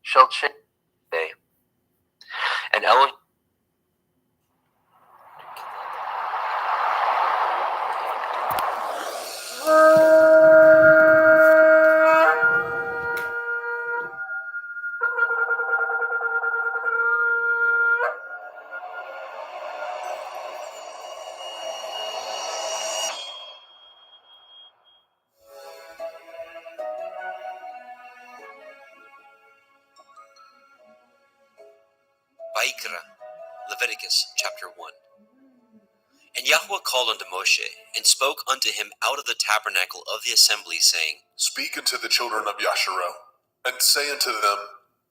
Shall change day, and Elohim Vayikra, Leviticus chapter 1. And Yahweh called unto Moshe, and spoke unto him out of the tabernacle of the assembly, saying, Speak unto the children of Yasharel, and say unto them,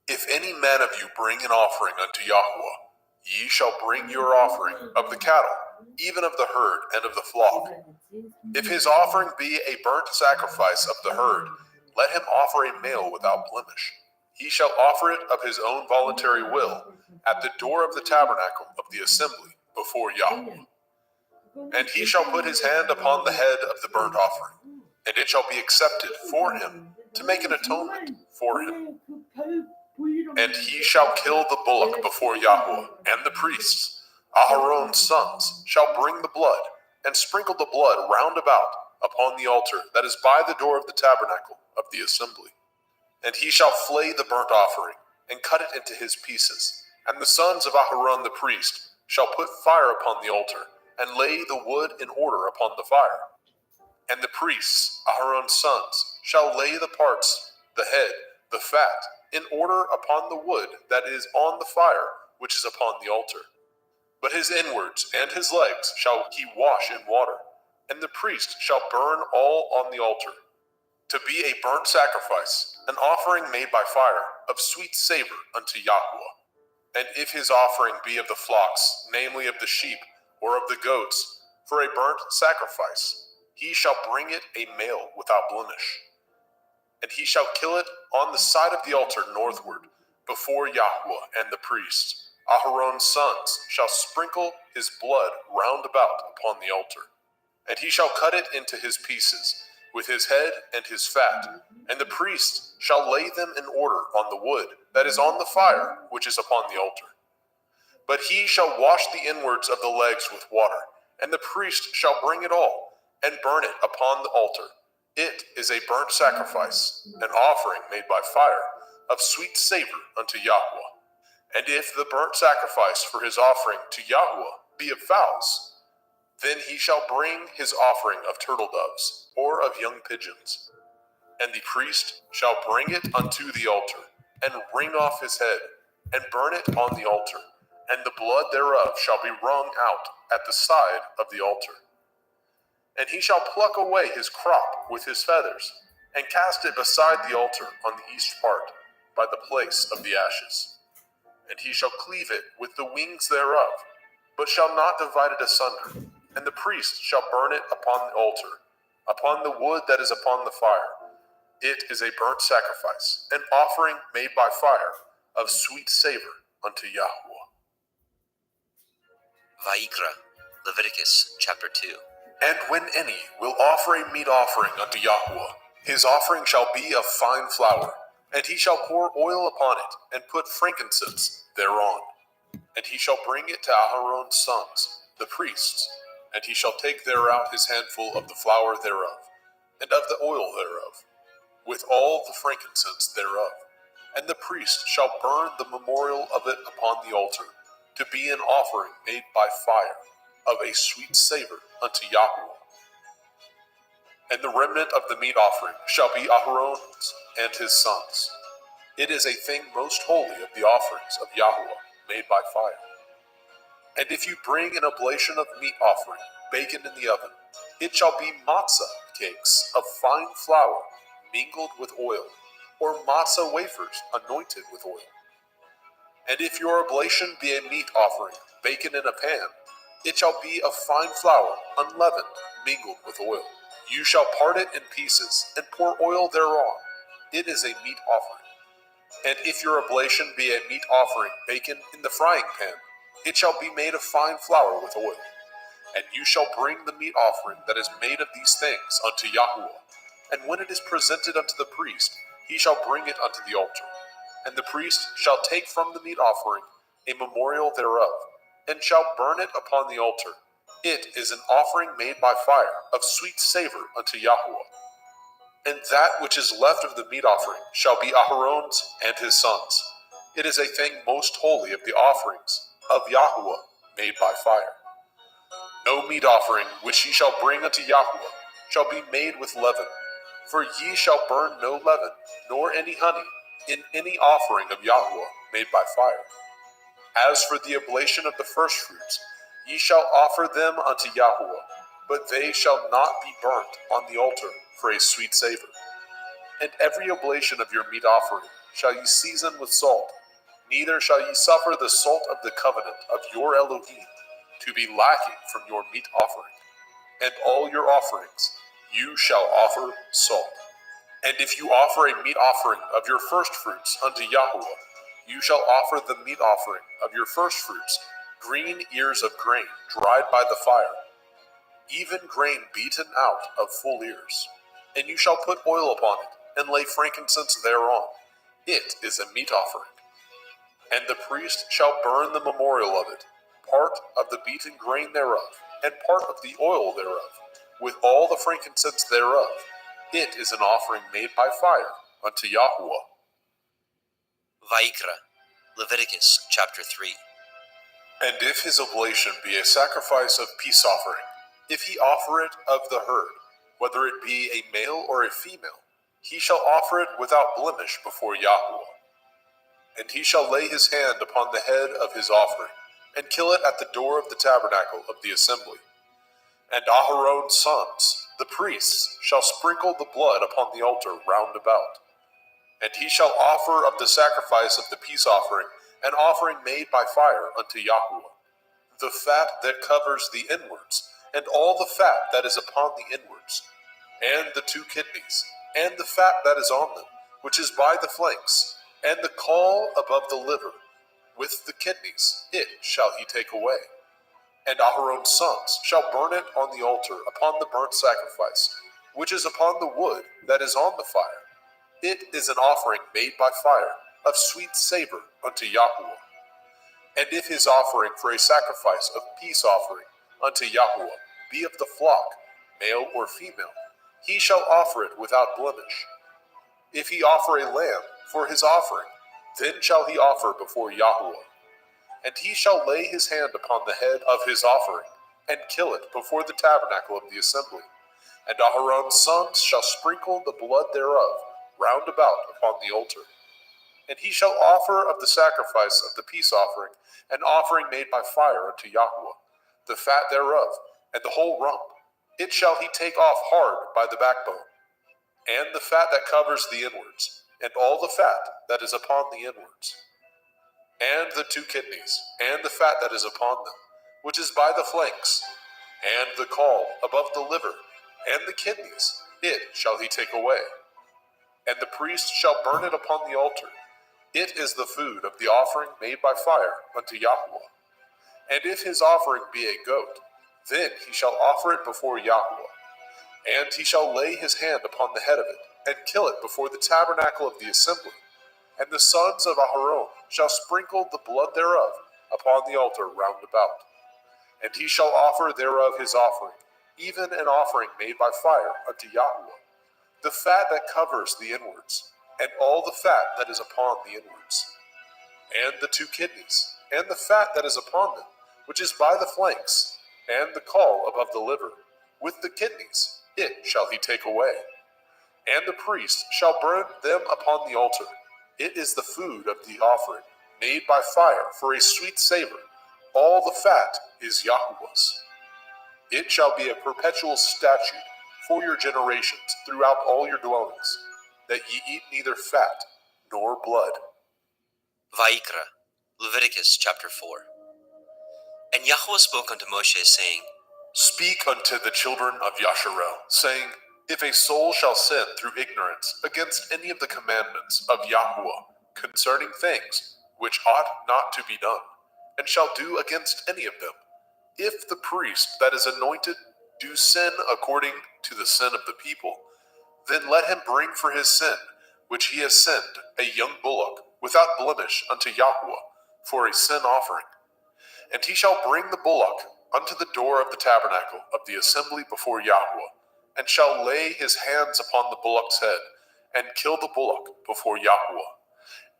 If any man of you bring an offering unto Yahweh, ye shall bring your offering of the cattle, even of the herd and of the flock. If his offering be a burnt sacrifice of the herd, let him offer a male without blemish. He shall offer it of his own voluntary will, at the door of the tabernacle of the assembly, before Yahweh. And he shall put his hand upon the head of the burnt offering, and it shall be accepted for him, to make an atonement for him. And he shall kill the bullock before Yahweh, and the priests, Aharon's sons, shall bring the blood, and sprinkle the blood round about upon the altar that is by the door of the tabernacle of the assembly. And he shall flay the burnt offering, and cut it into his pieces. And the sons of Aharon the priest shall put fire upon the altar, and lay the wood in order upon the fire. And the priests, Aharon's sons, shall lay the parts, the head, the fat, in order upon the wood that is on the fire, which is upon the altar. But his inwards and his legs shall he wash in water, and the priest shall burn all on the altar, to be a burnt sacrifice, an offering made by fire, of sweet savor unto Yahweh. And if his offering be of the flocks, namely of the sheep, or of the goats, for a burnt sacrifice, he shall bring it a male without blemish. And he shall kill it on the side of the altar northward, before Yahweh and the priest. Aharon's sons shall sprinkle his blood round about upon the altar. And he shall cut it into his pieces, with his head and his fat, and the priest shall lay them in order on the wood that is on the fire, which is upon the altar. But he shall wash the inwards of the legs with water, and the priest shall bring it all, and burn it upon the altar. It is a burnt sacrifice, an offering made by fire, of sweet savor unto Yahweh. And if the burnt sacrifice for his offering to Yahweh be of fowls, then he shall bring his offering of turtle doves, or of young pigeons. And the priest shall bring it unto the altar, and wring off his head, and burn it on the altar, and the blood thereof shall be wrung out at the side of the altar. And he shall pluck away his crop with his feathers, and cast it beside the altar on the east part, by the place of the ashes. And he shall cleave it with the wings thereof, but shall not divide it asunder. And the priest shall burn it upon the altar, upon the wood that is upon the fire. It is a burnt sacrifice, an offering made by fire, of sweet savor unto Yahweh. Vayikra, Leviticus chapter 2. And when any will offer a meat offering unto Yahweh, his offering shall be of fine flour, and he shall pour oil upon it, and put frankincense thereon. And he shall bring it to Aharon's sons, the priests, and he shall take thereout his handful of the flour thereof, and of the oil thereof, with all the frankincense thereof. And the priest shall burn the memorial of it upon the altar, to be an offering made by fire, of a sweet savor unto Yahweh. And the remnant of the meat offering shall be Aharon's and his sons. It is a thing most holy of the offerings of Yahweh, made by fire. And if you bring an oblation of meat offering, baken in the oven, it shall be matzah cakes of fine flour, mingled with oil, or matzah wafers anointed with oil. And if your oblation be a meat offering, baken in a pan, it shall be of fine flour, unleavened, mingled with oil. You shall part it in pieces, and pour oil thereon. It is a meat offering. And if your oblation be a meat offering baken in the frying pan, it shall be made of fine flour with oil. And you shall bring the meat offering that is made of these things unto Yahuwah. And when it is presented unto the priest, he shall bring it unto the altar. And the priest shall take from the meat offering a memorial thereof, and shall burn it upon the altar. It is an offering made by fire, of sweet savor unto Yahuwah. And that which is left of the meat offering shall be Aharon's and his sons. It is a thing most holy of the offerings of Yahuwah made by fire. No meat offering which ye shall bring unto Yahuwah shall be made with leaven, for ye shall burn no leaven, nor any honey, in any offering of Yahuwah made by fire. As for the oblation of the firstfruits, ye shall offer them unto Yahuwah, but they shall not be burnt on the altar for a sweet savor. And every oblation of your meat offering shall ye season with salt, neither shall ye suffer the salt of the covenant of your Elohim to be lacking from your meat offering. And all your offerings you shall offer salt. And if you offer a meat offering of your firstfruits unto Yahuwah, you shall offer the meat offering of your firstfruits, green ears of grain dried by the fire, even grain beaten out of full ears. And you shall put oil upon it, and lay frankincense thereon. It is a meat offering. And the priest shall burn the memorial of it, part of the beaten grain thereof, and part of the oil thereof, with all the frankincense thereof. It is an offering made by fire unto Yahuwah. Vayikra, Leviticus chapter 3. And if his oblation be a sacrifice of peace offering, if he offer it of the herd, whether it be a male or a female, he shall offer it without blemish before Yahuwah. And he shall lay his hand upon the head of his offering, and kill it at the door of the tabernacle of the assembly. And Aharon's sons, the priests, shall sprinkle the blood upon the altar round about. And he shall offer of the sacrifice of the peace offering an offering made by fire unto Yahuwah, the fat that covers the inwards, and all the fat that is upon the inwards, and the 2 kidneys, and the fat that is on them, which is by the flanks, and the caul above the liver, with the kidneys, it shall he take away. And Aharon's sons shall burn it on the altar upon the burnt sacrifice, which is upon the wood that is on the fire. It is an offering made by fire, of sweet savor unto Yahuwah. And if his offering for a sacrifice of peace offering unto Yahuwah be of the flock, male or female, he shall offer it without blemish. If he offer a lamb for his offering, then shall he offer before Yahuwah. And he shall lay his hand upon the head of his offering, and kill it before the tabernacle of the assembly. And Aharon's sons shall sprinkle the blood thereof round about upon the altar. And he shall offer of the sacrifice of the peace offering an offering made by fire unto Yahuwah, the fat thereof, and the whole rump. It shall he take off hard by the backbone, and the fat that covers the inwards, and all the fat that is upon the inwards, and the 2 kidneys, and the fat that is upon them, which is by the flanks, and the caul above the liver, and the kidneys, it shall he take away. And the priest shall burn it upon the altar. It is the food of the offering made by fire unto Yahuwah. And if his offering be a goat, then he shall offer it before Yahuwah. And he shall lay his hand upon the head of it, and kill it before the tabernacle of the assembly. And the sons of Aharon shall sprinkle the blood thereof upon the altar round about. And he shall offer thereof his offering, even an offering made by fire unto Yahuwah, the fat that covers the inwards, and all the fat that is upon the inwards, and the 2 kidneys, and the fat that is upon them, which is by the flanks, and the caul above the liver, with the kidneys, it shall he take away. And the priest shall burn them upon the altar. It is the food of the offering, made by fire for a sweet savor. All the fat is Yahuwah's. It shall be a perpetual statute for your generations throughout all your dwellings, that ye eat neither fat nor blood. Vayikra, Leviticus chapter 4. And Yahweh spoke unto Moshe, saying, Speak unto the children of Yasharel, saying, If a soul shall sin through ignorance against any of the commandments of Yahuwah concerning things which ought not to be done, and shall do against any of them. If the priest that is anointed do sin according to the sin of the people, then let him bring for his sin, which he has sinned, a young bullock, without blemish unto Yahweh, for a sin offering. And he shall bring the bullock unto the door of the tabernacle of the assembly before Yahweh, and shall lay his hands upon the bullock's head, and kill the bullock before Yahweh.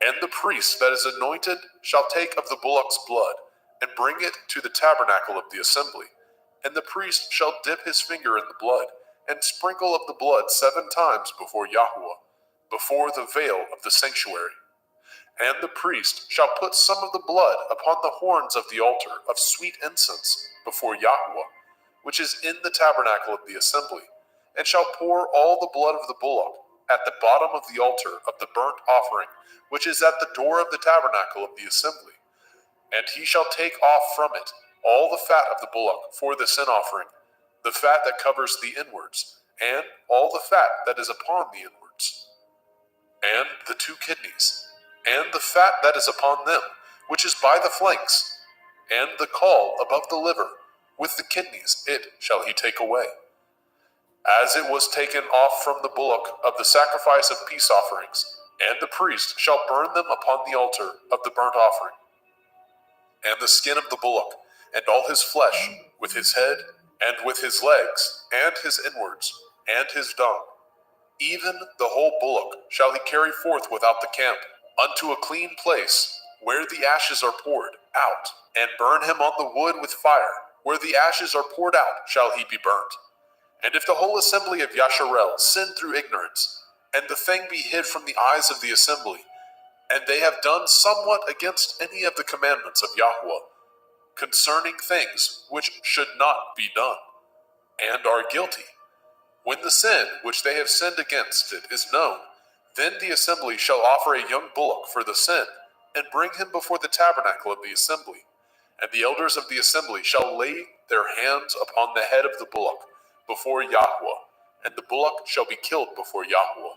And the priest that is anointed shall take of the bullock's blood, and bring it to the tabernacle of the assembly. And the priest shall dip his finger in the blood, and sprinkle of the blood 7 times before Yahweh, before the veil of the sanctuary. And the priest shall put some of the blood upon the horns of the altar of sweet incense before Yahweh, which is in the tabernacle of the assembly, and shall pour all the blood of the bullock at the bottom of the altar of the burnt offering, which is at the door of the tabernacle of the assembly. And he shall take off from it all the fat of the bullock for the sin offering, the fat that covers the inwards, and all the fat that is upon the inwards, and the 2 kidneys, and the fat that is upon them, which is by the flanks, and the caul above the liver, with the kidneys, it shall he take away. As it was taken off from the bullock of the sacrifice of peace offerings, and the priest shall burn them upon the altar of the burnt offering. And the skin of the bullock, and all his flesh, with his head, and with his legs, and his inwards, and his dung, even the whole bullock shall he carry forth without the camp, unto a clean place, where the ashes are poured out, and burn him on the wood with fire. Where the ashes are poured out shall he be burnt. And if the whole assembly of Yasharel sin through ignorance, and the thing be hid from the eyes of the assembly, and they have done somewhat against any of the commandments of Yahweh, concerning things which should not be done, and are guilty, when the sin which they have sinned against it is known, then the assembly shall offer a young bullock for the sin, and bring him before the tabernacle of the assembly. And the elders of the assembly shall lay their hands upon the head of the bullock before Yahweh, and the bullock shall be killed before Yahweh.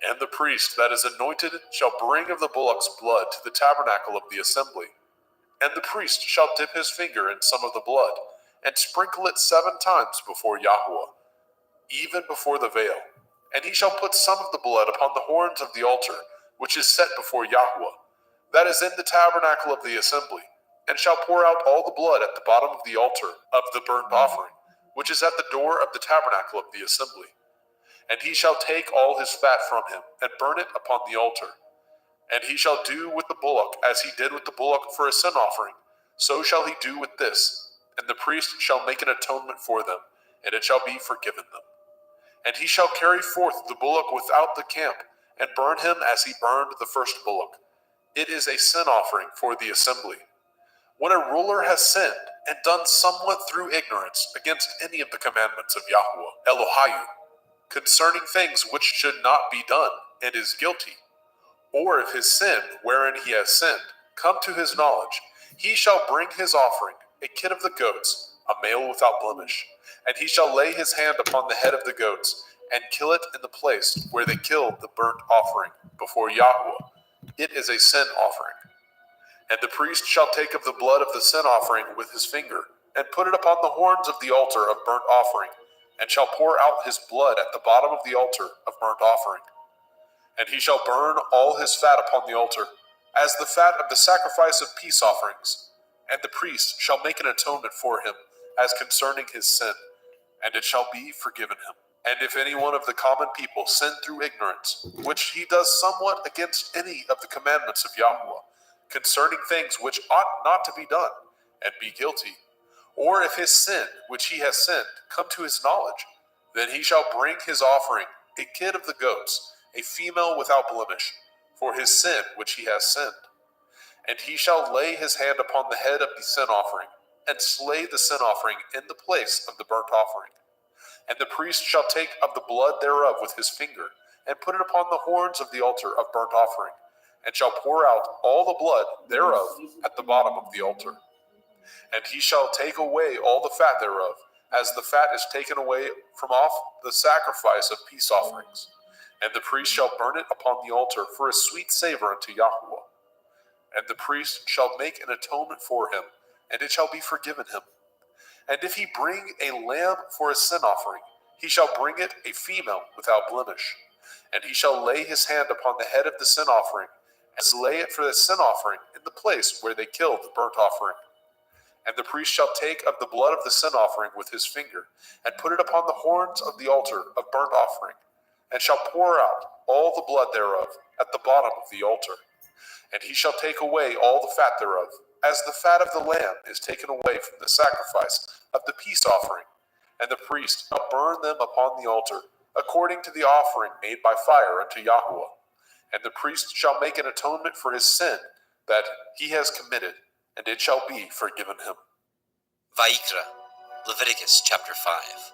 And the priest that is anointed shall bring of the bullock's blood to the tabernacle of the assembly. And the priest shall dip his finger in some of the blood, and sprinkle it 7 times before Yahweh, even before the veil. And he shall put some of the blood upon the horns of the altar, which is set before Yahweh, that is in the tabernacle of the assembly, and shall pour out all the blood at the bottom of the altar of the burnt offering, which is at the door of the tabernacle of the assembly. And he shall take all his fat from him, and burn it upon the altar. And he shall do with the bullock as he did with the bullock for a sin offering, so shall he do with this. And the priest shall make an atonement for them, and it shall be forgiven them. And he shall carry forth the bullock without the camp, and burn him as he burned the first bullock. It is a sin offering for the assembly. When a ruler has sinned, and done somewhat through ignorance against any of the commandments of Yahweh, Elohiah, concerning things which should not be done, and is guilty, or if his sin, wherein he has sinned, come to his knowledge, he shall bring his offering, a kid of the goats, a male without blemish, and he shall lay his hand upon the head of the goats, and kill it in the place where they killed the burnt offering before Yahweh. It is a sin offering. And the priest shall take of the blood of the sin offering with his finger, and put it upon the horns of the altar of burnt offering, and shall pour out his blood at the bottom of the altar of burnt offering. And he shall burn all his fat upon the altar, as the fat of the sacrifice of peace offerings. And the priest shall make an atonement for him, as concerning his sin, and it shall be forgiven him. And if any one of the common people sin through ignorance, which he does somewhat against any of the commandments of Yahweh, concerning things which ought not to be done, and be guilty, or if his sin, which he has sinned, come to his knowledge, then he shall bring his offering, a kid of the goats, a female without blemish, for his sin which he has sinned. And he shall lay his hand upon the head of the sin offering, and slay the sin offering in the place of the burnt offering. And the priest shall take of the blood thereof with his finger, and put it upon the horns of the altar of burnt offering, and shall pour out all the blood thereof at the bottom of the altar. And he shall take away all the fat thereof, as the fat is taken away from off the sacrifice of peace offerings. And the priest shall burn it upon the altar for a sweet savor unto Yahweh. And the priest shall make an atonement for him, and it shall be forgiven him. And if he bring a lamb for a sin offering, he shall bring it a female without blemish. And he shall lay his hand upon the head of the sin offering, and lay it for the sin offering in the place where they killed the burnt offering. And the priest shall take of the blood of the sin offering with his finger, and put it upon the horns of the altar of burnt offering, and shall pour out all the blood thereof at the bottom of the altar. And he shall take away all the fat thereof, as the fat of the lamb is taken away from the sacrifice of the peace offering. And the priest shall burn them upon the altar, according to the offering made by fire unto Yahweh. And the priest shall make an atonement for his sin that he has committed, and it shall be forgiven him. Vayikra, Leviticus chapter 5.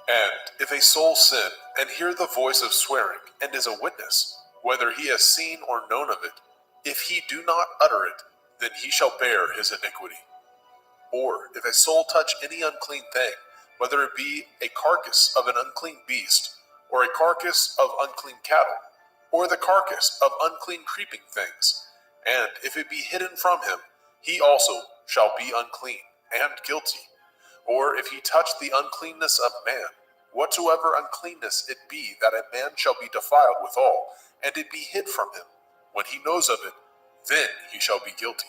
And if a soul sin, and hear the voice of swearing, and is a witness, whether he has seen or known of it, if he do not utter it, then he shall bear his iniquity. Or if a soul touch any unclean thing, whether it be a carcass of an unclean beast, or a carcass of unclean cattle, or the carcass of unclean creeping things, and if it be hidden from him, he also shall be unclean and guilty. Or if he touch the uncleanness of man, whatsoever uncleanness it be, that a man shall be defiled withal, and it be hid from him, when he knows of it, then he shall be guilty.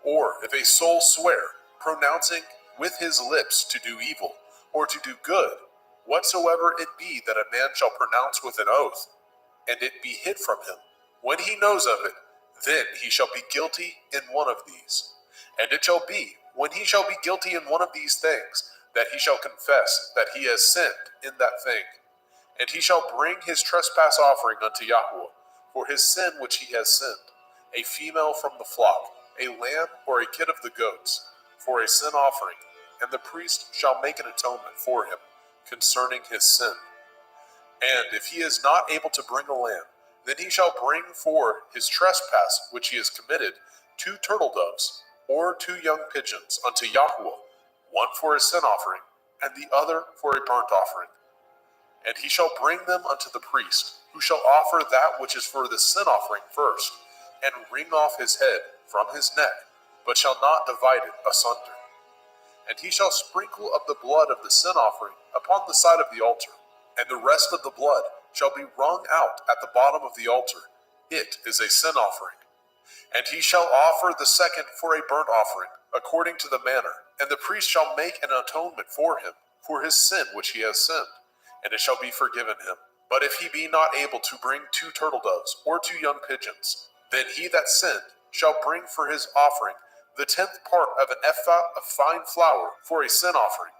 Or if a soul swear, pronouncing with his lips to do evil, or to do good, whatsoever it be that a man shall pronounce with an oath, and it be hid from him, when he knows of it, then he shall be guilty in one of these. And it shall be, when he shall be guilty in one of these things, that he shall confess that he has sinned in that thing. And he shall bring his trespass offering unto Yahweh, for his sin which he has sinned, a female from the flock, a lamb or a kid of the goats, for a sin offering, and the priest shall make an atonement for him concerning his sin. And if he is not able to bring a lamb, then he shall bring for his trespass which he has committed 2 turtle doves, or 2 young pigeons unto Yahweh, one for a sin offering, and the other for a burnt offering. And he shall bring them unto the priest, who shall offer that which is for the sin offering first, and wring off his head from his neck, but shall not divide it asunder. And he shall sprinkle of the blood of the sin offering upon the side of the altar, and the rest of the blood shall be wrung out at the bottom of the altar. It is a sin offering. And he shall offer the second for a burnt offering, according to the manner, and the priest shall make an atonement for him, for his sin which he has sinned, and it shall be forgiven him. But if he be not able to bring 2 turtle doves, or 2 young pigeons, then he that sinned shall bring for his offering the 10th part of an ephah of fine flour for a sin offering.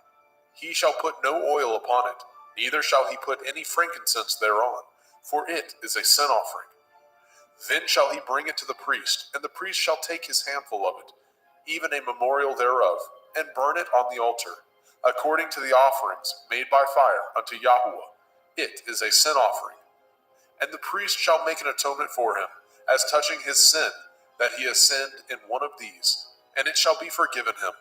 He shall put no oil upon it, neither shall he put any frankincense thereon, for it is a sin offering. Then shall he bring it to the priest, and the priest shall take his handful of it, even a memorial thereof, and burn it on the altar, according to the offerings made by fire unto Yahweh. It is a sin offering. And the priest shall make an atonement for him, as touching his sin, that he has sinned in one of these, and it shall be forgiven him,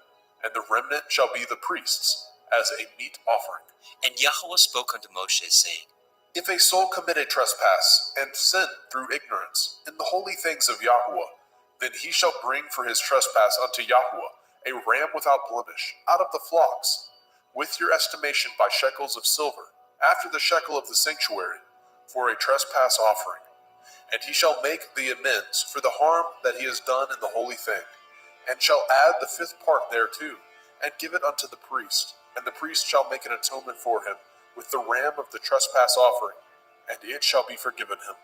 and the remnant shall be the priest's, as a meat offering. And Yahweh spoke unto Moshe, saying, If a soul commit a trespass, and sin through ignorance, in the holy things of Yahweh, then he shall bring for his trespass unto Yahweh a ram without blemish, out of the flocks, with your estimation by shekels of silver, after the shekel of the sanctuary, for a trespass offering. And he shall make the amends for the harm that he has done in the holy thing, and shall add the 5th part thereto, and give it unto the priest, and the priest shall make an atonement for him with the ram of the trespass offering, and it shall be forgiven him.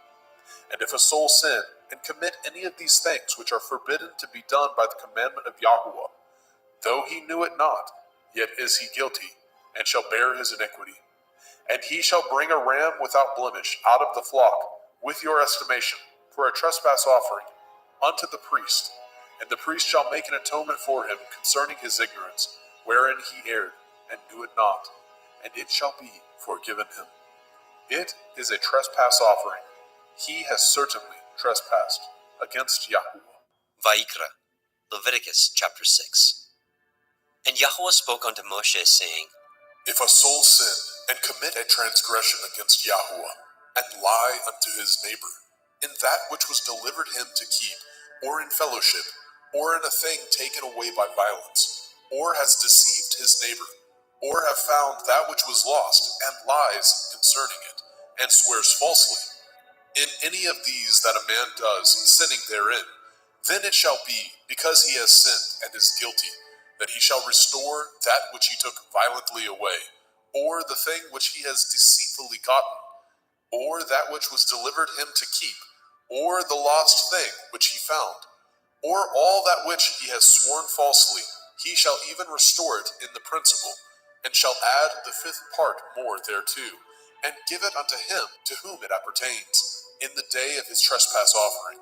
And if a soul sin, and commit any of these things which are forbidden to be done by the commandment of Yahweh, though he knew it not, yet is he guilty, and shall bear his iniquity. And he shall bring a ram without blemish out of the flock, with your estimation, for a trespass offering, unto the priest. And the priest shall make an atonement for him concerning his ignorance, wherein he erred, and knew it not, and it shall be forgiven him. It is a trespass offering. He has certainly trespassed against Yahweh. Vayikra, Leviticus chapter 6. And Yahweh spoke unto Moshe, saying, If a soul sin, and commit a transgression against Yahweh, and lie unto his neighbor, in that which was delivered him to keep, or in fellowship, or in a thing taken away by violence, or has deceived his neighbor, or have found that which was lost, and lies concerning it, and swears falsely, in any of these that a man does, sinning therein, then it shall be, because he has sinned and is guilty, that he shall restore that which he took violently away, or the thing which he has deceitfully gotten, or that which was delivered him to keep, or the lost thing which he found, or all that which he has sworn falsely, he shall even restore it in the principal, and shall add the fifth part more thereto, and give it unto him to whom it appertains, in the day of his trespass offering.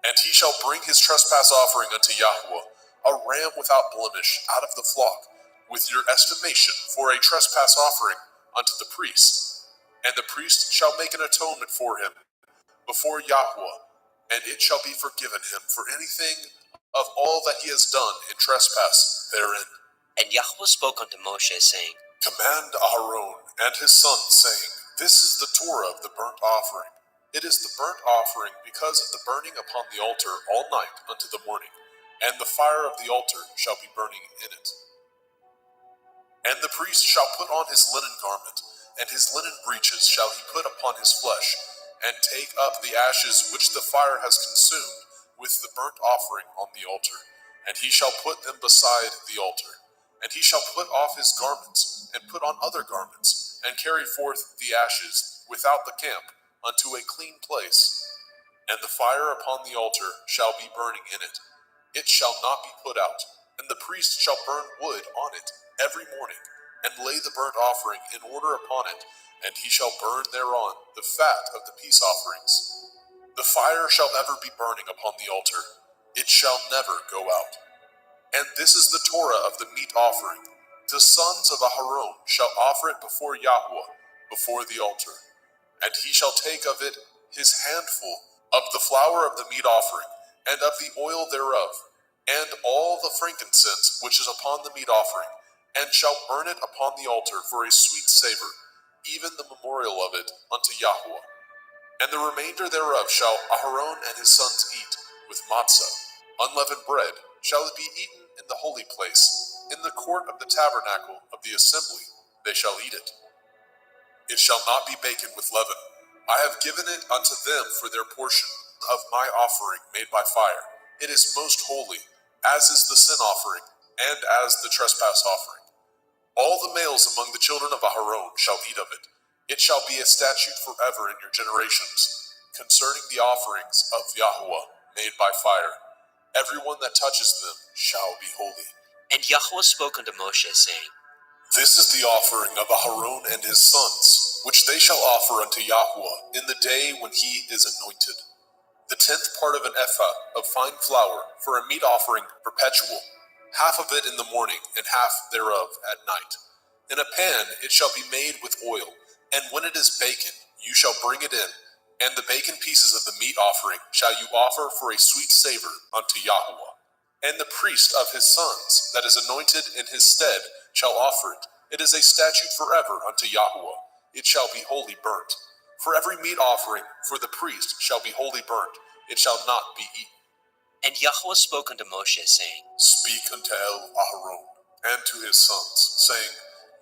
And he shall bring his trespass offering unto Yahweh, a ram without blemish out of the flock, with your estimation for a trespass offering unto the priest. And the priest shall make an atonement for him before Yahweh, and it shall be forgiven him for anything of all that he has done in trespass therein. And Yahweh spoke unto Moshe, saying, Command Aaron and his sons, saying, This is the Torah of the burnt offering. It is the burnt offering because of the burning upon the altar all night unto the morning, and the fire of the altar shall be burning in it. And the priest shall put on his linen garment, and his linen breeches shall he put upon his flesh, and take up the ashes which the fire has consumed with the burnt offering on the altar, and he shall put them beside the altar. And he shall put off his garments, and put on other garments, and carry forth the ashes without the camp unto a clean place. And the fire upon the altar shall be burning in it. It shall not be put out. And the priest shall burn wood on it every morning, and lay the burnt offering in order upon it, and he shall burn thereon the fat of the peace offerings. The fire shall ever be burning upon the altar. It shall never go out. And this is the Torah of the meat offering. The sons of Aharon shall offer it before Yahweh, before the altar. And he shall take of it his handful of the flour of the meat offering, and of the oil thereof, and all the frankincense which is upon the meat offering, and shall burn it upon the altar for a sweet savor, even the memorial of it unto Yahweh. And the remainder thereof shall Aharon and his sons eat, with matzah, unleavened bread, shall it be eaten in the holy place, in the court of the tabernacle of the assembly, they shall eat it. It shall not be baken with leaven. I have given it unto them for their portion of my offering made by fire. It is most holy, as is the sin offering, and as the trespass offering. All the males among the children of Aharon shall eat of it. It shall be a statute forever in your generations, concerning the offerings of Yahweh made by fire. Everyone that touches them shall be holy. And Yahweh spoke unto Moshe, saying, This is the offering of Aharon and his sons, which they shall offer unto Yahweh in the day when he is anointed. The 10th part of an ephah of fine flour for a meat offering perpetual, half of it in the morning, and half thereof at night. In a pan it shall be made with oil, and when it is baken, you shall bring it in, and the baken pieces of the meat offering shall you offer for a sweet savor unto Yahweh. And the priest of his sons, that is anointed in his stead, shall offer it. It is a statute forever unto Yahweh. It shall be wholly burnt. For every meat offering for the priest shall be wholly burnt. It shall not be eaten. And Yahweh spoke unto Moshe, saying, Speak unto Aharon and to his sons, saying,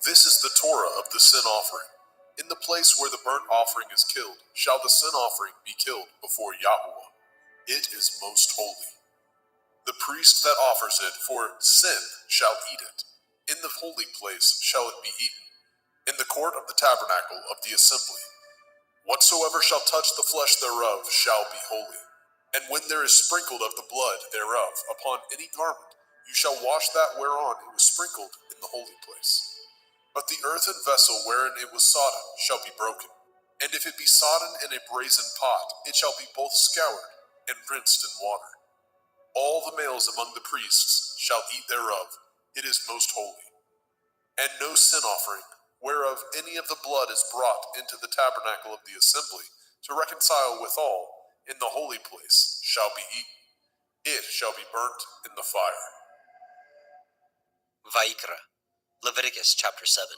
This is the Torah of the sin offering. In the place where the burnt offering is killed, shall the sin offering be killed before Yahweh. It is most holy. The priest that offers it for sin shall eat it. In the holy place shall it be eaten, in the court of the tabernacle of the assembly. Whatsoever shall touch the flesh thereof shall be holy. And when there is sprinkled of the blood thereof upon any garment, you shall wash that whereon it was sprinkled in the holy place. But the earthen vessel wherein it was sodden shall be broken. And if it be sodden in a brazen pot, it shall be both scoured and rinsed in water. All the males among the priests shall eat thereof. It is most holy. And no sin offering, whereof any of the blood is brought into the tabernacle of the assembly, to reconcile withal in the holy place, shall be eaten. It shall be burnt in the fire. Vayikra, Leviticus chapter 7.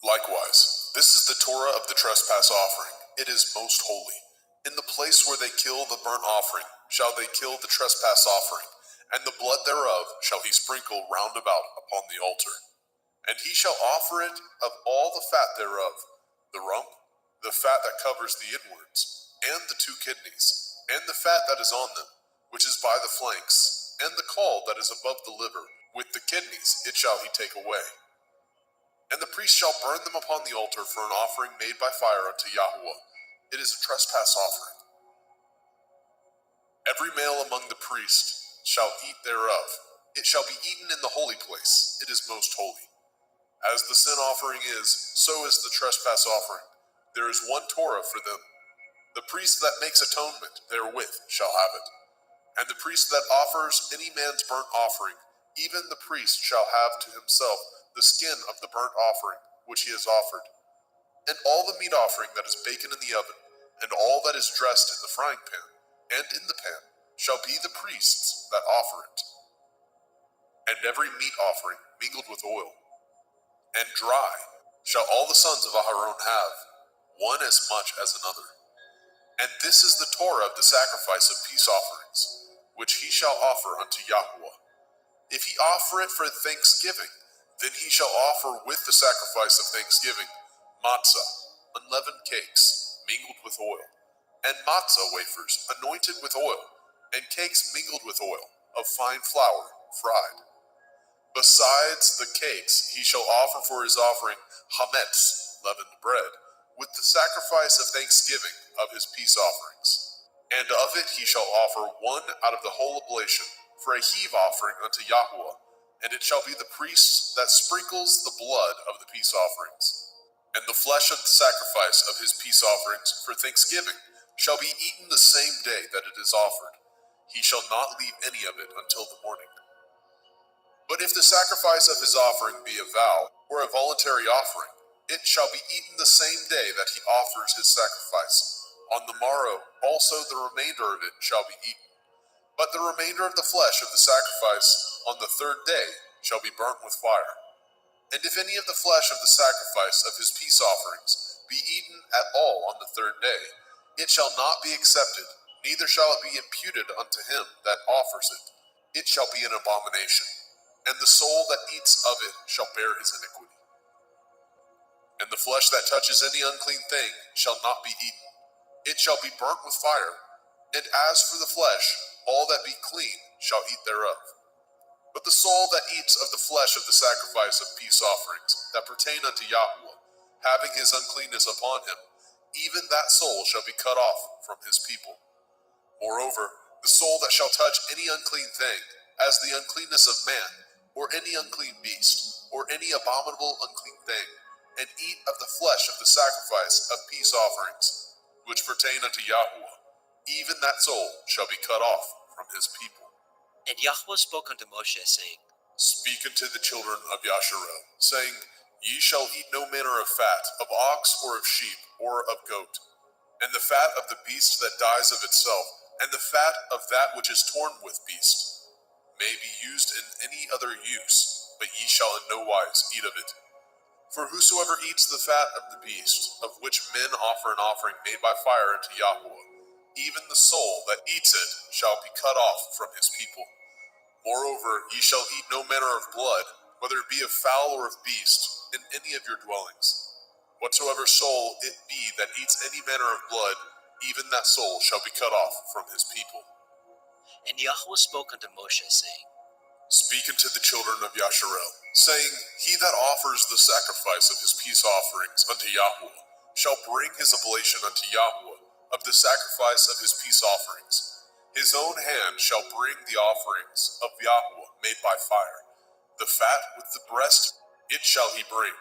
Likewise, this is the Torah of the trespass offering. it is most holy. In the place where they kill the burnt offering shall they kill the trespass offering, and the blood thereof shall he sprinkle round about upon the altar. And he shall offer it of all the fat thereof, the rump, the fat that covers the inwards, and the 2 kidneys, and the fat that is on them, which is by the flanks, and the caul that is above the liver, with the kidneys it shall he take away. And the priest shall burn them upon the altar for an offering made by fire unto Yahweh. It is a trespass offering. Every male among the priests shall eat thereof. It shall be eaten in the holy place. It is most holy. As the sin offering is, so is the trespass offering. There is one Torah for them. The priest that makes atonement therewith shall have it. And the priest that offers any man's burnt offering, even the priest shall have to himself the skin of the burnt offering which he has offered. And all the meat offering that is baken in the oven, and all that is dressed in the frying pan, and in the pan, shall be the priest's that offer it. And every meat offering mingled with oil, and dry, shall all the sons of Aharon have, one as much as another. And this is the Torah of the sacrifice of peace offerings, which he shall offer unto Yahweh. If he offer it for thanksgiving, then he shall offer with the sacrifice of thanksgiving matzah, unleavened cakes, mingled with oil, and matzah wafers, anointed with oil, and cakes mingled with oil, of fine flour, fried. Besides the cakes, he shall offer for his offering hametz, leavened bread, with the sacrifice of thanksgiving of his peace offerings. And of it he shall offer one out of the whole oblation, for a heave offering unto Yahweh, and it shall be the priest that sprinkles the blood of the peace offerings. And the flesh of the sacrifice of his peace offerings for thanksgiving shall be eaten the same day that it is offered. He shall not leave any of it until the morning. But if the sacrifice of his offering be a vow, or a voluntary offering, it shall be eaten the same day that he offers his sacrifice. On the morrow also the remainder of it shall be eaten. But the remainder of the flesh of the sacrifice on the 3rd day shall be burnt with fire. And if any of the flesh of the sacrifice of his peace offerings be eaten at all on the 3rd day, it shall not be accepted, neither shall it be imputed unto him that offers it. It shall be an abomination, and the soul that eats of it shall bear his iniquity. And the flesh that touches any unclean thing shall not be eaten. It shall be burnt with fire. And as for the flesh, all that be clean shall eat thereof. But the soul that eats of the flesh of the sacrifice of peace offerings that pertain unto Yahweh, having his uncleanness upon him, even that soul shall be cut off from his people. Moreover, the soul that shall touch any unclean thing, as the uncleanness of man, or any unclean beast, or any abominable unclean thing, and eat of the flesh of the sacrifice of peace offerings, which pertain unto Yahweh, even that soul shall be cut off from his people. And Yahweh spoke unto Moshe, saying, Speak unto the children of Yasharel, saying, Ye shall eat no manner of fat, of ox or of sheep, or of goat, and the fat of the beast that dies of itself, and the fat of that which is torn with beast, may be used in any other use, but ye shall in no wise eat of it. For whosoever eats the fat of the beast, of which men offer an offering made by fire unto Yahweh, even the soul that eats it shall be cut off from his people. Moreover, ye shall eat no manner of blood, whether it be of fowl or of beast, in any of your dwellings. Whatsoever soul it be that eats any manner of blood, even that soul shall be cut off from his people. And Yahweh spoke unto Moshe, saying, Speak unto the children of Yasharel, saying, He that offers the sacrifice of his peace offerings unto Yahweh shall bring his oblation unto Yahweh of the sacrifice of his peace offerings. His own hand shall bring the offerings of Yahweh made by fire. The fat with the breast it shall he bring,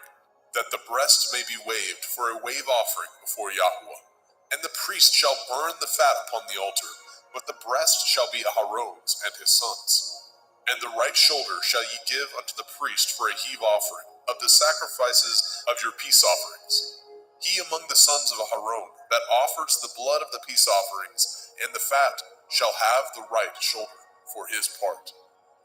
that the breast may be waved for a wave offering before Yahweh. And the priest shall burn the fat upon the altar, but the breast shall be Aharon's and his sons'. And the right shoulder shall ye give unto the priest for a heave offering of the sacrifices of your peace offerings. He among the sons of Aharon that offers the blood of the peace offerings and the fat shall have the right shoulder for his part.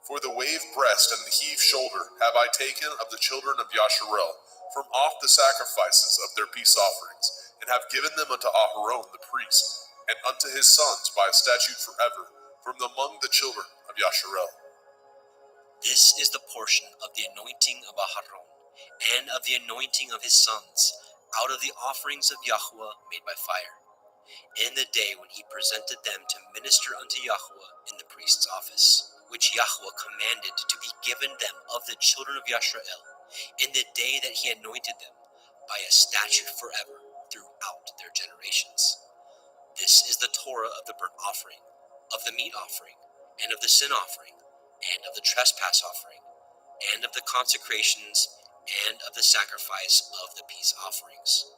For the wave breast and the heave shoulder have I taken of the children of Yasharel from off the sacrifices of their peace offerings, and have given them unto Aharon the priest, and unto his sons by a statute forever, from among the children of Yasharel. This is the portion of the anointing of Aharon, and of the anointing of his sons, out of the offerings of Yahweh made by fire, in the day when he presented them to minister unto Yahweh in the priest's office, which Yahweh commanded to be given them of the children of Yashrael, in the day that he anointed them, by a statute forever throughout their generations. This is the Torah of the burnt offering, of the meat offering, and of the sin offering, and of the trespass offering, and of the consecrations, and of the sacrifice of the peace offerings,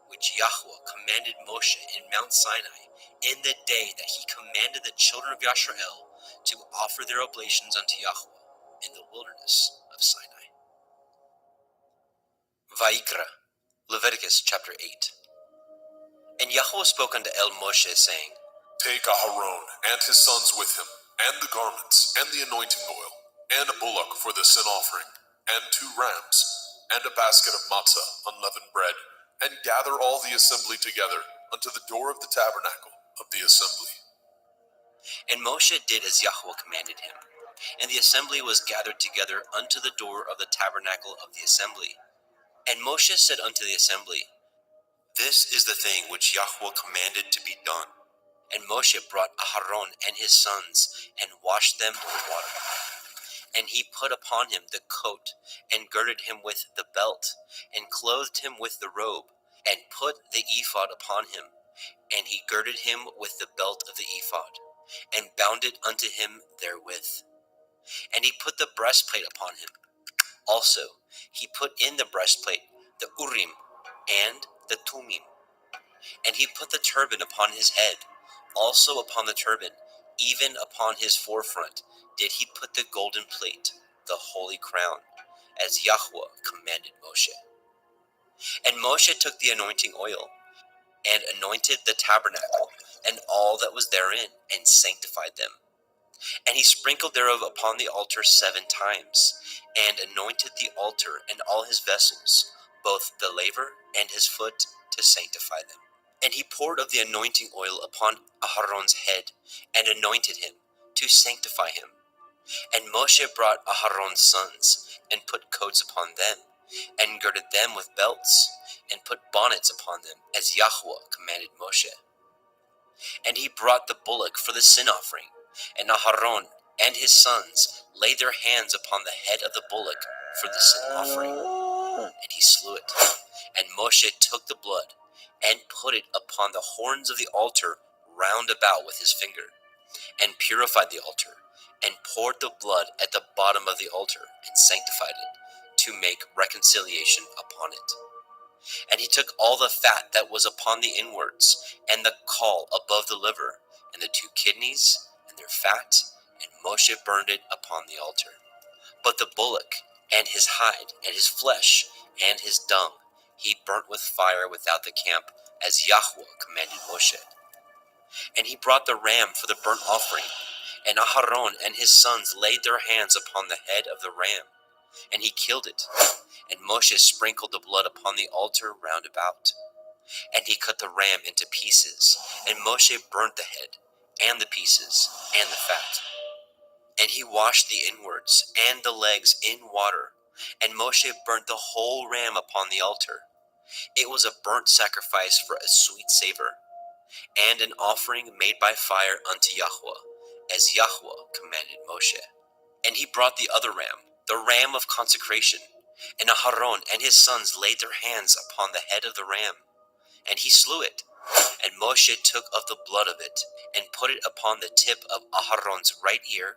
which Yahweh commanded Moshe in Mount Sinai, in the day that he commanded the children of Yashrael to offer their oblations unto Yahweh in the wilderness of Sinai. Vayikra, Leviticus chapter 8. And Yahweh spoke unto Moshe, saying, Take Aharon and his sons with him, and the garments, and the anointing oil, and a bullock for the sin offering, and 2 rams, and a basket of matzah, unleavened bread, and gather all the assembly together unto the door of the tabernacle of the assembly. And Moshe did as Yahweh commanded him. And the assembly was gathered together unto the door of the tabernacle of the assembly. And Moshe said unto the assembly, This is the thing which Yahweh commanded to be done. And Moshe brought Aharon and his sons, and washed them with water. And he put upon him the coat, and girded him with the belt, and clothed him with the robe, and put the ephod upon him. And he girded him with the belt of the ephod, and bound it unto him therewith. And he put the breastplate upon him. Also he put in the breastplate the Urim and the Tumim. And he put the turban upon his head. Also upon the turban, even upon his forefront, did he put the golden plate, the holy crown, as Yahweh commanded Moshe. And Moshe took the anointing oil, and anointed the tabernacle, and all that was therein, and sanctified them. And he sprinkled thereof upon the altar 7 times, and anointed the altar and all his vessels, both the laver and his foot, to sanctify them. And he poured of the anointing oil upon Aharon's head, and anointed him, to sanctify him. And Moshe brought Aharon's sons, and put coats upon them, and girded them with belts, and put bonnets upon them, as Yahweh commanded Moshe. And he brought the bullock for the sin offering, and Aharon and his sons laid their hands upon the head of the bullock for the sin offering, and he slew it. And Moshe took the blood, and put it upon the horns of the altar round about with his finger, and purified the altar, and poured the blood at the bottom of the altar, and sanctified it, to make reconciliation upon it. And he took all the fat that was upon the inwards, and the caul above the liver, and the 2 kidneys, and their fat, and Moshe burned it upon the altar. But the bullock, and his hide, and his flesh, and his dung, he burnt with fire without the camp, as Yahweh commanded Moshe. And he brought the ram for the burnt offering, and Aharon and his sons laid their hands upon the head of the ram, and he killed it. And Moshe sprinkled the blood upon the altar round about. And he cut the ram into pieces, and Moshe burnt the head, and the pieces, and the fat. And he washed the inwards and the legs in water, and Moshe burnt the whole ram upon the altar. It was a burnt sacrifice for a sweet savor, and an offering made by fire unto Yahweh, as Yahweh commanded Moshe. And he brought the other ram, the ram of consecration, and Aharon and his sons laid their hands upon the head of the ram, and he slew it. And Moshe took of the blood of it, and put it upon the tip of Aharon's right ear,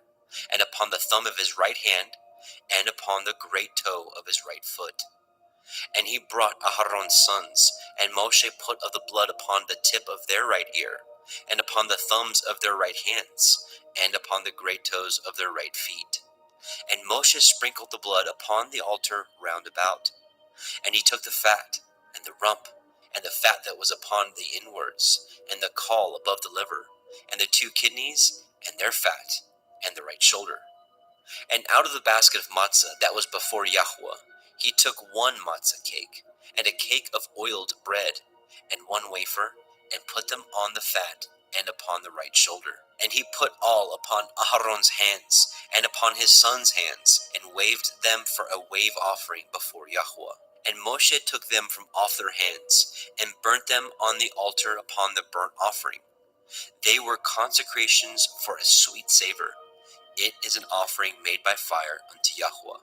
and upon the thumb of his right hand, and upon the great toe of his right foot. And he brought Aharon's sons, and Moshe put of the blood upon the tip of their right ear, and upon the thumbs of their right hands, and upon the great toes of their right feet. And Moshe sprinkled the blood upon the altar round about. And he took the fat, and the rump, and the fat that was upon the inwards, and the caul above the liver, and the 2 kidneys, and their fat, and the right shoulder. And out of the basket of matzah that was before Yahweh, he took 1 matzah cake, and a cake of oiled bread, and 1 wafer, and put them on the fat and upon the right shoulder. And he put all upon Aharon's hands and upon his sons' hands, and waved them for a wave offering before Yahweh. And Moshe took them from off their hands, and burnt them on the altar upon the burnt offering. They were consecrations for a sweet savor. It is an offering made by fire unto Yahweh.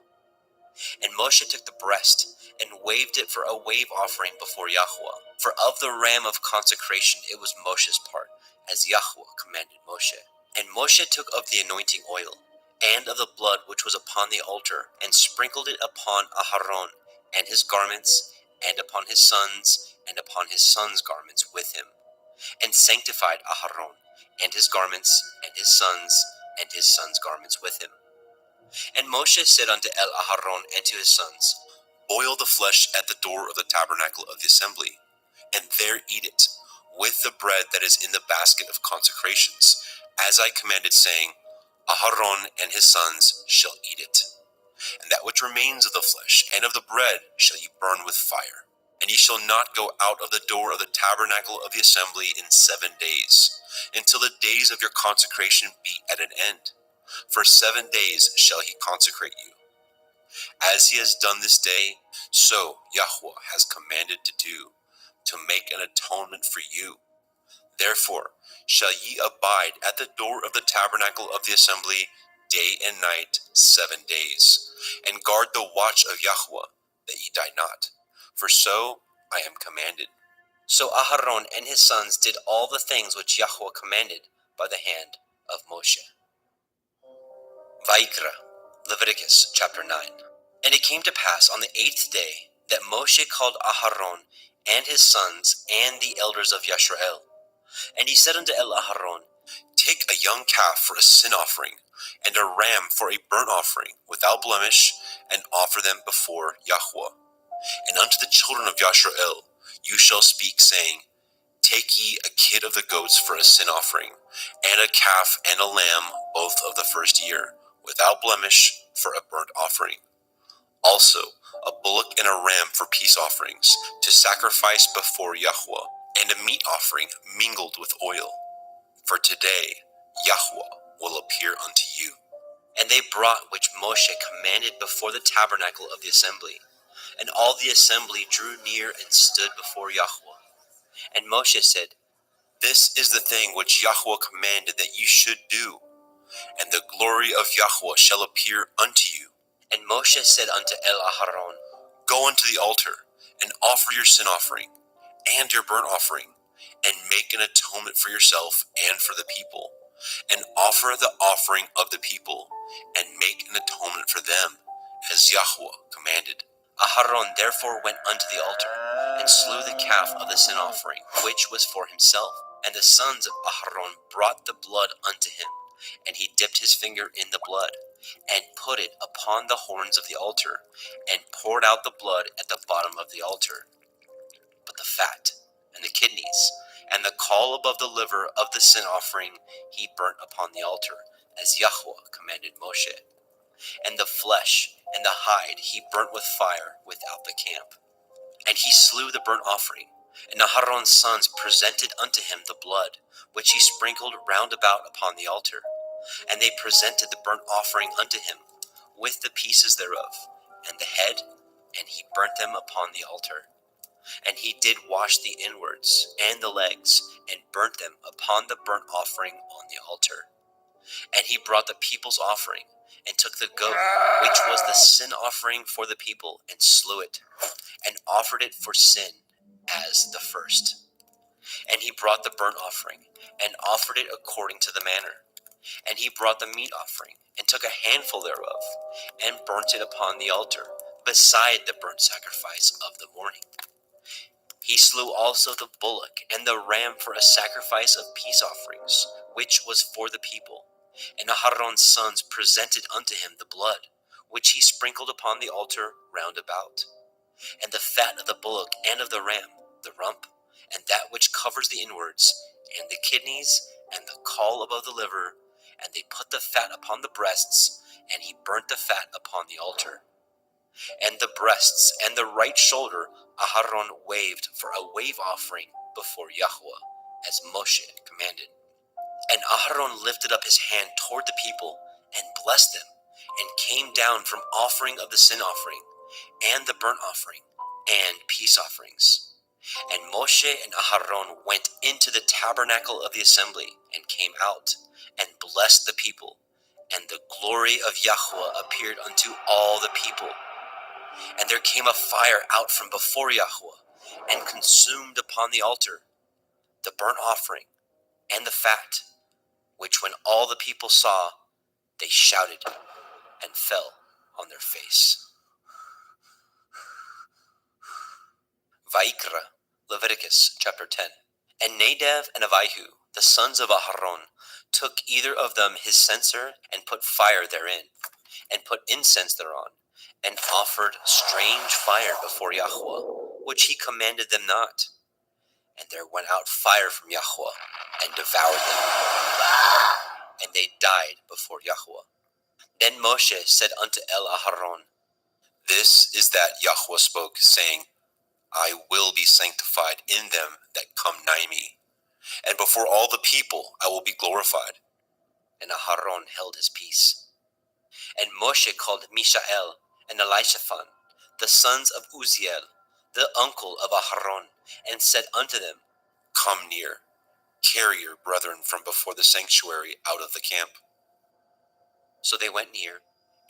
And Moshe took the breast, and waved it for a wave offering before Yahweh. For of the ram of consecration it was Moshe's part, as Yahweh commanded Moshe. And Moshe took of the anointing oil, and of the blood which was upon the altar, and sprinkled it upon Aharon, and his garments, and upon his sons, and upon his sons' garments with him, and sanctified Aharon, and his garments, and his sons' garments with him. And Moshe said unto Aharon and to his sons, Boil the flesh at the door of the tabernacle of the assembly, and there eat it, with the bread that is in the basket of consecrations, as I commanded, saying, Aharon and his sons shall eat it. And that which remains of the flesh and of the bread shall ye burn with fire. And ye shall not go out of the door of the tabernacle of the assembly in 7 days, until the days of your consecration be at an end. For 7 days shall he consecrate you. As he has done this day, so Yahweh has commanded to do, to make an atonement for you. Therefore shall ye abide at the door of the tabernacle of the assembly day and night 7 days, and guard the watch of Yahweh, that ye die not, for so I am commanded. So Aharon and his sons did all the things which Yahweh commanded by the hand of Moshe. Vayikra, Leviticus chapter 9. And it came to pass on the 8th day that Moshe called Aharon and his sons and the elders of Yisrael. And he said unto Aharon, Take a young calf for a sin offering, and a ram for a burnt offering, without blemish, and offer them before Yahweh. And unto the children of Yisrael you shall speak, saying, Take ye a kid of the goats for a sin offering, and a calf and a lamb, both of the first year, without blemish, for a burnt offering. Also a bullock and a ram for peace offerings, to sacrifice before Yahweh, and a meat offering mingled with oil. For today Yahweh will appear unto you. And they brought which Moshe commanded before the tabernacle of the assembly. And all the assembly drew near and stood before Yahweh. And Moshe said, This is the thing which Yahweh commanded that you should do, and the glory of Yahweh shall appear unto you. And Moshe said unto Aharon, Go unto the altar, and offer your sin offering, and your burnt offering, and make an atonement for yourself and for the people, and offer the offering of the people, and make an atonement for them, as Yahweh commanded. Aharon therefore went unto the altar, and slew the calf of the sin offering, which was for himself. And the sons of Aharon brought the blood unto him, and he dipped his finger in the blood, and put it upon the horns of the altar, and poured out the blood at the bottom of the altar. But the fat, and the kidneys, and the caul above the liver of the sin offering he burnt upon the altar, as Yahweh commanded Moshe. And the flesh and the hide he burnt with fire without the camp. And he slew the burnt offering, and Aharon's sons presented unto him the blood, which he sprinkled round about upon the altar. And they presented the burnt offering unto him, with the pieces thereof, and the head, and he burnt them upon the altar. And he did wash the inwards and the legs, and burnt them upon the burnt offering on the altar. And he brought the people's offering, and took the goat, which was the sin offering for the people, and slew it, and offered it for sin as the first. And he brought the burnt offering, and offered it according to the manner. And he brought the meat offering, and took a handful thereof, and burnt it upon the altar, beside the burnt sacrifice of the morning. He slew also the bullock and the ram for a sacrifice of peace offerings, which was for the people. And Aharon's sons presented unto him the blood, which he sprinkled upon the altar round about. And the fat of the bullock and of the ram, the rump, and that which covers the inwards, and the kidneys, and the caul above the liver, and they put the fat upon the breasts, and he burnt the fat upon the altar. and the breasts and the right shoulder Aharon waved for a wave offering before Yahweh, as Moshe commanded. And Aharon lifted up his hand toward the people and blessed them, and came down from offering of the sin offering, and the burnt offering, and peace offerings. And Moshe and Aharon went into the tabernacle of the assembly, and came out, and blessed the people. And the glory of Yahweh appeared unto all the people. And there came a fire out from before Yahweh, and consumed upon the altar the burnt offering and the fat, which when all the people saw, they shouted and fell on their face. Vaikra, Leviticus chapter 10. And Nadab and Abihu, the sons of Aharon, took either of them his censer, and put fire therein, and put incense thereon, and offered strange fire before Yahweh, which he commanded them not. And there went out fire from Yahweh, and devoured them, and they died before Yahweh. Then Moshe said unto El Aharon, This is that Yahweh spoke, saying, I will be sanctified in them that come nigh me, and before all the people I will be glorified. And Aharon held his peace. And Moshe called Mishael and Elishaphan, the sons of Uzziel, the uncle of Aharon, and said unto them, Come near, carry your brethren from before the sanctuary out of the camp. So they went near,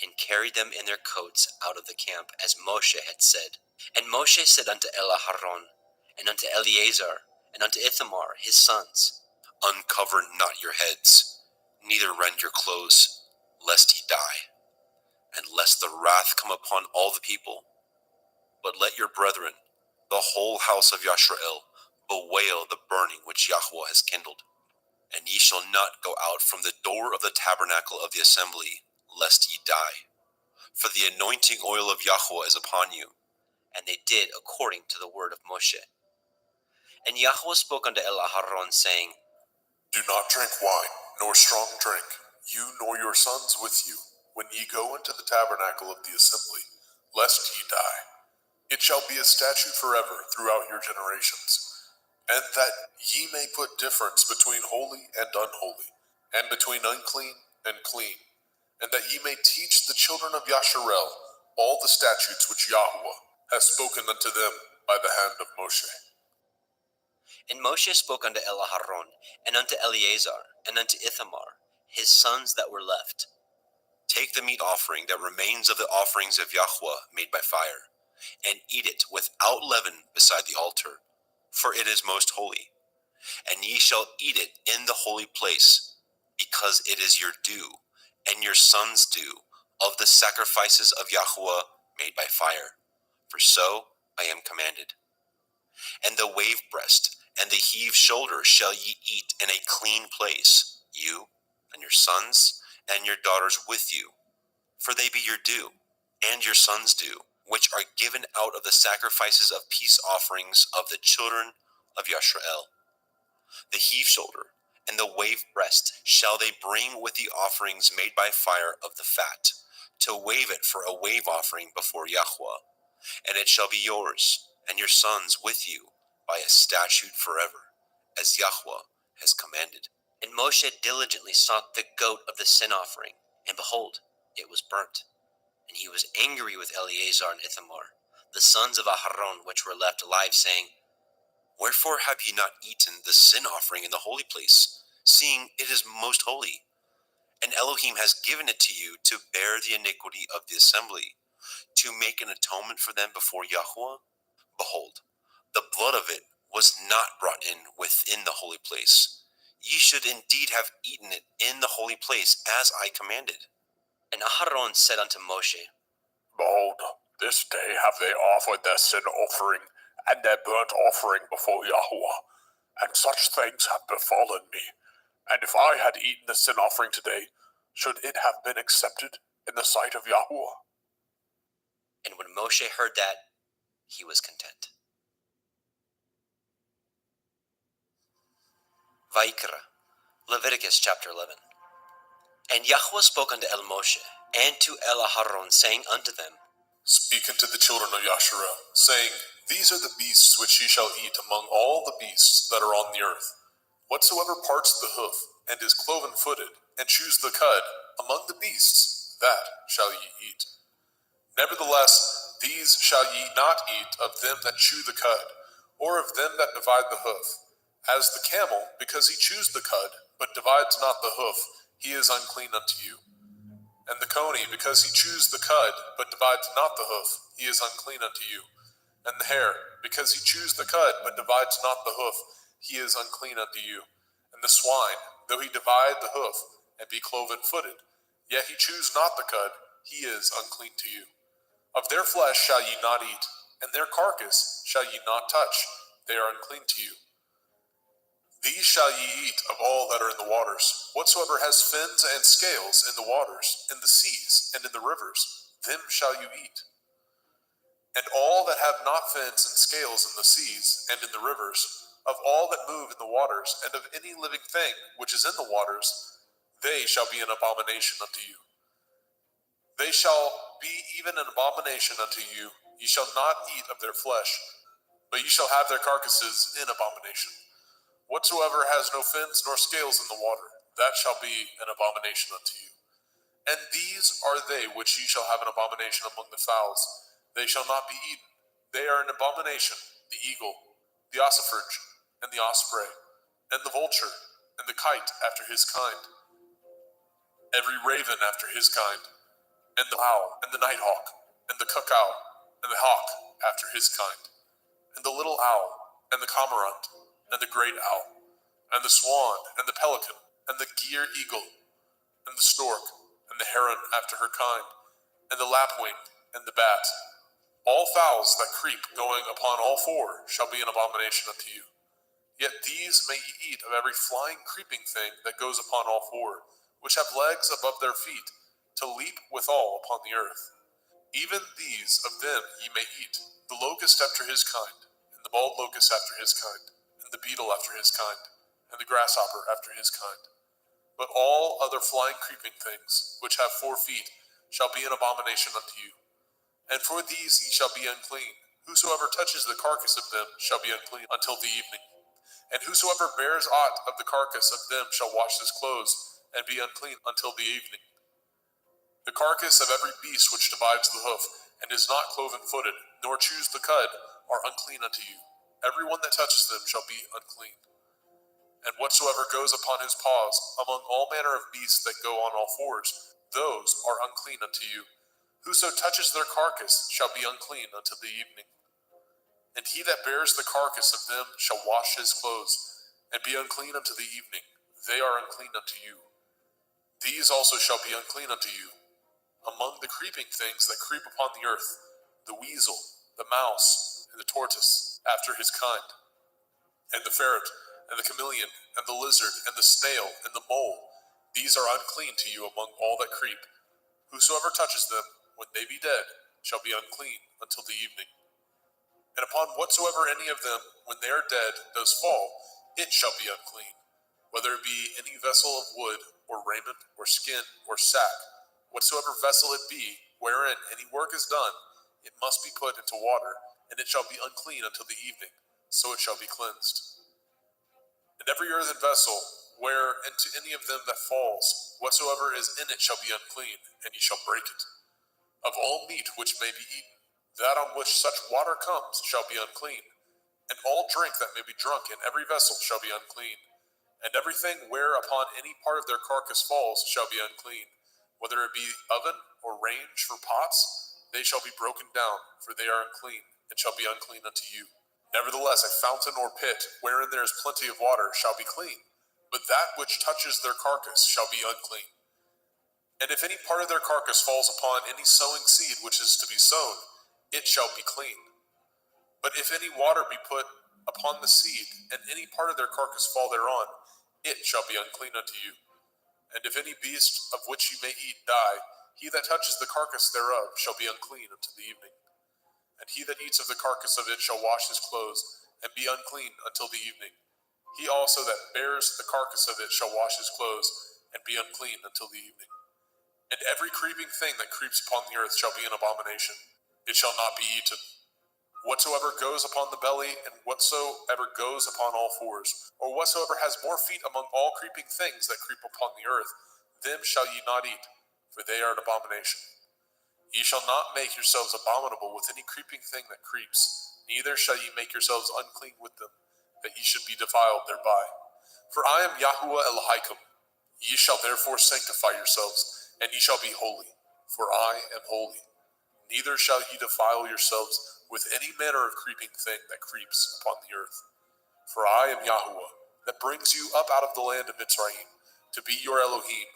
and carried them in their coats out of the camp, as Moshe had said. And Moshe said unto Aharon, and unto Eleazar, and unto Ithamar his sons, Uncover not your heads, neither rend your clothes, lest ye die, and lest the wrath come upon all the people. But let your brethren, the whole house of Yashrael, bewail the burning which Yahweh has kindled. And ye shall not go out from the door of the tabernacle of the assembly, lest ye die. For the anointing oil of Yahweh is upon you. And they did according to the word of Moshe. And Yahweh spoke unto Aharon, saying, Do not drink wine, nor strong drink, you nor your sons with you, when ye go into the tabernacle of the assembly, lest ye die. It shall be a statute forever throughout your generations. And that ye may put difference between holy and unholy, and between unclean and clean, and that ye may teach the children of Yasharel all the statutes which Yahweh has spoken unto them by the hand of Moshe. And Moshe spoke unto Aharon, and unto Eleazar, and unto Ithamar, his sons that were left, Take the meat offering that remains of the offerings of Yahweh made by fire, and eat it without leaven beside the altar, for it is most holy. And ye shall eat it in the holy place, because it is your due, and your sons' due, of the sacrifices of Yahweh made by fire. For so I am commanded. And the wave breast and the heave shoulder shall ye eat in a clean place, you and your sons and your daughters with you, for they be your due, and your sons' due, which are given out of the sacrifices of peace offerings of the children of Yashrael. The heave shoulder and the wave breast shall they bring with the offerings made by fire of the fat, to wave it for a wave offering before Yahweh. And it shall be yours, and your sons with you, by a statute forever, as Yahweh has commanded. And Moshe diligently sought the goat of the sin offering, and behold, it was burnt. And he was angry with Eleazar and Ithamar, the sons of Aharon, which were left alive, saying, Wherefore have ye not eaten the sin offering in the holy place, seeing it is most holy? And Elohim has given it to you to bear the iniquity of the assembly, to make an atonement for them before Yahweh? Behold, the blood of it was not brought in within the holy place. Ye should indeed have eaten it in the holy place, as I commanded. And Aharon said unto Moshe, Behold, this day have they offered their sin offering and their burnt offering before Yahweh, and such things have befallen me. And if I had eaten the sin offering today, should it have been accepted in the sight of Yahweh? And when Moshe heard that, he was content. Vaikra, Leviticus chapter 11. And Yahweh spoke unto El Moshe, and to El Aharon, saying unto them, Speak unto the children of Yasharel, saying, These are the beasts which ye shall eat among all the beasts that are on the earth. Whatsoever parts the hoof, and is cloven-footed, and chews the cud, among the beasts, that shall ye eat. Nevertheless, these shall ye not eat of them that chew the cud, or of them that divide the hoof. As the camel, because he chews the cud, but divides not the hoof, he is unclean unto you. And the coney, because he chews the cud, but divides not the hoof, he is unclean unto you. And the hare, because he chews the cud, but divides not the hoof, he is unclean unto you. And the swine, though he divide the hoof, and be cloven-footed, yet he chews not the cud, he is unclean to you. Of their flesh shall ye not eat, and their carcass shall ye not touch, they are unclean to you. These shall ye eat of all that are in the waters. Whatsoever has fins and scales in the waters, in the seas, and in the rivers, them shall you eat. And all that have not fins and scales in the seas, and in the rivers, of all that move in the waters, and of any living thing which is in the waters, they shall be an abomination unto you. They shall be even an abomination unto you. Ye shall not eat of their flesh, but ye shall have their carcasses in abomination. Whatsoever has no fins nor scales in the water, that shall be an abomination unto you. And these are they which ye shall have an abomination among the fowls. They shall not be eaten. They are an abomination: the eagle, the ossifrage, and the osprey, and the vulture, and the kite after his kind, every raven after his kind, and the owl, and the nighthawk, and the cuckoo, and the hawk after his kind, and the little owl, and the cormorant, and the great owl, and the swan, and the pelican, and the gier eagle, and the stork, and the heron after her kind, and the lapwing, and the bat. All fowls that creep going upon all four shall be an abomination unto you. Yet these may ye eat of every flying creeping thing that goes upon all four, which have legs above their feet, to leap withal upon the earth. Even these of them ye may eat, the locust after his kind, and the bald locust after his kind, and the beetle after his kind, and the grasshopper after his kind. But all other flying creeping things, which have 4 feet, shall be an abomination unto you. And for these ye shall be unclean. Whosoever touches the carcass of them shall be unclean until the evening. And whosoever bears aught of the carcass of them shall wash his clothes, and be unclean until the evening. The carcass of every beast which divides the hoof, and is not cloven-footed, nor chews the cud, are unclean unto you. Every one that touches them shall be unclean. And whatsoever goes upon his paws, among all manner of beasts that go on all fours, those are unclean unto you. Whoso touches their carcass shall be unclean until the evening. And he that bears the carcass of them shall wash his clothes, and be unclean unto the evening. They are unclean unto you. These also shall be unclean unto you. Among the creeping things that creep upon the earth, the weasel, the mouse, and the tortoise, after his kind, and the ferret, and the chameleon, and the lizard, and the snail, and the mole, these are unclean to you among all that creep. Whosoever touches them, when they be dead, shall be unclean until the evening. And upon whatsoever any of them, when they are dead, does fall, it shall be unclean, whether it be any vessel of wood, or raiment, or skin, or sack. Whatsoever vessel it be, wherein any work is done, it must be put into water, and it shall be unclean until the evening, so it shall be cleansed. And every earthen vessel, where into any of them that falls, whatsoever is in it shall be unclean, and ye shall break it. Of all meat which may be eaten, that on which such water comes shall be unclean, and all drink that may be drunk in every vessel shall be unclean. And everything whereupon any part of their carcass falls shall be unclean, whether it be oven or range for pots, they shall be broken down, for they are unclean, and shall be unclean unto you. Nevertheless, a fountain or pit, wherein there is plenty of water, shall be clean, but that which touches their carcass shall be unclean. And if any part of their carcass falls upon any sowing seed which is to be sown, it shall be clean. But if any water be put upon the seed, and any part of their carcass fall thereon, it shall be unclean unto you. And if any beast of which ye may eat die, he that touches the carcass thereof shall be unclean until the evening. And he that eats of the carcass of it shall wash his clothes, and be unclean until the evening. He also that bears the carcass of it shall wash his clothes, and be unclean until the evening. And every creeping thing that creeps upon the earth shall be an abomination. it shall not be eaten. Whatsoever goes upon the belly, and whatsoever goes upon all fours, or whatsoever has more feet among all creeping things that creep upon the earth, them shall ye not eat, for they are an abomination. Ye shall not make yourselves abominable with any creeping thing that creeps, neither shall ye make yourselves unclean with them, that ye should be defiled thereby. For I am Yahuwah Elohim. Ye shall therefore sanctify yourselves, and ye shall be holy, for I am holy. Neither shall ye defile yourselves with any manner of creeping thing that creeps upon the earth. For I am Yahuwah, that brings you up out of the land of Mitzrayim, to be your Elohim.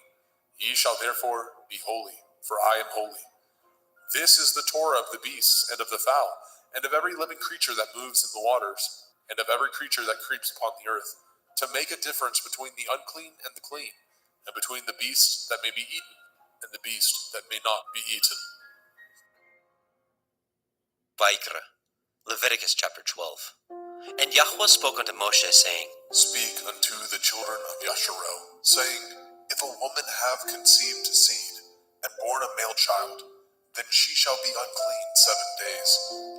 Ye shall therefore be holy, for I am holy. This is the Torah of the beasts, and of the fowl, and of every living creature that moves in the waters, and of every creature that creeps upon the earth, to make a difference between the unclean and the clean, and between the beast that may be eaten and the beast that may not be eaten. Vaikra, Leviticus chapter 12. And Yahweh spoke unto Moshe, saying, Speak unto the children of Yasharel, saying, If a woman have conceived seed, and born a male child, then she shall be unclean 7 days.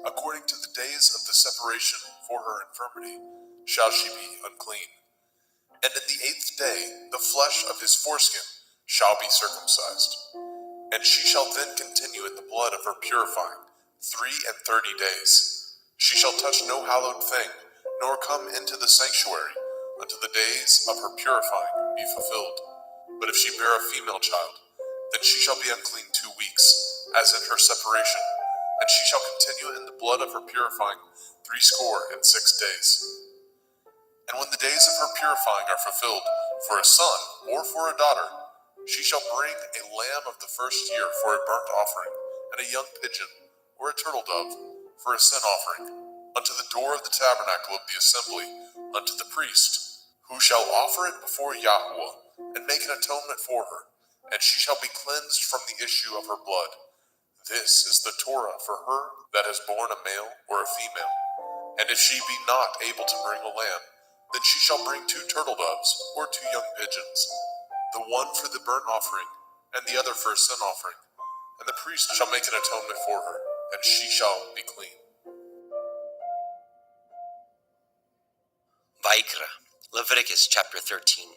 According to the days of the separation for her infirmity, shall she be unclean. And in the 8th day, the flesh of his foreskin shall be circumcised. And she shall then continue in the blood of her purifying 33 days. She shall touch no hallowed thing, nor come into the sanctuary, until the days of her purifying be fulfilled. But if she bear a female child, then she shall be unclean 2 weeks, as in her separation, and she shall continue in the blood of her purifying 66 days. And when the days of her purifying are fulfilled, for a son or for a daughter, she shall bring a lamb of the first year for a burnt offering, and a young pigeon or a turtle dove for a sin offering, unto the door of the tabernacle of the assembly, unto the priest, who shall offer it before Yahuwah, and make an atonement for her, and she shall be cleansed from the issue of her blood. This is the Torah for her that has borne a male or a female. And if she be not able to bring a lamb, then she shall bring 2 turtle doves or 2 young pigeons, the one for the burnt offering, and the other for a sin offering. And the priest shall make an atonement for her, and she shall be clean. Vaikra, Leviticus chapter 13.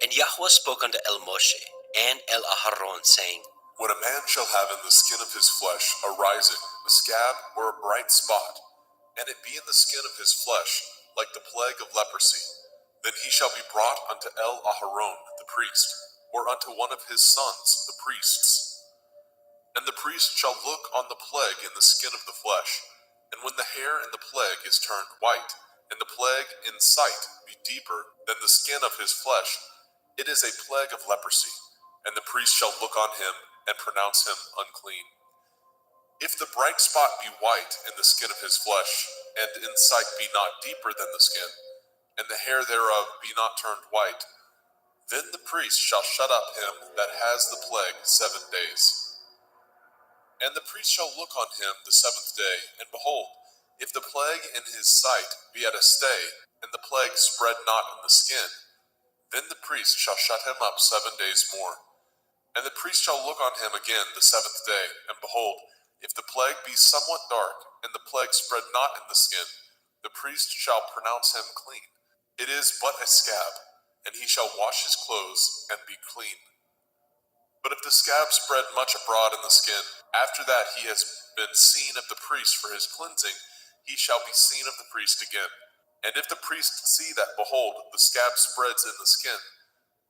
And Yahweh spoke unto El Moshe and El Aharon, saying, When a man shall have in the skin of his flesh a rising, a scab, or a bright spot, and it be in the skin of his flesh, like the plague of leprosy, then he shall be brought unto El Aharon the priest, or unto one of his sons the priests. And the priest shall look on the plague in the skin of the flesh, and when the hair in the plague is turned white, and the plague in sight be deeper than the skin of his flesh, it is a plague of leprosy, and the priest shall look on him and pronounce him unclean. If the bright spot be white in the skin of his flesh, and in sight be not deeper than the skin, and the hair thereof be not turned white, then the priest shall shut up him that has the plague 7 days. And the priest shall look on him the 7th day, and behold, if the plague in his sight be at a stay, and the plague spread not in the skin, then the priest shall shut him up 7 days more. And the priest shall look on him again the 7th day, and behold, if the plague be somewhat dark, and the plague spread not in the skin, the priest shall pronounce him clean. It is but a scab, and he shall wash his clothes and be clean. But if the scab spread much abroad in the skin, after that he has been seen of the priest for his cleansing, he shall be seen of the priest again. And if the priest see that, behold, the scab spreads in the skin,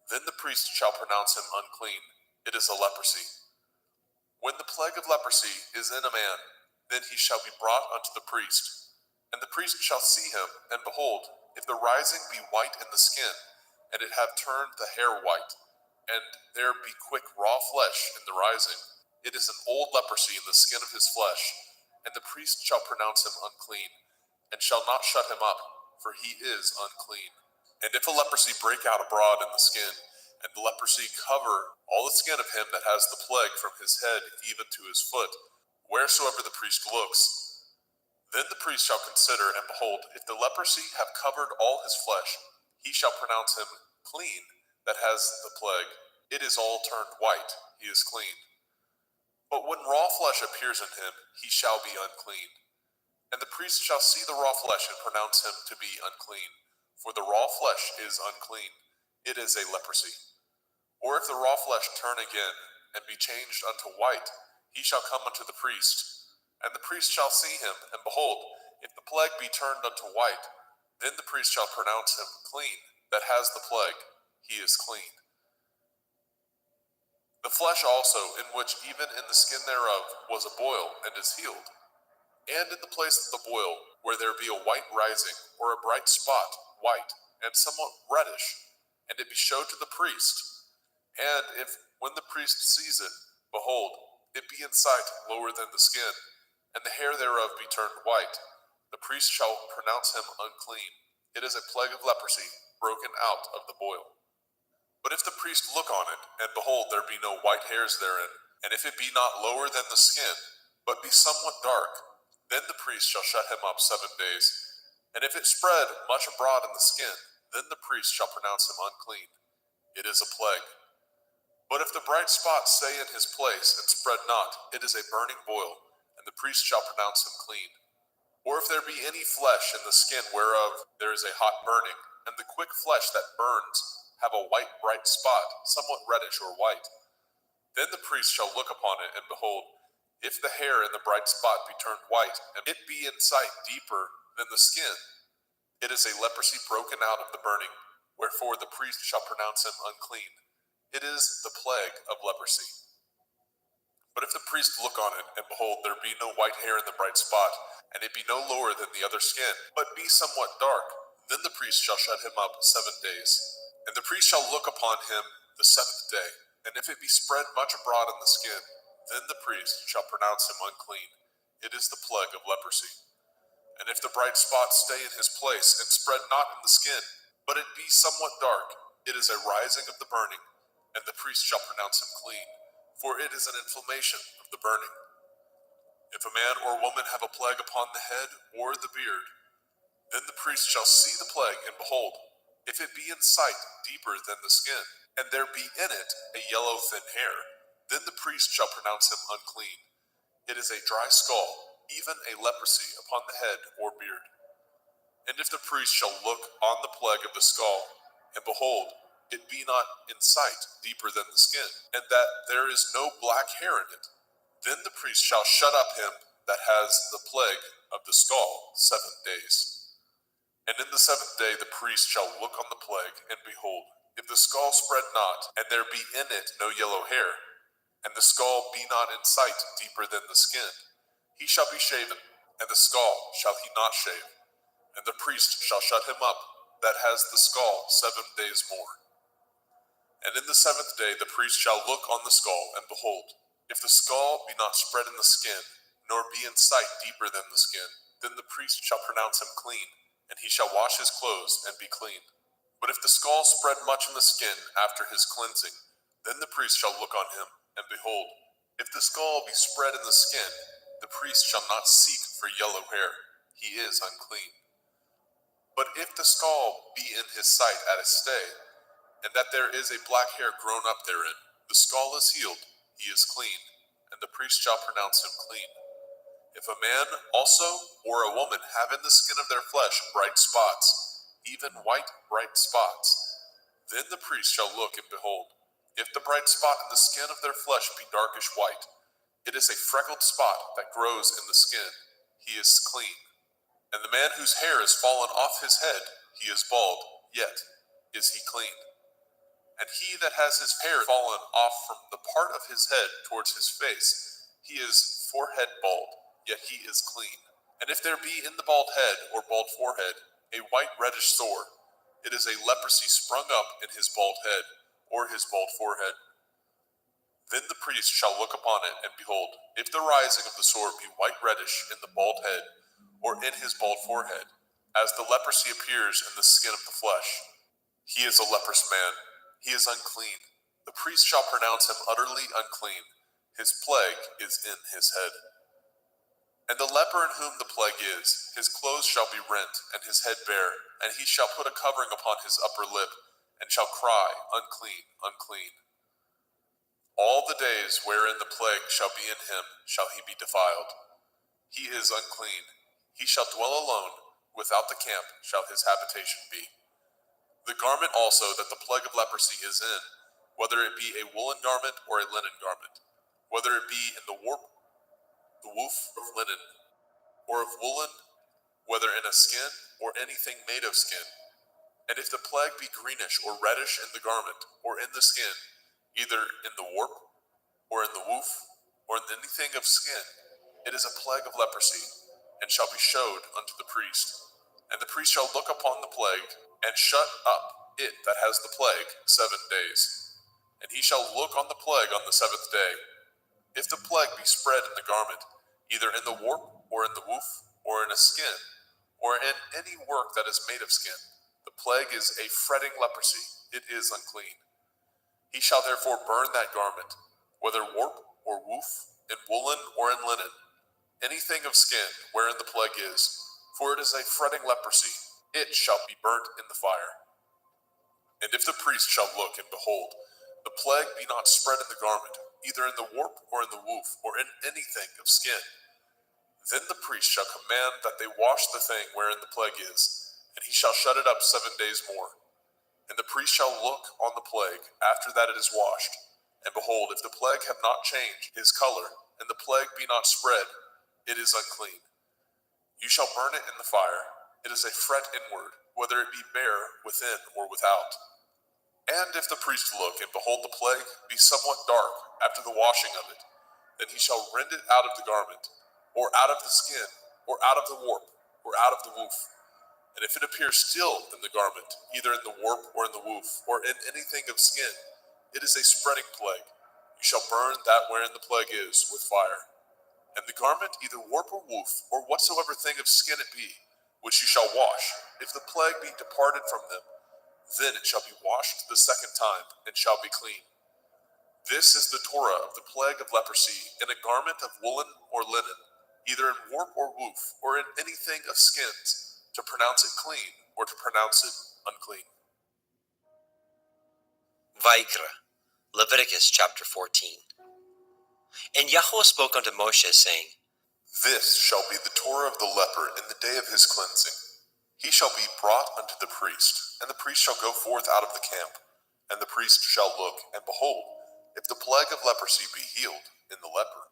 then the priest shall pronounce him unclean. It is a leprosy. When the plague of leprosy is in a man, then he shall be brought unto the priest. And the priest shall see him, and behold, if the rising be white in the skin, and it have turned the hair white, and there be quick raw flesh in the rising, it is an old leprosy in the skin of his flesh, and the priest shall pronounce him unclean, and shall not shut him up, for he is unclean. And if a leprosy break out abroad in the skin, and the leprosy cover all the skin of him that has the plague from his head even to his foot, wheresoever the priest looks, then the priest shall consider, and behold, if the leprosy have covered all his flesh, he shall pronounce him clean that has the plague. It is all turned white, he is clean. But when when raw flesh appears in him, he shall be unclean. And the priest shall see the raw flesh and pronounce him to be unclean. For the raw flesh is unclean. It is a leprosy. Or if the raw flesh turn again, and be changed unto white, he shall come unto the priest. And the priest shall see him, and behold, if the plague be turned unto white, then the priest shall pronounce him clean, that has the plague, he is clean. The flesh also, in which even in the skin thereof was a boil, and is healed. And in the place of the boil, where there be a white rising, or a bright spot, white, and somewhat reddish, and it be showed to the priest. And if, when the priest sees it, behold, it be in sight lower than the skin, and the hair thereof be turned white, the priest shall pronounce him unclean. It is a plague of leprosy, broken out of the boil. But if the priest look on it, and behold, there be no white hairs therein, and if it be not lower than the skin, but be somewhat dark, then the priest shall shut him up 7 days. And if it spread much abroad in the skin, then the priest shall pronounce him unclean. It is a plague. But if the bright spot stay in his place, and spread not, it is a burning boil, and the priest shall pronounce him clean. Or if there be any flesh in the skin whereof there is a hot burning, and the quick flesh that burns have a white bright spot, somewhat reddish or white, then the priest shall look upon it, and behold, if the hair in the bright spot be turned white, and it be in sight deeper than the skin, it is a leprosy broken out of the burning, wherefore the priest shall pronounce him unclean. It is the plague of leprosy. But if the priest look on it, and behold, there be no white hair in the bright spot, and it be no lower than the other skin, but be somewhat dark, then the priest shall shut him up 7 days. And the priest shall look upon him the 7th day, and if it be spread much abroad in the skin, then the priest shall pronounce him unclean. It is the plague of leprosy. And if the bright spot stay in his place, and spread not in the skin, but it be somewhat dark, it is a rising of the burning, and the priest shall pronounce him clean, for it is an inflammation of the burning. If a man or woman have a plague upon the head or the beard, then the priest shall see the plague, and behold, if it be in sight deeper than the skin, and there be in it a yellow thin hair, then the priest shall pronounce him unclean. It is a dry skull, even a leprosy upon the head or beard. And if the priest shall look on the plague of the skull, and behold, it be not in sight deeper than the skin, and that there is no black hair in it, then the priest shall shut up him that has the plague of the skull 7 days. And in the 7th day the priest shall look on the plague, and behold, if the skull spread not, and there be in it no yellow hair, and the skull be not in sight deeper than the skin, he shall be shaven, and the skull shall he not shave, and the priest shall shut him up that has the skull 7 days more. And in the 7th day the priest shall look on the skull, and behold, if the skull be not spread in the skin, nor be in sight deeper than the skin, then the priest shall pronounce him clean, and he shall wash his clothes and be clean. But if the skull spread much in the skin after his cleansing, then the priest shall look on him, and behold, if the skull be spread in the skin, the priest shall not seek for yellow hair, he is unclean. But if the skull be in his sight at a stay, and that there is a black hair grown up therein, the skull is healed, he is clean, and the priest shall pronounce him clean. If a man also or a woman have in the skin of their flesh bright spots, even white bright spots, then the priest shall look, and behold, if the bright spot in the skin of their flesh be darkish white, it is a freckled spot that grows in the skin, he is clean. And the man whose hair is fallen off his head, he is bald, yet is he clean. And he that has his hair fallen off from the part of his head towards his face, he is forehead bald, yet he is clean. And if there be in the bald head or bald forehead a white reddish sore, it is a leprosy sprung up in his bald head or his bald forehead. Then the priest shall look upon it, and behold, if the rising of the sore be white reddish in the bald head or in his bald forehead, as the leprosy appears in the skin of the flesh, he is a leprous man, he is unclean. The priest shall pronounce him utterly unclean, his plague is in his head. And the leper in whom the plague is, his clothes shall be rent, and his head bare, and he shall put a covering upon his upper lip, and shall cry, unclean, unclean. All the days wherein the plague shall be in him shall he be defiled. He is unclean. He shall dwell alone. Without the camp shall his habitation be. The garment also that the plague of leprosy is in, whether it be a woolen garment or a linen garment, whether it be in the warp, the woof of linen, or of woolen, whether in a skin or anything made of skin. And if the plague be greenish or reddish in the garment or in the skin, either in the warp or in the woof or in anything of skin, it is a plague of leprosy, and shall be showed unto the priest. And the priest shall look upon the plague, and shut up it that has the plague 7 days. And he shall look on the plague on the 7th day. If the plague be spread in the garment, either in the warp or in the woof or in a skin, or in any work that is made of skin, the plague is a fretting leprosy, it is unclean. He shall therefore burn that garment, whether warp or woof, in woolen or in linen, anything of skin wherein the plague is, for it is a fretting leprosy, it shall be burnt in the fire. And if the priest shall look and behold, the plague be not spread in the garment, either in the warp or in the woof, or in anything of skin, then the priest shall command that they wash the thing wherein the plague is, and he shall shut it up 7 days more. And the priest shall look on the plague after that it is washed, and behold, if the plague have not changed his color, and the plague be not spread, it is unclean. You shall burn it in the fire. It is a fret inward, whether it be bare within or without. And if the priest look and behold the plague be somewhat dark after the washing of it, then he shall rend it out of the garment, or out of the skin, or out of the warp, or out of the woof. And if it appear still in the garment, either in the warp or in the woof, or in anything of skin, it is a spreading plague. You shall burn that wherein the plague is with fire. And the garment, either warp or woof, or whatsoever thing of skin it be, which you shall wash, if the plague be departed from them, then it shall be washed the 2nd time, and shall be clean. This is the Torah of the plague of leprosy, in a garment of woolen or linen, either in warp or woof, or in anything of skins, to pronounce it clean, or to pronounce it unclean. Vaikra, Leviticus chapter 14. And Yahweh spoke unto Moshe, saying, This shall be the Torah of the leper in the day of his cleansing. He shall be brought unto the priest, and the priest shall go forth out of the camp. And the priest shall look, and behold, if the plague of leprosy be healed in the leper,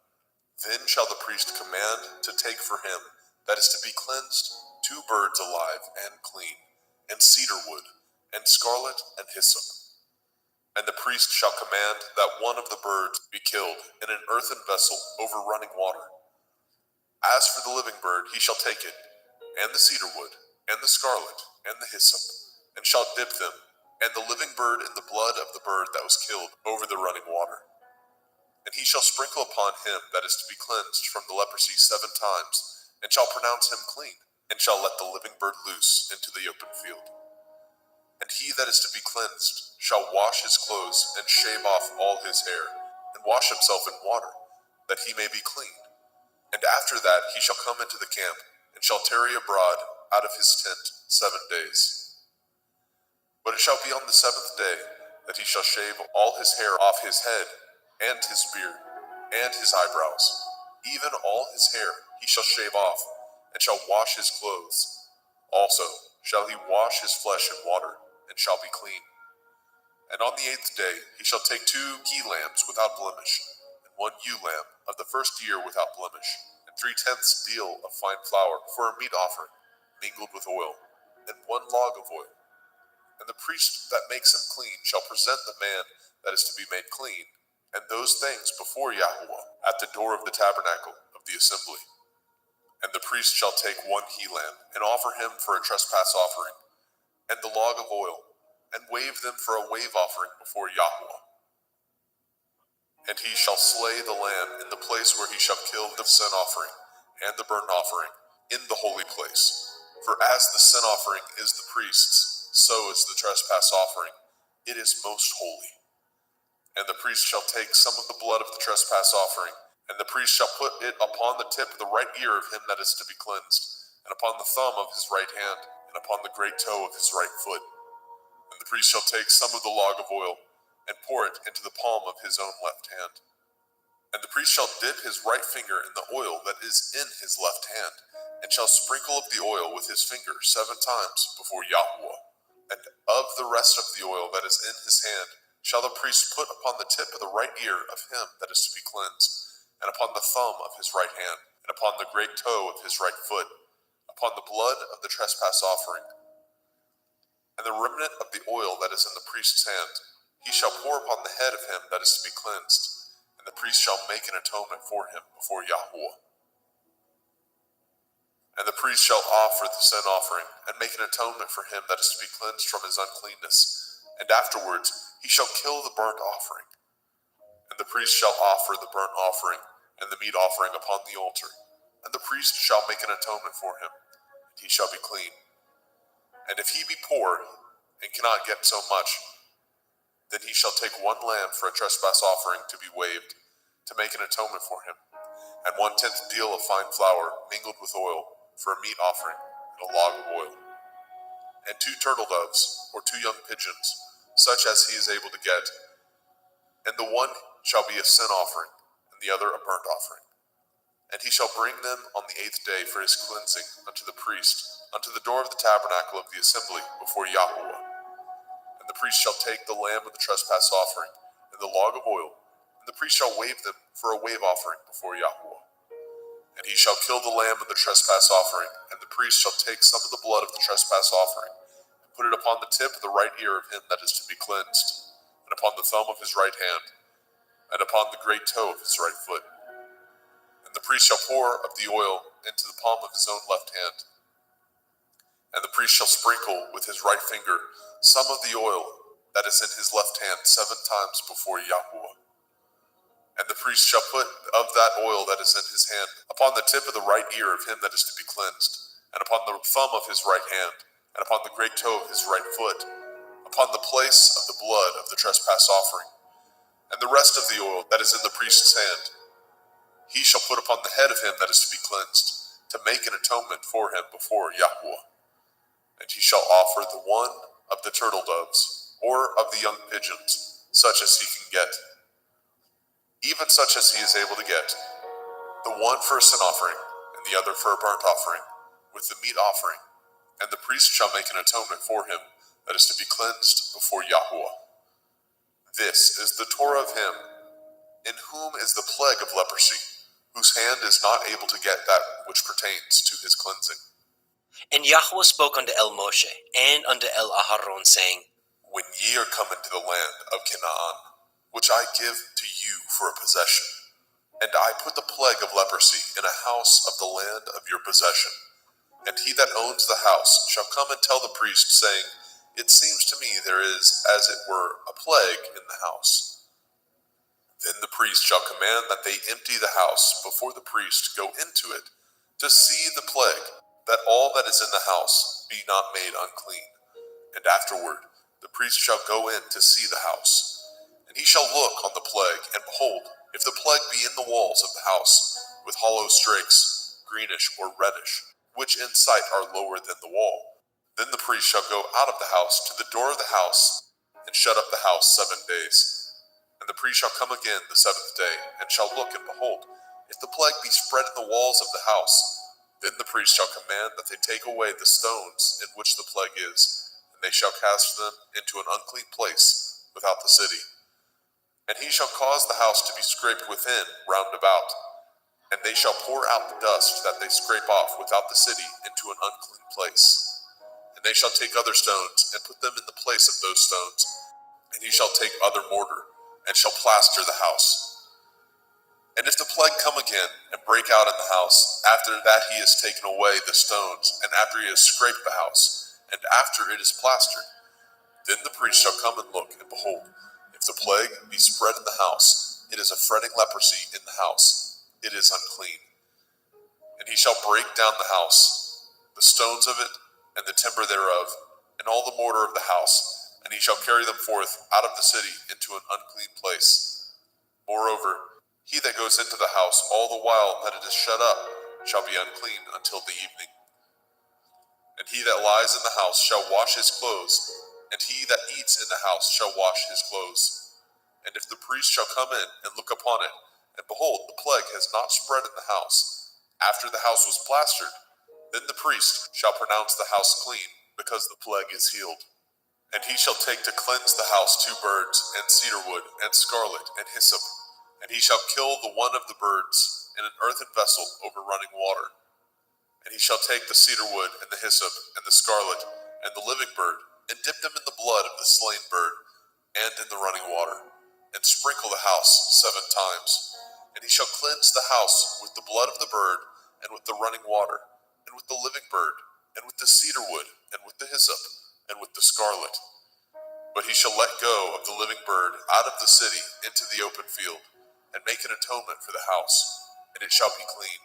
then shall the priest command to take for him that is to be cleansed 2 birds alive and clean, and cedar wood, and scarlet and hyssop. And the priest shall command that one of the birds be killed in an earthen vessel over running water. As for the living bird, he shall take it, and the cedar wood, and the scarlet, and the hyssop, and shall dip them, and the living bird in the blood of the bird that was killed over the running water. And he shall sprinkle upon him that is to be cleansed from the leprosy 7 times, and shall pronounce him clean, and shall let the living bird loose into the open field. And he that is to be cleansed shall wash his clothes, and shave off all his hair, and wash himself in water, that he may be clean. And after that he shall come into the camp, and shall tarry abroad out of his tent 7 days. But it shall be on the 7th day that he shall shave all his hair off his head, and his beard, and his eyebrows, even all his hair he shall shave off, and shall wash his clothes. Also shall he wash his flesh in water, and shall be clean. And on the 8th day he shall take 2 he-lambs without blemish, and 1 ewe lamb of the 1st year without blemish, and 3/10 deal of fine flour for a meat offering, mingled with oil, and 1 log of oil. And the priest that makes him clean shall present the man that is to be made clean, and those things before Yahweh at the door of the tabernacle of the assembly. And the priest shall take 1 he-lamb, and offer him for a trespass offering, and the log of oil, and wave them for a wave offering before Yahweh. And he shall slay the lamb in the place where he shall kill the sin offering, and the burnt offering, in the holy place. For as the sin offering is the priest's, so is the trespass offering, it is most holy. And the priest shall take some of the blood of the trespass offering, and the priest shall put it upon the tip of the right ear of him that is to be cleansed, and upon the thumb of his right hand, and upon the great toe of his right foot. And the priest shall take some of the log of oil, and pour it into the palm of his own left hand. And the priest shall dip his right finger in the oil that is in his left hand, and shall sprinkle of the oil with his finger 7 times before Yahweh. And of the rest of the oil that is in his hand shall the priest put upon the tip of the right ear of him that is to be cleansed, and upon the thumb of his right hand, and upon the great toe of his right foot, upon the blood of the trespass offering. And the remnant of the oil that is in the priest's hand he shall pour upon the head of him that is to be cleansed, and the priest shall make an atonement for him before Yahweh. And the priest shall offer the sin offering, and make an atonement for him that is to be cleansed from his uncleanness, and afterwards he shall kill the burnt offering. And the priest shall offer the burnt offering and the meat offering upon the altar, and the priest shall make an atonement for him, and he shall be clean. And if he be poor, and cannot get so much, then he shall take 1 lamb for a trespass offering to be waved, to make an atonement for him, and 1/10 deal of fine flour mingled with oil for a meat offering, and a log of oil, and 2 turtle doves, or 2 young pigeons, such as he is able to get, and the one shall be a sin offering, and the other a burnt offering. And he shall bring them on the 8th day for his cleansing unto the priest, unto the door of the tabernacle of the assembly before Yahweh. And the priest shall take the lamb of the trespass offering, and the log of oil, and the priest shall wave them for a wave offering before Yahweh. And he shall kill the lamb of the trespass offering, and the priest shall take some of the blood of the trespass offering, and put it upon the tip of the right ear of him that is to be cleansed, and upon the thumb of his right hand, and upon the great toe of his right foot. And the priest shall pour of the oil into the palm of his own left hand. And the priest shall sprinkle with his right finger some of the oil that is in his left hand 7 times before Yahweh. And the priest shall put of that oil that is in his hand upon the tip of the right ear of him that is to be cleansed, and upon the thumb of his right hand, and upon the great toe of his right foot, upon the place of the blood of the trespass offering. And the rest of the oil that is in the priest's hand he shall put upon the head of him that is to be cleansed, to make an atonement for him before Yahweh. And he shall offer the one of the turtle doves, or of the young pigeons, such as he can get, even such as he is able to get, the one for a sin offering, and the other for a burnt offering, with the meat offering. And the priest shall make an atonement for him that is to be cleansed before Yahweh. This is the Torah of him, in whom is the plague of leprosy, whose hand is not able to get that which pertains to his cleansing. And Yahweh spoke unto El Moshe, and unto El Aharon, saying, When ye are come into the land of Canaan, which I give to you for a possession, and I put the plague of leprosy in a house of the land of your possession, and he that owns the house shall come and tell the priest, saying, It seems to me there is, as it were, a plague in the house. Then the priest shall command that they empty the house before the priest go into it, to see the plague, that all that is in the house be not made unclean. And afterward the priest shall go in to see the house. And he shall look on the plague, and behold, if the plague be in the walls of the house, with hollow strakes, greenish or reddish, which in sight are lower than the wall, then the priest shall go out of the house to the door of the house, and shut up the house 7 days. And the priest shall come again the 7th day, and shall look, and behold, if the plague be spread in the walls of the house, then the priest shall command that they take away the stones in which the plague is, and they shall cast them into an unclean place without the city. And he shall cause the house to be scraped within round about, and they shall pour out the dust that they scrape off without the city into an unclean place. And they shall take other stones, and put them in the place of those stones. And he shall take other mortar, and shall plaster the house. And if the plague come again, and break out in the house, after that he has taken away the stones, and after he has scraped the house, and after it is plastered, then the priest shall come and look, and behold, if the plague be spread in the house, it is a fretting leprosy in the house, it is unclean. And he shall break down the house, the stones of it, and the timber thereof, and all the mortar of the house, and he shall carry them forth out of the city into an unclean place. Moreover, he that goes into the house all the while that it is shut up shall be unclean until the evening. And he that lies in the house shall wash his clothes, and he that eats in the house shall wash his clothes. And if the priest shall come in and look upon it, and behold, the plague has not spread in the house, after the house was plastered, then the priest shall pronounce the house clean, because the plague is healed. And he shall take to cleanse the house 2 birds, and cedar wood, and scarlet, and hyssop. And he shall kill the one of the birds in an earthen vessel over running water. And he shall take the cedar wood, and the hyssop, and the scarlet, and the living bird, and dip them in the blood of the slain bird, and in the running water, and sprinkle the house 7 times. And he shall cleanse the house with the blood of the bird, and with the running water, and with the living bird, and with the cedar wood, and with the hyssop, and with the scarlet. But he shall let go of the living bird out of the city into the open field, and make an atonement for the house, and it shall be clean.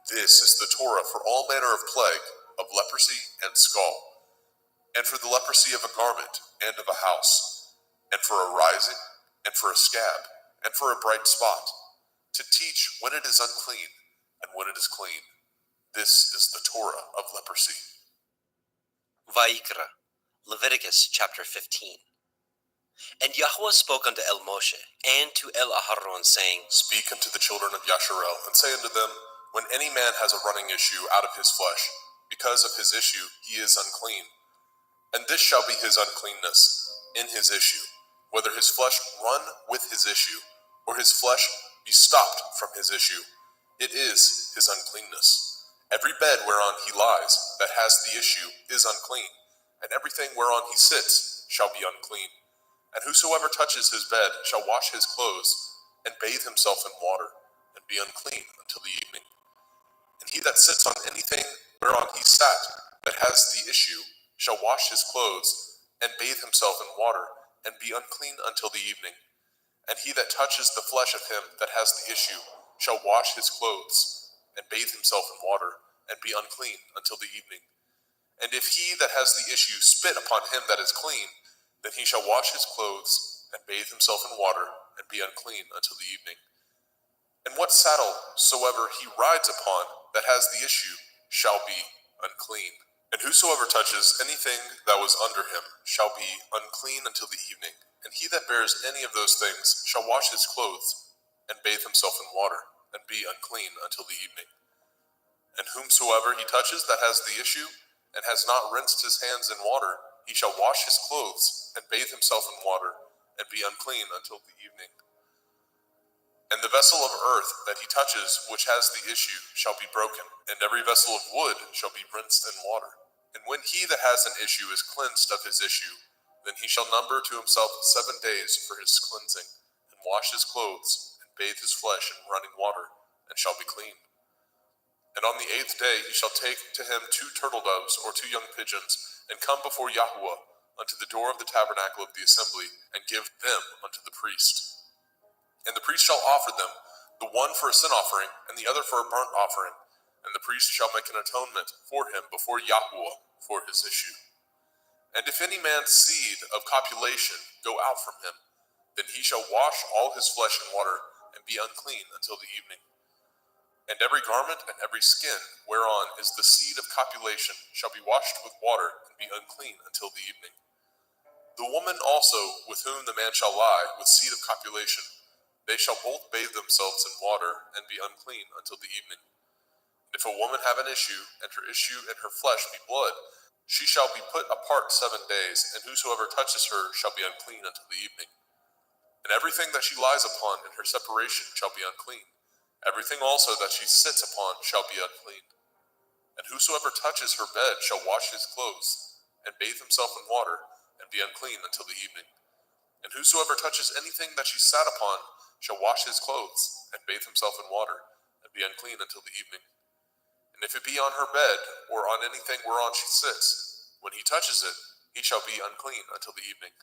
This is the Torah for all manner of plague, of leprosy and scald, and for the leprosy of a garment and of a house, and for a rising, and for a scab, and for a bright spot, to teach when it is unclean, and when it is clean. This is the Torah of leprosy. Vayikra, Leviticus chapter 15. And Yahweh spoke unto El Moshe, and to El Aharon, saying, Speak unto the children of Yasharel, and say unto them, when any man has a running issue out of his flesh, because of his issue he is unclean. And this shall be his uncleanness in his issue, whether his flesh run with his issue, or his flesh be stopped from his issue. It is his uncleanness. Every bed whereon he lies that has the issue is unclean, and everything whereon he sits shall be unclean. And whosoever touches his bed shall wash his clothes, and bathe himself in water, and be unclean until the evening. And he that sits on anything whereon he sat that has the issue shall wash his clothes, and bathe himself in water, and be unclean until the evening. And he that touches the flesh of him that has the issue shall wash his clothes, and bathe himself in water, and be unclean until the evening. And if he that has the issue spit upon him that is clean, then he shall wash his clothes, and bathe himself in water, and be unclean until the evening. And what saddle soever he rides upon that has the issue shall be unclean. And whosoever touches anything that was under him shall be unclean until the evening. And he that bears any of those things shall wash his clothes, and bathe himself in water, and be unclean until the evening. And whomsoever he touches that has the issue, and has not rinsed his hands in water, he shall wash his clothes, and bathe himself in water, and be unclean until the evening. And the vessel of earth that he touches which has the issue shall be broken, and every vessel of wood shall be rinsed in water. And when he that has an issue is cleansed of his issue, then he shall number to himself 7 days for his cleansing, and wash his clothes, and bathe his flesh in running water, and shall be clean. And on the 8th day he shall take to him 2 turtle doves or 2 young pigeons, and come before Yahuwah unto the door of the tabernacle of the assembly, and give them unto the priest. And the priest shall offer them, the one for a sin offering, and the other for a burnt offering. And the priest shall make an atonement for him before Yahuwah for his issue. And if any man's seed of copulation go out from him, then he shall wash all his flesh in water, and be unclean until the evening. And every garment and every skin whereon is the seed of copulation shall be washed with water, and be unclean until the evening. The woman also with whom the man shall lie with seed of copulation, they shall both bathe themselves in water, and be unclean until the evening. And if a woman have an issue, and her issue in her flesh be blood, she shall be put apart 7 days, and whosoever touches her shall be unclean until the evening. And everything that she lies upon in her separation shall be unclean. Everything also that she sits upon shall be unclean. And whosoever touches her bed shall wash his clothes, and bathe himself in water, and be unclean until the evening. And whosoever touches anything that she sat upon shall wash his clothes, and bathe himself in water, and be unclean until the evening. And if it be on her bed, or on anything whereon she sits, when he touches it, he shall be unclean until the evening.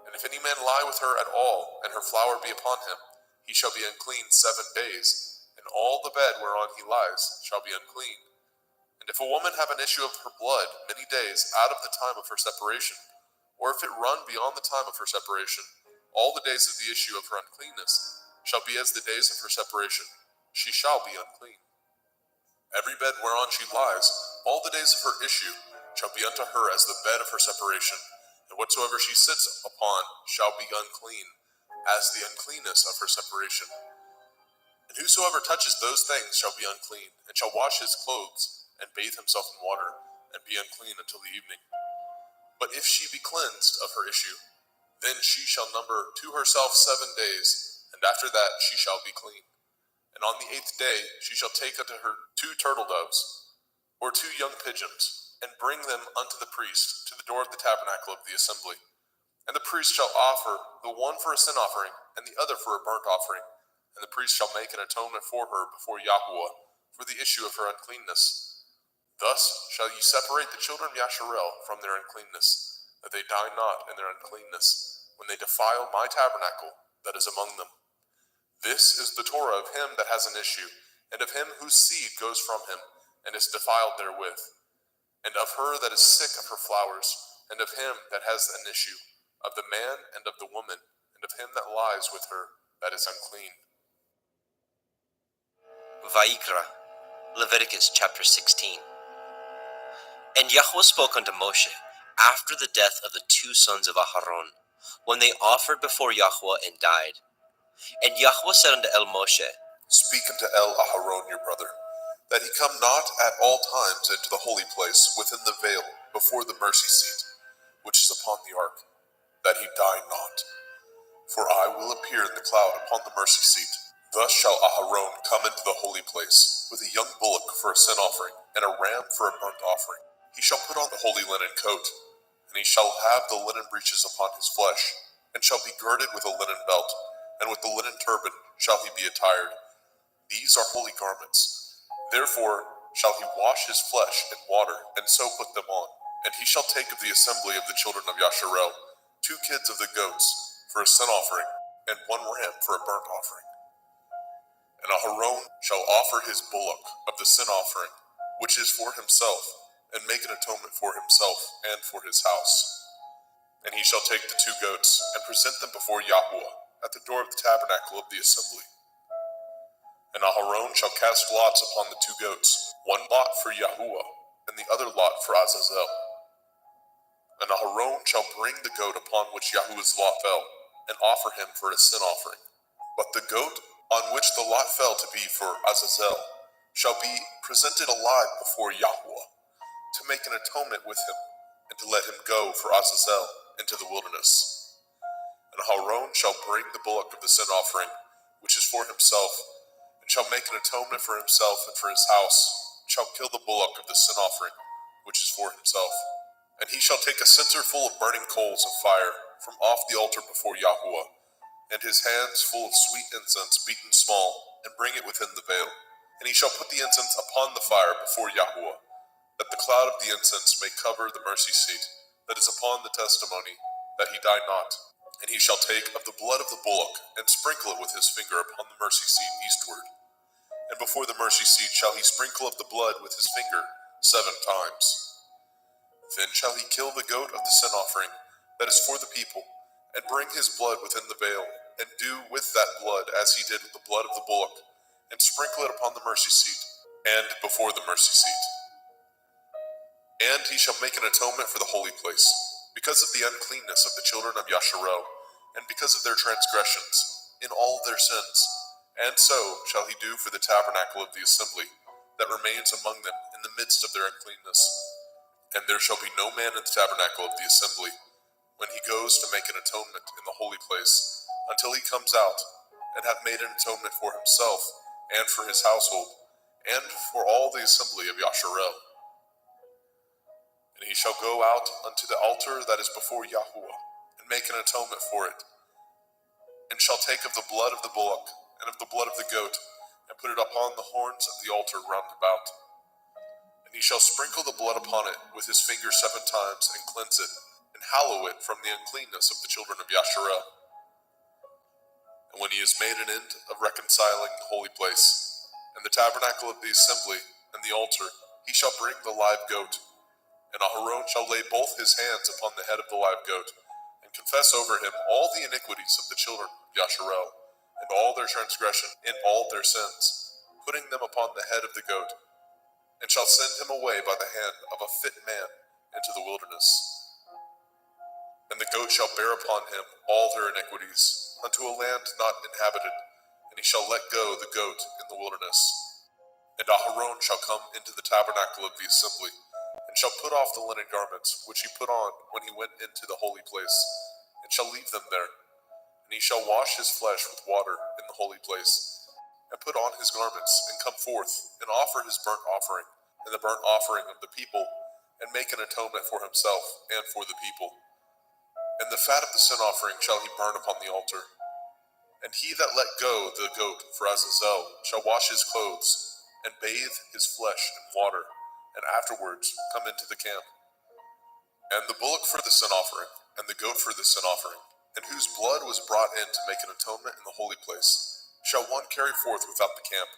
And if any man lie with her at all, and her flower be upon him, he shall be unclean 7 days, and all the bed whereon he lies shall be unclean. And if a woman have an issue of her blood many days out of the time of her separation, or if it run beyond the time of her separation, all the days of the issue of her uncleanness shall be as the days of her separation. She shall be unclean. Every bed whereon she lies, all the days of her issue shall be unto her as the bed of her separation, and whatsoever she sits upon shall be unclean as the uncleanness of her separation. And whosoever touches those things shall be unclean, and shall wash his clothes, and bathe himself in water, and be unclean until the evening. But if she be cleansed of her issue, then she shall number to herself 7 days, and after that she shall be clean. And on the 8th day she shall take unto her 2 turtle doves, or 2 young pigeons, and bring them unto the priest to the door of the tabernacle of the assembly. And the priest shall offer the one for a sin offering, and the other for a burnt offering. And the priest shall make an atonement for her before Yahuwah for the issue of her uncleanness. Thus shall ye separate the children of Yasharel from their uncleanness, that they die not in their uncleanness, when they defile my tabernacle that is among them. This is the Torah of him that has an issue, and of him whose seed goes from him, and is defiled therewith, and of her that is sick of her flowers, and of him that has an issue, of the man and of the woman, and of him that lies with her that is unclean. Vayikra, Leviticus chapter 16. And Yahweh spoke unto Moshe after the death of the 2 sons of Aharon, when they offered before Yahweh and died. And Yahweh said unto El Moshe, Speak unto El Aharon your brother, that he come not at all times into the holy place within the veil before the mercy seat, which is upon the ark, that he die not. For I will appear in the cloud upon the mercy seat. Thus shall Aharon come into the holy place, with a young bullock for a sin offering, and a ram for a burnt offering. He shall put on the holy linen coat, and he shall have the linen breeches upon his flesh, and shall be girded with a linen belt, and with the linen turban shall he be attired. These are holy garments. Therefore shall he wash his flesh in water, and so put them on. And he shall take of the assembly of the children of Yasharel 2 kids of the goats for a sin offering, and 1 ram for a burnt offering. And Aharon shall offer his bullock of the sin offering, which is for himself, and make an atonement for himself and for his house. And he shall take the 2 goats, and present them before Yahuwah at the door of the tabernacle of the assembly. And Aharon shall cast lots upon the 2 goats, 1 lot for Yahuwah, and the other lot for Azazel. And Aharon shall bring the goat upon which Yahuwah's lot fell, and offer him for a sin offering. But the goat on which the lot fell to be for Azazel shall be presented alive before Yahuwah, to make an atonement with him, and to let him go for Azazel into the wilderness. And Aharon shall bring the bullock of the sin offering, which is for himself, and shall make an atonement for himself and for his house, and shall kill the bullock of the sin offering, which is for himself. And he shall take a censer full of burning coals of fire from off the altar before Yahuwah, and his hands full of sweet incense beaten small, and bring it within the veil. And he shall put the incense upon the fire before Yahuwah, that the cloud of the incense may cover the mercy seat that is upon the testimony, that he die not. And he shall take of the blood of the bullock, and sprinkle it with his finger upon the mercy seat eastward. And before the mercy seat shall he sprinkle of the blood with his finger 7 times. Then shall he kill the goat of the sin offering that is for the people, and bring his blood within the veil, and do with that blood as he did with the blood of the bullock, and sprinkle it upon the mercy seat, and before the mercy seat. And he shall make an atonement for the holy place, because of the uncleanness of the children of Yasharel, and because of their transgressions, in all their sins. And so shall he do for the tabernacle of the assembly, that remains among them in the midst of their uncleanness. And there shall be no man in the tabernacle of the assembly, when he goes to make an atonement in the holy place, until he comes out, and have made an atonement for himself, and for his household, and for all the assembly of Yasharel. And he shall go out unto the altar that is before Yahuwah, and make an atonement for it, and shall take of the blood of the bullock, and of the blood of the goat, and put it upon the horns of the altar round about. And he shall sprinkle the blood upon it with his finger 7 times, and cleanse it, and hallow it from the uncleanness of the children of Yasharel. And when he has made an end of reconciling the holy place, and the tabernacle of the assembly, and the altar, he shall bring the live goat. And Aharon shall lay both his hands upon the head of the live goat, and confess over him all the iniquities of the children of Yasharel, and all their transgression in all their sins, putting them upon the head of the goat, and shall send him away by the hand of a fit man into the wilderness. And the goat shall bear upon him all their iniquities, unto a land not inhabited, and he shall let go the goat in the wilderness. And Aharon shall come into the tabernacle of the assembly, and shall put off the linen garments which he put on when he went into the holy place, and shall leave them there. And he shall wash his flesh with water in the holy place, and put on his garments, and come forth, and offer his burnt offering, and the burnt offering of the people, and make an atonement for himself and for the people. And the fat of the sin offering shall he burn upon the altar. And he that let go the goat for Azazel shall wash his clothes, and bathe his flesh in water, and afterwards come into the camp. And the bullock for the sin offering, and the goat for the sin offering, and whose blood was brought in to make an atonement in the holy place, shall one carry forth without the camp,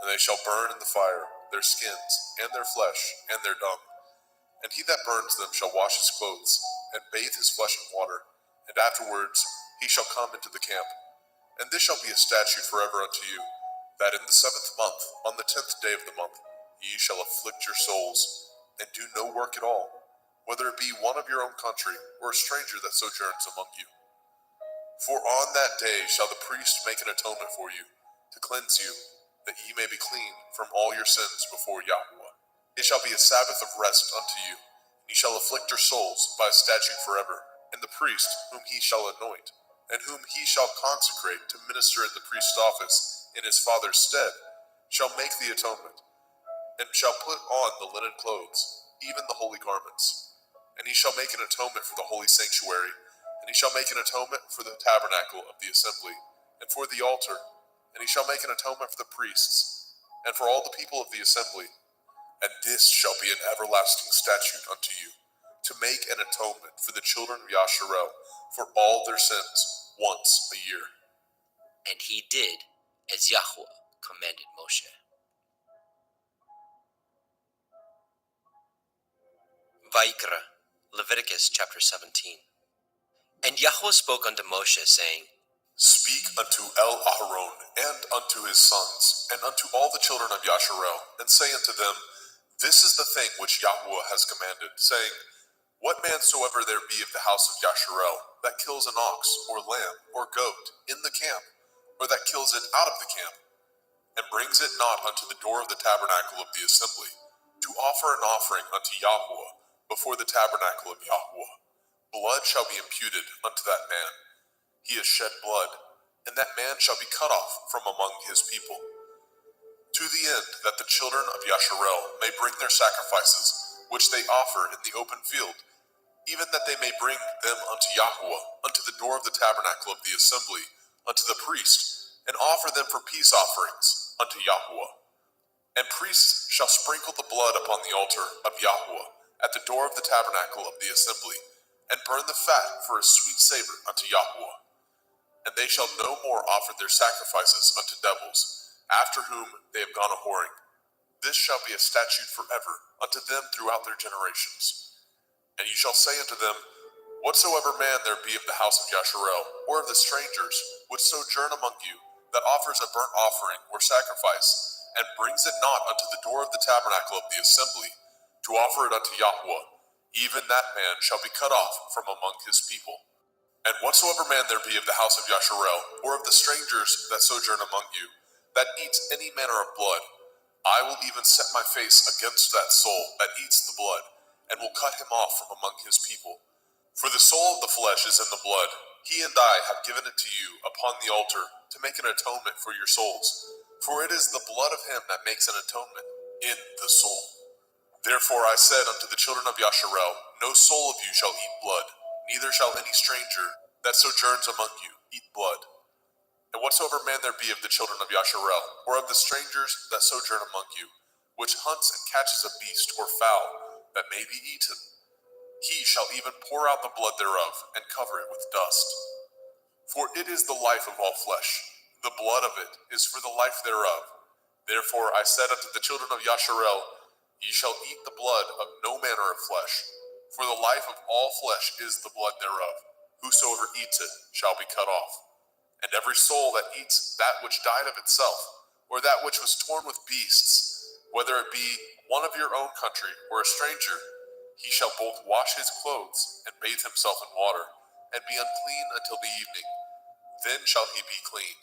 and they shall burn in the fire their skins, and their flesh, and their dung. And he that burns them shall wash his clothes, and bathe his flesh in water, and afterwards he shall come into the camp. And this shall be a statute forever unto you, that in the 7th month, on the 10th day of the month, ye shall afflict your souls, and do no work at all, whether it be one of your own country, or a stranger that sojourns among you. For on that day shall the priest make an atonement for you, to cleanse you, that ye may be clean from all your sins before Yahweh. It shall be a Sabbath of rest unto you, and ye shall afflict your souls by a statute forever. And the priest, whom he shall anoint, and whom he shall consecrate to minister in the priest's office in his father's stead, shall make the atonement, and shall put on the linen clothes, even the holy garments. And he shall make an atonement for the holy sanctuary, and he shall make an atonement for the tabernacle of the assembly, and for the altar, and he shall make an atonement for the priests, and for all the people of the assembly. And this shall be an everlasting statute unto you, to make an atonement for the children of Yasharel for all their sins once a year. And he did as Yahweh commanded Moshe. Vayikra, Leviticus chapter 17. And Yahweh spoke unto Moshe, saying, Speak unto Aharon and unto his sons, and unto all the children of Yasharel, and say unto them, This is the thing which Yahweh has commanded, saying, What man soever there be of the house of Yasharel, that kills an ox, or lamb, or goat, in the camp, or that kills it out of the camp, and brings it not unto the door of the tabernacle of the assembly, to offer an offering unto Yahweh before the tabernacle of Yahweh, blood shall be imputed unto that man. He has shed blood, and that man shall be cut off from among his people. To the end that the children of Yasharel may bring their sacrifices, which they offer in the open field, even that they may bring them unto Yahweh, unto the door of the tabernacle of the assembly, unto the priest, and offer them for peace offerings unto Yahweh. And priests shall sprinkle the blood upon the altar of Yahweh at the door of the tabernacle of the assembly, and burn the fat for a sweet savor unto Yahweh. And they shall no more offer their sacrifices unto devils, after whom they have gone a whoring. This shall be a statute forever unto them throughout their generations. And you shall say unto them, Whatsoever man there be of the house of Yasharel, or of the strangers, which sojourn among you, that offers a burnt offering or sacrifice, and brings it not unto the door of the tabernacle of the assembly, to offer it unto Yahweh, even that man shall be cut off from among his people. And whatsoever man there be of the house of Yasharel, or of the strangers that sojourn among you, that eats any manner of blood, I will even set my face against that soul that eats the blood, and will cut him off from among his people. For the soul of the flesh is in the blood. He and I have given it to you upon the altar to make an atonement for your souls. For it is the blood of him that makes an atonement in the soul. Therefore I said unto the children of Yasharel, No soul of you shall eat blood, neither shall any stranger that sojourns among you eat blood. And whatsoever man there be of the children of Yasharel, or of the strangers that sojourn among you, which hunts and catches a beast or fowl that may be eaten, he shall even pour out the blood thereof, and cover it with dust. For it is the life of all flesh, the blood of it is for the life thereof. Therefore I said unto the children of Yasharel, Ye shall eat the blood of no manner of flesh, for the life of all flesh is the blood thereof. Whosoever eats it shall be cut off. And every soul that eats that which died of itself, or that which was torn with beasts, whether it be one of your own country or a stranger, He shall both wash his clothes and bathe himself in water, and be unclean until the evening. Then shall he be clean.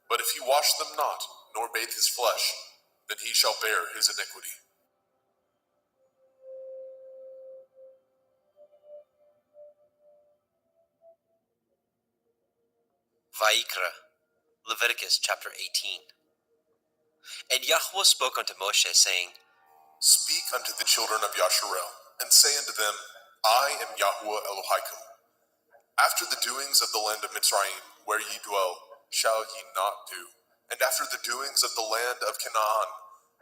But if he wash them not, nor bathe his flesh, then he shall bear his iniquity. Vayikra, Leviticus chapter 18. And Yahweh spoke unto Moshe, saying, Speak unto the children of Yasharel, and say unto them, I am Yahweh Elohaikum. After the doings of the land of Mitzrayim, where ye dwell, shall ye not do. And after the doings of the land of Canaan,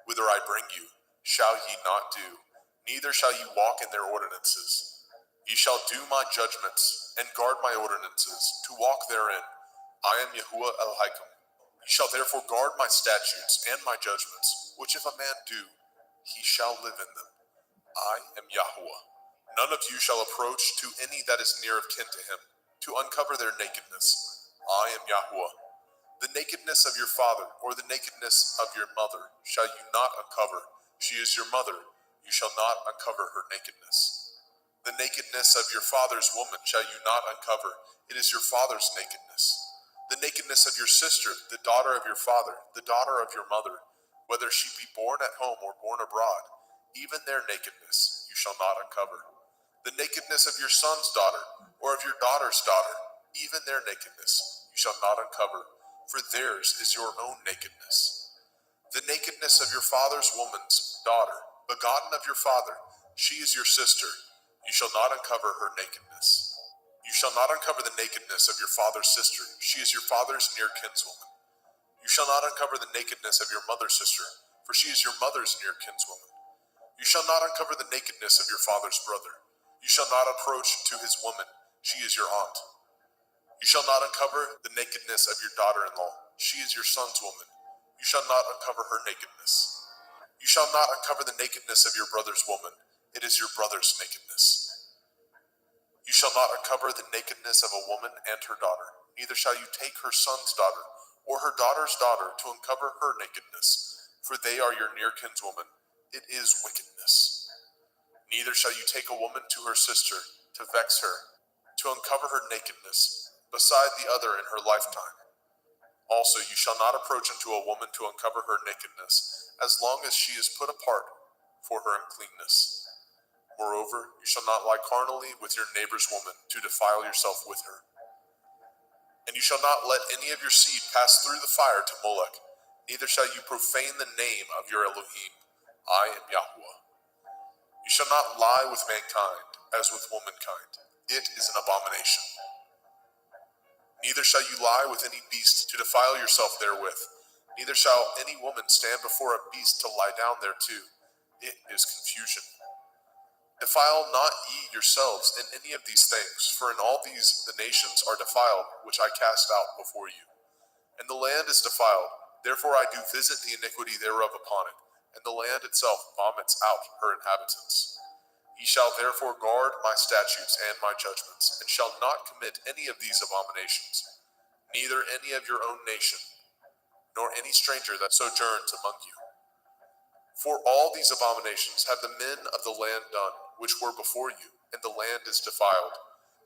whither I bring you, shall ye not do. Neither shall ye walk in their ordinances. Ye shall do my judgments, and guard my ordinances, to walk therein. I am Yahuwah Elohaikum. Ye shall therefore guard my statutes and my judgments, which if a man do, he shall live in them. I am Yahuwah. None of you shall approach to any that is near of kin to him, to uncover their nakedness. I am Yahuwah. The nakedness of your father, or the nakedness of your mother, shall you not uncover. She is your mother. You shall not uncover her nakedness. The nakedness of your father's woman shall you not uncover. It is your father's nakedness. The nakedness of your sister, the daughter of your father, the daughter of your mother, whether she be born at home or born abroad, even their nakedness you shall not uncover. The nakedness of your son's daughter, or of your daughter's daughter, even their nakedness you shall not uncover, for theirs is your own nakedness. The nakedness of your father's woman's daughter, begotten of your father, she is your sister, you shall not uncover her nakedness. You shall not uncover the nakedness of your father's sister, she is your father's near kinswoman. You shall not uncover the nakedness of your mother's sister, for she is your mother's near kinswoman. You shall not uncover the nakedness of your father's brother. You shall not approach to his woman, she is your aunt. You shall not uncover the nakedness of your daughter-in-law, she is your son's woman. You shall not uncover her nakedness. You shall not uncover the nakedness of your brother's woman, it is your brother's nakedness. You shall not uncover the nakedness of a woman and her daughter, neither shall you take her son's daughter, or her daughter's daughter, to uncover her nakedness, for they are your near kinswoman. It is wickedness. Neither shall you take a woman to her sister, to vex her, to uncover her nakedness, beside the other in her lifetime. Also you shall not approach unto a woman to uncover her nakedness, as long as she is put apart for her uncleanness. Moreover, you shall not lie carnally with your neighbor's woman, to defile yourself with her. And you shall not let any of your seed pass through the fire to Molech, neither shall you profane the name of your Elohim. I am Yahuwah. You shall not lie with mankind, as with womankind. It is an abomination. Neither shall you lie with any beast, to defile yourself therewith. Neither shall any woman stand before a beast to lie down thereto. It is confusion. Defile not ye yourselves in any of these things, for in all these the nations are defiled, which I cast out before you. And the land is defiled, therefore I do visit the iniquity thereof upon it, and the land itself vomits out her inhabitants. Ye shall therefore guard my statutes and my judgments, and shall not commit any of these abominations, neither any of your own nation, nor any stranger that sojourns among you. For all these abominations have the men of the land done, which were before you, and the land is defiled,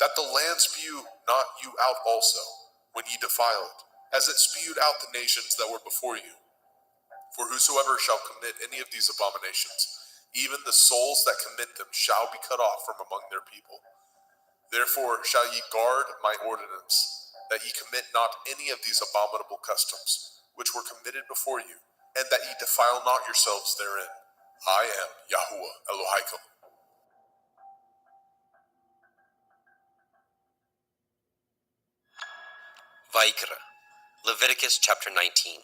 that the land spew not you out also, when ye defile it, as it spewed out the nations that were before you. For whosoever shall commit any of these abominations, even the souls that commit them shall be cut off from among their people. Therefore shall ye guard my ordinance, that ye commit not any of these abominable customs, which were committed before you, and that ye defile not yourselves therein. I am Yahuwah Elohaikum. Vayikra, Leviticus chapter 19.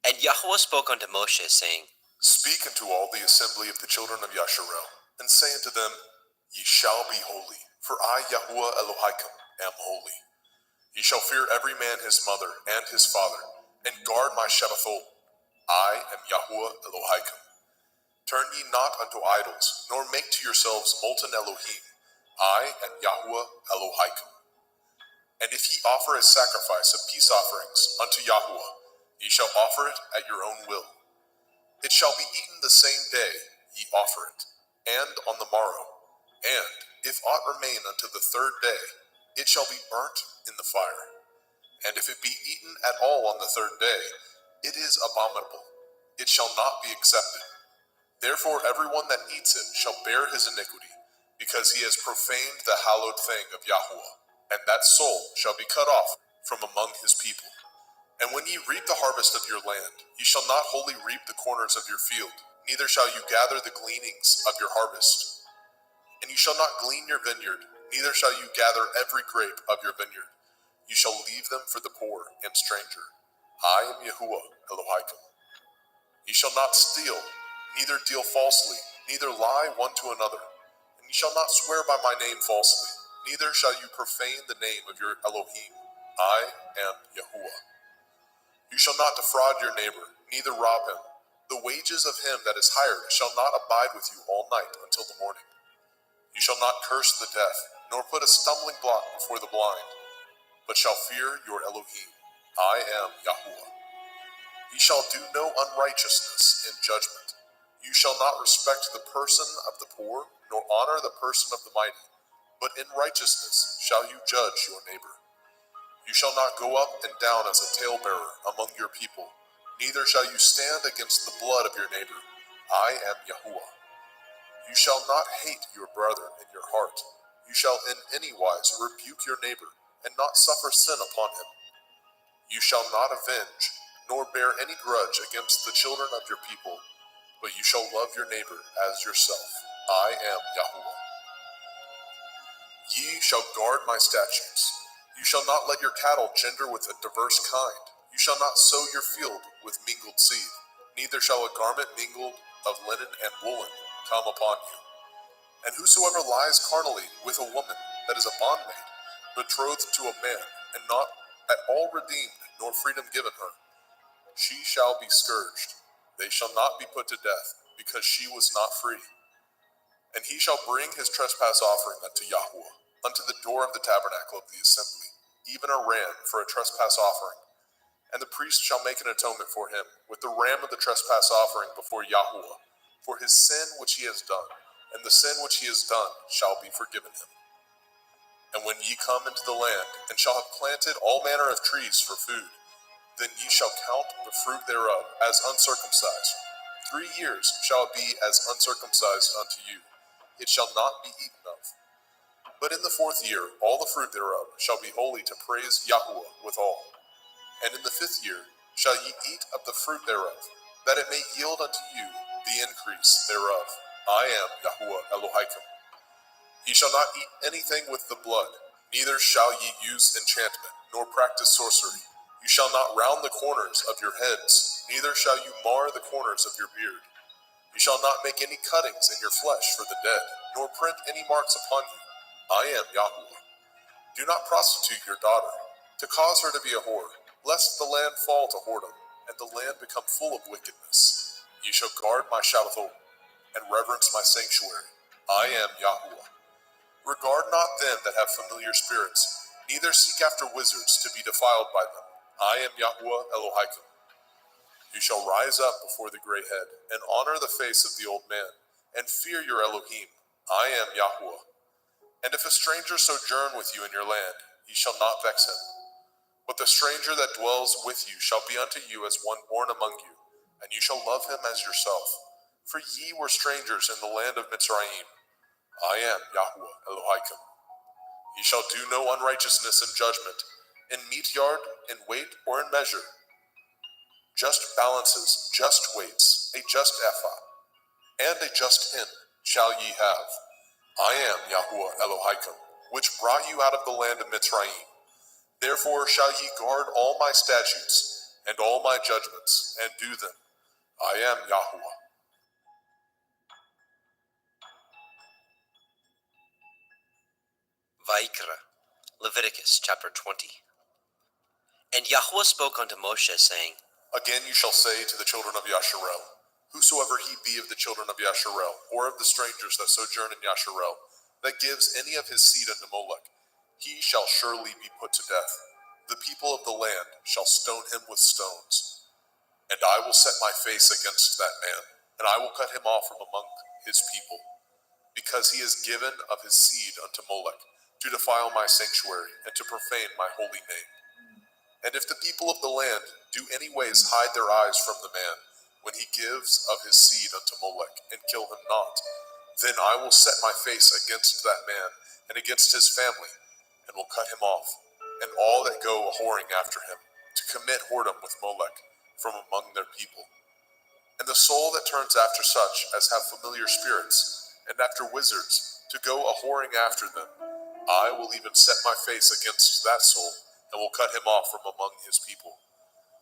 And Yahweh spoke unto Moshe, saying, Speak unto all the assembly of the children of Yasharel, and say unto them, Ye shall be holy, for I, Yahuwah Elohaikum, am holy. Ye shall fear every man his mother and his father, and guard my Shabbathot. I am Yahuwah Elohaikum. Turn ye not unto idols, nor make to yourselves molten Elohim. I am Yahuwah Elohaikum. And if ye offer a sacrifice of peace offerings unto Yahuwah, ye shall offer it at your own will. It shall be eaten the same day ye offer it, and on the morrow. And if aught remain unto the third day, it shall be burnt in the fire. And if it be eaten at all on the third day, it is abominable. It shall not be accepted. Therefore everyone that eats it shall bear his iniquity, because he has profaned the hallowed thing of Yahuwah, and that soul shall be cut off from among his people. And when ye reap the harvest of your land, ye shall not wholly reap the corners of your field, neither shall you gather the gleanings of your harvest. And you shall not glean your vineyard, neither shall you gather every grape of your vineyard. You shall leave them for the poor and stranger. I am Yahuwah Elohim. Ye shall not steal, neither deal falsely, neither lie one to another. And ye shall not swear by my name falsely, neither shall you profane the name of your Elohim. I am Yahuwah. You shall not defraud your neighbor, neither rob him. The wages of him that is hired shall not abide with you all night until the morning. You shall not curse the deaf, nor put a stumbling block before the blind, but shall fear your Elohim. I am Yahuwah. Ye shall do no unrighteousness in judgment. You shall not respect the person of the poor, nor honor the person of the mighty, but in righteousness shall you judge your neighbor. You shall not go up and down as a talebearer among your people, neither shall you stand against the blood of your neighbor. I am Yahuwah. You shall not hate your brother in your heart. You shall in any wise rebuke your neighbor, and not suffer sin upon him. You shall not avenge, nor bear any grudge against the children of your people, but you shall love your neighbor as yourself. I am Yahuwah. Ye shall guard my statutes. You shall not let your cattle gender with a diverse kind. You shall not sow your field with mingled seed, neither shall a garment mingled of linen and woolen come upon you. And whosoever lies carnally with a woman that is a bondmaid, betrothed to a man, and not at all redeemed, nor freedom given her, she shall be scourged. They shall not be put to death, because she was not free. And he shall bring his trespass offering unto Yahuwah, unto the door of the tabernacle of the assembly, even a ram for a trespass offering. And the priest shall make an atonement for him with the ram of the trespass offering before Yahuwah, for his sin which he has done, and the sin which he has done shall be forgiven him. And when ye come into the land, and shall have planted all manner of trees for food, then ye shall count the fruit thereof as uncircumcised. 3 years shall it be as uncircumcised unto you. It shall not be eaten of. But in the 4th year all the fruit thereof shall be holy to praise Yahuwah withal. And in the 5th year shall ye eat of the fruit thereof, that it may yield unto you the increase thereof. I am Yahuwah Elohim. Ye shall not eat anything with the blood, neither shall ye use enchantment, nor practice sorcery. You shall not round the corners of your heads, neither shall you mar the corners of your beard. You shall not make any cuttings in your flesh for the dead, nor print any marks upon you. I am Yahuwah. Do not prostitute your daughter, to cause her to be a whore, lest the land fall to whoredom, and the land become full of wickedness. Ye shall guard my Shabbathot, and reverence my sanctuary. I am Yahuwah. Regard not them that have familiar spirits, neither seek after wizards to be defiled by them. I am Yahuwah Elohim. You shall rise up before the gray head, and honor the face of the old man, and fear your Elohim. I am Yahuwah. And if a stranger sojourn with you in your land, ye shall not vex him. But the stranger that dwells with you shall be unto you as one born among you, and you shall love him as yourself. For ye were strangers in the land of Mitzrayim. I am Yahuwah Elohim. Ye shall do no unrighteousness in judgment, in meat yard, in weight, or in measure. Just balances, just weights, a just ephah, and a just hin shall ye have. I am Yahuwah Elohim, which brought you out of the land of Mitzrayim. Therefore shall ye guard all my statutes, and all my judgments, and do them. I am Yahuwah. Vaikra, Leviticus chapter 20. And Yahuwah spoke unto Moshe, saying, Again you shall say to the children of Yasharel, whosoever he be of the children of Yasharel, or of the strangers that sojourn in Yasharel, that gives any of his seed unto Molech, he shall surely be put to death. The people of the land shall stone him with stones. And I will set my face against that man, and I will cut him off from among his people. because he has given of his seed unto Molech, to defile my sanctuary, and to profane my holy name. And if the people of the land do any ways hide their eyes from the man, when he gives of his seed unto Molech, and kill him not, then I will set my face against that man, and against his family, and will cut him off, and all that go a-whoring after him, to commit whoredom with Molech, from among their people. And the soul that turns after such as have familiar spirits, and after wizards, to go a-whoring after them, I will even set my face against that soul, and will cut him off from among his people.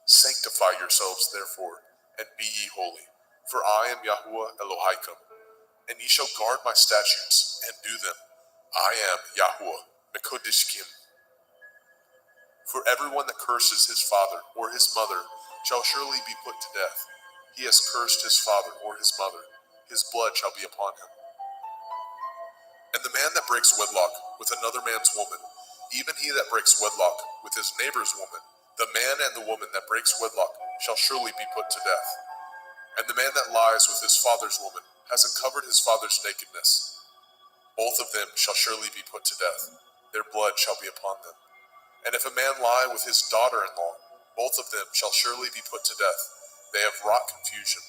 Sanctify yourselves, therefore, and be ye holy, for I am Yahuwah Elohaikum, and ye shall guard my statutes, and do them. I am Yahuwah Mekodishkim. For everyone that curses his father or his mother shall surely be put to death. He has cursed his father or his mother, his blood shall be upon him. And the man that breaks wedlock with another man's woman, even he that breaks wedlock with his neighbor's woman, the man and the woman that breaks wedlock shall surely be put to death. And the man that lies with his father's woman has uncovered his father's nakedness. Both of them shall surely be put to death. Their blood shall be upon them. And if a man lie with his daughter-in-law, both of them shall surely be put to death. They have wrought confusion.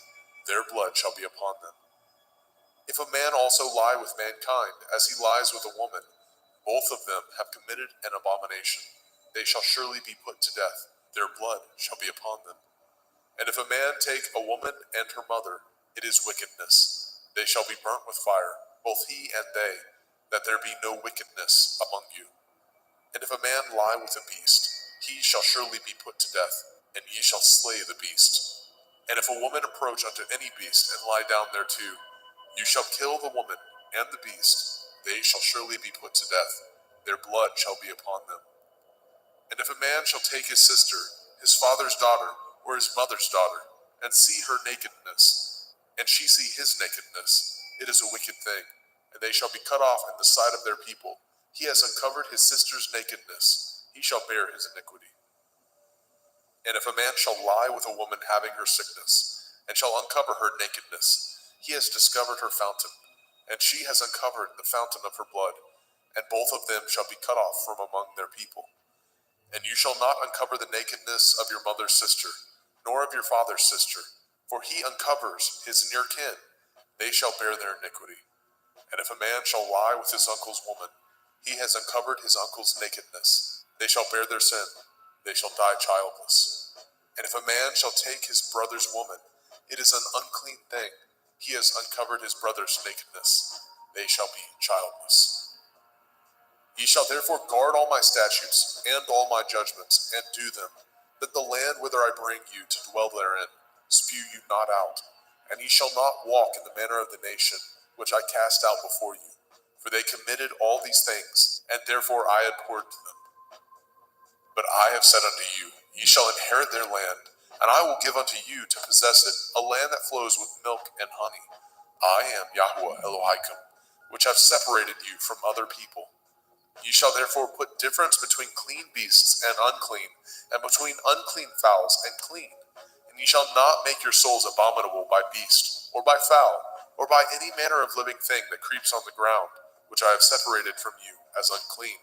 Their blood shall be upon them. If a man also lie with mankind, as he lies with a woman, both of them have committed an abomination. They shall surely be put to death. Their blood shall be upon them. And if a man take a woman and her mother, it is wickedness. They shall be burnt with fire, both he and they, that there be no wickedness among you. And if a man lie with a beast, he shall surely be put to death, and ye shall slay the beast. And if a woman approach unto any beast and lie down thereto, you shall kill the woman and the beast. They shall surely be put to death. Their blood shall be upon them. And if a man shall take his sister, his father's daughter, or his mother's daughter, and see her nakedness, and she see his nakedness, it is a wicked thing, and they shall be cut off in the sight of their people. He has uncovered his sister's nakedness, he shall bear his iniquity. And if a man shall lie with a woman having her sickness, and shall uncover her nakedness, he has discovered her fountain, and she has uncovered the fountain of her blood, and both of them shall be cut off from among their people. And you shall not uncover the nakedness of your mother's sister, nor of your father's sister, for he uncovers his near kin. They shall bear their iniquity. And if a man shall lie with his uncle's woman, he has uncovered his uncle's nakedness. They shall bear their sin. They shall die childless. And if a man shall take his brother's woman, it is an unclean thing. He has uncovered his brother's nakedness. They shall be childless. Ye shall therefore guard all my statutes and all my judgments, and do them, that the land whither I bring you to dwell therein spew you not out. And ye shall not walk in the manner of the nation which I cast out before you, for they committed all these things, and therefore I abhorred them. But I have said unto you, ye shall inherit their land, and I will give unto you to possess it, a land that flows with milk and honey. I am Yahuwah Elohaikum, which have separated you from other people. Ye shall therefore put difference between clean beasts and unclean, and between unclean fowls and clean. And ye shall not make your souls abominable by beast, or by fowl, or by any manner of living thing that creeps on the ground, which I have separated from you as unclean.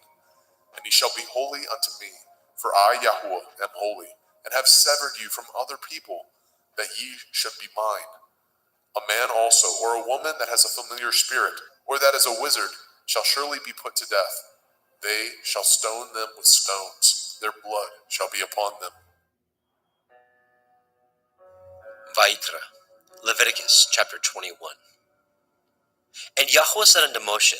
And ye shall be holy unto me, for I, Yahuwah, am holy, and have severed you from other people, that ye should be mine. A man also, or a woman that has a familiar spirit, or that is a wizard, shall surely be put to death. They shall stone them with stones. Their blood shall be upon them. Vayikra, Leviticus chapter 21. And Yahweh said unto Moshe,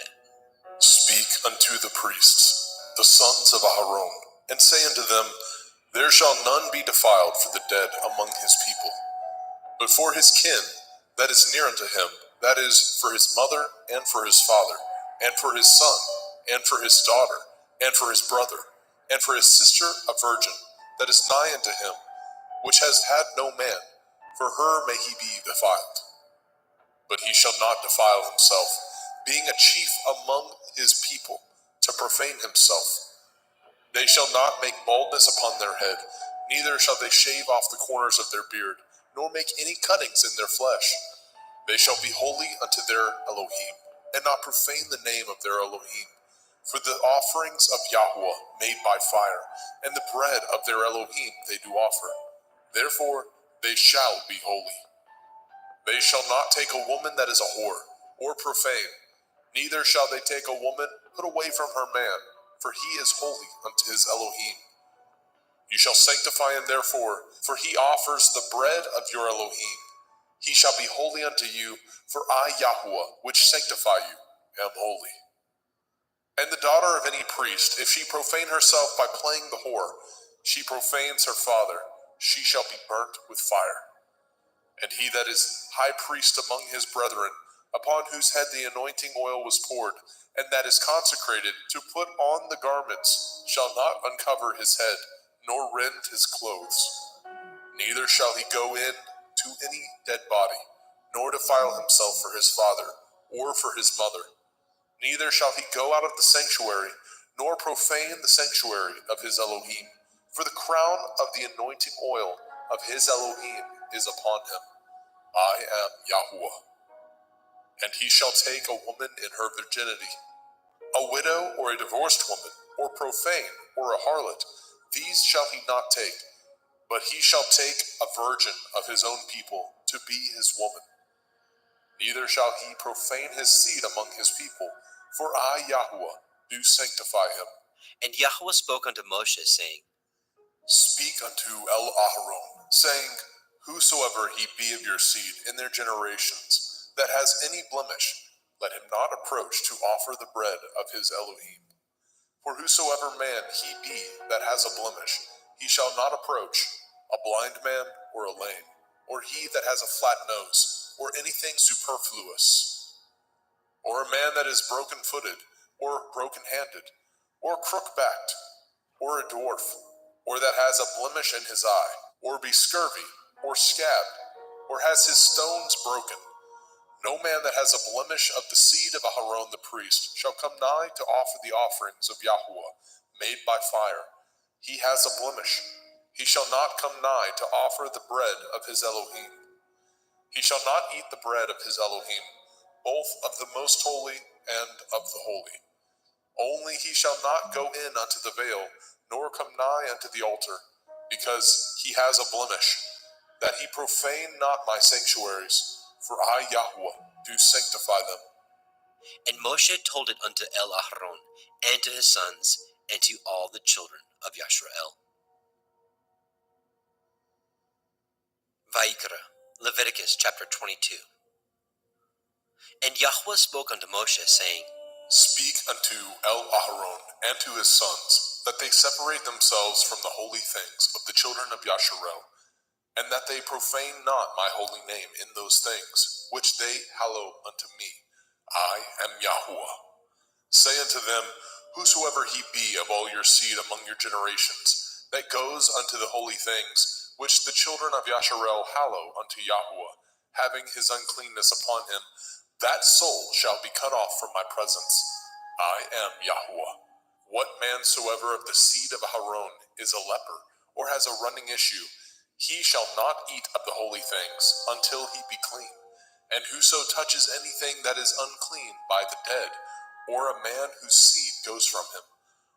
Speak unto the priests, the sons of Aharon, and say unto them, There shall none be defiled for the dead among his people, but for his kin that is near unto him, that is, for his mother, and for his father, and for his son, and for his daughter, and for his brother, and for his sister a virgin, that is nigh unto him, which has had no man, for her may he be defiled. But he shall not defile himself, being a chief among his people, to profane himself. They shall not make baldness upon their head, neither shall they shave off the corners of their beard, nor make any cuttings in their flesh. They shall be holy unto their Elohim, and not profane the name of their Elohim. For the offerings of Yahweh made by fire, and the bread of their Elohim they do offer. Therefore they shall be holy. They shall not take a woman that is a whore, or profane, neither shall they take a woman put away from her man, for he is holy unto his Elohim. You shall sanctify him therefore, for he offers the bread of your Elohim. He shall be holy unto you, for I, Yahuwah, which sanctify you, am holy. And the daughter of any priest, if she profane herself by playing the whore, she profanes her father, she shall be burnt with fire. And he that is high priest among his brethren, upon whose head the anointing oil was poured, and that is consecrated to put on the garments, shall not uncover his head, nor rend his clothes. Neither shall he go in to any dead body, nor defile himself for his father, or for his mother. Neither shall he go out of the sanctuary, nor profane the sanctuary of his Elohim, for the crown of the anointing oil of his Elohim is upon him. I am Yahuwah. And he shall take a woman in her virginity, a widow or a divorced woman, or profane, or a harlot, these shall he not take, but he shall take a virgin of his own people to be his woman. Neither shall he profane his seed among his people, for I, Yahuwah, do sanctify him. And Yahweh spoke unto Moshe, saying, Speak unto El-Aharon, saying, Whosoever he be of your seed in their generations, that has any blemish, let him not approach to offer the bread of his Elohim. For whosoever man he be that has a blemish, he shall not approach, a blind man or a lame, or he that has a flat nose, or anything superfluous, or a man that is broken-footed, or broken-handed, or crook-backed, or a dwarf, or that has a blemish in his eye, or be scurvy, or scabbed, or has his stones broken. No man that has a blemish of the seed of Aharon the priest shall come nigh to offer the offerings of Yahuwah, made by fire. He has a blemish. He shall not come nigh to offer the bread of his Elohim. He shall not eat the bread of his Elohim, both of the most holy and of the holy. Only he shall not go in unto the veil, nor come nigh unto the altar, because he has a blemish, that he profane not my sanctuaries, for I, Yahuwah, do sanctify them. And Moshe told it unto El-Aharon, and to his sons, and to all the children of Yashrael. Vayikra, Leviticus chapter 22. And Yahweh spoke unto Moshe, saying, Speak unto El-Aharon and to his sons, that they separate themselves from the holy things of the children of Yasharel, and that they profane not my holy name in those things, which they hallow unto me. I am Yahuwah. Say unto them, Whosoever he be of all your seed among your generations, that goes unto the holy things, which the children of Yasharel hallow unto Yahuwah, having his uncleanness upon him, that soul shall be cut off from my presence. I am Yahuwah. What man soever of the seed of Aharon is a leper, or has a running issue, he shall not eat of the holy things until he be clean. And whoso touches anything that is unclean by the dead, or a man whose seed goes from him,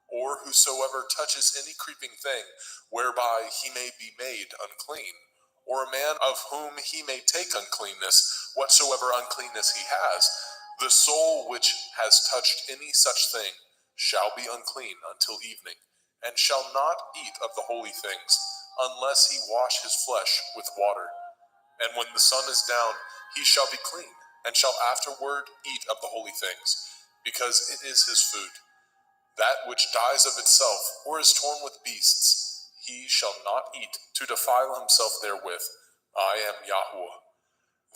or whosoever touches any creeping thing whereby he may be made unclean, or a man of whom he may take uncleanness, whatsoever uncleanness he has, the soul which has touched any such thing shall be unclean until evening, and shall not eat of the holy things, unless he wash his flesh with water. And when the sun is down, he shall be clean, and shall afterward eat of the holy things, because it is his food. That which dies of itself, or is torn with beasts, he shall not eat, to defile himself therewith. I am Yahuwah.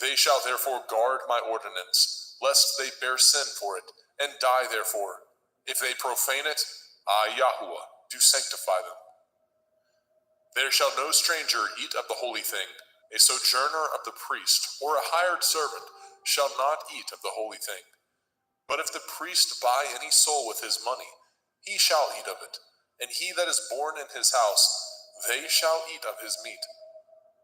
They shall therefore guard my ordinance, lest they bear sin for it, and die therefore. If they profane it, I, Yahuwah, do sanctify them. There shall no stranger eat of the holy thing. A sojourner of the priest, or a hired servant, shall not eat of the holy thing. But if the priest buy any soul with his money, he shall eat of it, and he that is born in his house, they shall eat of his meat.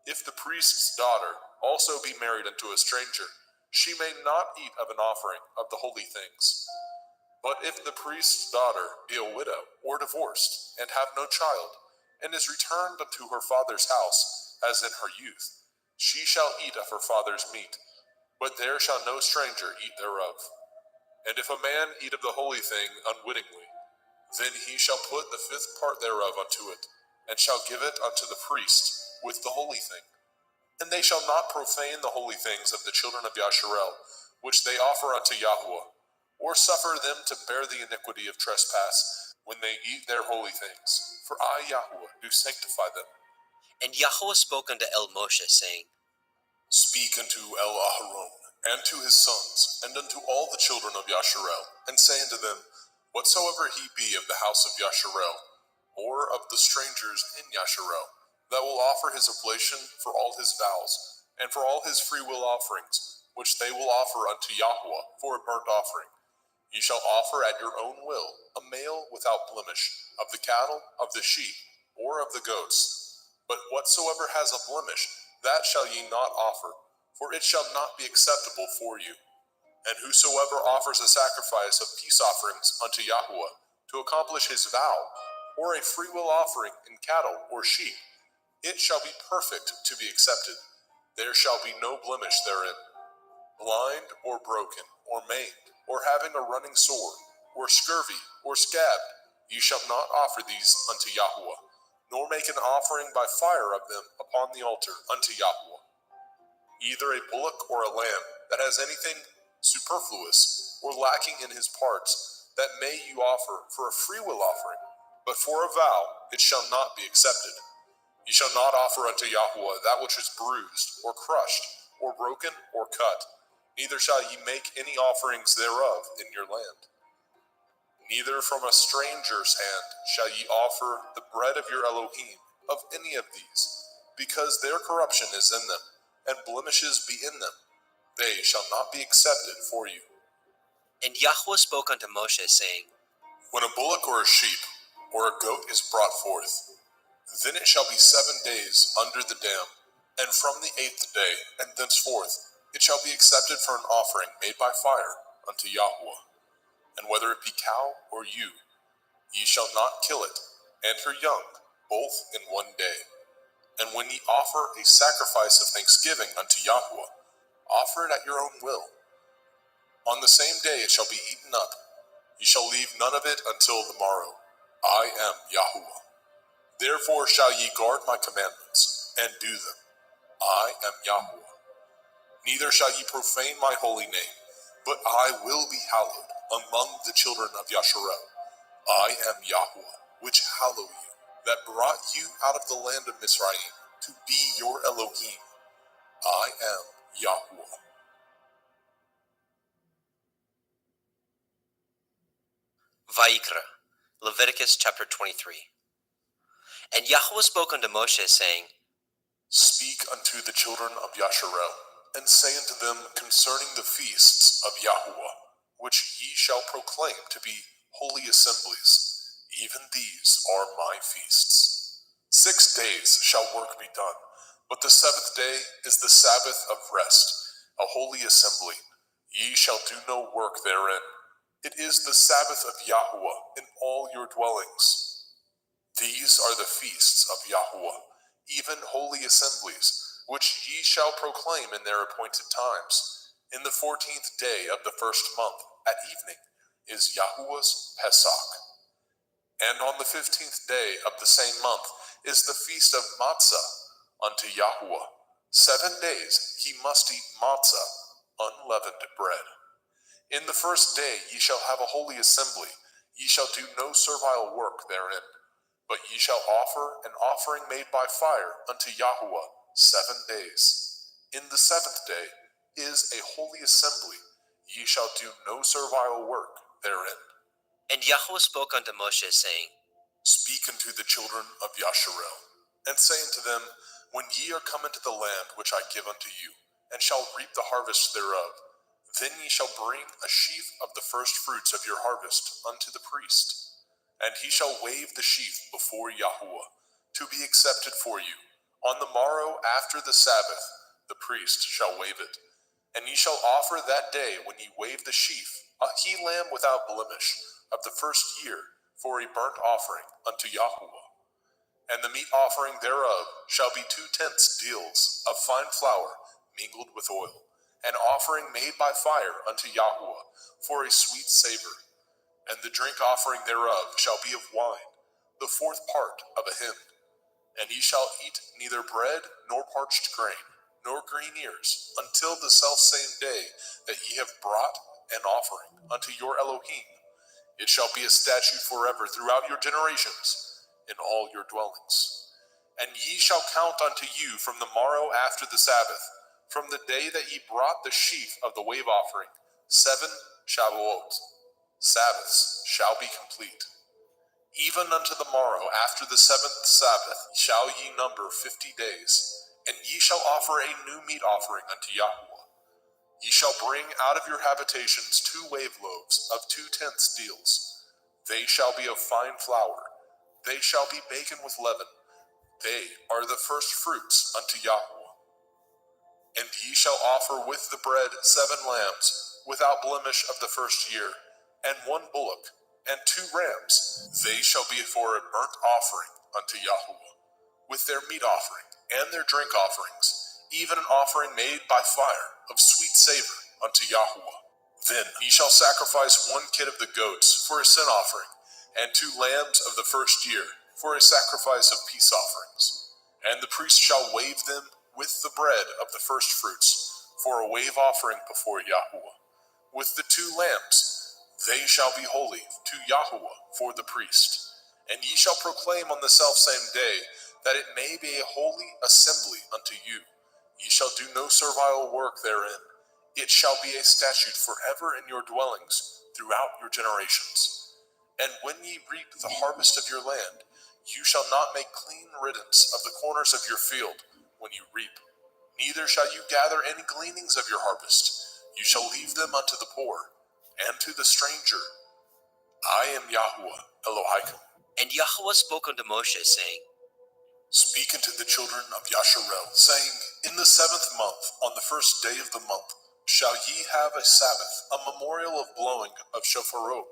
If the priest's daughter also be married unto a stranger, she may not eat of an offering of the holy things. But if the priest's daughter be a widow or divorced, and have no child, and is returned unto her father's house, as in her youth, she shall eat of her father's meat, but there shall no stranger eat thereof. And if a man eat of the holy thing unwittingly, then he shall put the fifth part thereof unto it, and shall give it unto the priest with the holy thing. And they shall not profane the holy things of the children of Yasharel, which they offer unto Yahweh, or suffer them to bear the iniquity of trespass when they eat their holy things. For I, Yahweh, do sanctify them. And Yahweh spoke unto El Moshe, saying, Speak unto El Aharon, and to his sons, and unto all the children of Yasharel, and say unto them, Whatsoever he be of the house of Yasharel, or of the strangers in Yasharel, that will offer his oblation for all his vows, and for all his freewill offerings, which they will offer unto Yahweh for a burnt offering, ye shall offer at your own will a male without blemish, of the cattle, of the sheep, or of the goats. But whatsoever has a blemish, that shall ye not offer, for it shall not be acceptable for you. And whosoever offers a sacrifice of peace offerings unto Yahweh to accomplish his vow, or a freewill offering in cattle or sheep, it shall be perfect to be accepted. There shall be no blemish therein. Blind or broken or maimed, or having a running sore, or scurvy, or scabbed, ye shall not offer these unto Yahweh, nor make an offering by fire of them upon the altar unto Yahweh. Either a bullock or a lamb that has anything superfluous or lacking in his parts, that may you offer for a freewill offering, but for a vow it shall not be accepted. Ye shall not offer unto Yahweh that which is bruised, or crushed, or broken, or cut. Neither shall ye make any offerings thereof in your land. Neither from a stranger's hand shall ye offer the bread of your Elohim of any of these, because their corruption is in them, and blemishes be in them. They shall not be accepted for you. And Yahweh spoke unto Moshe, saying, When a bullock or a sheep or a goat is brought forth, then it shall be 7 days under the dam, and from the 8th day and thenceforth it shall be accepted for an offering made by fire unto Yahweh. And whether it be cow or ewe, ye shall not kill it, and her young, both in 1 day. And when ye offer a sacrifice of thanksgiving unto Yahweh, offer it at your own will. On the same day it shall be eaten up. Ye shall leave none of it until the morrow. I am Yahweh. Therefore shall ye guard my commandments, and do them. I am Yahweh. Neither shall ye profane my holy name, but I will be hallowed among the children of Yasharel. I am Yahweh, which hallow you, that brought you out of the land of Mizraim, to be your Elohim. I am Yahweh. Vayikra, Leviticus chapter 23. And Yahweh spoke unto Moshe, saying, Speak unto the children of Yasharel, and say unto them concerning the feasts of Yahweh, which ye shall proclaim to be holy assemblies. Even these are my feasts. 6 days shall work be done, but the 7th day is the Sabbath of rest, a holy assembly. Ye shall do no work therein. It is the Sabbath of Yahweh in all your dwellings. These are the feasts of Yahweh, even holy assemblies, which ye shall proclaim in their appointed times. In the 14th day of the 1st month, at evening, is Yahweh's Pesach. And on the 15th day of the same month is the feast of Matzah unto Yahweh. 7 days ye must eat matzah, unleavened bread. In the 1st day ye shall have a holy assembly. Ye shall do no servile work therein, but ye shall offer an offering made by fire unto Yahweh 7 days. In the 7th day is a holy assembly. Ye shall do no servile work therein. And Yahweh spoke unto Moshe, saying, Speak unto the children of Yasharel, and say unto them, When ye are come into the land which I give unto you, and shall reap the harvest thereof, then ye shall bring a sheaf of the first fruits of your harvest unto the priest. And he shall wave the sheaf before Yahweh, to be accepted for you. On the morrow after the Sabbath, the priest shall wave it. And ye shall offer that day when ye wave the sheaf a he-lamb without blemish of the first year for a burnt offering unto Yahuwah. And the meat offering thereof shall be 2/10 deals of fine flour mingled with oil, an offering made by fire unto Yahuwah for a sweet savor. And the drink offering thereof shall be of wine, the 4th part of a hin. And ye shall eat neither bread nor parched grain, nor green ears, until the selfsame day that ye have brought an offering unto your Elohim. It shall be a statute forever throughout your generations in all your dwellings. And ye shall count unto you from the morrow after the Sabbath, from the day that ye brought the sheaf of the wave offering, 7 Shavuot. Sabbaths shall be complete. Even unto the morrow after the 7th Sabbath shall ye number 50 days, and ye shall offer a new meat offering unto Yahuwah. Ye shall bring out of your habitations 2 wave loaves of 2/10 deals. They shall be of fine flour. They shall be baken with leaven. They are the first fruits unto Yahuwah. And ye shall offer with the bread 7 lambs without blemish of the first year, and 1 bullock, and 2 rams. They shall be for a burnt offering unto Yahuwah, with their meat offering and their drink offerings, even an offering made by fire of sweet savor unto Yahuwah. Then ye shall sacrifice 1 kid of the goats for a sin offering, and 2 lambs of the first year for a sacrifice of peace offerings. And the priest shall wave them with the bread of the first fruits for a wave offering before Yahuwah. With the 2 lambs, they shall be holy to Yahuwah for the priest. And ye shall proclaim on the selfsame day that it may be a holy assembly unto you. Ye shall do no servile work therein. It shall be a statute forever in your dwellings throughout your generations. And when ye reap the harvest of your land, you shall not make clean riddance of the corners of your field when you reap. Neither shall you gather any gleanings of your harvest. You shall leave them unto the poor and to the stranger. I am Yahuwah Elohim. And Yahuwah spoke unto Moshe, saying, Speak unto the children of Yasharel, saying, In the 7th month, on the first day of the month, shall ye have a Sabbath, a memorial of blowing of shofarot,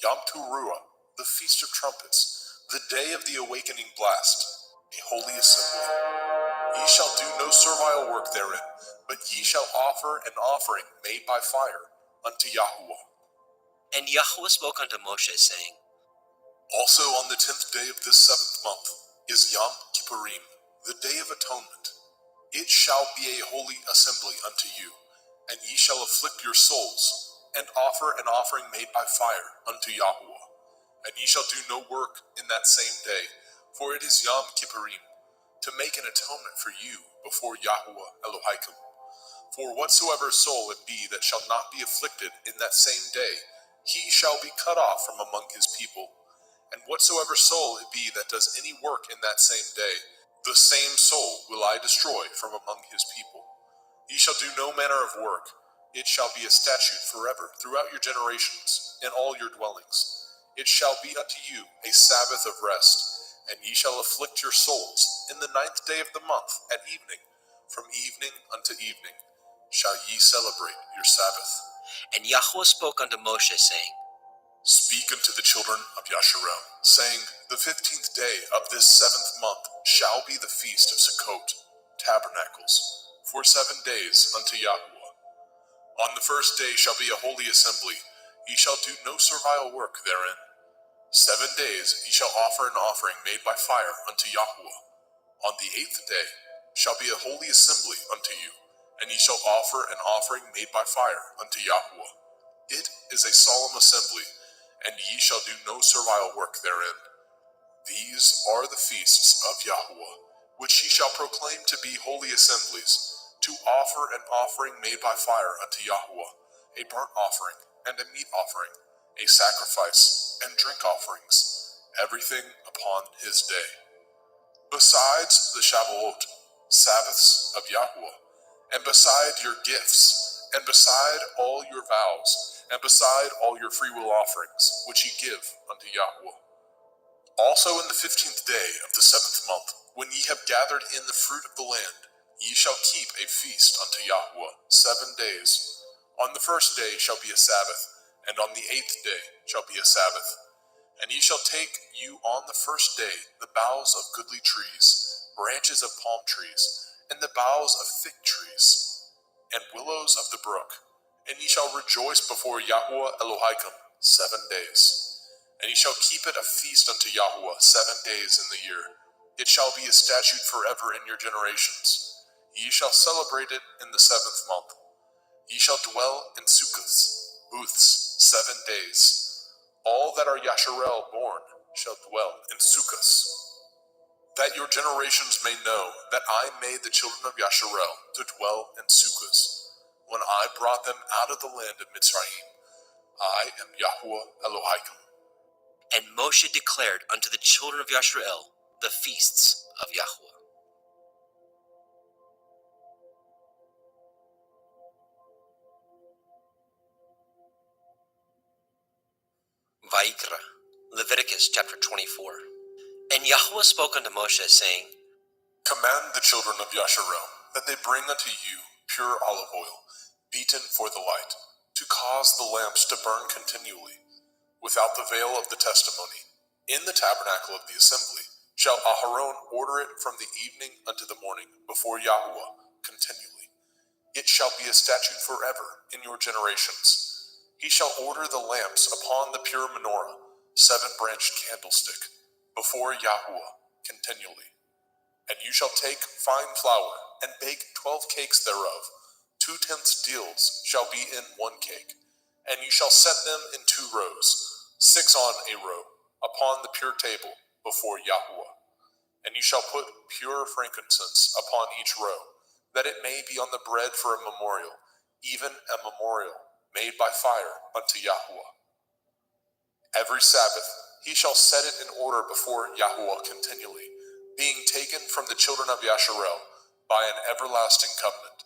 Yom Teruah, the feast of trumpets, the day of the awakening blast, a holy assembly. Ye shall do no servile work therein, but ye shall offer an offering made by fire unto Yahuwah. And Yahuwah spoke unto Moshe, saying, Also on the 10th day of this 7th month is Yom Kippurim, the day of atonement. It shall be a holy assembly unto you, and ye shall afflict your souls, and offer an offering made by fire unto Yahuwah. And ye shall do no work in that same day, for it is Yom Kippurim, to make an atonement for you before Yahuwah Elohim. For whatsoever soul it be that shall not be afflicted in that same day, he shall be cut off from among his people. And whatsoever soul it be that does any work in that same day, the same soul will I destroy from among his people. Ye shall do no manner of work. It shall be a statute forever throughout your generations, in all your dwellings. It shall be unto you a Sabbath of rest, and ye shall afflict your souls in the 9th day of the month at evening. From evening unto evening shall ye celebrate your Sabbath. And Yahuwah spoke unto Moshe, saying, Speak unto the children of Yasharel, saying, The 15th day of this 7th month shall be the feast of Sukkot, tabernacles, for 7 days unto Yahuwah. On the first day shall be a holy assembly. Ye shall do no servile work therein. 7 days ye shall offer an offering made by fire unto Yahuwah. On the 8th day shall be a holy assembly unto you, and ye shall offer an offering made by fire unto Yahuwah. It is a solemn assembly, and ye shall do no servile work therein. These are the feasts of Yahuwah, which ye shall proclaim to be holy assemblies, to offer an offering made by fire unto Yahuwah, a burnt offering and a meat offering, a sacrifice and drink offerings, everything upon his day. Besides the Shavuot, Sabbaths of Yahuwah, and beside your gifts, and beside all your vows, and beside all your freewill offerings, which ye give unto Yahuwah. Also in the 15th day of the 7th month, when ye have gathered in the fruit of the land, Ye shall keep a feast unto Yahweh 7 days. On the first day shall be a Sabbath, and on the 8th day shall be a Sabbath. And ye shall take you on the first day the boughs of goodly trees, branches of palm trees, and the boughs of fig trees, and willows of the brook. And ye shall rejoice before Yahweh Elohim 7 days. And ye shall keep it a feast unto Yahweh 7 days in the year. It shall be a statute forever in your generations. Ye shall celebrate it in the 7th month. Ye shall dwell in sukkahs, booths, 7 days. All that are Yasharel born shall dwell in sukkahs. That your generations may know that I made the children of Yasharel to dwell in sukkahs, when I brought them out of the land of Mitzrayim. I am Yahweh Elohim. And Moshe declared unto the children of Yasharel the feasts of Yahweh. Vayikra, Leviticus chapter 24. And Yahweh spoke unto Moshe, saying, Command the children of Yasharel that they bring unto you pure olive oil, beaten for the light, to cause the lamps to burn continually, without the veil of the testimony. In the tabernacle of the assembly shall Aharon order it from the evening unto the morning before Yahweh continually. It shall be a statute forever in your generations. He shall order the lamps upon the pure menorah, 7-branched candlestick, before Yahweh continually. And you shall take fine flour, and bake 12 cakes thereof. 2/10 deals shall be in 1 cake. And you shall set them in 2 rows, 6 on a row, upon the pure table before Yahweh. And you shall put pure frankincense upon each row, that it may be on the bread for a memorial, even a memorial made by fire unto Yahweh. Every Sabbath he shall set it in order before Yahweh continually, being taken from the children of Yasharel by an everlasting covenant.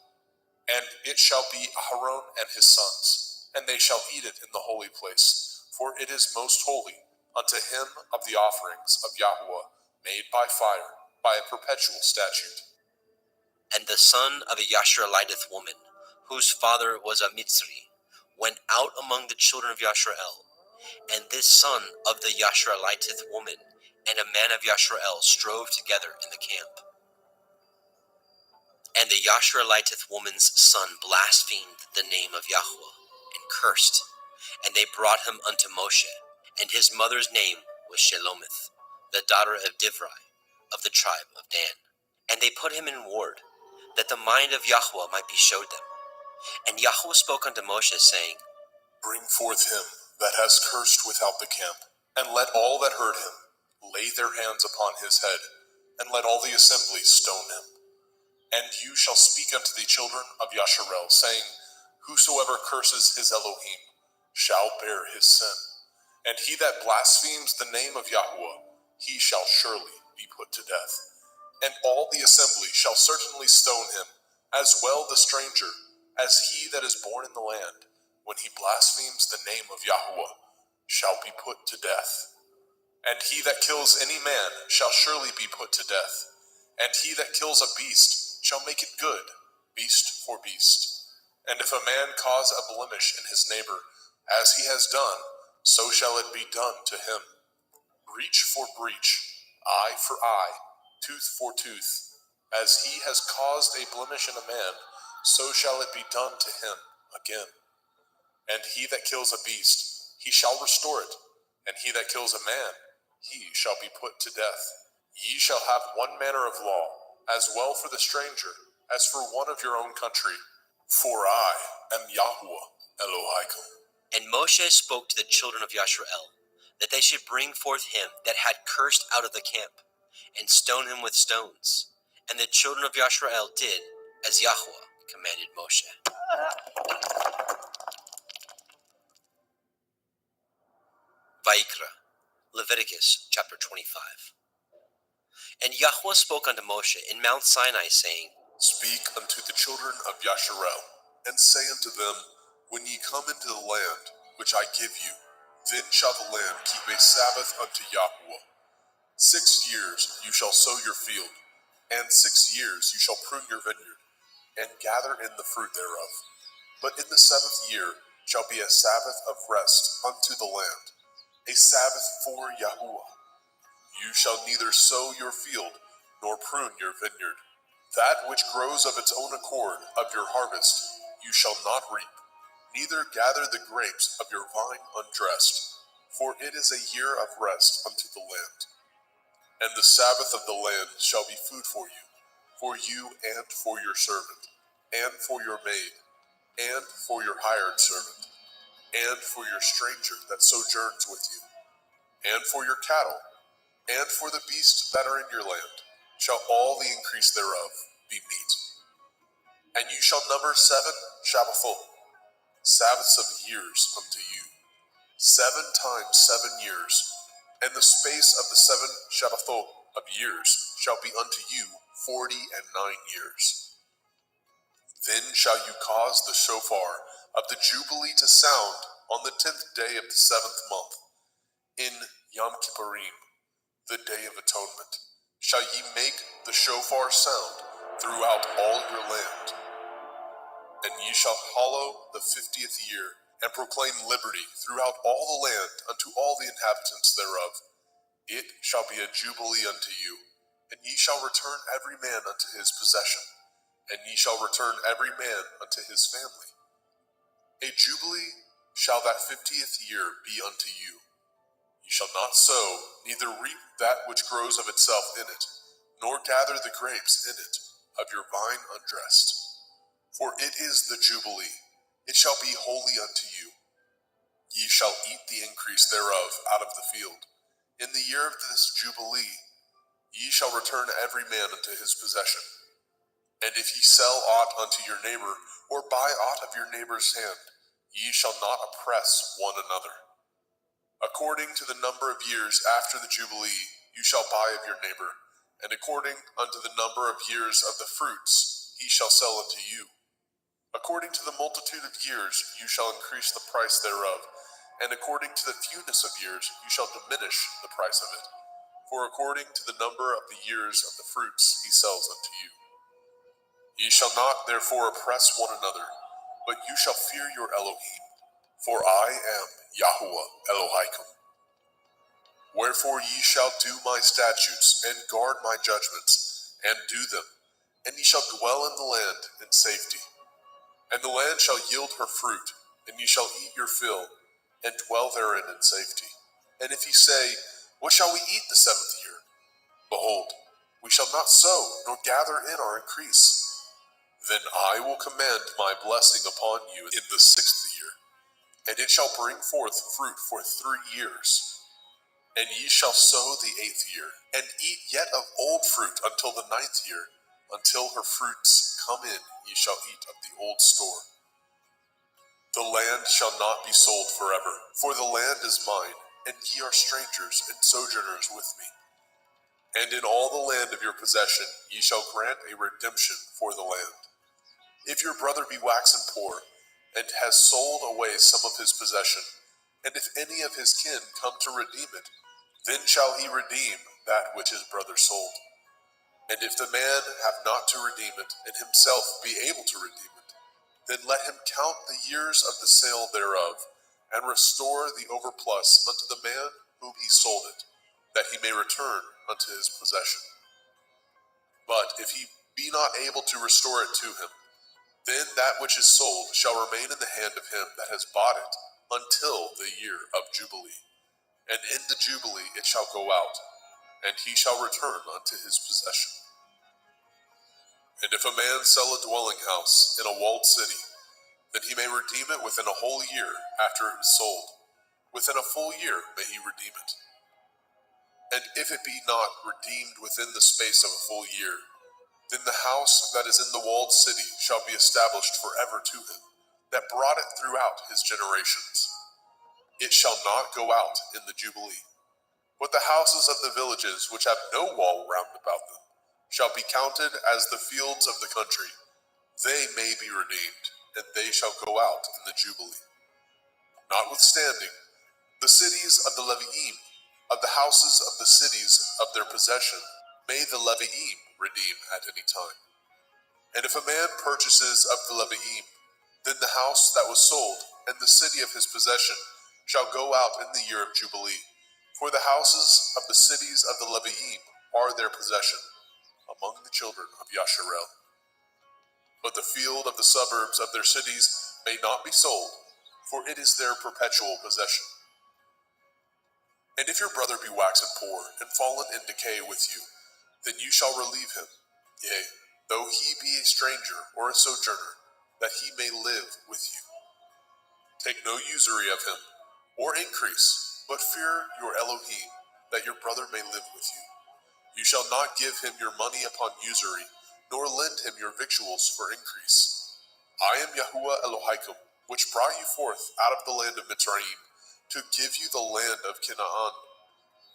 And it shall be Aharon and his sons, and they shall eat it in the holy place, for it is most holy unto him of the offerings of Yahweh made by fire, by a perpetual statute. And the son of a Yashareliteth woman, whose father was a Mitzri, went out among the children of Yasharel. And this son of the Yashareliteth woman and a man of Yasharel strove together in the camp. And the Yashareliteth woman's son blasphemed the name of Yahweh, and cursed. And they brought him unto Moshe, and his mother's name was Shelomith, the daughter of Divri, of the tribe of Dan. And they put him in ward, that the mind of Yahweh might be showed them. And Yahweh spoke unto Moshe, saying, Bring forth him that has cursed without the camp, and let all that heard him lay their hands upon his head, and let all the assembly stone him. And you shall speak unto the children of Yasharel, saying, Whosoever curses his Elohim shall bear his sin. And he that blasphemes the name of Yahweh, he shall surely be put to death. And all the assembly shall certainly stone him, as well the stranger, as he that is born in the land, when he blasphemes the name of Yahweh, shall be put to death. And he that kills any man shall surely be put to death. And he that kills a beast shall make it good, beast for beast. And if a man cause a blemish in his neighbor, as he has done, so shall it be done to him. Breach for breach, eye for eye, tooth for tooth. As he has caused a blemish in a man, so shall it be done to him again. And he that kills a beast, he shall restore it. And he that kills a man, he shall be put to death. Ye shall have one manner of law, as well for the stranger, as for one of your own country. For I am Yahweh Elohim. And Moshe spoke to the children of Yasharel, that they should bring forth him that had cursed out of the camp, and stone him with stones. And the children of Yasharel did as Yahweh commanded Moshe. Vayikra, Leviticus chapter 25. And Yahweh spoke unto Moshe in Mount Sinai, saying, Speak unto the children of Yasharel, and say unto them, When ye come into the land which I give you, then shall the land keep a Sabbath unto Yahweh. 6 years you shall sow your field, And 6 years you shall prune your vineyard, and gather in the fruit thereof. But in the 7th year shall be a Sabbath of rest unto the land, a Sabbath for Yahuwah. You shall neither sow your field, nor prune your vineyard. That which grows of its own accord of your harvest you shall not reap, neither gather the grapes of your vine undressed, for it is a year of rest unto the land. And the Sabbath of the land shall be food for you and for your servant, and for your maid, and for your hired servant, and for your stranger that sojourns with you, and for your cattle, and for the beasts that are in your land, shall all the increase thereof be meat. And you shall number 7 Shabbathot, Sabbaths of years unto you, 7 times 7 years, and the space of the 7 Shabbathot of years shall be unto you 49 years. Then shall you cause the shofar of the Jubilee to sound on the 10th day of the 7th month, in Yom Kippurim, the Day of Atonement, shall ye make the shofar sound throughout all your land. And ye shall hallow the 50th year, and proclaim liberty throughout all the land unto all the inhabitants thereof. It shall be a jubilee unto you, and ye shall return every man unto his possession, and ye shall return every man unto his family. A jubilee shall that 50th year be unto you. Ye shall not sow, neither reap that which grows of itself in it, nor gather the grapes in it of your vine undressed. For it is the Jubilee, it shall be holy unto you. Ye shall eat the increase thereof out of the field. In the year of this Jubilee, ye shall return every man unto his possession. And if ye sell aught unto your neighbor, or buy aught of your neighbor's hand, ye shall not oppress one another. According to the number of years after the Jubilee, you shall buy of your neighbor, and according unto the number of years of the fruits, he shall sell unto you. According to the multitude of years, you shall increase the price thereof, and according to the fewness of years, you shall diminish the price of it. For according to the number of the years of the fruits, he sells unto you. Ye shall not therefore oppress one another, but you shall fear your Elohim, for I am Yahuwah Elohaikum. Wherefore ye shall do my statutes, and guard my judgments, and do them, and ye shall dwell in the land in safety. And the land shall yield her fruit, and ye shall eat your fill, and dwell therein in safety. And if ye say, what shall we eat the 7th year? Behold, we shall not sow, nor gather in our increase. Then I will command my blessing upon you in the 6th year, and it shall bring forth fruit for 3 years. And ye shall sow the 8th year, and eat yet of old fruit until the 9th year. Until her fruits come in, ye shall eat of the old store. The land shall not be sold forever, for the land is mine, and ye are strangers and sojourners with me. And in all the land of your possession ye shall grant a redemption for the land. If your brother be waxen poor, and has sold away some of his possession, and if any of his kin come to redeem it, then shall he redeem that which his brother sold. And if the man have not to redeem it, and himself be able to redeem it, then let him count the years of the sale thereof, and restore the overplus unto the man whom he sold it, that he may return unto his possession. But if he be not able to restore it to him, then that which is sold shall remain in the hand of him that has bought it until the year of Jubilee. And in the Jubilee it shall go out, and he shall return unto his possession. And if a man sell a dwelling house in a walled city, then he may redeem it within a whole year after it is sold. Within a full year may he redeem it. And if it be not redeemed within the space of a full year, then the house that is in the walled city shall be established forever to him, that brought it throughout his generations. It shall not go out in the Jubilee. But the houses of the villages which have no wall round about them shall be counted as the fields of the country. They may be redeemed, and they shall go out in the Jubilee. Notwithstanding, the cities of the Leviim, of the houses of the cities of their possession, may the Leviim redeem at any time. And if a man purchases of the Leviim, then the house that was sold and the city of his possession shall go out in the year of Jubilee. For the houses of the cities of the Leviim are their possession among the children of Yasharel. But the field of the suburbs of their cities may not be sold, for it is their perpetual possession. And if your brother be waxen poor and fallen in decay with you, then you shall relieve him, yea, though he be a stranger or a sojourner, that he may live with you. Take no usury of him, or increase, but fear your Elohim, that your brother may live with you. You shall not give him your money upon usury, nor lend him your victuals for increase. I am Yahuwah Elohaikum, which brought you forth out of the land of Mitzrayim, to give you the land of Canaan,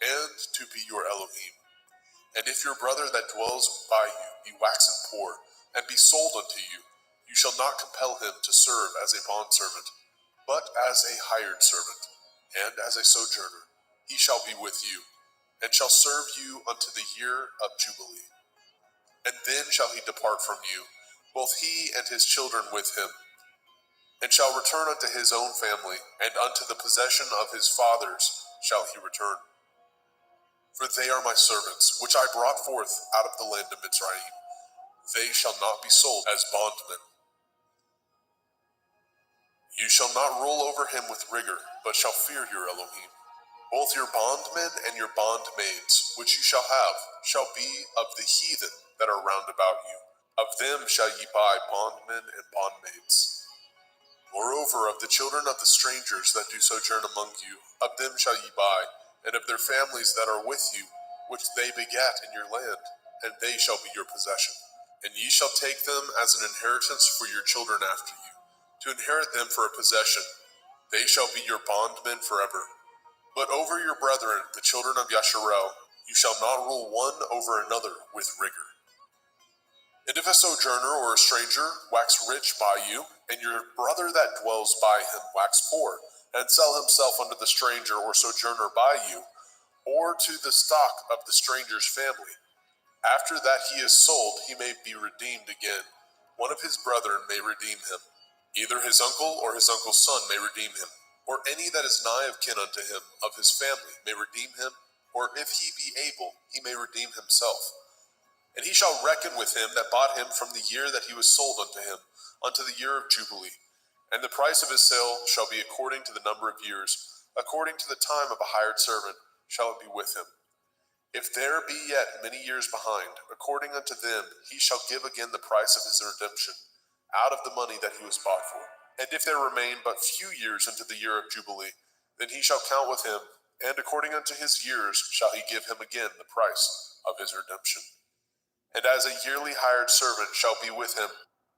and to be your Elohim. And if your brother that dwells by you be waxen poor, and be sold unto you, you shall not compel him to serve as a bondservant, but as a hired servant, and as a sojourner. He shall be with you, and shall serve you unto the year of Jubilee. And then shall he depart from you, both he and his children with him, and shall return unto his own family, and unto the possession of his fathers shall he return. For they are my servants, which I brought forth out of the land of Mitzrayim. They shall not be sold as bondmen. You shall not rule over him with rigor, but shall fear your Elohim. Both your bondmen and your bondmaids, which you shall have, shall be of the heathen that are round about you. Of them shall ye buy bondmen and bondmaids. Moreover, of the children of the strangers that do sojourn among you, of them shall ye buy, and of their families that are with you, which they begat in your land, and they shall be your possession. And ye shall take them as an inheritance for your children after you, to inherit them for a possession. They shall be your bondmen forever. But over your brethren, the children of Yasharel, you shall not rule one over another with rigor. And if a sojourner or a stranger wax rich by you, and your brother that dwells by him wax poor, and sell himself unto the stranger or sojourner by you, or to the stock of the stranger's family, after that he is sold, he may be redeemed again. One of his brethren may redeem him. Either his uncle or his uncle's son may redeem him, or any that is nigh of kin unto him of his family may redeem him, or if he be able, he may redeem himself. And he shall reckon with him that bought him from the year that he was sold unto him, unto the year of Jubilee. And the price of his sale shall be according to the number of years, according to the time of a hired servant shall it be with him. If there be yet many years behind, according unto them he shall give again the price of his redemption, out of the money that he was bought for. And if there remain but few years unto the year of Jubilee, then he shall count with him, and according unto his years shall he give him again the price of his redemption. And as a yearly hired servant shall be with him,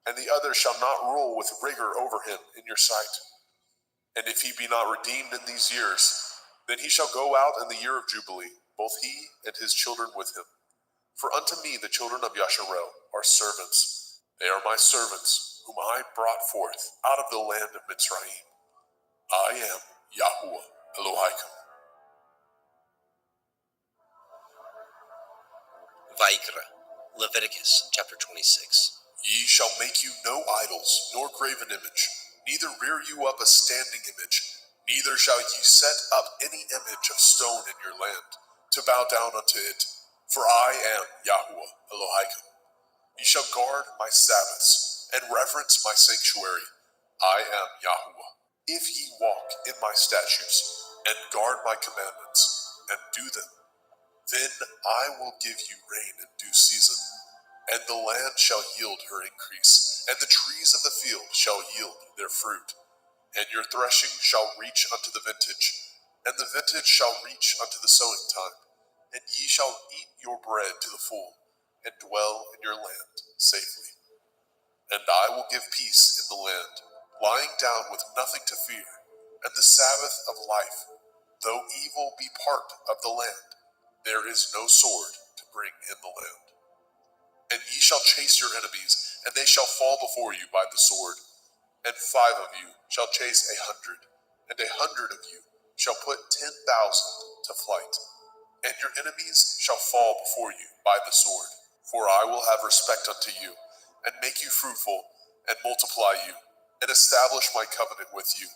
and the other shall not rule with rigor over him in your sight. And if he be not redeemed in these years, then he shall go out in the year of Jubilee, both he and his children with him. For unto me the children of Yasharel are servants. They are my servants, whom I brought forth out of the land of Mitzrayim. I am Yahuwah Elohaikum. Vaikra, Leviticus chapter 26. Ye shall make you no idols, nor graven image, neither rear you up a standing image, neither shall ye set up any image of stone in your land, to bow down unto it, for I am Yahuwah Elohaikum. Ye shall guard my Sabbaths, and reverence my sanctuary. I am Yahuwah. If ye walk in my statutes, and guard my commandments, and do them, then I will give you rain in due season, and the land shall yield her increase, and the trees of the field shall yield their fruit. And your threshing shall reach unto the vintage, and the vintage shall reach unto the sowing time, and ye shall eat your bread to the full, and dwell in your land safely. And I will give peace in the land, lying down with nothing to fear, and the Sabbath of life. Though evil be part of the land, there is no sword to bring in the land. And ye shall chase your enemies, and they shall fall before you by the sword. And 5 of you shall chase 100, and 100 of you shall put 10,000 to flight. And your enemies shall fall before you by the sword. For I will have respect unto you, and make you fruitful, and multiply you, and establish my covenant with you.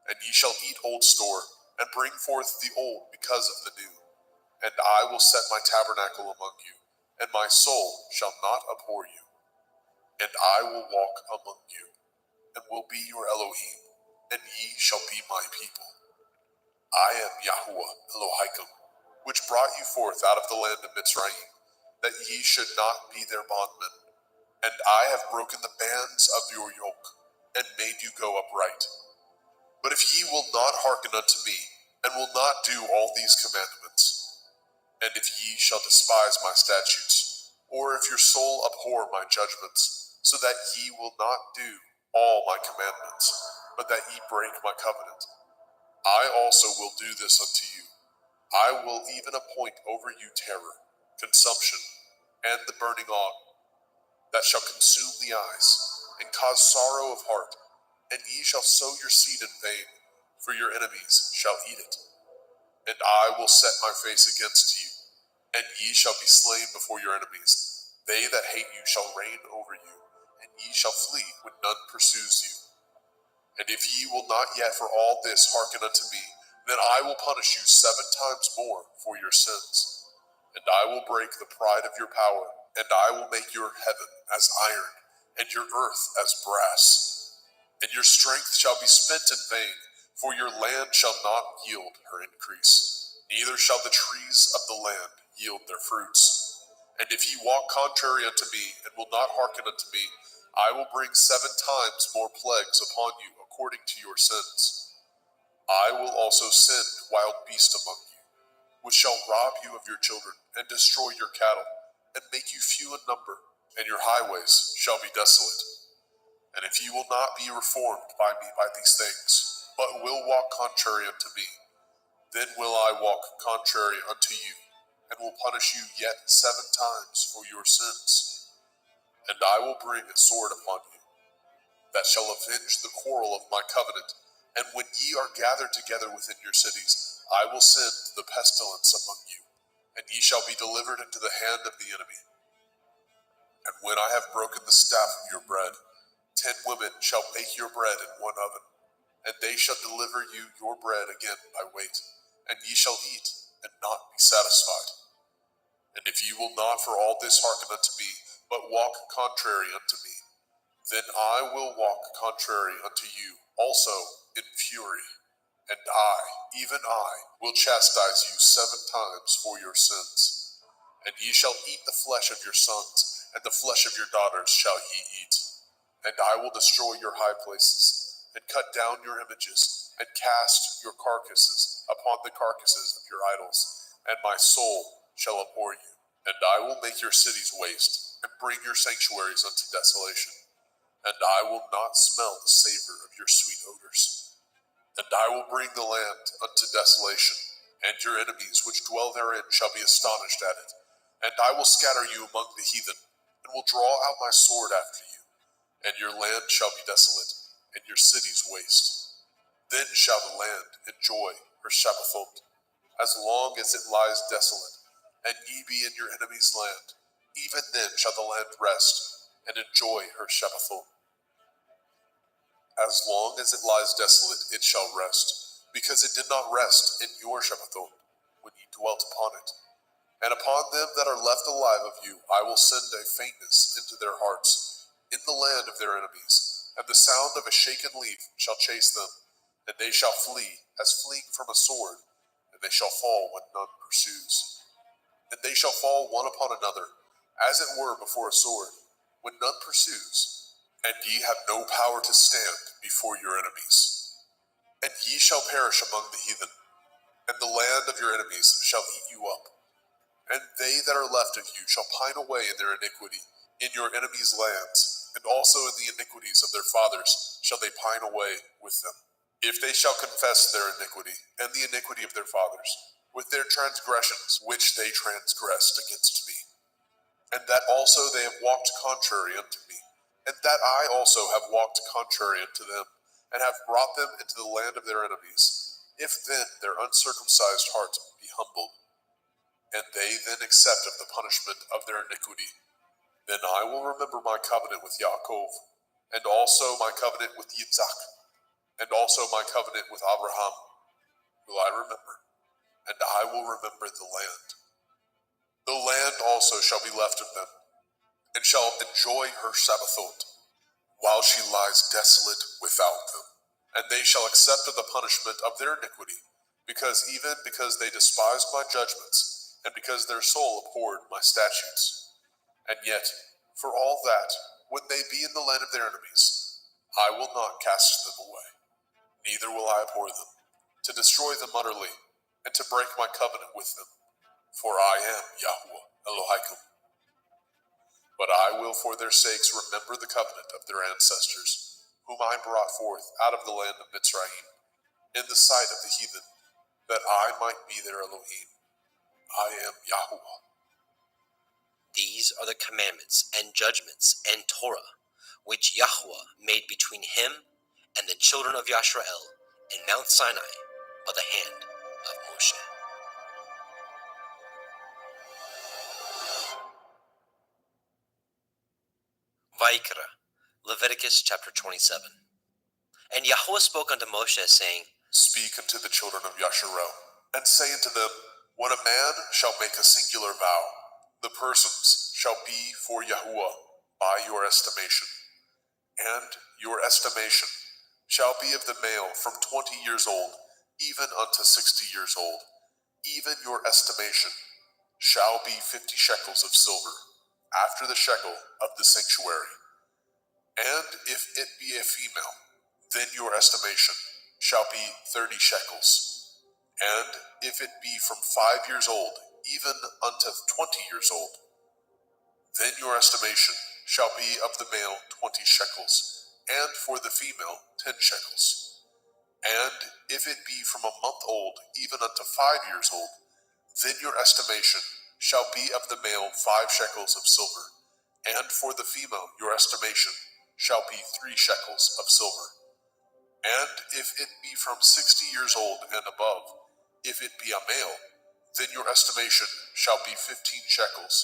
And ye shall eat old store, and bring forth the old because of the new. And I will set my tabernacle among you, and my soul shall not abhor you. And I will walk among you, and will be your Elohim, and ye shall be my people. I am Yahuwah Elohim, which brought you forth out of the land of Mitzrayim, that ye should not be their bondmen. And I have broken the bands of your yoke, and made you go upright. But if ye will not hearken unto me, and will not do all these commandments, and if ye shall despise my statutes, or if your soul abhor my judgments, so that ye will not do all my commandments, but that ye break my covenant, I also will do this unto you. I will even appoint over you terror, consumption, and the burning ague, that shall consume the eyes, and cause sorrow of heart, and ye shall sow your seed in vain, for your enemies shall eat it. And I will set my face against you, and ye shall be slain before your enemies. They that hate you shall reign over you, and ye shall flee when none pursues you. And if ye will not yet for all this hearken unto me, then I will punish you 7 times more for your sins. And I will break the pride of your power, and I will make your heaven as iron, and your earth as brass. And your strength shall be spent in vain, for your land shall not yield her increase, neither shall the trees of the land yield their fruits. And if ye walk contrary unto me, and will not hearken unto me, I will bring 7 times more plagues upon you according to your sins. I will also send wild beasts among you, which shall rob you of your children, and destroy your cattle, and make you few in number, and your highways shall be desolate. And if ye will not be reformed by me by these things, but will walk contrary unto me, then will I walk contrary unto you, and will punish you yet 7 times for your sins. And I will bring a sword upon you, that shall avenge the quarrel of my covenant. And when ye are gathered together within your cities, I will send the pestilence among you, and ye shall be delivered into the hand of the enemy. And when I have broken the staff of your bread, 10 women shall bake your bread in one oven, and they shall deliver you your bread again by weight, and ye shall eat, and not be satisfied. And if ye will not for all this hearken unto me, but walk contrary unto me, then I will walk contrary unto you also in fury, and I, even I, will chastise you 7 times for your sins. And ye shall eat the flesh of your sons, and the flesh of your daughters shall ye eat. And I will destroy your high places, and cut down your images, and cast your carcasses upon the carcasses of your idols, and my soul shall abhor you. And I will make your cities waste, and bring your sanctuaries unto desolation. And I will not smell the savor of your sweet odors. And I will bring the land unto desolation, and your enemies which dwell therein shall be astonished at it. And I will scatter you among the heathen, and will draw out my sword after you, and your land shall be desolate, and your cities waste. Then shall the land enjoy her Shabbathot, as long as it lies desolate, and ye be in your enemy's land. Even then shall the land rest, and enjoy her Shabbathot. As long as it lies desolate, it shall rest, because it did not rest in your Shabbathot, when ye dwelt upon it. And upon them that are left alive of you, I will send a faintness into their hearts, in the land of their enemies, and the sound of a shaken leaf shall chase them, and they shall flee as fleeing from a sword, and they shall fall when none pursues. And they shall fall one upon another, as it were before a sword, when none pursues. And ye have no power to stand before your enemies. And ye shall perish among the heathen, and the land of your enemies shall eat you up. And they that are left of you shall pine away in their iniquity, in your enemies' lands, and also in the iniquities of their fathers shall they pine away with them. If they shall confess their iniquity, and the iniquity of their fathers, with their transgressions which they transgressed against me, and that also they have walked contrary unto me, and that I also have walked contrary unto them, and have brought them into the land of their enemies, if then their uncircumcised heart be humbled, and they then accept of the punishment of their iniquity, Then I will remember my covenant with Yaakov, and also my covenant with Yitzhak, and also my covenant with Abraham will I remember, and I will remember the land. The land also shall be left of them, and shall enjoy her Sabbathot, while she lies desolate without them. And they shall accept of the punishment of their iniquity, because they despised my judgments, and because their soul abhorred my statutes. And yet, for all that, when they be in the land of their enemies, I will not cast them away, neither will I abhor them, to destroy them utterly, and to break my covenant with them. For I am Yahweh Elohim. But I will for their sakes remember the covenant of their ancestors, whom I brought forth out of the land of Mitzrayim, in the sight of the heathen, that I might be their Elohim. I am Yahweh. These are the commandments and judgments and Torah, which Yahweh made between him and the children of Yashrael in Mount Sinai by the hand of Moshe. Vayikra, Leviticus chapter 27. And Yahweh spoke unto Moshe, saying, Speak unto the children of Yasharel, and say unto them, when a man shall make a singular vow, the persons shall be for Yahuwah by your estimation. And your estimation shall be of the male from 20 years old, even unto 60 years old. Even your estimation shall be 50 shekels of silver, after the shekel of the sanctuary. And if it be a female, then your estimation shall be 30 shekels. And if it be from 5 years old, even unto 20 years old, then your estimation shall be of the male 20 shekels, and for the female 10 shekels. And if it be from a month old, even unto 5 years old, then your estimation shall be of the male 5 shekels of silver, and for the female your estimation shall be 3 shekels of silver. And if it be from 60 years old and above, if it be a male, then your estimation shall be 15 shekels,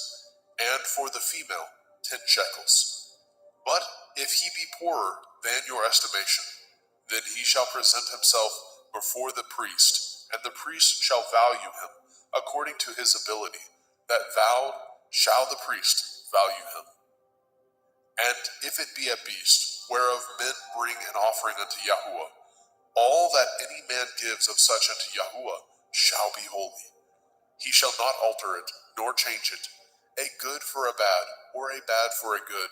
and for the female 10 shekels. But if he be poorer than your estimation, then he shall present himself before the priest, and the priest shall value him according to his ability. That vowed shall the priest value him. And if it be a beast, whereof men bring an offering unto Yahuwah, all that any man gives of such unto Yahuwah shall be holy. He shall not alter it, nor change it, a good for a bad, or a bad for a good.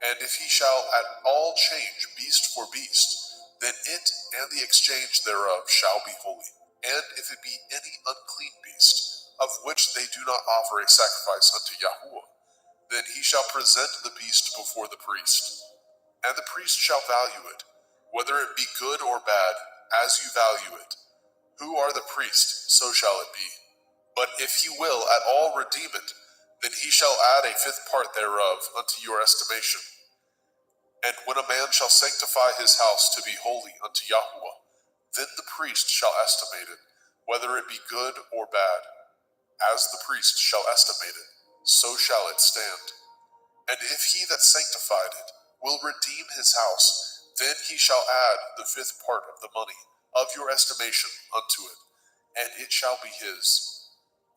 And if he shall at all change beast for beast, then it and the exchange thereof shall be holy. And if it be any unclean beast, of which they do not offer a sacrifice unto Yahuwah, then he shall present the beast before the priest. And the priest shall value it, whether it be good or bad, as you value it. Who are the priest, so shall it be. But if he will at all redeem it, then he shall add a 5th part thereof unto your estimation. And when a man shall sanctify his house to be holy unto Yahuwah, then the priest shall estimate it, whether it be good or bad. As the priest shall estimate it, so shall it stand. And if he that sanctified it will redeem his house, then he shall add the 5th part of the money of your estimation unto it, and it shall be his.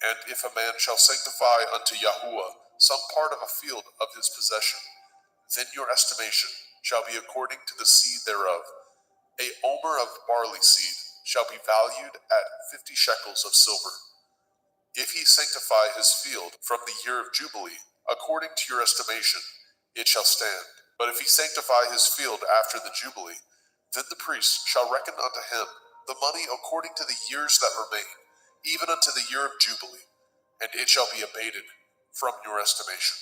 And if a man shall sanctify unto Yahuwah some part of a field of his possession, then your estimation shall be according to the seed thereof. A omer of barley seed shall be valued at 50 shekels of silver. If he sanctify his field from the year of Jubilee, according to your estimation, it shall stand. But if he sanctify his field after the Jubilee, then the priest shall reckon unto him the money according to the years that remain, even unto the year of Jubilee, and it shall be abated from your estimation.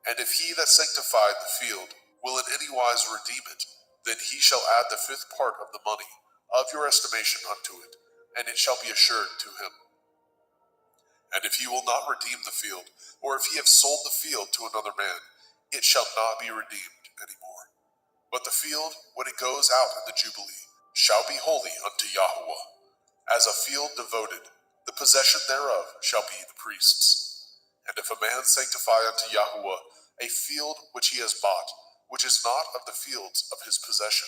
And if he that sanctified the field will in any wise redeem it, then he shall add the 5th part of the money of your estimation unto it, and it shall be assured to him. And if he will not redeem the field, or if he have sold the field to another man, it shall not be redeemed any more. But the field, when it goes out in the Jubilee, shall be holy unto Yahuwah. As a field devoted, the possession thereof shall be the priest's. And if a man sanctify unto Yahuwah a field which he has bought, which is not of the fields of his possession.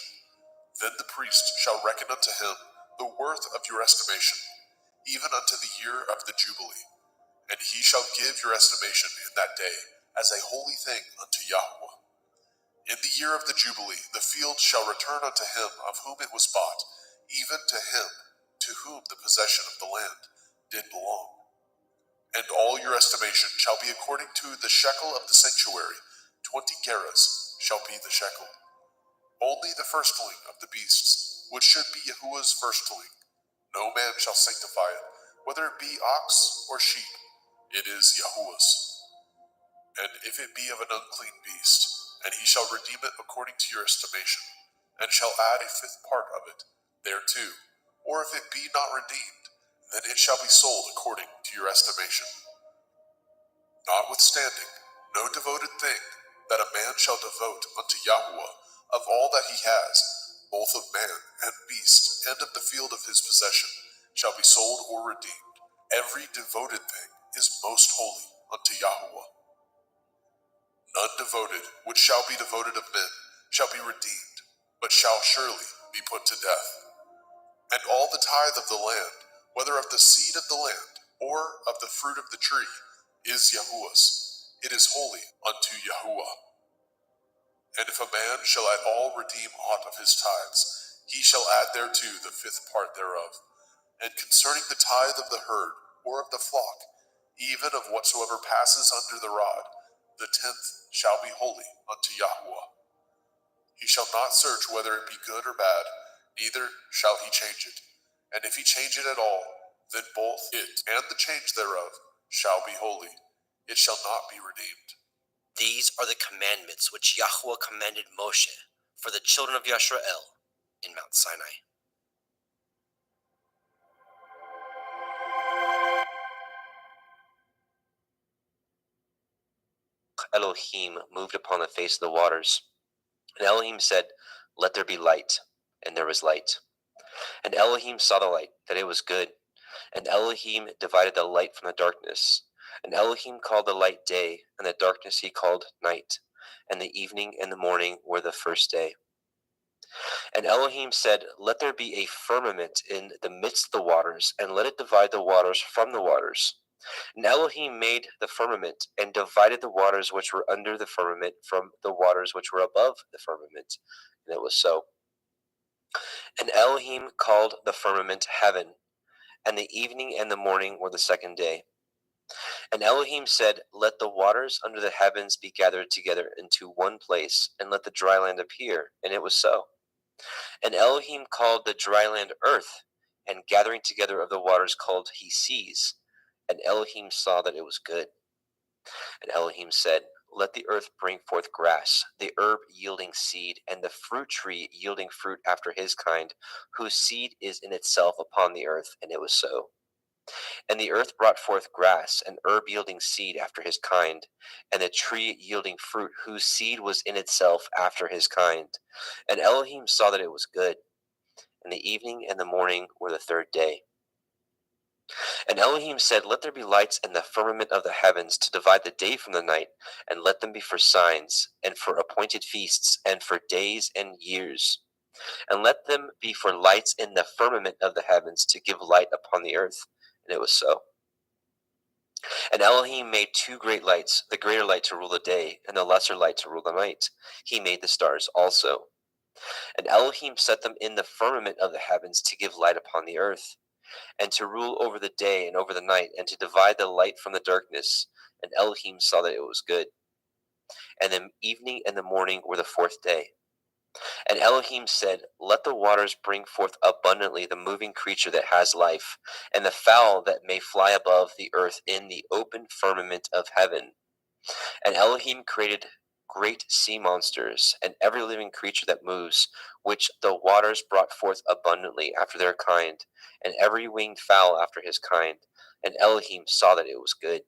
Then the priest shall reckon unto him the worth of your estimation, even unto the year of the Jubilee. And he shall give your estimation in that day as a holy thing unto Yahweh. In the year of the Jubilee the field shall return unto him of whom it was bought, even to him to whom the possession of the land did belong. And all your estimation shall be according to the shekel of the sanctuary. 20 gerahs shall be the shekel. Only the firstling of the beasts, which should be Yahuwah's firstling. No man shall sanctify it, whether it be ox or sheep. It is Yahuwah's. And if it be of an unclean beast, and he shall redeem it according to your estimation, and shall add a fifth part of it thereto, or if it be not redeemed, then it shall be sold according to your estimation. Notwithstanding, no devoted thing that a man shall devote unto Yahweh of all that he has, both of man and beast, and of the field of his possession, shall be sold or redeemed. Every devoted thing is most holy unto Yahweh. None devoted which shall be devoted of men shall be redeemed, but shall surely be put to death. And all the tithe of the land, whether of the seed of the land, or of the fruit of the tree, is Yahuwah's. It is holy unto Yahuwah. And if a man shall at all redeem aught of his tithes, he shall add thereto the fifth part thereof. And concerning the tithe of the herd, or of the flock, even of whatsoever passes under the rod, the 10th shall be holy unto Yahweh. He shall not search whether it be good or bad, neither shall he change it. And if he change it at all, then both it and the change thereof shall be holy. It shall not be redeemed. These are the commandments which Yahweh commanded Moshe for the children of Yisrael in Mount Sinai. Elohim moved upon the face of the waters. And Elohim said, Let there be light. And there was light. And Elohim saw the light, that it was good. And Elohim divided the light from the darkness. And Elohim called the light day, and the darkness he called night. And the evening and the morning were the first day. And Elohim said, Let there be a firmament in the midst of the waters, and let it divide the waters from the waters. And Elohim made the firmament, and divided the waters which were under the firmament from the waters which were above the firmament. And it was so. And Elohim called the firmament heaven, and the evening and the morning were the second day. And Elohim said, Let the waters under the heavens be gathered together into one place, and let the dry land appear. And it was so. And Elohim called the dry land earth, and gathering together of the waters called he seas. And Elohim saw that it was good. And Elohim said, Let the earth bring forth grass, the herb yielding seed, and the fruit tree yielding fruit after his kind, whose seed is in itself upon the earth. And it was so. And the earth brought forth grass, and herb yielding seed after his kind, and the tree yielding fruit, whose seed was in itself after his kind. And Elohim saw that it was good. And the evening and the morning were the third day. And Elohim said, Let there be lights in the firmament of the heavens to divide the day from the night, and let them be for signs, and for appointed feasts, and for days and years. And let them be for lights in the firmament of the heavens to give light upon the earth. And it was so. And Elohim made two great lights, the greater light to rule the day, and the lesser light to rule the night. He made the stars also. And Elohim set them in the firmament of the heavens to give light upon the earth, and to rule over the day and over the night, and to divide the light from the darkness. And Elohim saw that it was good. And the evening and the morning were the fourth day. And Elohim said, Let the waters bring forth abundantly the moving creature that has life, and the fowl that may fly above the earth in the open firmament of heaven. And Elohim created great sea monsters, and every living creature that moves, which the waters brought forth abundantly after their kind, and every winged fowl after his kind. And Elohim saw that it was good.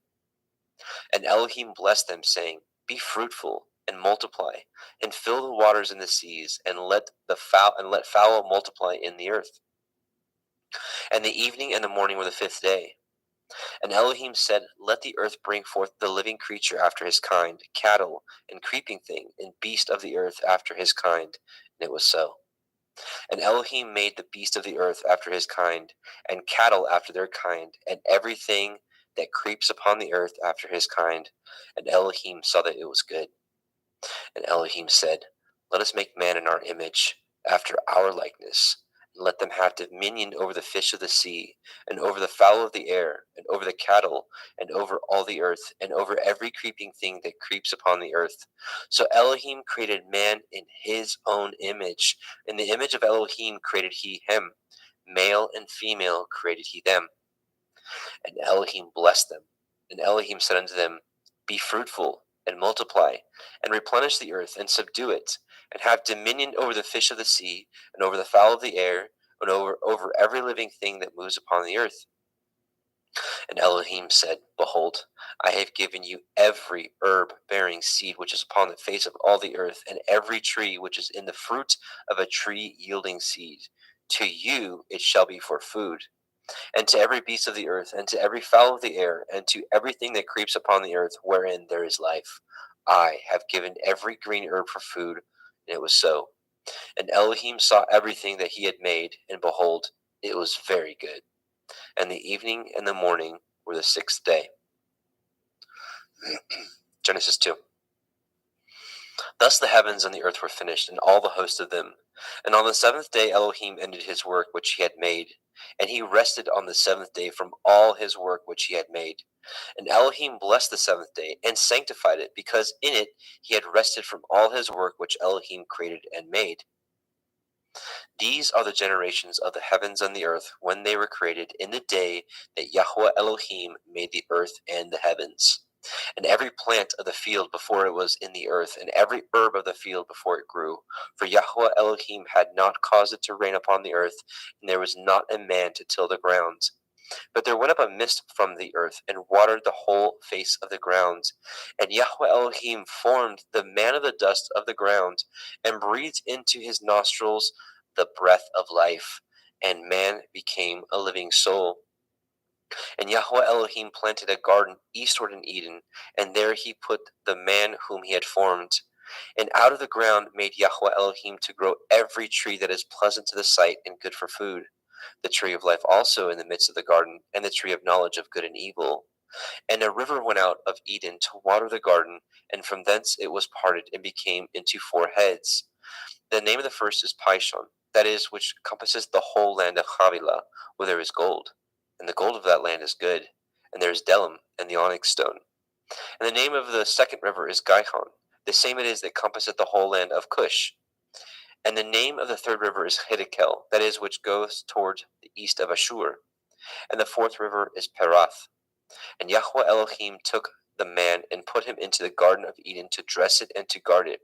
And Elohim blessed them, saying, Be fruitful and multiply, and fill the waters in the seas, and let fowl multiply in the earth. And the evening and the morning were the fifth day. And Elohim said, Let the earth bring forth the living creature after his kind, cattle, and creeping thing, and beast of the earth after his kind. And it was so. And Elohim made the beast of the earth after his kind, and cattle after their kind, and everything that creeps upon the earth after his kind. And Elohim saw that it was good. And Elohim said, Let us make man in our image, after our likeness, and let them have dominion over the fish of the sea, and over the fowl of the air, and over the cattle, and over all the earth, and over every creeping thing that creeps upon the earth. So Elohim created man in his own image. In the image of Elohim created he him. Male and female created he them. And Elohim blessed them. And Elohim said unto them, Be fruitful, and multiply, and replenish the earth, and subdue it, and have dominion over the fish of the sea, and over the fowl of the air, and over every living thing that moves upon the earth. And Elohim said, Behold, I have given you every herb bearing seed which is upon the face of all the earth, and every tree which is in the fruit of a tree yielding seed. To you it shall be for food. And to every beast of the earth, and to every fowl of the air, and to everything that creeps upon the earth wherein there is life, I have given every green herb for food. And it was so. And Elohim saw everything that he had made, and behold, it was very good. And the evening and the morning were the sixth day. Genesis 2. Thus the heavens and the earth were finished, and all the host of them. And on the seventh day Elohim ended his work which he had made, and he rested on the seventh day from all his work which he had made. And Elohim blessed the seventh day, and sanctified it, because in it he had rested from all his work which Elohim created and made. These are the generations of the heavens and the earth when they were created in the day that Yahweh Elohim made the earth and the heavens. And every plant of the field before it was in the earth, and every herb of the field before it grew. For Yahweh Elohim had not caused it to rain upon the earth, and there was not a man to till the ground. But there went up a mist from the earth, and watered the whole face of the ground. And Yahweh Elohim formed the man of the dust of the ground, and breathed into his nostrils the breath of life, and man became a living soul. And Yahweh Elohim planted a garden eastward in Eden, and there he put the man whom he had formed. And out of the ground made Yahweh Elohim to grow every tree that is pleasant to the sight and good for food, the tree of life also in the midst of the garden, and the tree of knowledge of good and evil. And a river went out of Eden to water the garden, and from thence it was parted and became into four heads. The name of the first is Pishon, that is, which compasses the whole land of Havilah, where there is gold. And the gold of that land is good, and there is Delim and the onyx stone. And the name of the second river is Gihon, the same it is that compasseth the whole land of Cush. And the name of the third river is Hiddekel, that is, which goes toward the east of Ashur. And the fourth river is Perath. And Yahweh Elohim took the man and put him into the garden of Eden to dress it and to guard it.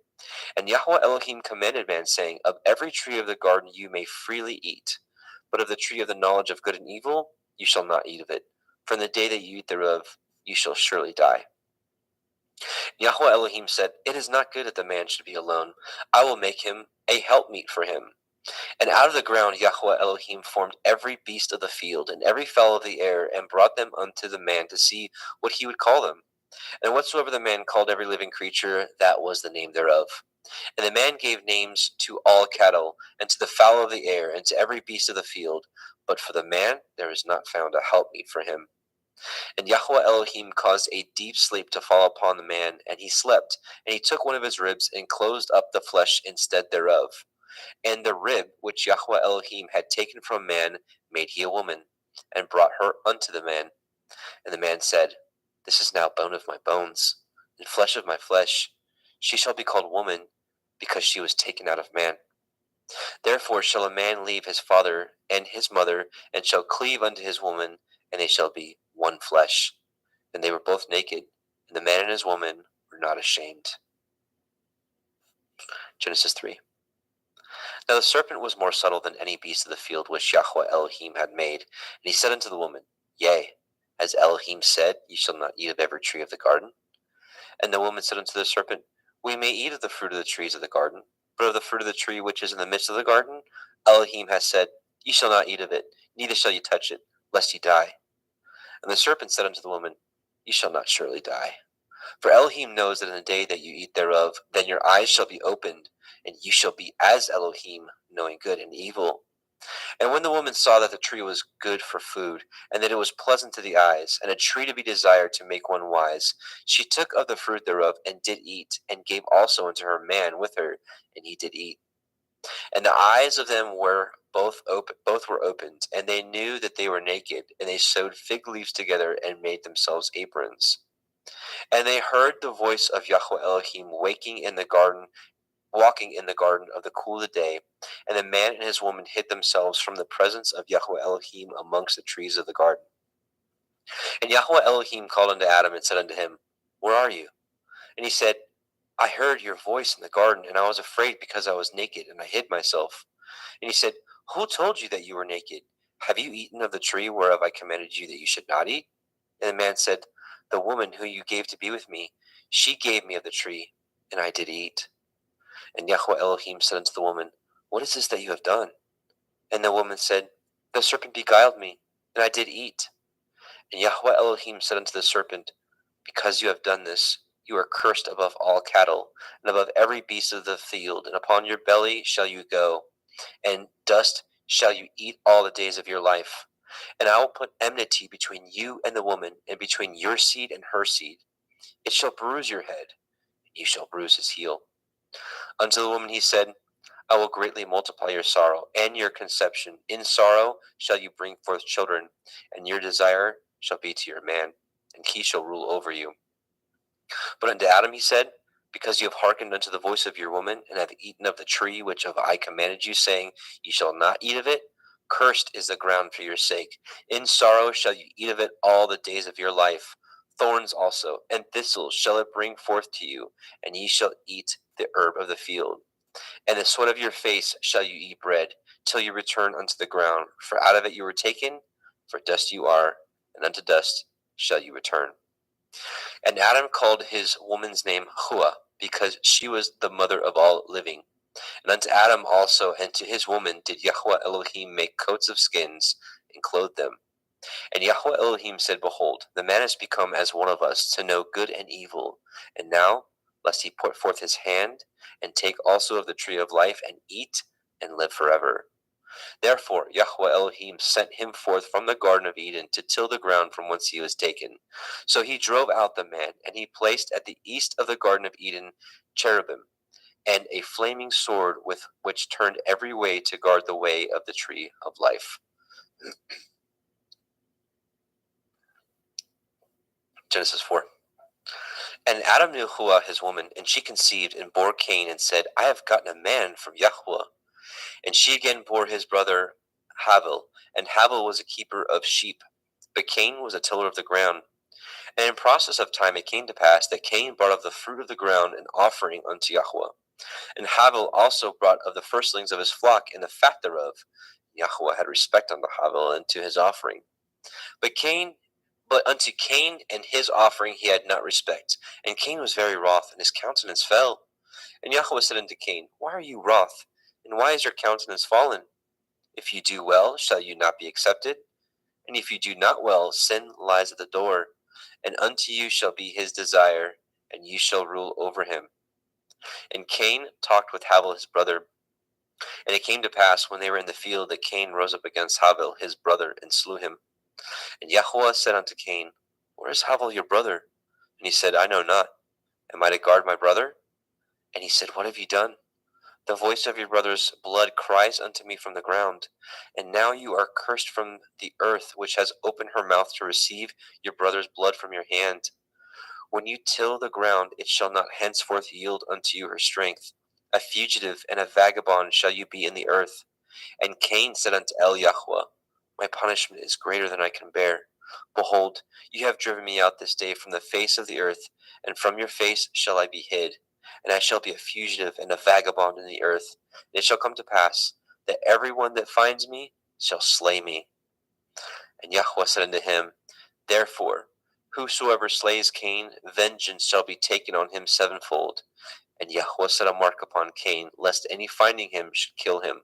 And Yahweh Elohim commanded man, saying, Of every tree of the garden you may freely eat, but of the tree of the knowledge of good and evil you shall not eat of it. For in the day that you eat thereof you shall surely die. Yahweh Elohim said, It is not good that the man should be alone. I will make him a helpmeet for him. And out of the ground Yahweh Elohim formed every beast of the field, and every fowl of the air, and brought them unto the man to see what he would call them. And whatsoever the man called every living creature, that was the name thereof. And the man gave names to all cattle, and to the fowl of the air, and to every beast of the field. But for the man there is not found a helpmeet for him. And Yahweh Elohim caused a deep sleep to fall upon the man, and he slept. And he took one of his ribs, and closed up the flesh instead thereof. And the rib which Yahweh Elohim had taken from man made he a woman, and brought her unto the man. And the man said, This is now bone of my bones, and flesh of my flesh. She shall be called woman, because she was taken out of man. Therefore shall a man leave his father and his mother, and shall cleave unto his woman, and they shall be one flesh. And they were both naked, and the man and his woman were not ashamed. Genesis 3. Now the serpent was more subtle than any beast of the field which Yahweh Elohim had made. And he said unto the woman, Yea, as Elohim said, Ye shall not eat of every tree of the garden. And the woman said unto the serpent, We may eat of the fruit of the trees of the garden, but of the fruit of the tree which is in the midst of the garden, Elohim has said, Ye shall not eat of it, neither shall ye touch it, lest ye die. And the serpent said unto the woman, Ye shall not surely die. For Elohim knows that in the day that you eat thereof, then your eyes shall be opened, and you shall be as Elohim, knowing good and evil. And when the woman saw that the tree was good for food, and that it was pleasant to the eyes, and a tree to be desired to make one wise, she took of the fruit thereof, and did eat, and gave also unto her man with her, and he did eat. And the eyes of them were both were opened, and they knew that they were naked, and they sewed fig leaves together, and made themselves aprons. And they heard the voice of Yahweh Elohim walking in the garden of the cool of the day, and the man and his woman hid themselves from the presence of Yahweh Elohim amongst the trees of the garden. And Yahweh Elohim called unto Adam and said unto him, Where are you? And he said, I heard your voice in the garden, and I was afraid because I was naked, and I hid myself. And he said, Who told you that you were naked? Have you eaten of the tree whereof I commanded you that you should not eat? And the man said, The woman who you gave to be with me, she gave me of the tree, and I did eat. And Yahweh Elohim said unto the woman, What is this that you have done? And the woman said, The serpent beguiled me, and I did eat. And Yahweh Elohim said unto the serpent, Because you have done this, you are cursed above all cattle, and above every beast of the field, and upon your belly shall you go, and dust shall you eat all the days of your life. And I will put enmity between you and the woman, and between your seed and her seed. It shall bruise your head, and you shall bruise his heel. Unto the woman he said, I will greatly multiply your sorrow and your conception. In sorrow shall you bring forth children, and your desire shall be to your man, and he shall rule over you. But unto Adam he said, Because you have hearkened unto the voice of your woman, and have eaten of the tree which of I commanded you, saying, Ye shall not eat of it, cursed is the ground for your sake. In sorrow shall you eat of it all the days of your life. Thorns also and thistles shall it bring forth to you, and ye shall eat the herb of the field. And the sweat of your face shall you eat bread, till you return unto the ground. For out of it you were taken, for dust you are, and unto dust shall you return. And Adam called his woman's name Hua, because she was the mother of all living. And unto Adam also and to his woman did Yahweh Elohim make coats of skins, and clothe them. And Yahweh Elohim said, Behold, the man is become as one of us, to know good and evil. And now, lest he put forth his hand, and take also of the tree of life, and eat, and live forever. Therefore Yahweh Elohim sent him forth from the Garden of Eden to till the ground from whence he was taken. So he drove out the man, and he placed at the east of the Garden of Eden cherubim, and a flaming sword with which turned every way to guard the way of the tree of life. Genesis 4. And Adam knew Hua his woman, and she conceived and bore Cain, and said, I have gotten a man from Yahweh. And she again bore his brother Havel, and Havel was a keeper of sheep, but Cain was a tiller of the ground. And in process of time it came to pass that Cain brought of the fruit of the ground an offering unto Yahweh. And Havel also brought of the firstlings of his flock and the fat thereof. Yahweh had respect unto Havel and to his offering. But unto Cain and his offering he had not respect. And Cain was very wroth, and his countenance fell. And Yahweh said unto Cain, Why are you wroth? And why is your countenance fallen? If you do well, shall you not be accepted? And if you do not well, sin lies at the door. And unto you shall be his desire, and you shall rule over him. And Cain talked with Havel his brother. And it came to pass, when they were in the field, that Cain rose up against Havel his brother, and slew him. And Yahweh said unto Cain, Where is Havel your brother? And he said, I know not. Am I to guard my brother? And he said, What have you done? The voice of your brother's blood cries unto me from the ground. And now you are cursed from the earth, which has opened her mouth to receive your brother's blood from your hand. When you till the ground, it shall not henceforth yield unto you her strength. A fugitive and a vagabond shall you be in the earth. And Cain said unto Yahweh, My punishment is greater than I can bear. Behold, you have driven me out this day from the face of the earth, and from your face shall I be hid. And I shall be a fugitive and a vagabond in the earth. And it shall come to pass that every one that finds me shall slay me. And Yahweh said unto him, Therefore, whosoever slays Cain, vengeance shall be taken on him sevenfold. And Yahweh set a mark upon Cain, lest any finding him should kill him.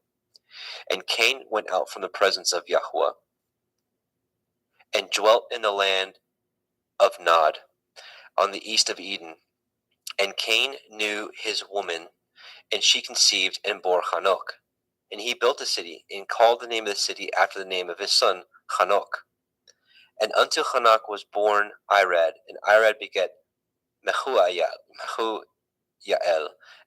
And Cain went out from the presence of Yahweh. and dwelt in the land of Nod, on the east of Eden. And Cain knew his woman, and she conceived and bore Hanok. And he built a city, and called the name of the city after the name of his son, Hanok. And unto Hanok was born Irad, and Irad begat Mehujael,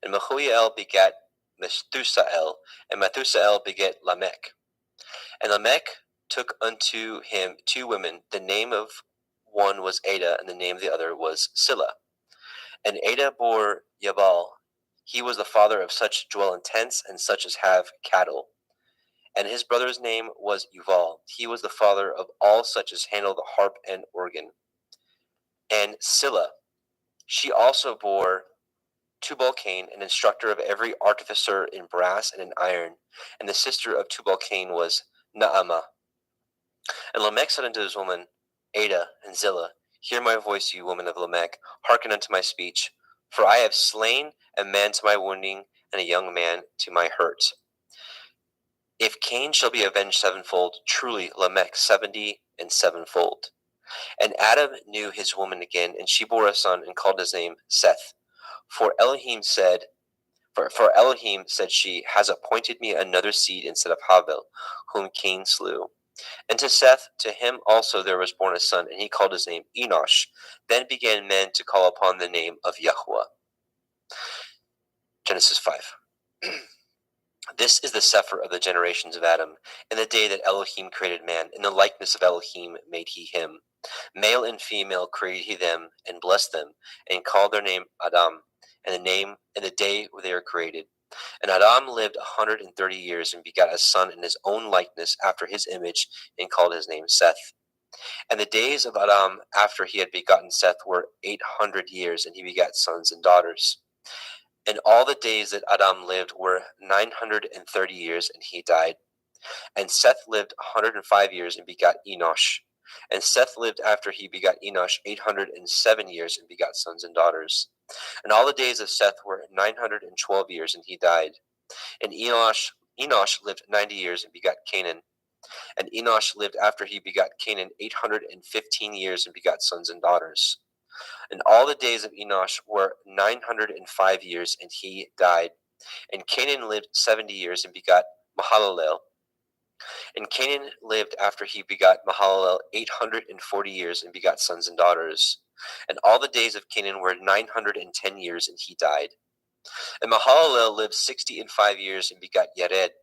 and Mehujael begat Methusael, and Methusael begat Lamech. And Lamech took unto him 2 women. The name of one was Ada, and the name of the other was Silla. And Ada bore Yabal. He was the father of such dwell in tents, and such as have cattle. And his brother's name was Yuval. He was the father of all such as handle the harp and organ. And Silla, she also bore Tubal-Cain, an instructor of every artificer in brass and in iron. And the sister of Tubal-Cain was Naamah. And Lamech said unto his woman, Ada and Zillah, hear my voice, you woman of Lamech, hearken unto my speech. For I have slain a man to my wounding, and a young man to my hurt. If Cain shall be avenged sevenfold, truly Lamech 70 and sevenfold. And Adam knew his woman again, and she bore a son, and called his name Seth. For Elohim said she, has appointed me another seed instead of Havel, whom Cain slew. And to Seth, to him also there was born a son, and he called his name Enosh. Then began men to call upon the name of Yahuwah. Genesis 5. This is the Sefer of the generations of Adam. In the day that Elohim created man, in the likeness of Elohim made he him. Male and female created he them, and blessed them, and called their name Adam, and the day they were created. And Adam lived 130 years, and begat a son in his own likeness after his image, and called his name Seth. And the days of Adam after he had begotten Seth were 800 years, and he begat sons and daughters. And all the days that Adam lived were 930 years, and he died. And Seth lived 105 years, and begot Enosh. And Seth lived after he begot Enosh 807 years, and begot sons and daughters. And all the days of Seth were 912 years, and he died. And Enosh lived 90 years, and begot Canaan. And Enosh lived after he begot Canaan 815 years, and begot sons and daughters. And all the days of Enosh were 905 years, and he died. And Canaan lived 70 years, and begot Mahalalel. And Canaan lived after he begot Mahalalel 840 years, and begot sons and daughters. And all the days of Canaan were 910 years, and he died. And Mahalalel lived 65 years, and begot Yared.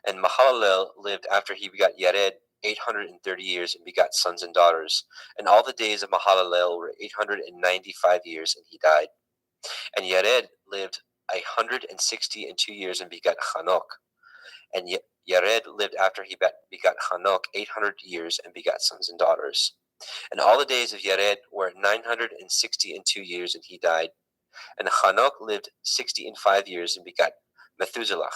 And Mahalalel lived after he begot Yared 830 years, and begot sons and daughters. And all the days of Mahalalel were 895 years, and he died. And Yared lived 162 years, and begot Hanok. And Yared lived after he begot Hanok 800 years, and begot sons and daughters. And all the days of Yared were 962 years, and he died. And Hanok lived 65 years, and begot Methuselah.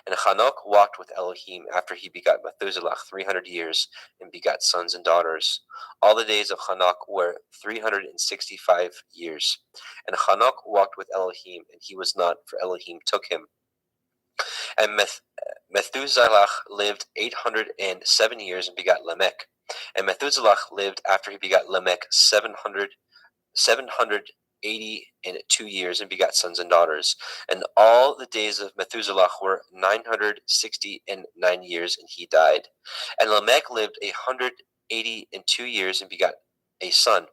And Hanok walked with Elohim after he begot Methuselah 300 years, and begot sons and daughters. All the days of Hanok were 365 years. And Hanok walked with Elohim, and he was not, for Elohim took him. And Methuselah lived 807 years, and begot Lamech. And Methuselah lived after he begot Lamech 782 years, and begot sons and daughters. And all the days of Methuselah were 969 years, and he died. And Lamech lived 182 years, and begot a son.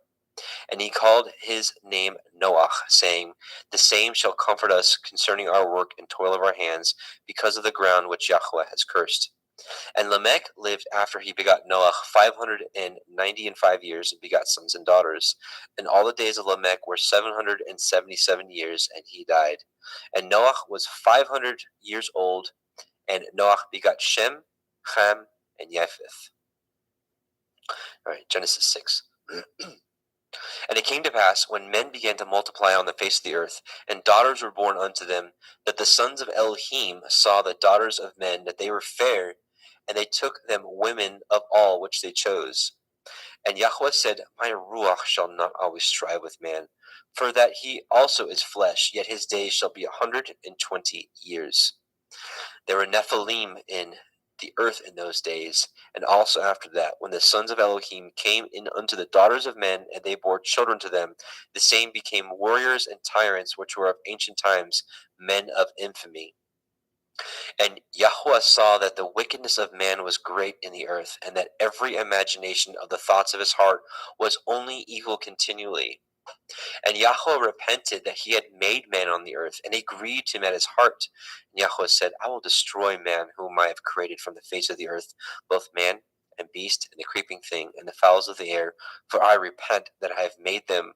And he called his name Noach, saying, the same shall comfort us concerning our work and toil of our hands, because of the ground which Yahweh has cursed. And Lamech lived after he begot Noach 595 years, and begot sons and daughters. And all the days of Lamech were 777 years, and he died. And Noach was 500 years old, and Noach begot Shem, Ham, and Japheth. All right, Genesis 6. And it came to pass, when men began to multiply on the face of the earth, and daughters were born unto them, that the sons of Elohim saw the daughters of men, that they were fair, and they took them women of all which they chose. And Yahweh said, my ruach shall not always strive with man, for that he also is flesh, yet his days shall be 120 years. There were Nephilim in the earth in those days, and also after that, when the sons of Elohim came in unto the daughters of men, and they bore children to them, the same became warriors and tyrants, which were of ancient times, men of infamy. And Yahweh saw that the wickedness of man was great in the earth, and that every imagination of the thoughts of his heart was only evil continually. And Yahweh repented that he had made man on the earth, and it grieved him at his heart. And Yahweh said, I will destroy man whom I have created from the face of the earth, both man and beast, and the creeping thing, and the fowls of the air, for I repent that I have made them.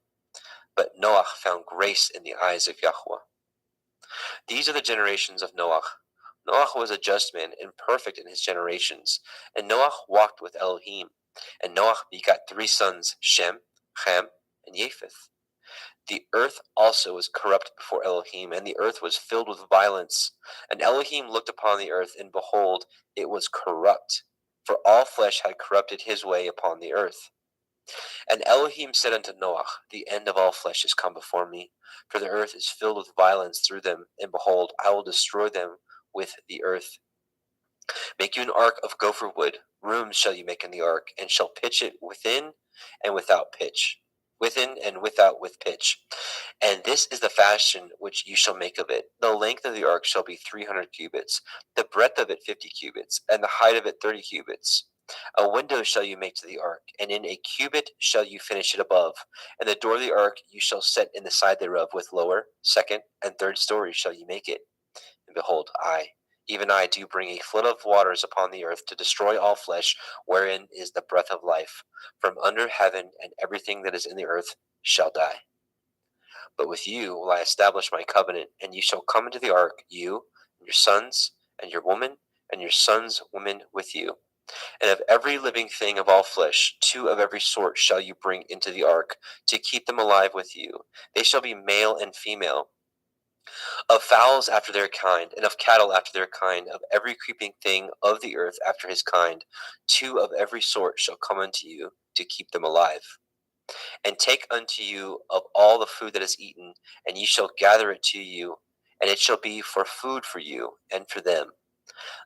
But Noah found grace in the eyes of Yahweh. These are the generations of Noah. Noah was a just man and perfect in his generations, and Noah walked with Elohim. And Noah begot 3 sons, Shem, Ham, and Japheth. The earth also was corrupt before Elohim, and the earth was filled with violence. And Elohim looked upon the earth, and behold, it was corrupt, for all flesh had corrupted his way upon the earth. And Elohim said unto Noah, the end of all flesh is come before me, for the earth is filled with violence through them, and behold, I will destroy them with the earth. Make you an ark of gopher wood. Rooms shall you make in the ark, and shall pitch it within and without pitch. Within and without with pitch. And this is the fashion which you shall make of it. The length of the ark shall be 300 cubits, the breadth of it 50 cubits, and the height of it 30 cubits. A window shall you make to the ark, and in a cubit shall you finish it above. And the door of the ark you shall set in the side thereof, with lower, second, and third stories shall you make it. And behold, I, even I, do bring a flood of waters upon the earth to destroy all flesh, wherein is the breath of life, from under heaven, and everything that is in the earth shall die. But with you will I establish my covenant, and you shall come into the ark, you, and your sons, and your woman, and your sons' women with you. And of every living thing of all flesh, 2 of every sort shall you bring into the ark, to keep them alive with you. They shall be male and female. Of fowls after their kind, and of cattle after their kind, of every creeping thing of the earth after his kind, 2 of every sort shall come unto you, to keep them alive. And take unto you of all the food that is eaten, and ye shall gather it to you, and it shall be for food for you and for them.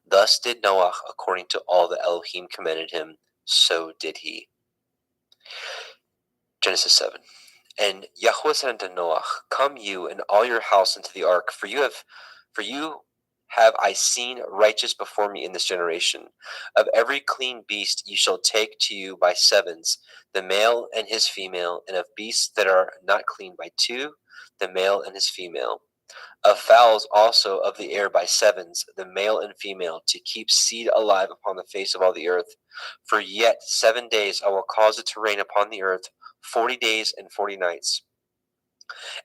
Thus did Noah according to all that Elohim commanded him, so did he. Genesis 7. And Yahweh said unto Noah, Come you and all your house into the ark, for you have I seen righteous before me in this generation. Of every clean beast ye shall take to you by 7s, the male and his female, and of beasts that are not clean by 2, the male and his female. Of fowls also of the air by 7s, the male and female, to keep seed alive upon the face of all the earth. For yet 7 days I will cause it to rain upon the earth, 40 days and 40 nights.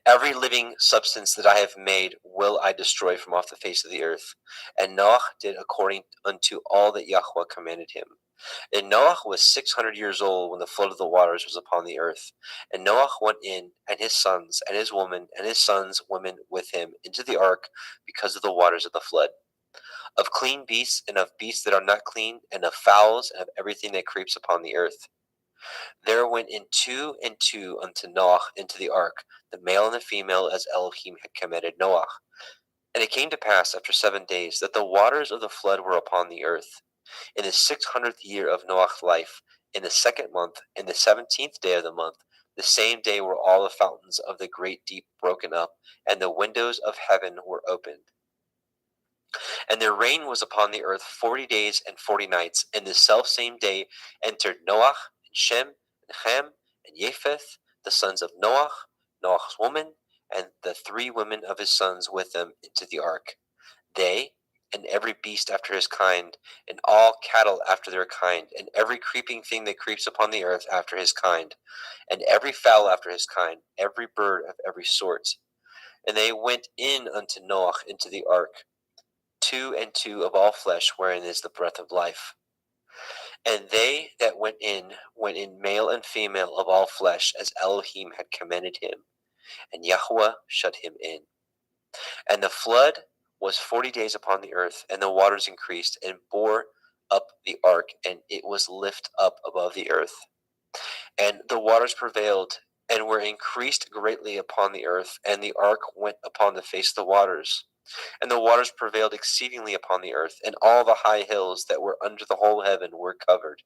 Every living substance that I have made will I destroy from off the face of the earth. And Noah did according unto all that Yahweh commanded him. And Noah was 600 years old when the flood of the waters was upon the earth. And Noah went in, and his sons, and his woman, and his sons' women with him, into the ark, because of the waters of the flood. Of clean beasts, and of beasts that are not clean, and of fowls, and of everything that creeps upon the earth. There went in 2 and 2 unto Noah into the ark, the male and the female, as Elohim had commanded Noah. And it came to pass after 7 days that the waters of the flood were upon the earth. In the 600th year of Noah's life, in the 2nd month, in the 17th day of the month, the same day were all the fountains of the great deep broken up, and the windows of heaven were opened. And there rain was upon the earth 40 days and 40 nights. And the selfsame day entered Noah, and Shem, and Ham, and Japheth, the sons of Noah, Noah's woman, and the 3 women of his sons with them into the ark. They, and every beast after his kind, and all cattle after their kind, and every creeping thing that creeps upon the earth after his kind, and every fowl after his kind, every bird of every sort. And they went in unto Noah into the ark, 2 and 2 of all flesh, wherein is the breath of life. And they that went in male and female of all flesh, as Elohim had commanded him, and Yahweh shut him in. And the flood was 40 days upon the earth, and the waters increased, and bore up the ark, and it was lift up above the earth. And the waters prevailed, and were increased greatly upon the earth, and the ark went upon the face of the waters. And the waters prevailed exceedingly upon the earth, and all the high hills that were under the whole heaven were covered.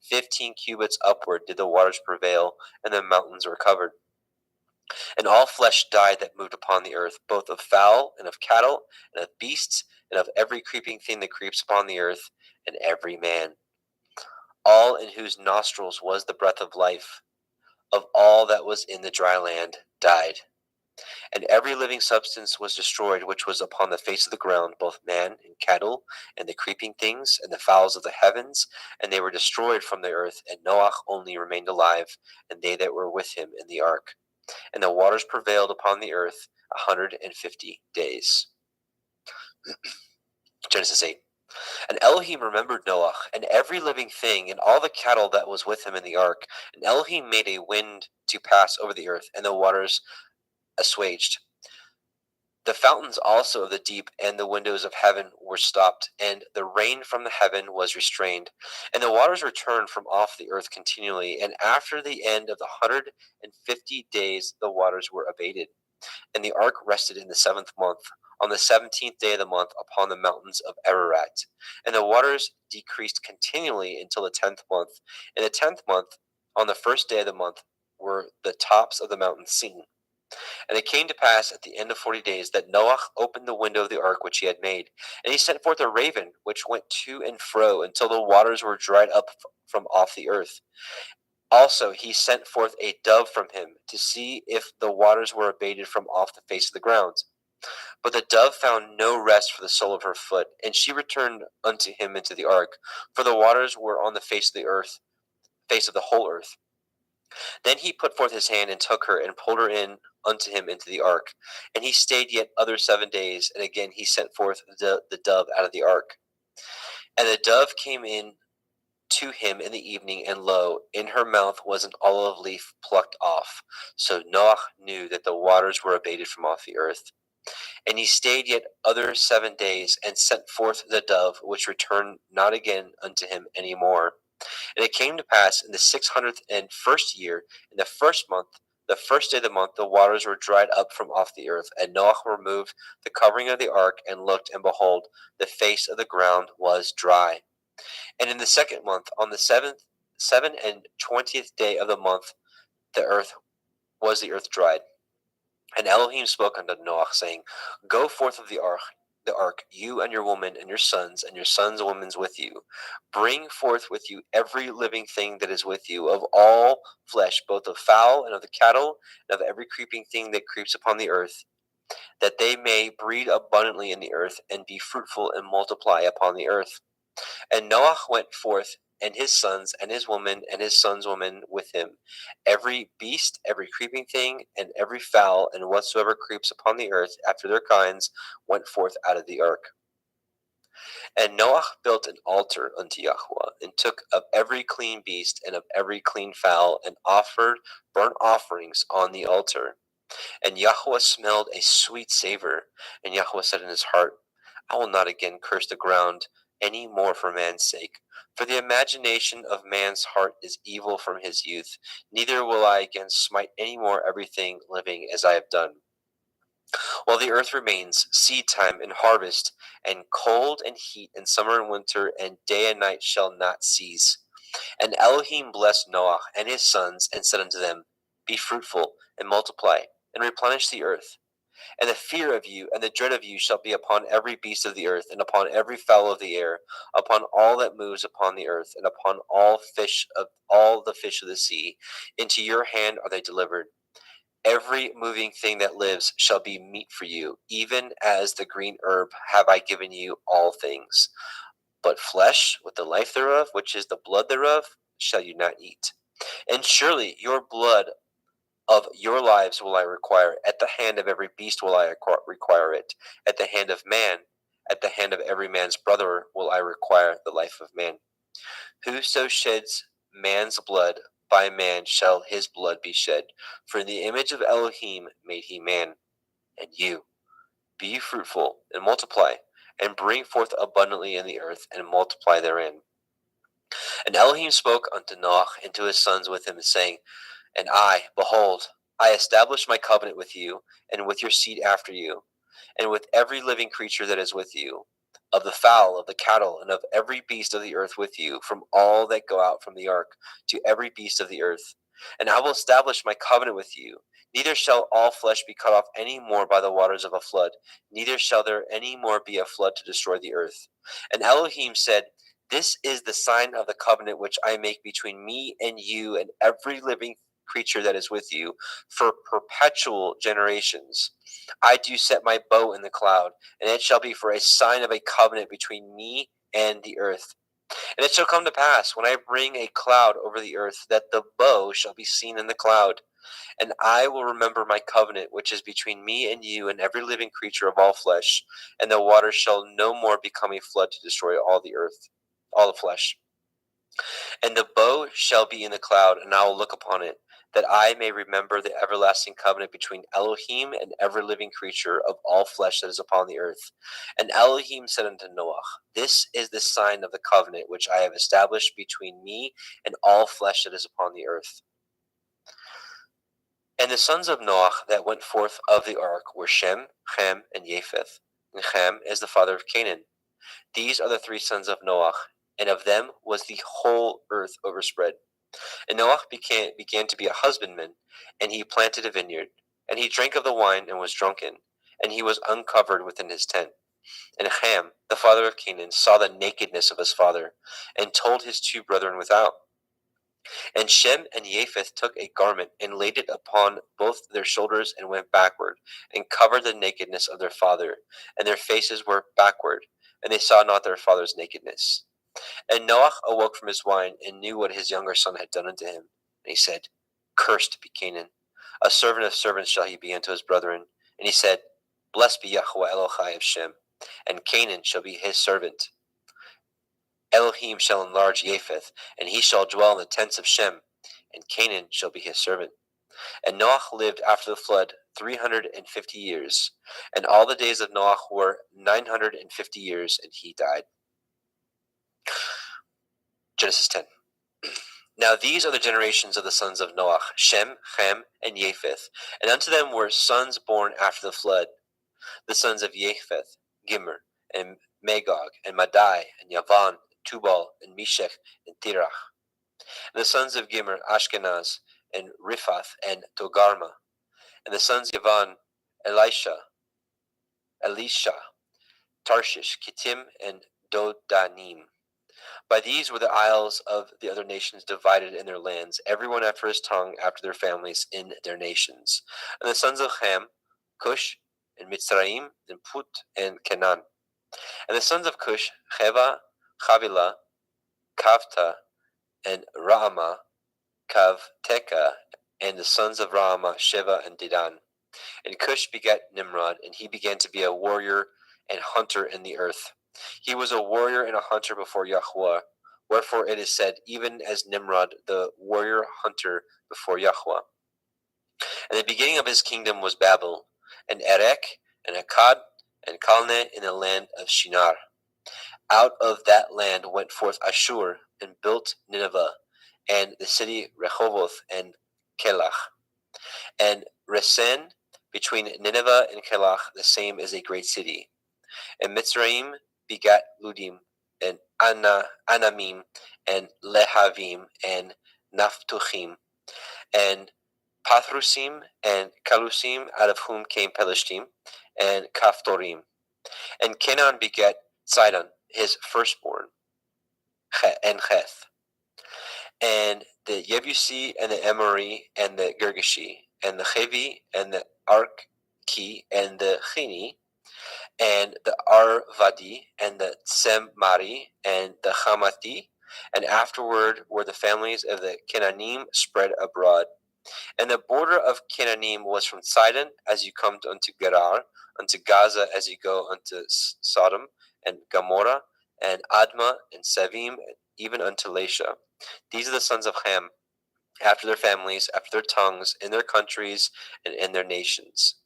15 cubits upward did the waters prevail, and the mountains were covered. And all flesh died that moved upon the earth, both of fowl and of cattle, and of beasts, and of every creeping thing that creeps upon the earth, and every man. All in whose nostrils was the breath of life, of all that was in the dry land, died. And every living substance was destroyed which was upon the face of the ground, both man and cattle, and the creeping things, and the fowls of the heavens, and they were destroyed from the earth, and Noach only remained alive, and they that were with him in the ark. And the waters prevailed upon the earth 150 days. Genesis 8. And Elohim remembered Noach, and every living thing, and all the cattle that was with him in the ark. And Elohim made a wind to pass over the earth, and the waters assuaged. The fountains also of the deep and the windows of heaven were stopped, and the rain from the heaven was restrained. And the waters returned from off the earth continually, and after the end of the 150 days the waters were abated. And the ark rested in the 7th month, on the 17th day of the month, upon the mountains of Ararat. And the waters decreased continually until the 10th month. In the 10th month, on the 1st day of the month, were the tops of the mountains seen. And it came to pass at the end of 40 days that Noach opened the window of the ark which he had made, and he sent forth a raven which went to and fro until the waters were dried up from off the earth. Also he sent forth a dove from him to see if the waters were abated from off the face of the ground. But the dove found no rest for the sole of her foot, and she returned unto him into the ark, for the waters were on the face of the earth, face of the whole earth. Then he put forth his hand and took her and pulled her in unto him into the ark. And he stayed yet other 7 days, and again he sent forth the dove out of the ark. And the dove came in to him in the evening, and lo, in her mouth was an olive leaf plucked off. So Noach knew that the waters were abated from off the earth. And he stayed yet other 7 days, and sent forth the dove, which returned not again unto him any more. And it came to pass in the 601st year, in the 1st month, the 1st day of the month, the waters were dried up from off the earth. And Noach removed the covering of the ark, and looked, and behold, the face of the ground was dry. And in the 2nd month, on the 27th day of the month, the earth dried. And Elohim spoke unto Noach, saying, Go forth of the ark, you and your woman, and your sons women with you. Bring forth with you every living thing that is with you, of all flesh, both of fowl and of the cattle, and of every creeping thing that creeps upon the earth, that they may breed abundantly in the earth, and be fruitful and multiply upon the earth. And Noach went forth, and his sons, and his woman, and his sons' women with him. Every beast, every creeping thing, and every fowl, and whatsoever creeps upon the earth after their kinds, went forth out of the ark. And Noach built an altar unto Yahweh, and took of every clean beast, and of every clean fowl, and offered burnt offerings on the altar. And Yahweh smelled a sweet savor. And Yahweh said in his heart, I will not again curse the ground any more for man's sake. For the imagination of man's heart is evil from his youth. Neither will I again smite any more everything living as I have done. While the earth remains, seed time and harvest, and cold and heat, and summer and winter, and day and night shall not cease. And Elohim blessed Noah and his sons, and said unto them, Be fruitful, and multiply, and replenish the earth. And the fear of you and the dread of you shall be upon every beast of the earth, and upon every fowl of the air, upon all that moves upon the earth, and upon all the fish of the sea. Into your hand are they delivered. Every moving thing that lives shall be meat for you, even as the green herb have I given you all things. But flesh with the life thereof, which is the blood thereof, shall you not eat. And surely your blood of your lives will I require. At the hand of every beast will I require it. At the hand of man, at the hand of every man's brother will I require the life of man. Whoso sheds man's blood, by man shall his blood be shed. For in the image of Elohim made he man. And you, be fruitful, and multiply, and bring forth abundantly in the earth, and multiply therein. And Elohim spoke unto Noach and to his sons with him, saying, And I, behold, I establish my covenant with you, and with your seed after you, and with every living creature that is with you, of the fowl, of the cattle, and of every beast of the earth with you, from all that go out from the ark, to every beast of the earth. And I will establish my covenant with you. Neither shall all flesh be cut off any more by the waters of a flood, neither shall there any more be a flood to destroy the earth. And Elohim said, This is the sign of the covenant which I make between me and you and every living creature that is with you for perpetual generations. I do set my bow in the cloud, and it shall be for a sign of a covenant between me and the earth. And it shall come to pass, when I bring a cloud over the earth, that the bow shall be seen in the cloud. And I will remember my covenant, which is between me and you and every living creature of all flesh, and the waters shall no more become a flood to destroy all the earth, all the flesh. And the bow shall be in the cloud, and I will look upon it, that I may remember the everlasting covenant between Elohim and every living creature of all flesh that is upon the earth. And Elohim said unto Noah, This is the sign of the covenant which I have established between me and all flesh that is upon the earth. And the sons of Noah that went forth of the ark were Shem, Ham, and Japheth. And Ham is the father of Canaan. These are the three sons of Noah, and of them was the whole earth overspread. And Noah began to be a husbandman, and he planted a vineyard. And he drank of the wine and was drunken, and he was uncovered within his tent. And Ham, the father of Canaan, saw the nakedness of his father, and told his two brethren without. And Shem and Japheth took a garment, and laid it upon both their shoulders, and went backward, and covered the nakedness of their father, and their faces were backward, and they saw not their father's nakedness. And Noah awoke from his wine, and knew what his younger son had done unto him. And he said, Cursed be Canaan, a servant of servants shall he be unto his brethren. And he said, Blessed be Yahweh Elohai of Shem, and Canaan shall be his servant. Elohim shall enlarge Japheth, and he shall dwell in the tents of Shem, and Canaan shall be his servant. And Noah lived after the flood 350 years, and all the days of Noah were 950 years, and he died. Genesis 10. Now these are the generations of the sons of Noah, Shem, Ham, and Japheth, and unto them were sons born after the flood. The sons of Japheth, Gimmer, and Magog, and Madai, and Yavan, Tubal, and Meshech, and Tirach. And the sons of Gimmer, Ashkenaz, and Riphath, and Togarma. And the sons of Yavan, Elisha, Tarshish, Kittim, and Dodanim. By these were the isles of the other nations divided in their lands, every one after his tongue, after their families, in their nations. And the sons of Ham, Cush, and Mitzrayim, and Put, and Canaan. And the sons of Cush, Cheva, Chavila, Kavta, and Raama, Kavteka. And the sons of Raama, Sheva, and Dedan. And Cush begat Nimrod, and he began to be a warrior and hunter in the earth. He was a warrior and a hunter before Yahweh. Wherefore it is said, even as Nimrod, the warrior hunter before Yahweh. And the beginning of his kingdom was Babel, and Erech, and Akkad, and Calneh in the land of Shinar. Out of that land went forth Ashur, and built Nineveh, and the city Rehoboth, and Kelach. And Resen, between Nineveh and Kelach, the same is a great city. And Mitzrayim begat Ludim, and Anamim, and Lehavim, and Naphtuchim, and Pathrusim, and Kalusim, out of whom came Pelishtim, and Kaphtorim. And Canaan begat Sidon, his firstborn, and Heth, and the Yebusi, and the Emori, and the Girgashi, and the Chevi, and the Arki, and the Chini, and the Arvadi, and the Tsemari, and the Hamati, and afterward were the families of the Canaanim spread abroad. And the border of Canaanim was from Sidon as you come unto Gerar, unto Gaza as you go unto Sodom, and Gomorrah, and Admah, and Sevim, even unto Lasha. These are the sons of Ham, after their families, after their tongues, in their countries, and in their nations.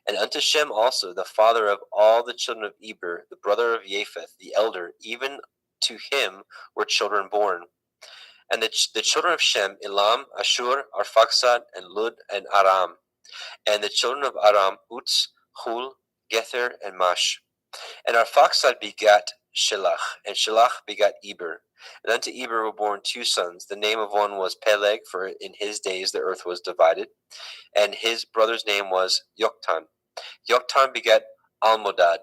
And unto Shem also, the father of all the children of Eber, the brother of Japheth, the elder, even to him were children born. And the children of Shem, Elam, Ashur, Arphaxad, and Lud, and Aram. And the children of Aram, Uts, Hul, Gether, and Mash. And Arphaxad begat Shelach, and Shelach begat Eber. And unto Eber were born two sons. The name of one was Peleg, for in his days the earth was divided. And his brother's name was Yoktan. Yoktan begat Almodad,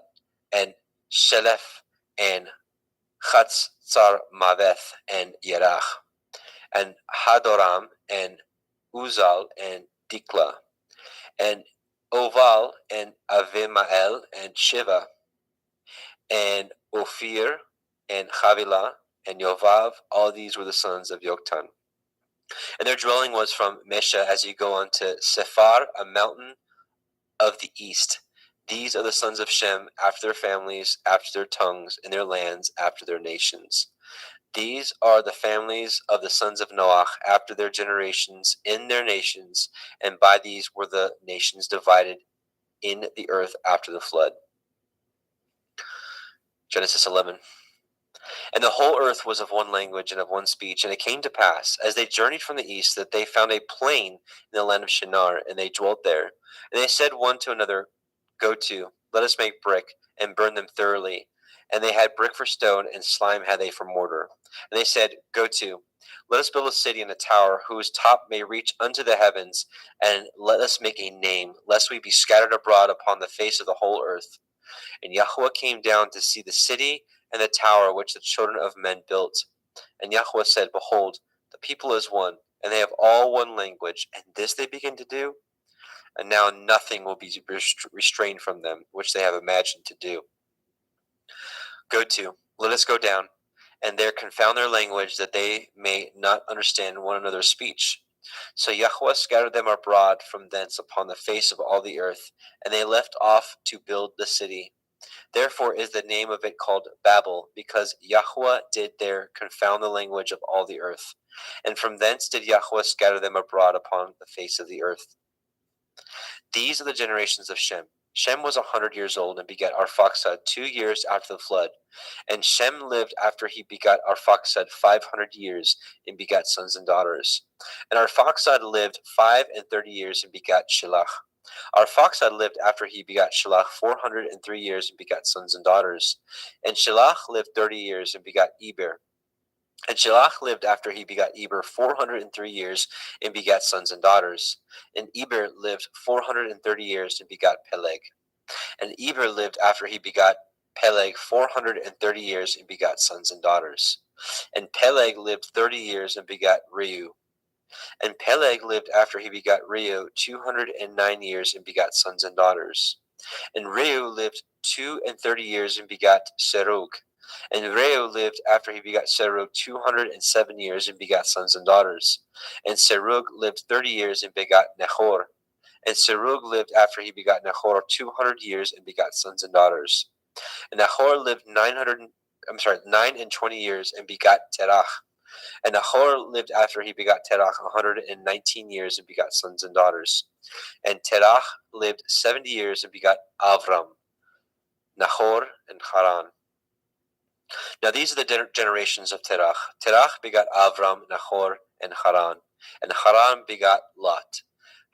and Shelef, and Chatzar-maveth, and Yerach, and Hadoram, and Uzal, and Dikla, and Oval, and Avimael, and Shiva, and Ophir, and Havilah, and Yovav. All these were the sons of Yoktan. And their dwelling was from Mesha as you go on to Sephar, a mountain of the east. These are the sons of Shem after their families, after their tongues, in their lands, after their nations. These are the families of the sons of Noach after their generations, in their nations, and by these were the nations divided in the earth after the flood. Genesis 11. And the whole earth was of one language and of one speech. And it came to pass, as they journeyed from the east, that they found a plain in the land of Shinar, and they dwelt there. And they said one to another, Go to, let us make brick, and burn them thoroughly. And they had brick for stone, and slime had they for mortar. And they said, Go to, let us build a city and a tower, whose top may reach unto the heavens, and let us make a name, lest we be scattered abroad upon the face of the whole earth. And Yahweh came down to see the city and the tower which the children of men built. And Yahweh said, Behold, the people is one, and they have all one language, and this they begin to do. And now nothing will be restrained from them, which they have imagined to do. Go to, let us go down, and there confound their language, that they may not understand one another's speech. So Yahweh scattered them abroad from thence upon the face of all the earth, and they left off to build the city. Therefore is the name of it called Babel, because Yahweh did there confound the language of all the earth. And from thence did Yahweh scatter them abroad upon the face of the earth. These are the generations of Shem. Shem was 100 years old and begat Arphaxad 2 years after the flood. And Shem lived after he begat Arphaxad 500 years and begat sons and daughters. And Arphaxad lived 35 years and begat Shelach. Arphaxad lived after he begat Shelach 403 years and begat sons and daughters. And Shelach lived 30 years and begat Eber. And Shelach lived after he begat Eber 403 years and begat sons and daughters. And Eber lived 430 years and begat Peleg. And Eber lived after he begat Peleg 430 years and begat sons and daughters. And Peleg lived 30 years and begat Reu. And Peleg lived after he begat Reu 209 years and begat sons and daughters. And Reu lived 32 years and begat Serug. And Reu lived after he begat Serug 207 years and begat sons and daughters. And Serug lived 30 years and begat Nahor. And Serug lived after he begat Nahor 200 years and begat sons and daughters. And Nahor lived 920 years and begat Terach. And Nahor lived after he begat Terach 119 years and begat sons and daughters. And Terach lived 70 years and begat Avram, Nahor, and Haran. Now these are the generations of Terach. Terach begat Avram, Nahor, and Haran. And Haran begat Lot.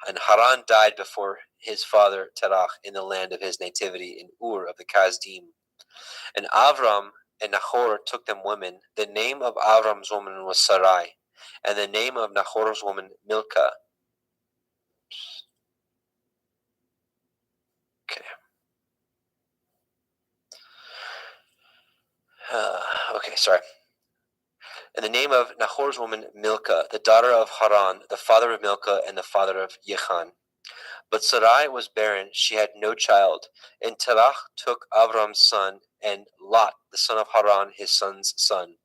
And Haran died before his father Terach in the land of his nativity in Ur of the Kasdim. And Avram and Nahor took them women. The name of Avram's woman was Sarai, and the name of Nahor's woman Milcah. Okay. Sorry. And the name of Nahor's woman Milcah, the daughter of Haran, the father of Milcah and the father of Yechan. But Sarai was barren; she had no child. And Terach took Avram's son, and Lot, the son of Haran, his son's son,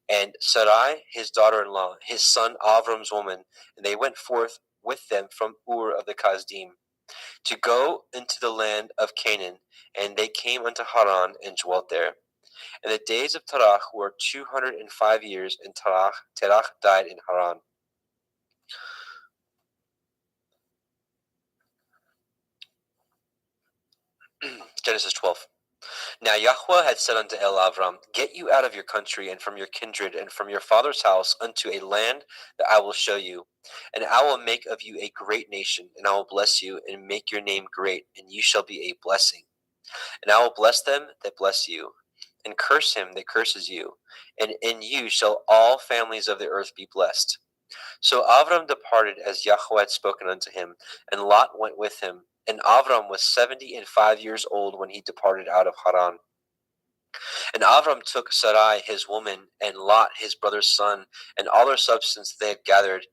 and Sarai, his daughter-in-law, his son Avram's woman, and they went forth with them from Ur of the Kasdim, to go into the land of Canaan, and they came unto Haran and dwelt there. And the days of Terach were 205 years, and Terach died in Haran. Genesis 12. Now Yahweh had said unto Avram, Get you out of your country and from your kindred and from your father's house unto a land that I will show you. And I will make of you a great nation, and I will bless you and make your name great, and you shall be a blessing. And I will bless them that bless you, and curse him that curses you, and in you shall all families of the earth be blessed. So Avram departed as Yahweh had spoken unto him, and Lot went with him. And Avram was 75 years old when he departed out of Haran. And Avram took Sarai his woman, and Lot his brother's son, and all their substance they had gathered,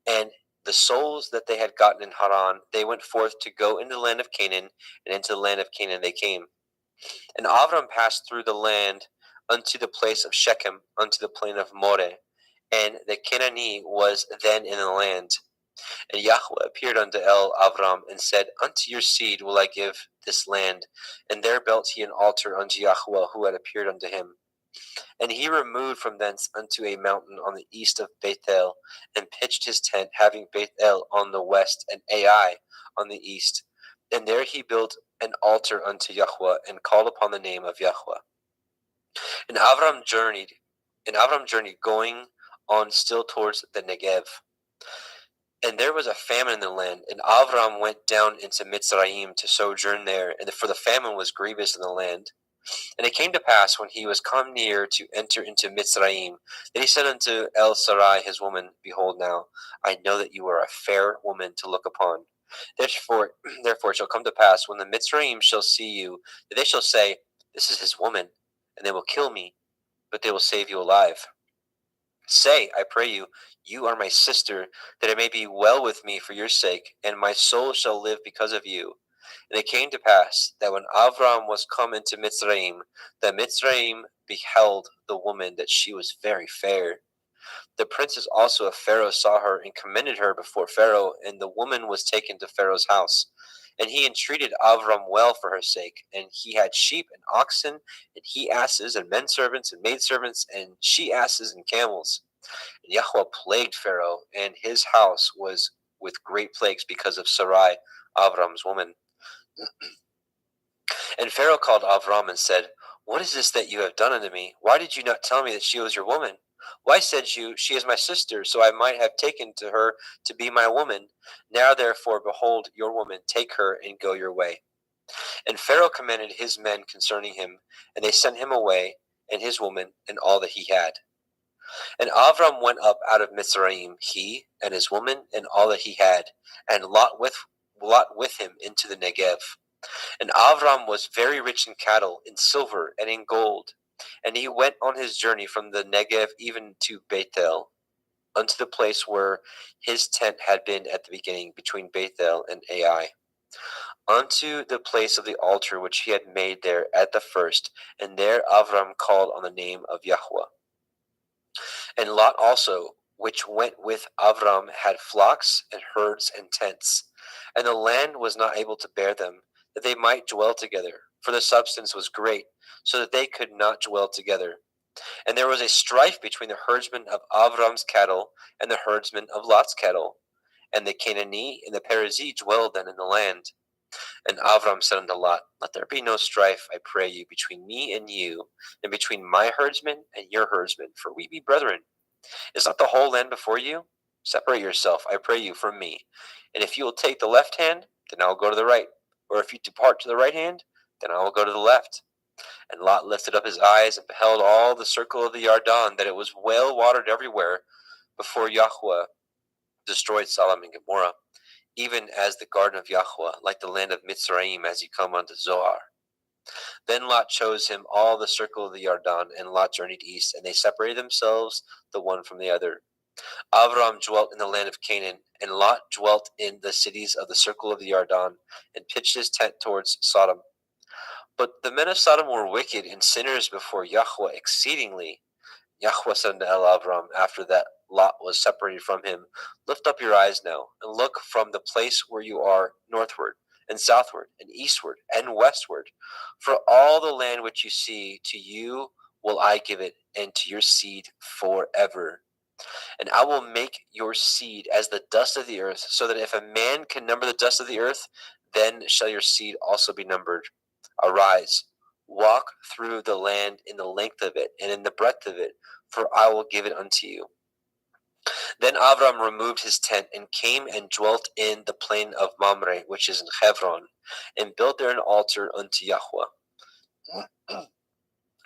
and the souls that they had gotten in Haran. They went forth to go into the land of Canaan, and into the land of Canaan they came. And Avram passed through the land unto the place of Shechem, unto the plain of Moreh, and the Canaanite was then in the land. And Yahweh appeared unto Avram, and said, Unto your seed will I give this land. And there built he an altar unto Yahweh, who had appeared unto him. And he removed from thence unto a mountain on the east of Bethel, and pitched his tent, having Bethel on the west, and Ai on the east. And there he built an altar unto Yahweh, and called upon the name of Yahweh. And Avram journeyed, going on still towards the Negev. And there was a famine in the land, and Avram went down into Mitzrayim to sojourn there, and for the famine was grievous in the land. And it came to pass, when he was come near to enter into Mitzrayim, that he said unto Sarai his woman, Behold now, I know that you are a fair woman to look upon. Therefore it shall come to pass, when the Mitzrayim shall see you, that they shall say, This is his woman, and they will kill me, but they will save you alive. Say, I pray you, you are my sister, that it may be well with me for your sake, and my soul shall live because of you. And it came to pass that when Avram was come into Mitzrayim, that Mitzrayim beheld the woman, that she was very fair. The princes also of Pharaoh saw her, and commended her before Pharaoh, and the woman was taken to Pharaoh's house. And he entreated Avram well for her sake, and he had sheep and oxen, and he asses, and men servants, and maidservants, and she asses, and camels. And Yahweh plagued Pharaoh, and his house was with great plagues because of Sarai, Avram's woman. And Pharaoh called Avram and said, What is this that you have done unto me? Why did you not tell me that she was your woman? Why said you, She is my sister, so I might have taken to her to be my woman? Now therefore, behold, your woman, take her and go your way. And Pharaoh commanded his men concerning him, and they sent him away, and his woman, and all that he had. And Avram went up out of Mitzrayim, he and his woman, and all that he had, and Lot with him into the Negev. And Avram was very rich in cattle, in silver, and in gold. And he went on his journey from the Negev even to Bethel, unto the place where his tent had been at the beginning, between Bethel and Ai, unto the place of the altar which he had made there at the first. And there Avram called on the name of Yahweh. And Lot also, which went with Avram, had flocks and herds and tents. And the land was not able to bear them, that they might dwell together, for the substance was great, so that they could not dwell together. And there was a strife between the herdsmen of Avram's cattle and the herdsmen of Lot's cattle. And the Canaanite and the Perizzite dwelled then in the land. And Avram said unto Lot, Let there be no strife, I pray you, between me and you, and between my herdsmen and your herdsmen, for we be brethren. Is not the whole land before you? Separate yourself, I pray you, from me. And if you will take the left hand, then I will go to the right. Or if you depart to the right hand, then I will go to the left. And Lot lifted up his eyes and beheld all the circle of the Yarden, that it was well watered everywhere, before Yahweh destroyed Sodom and Gomorrah, even as the garden of Yahweh, like the land of Mitzrayim, as you come unto Zoar. Then Lot chose him all the circle of the Yarden, and Lot journeyed east, and they separated themselves the one from the other. Avram dwelt in the land of Canaan, and Lot dwelt in the cities of the circle of the Yarden, and pitched his tent towards Sodom. But the men of Sodom were wicked and sinners before Yahweh exceedingly. Yahweh said unto Avram, after that Lot was separated from him, Lift up your eyes now, and look from the place where you are northward, and southward, and eastward, and westward. For all the land which you see, to you will I give it, and to your seed forever. And I will make your seed as the dust of the earth, so that if a man can number the dust of the earth, then shall your seed also be numbered. Arise, walk through the land in the length of it, and in the breadth of it, for I will give it unto you. Then Avram removed his tent, and came and dwelt in the plain of Mamre, which is in Hebron, and built there an altar unto Yahweh.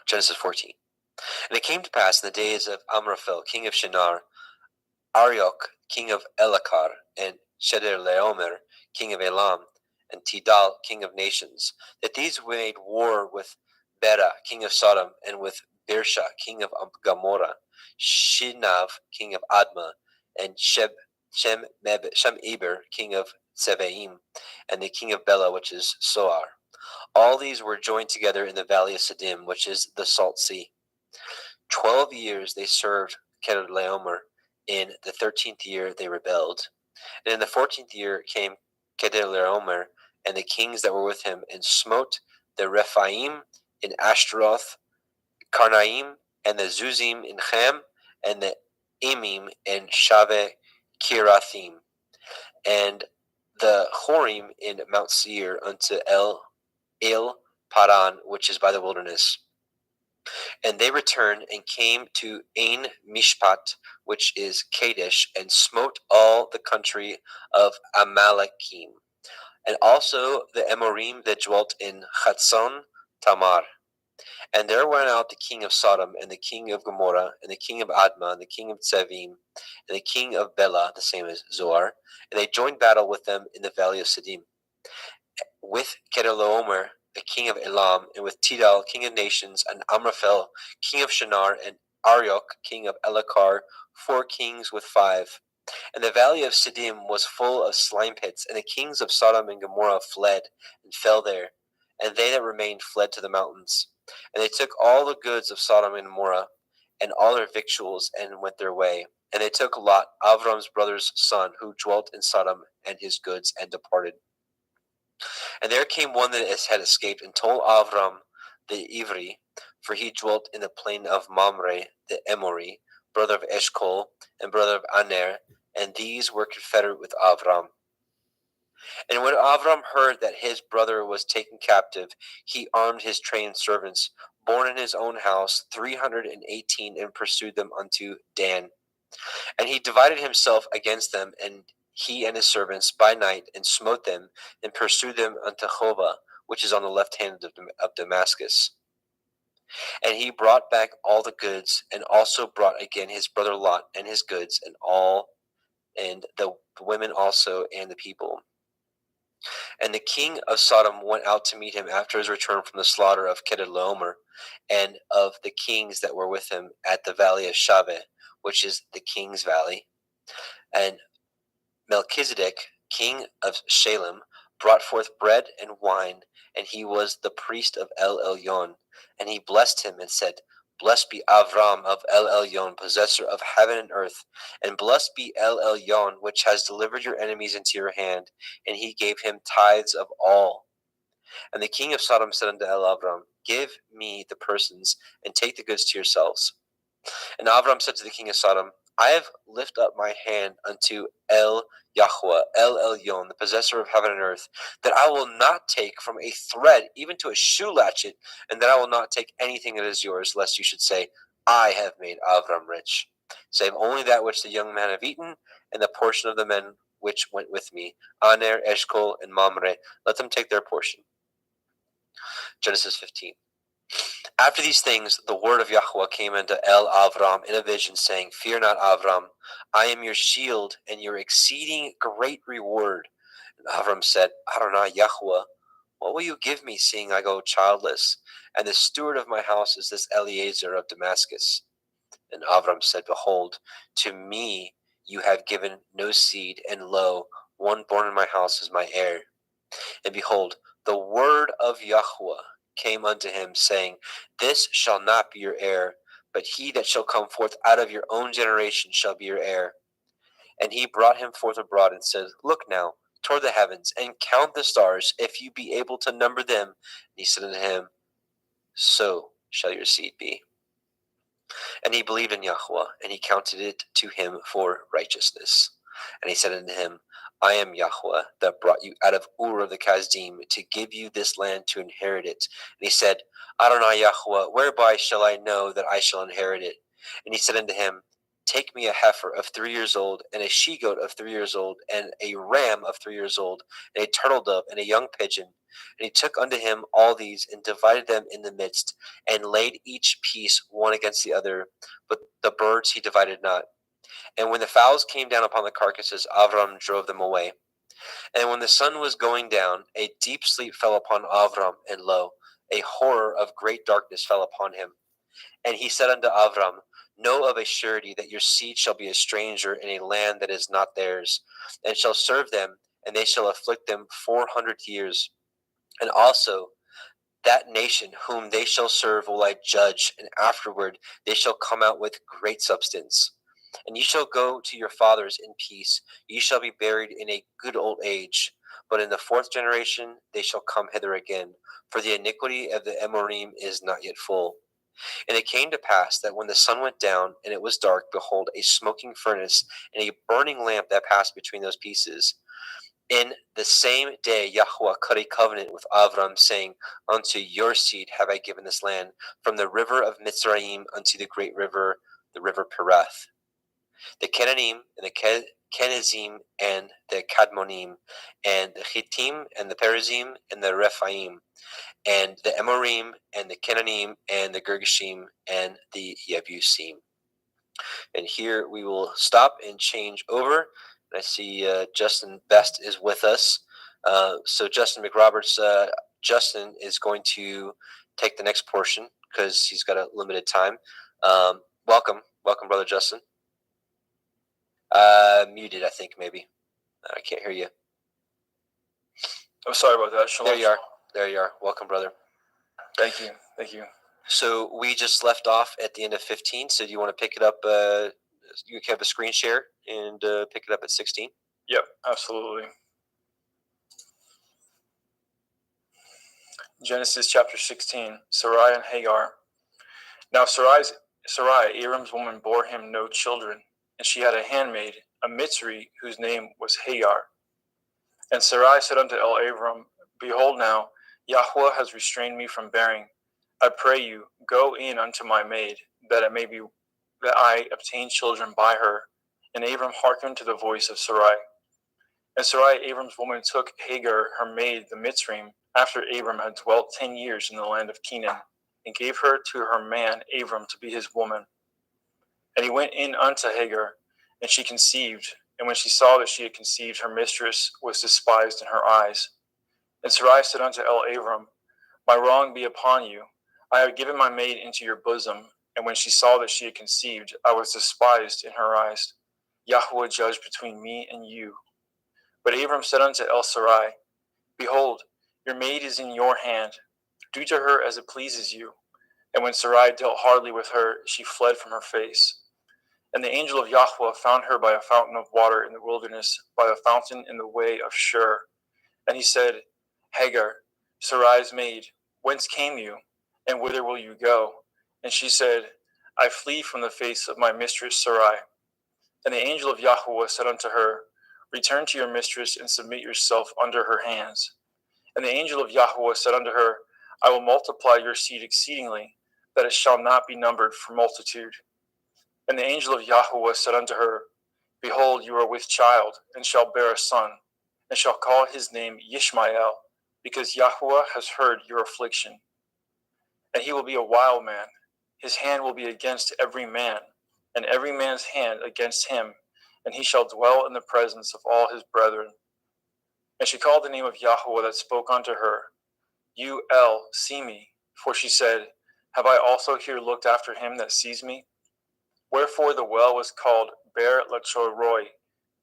Genesis 14. And it came to pass in the days of Amraphel, king of Shinar, Arioch, king of Elakar, and Chedorlaomer, king of Elam, and Tidal, king of nations, that these made war with Bera, king of Sodom, and with Birsha, king of Gomorrah, Shinav, king of Admah, and Shemeber, king of Tsevaim, and the king of Bela, which is Soar. All these were joined together in the valley of Siddim, which is the Salt Sea. 12 years they served Chedorlaomer. In the 13th year they rebelled. And in the 14th year came Chedorlaomer and the kings that were with him, and smote the Rephaim in Ashtaroth, Karnaim, and the Zuzim in Ham, and the Emim in Shave Kirathim, and the Horim in Mount Seir unto El Paran, which is by the wilderness. And they returned and came to Ain Mishpat, which is Kadesh, and smote all the country of Amalekim, and also the Amorim that dwelt in Chatzon Tamar. And there went out the king of Sodom, and the king of Gomorrah, and the king of Admah, and the king of Tsevim, and the king of Bela, the same as Zoar, and they joined battle with them in the valley of Siddim, with Chedorlaomer, the king of Elam, and with Tidal, king of nations, and Amraphel, king of Shinar, and Arioch, king of Elakar, 4 kings with 5. And the valley of Siddim was full of slime pits, and the kings of Sodom and Gomorrah fled and fell there, and they that remained fled to the mountains. And they took all the goods of Sodom and Gomorrah, and all their victuals, and went their way. And they took Lot, Avram's brother's son, who dwelt in Sodom, and his goods, and departed. And there came one that had escaped, and told Avram the Ivri, for he dwelt in the plain of Mamre the Emori, brother of Eshcol, and brother of Aner, and these were confederate with Avram. And when Avram heard that his brother was taken captive, he armed his trained servants, born in his own house, 318, and pursued them unto Dan. And he divided himself against them, and he and his servants by night, and smote them, and pursued them unto Hova, which is on the left hand of Damascus. And he brought back all the goods, and also brought again his brother Lot and his goods, and the women also, and the people. And the king of Sodom went out to meet him after his return from the slaughter of Chedorlaomer, and of the kings that were with him at the valley of Shaveh, which is the king's valley. And Melchizedek, king of Shalem, brought forth bread and wine, and he was the priest of El Elyon. And he blessed him and said, Blessed be Avram of El Elyon, possessor of heaven and earth, and blessed be El Elyon, which has delivered your enemies into your hand. And he gave him tithes of all. And the king of Sodom said unto El Avram, Give me the persons, and take the goods to yourselves. And Avram said to the king of Sodom, I have lifted up my hand unto El Yahweh, El Elyon, the possessor of heaven and earth, that I will not take from a thread, even to a shoe latchet, and that I will not take anything that is yours, lest you should say, I have made Avram rich, save only that which the young men have eaten, and the portion of the men which went with me, Aner, Eshcol, and Mamre, let them take their portion. Genesis 15. After these things, the word of Yahweh came unto El Avram in a vision, saying, Fear not, Avram, I am your shield and your exceeding great reward. And Avram said, Adonai Yahweh, what will you give me, seeing I go childless? And the steward of my house is this Eliezer of Damascus. And Avram said, Behold, to me you have given no seed, and lo, one born in my house is my heir. And behold, the word of Yahweh came unto him, saying, This shall not be your heir, but he that shall come forth out of your own generation shall be your heir. And he brought him forth abroad, and said, Look now toward the heavens, and count the stars, if you be able to number them. And he said unto him, So shall your seed be. And he believed in Yahweh, and he counted it to him for righteousness. And he said unto him, I am Yahweh, that brought you out of Ur of the Kasdim, to give you this land to inherit it. And he said, Adonai Yahweh, whereby shall I know that I shall inherit it? And he said unto him, take me a heifer of 3 years old, and a she-goat of 3 years old, and a ram of 3 years old, and a turtle dove, and a young pigeon. And he took unto him all these, and divided them in the midst, and laid each piece one against the other, but the birds he divided not. And when the fowls came down upon the carcasses, Avram drove them away. And when the sun was going down, a deep sleep fell upon Avram, and lo, a horror of great darkness fell upon him. And he said unto Avram, Know of a surety that your seed shall be a stranger in a land that is not theirs, and shall serve them, and they shall afflict them 400 years. And also that nation whom they shall serve will I judge, and afterward they shall come out with great substance. And ye shall go to your fathers in peace, ye shall be buried in a good old age. But in the 4th generation they shall come hither again, for the iniquity of the Amorim is not yet full. And it came to pass that when the sun went down, and it was dark, behold, a smoking furnace, and a burning lamp that passed between those pieces. In the same day Yahweh cut a covenant with Avram, saying, Unto your seed have I given this land, from the river of Mitzrayim unto the great river, the river Perath. The Canaanim, and the Kenizim, and the Kadmonim, and the Chittim, and the Perizim, and the Rephaim, and the Amorim, and the Canaanim, and the Girgashim, and the Yebusim. And here we will stop and change over. And I see Justin Best is with us. So Justin McRoberts, Justin is going to take the next portion because he's got a limited time. Welcome, Brother Justin. Muted, I think, maybe. I can't hear you. I'm sorry about that. Shalom. There you are. Welcome, brother. Thank you. So we just left off at the end of 15. So do you want to pick it up? You can have a screen share and pick it up at 16. Yep, absolutely. Genesis chapter 16, Sarai and Hagar. Now Sarai, Abram's woman, bore him no children, and she had a handmaid, a Mitzri, whose name was Hagar. And Sarai said unto Abram, Behold now, Yahweh has restrained me from bearing. I pray you, go in unto my maid, that I obtain children by her. And Abram hearkened to the voice of Sarai. And Sarai, Abram's woman, took Hagar, her maid, the Mitzrim, after Abram had dwelt 10 years in the land of Canaan, and gave her to her man Abram to be his woman. And he went in unto Hagar, and she conceived. And when she saw that she had conceived, her mistress was despised in her eyes. And Sarai said unto Abram, My wrong be upon you. I have given my maid into your bosom. And when she saw that she had conceived, I was despised in her eyes. Yahweh judge between me and you. But Abram said unto Sarai, Behold, your maid is in your hand. Do to her as it pleases you. And when Sarai dealt hardly with her, she fled from her face. And the angel of Yahweh found her by a fountain of water in the wilderness, by a fountain in the way of Shur. And he said, Hagar, Sarai's maid, whence came you, and whither will you go? And she said, I flee from the face of my mistress Sarai. And the angel of Yahweh said unto her, Return to your mistress, and submit yourself under her hands. And the angel of Yahweh said unto her, I will multiply your seed exceedingly, that it shall not be numbered for multitude. And the angel of Yahweh said unto her, Behold, you are with child, and shall bear a son, and shall call his name Yishmael, because Yahweh has heard your affliction. And he will be a wild man. His hand will be against every man, and every man's hand against him, and he shall dwell in the presence of all his brethren. And she called the name of Yahweh that spoke unto her, You see me, for she said, Have I also here looked after him that sees me? Wherefore the well was called Ber Lachoroi.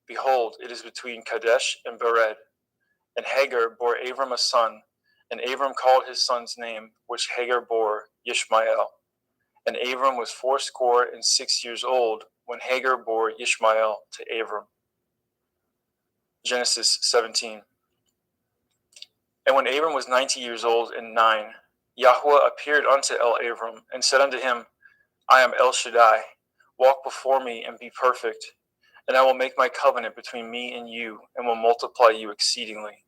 Behold, it is between Kadesh and Bered. And Hagar bore Abram a son, and Abram called his son's name, which Hagar bore, Yishmael. And Abram was 86 years old when Hagar bore Yishmael to Abram. Genesis 17. And when Abram was 90 years old and 9, Yahweh appeared unto Abram, and said unto him, I am El Shaddai. Walk before me and be perfect, and I will make my covenant between me and you, and will multiply you exceedingly.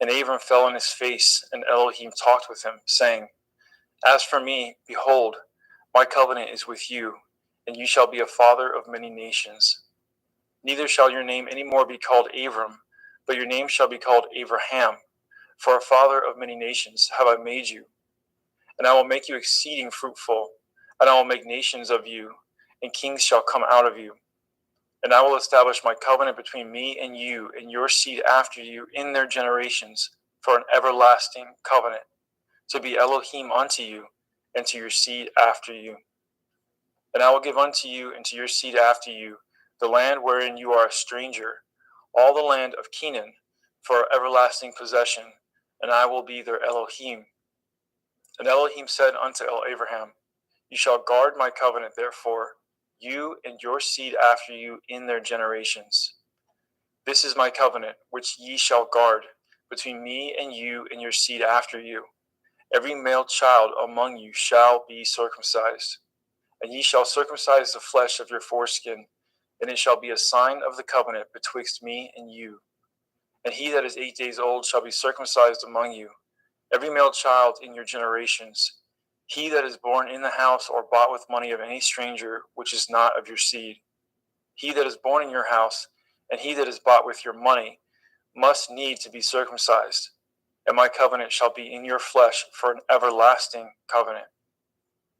And Abram fell on his face, and Elohim talked with him, saying, As for me, behold, my covenant is with you, and you shall be a father of many nations. Neither shall your name any more be called Abram, but your name shall be called Abraham, for a father of many nations have I made you. And I will make you exceeding fruitful, and I will make nations of you, and kings shall come out of you. And I will establish my covenant between me and you and your seed after you in their generations for an everlasting covenant, to be Elohim unto you and to your seed after you. And I will give unto you and to your seed after you the land wherein you are a stranger, all the land of Canaan, for an everlasting possession, and I will be their Elohim. And Elohim said unto Abraham, You shall guard my covenant, therefore, you and your seed after you in their generations. This is my covenant, which ye shall guard, between me and you and your seed after you. Every male child among you shall be circumcised. And ye shall circumcise the flesh of your foreskin, and it shall be a sign of the covenant betwixt me and you. And he that is 8 days old shall be circumcised among you, every male child in your generations. He that is born in the house or bought with money of any stranger, which is not of your seed. He that is born in your house, and he that is bought with your money, must need to be circumcised. And my covenant shall be in your flesh for an everlasting covenant.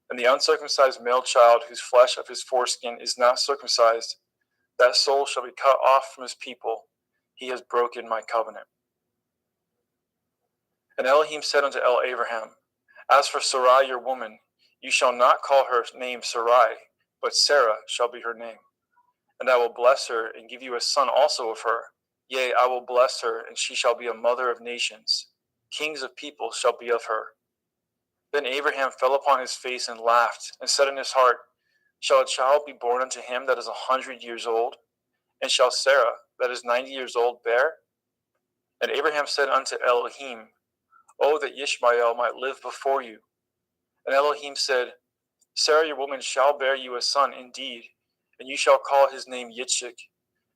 And the uncircumcised male child, whose flesh of his foreskin is not circumcised, that soul shall be cut off from his people. He has broken my covenant. And Elohim said unto Abraham, As for Sarai your woman, you shall not call her name Sarai, but Sarah shall be her name. And I will bless her, and give you a son also of her. Yea, I will bless her, and she shall be a mother of nations. Kings of people shall be of her. Then Abraham fell upon his face and laughed, and said in his heart, Shall a child be born unto him that is 100 years old? And shall Sarah, that is 90 years old, bear? And Abraham said unto Elohim, Oh, that Ishmael might live before you. And Elohim said, Sarah your woman shall bear you a son indeed, and you shall call his name Yitzchak.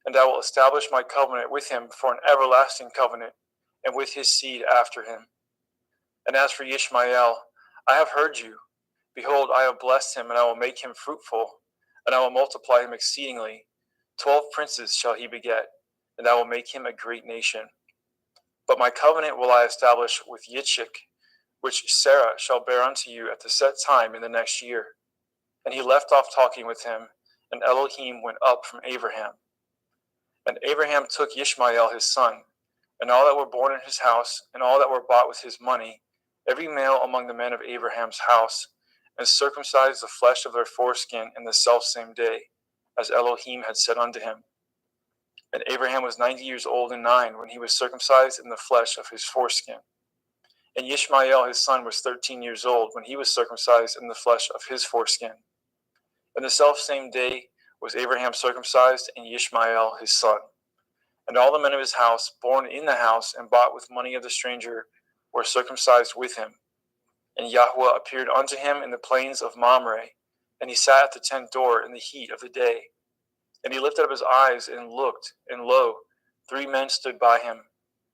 And I will establish my covenant with him for an everlasting covenant, and with his seed after him. And as for Ishmael, I have heard you. Behold, I have blessed him, and I will make him fruitful, and I will multiply him exceedingly. 12 princes shall he beget, and I will make him a great nation. But my covenant will I establish with Yitzchak, which Sarah shall bear unto you at the set time in the next year. And he left off talking with him, and Elohim went up from Abraham. And Abraham took Ishmael his son, and all that were born in his house, and all that were bought with his money, every male among the men of Abraham's house, and circumcised the flesh of their foreskin in the selfsame day, as Elohim had said unto him. And Abraham was 90 years old and 9 when he was circumcised in the flesh of his foreskin. And Ishmael his son was 13 years old when he was circumcised in the flesh of his foreskin. And the selfsame day was Abraham circumcised, and Ishmael his son. And all the men of his house, born in the house and bought with money of the stranger, were circumcised with him. And Yahweh appeared unto him in the plains of Mamre, and he sat at the tent door in the heat of the day. And he lifted up his eyes and looked, and lo, 3 men stood by him.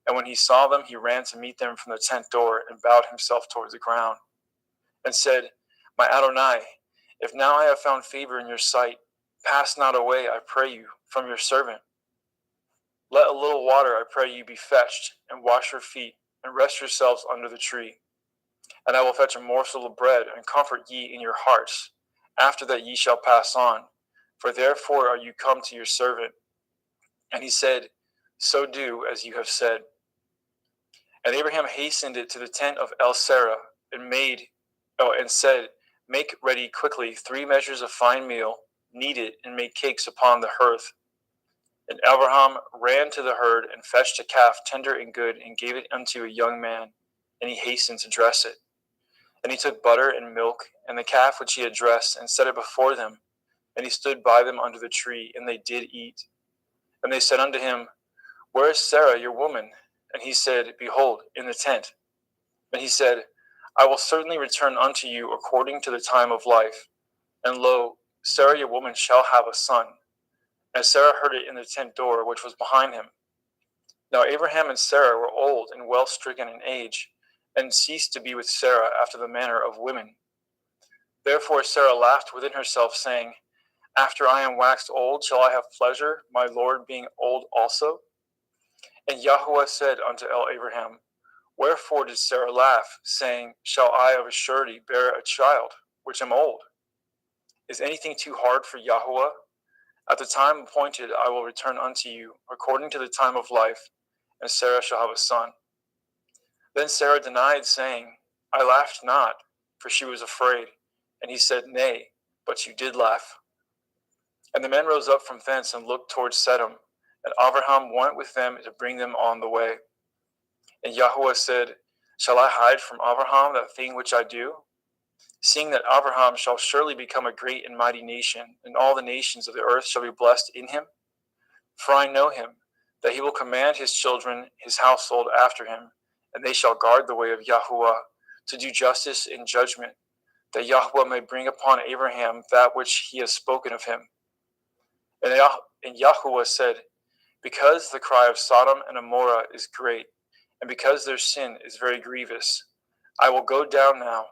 And when he saw them, he ran to meet them from the tent door, and bowed himself toward the ground, and said, My Adonai, if now I have found favor in your sight, pass not away, I pray you, from your servant. Let a little water, I pray you, be fetched, and wash your feet, and rest yourselves under the tree. And I will fetch a morsel of bread, and comfort ye in your hearts. After that ye shall pass on, for therefore are you come to your servant. And he said, So do as you have said. And Abraham hastened it to the tent of El-Sarah, and said, Make ready quickly 3 measures of fine meal, knead it, and make cakes upon the hearth. And Abraham ran to the herd, and fetched a calf tender and good, and gave it unto a young man, and he hastened to dress it. And he took butter and milk, and the calf which he had dressed, and set it before them. And he stood by them under the tree, and they did eat. And they said unto him, Where is Sarah your woman? And he said, Behold, in the tent. And he said, I will certainly return unto you according to the time of life. And lo, Sarah your woman shall have a son. And Sarah heard it in the tent door which was behind him. Now Abraham and Sarah were old and well stricken in age, and ceased to be with Sarah after the manner of women. Therefore Sarah laughed within herself, saying, After I am waxed old, shall I have pleasure, my Lord being old also? And Yahuwah said unto Abraham, Wherefore did Sarah laugh, saying, Shall I of a surety bear a child, which am old? Is anything too hard for Yahuwah? At the time appointed I will return unto you, according to the time of life, and Sarah shall have a son. Then Sarah denied, saying, I laughed not, for she was afraid. And he said, Nay, but you did laugh. And the men rose up from thence and looked towards Sedom, and Abraham went with them to bring them on the way. And Yahuwah said, Shall I hide from Abraham that thing which I do? Seeing that Abraham shall surely become a great and mighty nation, and all the nations of the earth shall be blessed in him. For I know him, that he will command his children, his household after him, and they shall guard the way of Yahuwah, to do justice and judgment, that Yahuwah may bring upon Abraham that which he has spoken of him. And Yahuwah said, Because the cry of Sodom and Amorah is great, and because their sin is very grievous, I will go down now,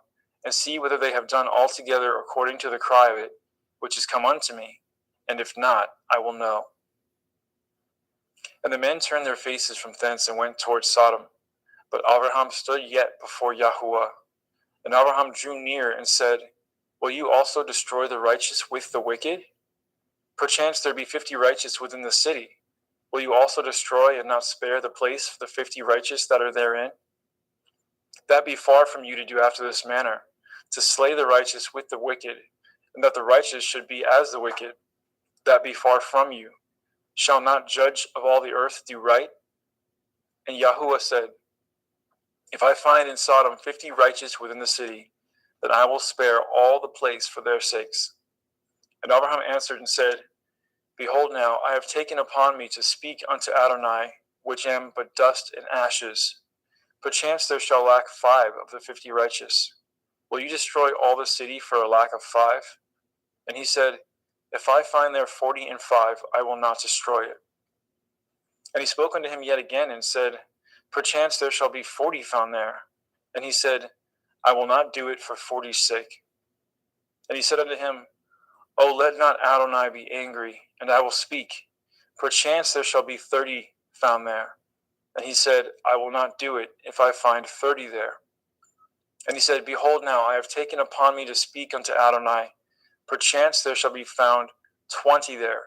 and see whether they have done altogether according to the cry of it, which is come unto me, and if not, I will know. And the men turned their faces from thence and went towards Sodom. But Abraham stood yet before Yahuwah. And Abraham drew near and said, Will you also destroy the righteous with the wicked? Perchance there be 50 righteous within the city. Will you also destroy and not spare the place for the 50 righteous that are therein? That be far from you to do after this manner, to slay the righteous with the wicked, and that the righteous should be as the wicked. That be far from you. Shall not judge of all the earth do right? And Yahuwah said, If I find in Sodom 50 righteous within the city, then I will spare all the place for their sakes. And Abraham answered and said, Behold now, I have taken upon me to speak unto Adonai, which am but dust and ashes. Perchance there shall lack 5 of the 50 righteous. Will you destroy all the city for a lack of 5? And he said, If I find there 45, I will not destroy it. And he spoke unto him yet again and said, Perchance there shall be 40 found there. And he said, I will not do it for 40's sake. And he said unto him, O let not Adonai be angry, and I will speak. Perchance there shall be 30 found there. And he said, I will not do it if I find 30 there. And he said, Behold now, I have taken upon me to speak unto Adonai. Perchance there shall be found 20 there.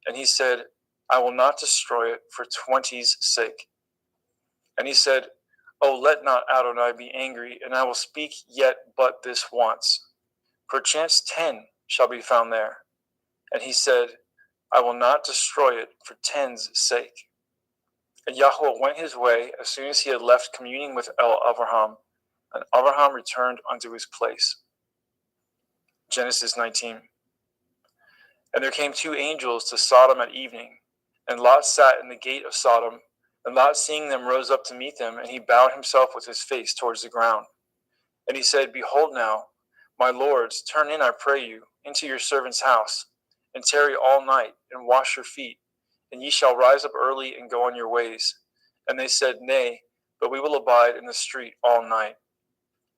And he said, I will not destroy it for 20's sake. And he said, O let not Adonai be angry, and I will speak yet but this once. Perchance 10 shall be found there. And he said, I will not destroy it for 10's sake. And Yahuwah went his way as soon as he had left communing with Abraham, and Abraham returned unto his place. Genesis 19. And there came 2 angels to Sodom at evening, and Lot sat in the gate of Sodom. And Lot, seeing them, rose up to meet them, and he bowed himself with his face towards the ground. And he said, Behold now, my lords, turn in, I pray you, into your servant's house, and tarry all night, and wash your feet, and ye shall rise up early and go on your ways. And they said, Nay, but we will abide in the street all night.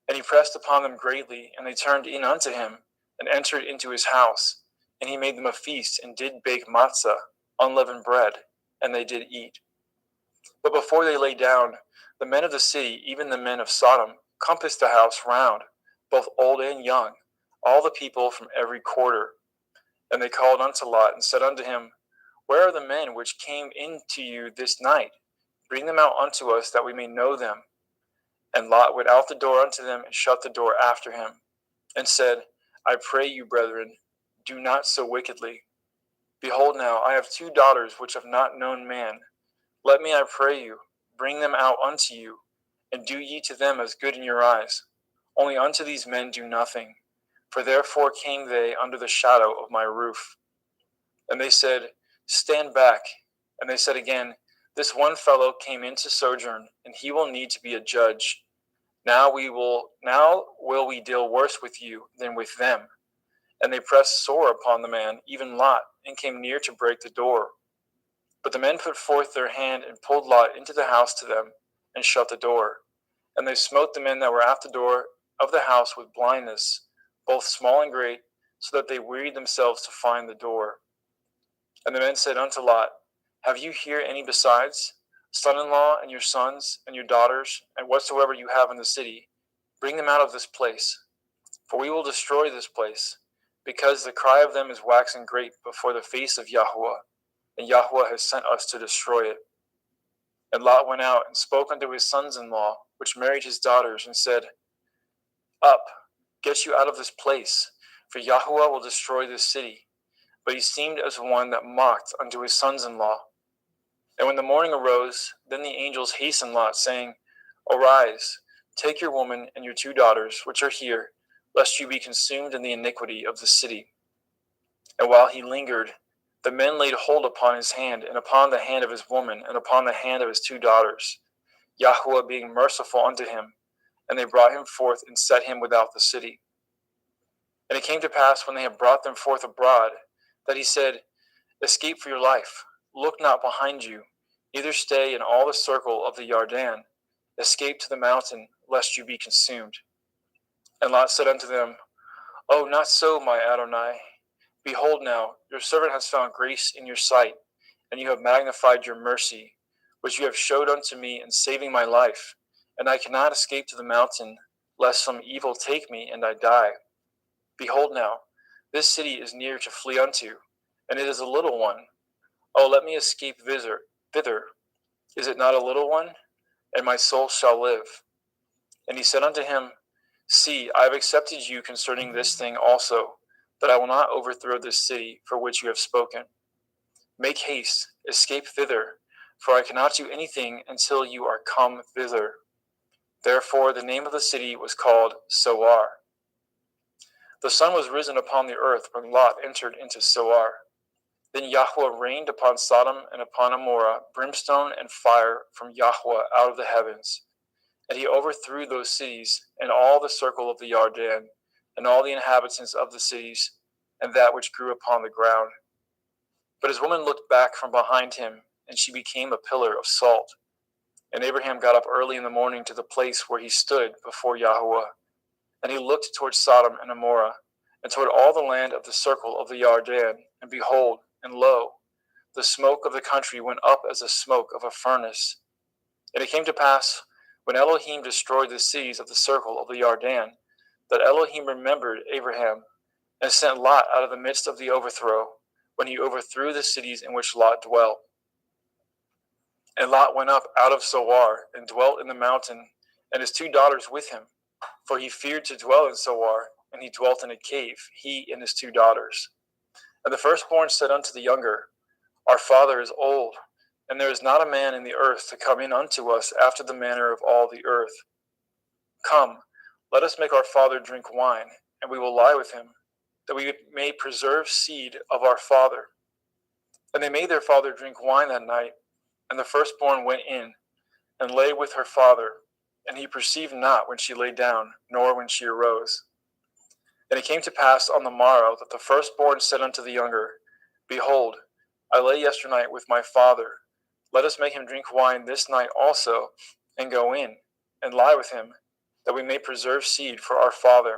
And he pressed upon them greatly, and they turned in unto him, and entered into his house. And he made them a feast, and did bake matzah, unleavened bread, and they did eat. But before they lay down, the men of the city, even the men of Sodom, compassed the house round, both old and young, all the people from every quarter. And they called unto Lot, and said unto him, Where are the men which came in to you this night? Bring them out unto us, that we may know them. And Lot went out the door unto them, and shut the door after him, and said, I pray you, brethren, do not so wickedly. Behold now, I have 2 daughters which have not known man. Let me, I pray you, bring them out unto you, and do ye to them as good in your eyes. Only unto these men do nothing, for therefore came they under the shadow of my roof. And they said, Stand back. And they said again, This one fellow came in to sojourn, and he will need to be a judge. Now will we deal worse with you than with them. And they pressed sore upon the man, even Lot, and came near to break the door. But the men put forth their hand, and pulled Lot into the house to them, and shut the door. And they smote the men that were at the door of the house with blindness, both small and great, so that they wearied themselves to find the door. And the men said unto Lot, Have you here any besides? Son-in-law, and your sons, and your daughters, and whatsoever you have in the city, bring them out of this place. For we will destroy this place, because the cry of them is waxing great before the face of Yahweh, and Yahweh has sent us to destroy it. And Lot went out and spoke unto his sons-in-law, which married his daughters, and said, Up, get you out of this place, for Yahweh will destroy this city. But he seemed as one that mocked unto his sons-in-law. And when the morning arose, then the angels hastened Lot, saying, Arise, take your woman and your 2 daughters, which are here, lest you be consumed in the iniquity of the city. And while he lingered, the men laid hold upon his hand, and upon the hand of his woman, and upon the hand of his 2 daughters, Yahweh being merciful unto him, and they brought him forth and set him without the city. And it came to pass, when they had brought them forth abroad, that he said, Escape for your life, look not behind you, neither stay in all the circle of the Yarden, escape to the mountain, lest you be consumed. And Lot said unto them, Oh, not so, my Adonai. Behold now, your servant has found grace in your sight, and you have magnified your mercy, which you have showed unto me in saving my life, and I cannot escape to the mountain, lest some evil take me, and I die. Behold now, this city is near to flee unto, and it is a little one. Oh, let me escape thither. Is it not a little one? And my soul shall live. And he said unto him, See, I have accepted you concerning this thing also, that I will not overthrow this city for which you have spoken. Make haste, escape thither, for I cannot do anything until you are come thither. Therefore the name of the city was called Zoar. The sun was risen upon the earth when Lot entered into Zoar. Then Yahweh rained upon Sodom and upon Amorah brimstone and fire from Yahweh out of the heavens. And he overthrew those cities and all the circle of the Yarden, and all the inhabitants of the cities, and that which grew upon the ground. But his woman looked back from behind him, and she became a pillar of salt. And Abraham got up early in the morning to the place where he stood before Yahweh. And he looked toward Sodom and Amorah, and toward all the land of the circle of the Yarden, and behold, and lo, the smoke of the country went up as the smoke of a furnace. And it came to pass, when Elohim destroyed the cities of the circle of the Yarden, that Elohim remembered Abraham, and sent Lot out of the midst of the overthrow, when he overthrew the cities in which Lot dwelt. And Lot went up out of Zoar, and dwelt in the mountain, and his 2 daughters with him, for he feared to dwell in Zoar, and he dwelt in a cave, he and his 2 daughters. And the firstborn said unto the younger, Our father is old, and there is not a man in the earth to come in unto us after the manner of all the earth. Come, let us make our father drink wine, and we will lie with him, that we may preserve seed of our father. And they made their father drink wine that night, and the firstborn went in, and lay with her father, and he perceived not when she lay down, nor when she arose. And it came to pass on the morrow that the firstborn said unto the younger, Behold, I lay yesternight with my father. Let us make him drink wine this night also, and go in, and lie with him, that we may preserve seed for our father.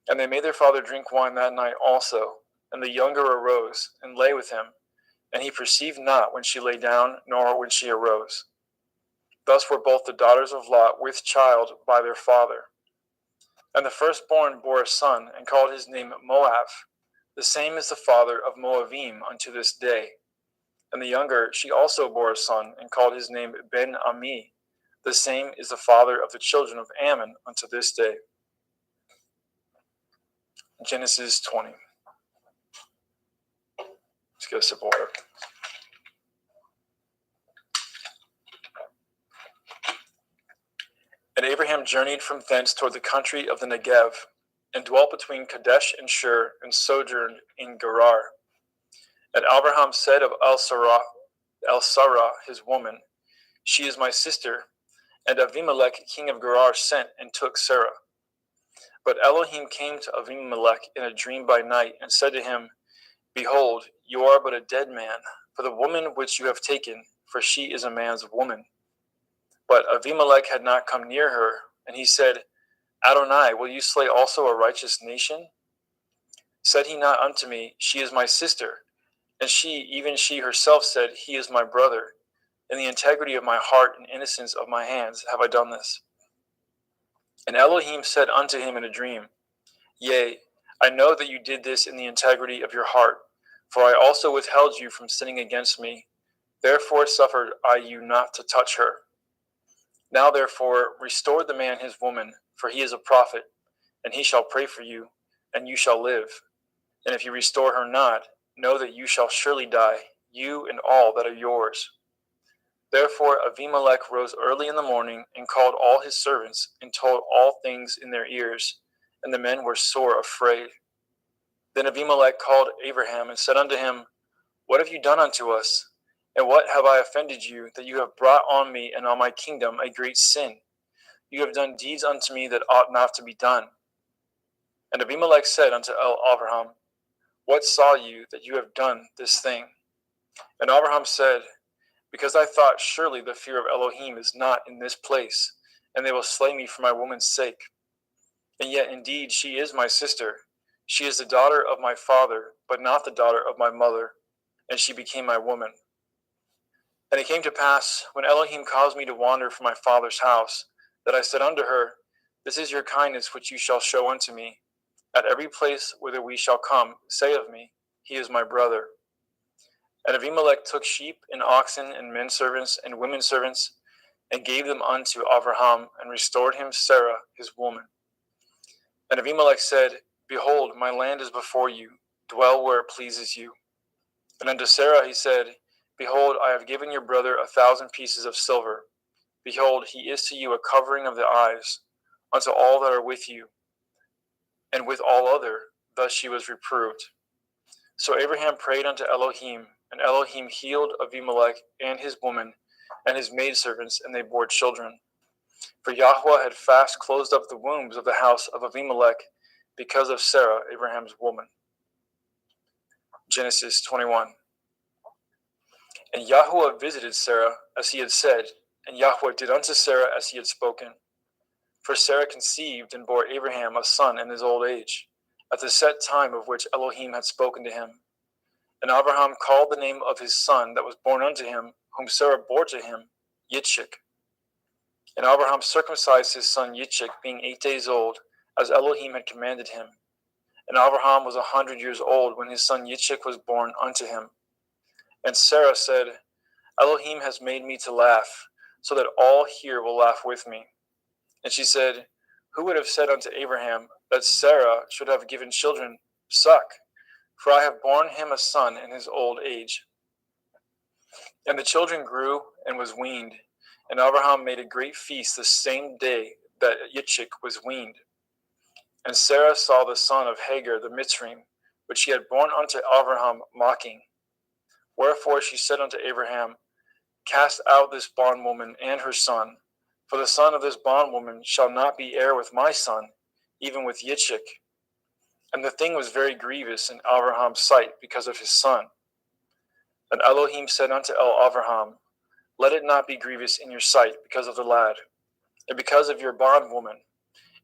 And they made their father drink wine that night also, and the younger arose, and lay with him, and he perceived not when she lay down, nor when she arose. Thus were both the daughters of Lot with child by their father. And the firstborn bore a son, and called his name Moab. The same is the father of Moabim unto this day. And the younger, she also bore a son, and called his name Ben-Ami. The same is the father of the children of Ammon unto this day. Genesis 20. Let's get a sip of water. And Abraham journeyed from thence toward the country of the Negev, and dwelt between Kadesh and Shur, and sojourned in Gerar. And Abraham said of El-Sarah, his woman, She is my sister. And Avimelech, king of Gerar, sent and took Sarah. But Elohim came to Avimelech in a dream by night, and said to him, Behold, you are but a dead man, for the woman which you have taken, for she is a man's woman. But Avimelech had not come near her, and he said, Adonai, will you slay also a righteous nation? Said he not unto me, She is my sister? And even she herself said, He is my brother. In the integrity of my heart and innocence of my hands have I done this. And Elohim said unto him in a dream, Yea, I know that you did this in the integrity of your heart, for I also withheld you from sinning against me. Therefore suffered I you not to touch her. Now therefore restore the man his woman, for he is a prophet, and he shall pray for you, and you shall live. And if you restore her not, know that you shall surely die, you and all that are yours. Therefore Abimelech rose early in the morning, and called all his servants, and told all things in their ears, and the men were sore afraid. Then Abimelech called Abraham, and said unto him, What have you done unto us? And what have I offended you, that you have brought on me and on my kingdom a great sin? You have done deeds unto me that ought not to be done. And Abimelech said unto Abraham, What saw you that you have done this thing? And Abraham said, Because I thought, surely the fear of Elohim is not in this place, and they will slay me for my woman's sake. And yet indeed she is my sister. She is the daughter of my father, but not the daughter of my mother, and she became my woman. And it came to pass, when Elohim caused me to wander from my father's house, that I said unto her, This is your kindness which you shall show unto me. At every place whither we shall come, say of me, He is my brother. And Abimelech took sheep and oxen and men servants and women servants, and gave them unto Abraham, and restored him Sarah his woman. And Abimelech said, Behold, my land is before you, dwell where it pleases you. And unto Sarah he said, Behold, I have given your brother 1,000 pieces of silver. Behold, he is to you a covering of the eyes, unto all that are with you, and with all other. Thus she was reproved. So Abraham prayed unto Elohim, and Elohim healed Abimelech and his woman and his maidservants, and they bore children. For Yahweh had fast closed up the wombs of the house of Abimelech because of Sarah, Abraham's woman. Genesis 21. And Yahweh visited Sarah as he had said, and Yahweh did unto Sarah as he had spoken. For Sarah conceived and bore Abraham a son in his old age, at the set time of which Elohim had spoken to him. And Abraham called the name of his son that was born unto him, whom Sarah bore to him, Yitzchak. And Abraham circumcised his son Yitzchak, being 8 days old, as Elohim had commanded him. And Abraham was 100 years old when his son Yitzchak was born unto him. And Sarah said, Elohim has made me to laugh, so that all here will laugh with me. And she said, Who would have said unto Abraham that Sarah should have given children suck? For I have borne him a son in his old age. And the children grew and was weaned. And Abraham made a great feast the same day that Yitzchak was weaned. And Sarah saw the son of Hagar the Mitzrayim, which she had borne unto Abraham, mocking. Wherefore she said unto Abraham, Cast out this bondwoman and her son, for the son of this bondwoman shall not be heir with my son, even with Yitzchak. And the thing was very grievous in Abraham's sight because of his son. And Elohim said unto Abraham, Let it not be grievous in your sight because of the lad, and because of your bondwoman.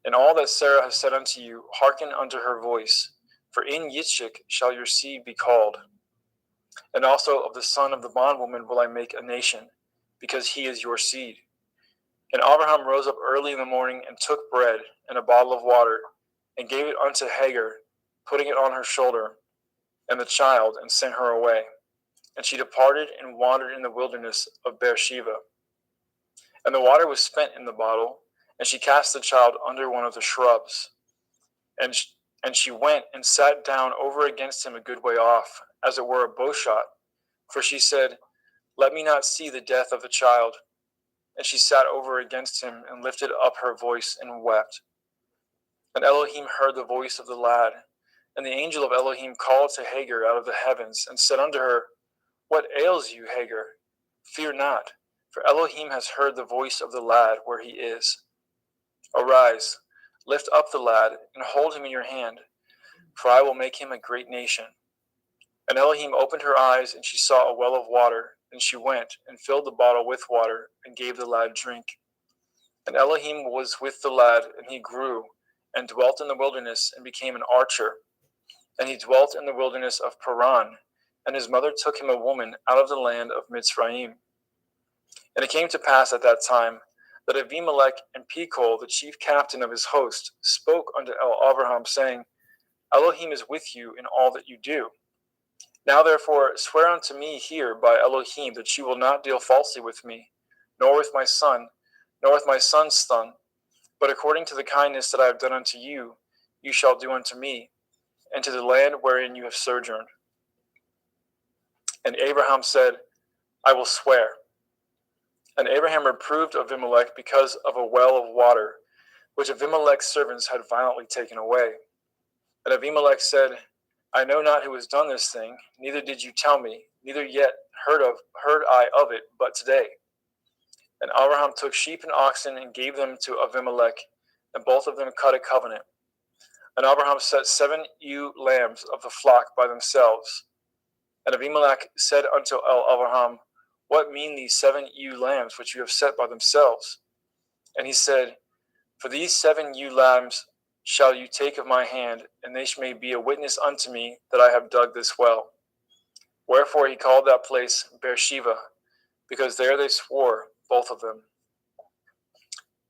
And all that Sarah has said unto you, hearken unto her voice, for in Yitzchak shall your seed be called. And also of the son of the bondwoman will I make a nation, because he is your seed. And Abraham rose up early in the morning, and took bread and a bottle of water, and gave it unto Hagar, putting it on her shoulder, and the child, and sent her away. And she departed and wandered in the wilderness of Beersheba. And the water was spent in the bottle, and she cast the child under one of the shrubs. And she went and sat down over against him a good way off, as it were a bowshot. For she said, Let me not see the death of the child. And she sat over against him, and lifted up her voice, and wept. And Elohim heard the voice of the lad. And the angel of Elohim called to Hagar out of the heavens, and said unto her, What ails you, Hagar? Fear not, for Elohim has heard the voice of the lad where he is. Arise, lift up the lad, and hold him in your hand, for I will make him a great nation. And Elohim opened her eyes, and she saw a well of water. And she went, and filled the bottle with water, and gave the lad drink. And Elohim was with the lad, and he grew, and dwelt in the wilderness, and became an archer. And he dwelt in the wilderness of Paran, and his mother took him a woman out of the land of Mitzrayim. And it came to pass at that time that Abimelech and Pekol, the chief captain of his host, spoke unto El-Abraham, saying, Elohim is with you in all that you do. Now therefore swear unto me here by Elohim that you will not deal falsely with me, nor with my son, nor with my son's son, but according to the kindness that I have done unto you, you shall do unto me, and to the land wherein you have sojourned. And Abraham said, I will swear. And Abraham reproved Abimelech because of a well of water, which Abimelech's servants had violently taken away. And Abimelech said, I know not who has done this thing, neither did you tell me, neither yet heard I of it, but today. And Abraham took sheep and oxen and gave them to Abimelech, and both of them cut a covenant. And Abraham set 7 ewe lambs of the flock by themselves. And Abimelech said unto Abraham, What mean these 7 ewe lambs which you have set by themselves? And he said, For these 7 ewe lambs shall you take of my hand, and they may be a witness unto me that I have dug this well. Wherefore he called that place Beersheba, because there they swore, both of them.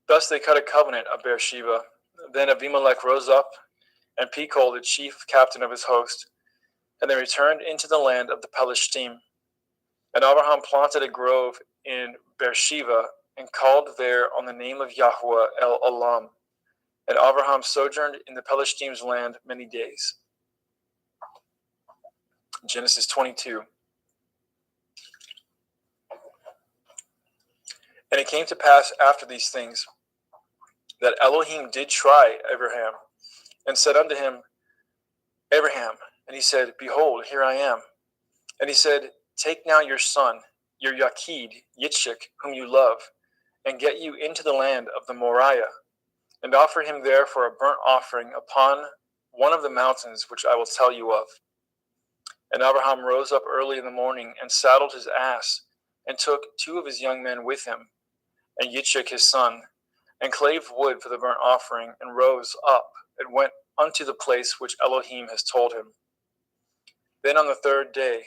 Thus they cut a covenant of Beersheba. Then Abimelech rose up, and Pekol, the chief captain of his host, and they returned into the land of the Pelishtim. And Abraham planted a grove in Beersheba, and called there on the name of Yahweh El-Olam. And Abraham sojourned in the Pelishtim's land many days. Genesis 22. And it came to pass after these things that Elohim did try Abraham, and said unto him, Abraham. And he said, Behold, here I am. And he said, Take now your son, your Yakid, Yitzchak, whom you love, and get you into the land of the Moriah, and offer him there for a burnt offering upon one of the mountains which I will tell you of. And Abraham rose up early in the morning, and saddled his ass, and took 2 of his young men with him, and Yitzchak his son, and clave wood for the burnt offering, and rose up, and went unto the place which Elohim has told him. Then on the 3rd day,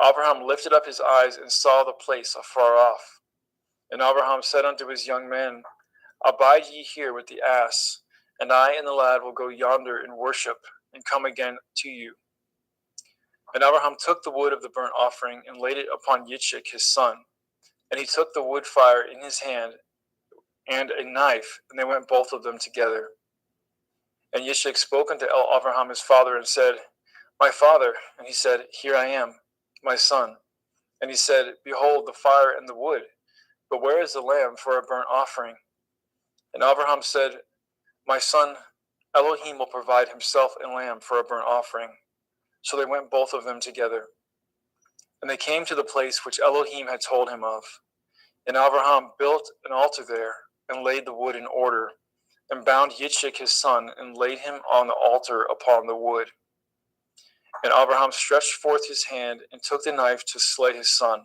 Abraham lifted up his eyes, and saw the place afar off. And Abraham said unto his young men, Abide ye here with the ass, and I and the lad will go yonder and worship, and come again to you. And Abraham took the wood of the burnt offering, and laid it upon Yitzchak his son. And he took the wood fire in his hand, and a knife, and they went both of them together. And Yitzchak spoke unto Abraham his father, and said, My father. And he said, Here I am, my son. And he said, Behold the fire and the wood, but where is the lamb for a burnt offering? And Abraham said, My son, Elohim will provide himself a lamb for a burnt offering. So they went both of them together. And they came to the place which Elohim had told him of. And Abraham built an altar there, and laid the wood in order, and bound Yitzchak his son, and laid him on the altar upon the wood. And Abraham stretched forth his hand, and took the knife to slay his son.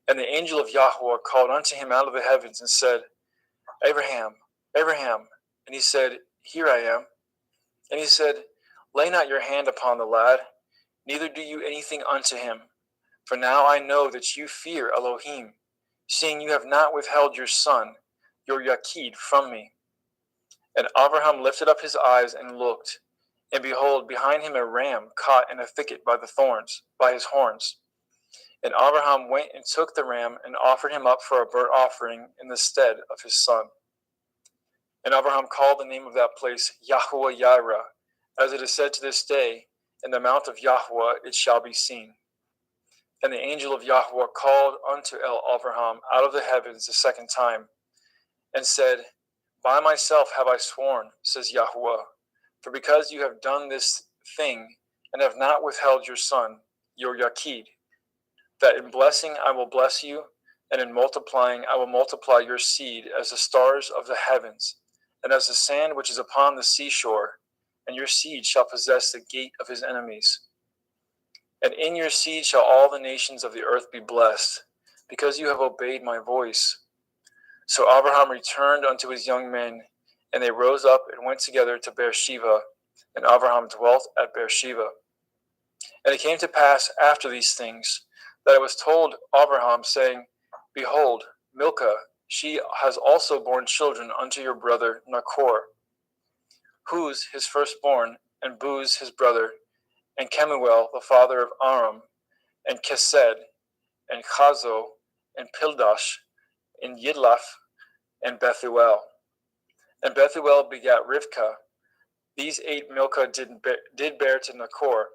And the angel of Yahweh called unto him out of the heavens, and said, Abraham, Abraham. And he said, Here I am. And he said, Lay not your hand upon the lad, neither do you anything unto him. For now I know that you fear Elohim, seeing you have not withheld your son, your Yakid, from me. And Abraham lifted up his eyes and looked, and behold, behind him a ram caught in a thicket by his horns. And Abraham went and took the ram, and offered him up for a burnt offering in the stead of his son. And Abraham called the name of that place Yahweh Yireh, as it is said to this day, In the mount of Yahweh it shall be seen. And the angel of Yahweh called unto Abraham out of the heavens the 2nd time, and said, By myself have I sworn, says Yahweh, for because you have done this thing, and have not withheld your son, your Yakid, that in blessing I will bless you, and in multiplying I will multiply your seed as the stars of the heavens, and as the sand which is upon the seashore, and your seed shall possess the gate of his enemies. And in your seed shall all the nations of the earth be blessed, because you have obeyed my voice. So Abraham returned unto his young men, and they rose up and went together to Beersheba, and Abraham dwelt at Beersheba. And it came to pass after these things, that it was told Abraham, saying, Behold, Milcah, she has also borne children unto your brother Nachor, Huz his firstborn, and Buz his brother, and Kemuel the father of Aram, and Kesed, and Chazo, and Pildash, and Yidlaph, and Bethuel. And Bethuel begat Rivkah. These 8 Milcah did bear to Nachor,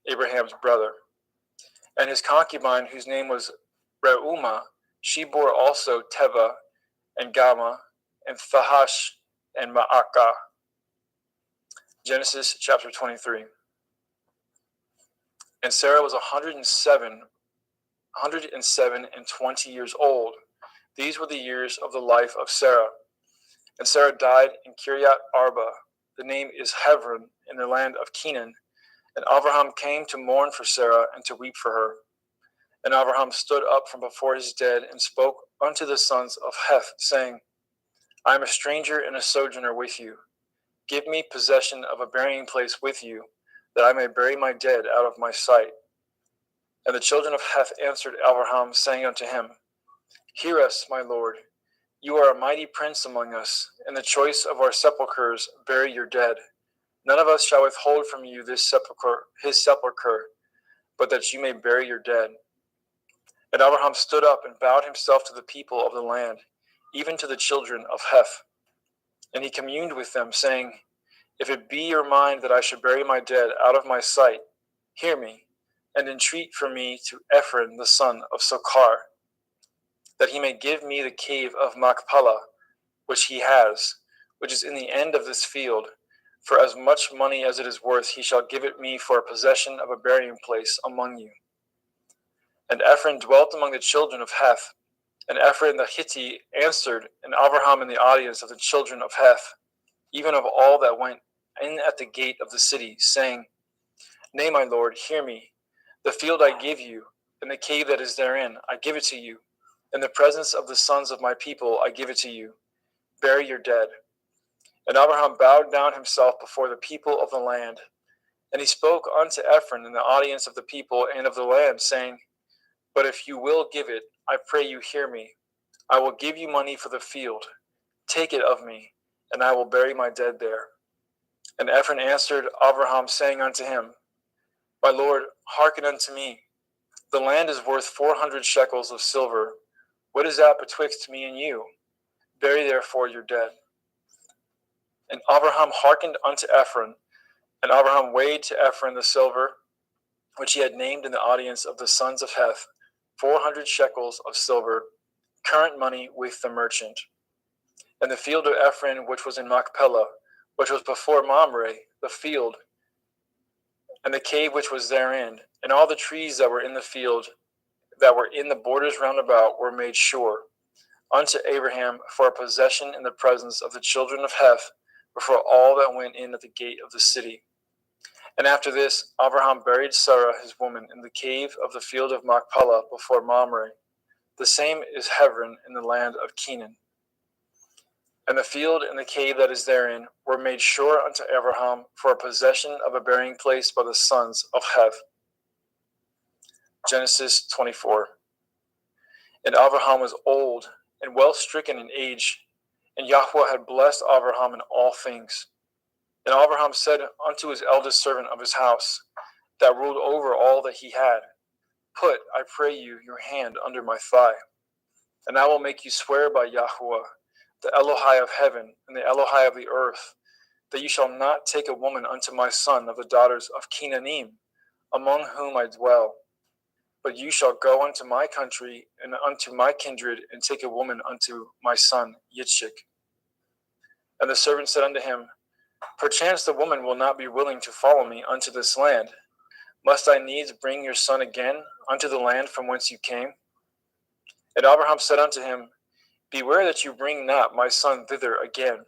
Abraham's brother. And his concubine, whose name was Reumah, she bore also Teva, and Gama, and Thahash, and Ma'akah. Genesis chapter 23. And Sarah was 107 and 20 years old. These were the years of the life of Sarah. And Sarah died in Kiryat Arba. The name is Hebron, in the land of Canaan. And Abraham came to mourn for Sarah and to weep for her. And Abraham stood up from before his dead and spoke unto the sons of Heth, saying, I am a stranger and a sojourner with you. Give me possession of a burying place with you, that I may bury my dead out of my sight. And the children of Heth answered Abraham, saying unto him, Hear us, my lord. You are a mighty prince among us. In the choice of our sepulchres bury your dead. None of us shall withhold from you this his sepulchre, but that you may bury your dead. And Abraham stood up and bowed himself to the people of the land, even to the children of Heth. And he communed with them, saying, If it be your mind that I should bury my dead out of my sight, hear me, and entreat for me to Ephron the son of Sochar, that he may give me the cave of Machpelah, which he has, which is in the end of this field. For as much money as it is worth, he shall give it me for a possession of a burying place among you. And Ephron dwelt among the children of Heth. And Ephron the Hittite answered, and Abraham in the audience of the children of Heth, even of all that went in at the gate of the city, saying, Nay, my lord, hear me. The field I give you, and the cave that is therein, I give it to you. In the presence of the sons of my people, I give it to you. Bury your dead. And Abraham bowed down himself before the people of the land. And he spoke unto Ephron in the audience of the people and of the land, saying, But if you will give it, I pray you hear me. I will give you money for the field. Take it of me, and I will bury my dead there. And Ephron answered Abraham, saying unto him, My lord, hearken unto me. The land is worth 400 shekels of silver. What is that betwixt me and you? Bury therefore your dead. And Abraham hearkened unto Ephron, and Abraham weighed to Ephron the silver, which he had named in the audience of the sons of Heth, 400 shekels of silver, current money with the merchant. And the field of Ephron, which was in Machpelah, which was before Mamre, the field, and the cave which was therein, and all the trees that were in the field, that were in the borders round about, were made sure unto Abraham for a possession in the presence of the children of Heth, before all that went in at the gate of the city. And after this, Abraham buried Sarah his woman in the cave of the field of Machpelah before Mamre. The same is Hebron in the land of Canaan. And the field and the cave that is therein were made sure unto Abraham for a possession of a burying place by the sons of Heth. Genesis 24. And Abraham was old and well stricken in age, and Yahweh had blessed Abraham in all things. And Abraham said unto his eldest servant of his house, that ruled over all that he had, Put, I pray you, your hand under my thigh, and I will make you swear by Yahweh, the Elohai of heaven and the Elohai of the earth, that you shall not take a woman unto my son of the daughters of Canaanim, among whom I dwell. But you shall go unto my country and unto my kindred, and take a woman unto my son Yitzchak. And the servant said unto him, Perchance the woman will not be willing to follow me unto this land. Must I needs bring your son again unto the land from whence you came? And Abraham said unto him, Beware that you bring not my son thither again.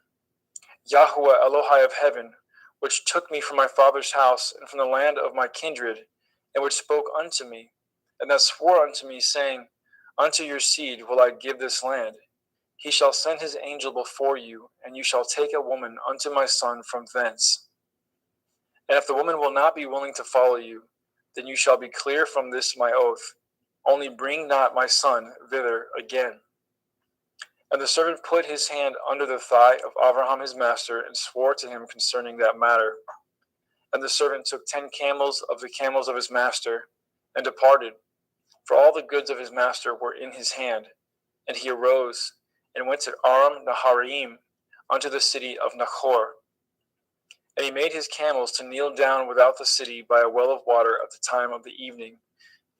Yahweh Elohai of heaven, which took me from my father's house and from the land of my kindred, and which spoke unto me, and that swore unto me, saying, Unto your seed will I give this land. He shall send his angel before you, and you shall take a woman unto my son from thence. And if the woman will not be willing to follow you, then you shall be clear from this my oath. Only bring not my son thither again. And the servant put his hand under the thigh of Abraham his master, and swore to him concerning that matter. And the servant took 10 camels of the camels of his master, and departed, for all the goods of his master were in his hand. And he arose, and went to Aram Naharaim, unto the city of Nachor. And he made his camels to kneel down without the city by a well of water at the time of the evening,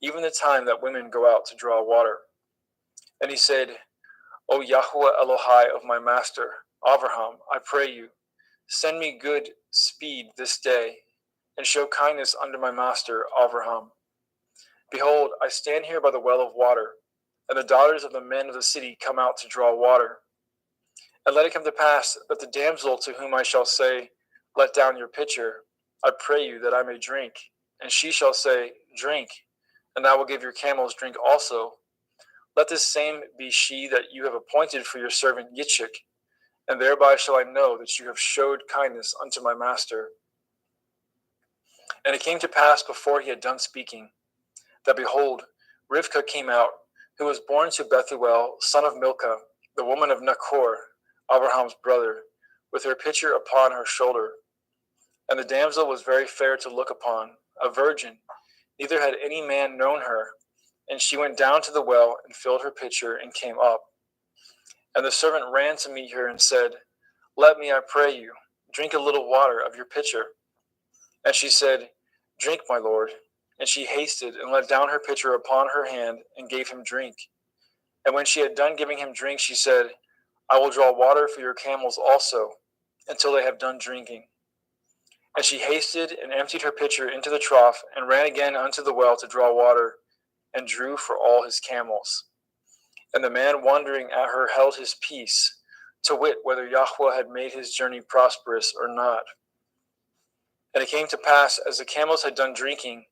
even the time that women go out to draw water. And he said, O Yahweh Elohai of my master, Abraham, I pray you, send me good speed this day, and show kindness unto my master, Abraham. Behold, I stand here by the well of water, and the daughters of the men of the city come out to draw water. And let it come to pass that the damsel to whom I shall say, Let down your pitcher, I pray you that I may drink. And she shall say, Drink, and I will give your camels drink also. Let this same be she that you have appointed for your servant Yitzchak, and thereby shall I know that you have showed kindness unto my master. And it came to pass before he had done speaking, that behold, Rivkah came out, who was born to Bethuel, son of Milcah, the woman of Nachor, Abraham's brother, with her pitcher upon her shoulder. And the damsel was very fair to look upon, a virgin, neither had any man known her. And she went down to the well, and filled her pitcher, and came up. And the servant ran to meet her, and said, Let me, I pray you, drink a little water of your pitcher. And she said, Drink, my lord. And she hasted, and let down her pitcher upon her hand, and gave him drink. And when she had done giving him drink, she said, I will draw water for your camels also, until they have done drinking. And she hasted, and emptied her pitcher into the trough, and ran again unto the well to draw water, and drew for all his camels. And the man wondering at her held his peace, to wit whether Yahweh had made his journey prosperous or not. And it came to pass, as the camels had done drinking,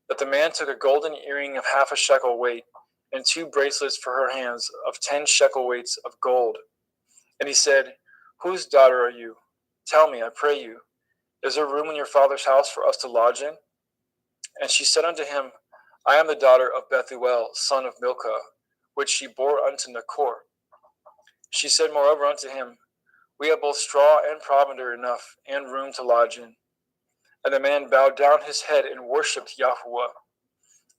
that the man took a golden earring of half a shekel weight, and 2 bracelets for her hands of 10 shekel weights of gold. And he said, Whose daughter are you? Tell me, I pray you. Is there room in your father's house for us to lodge in? And she said unto him, I am the daughter of Bethuel, son of Milcah, which she bore unto Nachor. She said moreover unto him, We have both straw and provender enough, and room to lodge in. And the man bowed down his head and worshipped Yahweh.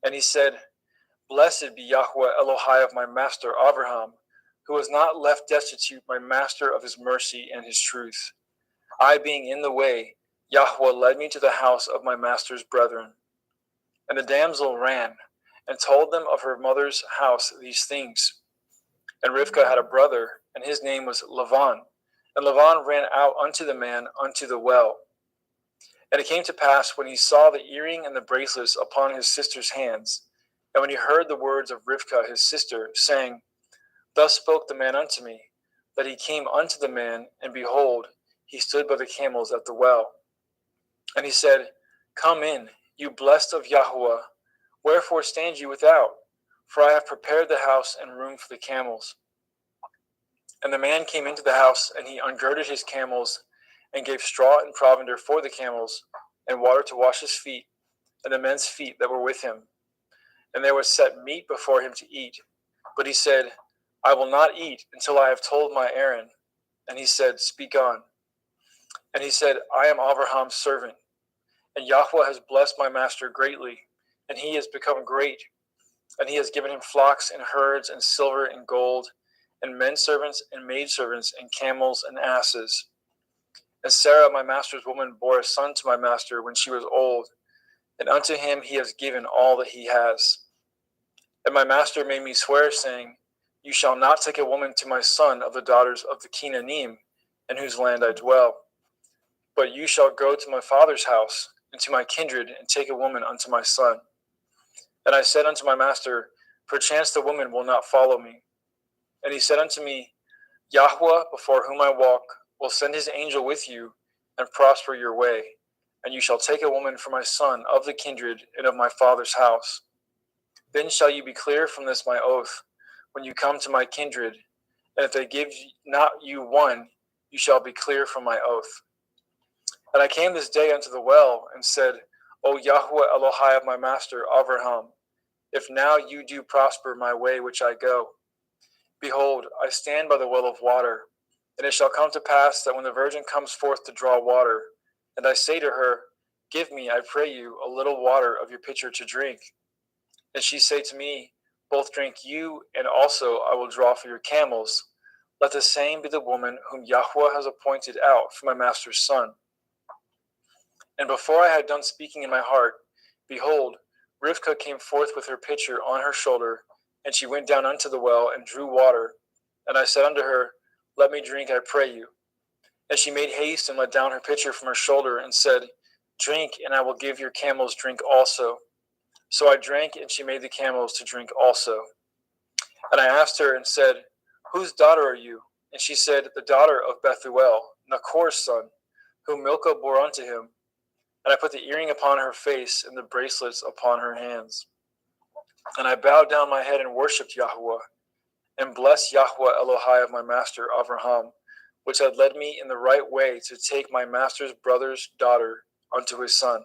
And he said, Blessed be Yahweh Elohai of my master Abraham, who has not left destitute my master of his mercy and his truth. I being in the way, Yahweh led me to the house of my master's brethren. And the damsel ran, and told them of her mother's house these things. And Rivkah had a brother, and his name was Lavan. And Lavan ran out unto the man unto the well. And it came to pass, when he saw the earring and the bracelets upon his sister's hands, and when he heard the words of Rivkah his sister, saying, Thus spoke the man unto me, that he came unto the man, and behold, he stood by the camels at the well. And he said, Come in, you blessed of Yahweh, wherefore stand you without? For I have prepared the house and room for the camels. And the man came into the house, and he ungirded his camels, and gave straw and provender for the camels, and water to wash his feet, and the men's feet that were with him. And there was set meat before him to eat. But he said, I will not eat until I have told my errand. And he said, Speak on. And he said, I am Abraham's servant, and Yahweh has blessed my master greatly, and he has become great. And he has given him flocks and herds and silver and gold, and men servants and maidservants and camels and asses. And Sarah, my master's woman, bore a son to my master when she was old, and unto him he has given all that he has. And my master made me swear, saying, You shall not take a woman to my son of the daughters of the Canaanim, in whose land I dwell. But you shall go to my father's house, and to my kindred, and take a woman unto my son. And I said unto my master, Perchance the woman will not follow me. And he said unto me, Yahweh, before whom I walk, will send his angel with you, and prosper your way. And you shall take a woman for my son of the kindred and of my father's house. Then shall you be clear from this my oath, when you come to my kindred. And if they give not you one, you shall be clear from my oath. And I came this day unto the well, and said, O Yahweh Elohai of my master Avraham, if now you do prosper my way which I go, behold, I stand by the well of water, and it shall come to pass that when the virgin comes forth to draw water, and I say to her, Give me, I pray you, a little water of your pitcher to drink, and she say to me, Both drink you, and also I will draw for your camels, let the same be the woman whom Yahweh has appointed out for my master's son. And before I had done speaking in my heart, behold, Rivkah came forth with her pitcher on her shoulder, and she went down unto the well and drew water. And I said unto her, Let me drink, I pray you. And she made haste and let down her pitcher from her shoulder, and said, Drink, and I will give your camels drink also. So I drank, and she made the camels to drink also. And I asked her and said, Whose daughter are you? And she said, The daughter of Bethuel, Nachor's son, whom Milcah bore unto him. And I put the earring upon her face and the bracelets upon her hands. And I bowed down my head and worshipped Yahweh, and blessed Yahweh Elohai of my master Avraham, which had led me in the right way to take my master's brother's daughter unto his son.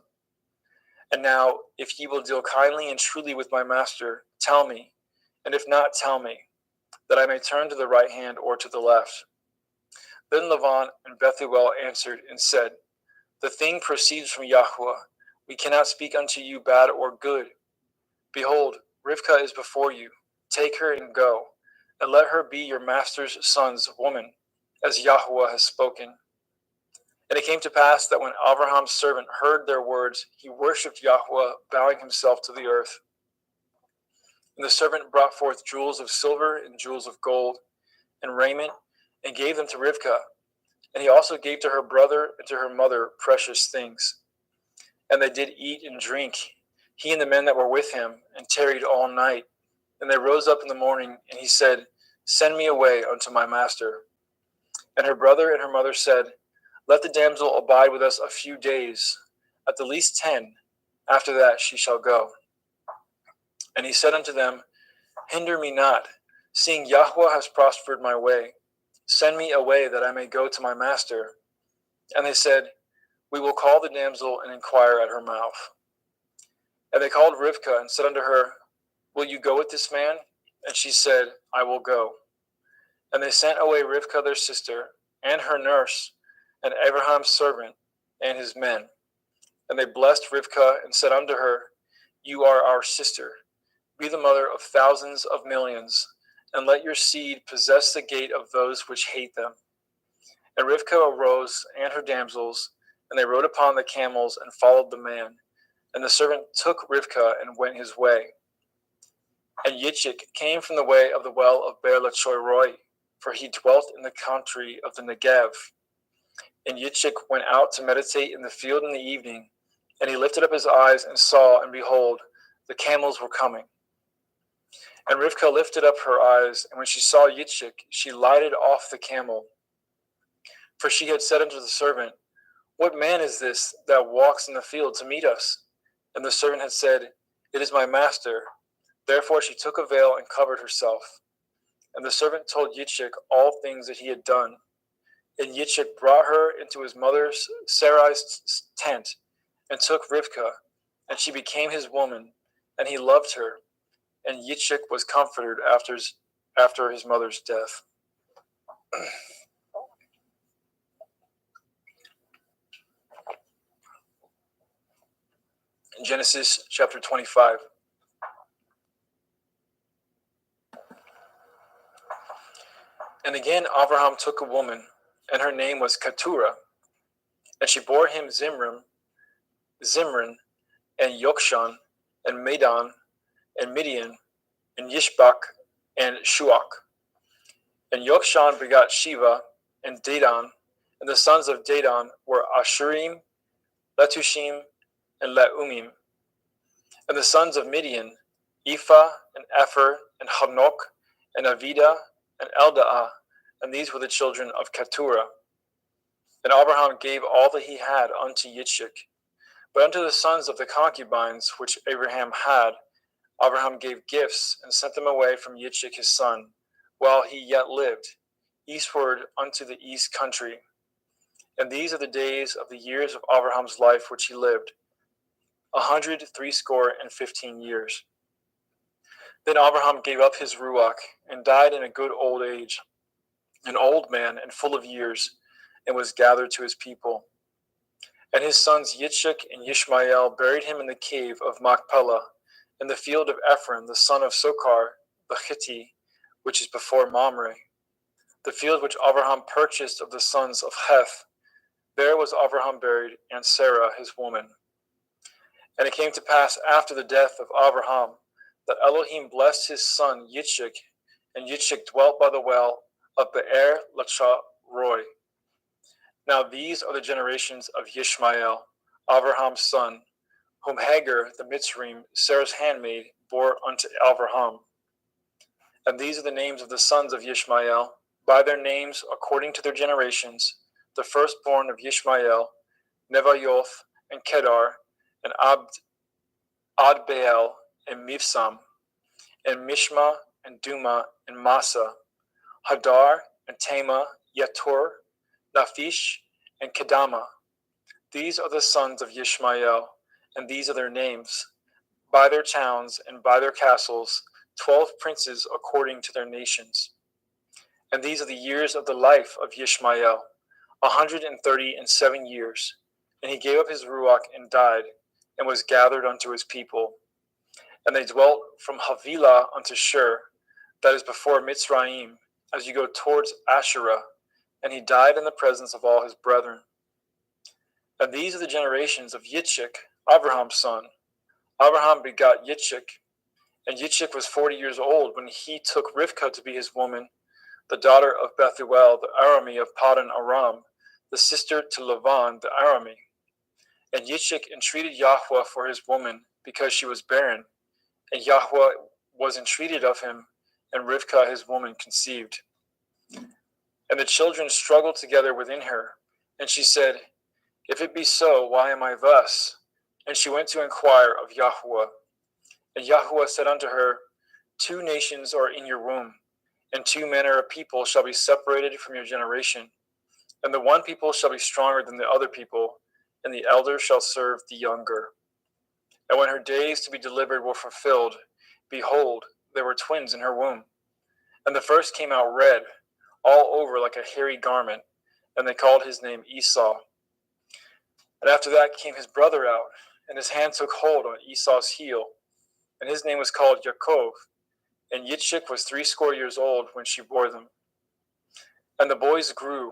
And now, if ye will deal kindly and truly with my master, tell me, and if not, tell me, that I may turn to the right hand or to the left. Then Lavan and Bethuel answered and said, The thing proceeds from Yahweh. We cannot speak unto you bad or good. Behold, Rivkah is before you. Take her and go, and let her be your master's son's woman, as Yahweh has spoken. And it came to pass that when Abraham's servant heard their words, he worshipped Yahweh, bowing himself to the earth. And the servant brought forth jewels of silver and jewels of gold and raiment, and gave them to Rivkah. And he also gave to her brother and to her mother precious things. And they did eat and drink, he and the men that were with him, and tarried all night. And they rose up in the morning, and he said, Send me away unto my master. And her brother and her mother said, Let the damsel abide with us a few days, at the least 10. After that she shall go. And he said unto them, Hinder me not, seeing Yahweh has prospered my way. Send me away that I may go to my master. And they said, We will call the damsel and inquire at her mouth. And they called Rivkah and said unto her, Will you go with this man? And she said, I will go. And they sent away Rivkah their sister, and her nurse, and Abraham's servant, and his men. And they blessed Rivkah and said unto her, You are our sister. Be the mother of thousands of millions, and let your seed possess the gate of those which hate them. And Rivkah arose, and her damsels, and they rode upon the camels and followed the man. And the servant took Rivkah and went his way. And Yitzchak came from the way of the well of Beer Lachoiroi, for he dwelt in the country of the Negev. And Yitzchak went out to meditate in the field in the evening, and he lifted up his eyes and saw, and behold, the camels were coming. And Rivkah lifted up her eyes, and when she saw Yitzchak, she lighted off the camel. For she had said unto the servant, What man is this that walks in the field to meet us? And the servant had said, It is my master. Therefore she took a veil and covered herself. And the servant told Yitzchak all things that he had done. And Yitzchak brought her into his mother Sarai's tent, and took Rivkah, and she became his woman, and he loved her. And Yitzchak was comforted after his mother's death. In Genesis chapter 25. And again Abraham took a woman, and her name was Keturah, and she bore him Zimran, and Yokshan, and Medan, and Midian, and Yishbak, and Shuach. And Yokshan begot Shiva, and Dedan, and the sons of Dedan were Ashurim, Letushim, and Leumim. And the sons of Midian, Ephah, and Epher, and Hanok, and Avida, and Eldaah, and these were the children of Keturah. And Abraham gave all that he had unto Yitzchak. But unto the sons of the concubines which Abraham had, Abraham gave gifts, and sent them away from Yitzchak his son, while he yet lived, eastward unto the east country. And these are the days of the years of Abraham's life which he lived, 160 years. Then Abraham gave up his ruach and died in a good old age, an old man and full of years, and was gathered to his people. And his sons Yitzchak and Ishmael buried him in the cave of Machpelah, in the field of Ephron, the son of Sochar, the Hittite, which is before Mamre, the field which Abraham purchased of the sons of Heth. There was Abraham buried, and Sarah his woman. And it came to pass after the death of Abraham that Elohim blessed his son Yitzchak, and Yitzchak dwelt by the well of Be'er Lachah Roi. Now these are the generations of Ishmael, Abraham's son, whom Hagar the Mitzrayim, Sarah's handmaid, bore unto Abraham. And these are the names of the sons of Ishmael, by their names according to their generations: the firstborn of Ishmael, Nevayoth, and Kedar, and Adbeel, and Mibsam, and Mishma, and Duma, and Massa, Hadar, and Tema, Yatur, Naphish, and Kedama. These are the sons of Ishmael, and these are their names, by their towns and by their castles, 12 princes according to their nations. And these are the years of the life of Ishmael, 137 years. And he gave up his ruach and died, and was gathered unto his people. And they dwelt from Havilah unto Shur, that is before Mitzrayim, as you go towards Asherah. And he died in the presence of all his brethren. And these are the generations of Yitzchak, Abraham's son. Abraham begot Yitzchak, and Yitzchak was 40 years old when he took Rivkah to be his woman, the daughter of Bethuel, the Arami of Paddan Aram, the sister to Lavan, the Arami. And Yitzchak entreated Yahweh for his woman, because she was barren. And Yahweh was entreated of him, and Rivkah his woman conceived. And the children struggled together within her. And she said, If it be so, why am I thus? And she went to inquire of Yahweh. And Yahweh said unto her, 2 nations are in your womb, and 2 manner of people shall be separated from your generation. And the one people shall be stronger than the other people, and the elder shall serve the younger. And when her days to be delivered were fulfilled, behold, there were twins in her womb. And the first came out red, all over like a hairy garment, and they called his name Esau. And after that came his brother out, and his hand took hold on Esau's heel, and his name was called Yaakov. And Yitzchak was 80 years old when she bore them. And the boys grew,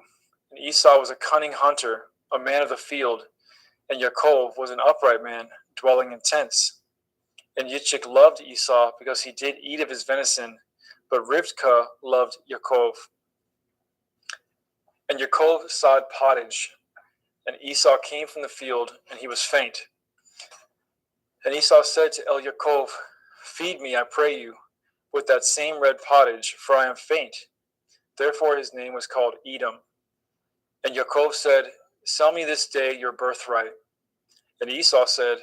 and Esau was a cunning hunter, a man of the field, and Yaakov was an upright man, dwelling in tents. And Yitzchak loved Esau because he did eat of his venison, but Rivkah loved Yaakov. And Yaakov sawed pottage, and Esau came from the field, and he was faint. And Esau said to Yaakov, Feed me, I pray you, with that same red pottage, for I am faint. Therefore his name was called Edom. And Yaakov said, Sell me this day your birthright. And Esau said,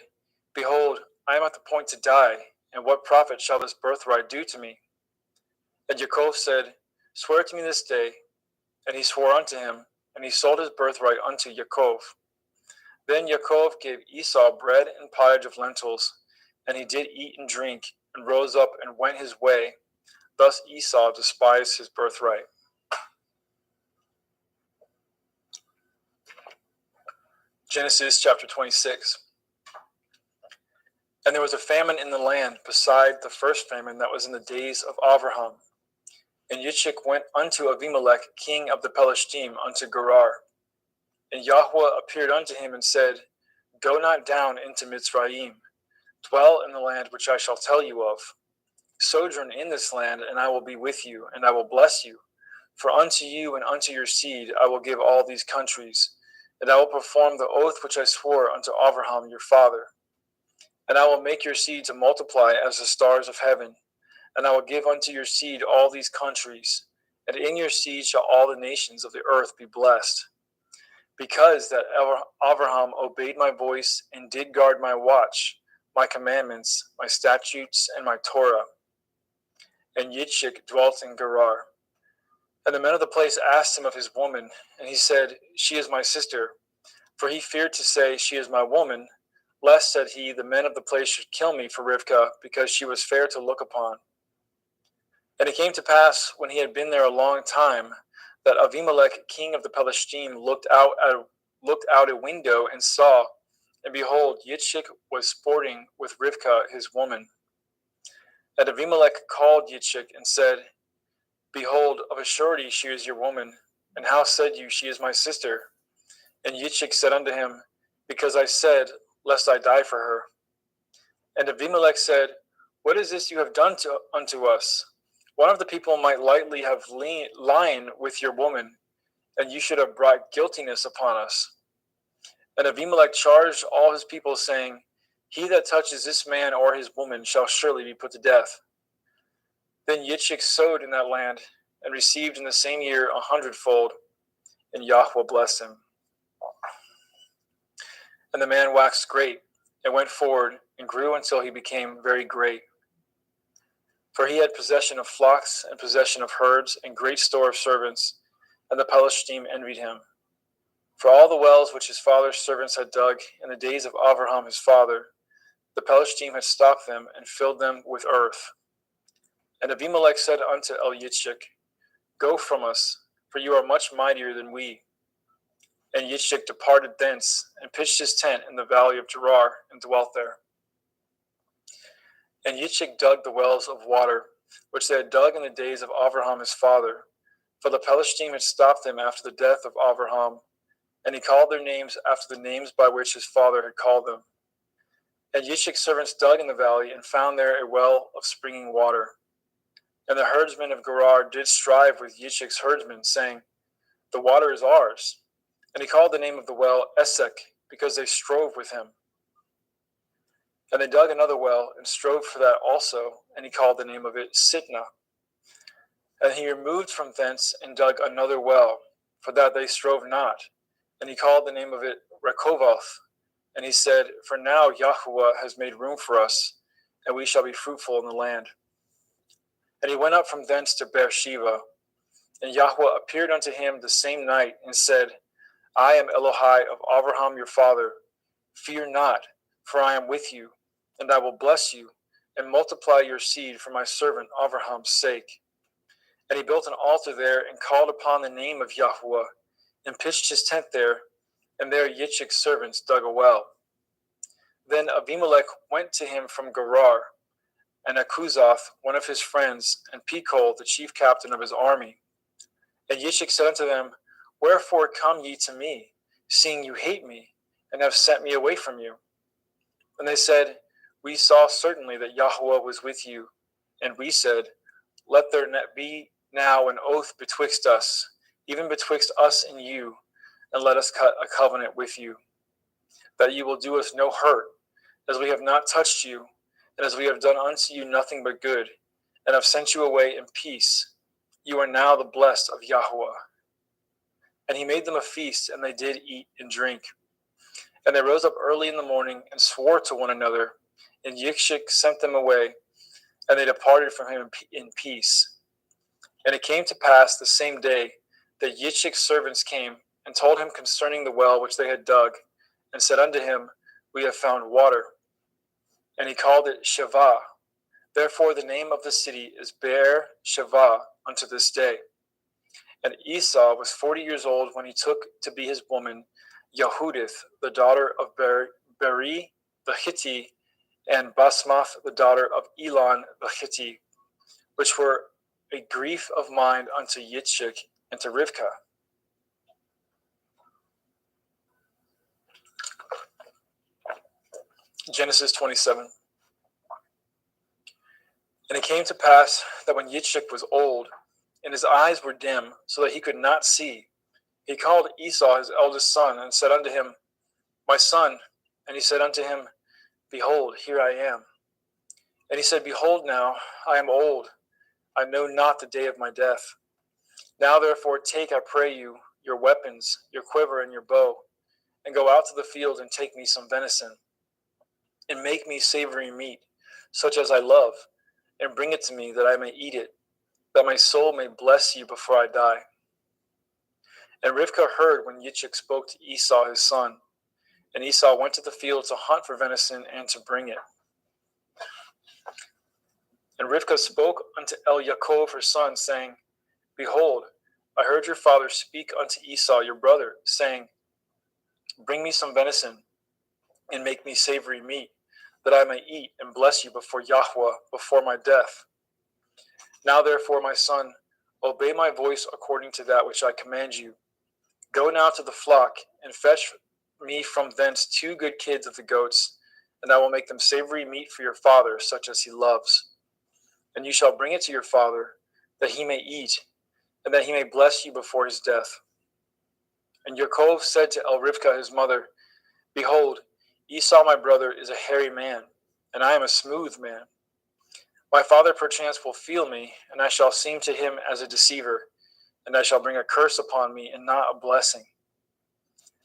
Behold, I am at the point to die, and what profit shall this birthright do to me? And Yaakov said, Swear to me this day. And he swore unto him, and he sold his birthright unto Yaakov. Then Yaakov gave Esau bread and pottage of lentils, and he did eat and drink, and rose up and went his way. Thus Esau despised his birthright. Genesis chapter 26. And there was a famine in the land beside the first famine that was in the days of Abraham. And Yitzchak went unto Abimelech, king of the Pelishtim, unto Gerar. And Yahweh appeared unto him and said, Go not down into Mitzrayim. Dwell in the land which I shall tell you of. Sojourn in this land, and I will be with you, and I will bless you. For unto you and unto your seed I will give all these countries, and I will perform the oath which I swore unto Abraham your father. And I will make your seed to multiply as the stars of heaven, and I will give unto your seed all these countries, and in your seed shall all the nations of the earth be blessed. Because that Abraham obeyed my voice and did guard my watch, my commandments, my statutes, and my Torah. And Yitzchak dwelt in Gerar. And the men of the place asked him of his woman, and he said, She is my sister. For he feared to say, She is my woman, lest, said he, the men of the place should kill me for Rivkah, because she was fair to look upon. And it came to pass, when he had been there a long time, that Avimelech, king of the Pelishtim, looked out a window and saw, and behold, Yitzchak was sporting with Rivkah his woman. And Avimelech called Yitzchak and said, Behold, of a surety she is your woman. And how said you, She is my sister? And Yitzchak said unto him, Because I said, Lest I die for her. And Avimelech said, What is this you have done unto us? One of the people might lightly have lain with your woman, and you should have brought guiltiness upon us. And Avimelech charged all his people, saying, He that touches this man or his woman shall surely be put to death. Then Yitzchak sowed in that land, and received in the same year 100-fold, and Yahweh blessed him. And the man waxed great, and went forward, and grew until he became very great. For he had possession of flocks, and possession of herds, and great store of servants, and the Pelishtim envied him. For all the wells which his father's servants had dug in the days of Avraham his father, the Pelishtim had stopped them, and filled them with earth. And Abimelech said unto Yitzchak, Go from us, for you are much mightier than we. And Yitzchak departed thence, and pitched his tent in the valley of Gerar, and dwelt there. And Yitzchak dug the wells of water, which they had dug in the days of Avraham his father, for the Pelishtim had stopped them after the death of Avraham, and he called their names after the names by which his father had called them. And Yitzchak's servants dug in the valley, and found there a well of springing water. And the herdsmen of Gerar did strive with Yitzchak's herdsmen, saying, The water is ours. And he called the name of the well Esek, because they strove with him. And they dug another well, and strove for that also, and he called the name of it Sitnah. And he removed from thence, and dug another well, for that they strove not, and he called the name of it Rechovoth. And he said, For now Yahweh has made room for us, and we shall be fruitful in the land. And he went up from thence to Beersheba. And Yahweh appeared unto him the same night, and said, I am Elohai of Avraham your father. Fear not, for I am with you, and I will bless you, and multiply your seed for my servant Avraham's sake. And he built an altar there, and called upon the name of Yahweh, and pitched his tent there, and there Yitzchak's servants dug a well. Then Abimelech went to him from Gerar, and Akuzoth, one of his friends, and Pekol, the chief captain of his army. And Yitzchak said unto them, Wherefore come ye to me, seeing you hate me, and have sent me away from you? And they said, We saw certainly that Yahweh was with you. And we said, Let there be now an oath betwixt us, even betwixt us and you, and let us cut a covenant with you, that ye will do us no hurt, as we have not touched you, and as we have done unto you nothing but good, and have sent you away in peace. You are now the blessed of Yahweh. And he made them a feast, and they did eat and drink. And they rose up early in the morning, and swore to one another, and Yitzchak sent them away, and they departed from him in peace. And it came to pass the same day that Yitzchak's servants came, and told him concerning the well which they had dug, and said unto him, We have found water. And he called it Shavah. Therefore the name of the city is Beer Shavah unto this day. And Esau was 40 years old when he took to be his woman Yehudith, the daughter of Beri the Hittite, and Basmath, the daughter of Elon the Hittite, which were a grief of mind unto Yitzchak and to Rivkah. Genesis 27. And it came to pass that when Yitzchak was old, and his eyes were dim, so that he could not see, he called Esau his eldest son, and said unto him, My son. And he said unto him, Behold, here I am. And he said, Behold now, I am old, I know not the day of my death. Now therefore take, I pray you, your weapons, your quiver, and your bow, and go out to the field, and take me some venison, and make me savory meat, such as I love, and bring it to me, that I may eat it. that my soul may bless you before I die. And Rivkah heard when Yitzchak spoke to Esau his son, and Esau went to the field to hunt for venison and to bring it. And Rivkah spoke unto Yaakov her son, saying, Behold, I heard your father speak unto Esau your brother, saying, Bring me some venison, and make me savory meat, that I may eat and bless you before Yahweh, before my death. Now therefore, my son, obey my voice according to that which I command you. Go now to the flock, and fetch me from thence 2 good kids of the goats, and I will make them savory meat for your father, such as he loves. And you shall bring it to your father, that he may eat, and that he may bless you before his death. And Yaakov said to Rivkah his mother, Behold, Esau my brother is a hairy man, and I am a smooth man. My father perchance will feel me, and I shall seem to him as a deceiver, and I shall bring a curse upon me, and not a blessing.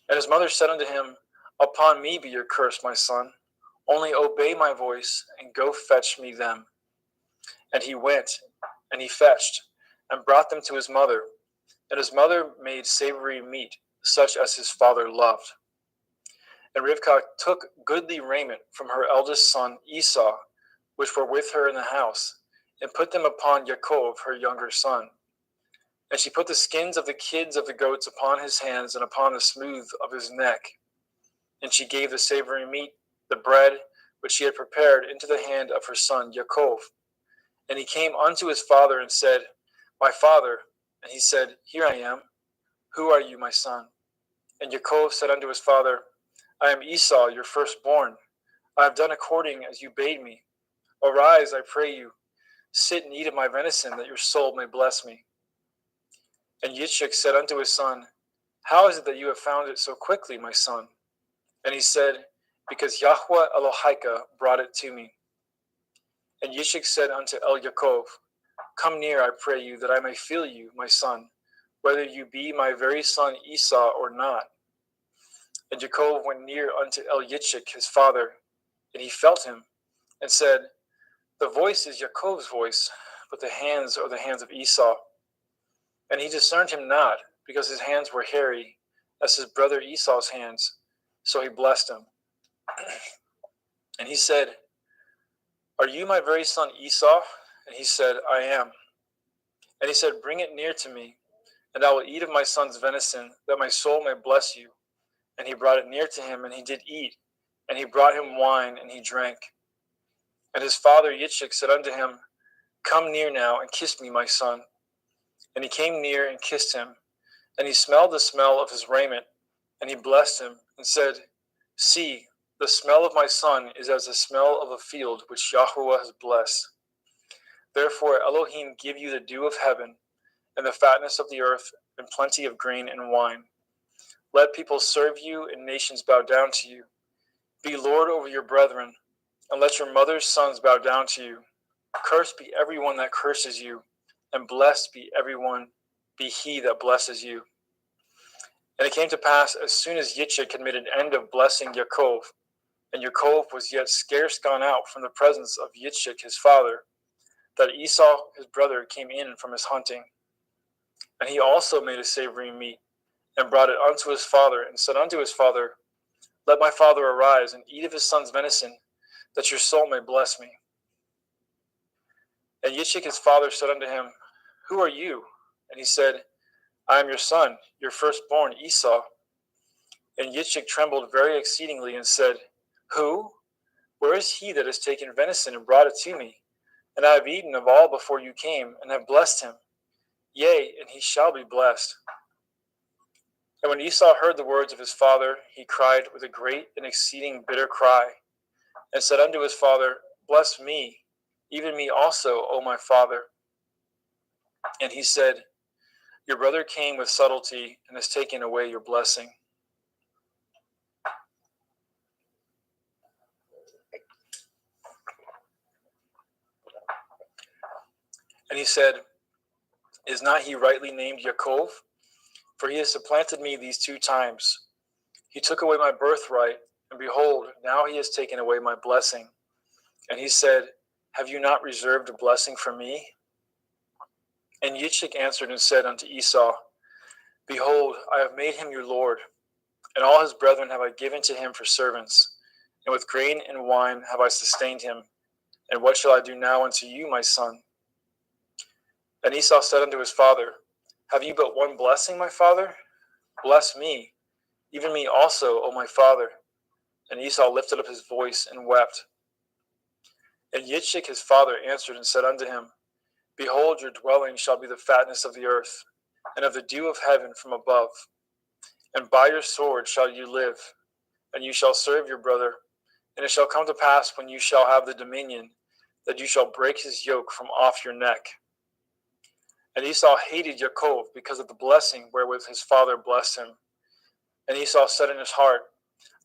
And his mother said unto him, Upon me be your curse, my son. Only obey my voice, and go fetch me them. And he went, and he fetched, and brought them to his mother. And his mother made savory meat, such as his father loved. And Rivkah took goodly raiment from her eldest son Esau, which were with her in the house, and put them upon Yaakov her younger son. And she put the skins of the kids of the goats upon his hands and upon the smooth of his neck. And she gave the savory meat, the bread, which she had prepared, into the hand of her son Yaakov. And he came unto his father and said, My father. And he said, Here I am. Who are you, my son? And Yaakov said unto his father, I am Esau, your firstborn. I have done according as you bade me. Arise, I pray you. Sit and eat of my venison, that your soul may bless me. And Yitzchak said unto his son, How is it that you have found it so quickly, my son? And he said, Because Yahweh Elohika brought it to me. And Yitzchak said unto Yaakov, Come near, I pray you, that I may feel you, my son, whether you be my very son Esau or not. And Yaakov went near unto Yitzchak his father, and he felt him, and said, The voice is Yaakov's voice, but the hands are the hands of Esau. And he discerned him not, because his hands were hairy, as his brother Esau's hands. So he blessed him. And he said, Are you my very son Esau? And he said, I am. And he said, Bring it near to me, and I will eat of my son's venison, that my soul may bless you. And he brought it near to him, and he did eat. And he brought him wine, and he drank. And his father Yitzchak said unto him, Come near now, and kiss me, my son. And he came near and kissed him. And he smelled the smell of his raiment, and he blessed him, and said, See, the smell of my son is as the smell of a field which Yahweh has blessed. Therefore Elohim give you the dew of heaven, and the fatness of the earth, and plenty of grain and wine. Let people serve you, and nations bow down to you. Be Lord over your brethren, and let your mother's sons bow down to you. Cursed be everyone that curses you, and blessed be he that blesses you. And it came to pass, as soon as Yitzchak had made an end of blessing Yaakov, and Yaakov was yet scarce gone out from the presence of Yitzchak his father, that Esau his brother came in from his hunting. And he also made a savory meat, and brought it unto his father, and said unto his father, Let my father arise, and eat of his son's venison, that your soul may bless me. And Yitzchak his father said unto him, Who are you? And he said, I am your son, your firstborn Esau. And Yitzchak trembled very exceedingly, and said, Who? Where is he that has taken venison and brought it to me? And I have eaten of all before you came, and have blessed him. Yea, and he shall be blessed. And when Esau heard the words of his father, he cried with a great and exceeding bitter cry, and said unto his father, Bless me, even me also, O my father. And he said, Your brother came with subtlety, and has taken away your blessing. And he said, Is not he rightly named Yaakov? For he has supplanted me these 2 times. He took away my birthright, and behold, now he has taken away my blessing. And he said, Have you not reserved a blessing for me? And Yitzchak answered and said unto Esau, Behold, I have made him your lord, and all his brethren have I given to him for servants, and with grain and wine have I sustained him. And what shall I do now unto you, my son? And Esau said unto his father, Have you but one blessing, my father? Bless me, even me also, O my father. And Esau lifted up his voice and wept. And Yitzchak his father answered and said unto him, Behold, your dwelling shall be the fatness of the earth, and of the dew of heaven from above. And by your sword shall you live, and you shall serve your brother. And it shall come to pass, when you shall have the dominion, that you shall break his yoke from off your neck. And Esau hated Yaakov because of the blessing wherewith his father blessed him. And Esau said in his heart,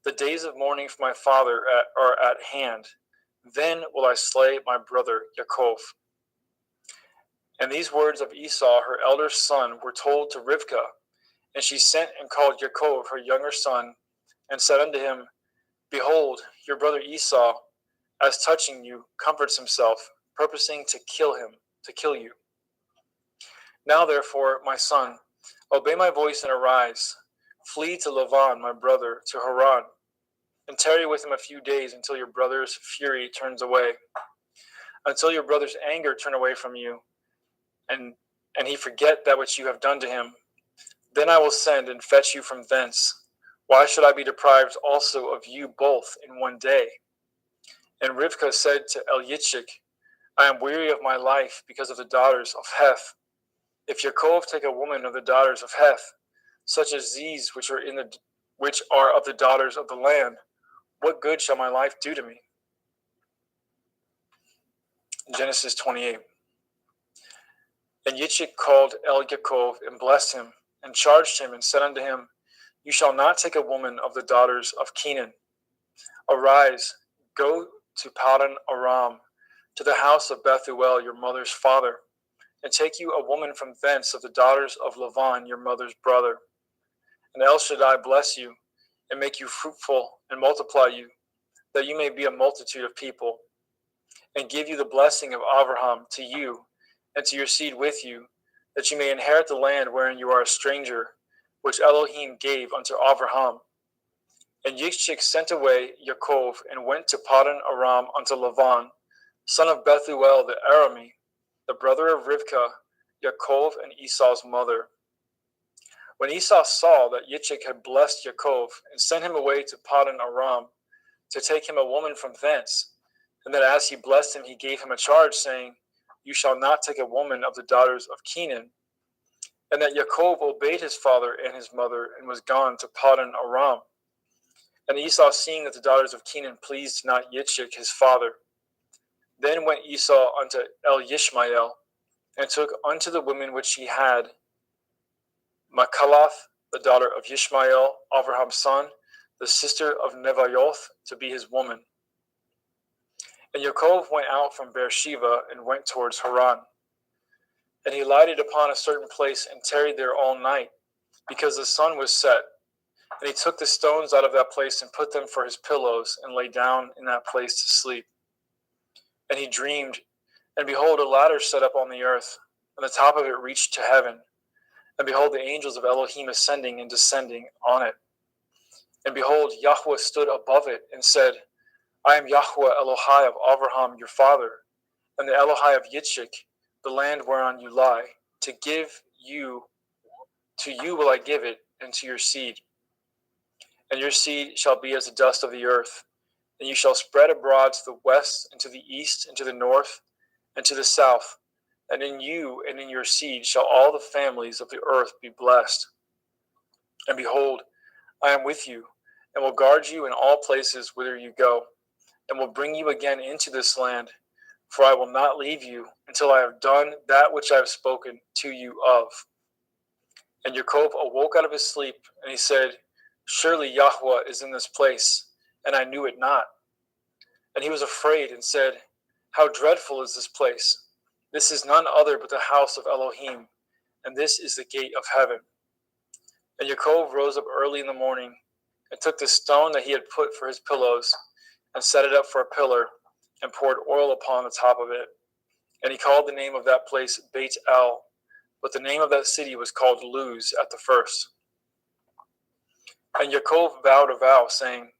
The days of mourning for my father are at hand. Then will I slay my brother Yaakov. And these words of Esau, her elder son, were told to Rivkah. And she sent and called Yaakov, her younger son, and said unto him, Behold, your brother Esau, as touching you, comforts himself, purposing to kill you. Now therefore, my son, obey my voice and arise. Flee to Lavan, my brother, to Haran, and tarry with him a few days until your brother's fury turns away, until your brother's anger turn away from you, and he forget that which you have done to him. Then I will send and fetch you from thence. Why should I be deprived also of you both in one day? And Rivkah said to Yitzchak, I am weary of my life because of the daughters of Heth. If Yaakov take a woman of the daughters of Heth, such as these which are of the daughters of the land, what good shall my life do to me? Genesis 28. And Yitzchak called Yaakov and blessed him, and charged him, and said unto him, You shall not take a woman of the daughters of Canaan. Arise, go to Paddan Aram, to the house of Bethuel your mother's father, and take you a woman from thence of the daughters of Lavan your mother's brother. And El Shaddai bless you, and make you fruitful, and multiply you, that you may be a multitude of people, and give you the blessing of Abraham to you, and to your seed with you, that you may inherit the land wherein you are a stranger, which Elohim gave unto Abraham. And Yitzchak sent away Yaakov, and went to Paddan Aram unto Lavan, son of Bethuel the Arami, the brother of Rivkah, Yaakov and Esau's mother. When Esau saw that Yitzchak had blessed Yaakov, and sent him away to Paddan Aram, to take him a woman from thence, and that as he blessed him, he gave him a charge, saying, You shall not take a woman of the daughters of Canaan, and that Yaakov obeyed his father and his mother, and was gone to Paddan Aram. And Esau, seeing that the daughters of Canaan pleased not Yitzchak his father, then went Esau unto Yishmael, and took unto the women which he had Machalath, the daughter of Yishmael, Abraham's son, the sister of Nevaioth, to be his woman. And Yaakov went out from Beersheba, and went towards Haran. And he lighted upon a certain place, and tarried there all night, because the sun was set. And he took the stones out of that place, and put them for his pillows, and lay down in that place to sleep. And he dreamed, and behold, a ladder set up on the earth, and the top of it reached to heaven. And behold, the angels of Elohim ascending and descending on it. And behold, Yahweh stood above it, and said, I am Yahweh Elohai of Abraham your father, and the Elohai of Yitzchak, the land whereon you lie. To you will I give it, and to your seed. And your seed shall be as the dust of the earth, and you shall spread abroad to the west, and to the east, and to the north, and to the south. And in you and in your seed shall all the families of the earth be blessed. And behold, I am with you, and will guard you in all places whither you go, and will bring you again into this land, for I will not leave you until I have done that which I have spoken to you of. And Yaakov awoke out of his sleep, and he said, Surely Yahweh is in this place, and I knew it not. And he was afraid, and said, How dreadful is this place! This is none other but the house of Elohim, and this is the gate of heaven. And Yaakov rose up early in the morning, and took the stone that he had put for his pillows, and set it up for a pillar, and poured oil upon the top of it. And he called the name of that place Beit El, but the name of that city was called Luz at the first. And Yaakov vowed a vow, saying,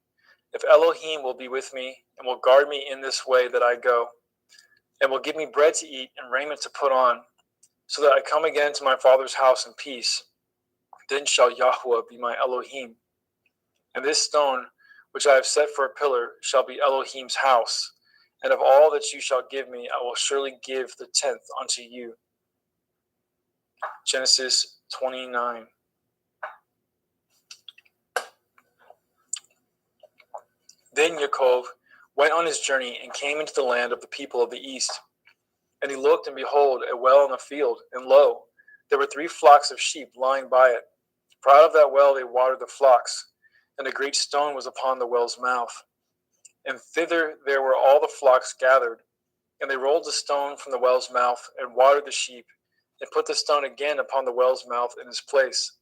if Elohim will be with me, and will guard me in this way that I go, and will give me bread to eat and raiment to put on, so that I come again to my father's house in peace, then shall Yahweh be my Elohim. And this stone, which I have set for a pillar, shall be Elohim's house. And of all that you shall give me, I will surely give the 10th unto you. Genesis 29. Then Yaakov went on his journey and came into the land of the people of the east. And he looked, and behold, a well in the field, and lo, there were 3 flocks of sheep lying by it. For out of that well they watered the flocks, and a great stone was upon the well's mouth. And thither there were all the flocks gathered, and they rolled the stone from the well's mouth, and watered the sheep, and put the stone again upon the well's mouth in his place.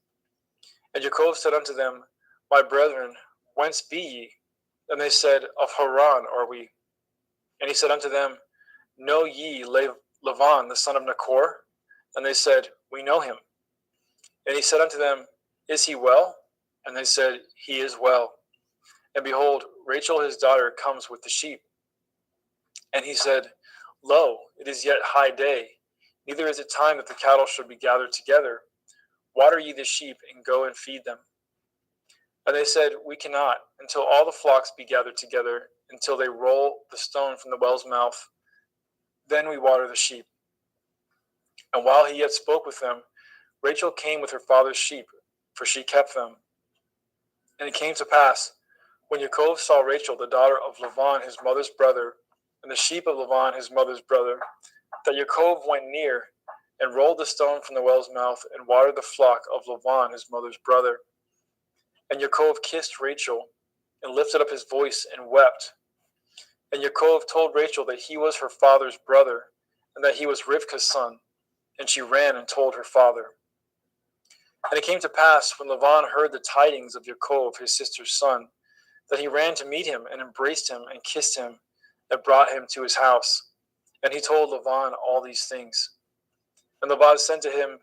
And Yaakov said unto them, my brethren, whence be ye? And they said, of Haran are we. And he said unto them, know ye Lavan the son of Nahor? And they said, we know him. And he said unto them, is he well? And they said, he is well. And behold, Rachel his daughter comes with the sheep. And he said, lo, it is yet high day, neither is it time that the cattle should be gathered together. Water ye the sheep, and go and feed them. And they said, we cannot, until all the flocks be gathered together, until they roll the stone from the well's mouth. Then we water the sheep. And while he yet spoke with them, Rachel came with her father's sheep, for she kept them. And it came to pass, when Yaakov saw Rachel, the daughter of Lavan his mother's brother, and the sheep of Lavan his mother's brother, that Yaakov went near, and rolled the stone from the well's mouth, and watered the flock of Lavan his mother's brother. And Yaakov kissed Rachel, and lifted up his voice, and wept. And Yaakov told Rachel that he was her father's brother, and that he was Rivkah's son. And she ran and told her father. And it came to pass, when Lavan heard the tidings of Yaakov his sister's son, that he ran to meet him, and embraced him, and kissed him, and brought him to his house. And he told Lavan all these things. And Laban said to him,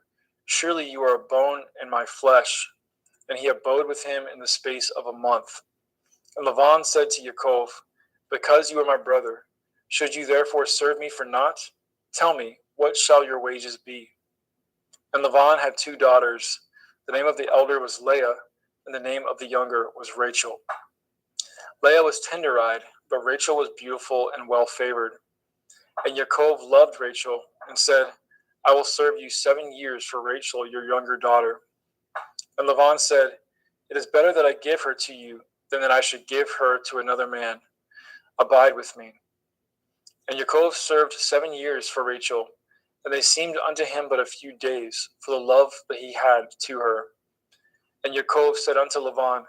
surely you are a bone in my flesh. And he abode with him in the space of a month. And Laban said to Yaakov, because you are my brother, should you therefore serve me for naught? Tell me, what shall your wages be? And Laban had 2 daughters. The name of the elder was Leah, and the name of the younger was Rachel. Leah was tender-eyed, but Rachel was beautiful and well-favored. And Yaakov loved Rachel, and said, I will serve you 7 years for Rachel, your younger daughter. And Laban said, it is better that I give her to you, than that I should give her to another man. Abide with me. And Yaakov served 7 years for Rachel, and they seemed unto him but a few days, for the love that he had to her. And Yaakov said unto Laban,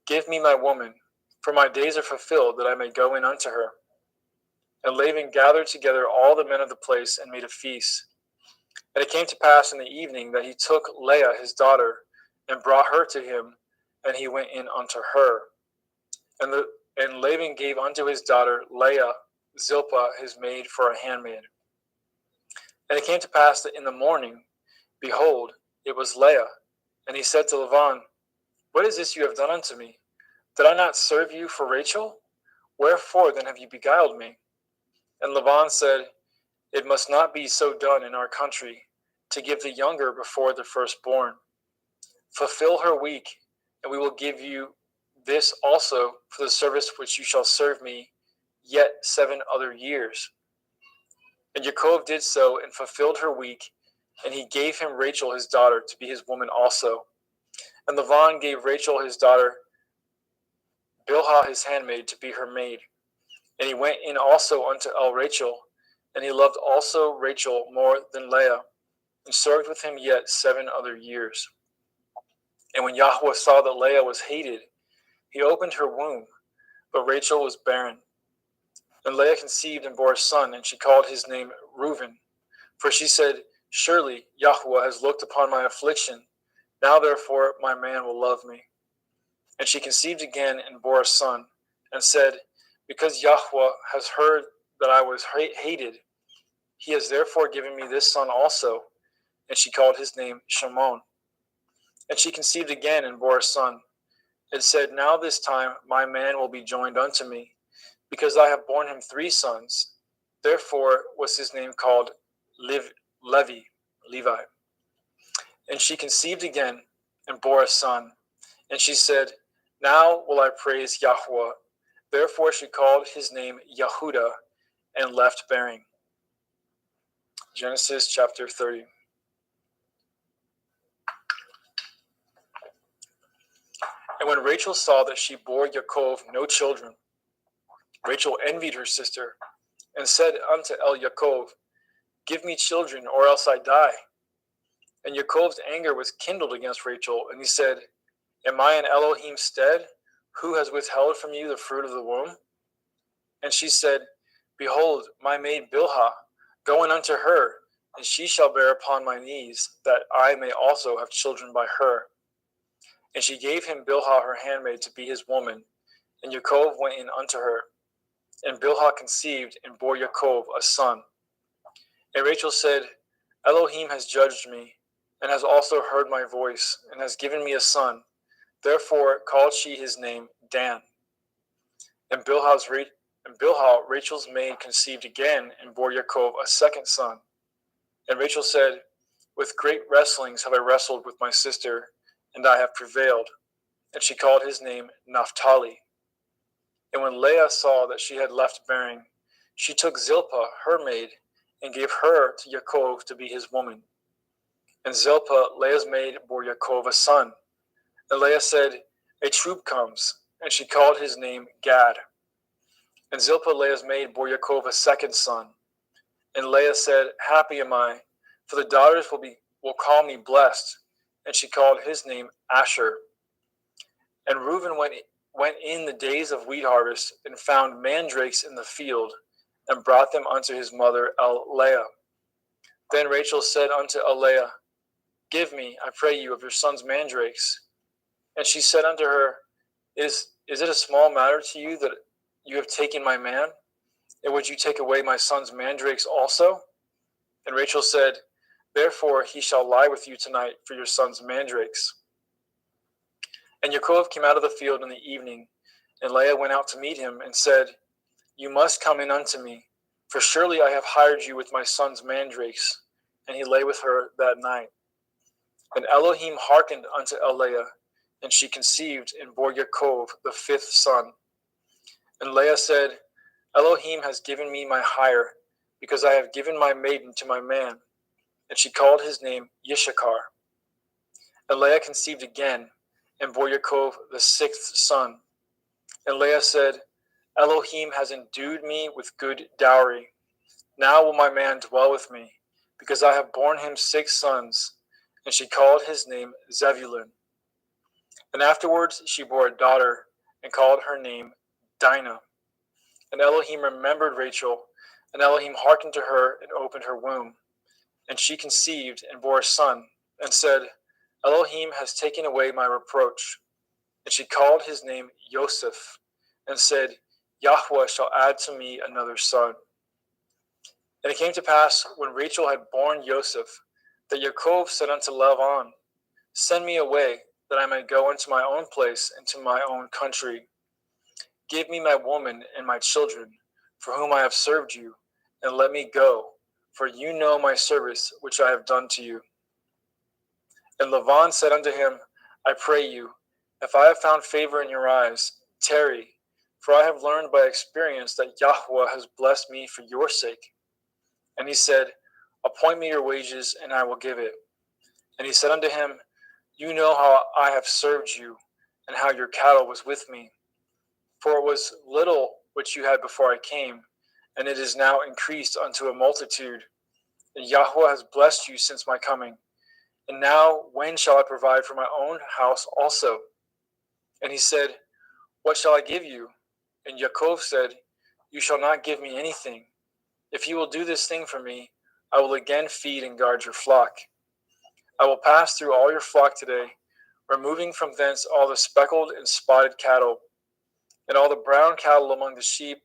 give me my woman, for my days are fulfilled, that I may go in unto her. And Laban gathered together all the men of the place, and made a feast. And it came to pass in the evening that he took Leah his daughter, and brought her to him, and he went in unto her. And Laban gave unto his daughter Leah Zilpah his maid for a handmaid. And it came to pass that in the morning, behold, it was Leah. And he said to Laban, what is this you have done unto me? Did I not serve you for Rachel? Wherefore then have you beguiled me? And Laban said, it must not be so done in our country, to give the younger before the firstborn. Fulfill her week, and we will give you this also for the service which you shall serve me yet 7 other years. And Yaakov did so, and fulfilled her week, and he gave him Rachel his daughter to be his woman also. And Laban gave Rachel his daughter Bilhah his handmaid to be her maid. And he went in also unto Rachel, and he loved also Rachel more than Leah, and served with him yet 7 other years. And when Yahweh saw that Leah was hated, he opened her womb, but Rachel was barren. And Leah conceived and bore a son, and she called his name Reuben. For she said, surely Yahweh has looked upon my affliction. Now therefore my man will love me. And she conceived again and bore a son, and said, because Yahweh has heard that I was hated, he has therefore given me this son also. and she called his name Shimon. And she conceived again and bore a son, and said, Now this time my man will be joined unto me, because I have borne him 3 sons. Therefore was his name called Levi. And she conceived again and bore a son. And she said, Now will I praise Yahweh. Therefore she called his name Yehudah, and left bearing. Genesis chapter 30. And when Rachel saw that she bore Yaakov no children, Rachel envied her sister, and said unto Yaakov, Give me children, or else I die. And Yaakov's anger was kindled against Rachel, and he said, Am I in Elohim's stead, who has withheld from you the fruit of the womb? And she said, Behold, my maid Bilhah, go in unto her, and she shall bear upon my knees, that I may also have children by her. And she gave him Bilhah her handmaid to be his woman, and Yaakov went in unto her. And Bilhah conceived and bore Yaakov a son. And Rachel said, Elohim has judged me, and has also heard my voice, and has given me a son. Therefore called she his name Dan. And Bilhah, Rachel's maid, conceived again, and bore Yaakov a second son. And Rachel said, With great wrestlings have I wrestled with my sister, and I have prevailed. And she called his name Naphtali. And when Leah saw that she had left bearing, she took Zilpah, her maid, and gave her to Yaakov to be his woman. And Zilpah, Leah's maid, bore Yaakov a son. And Leah said, A troop comes. And she called his name Gad. And Zilpah, Leah's maid, bore Yaakov a second son. And Leah said, Happy am I, for the daughters will call me blessed. And she called his name Asher. And Reuben went in the days of wheat harvest, and found mandrakes in the field, and brought them unto his mother Leah. Then Rachel said unto Leah, Give me, I pray you, of your son's mandrakes. And she said unto her, Is it a small matter to you that you have taken my man? And would you take away my son's mandrakes also? And Rachel said, Therefore he shall lie with you tonight for your son's mandrakes. And Yaakov came out of the field in the evening, and Leah went out to meet him, and said, You must come in unto me, for surely I have hired you with my son's mandrakes. And he lay with her that night. And Elohim hearkened unto Leah, and she conceived and bore Yaakov the 5th son. And Leah said, Elohim has given me my hire, because I have given my maiden to my man. And she called his name Yishakar. And Leah conceived again, and bore Yaakov the 6th son. And Leah said, Elohim has endued me with good dowry. Now will my man dwell with me, because I have borne him 6 sons. And she called his name Zebulun. And afterwards she bore a daughter, and called her name Dinah. And Elohim remembered Rachel, and Elohim hearkened to her, and opened her womb. And she conceived and bore a son, and said, Elohim has taken away my reproach. And she called his name Joseph, and said, Yahweh shall add to me another son. And it came to pass, when Rachel had borne Joseph, that Yaakov said unto Laban, Send me away, that I may go unto my own place, and to my own country. Give me my woman and my children, for whom I have served you, and let me go, for you know my service which I have done to you. And Laban said unto him, I pray you, if I have found favor in your eyes, tarry, for I have learned by experience that Yahweh has blessed me for your sake. And he said, Appoint me your wages, and I will give it. And he said unto him, You know how I have served you, and how your cattle was with me. For it was little which you had before I came, and it is now increased unto a multitude. And Yahweh has blessed you since my coming. And now when shall I provide for my own house also? And he said, What shall I give you? And Yaakov said, You shall not give me anything. If you will do this thing for me, I will again feed and guard your flock. I will pass through all your flock today, removing from thence all the speckled and spotted cattle, and all the brown cattle among the sheep,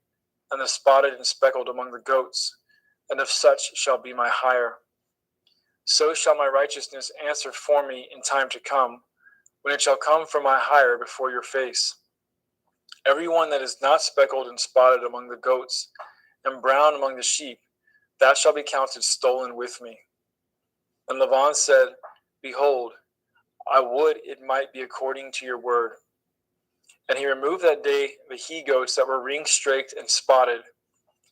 and the spotted and speckled among the goats, and of such shall be my hire. so shall my righteousness answer for me in time to come, when it shall come from my hire before your face. Every one that is not speckled and spotted among the goats, and brown among the sheep, that shall be counted stolen with me. And Laban said, Behold, I would it might be according to your word. And he removed that day the he-goats that were ring-straked and spotted,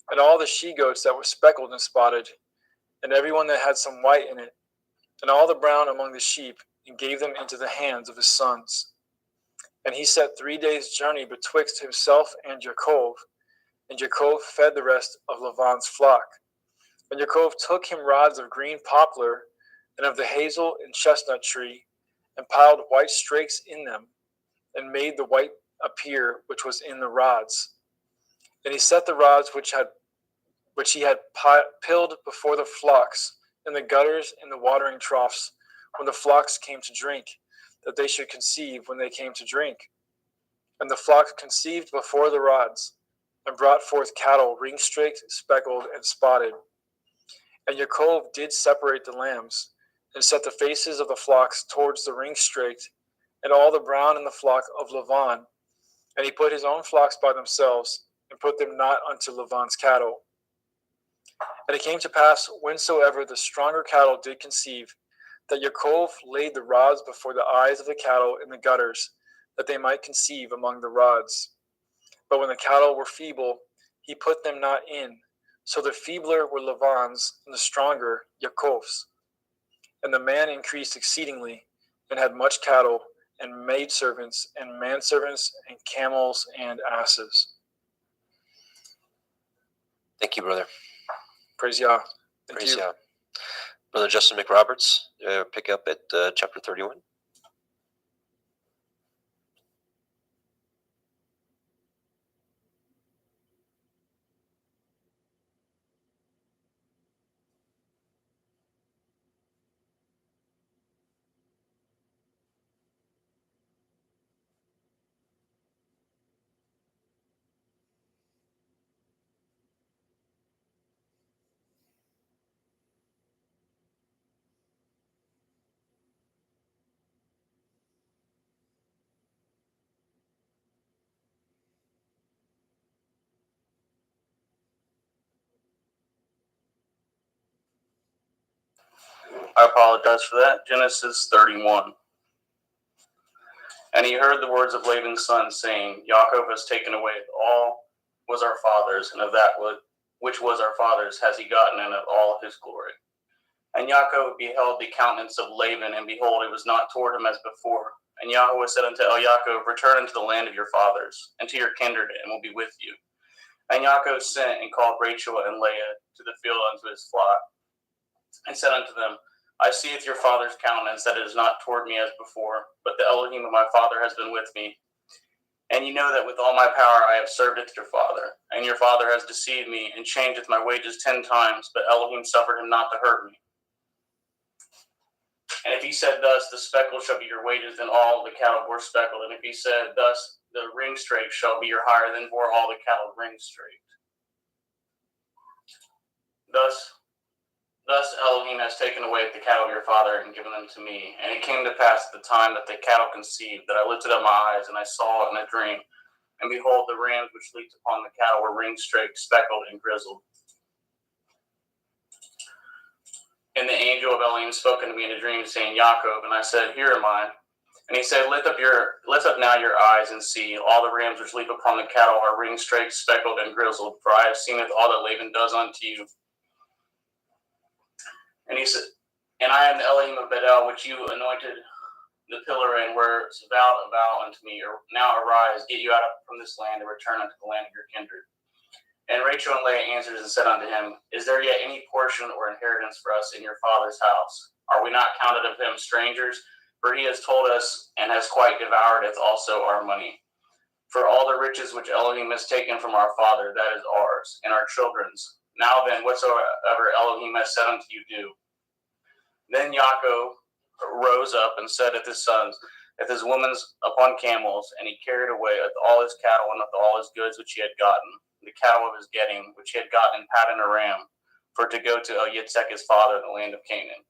and all the she-goats that were speckled and spotted, and every one that had some white in it, and all the brown among the sheep, and gave them into the hands of his sons. And he set 3 days' journey betwixt himself and Jacob, and Jacob fed the rest of Laban's flock. And Jacob took him rods of green poplar, and of the hazel and chestnut tree, and piled white strakes in them, and made the white appear which was in the rods. And he set the rods which he had pilled before the flocks, in the gutters and the watering troughs, when the flocks came to drink, that they should conceive when they came to drink. And the flock conceived before the rods, and brought forth cattle ring-straked, speckled, and spotted. And Jacob did separate the lambs, and set the faces of the flocks towards the ring-straked, and all the brown in the flock of Laban. And he put his own flocks by themselves, and put them not unto Laban's cattle. And it came to pass, whensoever the stronger cattle did conceive, that Jacob laid the rods before the eyes of the cattle in the gutters, that they might conceive among the rods. But when the cattle were feeble, he put them not in. So the feebler were Laban's, and the stronger Jacob's. And the man increased exceedingly, and had much cattle, and maidservants, and manservants, and camels, and asses. Thank you, brother. Praise Yah. Praise Yah. Brother Justin McRoberts, pick up at chapter 31. I apologize for that. Genesis 31. And he heard the words of Laban's son, saying, Jacob has taken away all was our father's, and of that which was our father's has he gotten, and of all his glory. And Jacob beheld the countenance of Laban, and behold, it was not toward him as before. And Yahweh said unto Jacob, Return unto the land of your fathers, and to your kindred, and will be with you. And Jacob sent and called Rachel and Leah to the field unto his flock, and said unto them, I seeth your father's countenance, that it is not toward me as before, but the Elohim of my father has been with me. And you know that with all my power I have served it to your father. And your father has deceived me, and changeth my wages 10 times, but Elohim suffered him not to hurt me. And if he said thus, the speckle shall be your wages, then all the cattle bore speckled. And if he said thus, the ring-straked shall be your hire, then bore all the cattle ring-straked. Thus Elohim has taken away the cattle of your father and given them to me. And it came to pass at the time that the cattle conceived, that I lifted up my eyes, and I saw in a dream. And behold, the rams which leaped upon the cattle were ring-straked, speckled, and grizzled. And the angel of Elohim spoke unto me in a dream, saying, Jacob. And I said, Here am I. And he said, Lift up now your eyes and see. All the rams which leap upon the cattle are ring-straked, speckled, and grizzled. For I have seen all that Laban does unto you. And he said, And I am the Elohim of Bedel, which you anointed the pillar, and were vowed a vow unto me. Now arise, get you out from this land, and return unto the land of your kindred. And Rachel and Leah answered and said unto him, Is there yet any portion or inheritance for us in your father's house? Are we not counted of him strangers? For he has told us, and has quite devoured it also our money. For all the riches which Elohim has taken from our father, that is ours, and our children's. Now then, whatsoever Elohim has said unto you, do. Then Jacob rose up and said unto his sons, with his women's upon camels, and he carried away with all his cattle and with all his goods which he had gotten, the cattle of his getting, which he had gotten in Paddan Aram, for to go to Yitzhak his father in the land of Canaan.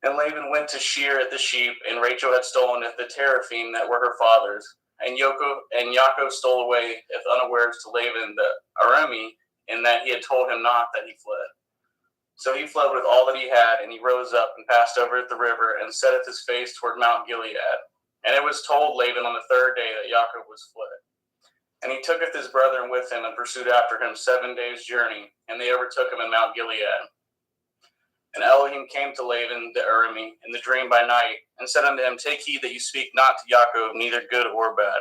And Laban went to shear at the sheep, and Rachel had stolen at the teraphim that were her father's. And Yaakov stole away, if unawares, to Laban the Aramean, in that he had told him not that he fled. So he fled with all that he had, and he rose up and passed over at the river, and setteth his face toward Mount Gilead. And it was told Laban on the third day that Yaakov was fled. And he tooketh his brethren with him, and pursued after him 7 days' journey, and they overtook him in Mount Gilead. And Elohim came to Laban the Aramean in the dream by night, and said unto him, Take heed that you speak not to Yaakov, neither good or bad.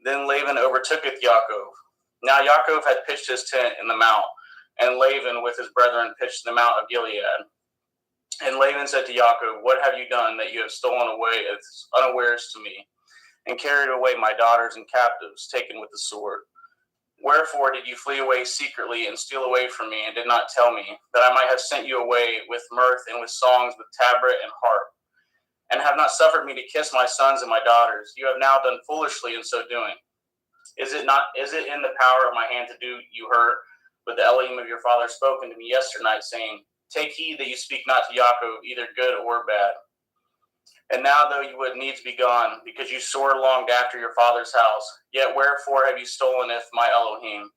Then Laban overtooketh Yaakov. Now Yaakov had pitched his tent in the mount, and Laban with his brethren pitched the mount of Gilead. And Laban said to Yaakov, What have you done that you have stolen away as unawares to me, and carried away my daughters and captives, taken with the sword? Wherefore did you flee away secretly and steal away from me, and did not tell me, that I might have sent you away with mirth and with songs, with tabret and harp, and have not suffered me to kiss my sons and my daughters? You have now done foolishly in so doing. Is it in the power of my hand to do you hurt? But the Elohim of your father spoke unto me yesternight, saying, Take heed that you speak not to Yaakov, either good or bad. And now, though you would needs be gone, because you sore longed after your father's house, yet wherefore have you stoleneth my Elohim?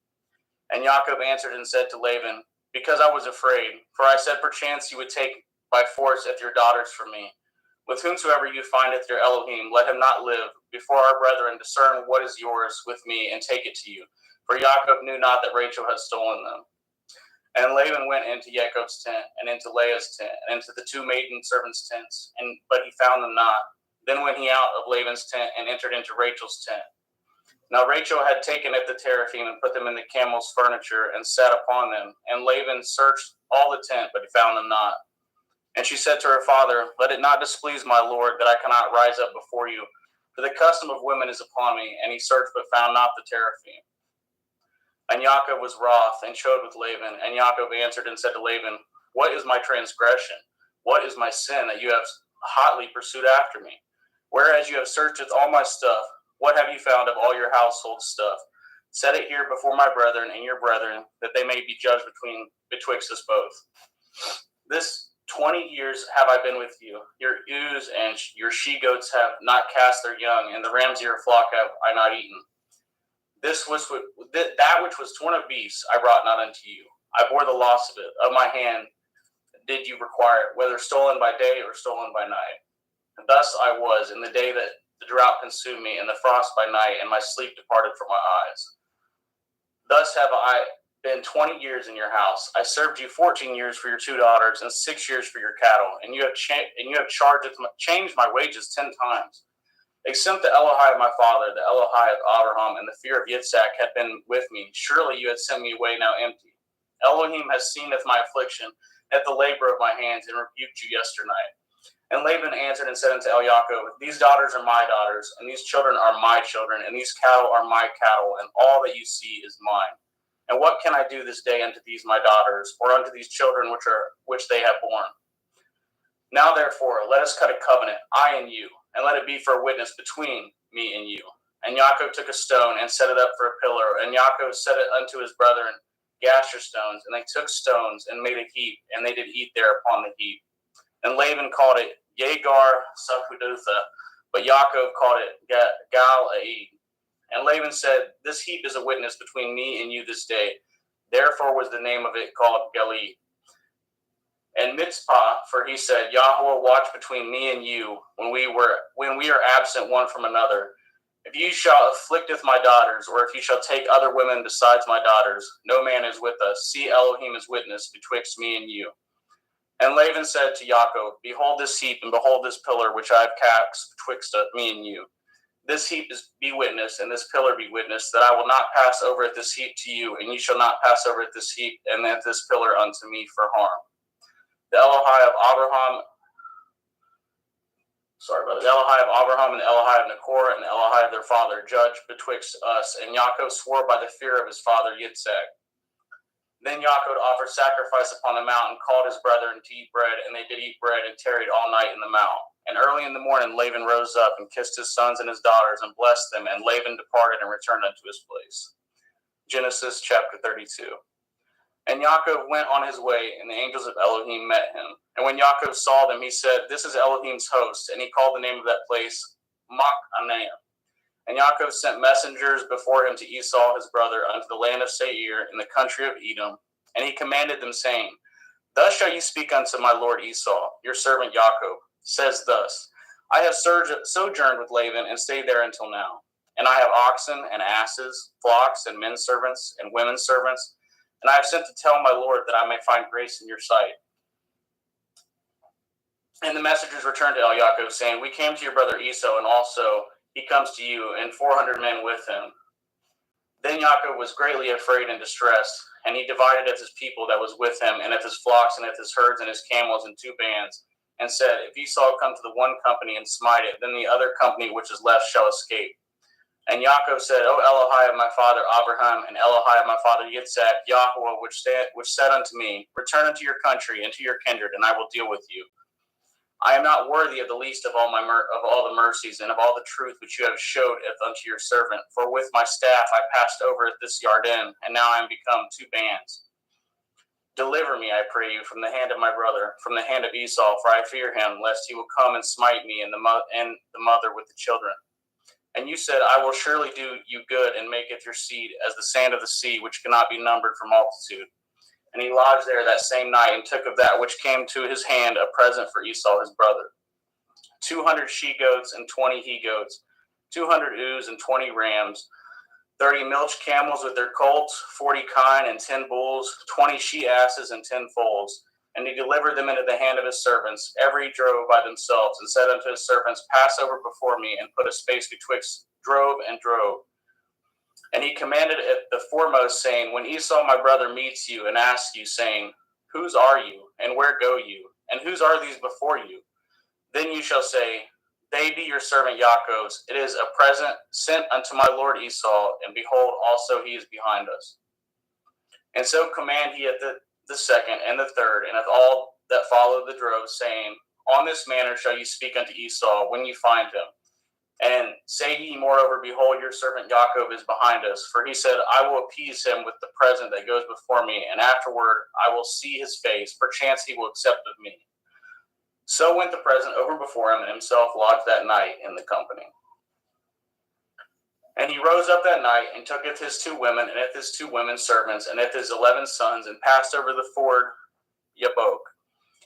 And Yaakov answered and said to Laban, Because I was afraid, for I said, Perchance you would take by force at your daughters from me. With whomsoever you findeth your Elohim, let him not live. Before our brethren discern what is yours with me, and take it to you. For Yaakov knew not that Rachel had stolen them. And Laban went into Yaakov's tent, and into Leah's tent, and into the 2 maiden servants' tents, but he found them not. Then went he out of Laban's tent, and entered into Rachel's tent. Now Rachel had taken at the teraphim, and put them in the camel's furniture, and sat upon them. And Laban searched all the tent, but he found them not. And she said to her father, Let it not displease my lord, that I cannot rise up before you, for the custom of women is upon me. And he searched, but found not the teraphim. And Yaakov was wroth, and chode with Laban. And Yaakov answered and said to Laban, What is my transgression? What is my sin, that you have hotly pursued after me? Whereas you have searched all my stuff, what have you found of all your household stuff? Set it here before my brethren and your brethren, that they may be judged betwixt us both. This 20 years have I been with you. Your ewes and your she-goats have not cast their young, and the rams of your flock have I not eaten. That which was torn of beasts I brought not unto you. I bore the loss of it. Of my hand did you require it, whether stolen by day or stolen by night. And thus I was in the day that the drought consumed me, and the frost by night, and my sleep departed from my eyes. Thus have I been 20 years in your house. I served you 14 years for your 2 daughters, and 6 years for your cattle, and you have changed my wages 10 times. Except the Elohai of my father, the Elohai of Abraham, and the fear of Yitzhak had been with me, surely you had sent me away now empty. Elohim has seen my affliction at the labor of my hands, and rebuked you yesternight. And Laban answered and said unto Yaakov, These daughters are my daughters, and these children are my children, and these cattle are my cattle, and all that you see is mine. And what can I do this day unto these my daughters, or unto these children which they have borne? Now therefore let us cut a covenant, I and you, and let it be for a witness between me and you. And Yaakov took a stone and set it up for a pillar, and Yaakov set it unto his brethren Gasher stones, and they took stones and made a heap, and they did eat there upon the heap. And Laban called it Yegar Sahudutha, but Yaakov called it Gal-Aid. And Laban said, This heap is a witness between me and you this day. Therefore was the name of it called Galid. And Mitzpah, for he said, Yahweh watch between me and you when we are absent one from another. If you shall afflicteth my daughters, or if you shall take other women besides my daughters, no man is with us. See Elohim as witness betwixt me and you. And Laban said to Yaakov, Behold this heap, and behold this pillar which I have cast betwixt me and you. This heap be witness, and this pillar be witness, that I will not pass over at this heap to you, and you shall not pass over at this heap and at this pillar unto me for harm. The Elohai of Abraham and the Elohai of Nachor and the Elohai of their father judged betwixt us. And Yaakov swore by the fear of his father Yitzhak. Then Yaakov offered sacrifice upon the mountain, called his brethren to eat bread, and they did eat bread and tarried all night in the mount. And early in the morning Laban rose up and kissed his sons and his daughters and blessed them, and Laban departed and returned unto his place. Genesis chapter 32. And Yaakov went on his way, and the angels of Elohim met him. And when Yaakov saw them, he said, "This is Elohim's host." And he called the name of that place Machanaim. And Yaakov sent messengers before him to Esau his brother unto the land of Seir in the country of Edom. And he commanded them, saying, "Thus shall you speak unto my lord Esau, your servant Yaakov, says thus, I have sojourned with Laban and stayed there until now. And I have oxen and asses, flocks and men servants and women servants. And I have sent to tell my lord that I may find grace in your sight." And the messengers returned to Yaakov, saying, "We came to your brother Esau, and also he comes to you, and 400 men with him." Then Yaakov was greatly afraid and distressed, and he divided of his people that was with him, and of his flocks, and of his herds, and his camels in 2 bands, and said, "If Esau come to the one company and smite it, then the other company which is left shall escape." And Yaakov said, "O Elohai of my father Abraham, and Elohai of my father Yitzhak, Yahweh, which said unto me, Return unto your country and to your kindred, and I will deal with you. I am not worthy of the least of all the mercies and of all the truth which you have showed unto your servant. For with my staff I passed over this Yarden, and now I am become 2 bands. Deliver me, I pray you, from the hand of my brother, from the hand of Esau, for I fear him, lest he will come and smite me and the mother with the children. And you said, I will surely do you good, and maketh your seed as the sand of the sea, which cannot be numbered for multitude." And he lodged there that same night, and took of that which came to his hand a present for Esau his brother, 200 she-goats and 20 he-goats, 200 ewes and 20 rams, 30 milch camels with their colts, 40 kine and 10 bulls, 20 she-asses and 10 foals. And he delivered them into the hand of his servants, every drove by themselves, and said unto his servants, "Pass over before me, and put a space betwixt drove and drove." And he commanded the foremost, saying, "When Esau my brother meets you and asks you, saying, Whose are you, and where go you, and whose are these before you? Then you shall say, They be your servant Yaakov's. It is a present sent unto my lord Esau, and behold, also he is behind us." And so command he at the second and the third, and of all that follow the drove, saying, "On this manner shall you speak unto Esau when you find him. And say ye moreover, Behold, your servant Yaakov is behind us. For he said, I will appease him with the present that goes before me, and afterward I will see his face. Perchance he will accept of me." So went the present over before him, and himself lodged that night in the company. And he rose up that night, and tooketh his 2 women, and his 2 women servants, and his 11 sons, and passed over the ford Yabok.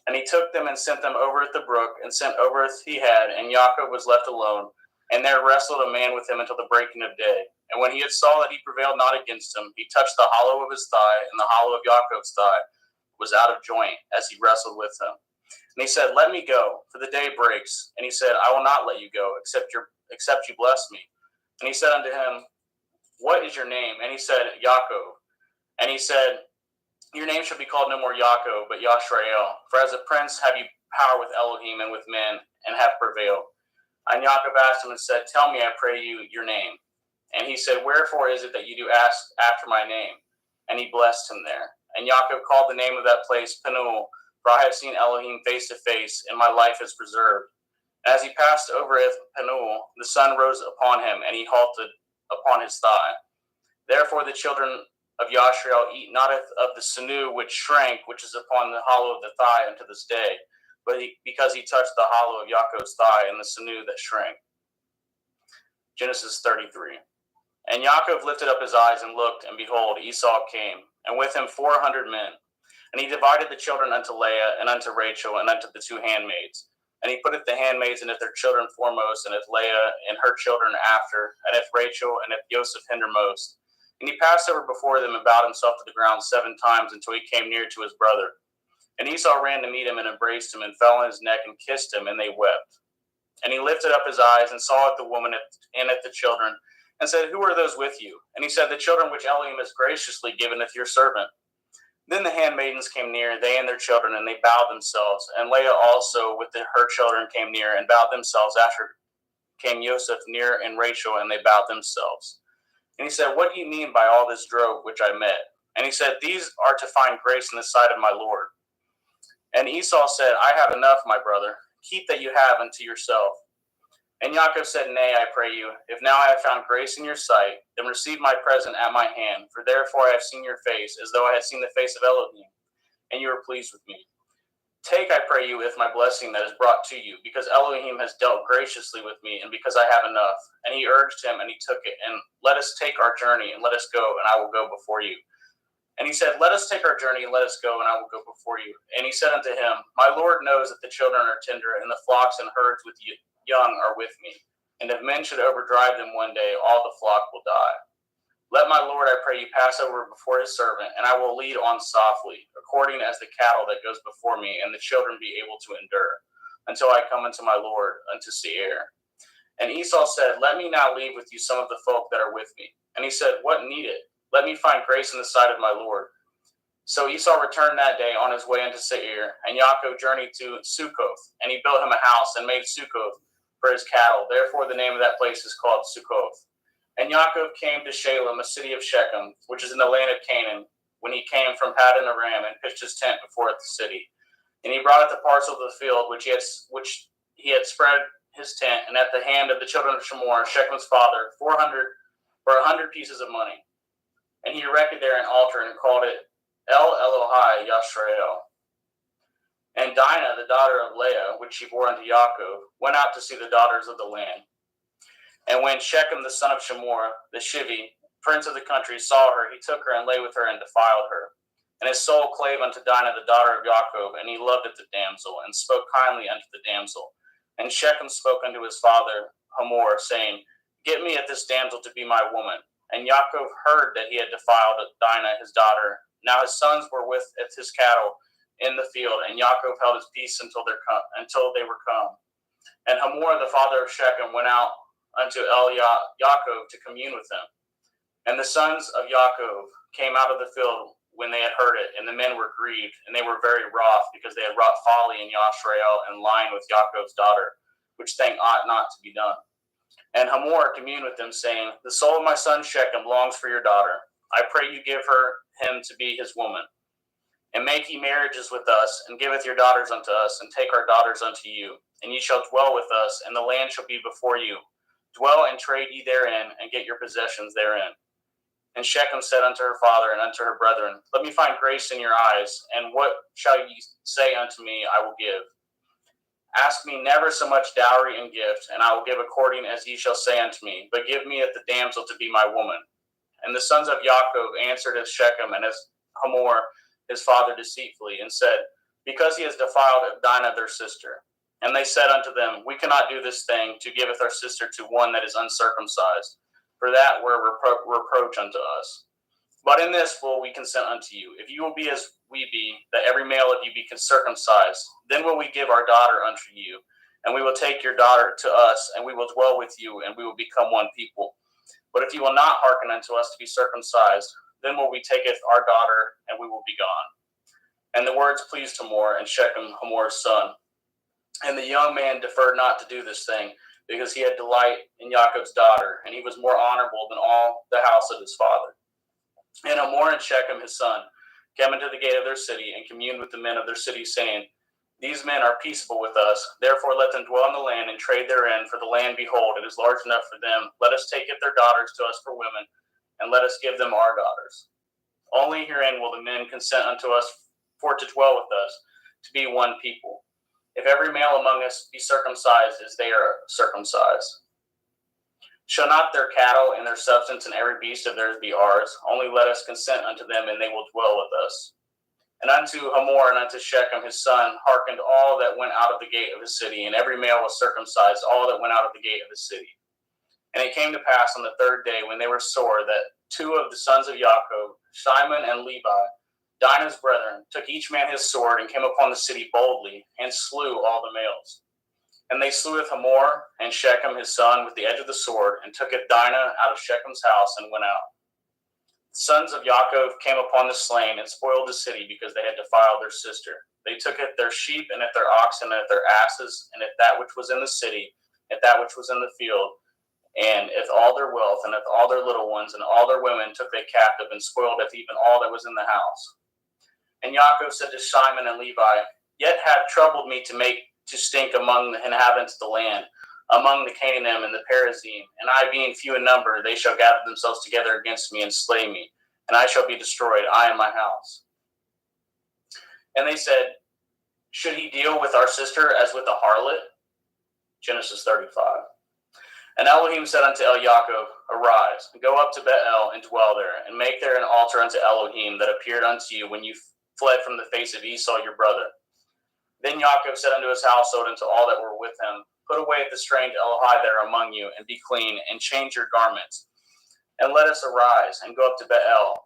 And he took them and sent them over at the brook, and sent over as he had, and Yaakov was left alone. And there wrestled a man with him until the breaking of day. And when he had saw that he prevailed not against him, he touched the hollow of his thigh, and the hollow of Yaakov's thigh was out of joint as he wrestled with him. And he said, "Let me go, for the day breaks." And he said, "I will not let you go, except you bless me." And he said unto him, "What is your name?" And he said, "Yaakov." And he said, "Your name shall be called no more Yaakov, but Yashrael. For as a prince have you power with Elohim and with men, and have prevailed." And Yaakov asked him and said, "Tell me, I pray you, your name." And he said, "Wherefore is it that you do ask after my name?" And he blessed him there. And Yaakov called the name of that place Penuel, for I have seen Elohim face to face, and my life is preserved. And as he passed over Penuel, the sun rose upon him, and he halted upon his thigh. Therefore the children of Yashrael eat not of the sinew which shrank, which is upon the hollow of the thigh unto this day, but because he touched the hollow of Yaakov's thigh and the sinew that shrank. Genesis 33. And Yaakov lifted up his eyes and looked, and behold, Esau came, and with him 400 men. And he divided the children unto Leah, and unto Rachel, and unto the 2 handmaids. And he putteth the handmaids and their children foremost, and Leah and her children after, and Rachel and Joseph hindermost. And he passed over before them and bowed himself to the ground 7 times until he came near to his brother. And Esau ran to meet him and embraced him and fell on his neck and kissed him, and they wept. And he lifted up his eyes and saw at the woman and at the children, and said, "Who are those with you?" And he said, "The children which Elohim has graciously given to your servant." Then the handmaidens came near, they and their children, and they bowed themselves. And Leah also with her children came near and bowed themselves. After came Joseph near, and Rachel, and they bowed themselves. And he said, "What do you mean by all this drove which I met?" And he said, "These are to find grace in the sight of my Lord." And Esau said, "I have enough, my brother. Keep that you have unto yourself." And Yaakov said, Nay, I pray you, if now I have found grace in your sight, then receive my present at my hand, for therefore I have seen your face, as though I had seen the face of Elohim, and you are pleased with me. Take, I pray you, with my blessing that is brought to you, because Elohim has dealt graciously with me, and because I have enough. And he urged him, and he took it, and let us take our journey, and let us go, and I will go before you. And he said, Let us take our journey, and let us go, and I will go before you. And he said unto him, My Lord knows that the children are tender, and the flocks and herds with you young are with me. And if men should overdrive them one day, all the flock will die. Let my Lord, I pray you, pass over before his servant, and I will lead on softly, according as the cattle that goes before me, and the children be able to endure, until I come unto my Lord, unto Seir. And Esau said, Let me now leave with you some of the folk that are with me. And he said, What need it? Let me find grace in the sight of my Lord. So Esau returned that day on his way into Seir, and Yaakov journeyed to Succoth, and he built him a house and made Succoth for his cattle. Therefore the name of that place is called Succoth. And Yaakov came to Shalem, a city of Shechem, which is in the land of Canaan, when he came from Paddan Aram, and pitched his tent before the city. And he brought it the parcel of the field which he had spread his tent, and at the hand of the children of Shemor, Shechem's father, 100 pieces of money. And he erected there an altar and called it El Elohai Yashrael. And Dinah, the daughter of Leah, which she bore unto Yaakov, went out to see the daughters of the land. And when Shechem, the son of Shemor, the Shivi, prince of the country, saw her, he took her and lay with her and defiled her. And his soul clave unto Dinah, the daughter of Yaakov, and he loved the damsel, and spoke kindly unto the damsel. And Shechem spoke unto his father Hamor, saying, Get me at this damsel to be my woman. And Yaakov heard that he had defiled Dinah, his daughter. Now his sons were with his cattle in the field, and Yaakov held his peace until they were come. And Hamor, the father of Shechem, went out unto Yaakov to commune with him. And the sons of Yaakov came out of the field when they had heard it, and the men were grieved, and they were very wroth, because they had wrought folly in Yashrael and lying with Yaakov's daughter, which thing ought not to be done. And Hamor communed with them, saying, The soul of my son Shechem longs for your daughter. I pray you give him to be his woman. And make ye marriages with us, and giveth your daughters unto us, and take our daughters unto you. And ye shall dwell with us, and the land shall be before you. Dwell and trade ye therein, and get your possessions therein. And Shechem said unto her father and unto her brethren, Let me find grace in your eyes, and what shall ye say unto me, I will give. Ask me never so much dowry and gift, and I will give according as ye shall say unto me, but give me at the damsel to be my woman. And the sons of Yaakov answered as Shechem and as Hamor his father deceitfully, and said, Because he has defiled Dinah their sister. And they said unto them, We cannot do this thing, to giveth our sister to one that is uncircumcised, for that were reproach unto us. But in this will we consent unto you, if you will be as we be, that every male of you be circumcised, then will we give our daughter unto you, and we will take your daughter to us, and we will dwell with you, and we will become one people. But if you will not hearken unto us to be circumcised, then will we taketh our daughter, and we will be gone. And the words pleased Hamor and Shechem, Hamor's son. And the young man deferred not to do this thing, because he had delight in Yaakov's daughter, and he was more honorable than all the house of his father. And Hamor and Shechem his son came into the gate of their city, and communed with the men of their city, saying, These men are peaceable with us, therefore let them dwell in the land and trade therein, for the land, behold, it is large enough for them. Let us take it their daughters to us for women, and let us give them our daughters. Only herein will the men consent unto us for to dwell with us, to be one people. If every male among us be circumcised as they are circumcised. Shall not their cattle and their substance and every beast of theirs be ours? Only let us consent unto them, and they will dwell with us. And unto Hamor and unto Shechem his son hearkened all that went out of the gate of the city, and every male was circumcised, all that went out of the gate of the city. And it came to pass on the third day, when they were sore, that two of the sons of Yaakov, Shimon and Levi, Dinah's brethren, took each man his sword, and came upon the city boldly, and slew all the males. And they slew Hamor and Shechem his son with the edge of the sword, and took Dinah out of Shechem's house, and went out. The sons of Yaakov came upon the slain, and spoiled the city, because they had defiled their sister. They took at their sheep, and at their oxen, and at their asses, and at that which was in the city, at that which was in the field, and at all their wealth, and at all their little ones, and all their women took they captive, and spoiled at even all that was in the house. And Yaakov said to Shimon and Levi, Yet hath troubled me to make to stink among the inhabitants of the land. among the Canaanim and the Perizim, and I being few in number, they shall gather themselves together against me and slay me, and I shall be destroyed, I and my house. And they said, should he deal with our sister as with a harlot? Genesis 35. And Elohim said unto Yaakov, arise, and go up to Bethel and dwell there, and make there an altar unto Elohim that appeared unto you when you fled from the face of Esau your brother. Then Yaakov said unto his household and to all that were with him, put away the strange Elohai that are among you, and be clean, and change your garments. And let us arise, and go up to Bethel,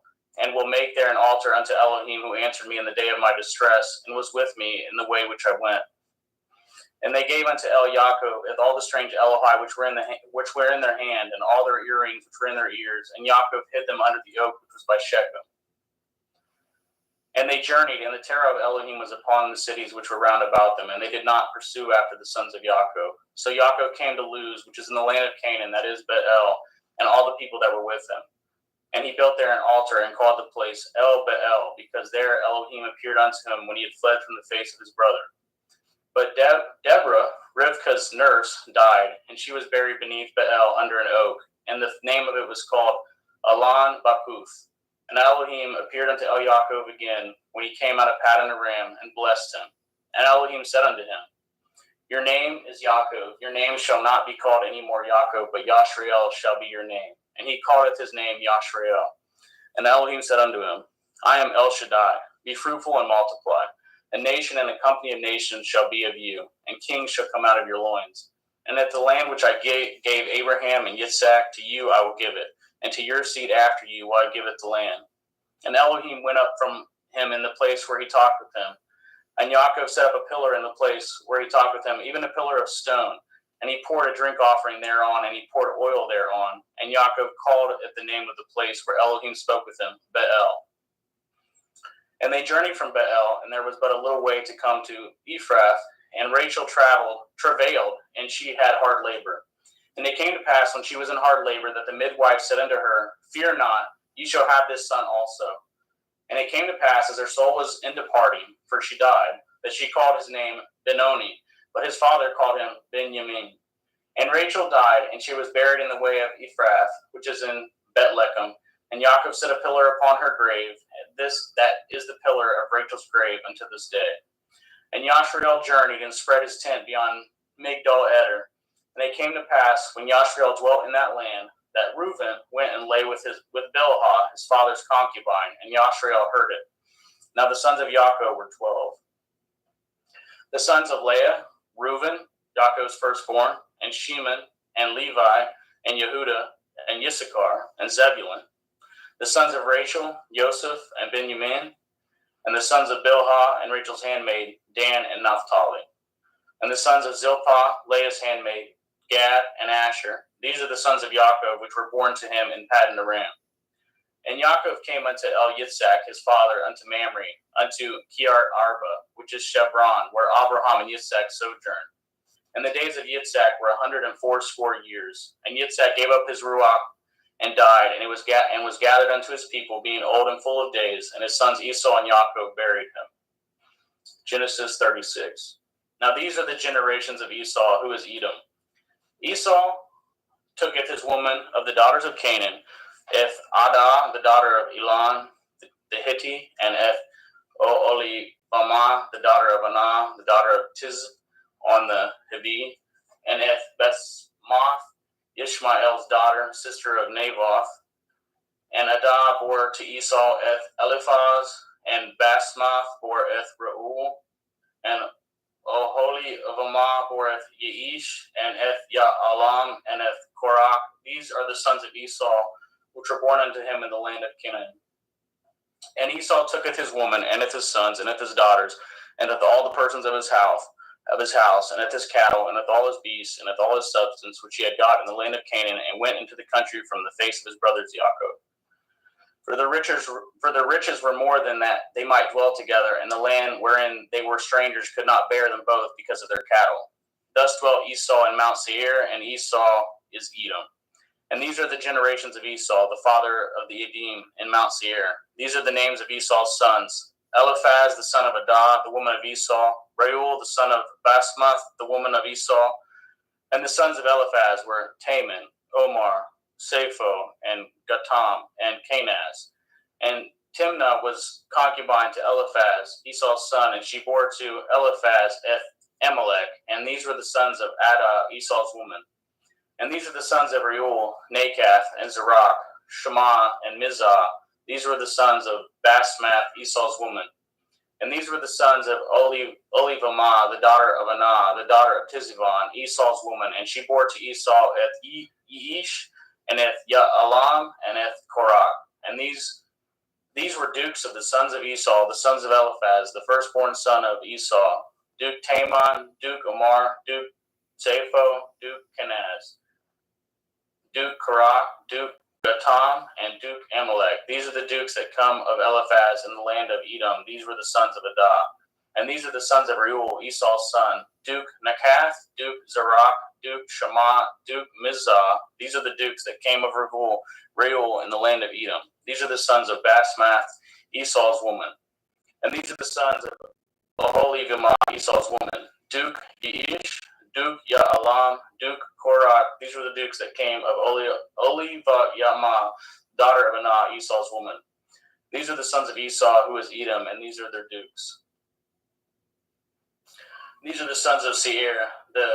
and will make there an altar unto Elohim, who answered me in the day of my distress, and was with me in the way which I went. And they gave unto Yaakov all the strange Elohai which were in their hand, and all their earrings which were in their ears, and Yaakov hid them under the oak which was by Shechem. And they journeyed, and the terror of Elohim was upon the cities which were round about them, and they did not pursue after the sons of Yaakov. So Yaakov came to Luz, which is in the land of Canaan, that is Bethel, and all the people that were with him. And he built there an altar, and called the place El Bethel, because there Elohim appeared unto him when he had fled from the face of his brother. But Deborah, Rivkah's nurse, died, and she was buried beneath Bethel under an oak, and the name of it was called Alon Bakuth. And Elohim appeared unto Yaakov again when he came out of Paddan Aram, and blessed him. And Elohim said unto him, your name is Yaakov. Your name shall not be called any more Yaakov, but Yashrael shall be your name. And he calleth his name Yashrael. And Elohim said unto him, I am El Shaddai. Be fruitful and multiply. A nation and a company of nations shall be of you, and kings shall come out of your loins. And that the land which I gave Abraham and Yitzhak, to you I will give it, and to your seed after you will I give it the land. And Elohim went up from him in the place where he talked with him. And Yaakov set up a pillar in the place where he talked with him, even a pillar of stone. And he poured a drink offering thereon, and he poured oil thereon. And Yaakov called at the name of the place where Elohim spoke with him, Bethel. And they journeyed from Bethel, and there was but a little way to come to Ephrath. And Rachel travailed, and she had hard labor. And it came to pass, when she was in hard labor, that the midwife said unto her, fear not, you shall have this son also. And it came to pass, as her soul was in departing, for she died, that she called his name Benoni, but his father called him Benjamin. And Rachel died, and she was buried in the way of Ephrath, which is in Bethlehem. And Yaakov set a pillar upon her grave. That is the pillar of Rachel's grave unto this day. And Yashrael journeyed and spread his tent beyond Migdal Eder. And it came to pass, when Yashrael dwelt in that land, that Reuben went and lay with Bilhah, his father's concubine, and Yashrael heard it. Now the sons of Yaakov were 12. The sons of Leah, Reuben, Yaakov's firstborn, and Shimon, and Levi, and Yehuda, and Issachar, and Zebulun. The sons of Rachel, Joseph, and Benjamin. And the sons of Bilhah, and Rachel's handmaid, Dan and Naphtali. And the sons of Zilpah, Leah's handmaid, Gad, and Asher. These are the sons of Yaakov, which were born to him in Paddan Aram. And Yaakov came unto Yitzhak his father, unto Mamre, unto Kiart Arba, which is Shebron, where Abraham and Yitzhak sojourned. And the days of Yitzhak were 180 years. And Yitzhak gave up his ruach and died, and was gathered unto his people, being old and full of days. And his sons Esau and Yaakov buried him. Genesis 36. Now these are the generations of Esau, who is Edom. Esau tooketh his woman of the daughters of Canaan, Eth Adah, the daughter of Elon the Hittite, and Eth Oholibamah, the daughter of Anah, the daughter of Tiz on the Hivi, and Eth Basmath, Ishmael's daughter, sister of Naboth. And Adah bore to Esau Eth Eliphaz, and Basmath bore Eth Reuel, and Oholibamah bore Eth Yeish, and Eth Ya'alam, and Eth Korach. These are the sons of Esau, which were born unto him in the land of Canaan. And Esau tooketh his woman, and his sons, and his daughters, and all the persons of his house, and his cattle, and all his beasts, and all his substance which he had got in the land of Canaan, and went into the country from the face of his brothers Yaakov. For the riches were more than that they might dwell together, and the land wherein they were strangers could not bear them both because of their cattle. Thus dwelt Esau in Mount Seir, and Esau is Edom. And these are the generations of Esau, the father of the Edom, in Mount Seir. These are the names of Esau's sons: Eliphaz, the son of Adah, the woman of Esau; Reuel, the son of Basmath, the woman of Esau; And the sons of Eliphaz were Taman, Omar, Sapho, and Gatam, and Kenaz. And Timnah was concubine to Eliphaz, Esau's son, and she bore to Eliphaz Amalek. And these were the sons of Adah, Esau's woman. And these are the sons of Reuel, Nakath, and Zerach, Shema, and Mizah. These were the sons of Basmath, Esau's woman. And these were the sons of Olivamah, the daughter of Anah, the daughter of Tizivon, Esau's woman. And she bore to Esau Eth Yeish, and Eth Ya'alam, and Eth Korah. And these were dukes of the sons of Esau, the sons of Eliphaz, the firstborn son of Esau. Duke Taman, Duke Omar, Duke Sapho, Duke Kenaz, Duke Korah, Duke Gatam, and Duke Amalek. These are the dukes that come of Eliphaz in the land of Edom. These were the sons of Adah. And these are the sons of Reuel, Esau's son. Duke Nakath, Duke Zerach, Duke Shema, Duke Mizah. These are the dukes that came of Reuel in the land of Edom. These are the sons of Basmath, Esau's woman. And these are the sons of Oholibamah, Esau's woman. Duke Yeish, Duke Ya'alam, Duke Korah. These were the dukes that came of Olivamah, daughter of Anah, Esau's woman. These are the sons of Esau, who is Edom, and these are their dukes. These are the sons of Seir, the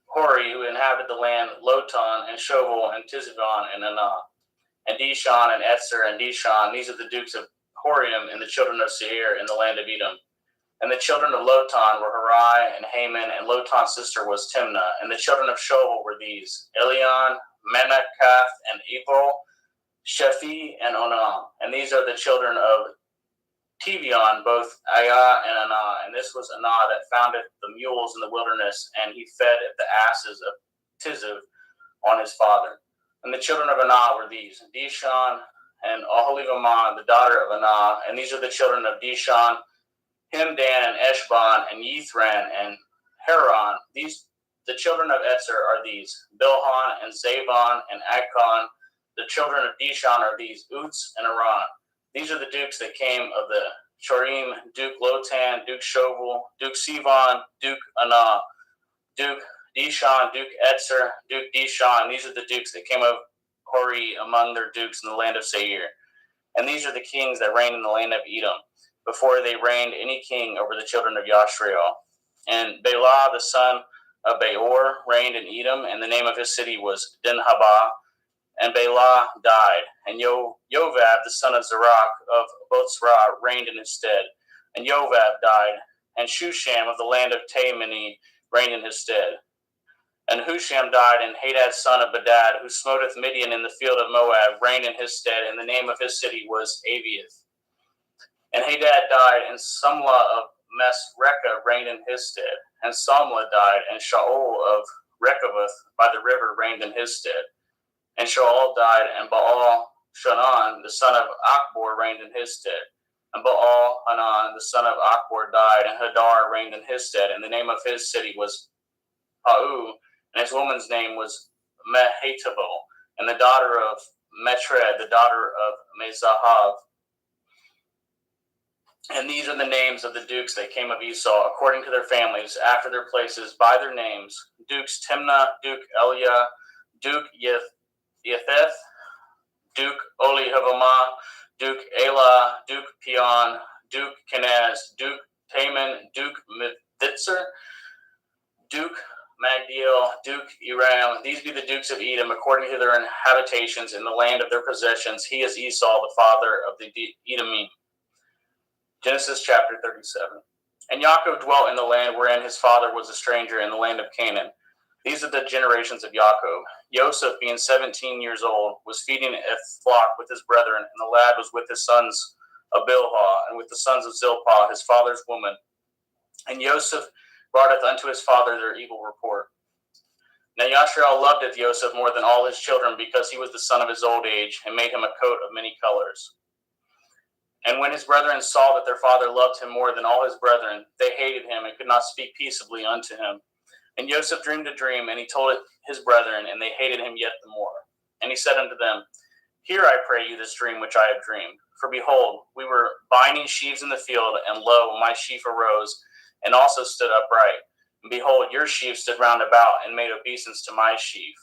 Hori, who inhabited the land, Lotan, and Shoval, and Tizivon, and Anah, and Dishon, and Etzer, and Dishon. These are the dukes of Horium, and the children of Seir in the land of Edom. And the children of Lotan were Harai and Haman, and Lotan's sister was Timnah. And the children of Shoval were these: Elion, Menakath, and Ebal, Shephi, and Onam. And these are the children of Tevion, both Ayah and Anah. And this was Anah that founded the mules in the wilderness, and he fed at the asses of Tiziv on his father. And the children of Anah were these: Dishon and Oholibamah, the daughter of Anah. And these are the children of Dishon: Himdan and Eshban and Yithran and Haran. The children of Etzer are these: Bilhan and Zavon and Akon. The children of Dishon are these: Uts and Aran. These are the dukes that came of the Chorim: Duke Lotan, Duke Shoval, Duke Sivon, Duke Anah, Duke Dishon, Duke Etzer, Duke Dishon. These are the dukes that came of Hori among their dukes in the land of Seir. And these are the kings that reigned in the land of Edom, before they reigned any king over the children of Yashrael. And Bela, the son of Beor, reigned in Edom, and the name of his city was Dinhabah. And Bela died, and Jovab, the son of Zerach of Botzrah, reigned in his stead. And Jovab died, and Shusham of the land of Taimani reigned in his stead. And Husham died, and Hadad, son of Bedad, who smoteth Midian in the field of Moab, reigned in his stead, and the name of his city was Aviath. And Hadad died, and Sumlah of Mesrekah reigned in his stead. And Samlah died, and Shaul of Rechoboth by the river reigned in his stead. And Shaul died, and Baal Shanan, the son of Achbor, reigned in his stead. And Baal Hanan, the son of Achbor, died, and Hadar reigned in his stead. And the name of his city was Pau, and his woman's name was Mehetabel, and the daughter of Metred, the daughter of Mezahav. And these are the names of the dukes that came of Esau, according to their families, after their places, by their names: Dukes Timnah, Duke Eliah, Duke Yetheth, Duke Olihavamah, Duke Elah, Duke Pion, Duke Kenaz, Duke Taman, Duke Mithitzer, Duke Magdiel, Duke Iram. These be the dukes of Edom, according to their habitations in the land of their possessions. He is Esau, the father of the Edomim. Genesis chapter 37. And Yaakov dwelt in the land wherein his father was a stranger, in the land of Canaan. These are the generations of Yaakov. Joseph, being 17 years old, was feeding a flock with his brethren, and the lad was with his sons of Bilhah, and with the sons of Zilpah, his father's woman. And Joseph broughteth unto his father their evil report. Now Yashrael loved Joseph more than all his children, because he was the son of his old age, and made him a coat of many colors. And when his brethren saw that their father loved him more than all his brethren, they hated him, and could not speak peaceably unto him. And Joseph dreamed a dream, and he told it his brethren, and they hated him yet the more. And he said unto them, Hear, I pray you, this dream which I have dreamed. For behold, we were binding sheaves in the field, and lo, my sheaf arose, and also stood upright. And behold, your sheaf stood round about, and made obeisance to my sheaf.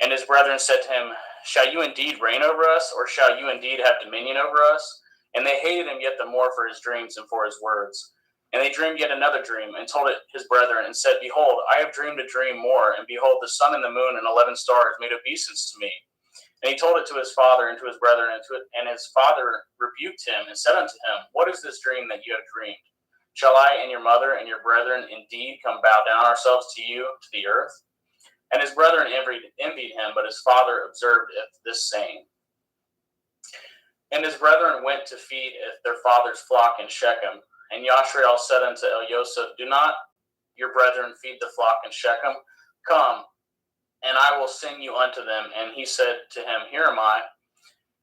And his brethren said to him, Shall you indeed reign over us, or shall you indeed have dominion over us? And they hated him yet the more for his dreams and for his words. And they dreamed yet another dream, and told it his brethren, and said, Behold, I have dreamed a dream more, and behold, the sun and the moon and 11 stars made obeisance to me. And he told it to his father and to his brethren, and his father rebuked him, and said unto him, What is this dream that you have dreamed? Shall I and your mother and your brethren indeed come bow down ourselves to you, to the earth? And his brethren envied him, but his father observed this saying. And his brethren went to feed their father's flock in Shechem. And Yashrael said unto Elioseph, Do not your brethren feed the flock in Shechem? Come, and I will send you unto them. And he said to him, Here am I.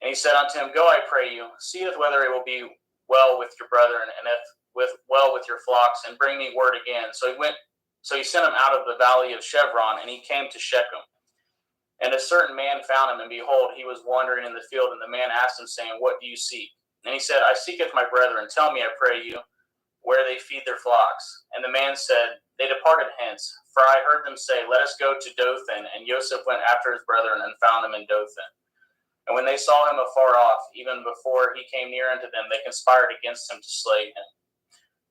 And he said unto him, Go, I pray you, seeth whether it will be well with your brethren, and if well with your flocks, and bring me word again. So he sent him out of the valley of Chevron, and he came to Shechem. And a certain man found him, and behold, he was wandering in the field. And the man asked him, saying, What do you seek? And he said, I seeketh my brethren. Tell me, I pray you, where they feed their flocks. And the man said, They departed hence, for I heard them say, Let us go to Dothan. And Joseph went after his brethren, and found them in Dothan. And when they saw him afar off, even before he came near unto them, they conspired against him to slay him.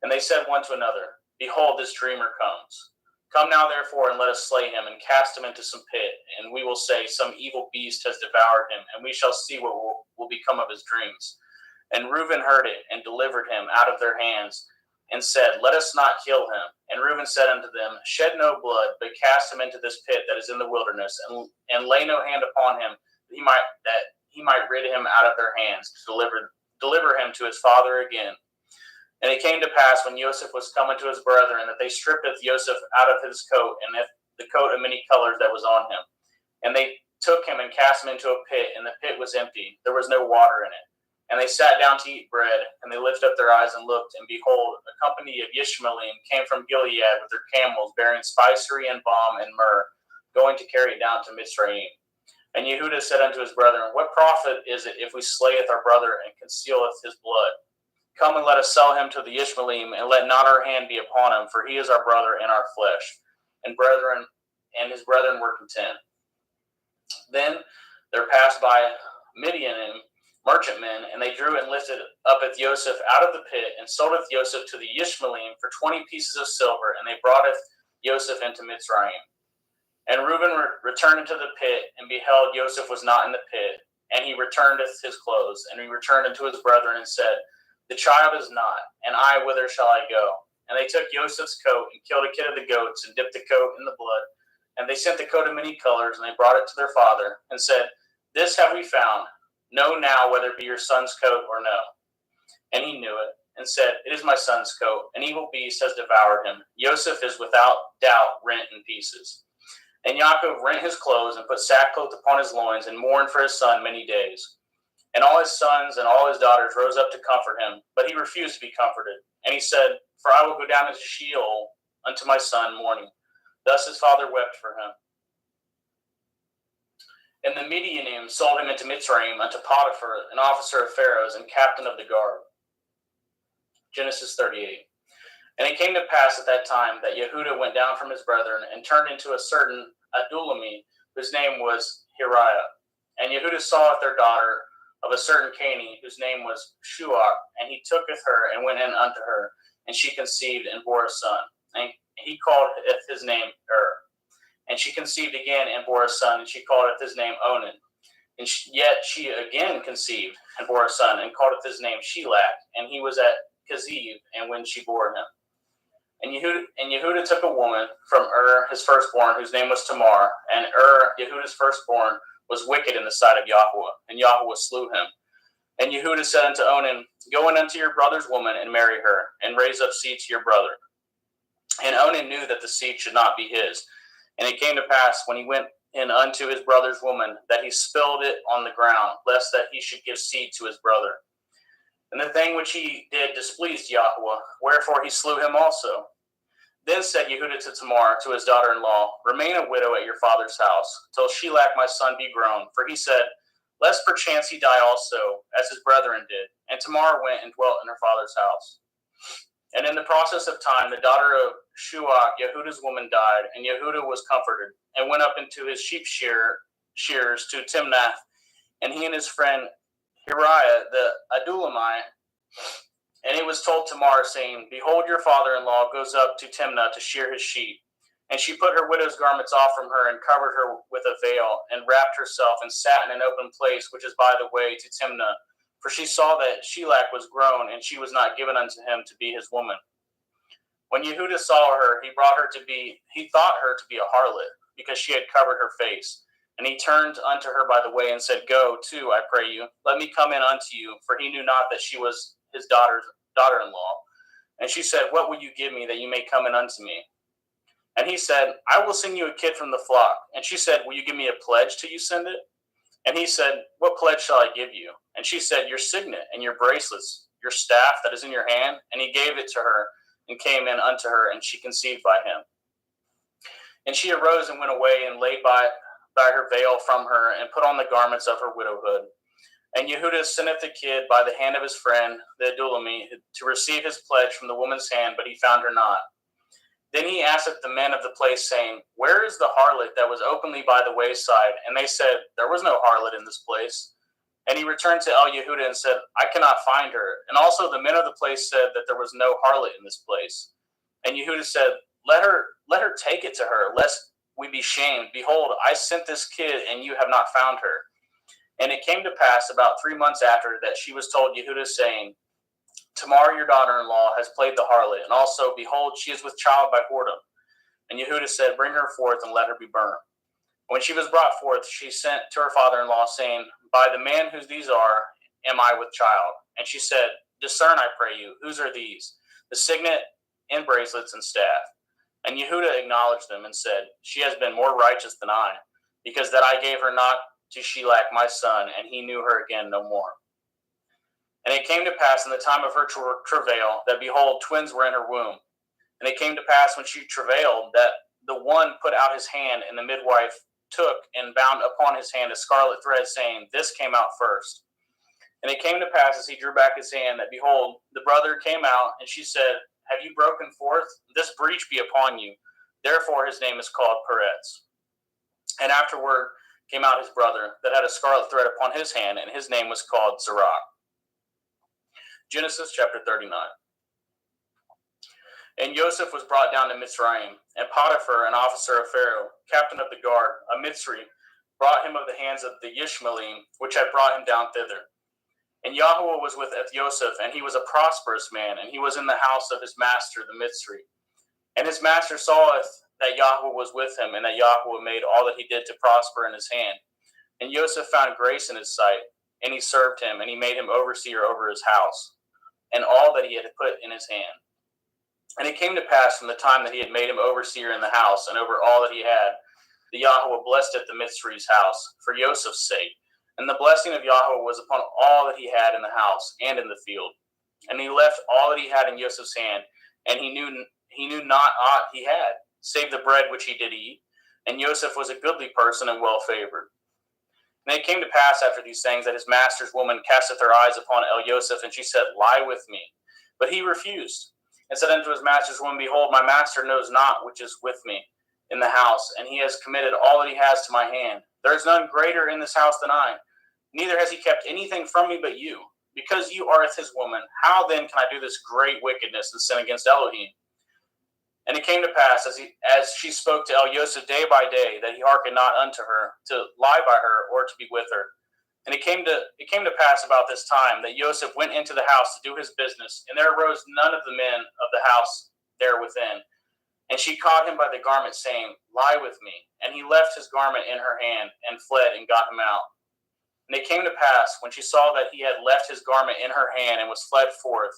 And they said one to another, Behold, this dreamer comes. Come now, therefore, and let us slay him, and cast him into some pit. And we will say, Some evil beast has devoured him, and we shall see what will become of his dreams. And Reuben heard it, and delivered him out of their hands, and said, Let us not kill him. And Reuben said unto them, Shed no blood, but cast him into this pit that is in the wilderness, and lay no hand upon him, that he might rid him out of their hands, to deliver him to his father again. And it came to pass, when Joseph was come unto his brethren, that they stripped Joseph out of his coat, and the coat of many colors that was on him. And they took him and cast him into a pit, and the pit was empty. There was no water in it. And they sat down to eat bread, and they lifted up their eyes and looked, and behold, a company of Ishmaelim came from Gilead with their camels, bearing spicery and balm and myrrh, going to carry it down to Mitzrayim. And Yehudah said unto his brethren, What profit is it if we slayeth our brother and concealeth his blood? Come and let us sell him to the Ishmaelim, and let not our hand be upon him, for he is our brother and our flesh. And his brethren were content. Then there passed by Midianim merchantmen, and they drew and lifted up Joseph out of the pit, and sold Joseph to the Ishmaelim for 20 pieces of silver, and they brought Joseph into Mitzrayim. And Reuben returned into the pit, and beheld Joseph was not in the pit, and he returneth his clothes, and he returned unto his brethren, and said, The child is not, and I, whither shall I go? And they took Joseph's coat, and killed a kid of the goats, and dipped the coat in the blood. And they sent the coat of many colors, and they brought it to their father, and said, This have we found. Know now whether it be your son's coat or no. And he knew it, and said, It is my son's coat. An evil beast has devoured him. Joseph is without doubt rent in pieces. And Yaakov rent his clothes, and put sackcloth upon his loins, and mourned for his son many days. And all his sons and all his daughters rose up to comfort him, but he refused to be comforted. And he said, For I will go down into Sheol unto my son mourning. Thus his father wept for him. And the Midianim sold him into Mitzrayim unto Potiphar, an officer of Pharaoh's and captain of the guard. Genesis 38. And it came to pass at that time that Yehudah went down from his brethren, and turned into a certain Adulami, whose name was Hiriah. And Yehudah saweth their daughter of a certain Canaanite, whose name was Shuach, and he tooketh her, and went in unto her, and she conceived, and bore a son. And he called his name And she conceived again, and bore a son, and she called his name Onan. And yet she again conceived, and bore a son, and called his name Shelach. And he was at Keziv, and when she bore him. And Yehudah took a woman from his firstborn, whose name was Tamar. And Yehudah's firstborn, was wicked in the sight of Yahweh, and Yahweh slew him. And Yehudah said unto Onan, Go in unto your brother's woman, and marry her, and raise up seed to your brother. And Onan knew that the seed should not be his. And it came to pass, when he went in unto his brother's woman, that he spilled it on the ground, lest that he should give seed to his brother. And the thing which he did displeased Yahweh, wherefore he slew him also. Then said Yehudah to Tamar, to his daughter-in-law, Remain a widow at your father's house, till Shelach my son be grown. For he said, Lest perchance he die also, as his brethren did. And Tamar went and dwelt in her father's house. And in the process of time, the daughter of Shuach, Yehuda's woman, died, and Yehuda was comforted, and went up into his sheep shears to Timnath, and he and his friend Hiriah the Adulamite. And it was told Tamar, saying, Behold, your father-in-law goes up to Timnah to shear his sheep. And she put her widow's garments off from her, and covered her with a veil, and wrapped herself, and sat in an open place, which is by the way to Timnah. For she saw that Shelach was grown, and she was not given unto him to be his woman. When Yehuda saw her, he thought her to be a harlot, because she had covered her face. And he turned unto her by the way, and said, Go to, I pray you, let me come in unto you. For he knew not that she was his daughter-in-law. And she said, What will you give me that you may come in unto me? And he said, I will send you a kid from the flock. And she said, Will you give me a pledge till you send it? And he said, What pledge shall I give you? And she said, Your signet and your bracelets, your staff that is in your hand. And he gave it to her, and came in unto her, and she conceived by him. And she arose and went away, and laid by her veil from her, and put on the garments of her widowhood. And Yehuda senteth the kid by the hand of his friend, the Adulamite, to receive his pledge from the woman's hand, but he found her not. Then he asked the men of the place, saying, Where is the harlot that was openly by the wayside? And they said, There was no harlot in this place. And he returned to El-Yehuda and said, I cannot find her. And also the men of the place said that there was no harlot in this place. And Yehuda said, Let her take it to her, lest we be shamed. Behold, I sent this kid, and you have not found her. And it came to pass about 3 months after that she was told Yehuda, saying, Tamar, your daughter-in-law, has played the harlot, and also, behold, she is with child by whoredom. And Yehuda said, Bring her forth, and let her be burnt. When she was brought forth, she sent to her father-in-law, saying, By the man whose these are, am I with child. And she said, Discern, I pray you, whose are these? The signet, and bracelets, and staff. And Yehuda acknowledged them, and said, She has been more righteous than I, because that I gave her not to Shelach my son, and he knew her again no more. And it came to pass in the time of her travail, that behold, twins were in her womb. And it came to pass when she travailed, that the one put out his hand, and the midwife took and bound upon his hand a scarlet thread, saying, This came out first. And it came to pass, as he drew back his hand, that behold, the brother came out, and she said, Have you broken forth? This breach be upon you. Therefore his name is called Peretz. And afterward came out his brother, that had a scarlet thread upon his hand, and his name was called Zerah. Genesis chapter 39. And Joseph was brought down to Mitzrayim, and Potiphar, an officer of Pharaoh, captain of the guard, a Mitzri, brought him of the hands of the Ishmaelim, which had brought him down thither. And Yahuwah was with Joseph, and he was a prosperous man, and he was in the house of his master, the Mitzri. And his master saweth that Yahuwah was with him, and that Yahuwah made all that he did to prosper in his hand. And Joseph found grace in his sight, and he served him, and he made him overseer over his house, and all that he had put in his hand. And it came to pass from the time that he had made him overseer in the house, and over all that he had, the Yahuwah blessed at the Mitzri's house, for Joseph's sake. And the blessing of Yahuwah was upon all that he had in the house and in the field. And he left all that he had in Joseph's hand, and he knew not aught he had, save the bread which he did eat. And Joseph was a goodly person and well favored. And it came to pass after these things that his master's woman casteth her eyes upon El-Joseph, and she said, Lie with me. But he refused, and said unto his master's woman, Behold, my master knows not which is with me in the house, and he has committed all that he has to my hand. There is none greater in this house than I, neither has he kept anything from me but you. Because you are his woman, how then can I do this great wickedness and sin against Elohim? And it came to pass, as she spoke to El-Joseph day by day, that he hearkened not unto her, to lie by her, or to be with her. And it came to pass about this time, that Joseph went into the house to do his business, and there arose none of the men of the house there within. And she caught him by the garment, saying, Lie with me. And he left his garment in her hand, and fled, and got him out. And it came to pass, when she saw that he had left his garment in her hand, and was fled forth,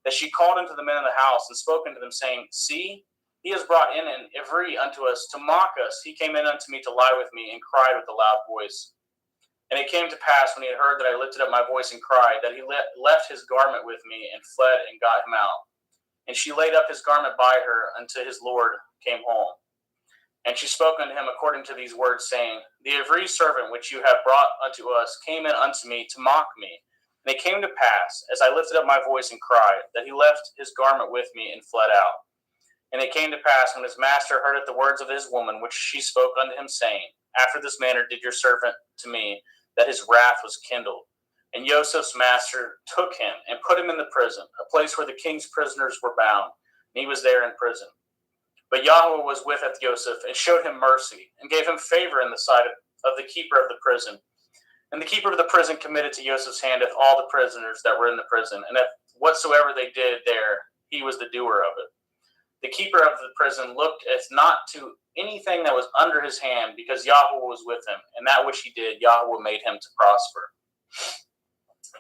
that she called unto the men of the house, and spoke unto them, saying, See, he has brought in an Ivri unto us, to mock us. He came in unto me to lie with me, and cried with a loud voice. And it came to pass, when he had heard that I lifted up my voice and cried, that he left his garment with me, and fled, and got him out. And she laid up his garment by her, until his Lord came home. And she spoke unto him according to these words, saying, The Ivri servant which you have brought unto us came in unto me to mock me. And it came to pass, as I lifted up my voice and cried, that he left his garment with me and fled out. And it came to pass, when his master heard the words of his woman, which she spoke unto him, saying, After this manner did your servant to me, that his wrath was kindled. And Joseph's master took him and put him in the prison, a place where the king's prisoners were bound, and he was there in prison. But Yahweh was with Joseph, and showed him mercy, and gave him favor in the sight of the keeper of the prison. And the keeper of the prison committed to Joseph's hand all the prisoners that were in the prison, and that whatsoever they did there, he was the doer of it. The keeper of the prison looked as not to anything that was under his hand, because Yahweh was with him, and that which he did, Yahweh made him to prosper.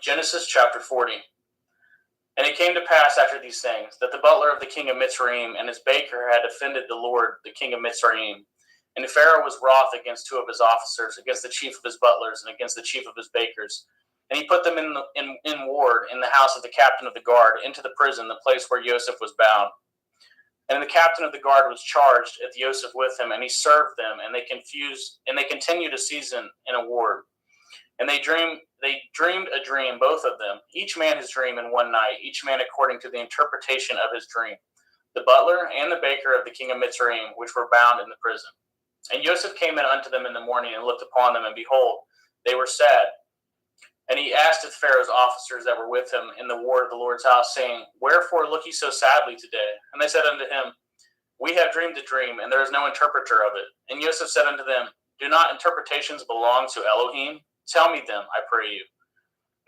Genesis chapter 40. And it came to pass after these things, that the butler of the king of Mitzrayim and his baker had offended the Lord, the king of Mitzrayim. And Pharaoh was wroth against two of his officers, against the chief of his butlers, and against the chief of his bakers. And he put them in ward in the house of the captain of the guard, into the prison, the place where Joseph was bound. And the captain of the guard was charged at Joseph with him, and he served them, and they continued a season in a ward. And they dreamed a dream, both of them, each man his dream in one night, each man according to the interpretation of his dream, the butler and the baker of the king of Mitzrayim, which were bound in the prison. And Joseph came in unto them in the morning, and looked upon them, and behold, they were sad. And he asked of Pharaoh's officers that were with him in the ward of the Lord's house, saying, Wherefore look ye so sadly today? And they said unto him, We have dreamed a dream, and there is no interpreter of it. And Joseph said unto them, Do not interpretations belong to Elohim? Tell me them, I pray you.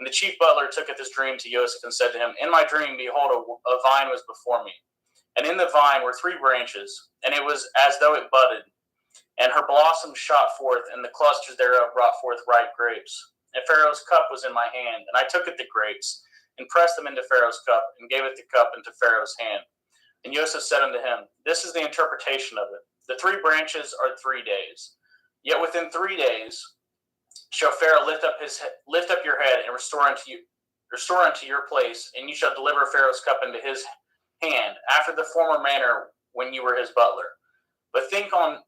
And the chief butler tooketh this dream to Joseph, and said to him, In my dream, behold, a vine was before me. And in the vine were 3 branches, and it was as though it budded. And her blossoms shot forth, and the clusters thereof brought forth ripe grapes. And Pharaoh's cup was in my hand, and I took it the grapes, and pressed them into Pharaoh's cup, and gave it the cup into Pharaoh's hand. And Joseph said unto him, This is the interpretation of it. The 3 branches are 3 days. Yet within 3 days shall Pharaoh lift up your head, and restore unto your place, and you shall deliver Pharaoh's cup into his hand, after the former manner when you were his butler. But think on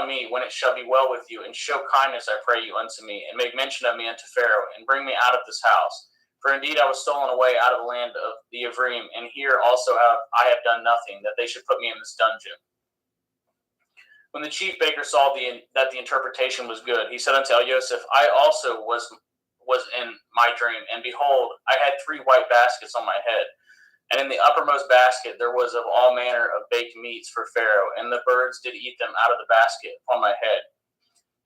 me when it shall be well with you, and show kindness, I pray you, unto me, and make mention of me unto Pharaoh, and bring me out of this house. For indeed I was stolen away out of the land of the Ephraim, and here also I have done nothing, that they should put me in this dungeon. When the chief baker saw that the interpretation was good, he said unto Joseph, I also was in my dream, and behold, I had 3 white baskets on my head. And in the uppermost basket there was of all manner of baked meats for Pharaoh, and the birds did eat them out of the basket upon my head.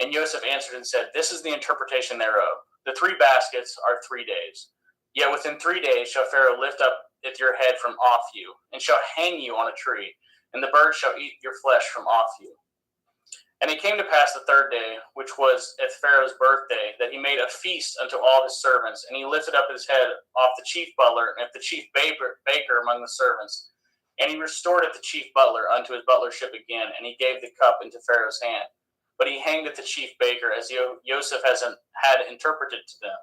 And Joseph answered and said, This is the interpretation thereof. The 3 baskets are 3 days. Yet within 3 days shall Pharaoh lift up your head from off you, and shall hang you on a tree, and the birds shall eat your flesh from off you. And it came to pass the 3rd day, which was at Pharaoh's birthday, that he made a feast unto all his servants, and he lifted up his head off the chief butler and the chief baker among the servants. And he restored the chief butler unto his butlership again, and he gave the cup into Pharaoh's hand. But he hanged the chief baker, as Joseph had interpreted to them.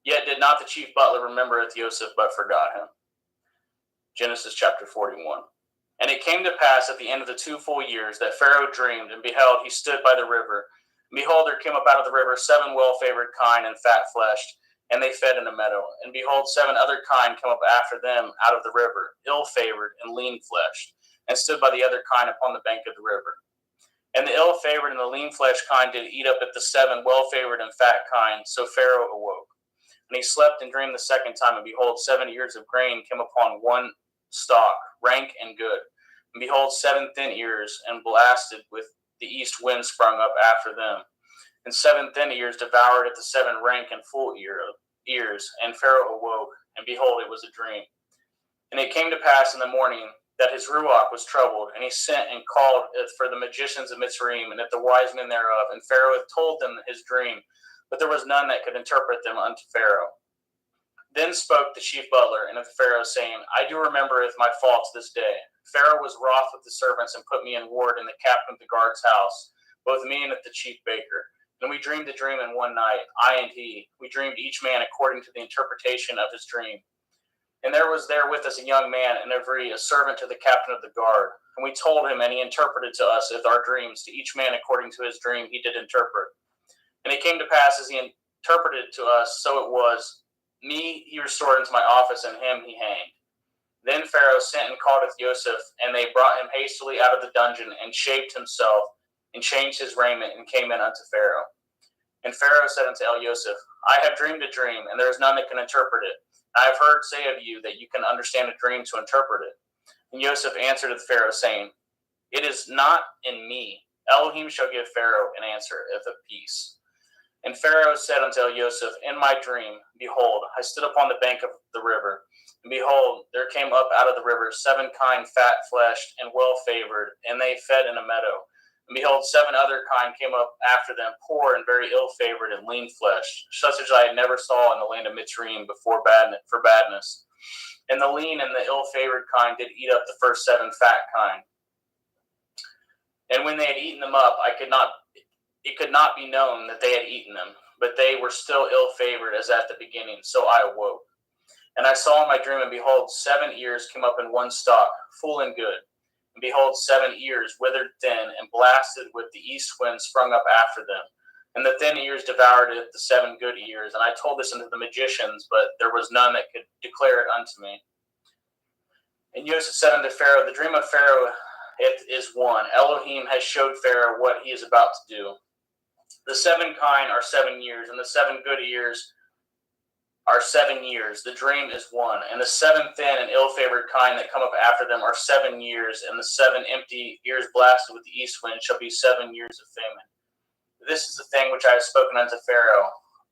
Yet did not the chief butler remember Joseph, but forgot him. Genesis chapter 41. And it came to pass at the end of the 2 full years that Pharaoh dreamed, and beheld, he stood by the river. And behold, there came up out of the river 7 well-favored kine and fat-fleshed, and they fed in a meadow. And behold, 7 other kine came up after them out of the river, ill-favored and lean-fleshed, and stood by the other kine upon the bank of the river. And the ill-favored and the lean-fleshed kine did eat up at the 7 well-favored and fat kine. So Pharaoh awoke. And he slept and dreamed the 2nd time, and behold, 7 ears of grain came upon one stalk, rank and good. And behold, 7 thin ears, and blasted with the east wind sprung up after them. And 7 thin ears devoured at the 7 rank and full ears. And Pharaoh awoke, and behold, it was a dream. And it came to pass in the morning that his ruach was troubled, and he sent and called for the magicians of Mitzrayim, and at the wise men thereof. And Pharaoh had told them his dream, but there was none that could interpret them unto Pharaoh. Then spoke the chief butler and unto Pharaoh, saying, I do remember my faults this day. Pharaoh was wroth with the servants, and put me in ward in the captain of the guard's house, both me and at the chief baker. And we dreamed a dream in one night, I and he. We dreamed each man according to the interpretation of his dream. And there was there with us a young man, and a servant to the captain of the guard. And we told him, and he interpreted to us with our dreams, to each man according to his dream he did interpret. And it came to pass, as he interpreted to us, so it was. Me he restored into my office, and him he hanged. Then Pharaoh sent and calleth Joseph, and they brought him hastily out of the dungeon, and shaped himself, and changed his raiment, and came in unto Pharaoh. And Pharaoh said unto Joseph, I have dreamed a dream, and there is none that can interpret it. I have heard say of you that you can understand a dream to interpret it. And Joseph answered the Pharaoh, saying, It is not in me. Elohim shall give Pharaoh an answer of peace. And Pharaoh said unto Joseph, In my dream, behold, I stood upon the bank of the river, and behold, there came up out of the river 7 kine fat-fleshed and well-favored, and they fed in a meadow. And behold, 7 other kine came up after them, poor and very ill-favored and lean-fleshed, such as I had never saw in the land of Mitzrayim before for badness. And the lean and the ill-favored kine did eat up the first 7 fat kine. And when they had eaten them up, it could not be known that they had eaten them, but they were still ill-favored as at the beginning. So I awoke. And I saw in my dream, and behold, 7 ears came up in one stalk, full and good. And behold, 7 ears withered thin, and blasted with the east wind sprung up after them. And the thin ears devoured the 7 good ears. And I told this unto the magicians, but there was none that could declare it unto me. And Joseph said unto Pharaoh, The dream of Pharaoh it is one. Elohim has showed Pharaoh what he is about to do. The 7 kine are 7 years, and the 7 good ears are 7 years. The dream is one. And the 7 thin and ill-favored kine that come up after them are 7 years, and the 7 empty ears blasted with the east wind shall be 7 years of famine. This is the thing which I have spoken unto Pharaoh.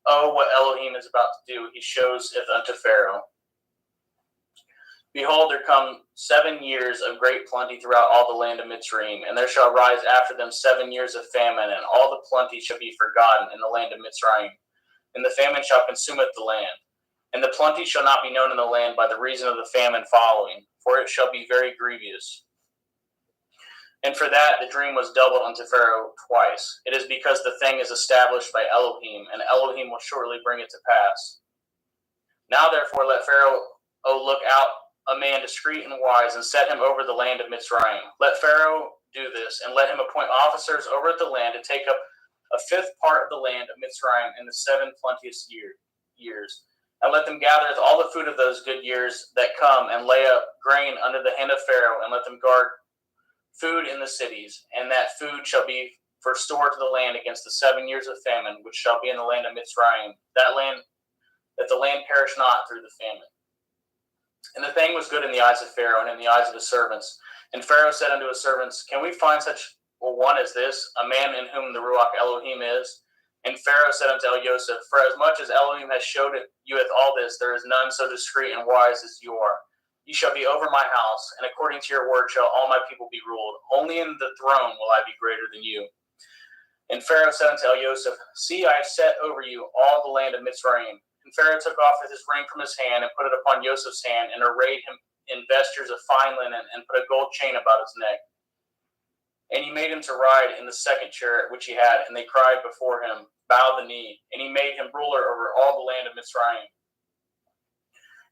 Oh, what Elohim is about to do, he shows it unto Pharaoh. Behold, there come 7 years of great plenty throughout all the land of Mitzrayim, and there shall rise after them 7 years of famine, and all the plenty shall be forgotten in the land of Mitzrayim. And the famine shall consumeth the land. And the plenty shall not be known in the land by the reason of the famine following, for it shall be very grievous. And for that the dream was doubled unto Pharaoh twice. It is because the thing is established by Elohim, and Elohim will shortly bring it to pass. Now therefore let Pharaoh look out a man discreet and wise, and set him over the land of Mitzrayim. Let Pharaoh do this, and let him appoint officers over the land to take up a 5th part of the land of Mitzrayim in the 7 plenteous years. And let them gather all the food of those good years that come, and lay up grain under the hand of Pharaoh, and let them guard food in the cities, and that food shall be for store to the land against the 7 years of famine, which shall be in the land of Mitzrayim, that the land perish not through the famine. And the thing was good in the eyes of Pharaoh, and in the eyes of his servants. And Pharaoh said unto his servants, Can we find such a one as this, a man in whom the Ruach Elohim is? And Pharaoh said unto Joseph, For as much as Elohim has showed you with all this, there is none so discreet and wise as you are. You shall be over my house, and according to your word shall all my people be ruled. Only in the throne will I be greater than you. And Pharaoh said unto Joseph, See, I have set over you all the land of Mitzrayim. And Pharaoh took off his ring from his hand, and put it upon Joseph's hand, and arrayed him in vestures of fine linen, and put a gold chain about his neck. And he made him to ride in the 2nd chariot which he had, and they cried before him, Bow the knee. And he made him ruler over all the land of Mitzrayim.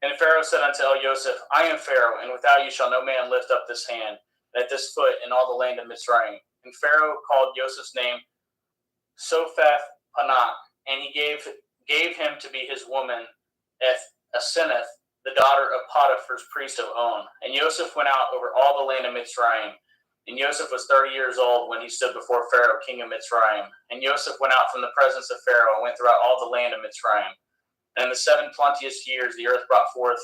And Pharaoh said unto Joseph, I am Pharaoh, and without you shall no man lift up this hand, and at this foot in all the land of Mitzrayim. And Pharaoh called Joseph's name Sophath Panak, and he gave him to be his woman Asenath, the daughter of Potiphar's priest of On. And Joseph went out over all the land of Mitzrayim. And Joseph was 30 years old when he stood before Pharaoh, king of Mitzrayim. And Joseph went out from the presence of Pharaoh, and went throughout all the land of Mitzrayim. And in the 7 plenteous years the earth brought forth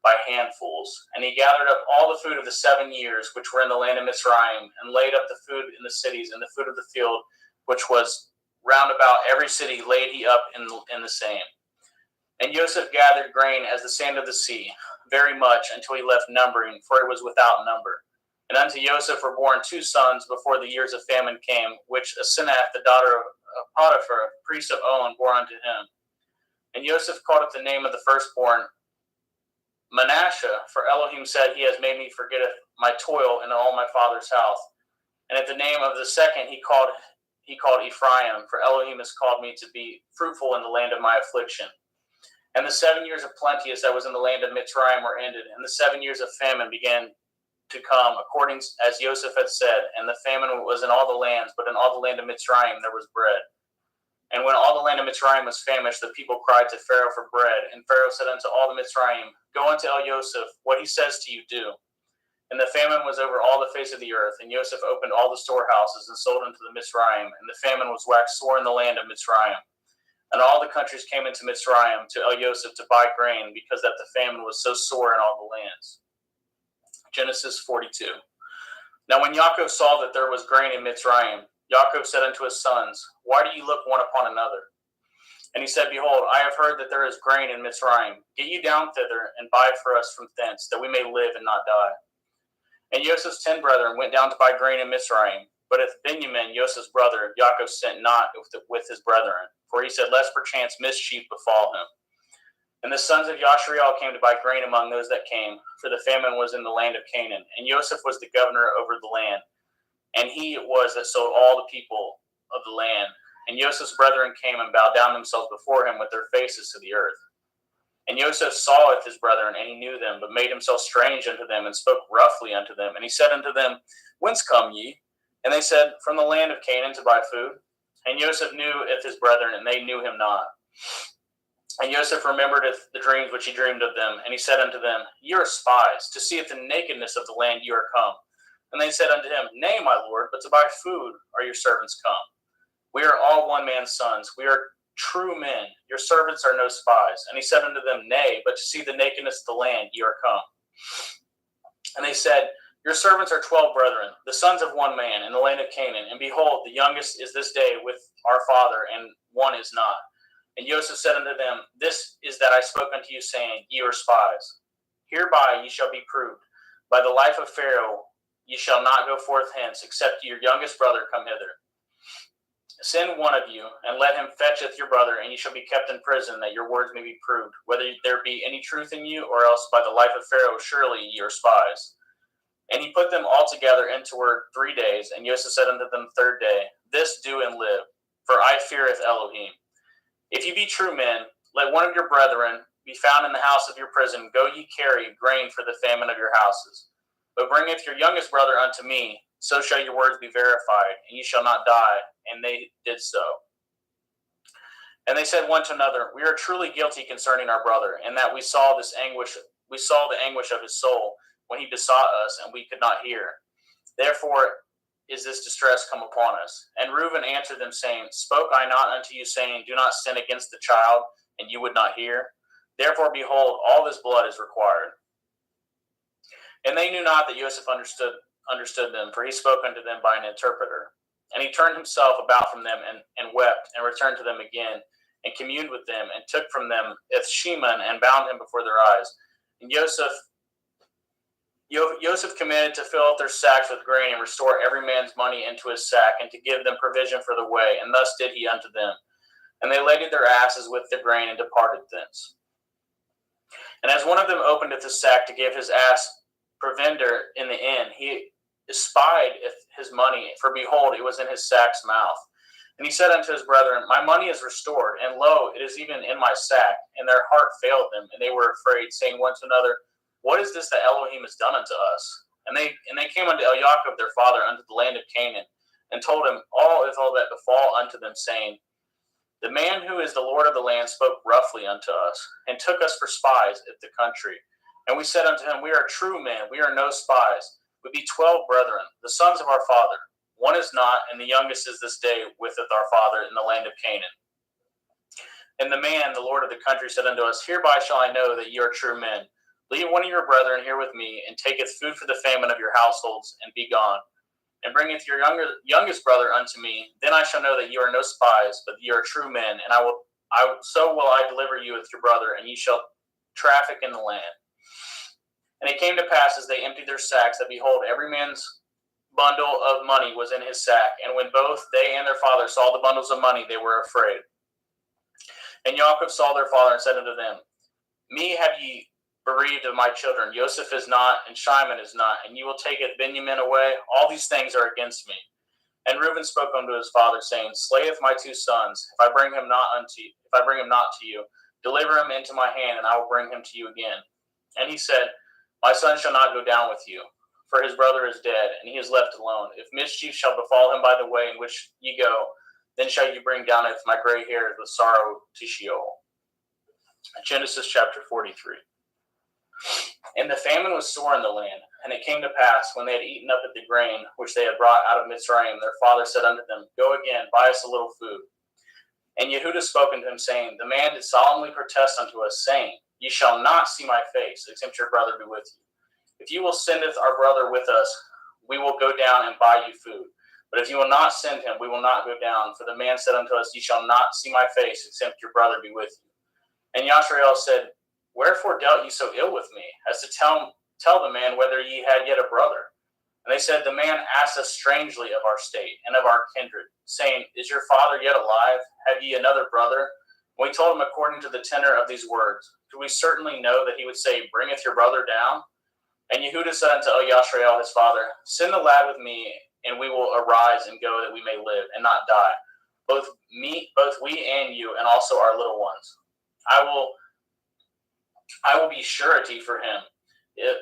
by handfuls. And he gathered up all the food of the 7 years which were in the land of Mitzrayim, and laid up the food in the cities, and the food of the field which was round about every city laid he up in the same. And Joseph gathered grain as the sand of the sea, very much, until he left numbering, for it was without number. And unto Joseph were born 2 sons before the years of famine came, which Asenath, the daughter of Potiphar, priest of On, bore unto him. And Joseph called up the name of the firstborn Manasseh, for Elohim said, He has made me forget my toil in all my father's house. And at the name of the second he called Ephraim, for Elohim has called me to be fruitful in the land of my affliction. And the 7 years of plenteous that was in the land of Mitzrayim were ended, and the 7 years of famine began to come, according as Joseph had said. And the famine was in all the lands, but in all the land of Mitzrayim there was bread. And when all the land of Mitzrayim was famished, the people cried to Pharaoh for bread. And Pharaoh said unto all the Mitzrayim, Go unto El-Yosef, what he says to you, do. And the famine was over all the face of the earth, and Joseph opened all the storehouses and sold unto the Mitzrayim, and the famine was waxed sore in the land of Mitzrayim. And all the countries came into Mitzrayim to El-Yosef to buy grain, because that the famine was so sore in all the lands. Genesis 42. Now when Yaakov saw that there was grain in Mitzrayim, Yaakov said unto his sons, Why do ye look one upon another? And he said, Behold, I have heard that there is grain in Mitzrayim. Get ye down thither, and buy for us from thence, that we may live and not die. And Joseph's 10 brethren went down to buy grain in Mitzrayim. But if Benjamin, Joseph's brother, Yaakov sent not with his brethren, for he said, Lest perchance mischief befall him. And the sons of Yashriel came to buy grain among those that came, for the famine was in the land of Canaan. And Joseph was the governor over the land, and he it was that sold all the people of the land. And Joseph's brethren came and bowed down themselves before him with their faces to the earth. And Joseph saweth his brethren, and he knew them, but made himself strange unto them, and spoke roughly unto them. And he said unto them, Whence come ye? And they said, From the land of Canaan to buy food. And Joseph knew his brethren, and they knew him not. And Joseph remembered the dreams which he dreamed of them. And he said unto them, Ye are spies, to see if the nakedness of the land ye are come. And they said unto him, Nay, my lord, but to buy food are your servants come. We are all one man's sons. We are true men. Your servants are no spies. And he said unto them, Nay, but to see the nakedness of the land ye are come. And they said, Your servants are 12 brethren, the sons of one man, in the land of Canaan. And behold, the youngest is this day with our father, and one is not. And Joseph said unto them, This is that I spoke unto you, saying, Ye are spies. Hereby ye shall be proved. By the life of Pharaoh ye shall not go forth hence, except your youngest brother come hither. Send one of you, and let him fetcheth your brother, and ye shall be kept in prison, that your words may be proved, whether there be any truth in you, or else by the life of Pharaoh surely ye are spies. And he put them all together intoward 3 days, and Joseph said unto them the third day, This do and live, for I feareth Elohim. If ye be true men, let one of your brethren be found in the house of your prison. Go ye carry grain for the famine of your houses. But bringeth your youngest brother unto me, so shall your words be verified, and ye shall not die. And they did so. And they said one to another, We are truly guilty concerning our brother, and that we saw the anguish of his soul when he besought us, and we could not hear. Therefore is this distress come upon us. And Reuben answered them, saying, Spoke I not unto you, saying, Do not sin against the child, and you would not hear? Therefore, behold, all this blood is required. And they knew not that Joseph understood them, for he spoke unto them by an interpreter. And he turned himself about from them, and wept, and returned to them again, and communed with them, and took from them Ethsheman, and bound him before their eyes. And Joseph commanded to fill up their sacks with grain, and restore every man's money into his sack, and to give them provision for the way. And thus did he unto them. And they laded their asses with the grain, and departed thence. And as one of them openeth his sack to give his ass provender in the inn, he espied his money, for behold, it was in his sack's mouth. And he said unto his brethren, My money is restored, and lo, it is even in my sack. And their heart failed them, and they were afraid, saying one to another, What is this that Elohim has done unto us? And they came unto Eliakim their father unto the land of Canaan, and told him all that befall unto them, saying, The man who is the Lord of the land spoke roughly unto us, and took us for spies of the country. And we said unto him, We are true men, we are no spies. We be 12 brethren, the sons of our father. One is not, and the youngest is this day witheth our father in the land of Canaan. And the man, the Lord of the country, said unto us, Hereby shall I know that ye are true men. Leave one of your brethren here with me, and taketh food for the famine of your households, and be gone. And bringeth your youngest brother unto me. Then I shall know that ye are no spies, but ye are true men, and so will I deliver you with your brother, and ye shall traffic in the land. And it came to pass, as they emptied their sacks, that behold, every man's bundle of money was in his sack. And when both they and their father saw the bundles of money, they were afraid. And Jacob saw their father, and said unto them, Me have ye bereaved of my children. Joseph is not, and Shimon is not, and ye will take Benjamin away. All these things are against me. And Reuben spoke unto his father, saying, Slayeth my 2 sons, if I bring him not to you, deliver him into my hand, and I will bring him to you again. And he said, My son shall not go down with you, for his brother is dead, and he is left alone. If mischief shall befall him by the way in which ye go, Then shall you bring down my gray hairs with sorrow to Sheol. Genesis chapter 43. And the famine was sore in the land, and it came to pass, when they had eaten up at the grain which they had brought out of Mitzrayim, their father said unto them, Go again, buy us a little food. And Yehudah spoke unto him, saying, The man did solemnly protest unto us, saying, Ye shall not see my face, except your brother be with you. If you will sendeth our brother with us, we will go down and buy you food. But if you will not send him, we will not go down. For the man said unto us, Ye shall not see my face, except your brother be with you. And Yashrael said, Wherefore dealt ye so ill with me, as to tell the man whether ye had yet a brother? And they said, The man asked us strangely of our state and of our kindred, saying, Is your father yet alive? Have ye another brother? And we told him according to the tenor of these words. Do we certainly know that he would say, Bringeth your brother down? And Yehudah said unto Yashrael his father, Send the lad with me, and we will arise and go, that we may live and not die, both we and you, and also our little ones. I will be surety for him.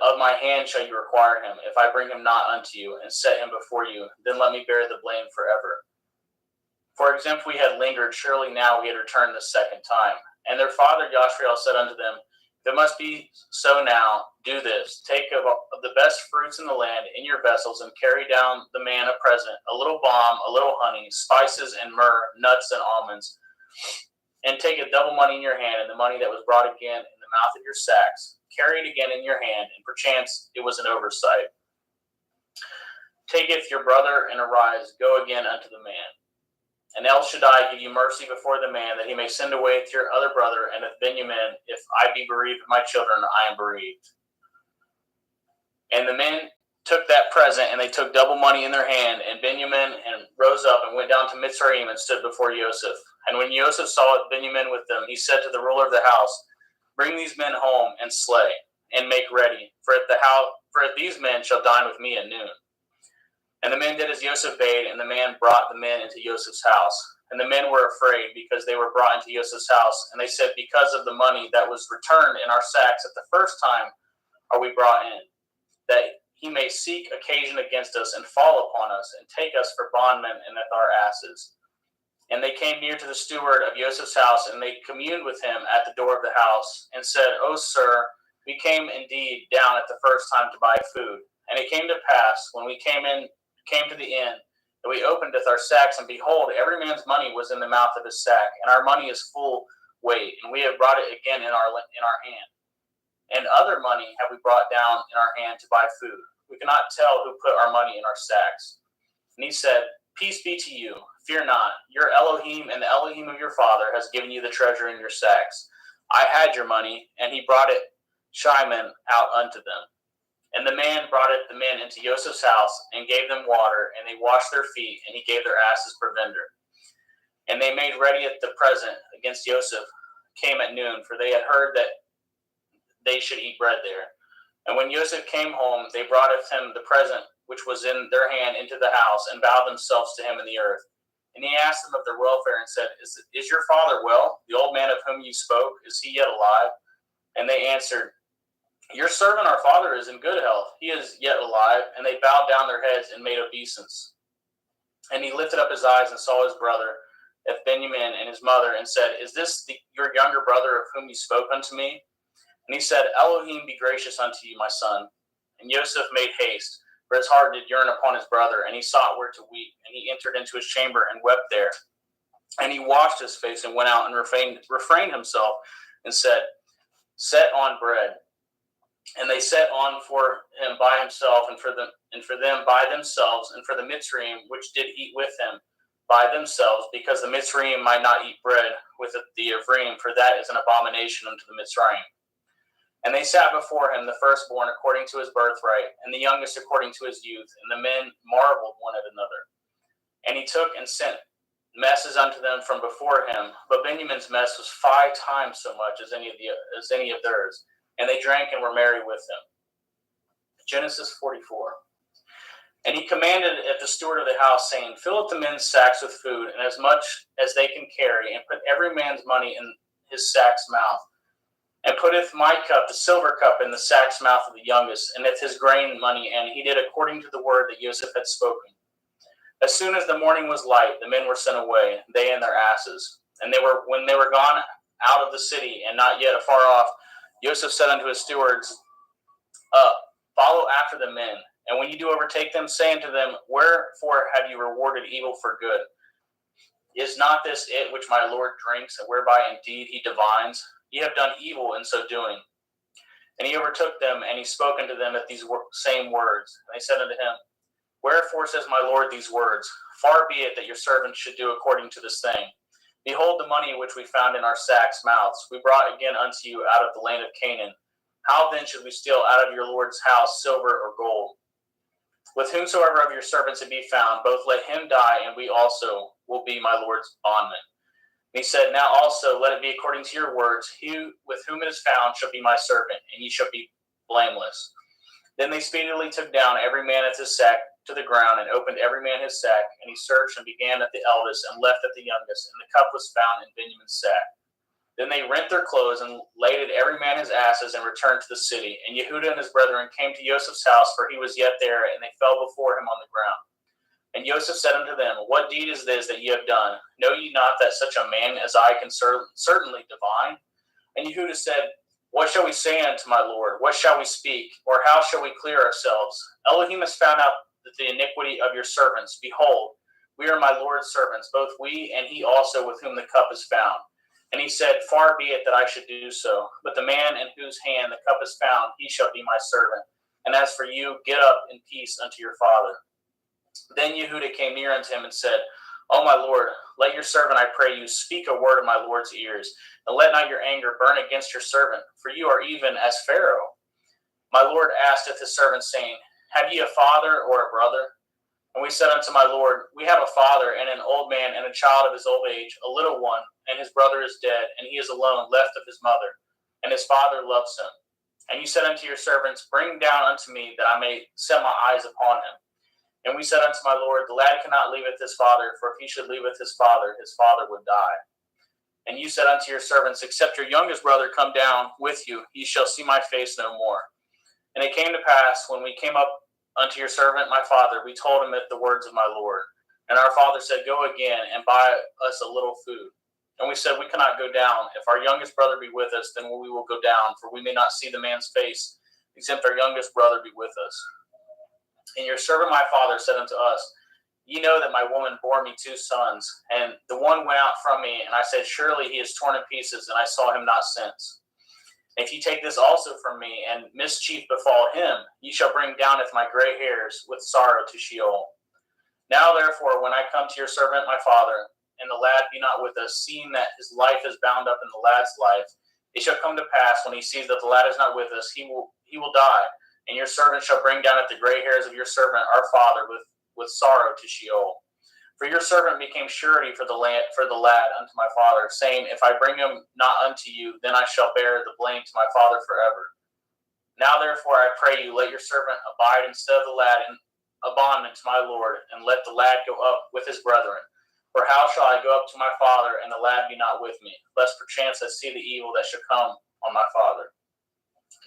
Of my hand shall you require him, if I bring him not unto you, and set him before you, then let me bear the blame forever. For example, we had lingered, surely now we had returned the second time. And their father Yashrael said unto them, If it must be so now, do this. Take of the best fruits in the land in your vessels, and carry down the man a present, a little balm, a little honey, spices and myrrh, nuts and almonds. And take a double money in your hand, and the money that was brought again in the mouth of your sacks. Carry it again in your hand, and perchance it was an oversight. Taketh your brother, and arise, go again unto the man. And El Shaddai give you mercy before the man, that he may send away to your other brother, and of Benjamin, if I be bereaved of my children, I am bereaved. And the men took that present, and they took double money in their hand, and Benjamin and rose up and went down to Mitzrayim and stood before Joseph. And when Joseph saw Benjamin with them, he said to the ruler of the house, Bring these men home and slay, and make ready, for if these men shall dine with me at noon. And the men did as Joseph bade, and the man brought the men into Joseph's house. And the men were afraid, because they were brought into Joseph's house. And they said, Because of the money that was returned in our sacks at the first time are we brought in, that he may seek occasion against us, and fall upon us, and take us for bondmen and with our asses. And they came near to the steward of Joseph's house, and they communed with him at the door of the house, and said, O sir, we came indeed down at the first time to buy food. And it came to pass, when we came to the inn, that we opened our sacks, and behold, every man's money was in the mouth of his sack, and our money is full weight, and we have brought it again in our hand. And other money have we brought down in our hand to buy food. We cannot tell who put our money in our sacks. And he said, Peace be to you. Fear not. Your Elohim and the Elohim of your father has given you the treasure in your sacks. I had your money, and he brought it Shimon out unto them. And the man brought the men into Joseph's house, and gave them water, and they washed their feet, and he gave their asses provender. And they made ready at the present against Joseph, came at noon, for they had heard that they should eat bread there. And when Joseph came home, they brought of him the present which was in their hand into the house, and bowed themselves to him in the earth. And he asked them of their welfare, and said, Is your father well? The old man of whom you spoke, is he yet alive? And they answered, Your servant our father is in good health. He is yet alive. And they bowed down their heads and made obeisance. And he lifted up his eyes and saw his brother, Benjamin, and his mother, and said, Is this your younger brother of whom you spoke unto me? And he said, Elohim be gracious unto you, my son. And Joseph made haste, for his heart did yearn upon his brother, and he sought where to weep. And he entered into his chamber and wept there. And he washed his face and went out and refrained himself, and said, Set on bread. And they set on for him by himself, and for them by themselves, and for the Mitzrayim which did eat with him by themselves, because the Mitzrayim might not eat bread with the Ephraim, for that is an abomination unto the Mitzrayim. And they sat before him, the firstborn according to his birthright, and the youngest according to his youth. And the men marveled one at another. And he took and sent messes unto them from before him. But Benjamin's mess was 5 times so much as any of theirs. And they drank and were merry with him. Genesis 44. And he commanded at the steward of the house, saying, Fill up the men's sacks with food, and as much as they can carry, and put every man's money in his sack's mouth. And putteth my cup, the silver cup, in the sack's mouth of the youngest, and with his grain money, and he did according to the word that Joseph had spoken. As soon as the morning was light, the men were sent away, they and their asses. And when they were gone out of the city, and not yet afar off, Joseph said unto his stewards, follow after the men, and when you do overtake them, say unto them, wherefore have you rewarded evil for good? Is not this it which my Lord drinks, and whereby indeed he divines? Ye have done evil in so doing. And he overtook them, and he spoke unto them at these same words. And they said unto him, wherefore says my Lord these words? Far be it that your servants should do according to this thing. Behold the money which we found in our sacks' mouths, we brought again unto you out of the land of Canaan. How then should we steal out of your Lord's house silver or gold? With whomsoever of your servants it be found, both let him die, and we also will be my Lord's bondmen. And he said, now also let it be according to your words. He with whom it is found shall be my servant, and ye shall be blameless. Then they speedily took down every man at his sack to the ground, and opened every man his sack, and he searched and began at the eldest, and left at the youngest, and the cup was found in Benjamin's sack. Then they rent their clothes, and laded every man his asses, and returned to the city. And Yehuda and his brethren came to Joseph's house, for he was yet there, and they fell before him on the ground. And Joseph said unto them, what deed is this that ye have done? Know ye not that such a man as I can certainly divine? And Yehuda said, what shall we say unto my Lord? What shall we speak? Or how shall we clear ourselves? Elohim has found out the iniquity of your servants. Behold, we are my Lord's servants, both we and he also with whom the cup is found. And he said, far be it that I should do so. But the man in whose hand the cup is found, he shall be my servant. And as for you, get up in peace unto your father. Then Yehuda came near unto him and said, O my Lord, let your servant, I pray you, speak a word in my Lord's ears, and let not your anger burn against your servant, for you are even as Pharaoh. My Lord asketh his servant, saying, have ye a father or a brother? And we said unto my Lord, we have a father, and an old man, and a child of his old age, a little one, and his brother is dead, and he is alone, left of his mother, and his father loves him. And you said unto your servants, bring down unto me, that I may set my eyes upon him. And we said unto my Lord, the lad cannot leaveth his father, for if he should leaveth his father would die. And you said unto your servants, except your youngest brother come down with you, ye shall see my face no more. And it came to pass, when we came up unto your servant my father, we told him at the words of my Lord. And our father said, go again, and buy us a little food. And we said, we cannot go down. If our youngest brother be with us, then we will go down, for we may not see the man's face, except our youngest brother be with us. And your servant my father said unto us, ye know that my woman bore me 2 sons, and the one went out from me, and I said, surely he is torn in pieces, and I saw him not since. If ye take this also from me, and mischief befall him, ye shall bring downeth my gray hairs with sorrow to Sheol. Now therefore, when I come to your servant my father, and the lad be not with us, seeing that his life is bound up in the lad's life, it shall come to pass, when he sees that the lad is not with us, he will die, and your servant shall bring down at the gray hairs of your servant our father with sorrow to Sheol. For your servant became surety for the lad unto my father, saying, if I bring him not unto you, then I shall bear the blame to my father forever. Now therefore I pray you, let your servant abide instead of the lad in a bondman to my Lord, and let the lad go up with his brethren. For how shall I go up to my father, and the lad be not with me, lest perchance I see the evil that should come on my father?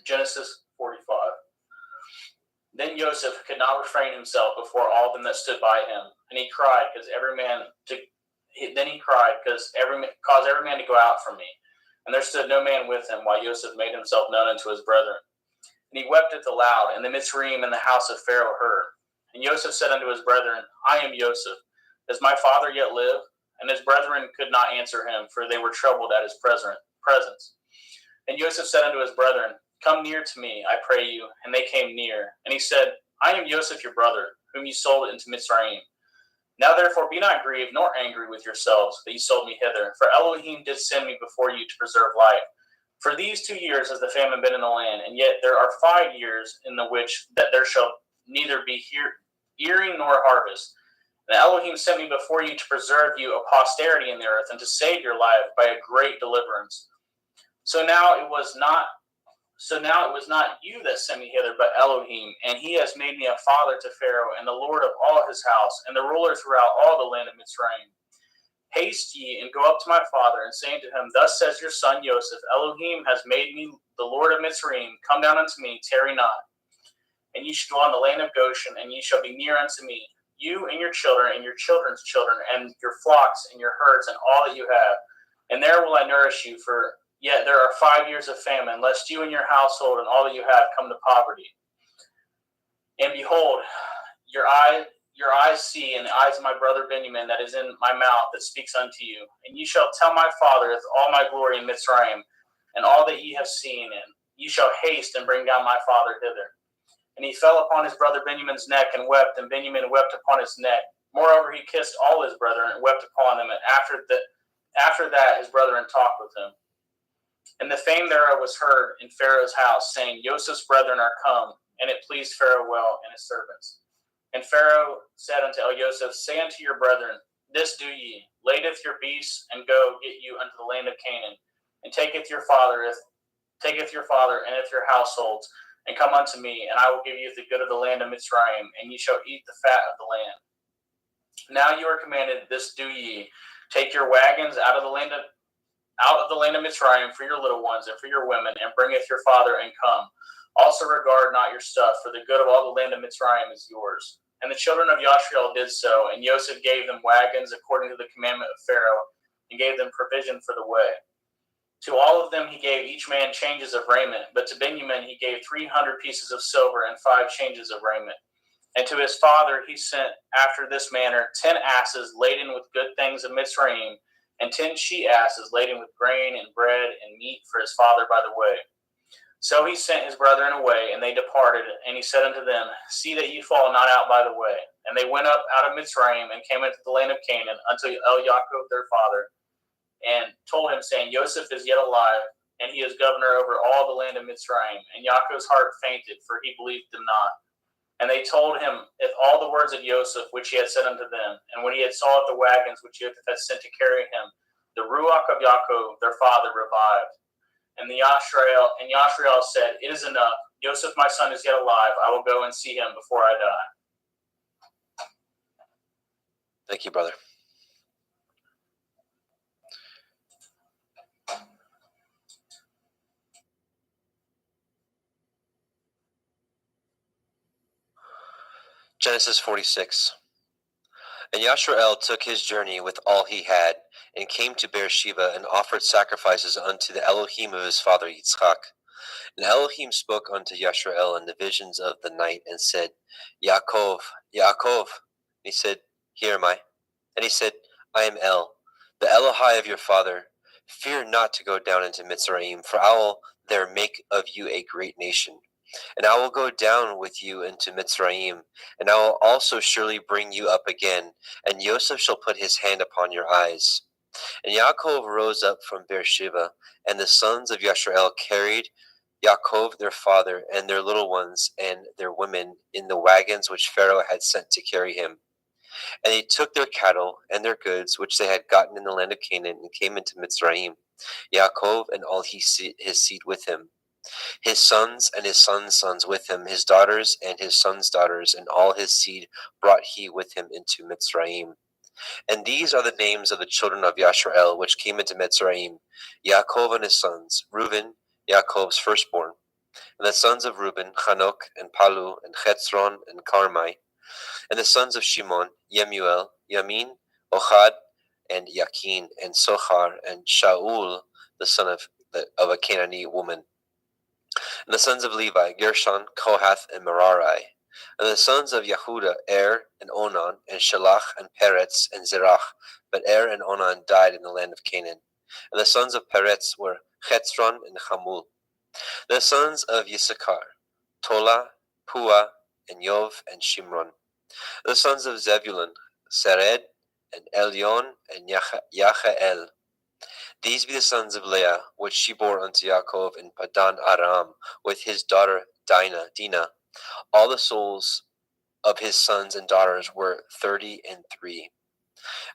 Genesis 45. Then Joseph could not refrain himself before all them that stood by him, and he cried, caused every man to go out from me. And there stood no man with him, while Joseph made himself known unto his brethren. And he wept aloud, and the Mitzrayim in the house of Pharaoh heard. And Joseph said unto his brethren, I am Joseph. Does my father yet live? And his brethren could not answer him, for they were troubled at his presence. And Joseph said unto his brethren, come near to me, I pray you. And they came near. And he said, I am Joseph your brother, whom ye sold into Mitzrayim. Now therefore be not grieved nor angry with yourselves, that ye sold me hither. For Elohim did send me before you to preserve life. For these 2 years has the famine been in the land, and yet there are 5 years in the which that there shall neither be earing nor harvest. And Elohim sent me before you to preserve you a posterity in the earth, and to save your life by a great deliverance. So now it was not you that sent me hither, but Elohim, and he has made me a father to Pharaoh, and the Lord of all his house, and the ruler throughout all the land of Mitzrayim. Haste ye, and go up to my father, and say unto him, thus says your son Joseph, Elohim has made me the Lord of Mitzrayim. Come down unto me, tarry not. And ye shall dwell in the land of Goshen, and ye shall be near unto me. you and your children and your children's children, and your flocks and your herds and all that you have. And there will I nourish you, for yet there are 5 years of famine, lest you and your household and all that you have come to poverty. And behold, your eyes see, and the eyes of my brother Benjamin that is in my mouth that speaks unto you. And you shall tell my father all my glory in Mitzrayim, and all that ye have seen, and ye shall haste and bring down my father hither. And he fell upon his brother Benjamin's neck and wept, and Benjamin wept upon his neck. Moreover, he kissed all his brethren and wept upon them, and after that his brethren talked with him. And the fame thereof was heard in Pharaoh's house, saying, Joseph's brethren are come, and it pleased Pharaoh well and his servants. And Pharaoh said unto Joseph, Say unto your brethren, This do ye, ladeth your beasts, and go get you unto the land of Canaan, and taketh your father and your households, and come unto me, and I will give you the good of the land of Mitzrayim, and ye shall eat the fat of the land. Now you are commanded, this do ye, take your wagons out of the land of Mitzrayim for your little ones and for your women, and bringeth your father, and come. Also regard not your stuff, for the good of all the land of Mitzrayim is yours. And the children of Yashriel did so, and Joseph gave them wagons according to the commandment of Pharaoh, and gave them provision for the way. To all of them he gave each man changes of raiment, but to Benjamin he gave 300 pieces of silver and 5 changes of raiment. And to his father he sent after this manner 10 asses laden with good things of Mitzrayim, and 10 she-asses laden with grain and bread and meat for his father by the way. So he sent his brethren away, and they departed, and he said unto them, See that ye fall not out by the way. And they went up out of Mitzrayim, and came into the land of Canaan, unto Yaakov their father, and told him, saying, Joseph is yet alive, and he is governor over all the land of Mitzrayim. And Yaakov's heart fainted, for he believed them not. And they told him if all the words of Joseph, which he had said unto them. And when he had saw the wagons which Joseph had sent to carry him, the ruach of Yaakov their father revived. And Yashriel said, It is enough. Joseph my son is yet alive. I will go and see him before I die. Thank you, brother. Genesis 46. And Yashrael took his journey with all he had, and came to Beersheba, and offered sacrifices unto the Elohim of his father Yitzchak. And Elohim spoke unto Yashrael in the visions of the night, and said, Yaakov, Yaakov. And he said, Here am I. And he said, I am El, the Elohai of your father. Fear not to go down into Mitzrayim, for I will there make of you a great nation. And I will go down with you into Mitzrayim, and I will also surely bring you up again, and Joseph shall put his hand upon your eyes. And Yaakov rose up from Beersheba, and the sons of Yashrael carried Yaakov their father, and their little ones, and their women, in the wagons which Pharaoh had sent to carry him. And they took their cattle and their goods, which they had gotten in the land of Canaan, and came into Mitzrayim, Yaakov and all his seed with him. His sons and his sons' sons with him, his daughters and his sons' daughters, and all his seed brought he with him into Mitzrayim. And these are the names of the children of Yashrael, which came into Mitzrayim: Yaakov and his sons, Reuben, Yaakov's firstborn. And the sons of Reuben, Hanok, and Palu, and Chetzron, and Carmi. And the sons of Shimon, Yemuel, Yamin, Ohad, and Yakin, and Sochar, and Shaul, the son of a Canaanite woman. And the sons of Levi, Gershon, Kohath, and Merari. And the sons of Yehuda, and Onan, and Shelach, and Peretz, and Zerach. But and Onan died in the land of Canaan. And the sons of Peretz were Chetzron and Hamul. The sons of Yisachar, Tola, Pua, and Yov, and Shimron. The sons of Zebulun, Sered, and Elyon, and Yachael. These be the sons of Leah, which she bore unto Yaakov in Padan Aram, with his daughter Dinah. All the souls of his sons and daughters were 33.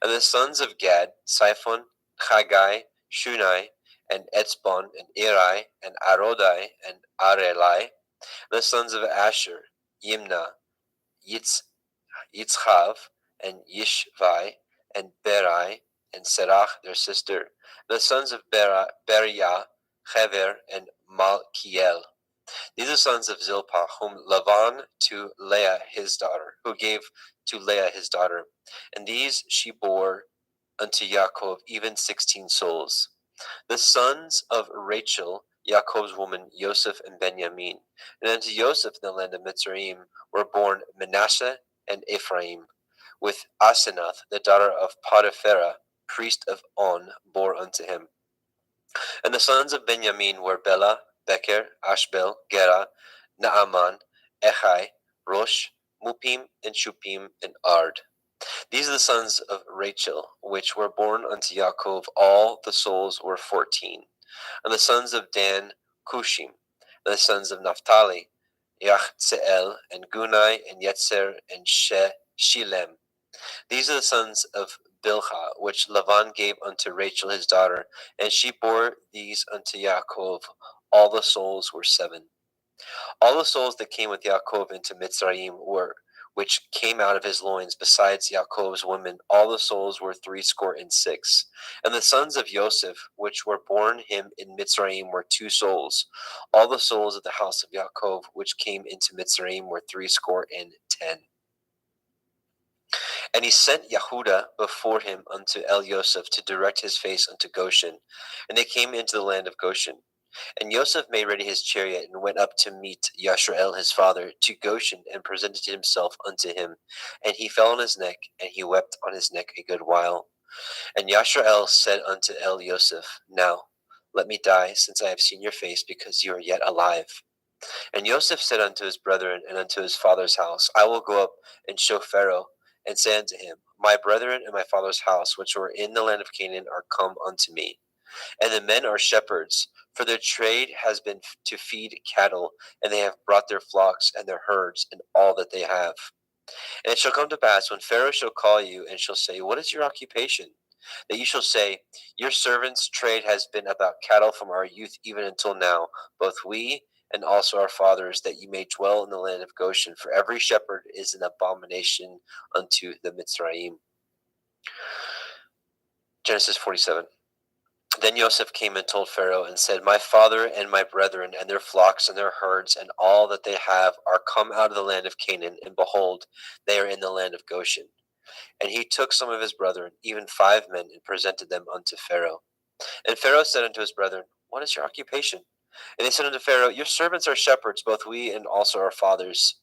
And the sons of Gad, Siphon, Chagai, Shunai, and Etzbon, and Eri, and Arodai, and Arelai. The sons of Asher, Yimna, Yitzchav, and Yishvai, and Berai, and Serach, their sister. The sons of Beriah, Hever, and Malkiel. These are the sons of Zilpah, whom Laban to Leah his daughter, who gave to Leah his daughter. And these she bore unto Yaakov, even 16 souls. The sons of Rachel, Yaakov's woman, Joseph and Benjamin. And unto Joseph in the land of Mitzrayim were born Manasseh and Ephraim, with Asenath, the daughter of Potipharah, priest of On, bore unto him. And the sons of Benjamin were Bela, Becher, Ashbel, Gera, Naaman, Echai, Rosh, Mupim, and Shupim, and Ard. These are the sons of Rachel, which were born unto Yaakov. All the souls were 14. And the sons of Dan, Cushim. And the sons of Naphtali, Yachzeel, and Gunai, and Yetzer, and Shilem. These are the sons of Bilhah, which Laban gave unto Rachel his daughter, and she bore these unto Yaakov. All the souls were 7. All the souls that came with Yaakov into Mitzrayim were, which came out of his loins, besides Yaakov's women, all the souls were 66. And the sons of Joseph, which were born him in Mitzrayim, were 2 souls. All the souls of the house of Yaakov, which came into Mitzrayim, were 10. And he sent Yehuda before him unto El Yosef to direct his face unto Goshen. And they came into the land of Goshen. And Yosef made ready his chariot, and went up to meet Yashrael his father to Goshen, and presented himself unto him. And he fell on his neck, and he wept on his neck a good while. And Yashrael said unto El Yosef, Now let me die, since I have seen your face, because you are yet alive. And Yosef said unto his brethren and unto his father's house, I will go up and show Pharaoh, and say unto him, My brethren and my father's house, which were in the land of Canaan, are come unto me. And the men are shepherds, for their trade has been to feed cattle, and they have brought their flocks and their herds and all that they have. And it shall come to pass, when Pharaoh shall call you, and shall say, What is your occupation? That you shall say, Your servants' trade has been about cattle from our youth even until now, both we and also our fathers, that you may dwell in the land of Goshen. For every shepherd is an abomination unto the Mitzrayim. Genesis 47. Then Joseph came and told Pharaoh, and said, My father and my brethren, and their flocks and their herds, and all that they have, are come out of the land of Canaan, and behold, they are in the land of Goshen. And he took some of his brethren, even 5 men, and presented them unto Pharaoh. And Pharaoh said unto his brethren, What is your occupation? And they said unto Pharaoh, Your servants are shepherds, both we and also our fathers.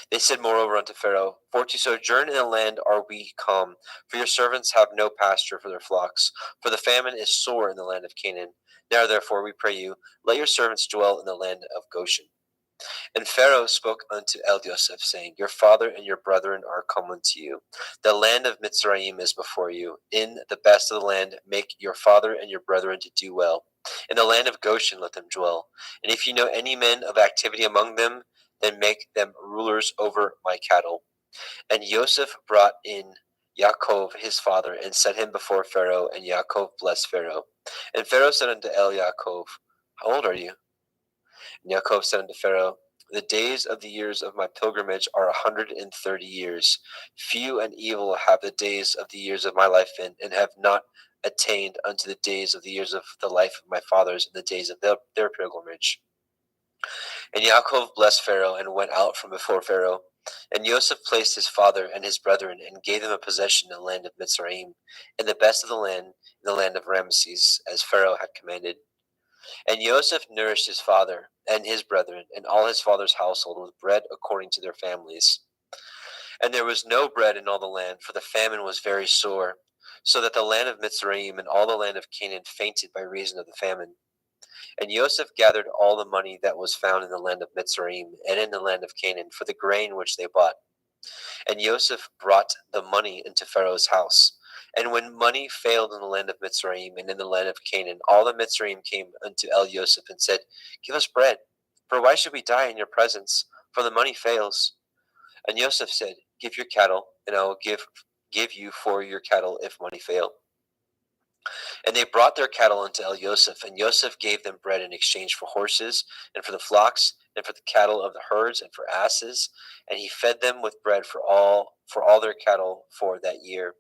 They said moreover unto Pharaoh, For to sojourn in the land are we come, for your servants have no pasture for their flocks, for the famine is sore in the land of Canaan. Now therefore, we pray you, let your servants dwell in the land of Goshen. And Pharaoh spoke unto El Yosef, saying, Your father and your brethren are come unto you. The land of Mitzrayim is before you. In the best of the land make your father and your brethren to do well. In the land of Goshen let them dwell. And if you know any men of activity among them, then make them rulers over my cattle. And Joseph brought in Yaakov his father, and set him before Pharaoh, and Yaakov blessed Pharaoh. And Pharaoh said unto El Yaakov, How old are you? And Yaakov said unto Pharaoh, The days of the years of my pilgrimage are 130 years. Few and evil have the days of the years of my life been, and have not attained unto the days of the years of the life of my fathers in the days of their pilgrimage. And Yaakov blessed Pharaoh, and went out from before Pharaoh. And Joseph placed his father and his brethren, and gave them a possession in the land of Mitzrayim, in the best of the land, in the land of Ramesses, as Pharaoh had commanded. And Joseph nourished his father and his brethren, and all his father's household, with bread according to their families. And there was no bread in all the land, for the famine was very sore, so that the land of Mitzrayim and all the land of Canaan fainted by reason of the famine. And Joseph gathered all the money that was found in the land of Mitzrayim and in the land of Canaan for the grain which they bought. And Joseph brought the money into Pharaoh's house. And when money failed in the land of Mitzrayim and in the land of Canaan, all the Mitzrayim came unto El Yosef and said, Give us bread, for why should we die in your presence? For the money fails. And Joseph said, Give your cattle, and I will give you for your cattle if money fail. And they brought their cattle unto El Yosef, and Yosef gave them bread in exchange for horses, and for the flocks, and for the cattle of the herds, and for asses. And he fed them with bread for all their cattle for that year.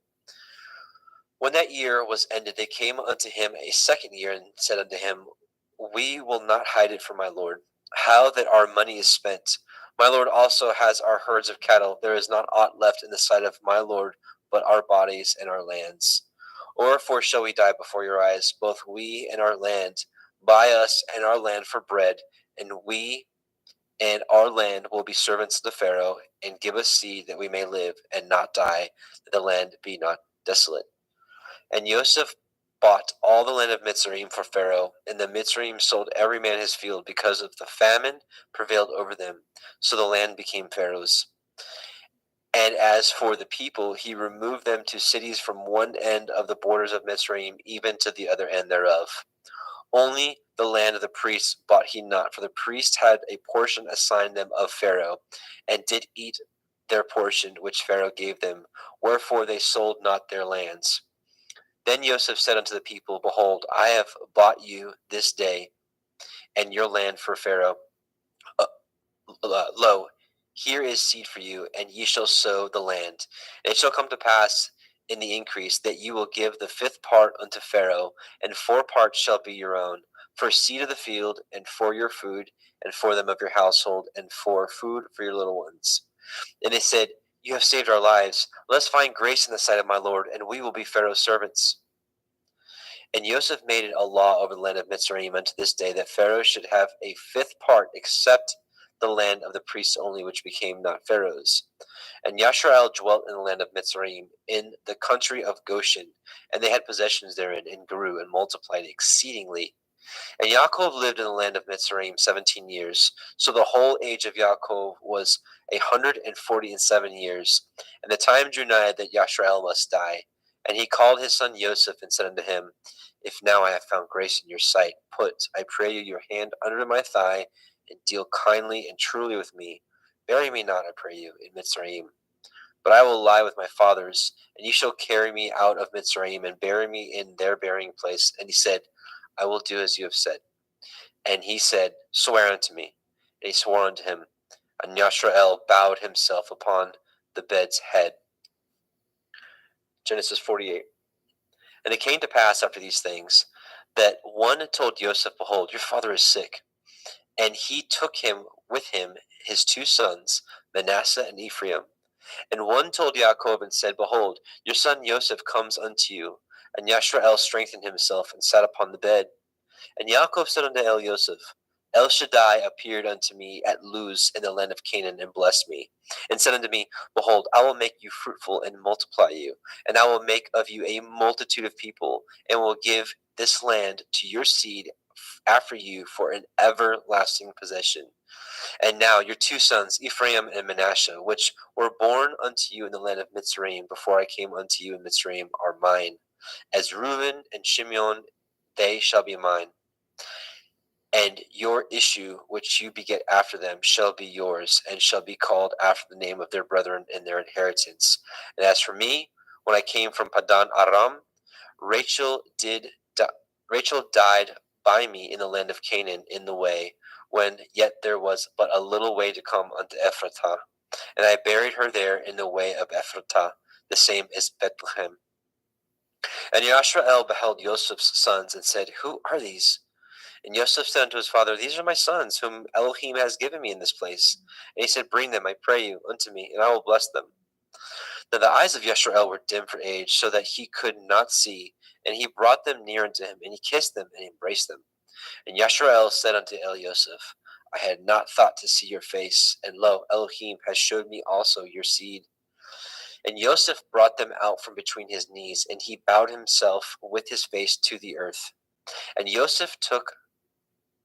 When that year was ended, they came unto him a second year, and said unto him, We will not hide it from my lord. how that our money is spent. My lord also has our herds of cattle. There is not aught left in the sight of my lord but our bodies and our lands. Wherefore shall we die before your eyes, both we and our land? Buy us and our land for bread, and we and our land will be servants to the Pharaoh, and give us seed that we may live and not die, that the land be not desolate. And Joseph bought all the land of Mitzrayim for Pharaoh, and the Mitzrayim sold every man his field, because of the famine prevailed over them. So the land became Pharaoh's. And as for the people, he removed them to cities from one end of the borders of Mitzrayim even to the other end thereof. Only the land of the priests bought he not, for the priests had a portion assigned them of Pharaoh, and did eat their portion which Pharaoh gave them, wherefore they sold not their lands. Then Joseph said unto the people, Behold, I have bought you this day and your land for Pharaoh. Lo, here is seed for you, and ye shall sow the land. And it shall come to pass in the increase that you will give the fifth part unto Pharaoh, and 4 parts shall be your own, for seed of the field, and for your food, and for them of your household, and for food for your little ones. And they said, You have saved our lives. Let us find grace in the sight of my Lord, and we will be Pharaoh's servants. And Joseph made it a law over the land of Mitzrayim unto this day, that Pharaoh should have a 5th part, except the land of the priests only, which became not Pharaoh's. And Yashrael dwelt in the land of Mitzrayim, in the country of Goshen, and they had possessions therein, and grew and multiplied exceedingly. And Yaakov lived in the land of Mitzrayim 17 years. So the whole age of Yaakov was 147 years. And the time drew nigh that Yashrael must die. And he called his son Joseph, and said unto him, If now I have found grace in your sight, put, I pray you, your hand under my thigh, and deal kindly and truly with me. Bury me not, I pray you, in Mitzrayim. But I will lie with my fathers, and ye shall carry me out of Mitzrayim, and bury me in their burying place. And he said, I will do as you have said. And he said, Swear unto me. And he swore unto him. And Yashrael bowed himself upon the bed's head. Genesis 48. And it came to pass after these things, that one told Joseph, Behold, your father is sick. And he took him with him his 2 sons, Manasseh and Ephraim. And one told Yaakov, and said, Behold, your son Joseph comes unto you. And Yashrael strengthened himself, and sat upon the bed. And Yaakov said unto Joseph, El Shaddai appeared unto me at Luz in the land of Canaan, and blessed me, and said unto me, Behold, I will make you fruitful, and multiply you, and I will make of you a multitude of people, and will give this land to your seed after you for an everlasting possession. And now your 2 sons, Ephraim and Manasseh, which were born unto you in the land of Mitzrayim, before I came unto you in Mitzrayim, are mine. As Reuben and Shimeon, they shall be mine. And your issue, which you beget after them, shall be yours, and shall be called after the name of their brethren in their inheritance. And as for me, when I came from Padan Aram, Rachel died by me in the land of Canaan in the way, when yet there was but a little way to come unto Ephratah. And I buried her there in the way of Ephratah, the same as Bethlehem. And Yashrael beheld Joseph's sons, and said, Who are these? And Joseph said unto his father, These are my sons, whom Elohim has given me in this place. And he said, Bring them, I pray you, unto me, and I will bless them. Now the eyes of Yashrael were dim for age, so that he could not see. And he brought them near unto him, and he kissed them, and embraced them. And Yashrael said unto Joseph, I had not thought to see your face, and lo, Elohim has showed me also your seed. And Joseph brought them out from between his knees, and he bowed himself with his face to the earth. And Joseph took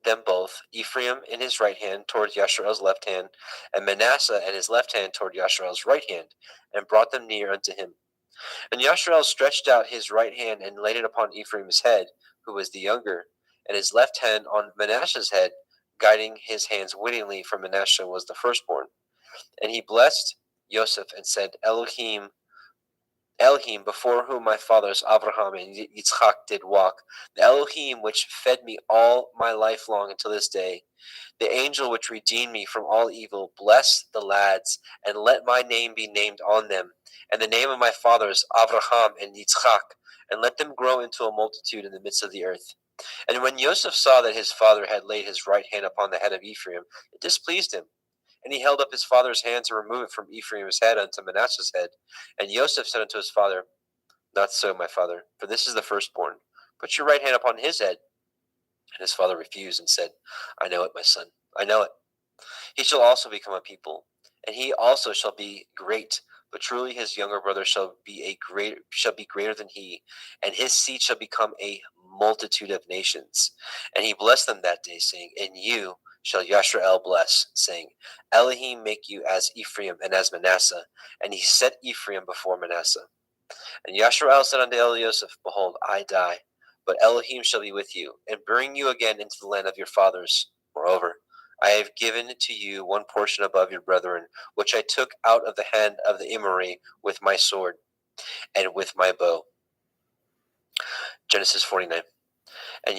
them both, Ephraim in his right hand toward Yashrael's left hand, and Manasseh in his left hand toward Yashrael's right hand, and brought them near unto him. And Yashrael stretched out his right hand, and laid it upon Ephraim's head, who was the younger, and his left hand on Manasseh's head, guiding his hands wittingly, for Manasseh was the firstborn. And he blessed Joseph, and said, Elohim, before whom my fathers Abraham and Yitzchak did walk, the Elohim which fed me all my life long until this day, the angel which redeemed me from all evil, bless the lads, and let my name be named on them, and the name of my fathers Abraham and Yitzchak, and let them grow into a multitude in the midst of the earth. And when Joseph saw that his father had laid his right hand upon the head of Ephraim, it displeased him. And he held up his father's hand to remove it from Ephraim's head unto Manasseh's head. And Joseph said unto his father, Not so, my father, for this is the firstborn. Put your right hand upon his head. And his father refused and said, I know it, my son, I know it. He shall also become a people, and he also shall be great. But truly his younger brother shall be greater than he, and his seed shall become a multitude of nations. And he blessed them that day, saying, In you shall Yashrael bless, saying, Elohim make you as Ephraim and as Manasseh. And he set Ephraim before Manasseh. And Yashrael said unto Elioseph, Behold, I die, but Elohim shall be with you, and bring you again into the land of your fathers. Moreover, I have given to you one portion above your brethren, which I took out of the hand of the Emori with my sword and with my bow. Genesis 49. And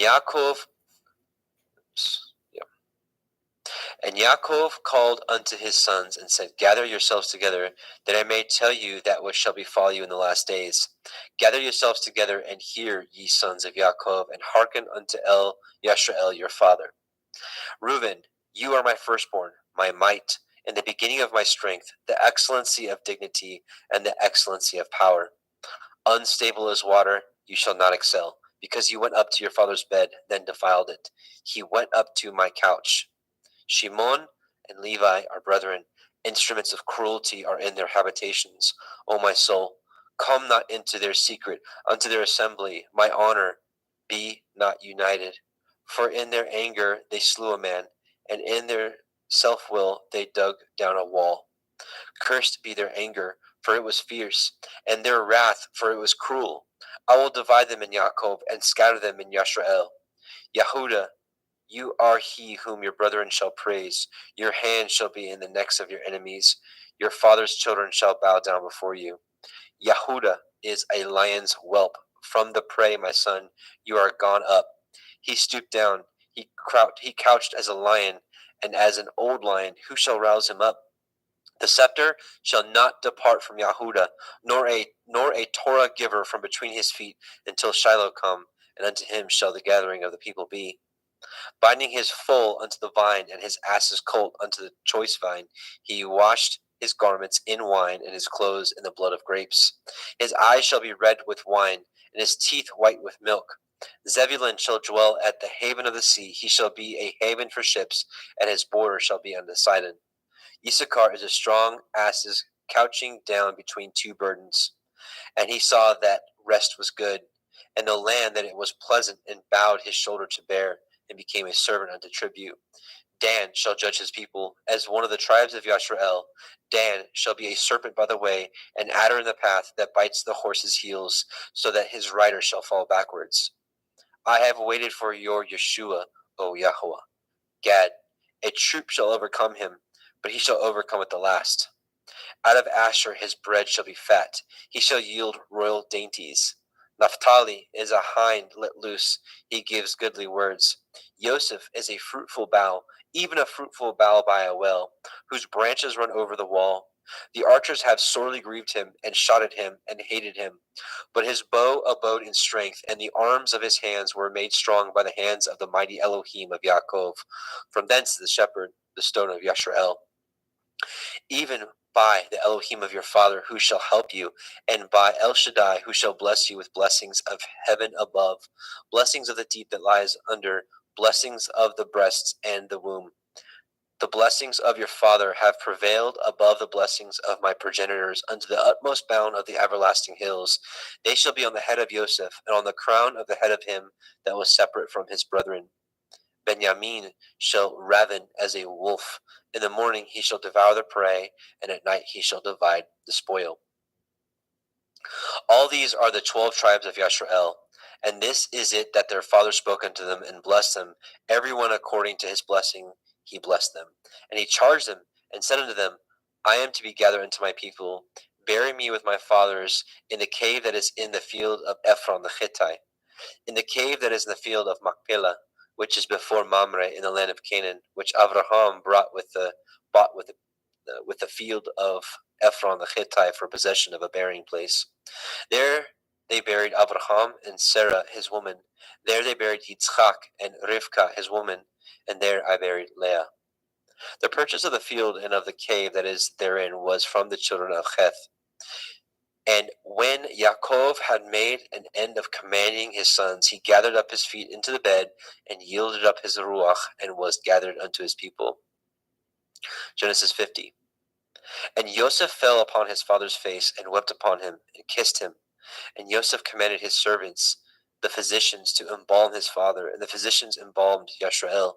Yaakov called unto his sons and said, Gather yourselves together, that I may tell you that which shall befall you in the last days. Gather yourselves together and hear, ye sons of Yaakov, and hearken unto Yashrael your father. Reuben, you are my firstborn, my might, and the beginning of my strength, the excellency of dignity, and the excellency of power. Unstable as water, you shall not excel, because you went up to your father's bed, then defiled it. He went up to my couch. Shimon and Levi are brethren. Instruments of cruelty are in their habitations. O my soul, come not into their secret, unto their assembly. My honor be not united. For in their anger they slew a man, and in their self-will they dug down a wall. Cursed be their anger, for it was fierce, and their wrath, for it was cruel. I will divide them in Yaakov, and scatter them in Yashrael. Yehuda, you are he whom your brethren shall praise. Your hand shall be in the necks of your enemies. Your father's children shall bow down before you. Yehuda is a lion's whelp. From the prey, my son, you are gone up. He stooped down. He couched as a lion, and as an old lion. Who shall rouse him up? The scepter shall not depart from Yehuda, nor a Torah giver from between his feet, until Shiloh come, and unto him shall the gathering of the people be. Binding his foal unto the vine, and his ass's colt unto the choice vine, he washed his garments in wine, and his clothes in the blood of grapes. His eyes shall be red with wine, and his teeth white with milk. Zebulun shall dwell at the haven of the sea. He shall be a haven for ships, and his border shall be unto Sidon. Issachar is a strong asses couching down between two burdens. And he saw that rest was good, and the land that it was pleasant, and bowed his shoulder to bear, and became a servant unto tribute. Dan shall judge his people, as one of the tribes of Yashrael. Dan shall be a serpent by the way, an adder in the path that bites the horse's heels, so that his rider shall fall backwards. I have waited for your Yeshua, O Yahweh. Gad, a troop shall overcome him, but he shall overcome at the last. Out of Asher his bread shall be fat. He shall yield royal dainties. Naphtali is a hind let loose. He gives goodly words. Joseph is a fruitful bough, even a fruitful bough by a well, whose branches run over the wall. The archers have sorely grieved him, and shot at him, and hated him. But his bow abode in strength, and the arms of his hands were made strong by the hands of the mighty Elohim of Yaakov. From thence the shepherd, the stone of Yashrael. Even by the Elohim of your father, who shall help you, and by El Shaddai, who shall bless you with blessings of heaven above, blessings of the deep that lies under, blessings of the breasts and the womb. The blessings of your father have prevailed above the blessings of my progenitors unto the utmost bound of the everlasting hills. They shall be on the head of Joseph, and on the crown of the head of him that was separate from his brethren. Benjamin shall raven as a wolf. In the morning he shall devour the prey, and at night he shall divide the spoil. All these are the 12 tribes of Yashrael, and this is it that their father spoke unto them and blessed them, every one according to his blessing he blessed them. And he charged them and said unto them, I am to be gathered unto my people. Bury me with my fathers in the cave that is in the field of Ephron the Hittite, in the cave that is in the field of Machpelah, which is before Mamre in the land of Canaan, which Avraham bought with the field of Ephron the Hittite for possession of a burying place. There they buried Abraham and Sarah his woman. There they buried Yitzchak and Rivka his woman, and there I buried Leah. The purchase of the field and of the cave that is therein was from the children of Heth. And when Yaakov had made an end of commanding his sons, he gathered up his feet into the bed and yielded up his ruach and was gathered unto his people. Genesis 50. And Joseph fell upon his father's face and wept upon him and kissed him. And Joseph commanded his servants, the physicians, to embalm his father, and the physicians embalmed Yashrael.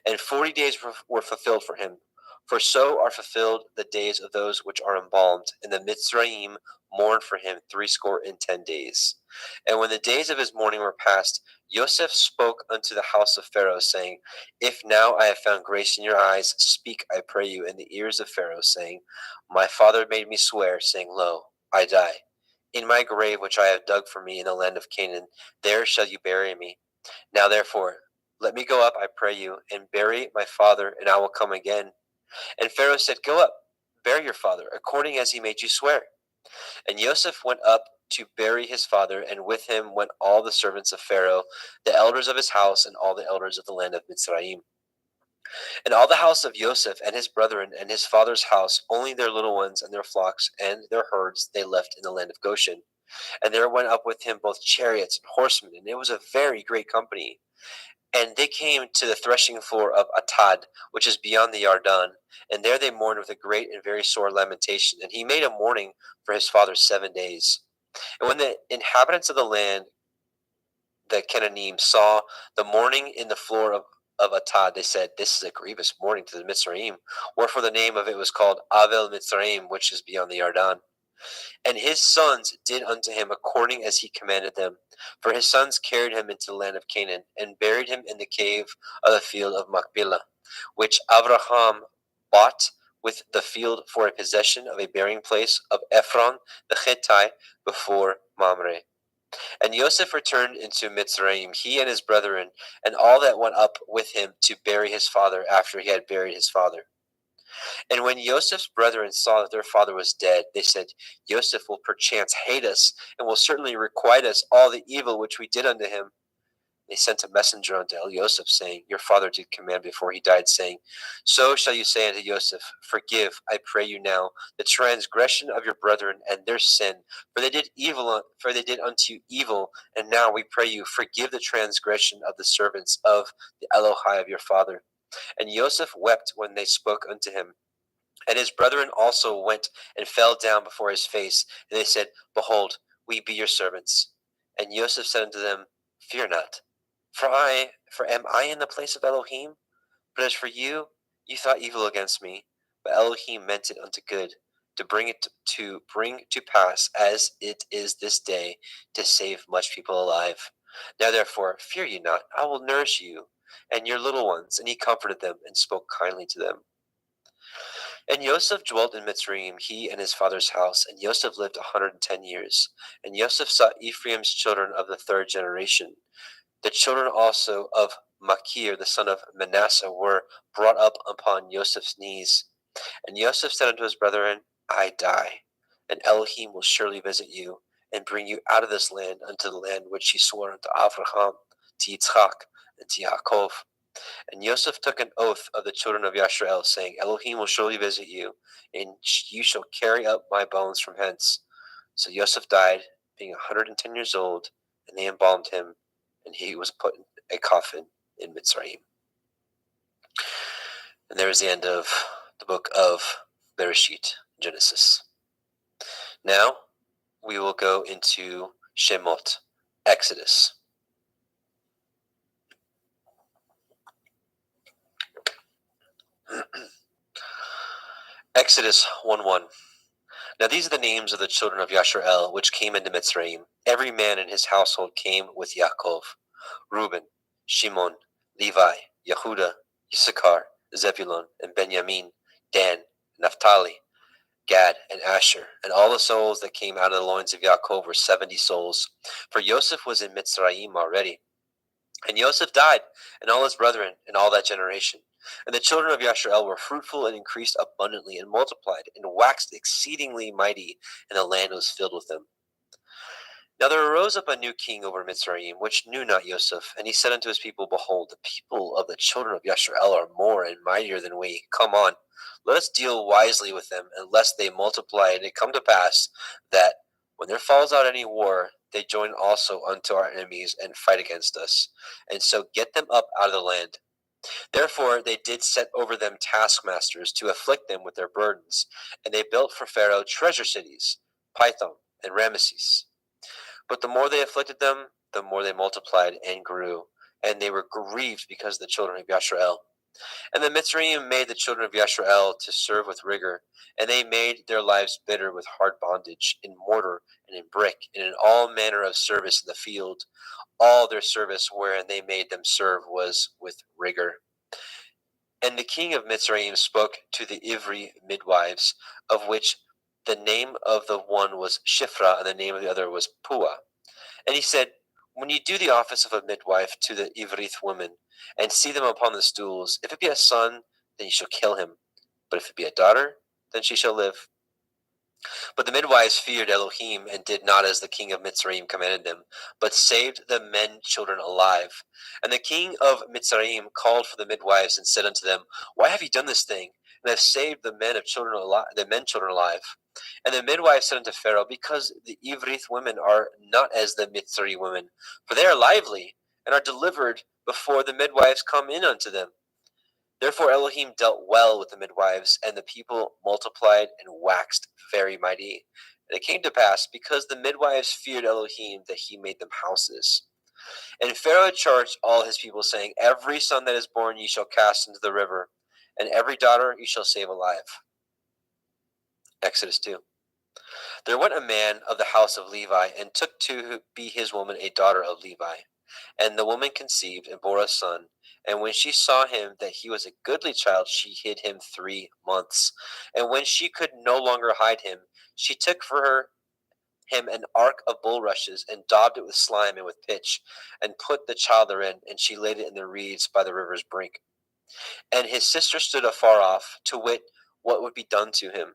And 40 days were fulfilled for him. For so are fulfilled the days of those which are embalmed, and the Mitzrayim mourned for him 60 days. And when the days of his mourning were past, Joseph spoke unto the house of Pharaoh, saying, If now I have found grace in your eyes, speak, I pray you, in the ears of Pharaoh, saying, My father made me swear, saying, Lo, I die. In my grave which I have dug for me in the land of Canaan, there shall you bury me. Now therefore, let me go up, I pray you, and bury my father, and I will come again. And Pharaoh said, Go up, bury your father, according as he made you swear. And Joseph went up to bury his father, and with him went all the servants of Pharaoh, the elders of his house, and all the elders of the land of Mitzrayim. And all the house of Joseph and his brethren and his father's house, only their little ones and their flocks and their herds they left in the land of Goshen. And there went up with him both chariots and horsemen, and it was a very great company. And they came to the threshing floor of Atad, which is beyond the Yarden, and there they mourned with a great and very sore lamentation. And he made a mourning for his father 7 days. And when the inhabitants of the land, the Canaanim, saw the mourning in the floor of Atad, they said, This is a grievous mourning to the Mitzrayim. Wherefore the name of it was called Avel Mitzrayim, which is beyond the Yarden. And his sons did unto him according as he commanded them. For his sons carried him into the land of Canaan, and buried him in the cave of the field of Machpelah, which Abraham bought with the field for a possession of a burying place of Ephron the Hittite before Mamre. And Joseph returned into Mitzrayim, he and his brethren, and all that went up with him to bury his father after he had buried his father. And when Joseph's brethren saw that their father was dead, they said, Joseph will perchance hate us, and will certainly requite us all the evil which we did unto him. They sent a messenger unto Joseph, saying, Your father did command before he died, saying, So shall you say unto Joseph, Forgive, I pray you now, the transgression of your brethren and their sin, for they did unto you evil, and now we pray you, forgive the transgression of the servants of the Elohai of your father. And Joseph wept when they spoke unto him. And his brethren also went and fell down before his face, and they said, Behold, we be your servants. And Joseph said unto them, Fear not, for am I in the place of Elohim? But as for you, you thought evil against me, but Elohim meant it unto good, to bring to pass as it is this day, to save much people alive. Now therefore, fear ye not, I will nourish you and your little ones. And he comforted them and spoke kindly to them. And Joseph dwelt in Mitzrayim, he and his father's house, and Joseph lived 110 years. And Joseph saw Ephraim's children of the third generation. The children also of Machir, the son of Manasseh, were brought up upon Joseph's knees. And Joseph said unto his brethren, I die, and Elohim will surely visit you, and bring you out of this land unto the land which he swore unto Abraham, to Yitzchak, and to Yaakov. And Joseph took an oath of the children of Yashrael, saying, Elohim will surely visit you, and you shall carry up my bones from hence. So Joseph died, being 110 years old, and they embalmed him, and he was put in a coffin in Mitzrayim. And there is the end of the book of Bereshit, Genesis. Now we will go into Shemot, Exodus. Exodus 1:1. Now these are the names of the children of Yashrael, which came into Mitzrayim. Every man in his household came with Yaakov: Reuben, Shimon, Levi, Yehuda, Issachar, Zebulun, and Benjamin, Dan, Naphtali, Gad, and Asher. And all the souls that came out of the loins of Yaakov were 70 souls. For Joseph was in Mitzrayim already. And Joseph died, and all his brethren, and all that generation. And the children of Yashrael were fruitful and increased abundantly, and multiplied, and waxed exceedingly mighty, and the land was filled with them. Now there arose up a new king over Mitzrayim, which knew not Joseph, and he said unto his people, Behold, the people of the children of Yasharel are more and mightier than we. Come on, let us deal wisely with them, and lest they multiply, and it come to pass that when there falls out any war, they join also unto our enemies and fight against us, and so get them up out of the land. Therefore they did set over them taskmasters to afflict them with their burdens, and they built for Pharaoh treasure cities, Pithom and Ramesses. But the more they afflicted them, the more they multiplied and grew, and they were grieved because of the children of Yasharel. And the Mitzrayim made the children of Yasharel to serve with rigor, and they made their lives bitter with hard bondage, in mortar and in brick, and in all manner of service in the field. All their service wherein they made them serve was with rigor. And the king of Mitzrayim spoke to the Ivri midwives, of which the name of the one was Shifra, and the name of the other was Pua. And he said, When you do the office of a midwife to the Ivrith women, and see them upon the stools, if it be a son, then you shall kill him. But if it be a daughter, then she shall live. But the midwives feared Elohim, and did not as the king of Mitzrayim commanded them, but saved the men children alive. And the king of Mitzrayim called for the midwives, and said unto them, Why have ye done this thing, and have saved the men children alive? And the midwives said unto Pharaoh, Because the Ivrith women are not as the Mitzri women, for they are lively, and are delivered before the midwives come in unto them. Therefore Elohim dealt well with the midwives, and the people multiplied and waxed very mighty. And it came to pass, because the midwives feared Elohim, that he made them houses. And Pharaoh charged all his people, saying, Every son that is born ye shall cast into the river, and every daughter ye shall save alive. Exodus 2. There went a man of the house of Levi, and took to be his woman a daughter of Levi. And the woman conceived, and bore a son. And when she saw him that he was a goodly child, she hid him 3 months. And when she could no longer hide him, she took for him an ark of bulrushes, and daubed it with slime and with pitch, and put the child therein, and she laid it in the reeds by the river's brink. And his sister stood afar off, to wit what would be done to him.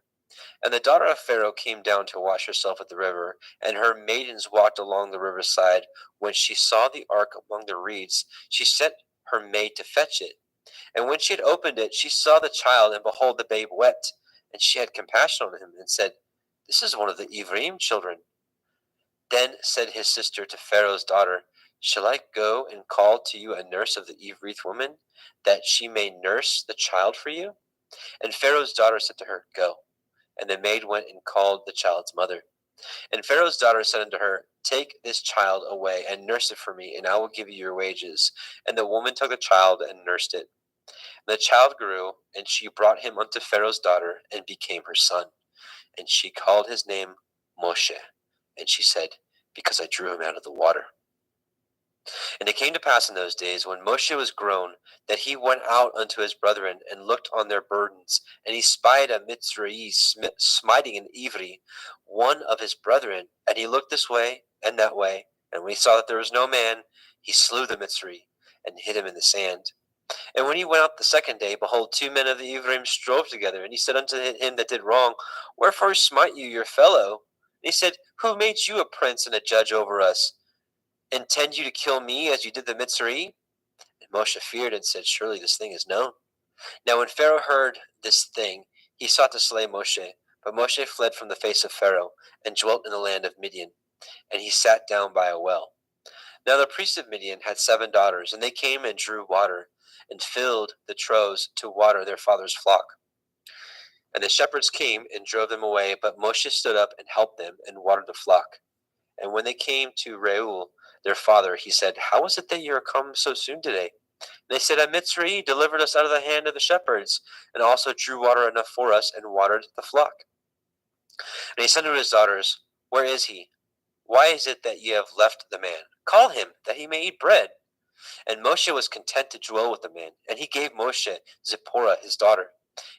And the daughter of Pharaoh came down to wash herself at the river, and her maidens walked along the river's side. When she saw the ark among the reeds, she sent her maid to fetch it. And when she had opened it, she saw the child, and behold, the babe wept. And she had compassion on him, and said, This is one of the Ephraim children. Then said his sister to Pharaoh's daughter, Shall I go and call to you a nurse of the Evrith woman, that she may nurse the child for you? And Pharaoh's daughter said to her, Go. And the maid went and called the child's mother. And Pharaoh's daughter said unto her, Take this child away, and nurse it for me, and I will give you your wages. And the woman took the child and nursed it. And the child grew, and she brought him unto Pharaoh's daughter, and became her son. And she called his name Moshe. And she said, Because I drew him out of the water. And it came to pass in those days, when Moshe was grown, that he went out unto his brethren, and looked on their burdens. And he spied a Mitzri smiting an Ivri, one of his brethren. And he looked this way and that way. And when he saw that there was no man, he slew the Mitzri, and hid him in the sand. And when he went out the second day, behold, 2 men of the Ephraim strove together. And he said unto him that did wrong, Wherefore smite you your fellow? And he said, Who made you a prince and a judge over us? Intend you to kill me as you did the Mitzri? And Moshe feared and said, Surely this thing is known. Now when Pharaoh heard this thing, he sought to slay Moshe. But Moshe fled from the face of Pharaoh, and dwelt in the land of Midian. And he sat down by a well. Now the priest of Midian had 7 daughters, and they came and drew water, and filled the troughs to water their father's flock. And the shepherds came and drove them away, but Moshe stood up and helped them, and watered the flock. And when they came to Reuel, their father, he said, How is it that you are come so soon today? And they said, A Mitzri delivered us out of the hand of the shepherds, and also drew water enough for us, and watered the flock. And he said to his daughters, Where is he? Why is it that ye have left the man? Call him, that he may eat bread. And Moshe was content to dwell with the man. And he gave Moshe Zipporah his daughter.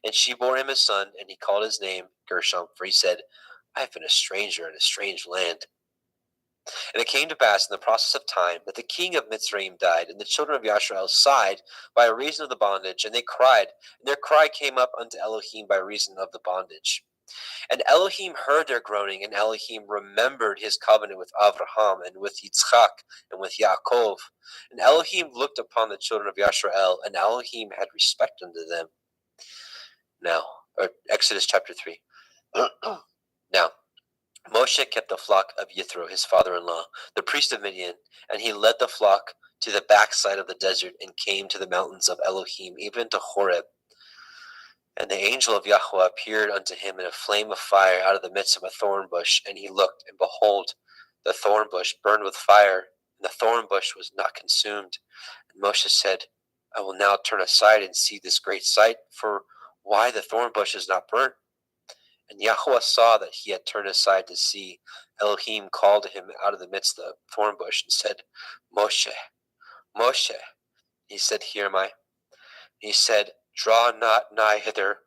And she bore him a son, and he called his name Gershom, for he said, I have been a stranger in a strange land. And it came to pass in the process of time that the king of Mitzrayim died, and the children of Yasharel sighed by reason of the bondage, and they cried, and their cry came up unto Elohim by reason of the bondage. And Elohim heard their groaning, and Elohim remembered his covenant with Avraham and with Yitzchak and with Yaakov. And Elohim looked upon the children of Yashrael, and Elohim had respect unto them. Now, Exodus chapter 3. Now, Moshe kept the flock of Yithro, his father-in-law, the priest of Midian, and he led the flock to the backside of the desert and came to the mountains of Elohim, even to Horeb. And the angel of Yahweh appeared unto him in a flame of fire out of the midst of a thorn bush. And he looked, and behold, the thorn bush burned with fire, and the thorn bush was not consumed. And Moshe said, I will now turn aside and see this great sight, for why the thorn bush is not burnt? And Yahweh saw that he had turned aside to see. Elohim called to him out of the midst of the thorn bush and said, Moshe, Moshe. He said, Here am I. He said, Draw not nigh hither.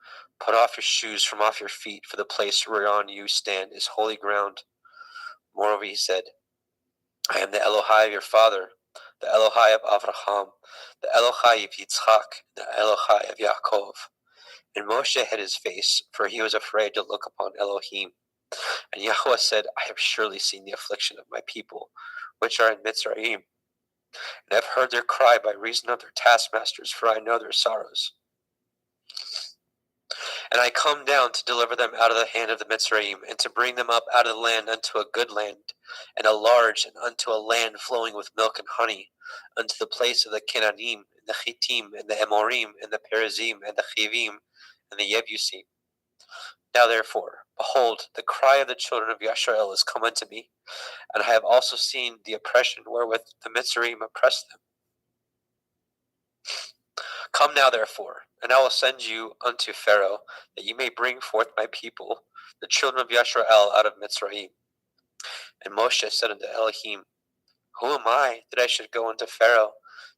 Put off your shoes from off your feet, for the place whereon you stand is holy ground. Moreover, he said, I am the Elohai of your father, the Elohai of Avraham, the Elohai of Yitzchak, the Elohai of Yaakov. And Moshe hid his face, for he was afraid to look upon Elohim. And Yahweh said, I have surely seen the affliction of my people, which are in Mitzrayim, and have heard their cry by reason of their taskmasters, for I know their sorrows. And I come down to deliver them out of the hand of the Mitzrayim, and to bring them up out of the land unto a good land, and a large, and unto a land flowing with milk and honey, unto the place of the Canaanim, and the Chittim, and the Amorim, and the Perizim, and the Chivim, and the Yebusim. Now therefore, behold, the cry of the children of Yashrael is come unto me, and I have also seen the oppression wherewith the Mitzrayim oppress them. Come now therefore, and I will send you unto Pharaoh, that you may bring forth my people, the children of Yashrael, out of Mitzrayim. And Moshe said unto Elohim, Who am I that I should go unto Pharaoh,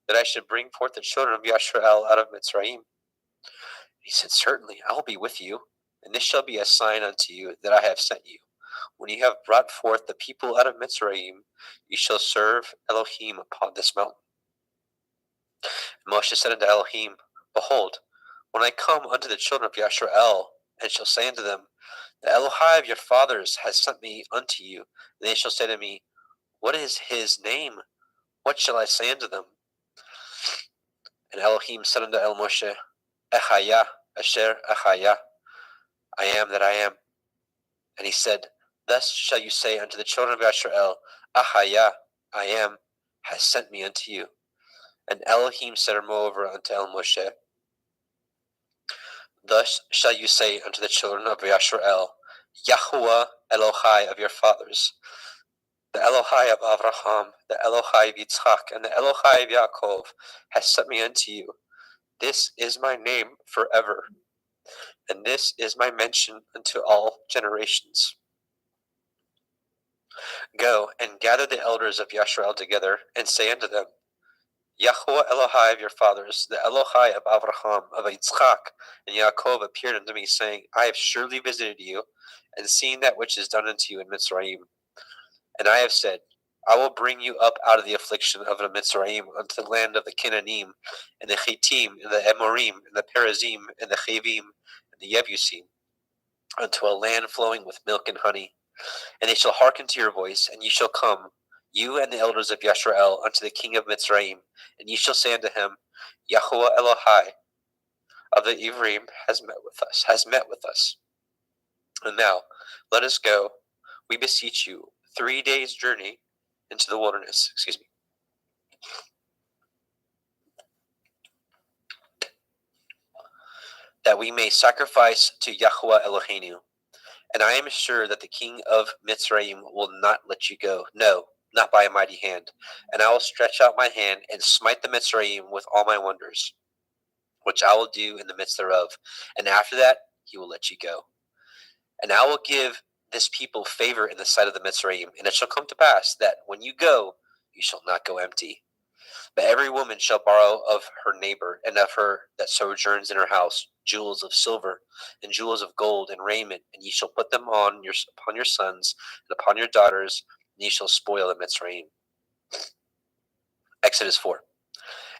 that I should bring forth the children of Yashrael out of Mitzrayim? He said, Certainly, I will be with you, and this shall be a sign unto you that I have sent you. When you have brought forth the people out of Mitzrayim, you shall serve Elohim upon this mountain. And Moshe said unto Elohim, Behold, when I come unto the children of Yashrael, and shall say unto them, The Elohai of your fathers has sent me unto you, and they shall say to me, What is his name? What shall I say unto them? And Elohim said unto El Moshe, Echaya, Asher Echaya, I am that I am. And he said, Thus shall you say unto the children of Yashrael, Ahaya, I am, has sent me unto you. And Elohim said moreover unto El Moshe, Thus shall you say unto the children of Yashrael, Yahuwah Elohai of your fathers, the Elohai of Avraham, the Elohai of Yitzchak, and the Elohai of Yaakov, has sent me unto you. This is my name forever, and this is my mention unto all generations. Go and gather the elders of Yashrael together, and say unto them, Yahuwah Elohai of your fathers, the Elohai of Avraham, of Yitzchak, and Yaakov appeared unto me, saying, I have surely visited you, and seen that which is done unto you in Mitzrayim. And I have said, I will bring you up out of the affliction of the Mitzrayim unto the land of the Canaanim, and the Chittim, and the Amorim, and the Perizim, and the Chivim, and the Yebusim, unto a land flowing with milk and honey. And they shall hearken to your voice, and ye shall come, you and the elders of Yashrael, unto the king of Mitzrayim, and ye shall say unto him, Yahuwah Elohai of the Ivrim has met with us. And now, let us go, we beseech you, 3 days' journey into the wilderness. That we may sacrifice to Yahuwah Eloheinu. And I am sure that the king of Mitzrayim will not let you go. No, not by a mighty hand. And I will stretch out my hand and smite the Mitzrayim with all my wonders, which I will do in the midst thereof. And after that, he will let you go. And I will give this people favor in the sight of the Mitzrayim. And it shall come to pass that when you go, you shall not go empty. But every woman shall borrow of her neighbor, and of her that sojourns in her house, jewels of silver, and jewels of gold, and raiment, and ye shall put them upon your sons, and upon your daughters, and ye shall spoil the Mitzrayim. Exodus 4.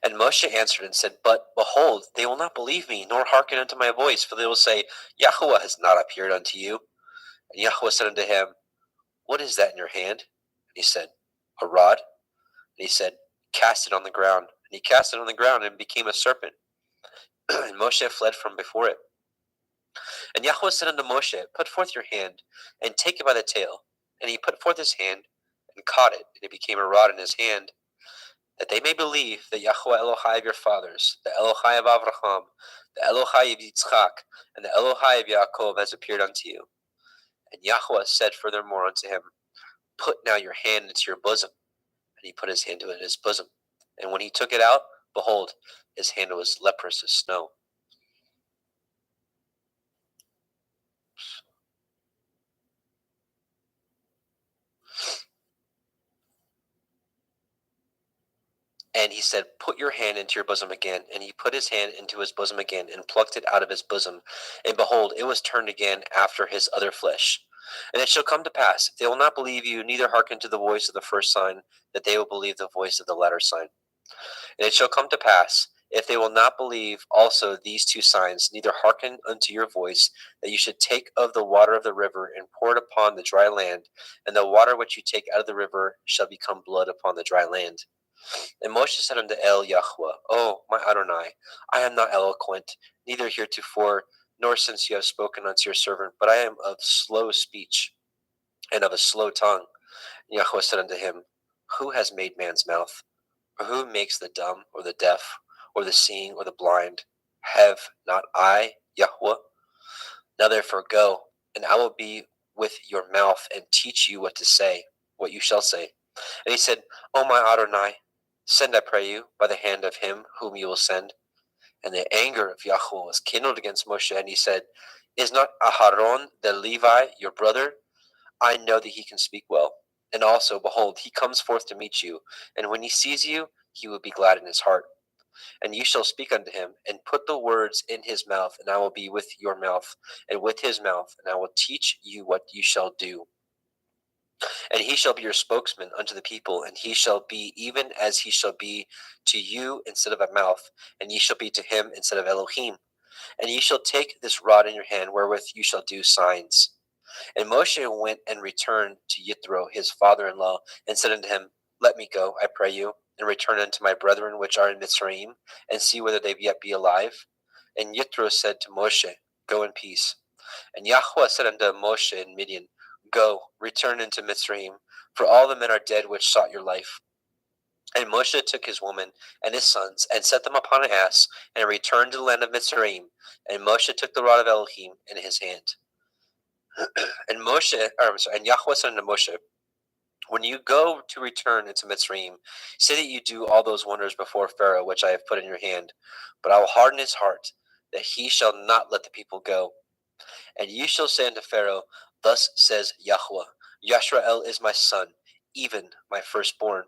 And Moshe answered and said, But behold, they will not believe me, nor hearken unto my voice, for they will say, Yahweh has not appeared unto you. And Yahweh said unto him, What is that in your hand? And he said, A rod. And he said, Cast it on the ground. And he cast it on the ground, and it became a serpent. And Moshe fled from before it. And Yahweh said unto Moshe, Put forth your hand, and take it by the tail. And he put forth his hand, and caught it, and it became a rod in his hand, that they may believe that Yahweh Elohai of your fathers, the Elohai of Avraham, the Elohai of Yitzchak, and the Elohai of Yaakov has appeared unto you. And Yahweh said furthermore unto him, Put now your hand into your bosom. And he put his hand into his bosom. And when he took it out, behold, his hand was leprous as snow. And he said, Put your hand into your bosom again. And he put his hand into his bosom again, and plucked it out of his bosom. And behold, it was turned again after his other flesh. And it shall come to pass, if they will not believe you, neither hearken to the voice of the first sign, that they will believe the voice of the latter sign. And it shall come to pass, if they will not believe also these two signs, neither hearken unto your voice, that you should take of the water of the river, and pour it upon the dry land, and the water which you take out of the river shall become blood upon the dry land. And Moshe said unto El Yahweh, O my Adonai, I am not eloquent, neither heretofore, nor since you have spoken unto your servant, but I am of slow speech, and of a slow tongue. And Yahweh said unto him, Who has made man's mouth? Or who makes the dumb, or the deaf, or the seeing, or the blind? Have not I, Yahweh? Now therefore go, and I will be with your mouth, and teach you what to say, what you shall say. And he said, O my Adonai, send, I pray you, by the hand of him whom you will send. And the anger of Yahweh was kindled against Moshe, and he said, Is not Aharon the Levi your brother? I know that he can speak well. And also, behold, he comes forth to meet you, and when he sees you, he will be glad in his heart. And you shall speak unto him, and put the words in his mouth, and I will be with your mouth, and with his mouth, and I will teach you what you shall do. And he shall be your spokesman unto the people, and he shall be even as he shall be to you instead of a mouth, and ye shall be to him instead of Elohim. And ye shall take this rod in your hand, wherewith you shall do signs. And Moshe went and returned to Yithro his father-in-law, and said unto him, Let me go, I pray you, and return unto my brethren which are in Mitzrayim, and see whether they yet be alive. And Yithro said to Moshe, Go in peace. And Yahweh said unto Moshe in Midian, Go, return into Mitzrayim, for all the men are dead which sought your life. And Moshe took his woman and his sons, and set them upon an ass, and returned to the land of Mitzrayim. And Moshe took the rod of Elohim in his hand. And Yahweh said unto Moshe, When you go to return into Mitzrayim, say that you do all those wonders before Pharaoh which I have put in your hand. But I will harden his heart, that he shall not let the people go. And you shall say unto Pharaoh, Thus says Yahweh, Yashrael is my son, even my firstborn.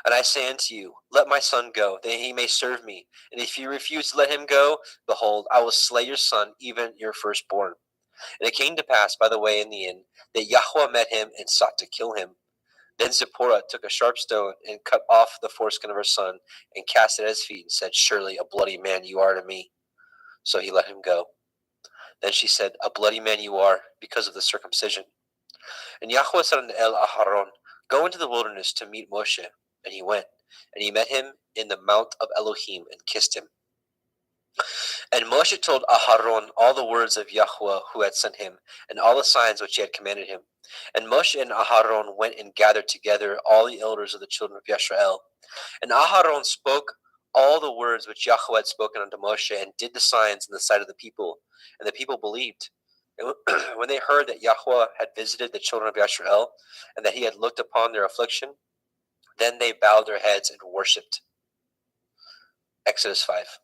And I say unto you, Let my son go, that he may serve me. And if you refuse to let him go, behold, I will slay your son, even your firstborn. And it came to pass by the way in the inn, that Yahweh met him and sought to kill him. Then Zipporah took a sharp stone, and cut off the foreskin of her son, and cast it at his feet, and said, Surely a bloody man you are to me. So he let him go. Then she said, A bloody man you are, because of the circumcision. And Yahweh said unto El Aharon, Go into the wilderness to meet Moshe. And he went, and he met him in the mount of Elohim, and kissed him. And Moshe told Aharon all the words of Yahweh who had sent him, and all the signs which he had commanded him. And Moshe and Aharon went and gathered together all the elders of the children of Yisrael. And Aharon spoke all the words which Yahweh had spoken unto Moshe, and did the signs in the sight of the people. And the people believed. And when they heard that Yahweh had visited the children of Yisrael, and that he had looked upon their affliction, then they bowed their heads and worshipped. Exodus 5.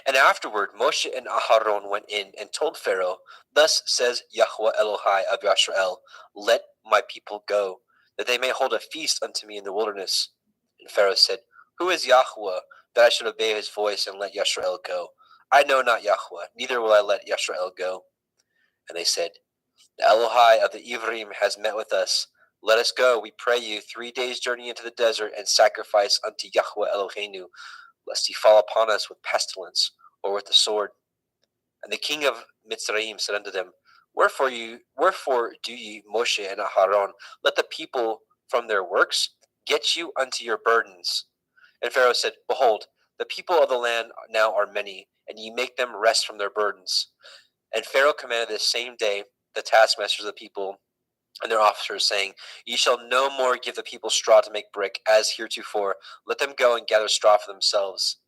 And afterward Moshe and Aharon went in and told Pharaoh, Thus says Yahweh Elohai of Yisrael, Let my people go, that they may hold a feast unto me in the wilderness. And Pharaoh said, Who is Yahweh, that I should obey his voice and let Yisrael go? I know not Yahweh, neither will I let Yisrael go. And they said, The Elohai of the Ivrim has met with us. Let us go, we pray you, 3 days' journey into the desert, and sacrifice unto Yahweh Eloheinu, lest he fall upon us with pestilence or with the sword. And the king of Mitzrayim said unto them, Wherefore do ye, Moshe and Aharon, let the people from their works get you unto your burdens? And Pharaoh said, Behold, the people of the land now are many, and ye make them rest from their burdens. And Pharaoh commanded this same day the taskmasters of the people and their officers, saying, Ye shall no more give the people straw to make brick, as heretofore. Let them go and gather straw for themselves.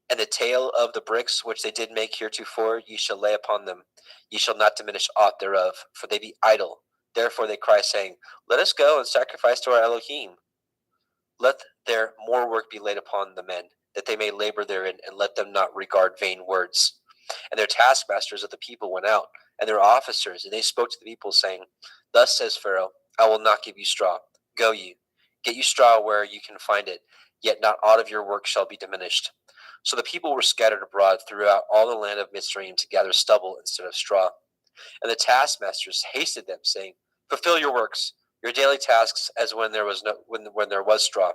And the tale of the bricks which they did make heretofore ye shall lay upon them. Ye shall not diminish aught thereof, for they be idle. Therefore they cry, saying, Let us go and sacrifice to our Elohim. Let their more work be laid upon the men, that they may labor therein, and let them not regard vain words. And their taskmasters of the people went out, and their officers, and they spoke to the people, saying, Thus says Pharaoh, I will not give you straw. Go you, get you straw where you can find it, yet not aught of your work shall be diminished. So the people were scattered abroad throughout all the land of Mitzrayim to gather stubble instead of straw. And the taskmasters hasted them, saying, Fulfill your works, your daily tasks, as when there was straw.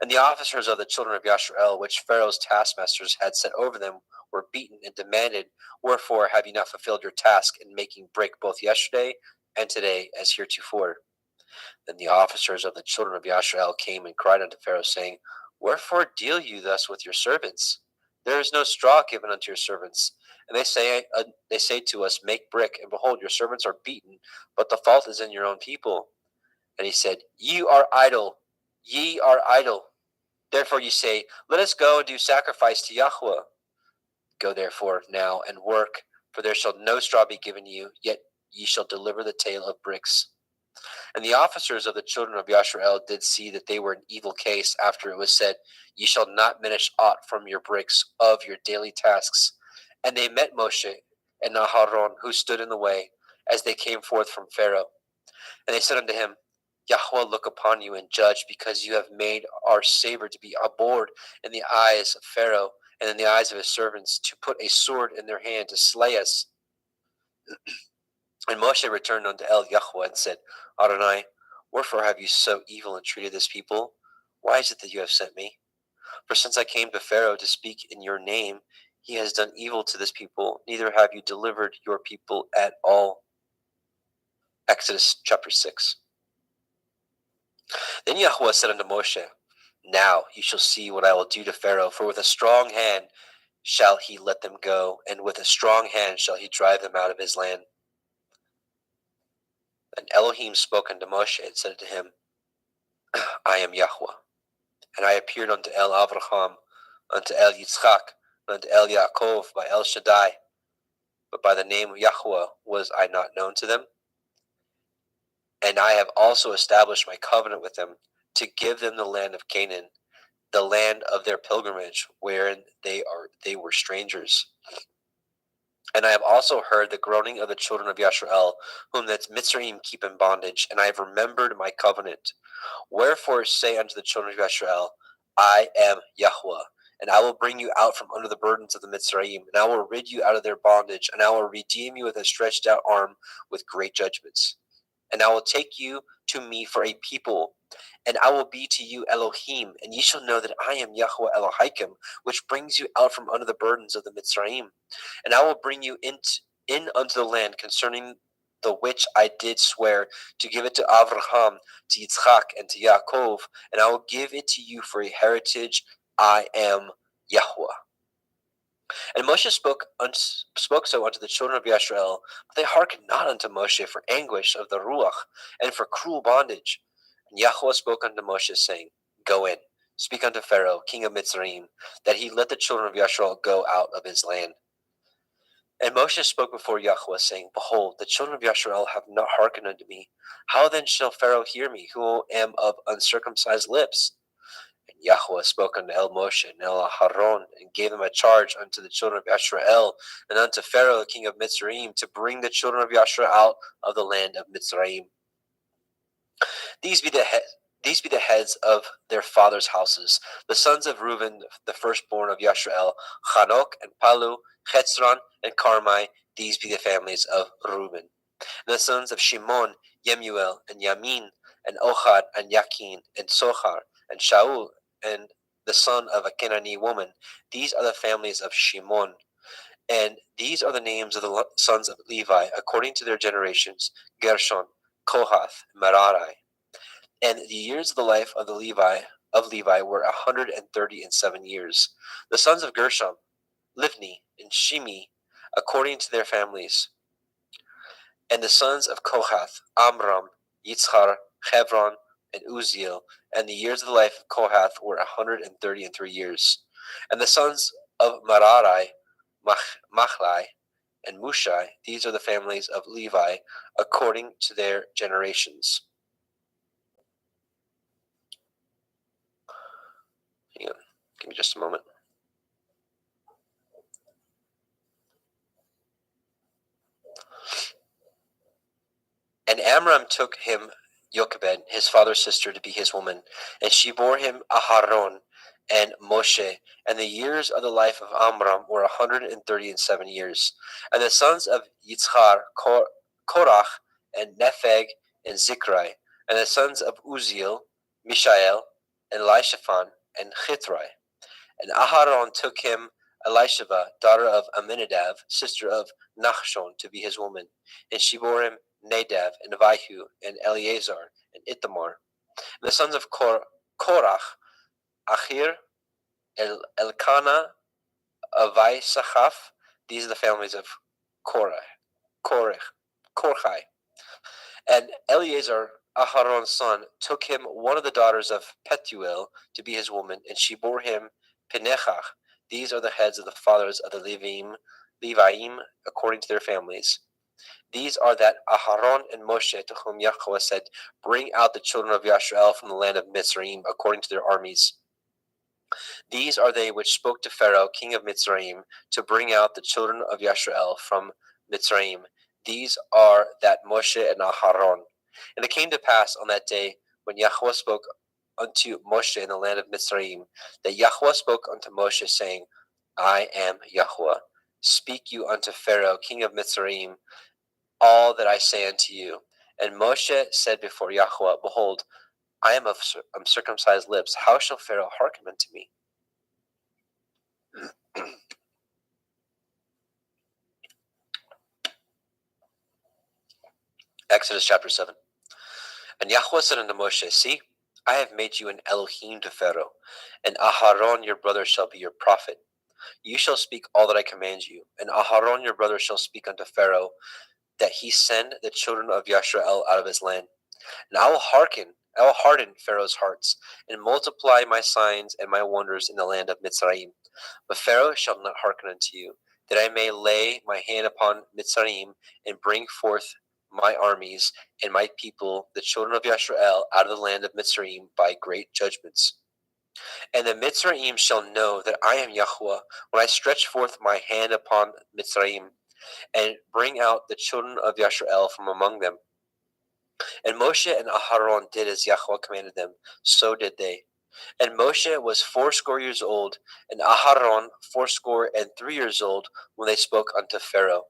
And the officers of the children of Yashrael, which Pharaoh's taskmasters had set over them, were beaten and demanded, Wherefore have you not fulfilled your task in making brick both yesterday and today as heretofore? Then the officers of the children of Yashrael came and cried unto Pharaoh, saying, Wherefore deal you thus with your servants? There is no straw given unto your servants. And they say to us, Make brick, and behold, your servants are beaten, but the fault is in your own people. And he said, Ye are idle. Therefore ye say, Let us go and do sacrifice to Yahweh. Go therefore now and work, for there shall no straw be given you, yet ye shall deliver the tale of bricks. And the officers of the children of Yashrael did see that they were in evil case after it was said, Ye shall not diminish aught from your bricks of your daily tasks. And they met Moshe and Aharon, who stood in the way, as they came forth from Pharaoh. And they said unto him, Yahweh look upon you and judge, because you have made our savor to be abhorred in the eyes of Pharaoh and in the eyes of his servants, to put a sword in their hand to slay us. And Moshe returned unto El Yahweh and said, Adonai, wherefore have you so evil entreated this people? Why is it that you have sent me? For since I came to Pharaoh to speak in your name, he has done evil to this people, neither have you delivered your people at all. Exodus chapter 6. Then Yahweh said unto Moshe, Now you shall see what I will do to Pharaoh, for with a strong hand shall he let them go, and with a strong hand shall he drive them out of his land. And Elohim spoke unto Moshe and said to him, I am Yahweh. And I appeared unto El Avraham, unto El Yitzchak, and unto El Yaakov by El Shaddai, but by the name of Yahweh was I not known to them. And I have also established my covenant with them, to give them the land of Canaan, the land of their pilgrimage, wherein they were strangers. And I have also heard the groaning of the children of Yashrael, whom the Mitzrayim keep in bondage, and I have remembered my covenant. Wherefore say unto the children of Yashrael, I am Yahweh, and I will bring you out from under the burdens of the Mitzrayim, and I will rid you out of their bondage, and I will redeem you with a stretched out arm with great judgments. And I will take you to me for a people, and I will be to you Elohim, and ye shall know that I am Yahweh Elohim, which brings you out from under the burdens of the Mitzrayim. And I will bring you in unto the land concerning the which I did swear to give it to Avraham, to Yitzchak, and to Yaakov, and I will give it to you for a heritage. I am Yahweh. And Moshe spoke so unto the children of Yashrael, but they hearkened not unto Moshe for anguish of the Ruach, and for cruel bondage. And Yahweh spoke unto Moshe, saying, Go in, speak unto Pharaoh, king of Mitzrayim, that he let the children of Yashrael go out of his land. And Moshe spoke before Yahweh, saying, Behold, the children of Yashrael have not hearkened unto me. How then shall Pharaoh hear me, who am of uncircumcised lips? And Yahweh spoke unto El Moshe and El Aharon, and gave them a charge unto the children of Yashrael, and unto Pharaoh the king of Mitzrayim, to bring the children of Yashrael out of the land of Mitzrayim. These be the heads of their fathers' houses, the sons of Reuben, the firstborn of Yashrael, Chanok and Palu, Chetzron and Carmi. These be the families of Reuben. And the sons of Shimon, Yemuel, and Yamin, and Ohad, and Yakin, and Sohar, and Shaul, and the son of a Canaanite woman. These are the families of Shimon. And these are the names of the sons of Levi, according to their generations: Gershon, Kohath, Merari. And the years of the life of Levi were 137 years. The sons of Gershom, Livni, and Shimi, according to their families. And the sons of Kohath, Amram, Yitzhar, Hebron, and Uziel. And the years of the life of Kohath were 133 years. And the sons of Merari, Machlai, and Mushai. These are the families of Levi, according to their generations. Hang on, give me just a moment. And Amram took him Jochebed, his father's sister, to be his woman, and she bore him Aharon and Moshe. And the years of the life of Amram were 137 years. And the sons of Yitzhar, Korach, and Nepheg, and Zikri. And the sons of Uziel, Mishael, and Elishaphan, and Chithrai. And Aharon took him Elisheva, daughter of Aminadab, sister of Nachshon, to be his woman. And she bore him Nadab, and Abihu, and Eleazar, and Ithamar. And the sons of Korach, Achir, Elkanah, Avisachaf. These are the families of Korachai. And Eleazar, Aharon's son, took him one of the daughters of Petuel to be his woman, and she bore him Pinechach. These are the heads of the fathers of the Leviim, according to their families. These are that Aharon and Moshe, to whom Yahweh said, "Bring out the children of Yashrael from the land of Mitzrayim, according to their armies." These are they which spoke to Pharaoh, king of Mitzrayim, to bring out the children of Yashrael from Mitzrayim. These are that Moshe and Aharon. And it came to pass on that day, when Yahweh spoke unto Moshe in the land of Mitzrayim, that Yahweh spoke unto Moshe, saying, "I am Yahweh. Speak you unto Pharaoh, king of Mitzrayim, all that I say unto you." And Moshe said before Yahweh, "Behold, I am of uncircumcised lips. How shall Pharaoh hearken unto me?" Exodus chapter 7. And Yahweh said unto Moshe, "See, I have made you an Elohim to Pharaoh, and Aharon your brother shall be your prophet. You shall speak all that I command you, and Aharon your brother shall speak unto Pharaoh, that he send the children of Yashrael out of his land. And I will harden Pharaoh's hearts, and multiply my signs and my wonders in the land of Mitzrayim. But Pharaoh shall not hearken unto you, that I may lay my hand upon Mitzrayim, and bring forth my armies and my people, the children of Yashrael, out of the land of Mitzrayim by great judgments. And the Mitzrayim shall know that I am Yahweh, when I stretch forth my hand upon Mitzrayim, and bring out the children of Yashrael from among them." And Moshe and Aharon did as Yahweh commanded them, so did they. And Moshe was 80 years old, and Aharon 83 years old, when they spoke unto Pharaoh.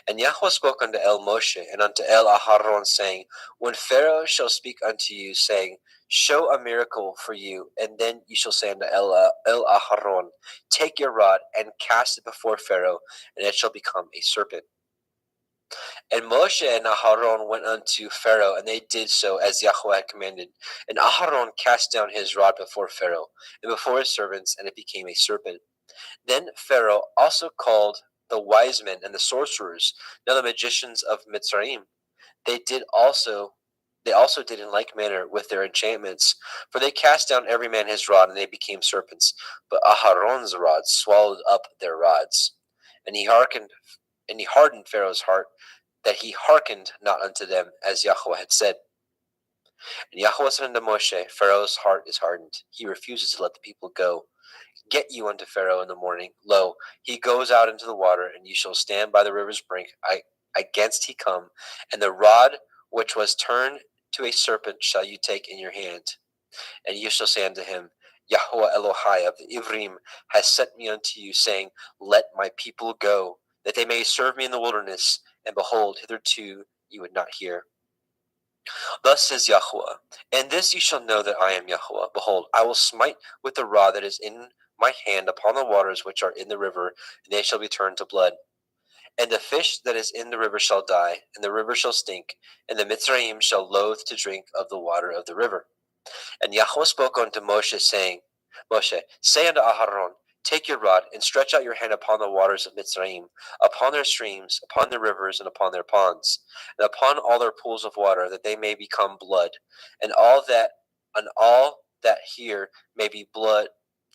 And Yahweh spoke unto El Moshe and unto El Aharon, saying, "When Pharaoh shall speak unto you, saying, Show a miracle for you, and then you shall say unto El Aharon, Take your rod and cast it before Pharaoh, and it shall become a serpent." And Moshe and Aharon went unto Pharaoh, and they did so as Yahweh had commanded. And Aharon cast down his rod before Pharaoh, and before his servants, and it became a serpent. Then Pharaoh also called the wise men and the sorcerers, now the magicians of Mitzrayim. They also did in like manner with their enchantments, for they cast down every man his rod, and they became serpents. But Aharon's rod swallowed up their rods. And he hardened Pharaoh's heart, that he hearkened not unto them, as Yahweh had said. And Yahweh said unto Moshe, "Pharaoh's heart is hardened. He refuses to let the people go. Get you unto Pharaoh in the morning. Lo, he goes out into the water, and you shall stand by the river's brink against he come, and the rod which was turned to a serpent shall you take in your hand. And you shall say unto him, Yahweh Elohai of the Ivrim has sent me unto you, saying, Let my people go, that they may serve me in the wilderness. And behold, hitherto you would not hear." Thus says Yahweh, and this you shall know that I am Yahweh. Behold, I will smite with the rod that is in my hand upon the waters which are in the river, and they shall be turned to blood. And the fish that is in the river shall die, and the river shall stink, and the Mitzrayim shall loathe to drink of the water of the river. And Yahweh spoke unto Moshe, saying, Moshe, say unto Aharon, take your rod, and stretch out your hand upon the waters of Mitzrayim, upon their streams, upon their rivers, and upon their ponds, and upon all their pools of water, that they may become blood, and all that here may be blood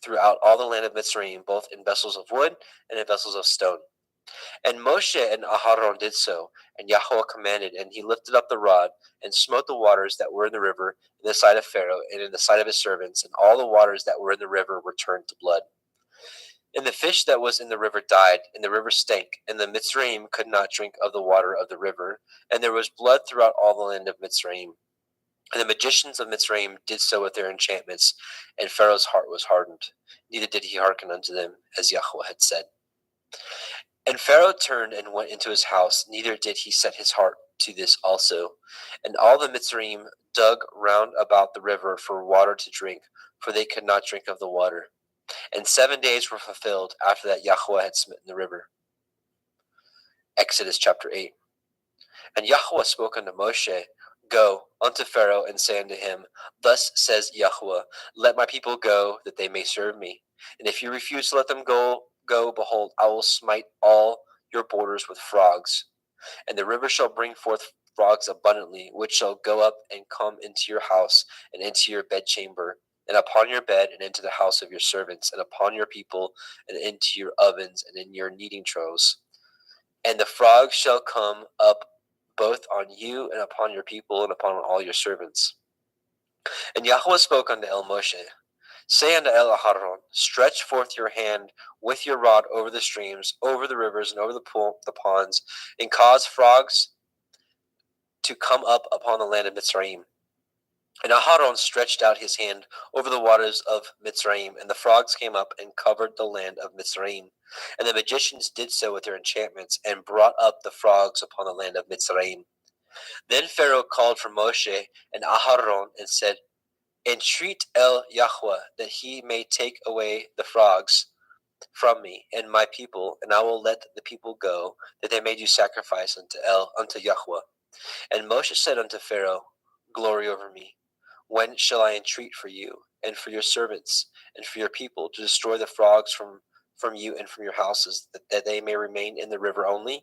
throughout all the land of Mitzrayim, both in vessels of wood and in vessels of stone. And Moshe and Aharon did so, and Yahweh commanded, and he lifted up the rod, and smote the waters that were in the river in the sight of Pharaoh, and in the sight of his servants, and all the waters that were in the river were turned to blood. And the fish that was in the river died, and the river stank, and the Mitzrayim could not drink of the water of the river, and there was blood throughout all the land of Mitzrayim. And the magicians of Mitzrayim did so with their enchantments, and Pharaoh's heart was hardened, neither did he hearken unto them, as Yahweh had said. And Pharaoh turned and went into his house, neither did he set his heart to this also. And all the Mitzrayim dug round about the river for water to drink, for they could not drink of the water. And 7 days were fulfilled after that Yahweh had smitten the river. Exodus chapter 8. And Yahweh spoke unto Moshe, Go unto Pharaoh, and say unto him, Thus says Yahweh, Let my people go, that they may serve me. And if you refuse to let them go, behold, I will smite all your borders with frogs. And the river shall bring forth frogs abundantly, which shall go up and come into your house, and into your bedchamber, and upon your bed, and into the house of your servants, and upon your people, and into your ovens, and in your kneading troughs. And the frogs shall come up both on you, and upon your people, and upon all your servants. And Yahweh spoke unto El Moshe, Say unto El Aharon, Stretch forth your hand with your rod over the streams, over the rivers, and over the ponds, and cause frogs to come up upon the land of Mitzrayim. And Aharon stretched out his hand over the waters of Mitzrayim, and the frogs came up and covered the land of Mitzrayim. And the magicians did so with their enchantments, and brought up the frogs upon the land of Mitzrayim. Then Pharaoh called for Moshe and Aharon, and said, Entreat El Yahweh, that he may take away the frogs from me and my people, and I will let the people go, that they may do sacrifice unto Yahweh. And Moshe said unto Pharaoh, Glory over me. When shall I entreat for you, and for your servants, and for your people, to destroy the frogs from you and from your houses, that they may remain in the river only? And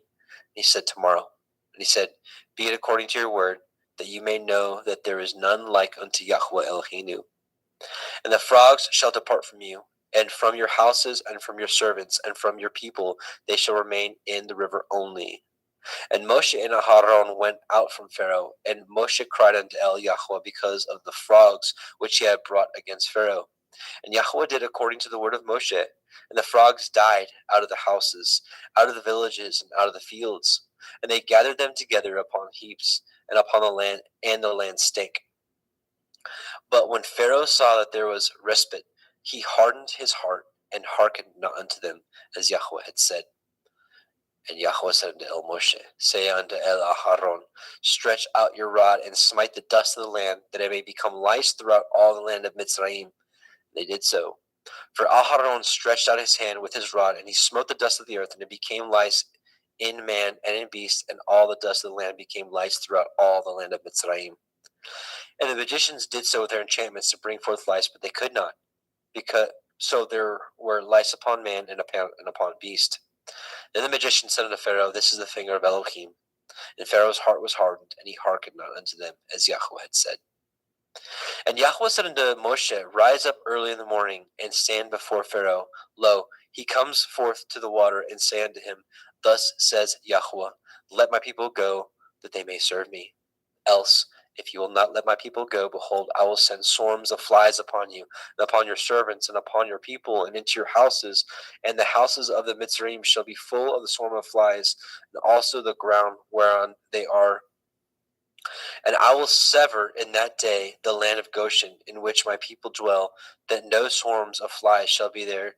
he said, Tomorrow. And he said, Be it according to your word, that you may know that there is none like unto Yahweh Eloheinu. And the frogs shall depart from you, and from your houses, and from your servants, and from your people, they shall remain in the river only. And Moshe and Aharon went out from Pharaoh, and Moshe cried unto El Yahweh because of the frogs which he had brought against Pharaoh. And Yahweh did according to the word of Moshe, and the frogs died out of the houses, out of the villages, and out of the fields. And they gathered them together upon heaps, and upon the land, and the land stank. But when Pharaoh saw that there was respite, he hardened his heart, and hearkened not unto them, as Yahweh had said. And Yahweh said unto El Moshe, Say unto El Aharon, Stretch out your rod, and smite the dust of the land, that it may become lice throughout all the land of Mitzrayim. They did so. For Aharon stretched out his hand with his rod, and he smote the dust of the earth, and it became lice in man and in beast, and all the dust of the land became lice throughout all the land of Mitzrayim. And the magicians did so with their enchantments to bring forth lice, but they could not, because so there were lice upon man and upon beast. Then the magician said unto Pharaoh, This is the finger of Elohim. And Pharaoh's heart was hardened, and he hearkened not unto them, as Yahweh had said. And Yahweh said unto Moshe, Rise up early in the morning, and stand before Pharaoh. Lo, he comes forth to the water, and say unto him, Thus says Yahweh, Let my people go, that they may serve me. Else, if you will not let my people go, behold, I will send swarms of flies upon you, and upon your servants, and upon your people, and into your houses. And the houses of the Mitzrayim shall be full of the swarm of flies, and also the ground whereon they are. And I will sever in that day the land of Goshen, in which my people dwell, that no swarms of flies shall be there,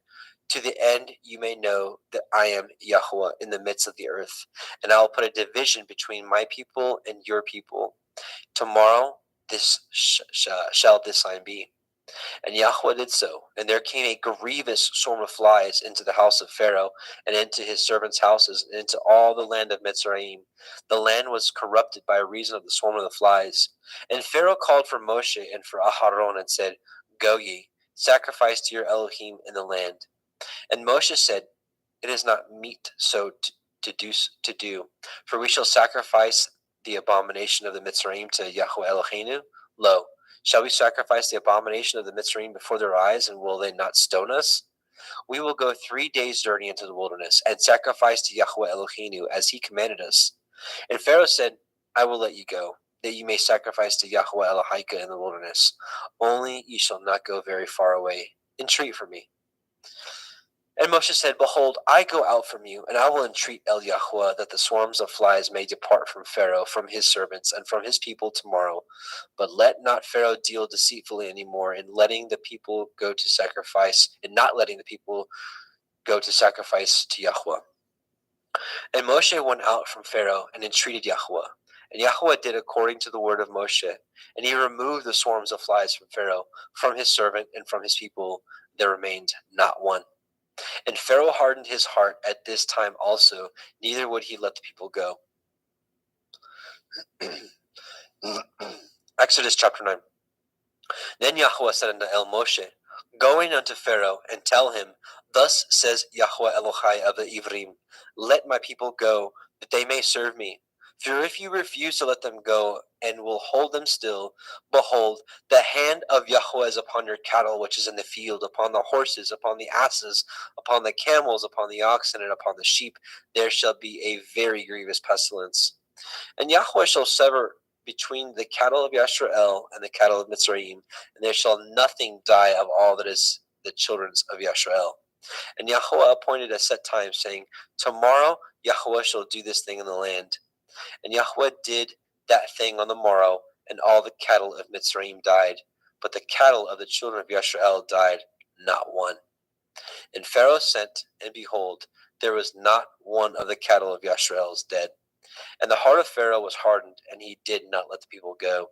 to the end you may know that I am Yahweh in the midst of the earth. And I will put a division between my people and your people. Tomorrow shall this sign be. And Yahweh did so, and there came a grievous swarm of flies into the house of Pharaoh, and into his servants' houses, and into all the land of Mitzrayim. The land was corrupted by reason of the swarm of the flies. And Pharaoh called for Moshe and for Aharon, and said, Go ye, sacrifice to your Elohim in the land. And Moshe said, It is not meet so to do, for we shall sacrifice the abomination of the Mitzrayim to Yahweh Eloheinu. Lo, shall we sacrifice the abomination of the Mitzrayim before their eyes, and will they not stone us? We will go 3 days' journey into the wilderness, and sacrifice to Yahweh Eloheinu as he commanded us. And Pharaoh said, I will let you go, that you may sacrifice to Yahweh Elohika in the wilderness. Only you shall not go very far away. Entreat for me. And Moshe said, Behold, I go out from you, and I will entreat El Yahweh that the swarms of flies may depart from Pharaoh, from his servants, and from his people tomorrow. But let not Pharaoh deal deceitfully any more in letting the people go to sacrifice, and not letting the people go to sacrifice to Yahweh. And Moshe went out from Pharaoh and entreated Yahweh. And Yahweh did according to the word of Moshe. And he removed the swarms of flies from Pharaoh, from his servant, and from his people. There remained not one. And Pharaoh hardened his heart at this time also, neither would he let the people go. Exodus chapter 9. Then Yahweh said unto El Moshe, Go in unto Pharaoh, and tell him, Thus says Yahweh Elohai of the Ivrim, Let my people go, that they may serve me. For if you refuse to let them go, and will hold them still, behold, the hand of Yahweh is upon your cattle which is in the field, upon the horses, upon the asses, upon the camels, upon the oxen, and upon the sheep. There shall be a very grievous pestilence. And Yahweh shall sever between the cattle of Yashrael and the cattle of Mitzrayim, and there shall nothing die of all that is the children of Yashrael. And Yahweh appointed a set time, saying, Tomorrow Yahweh shall do this thing in the land. And Yahweh did that thing on the morrow, and all the cattle of Mitzrayim died, but the cattle of the children of Yashrael died not one. And Pharaoh sent, and behold, there was not one of the cattle of Yashrael's dead. And the heart of Pharaoh was hardened, and he did not let the people go.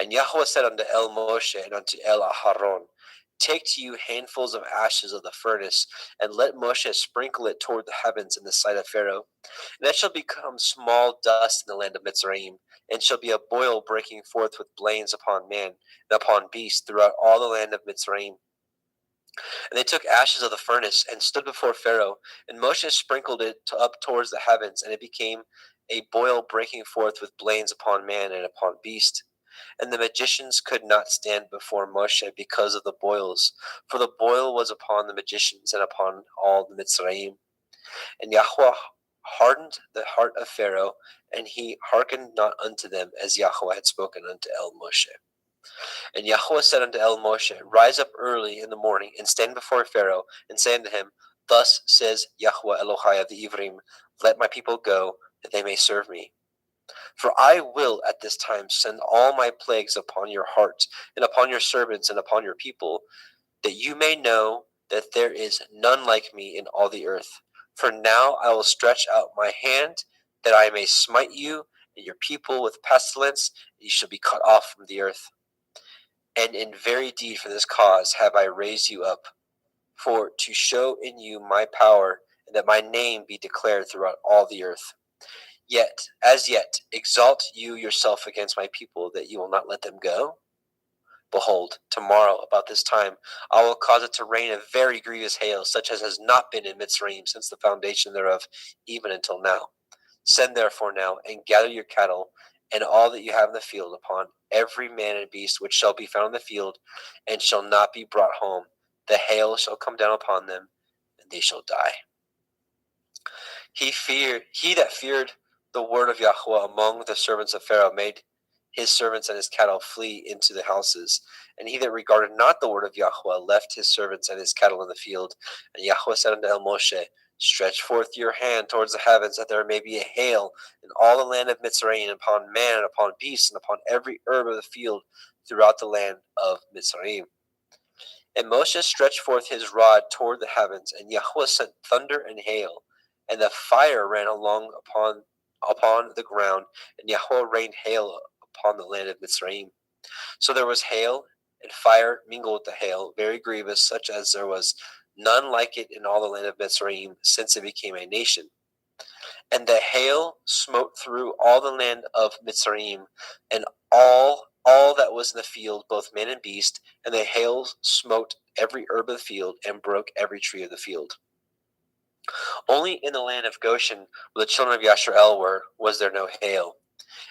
And Yahweh said unto El Moshe and unto El Aharon, Take to you handfuls of ashes of the furnace, and let Moshe sprinkle it toward the heavens in the sight of Pharaoh. And that shall become small dust in the land of Mitzrayim, and shall be a boil breaking forth with blains upon man and upon beast throughout all the land of Mitzrayim. And they took ashes of the furnace and stood before Pharaoh, and Moshe sprinkled it up towards the heavens, and it became a boil breaking forth with blains upon man and upon beast. And the magicians could not stand before Moshe because of the boils, for the boil was upon the magicians and upon all the Mitzrayim. And Yahweh hardened the heart of Pharaoh, and he hearkened not unto them, as Yahweh had spoken unto El Moshe. And Yahweh said unto El Moshe, Rise up early in the morning, and stand before Pharaoh, and say unto him, Thus says Yahweh Elohai of the Ivrim, Let my people go, that they may serve me. For I will at this time send all my plagues upon your heart, and upon your servants, and upon your people, that you may know that there is none like me in all the earth. For now I will stretch out my hand, that I may smite you and your people with pestilence, and you shall be cut off from the earth. And in very deed for this cause have I raised you up, for to show in you my power, and that my name be declared throughout all the earth. Yet, as yet, exalt you yourself against my people, that you will not let them go? Behold, tomorrow, about this time, I will cause it to rain a very grievous hail, such as has not been in Mitzrayim since the foundation thereof, even until now. Send therefore now, and gather your cattle, and all that you have in the field, upon every man and beast which shall be found in the field, and shall not be brought home. The hail shall come down upon them, and they shall die. He that feared the word of Yahweh among the servants of Pharaoh made his servants and his cattle flee into the houses. And he that regarded not the word of Yahweh left his servants and his cattle in the field. And Yahweh said unto El Moshe, Stretch forth your hand towards the heavens, that there may be a hail in all the land of Mitzrayim, upon man, and upon beast, and upon every herb of the field throughout the land of Mitzrayim. And Moshe stretched forth his rod toward the heavens, and Yahweh sent thunder and hail, and the fire ran along upon the ground, and Yahweh rained hail upon the land of Mitzrayim. So there was hail, and fire mingled with the hail, very grievous, such as there was none like it in all the land of Mitzrayim, since it became a nation. And the hail smote through all the land of Mitzrayim, and all that was in the field, both man and beast, and the hail smote every herb of the field, and broke every tree of the field. Only in the land of Goshen, where the children of Yasharel were, was there no hail.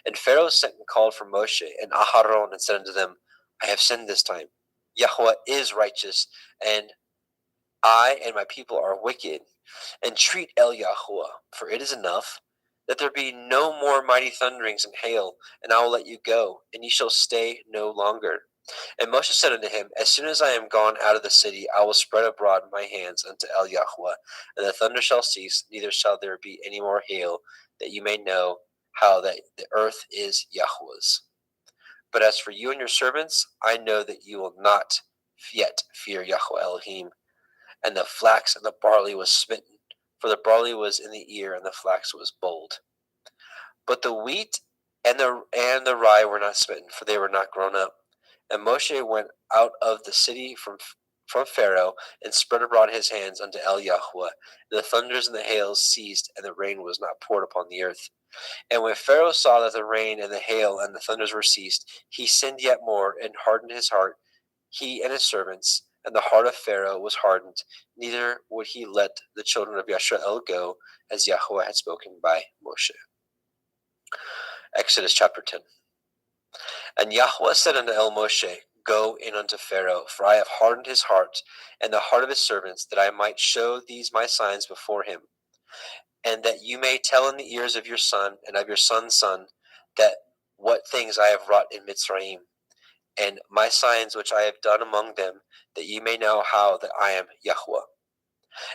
And Pharaoh sent and called for Moshe and Aharon, and said unto them, I have sinned this time. Yahweh is righteous, and I and my people are wicked. Entreat El Yahweh, for it is enough, that there be no more mighty thunderings and hail, and I will let you go, and ye shall stay no longer. And Moshe said unto him, As soon as I am gone out of the city, I will spread abroad my hands unto El Yahweh, and the thunder shall cease, neither shall there be any more hail, that you may know how that the earth is Yahweh's. But as for you and your servants, I know that you will not yet fear Yahweh Elohim. And the flax and the barley was smitten, for the barley was in the ear, and the flax was bold. But the wheat and the rye were not smitten, for they were not grown up. And Moshe went out of the city from Pharaoh, and spread abroad his hands unto El Yahweh. And the thunders and the hails ceased, and the rain was not poured upon the earth. And when Pharaoh saw that the rain and the hail and the thunders were ceased, he sinned yet more, and hardened his heart, he and his servants. And the heart of Pharaoh was hardened, neither would he let the children of Yasharel go, as Yahweh had spoken by Moshe. Exodus chapter 10. And Yahweh said unto El Moshe, Go in unto Pharaoh, for I have hardened his heart, and the heart of his servants, that I might show these my signs before him, and that you may tell in the ears of your son and of your son's son, that what things I have wrought in Mitzrayim, and my signs which I have done among them, that ye may know how that I am Yahweh.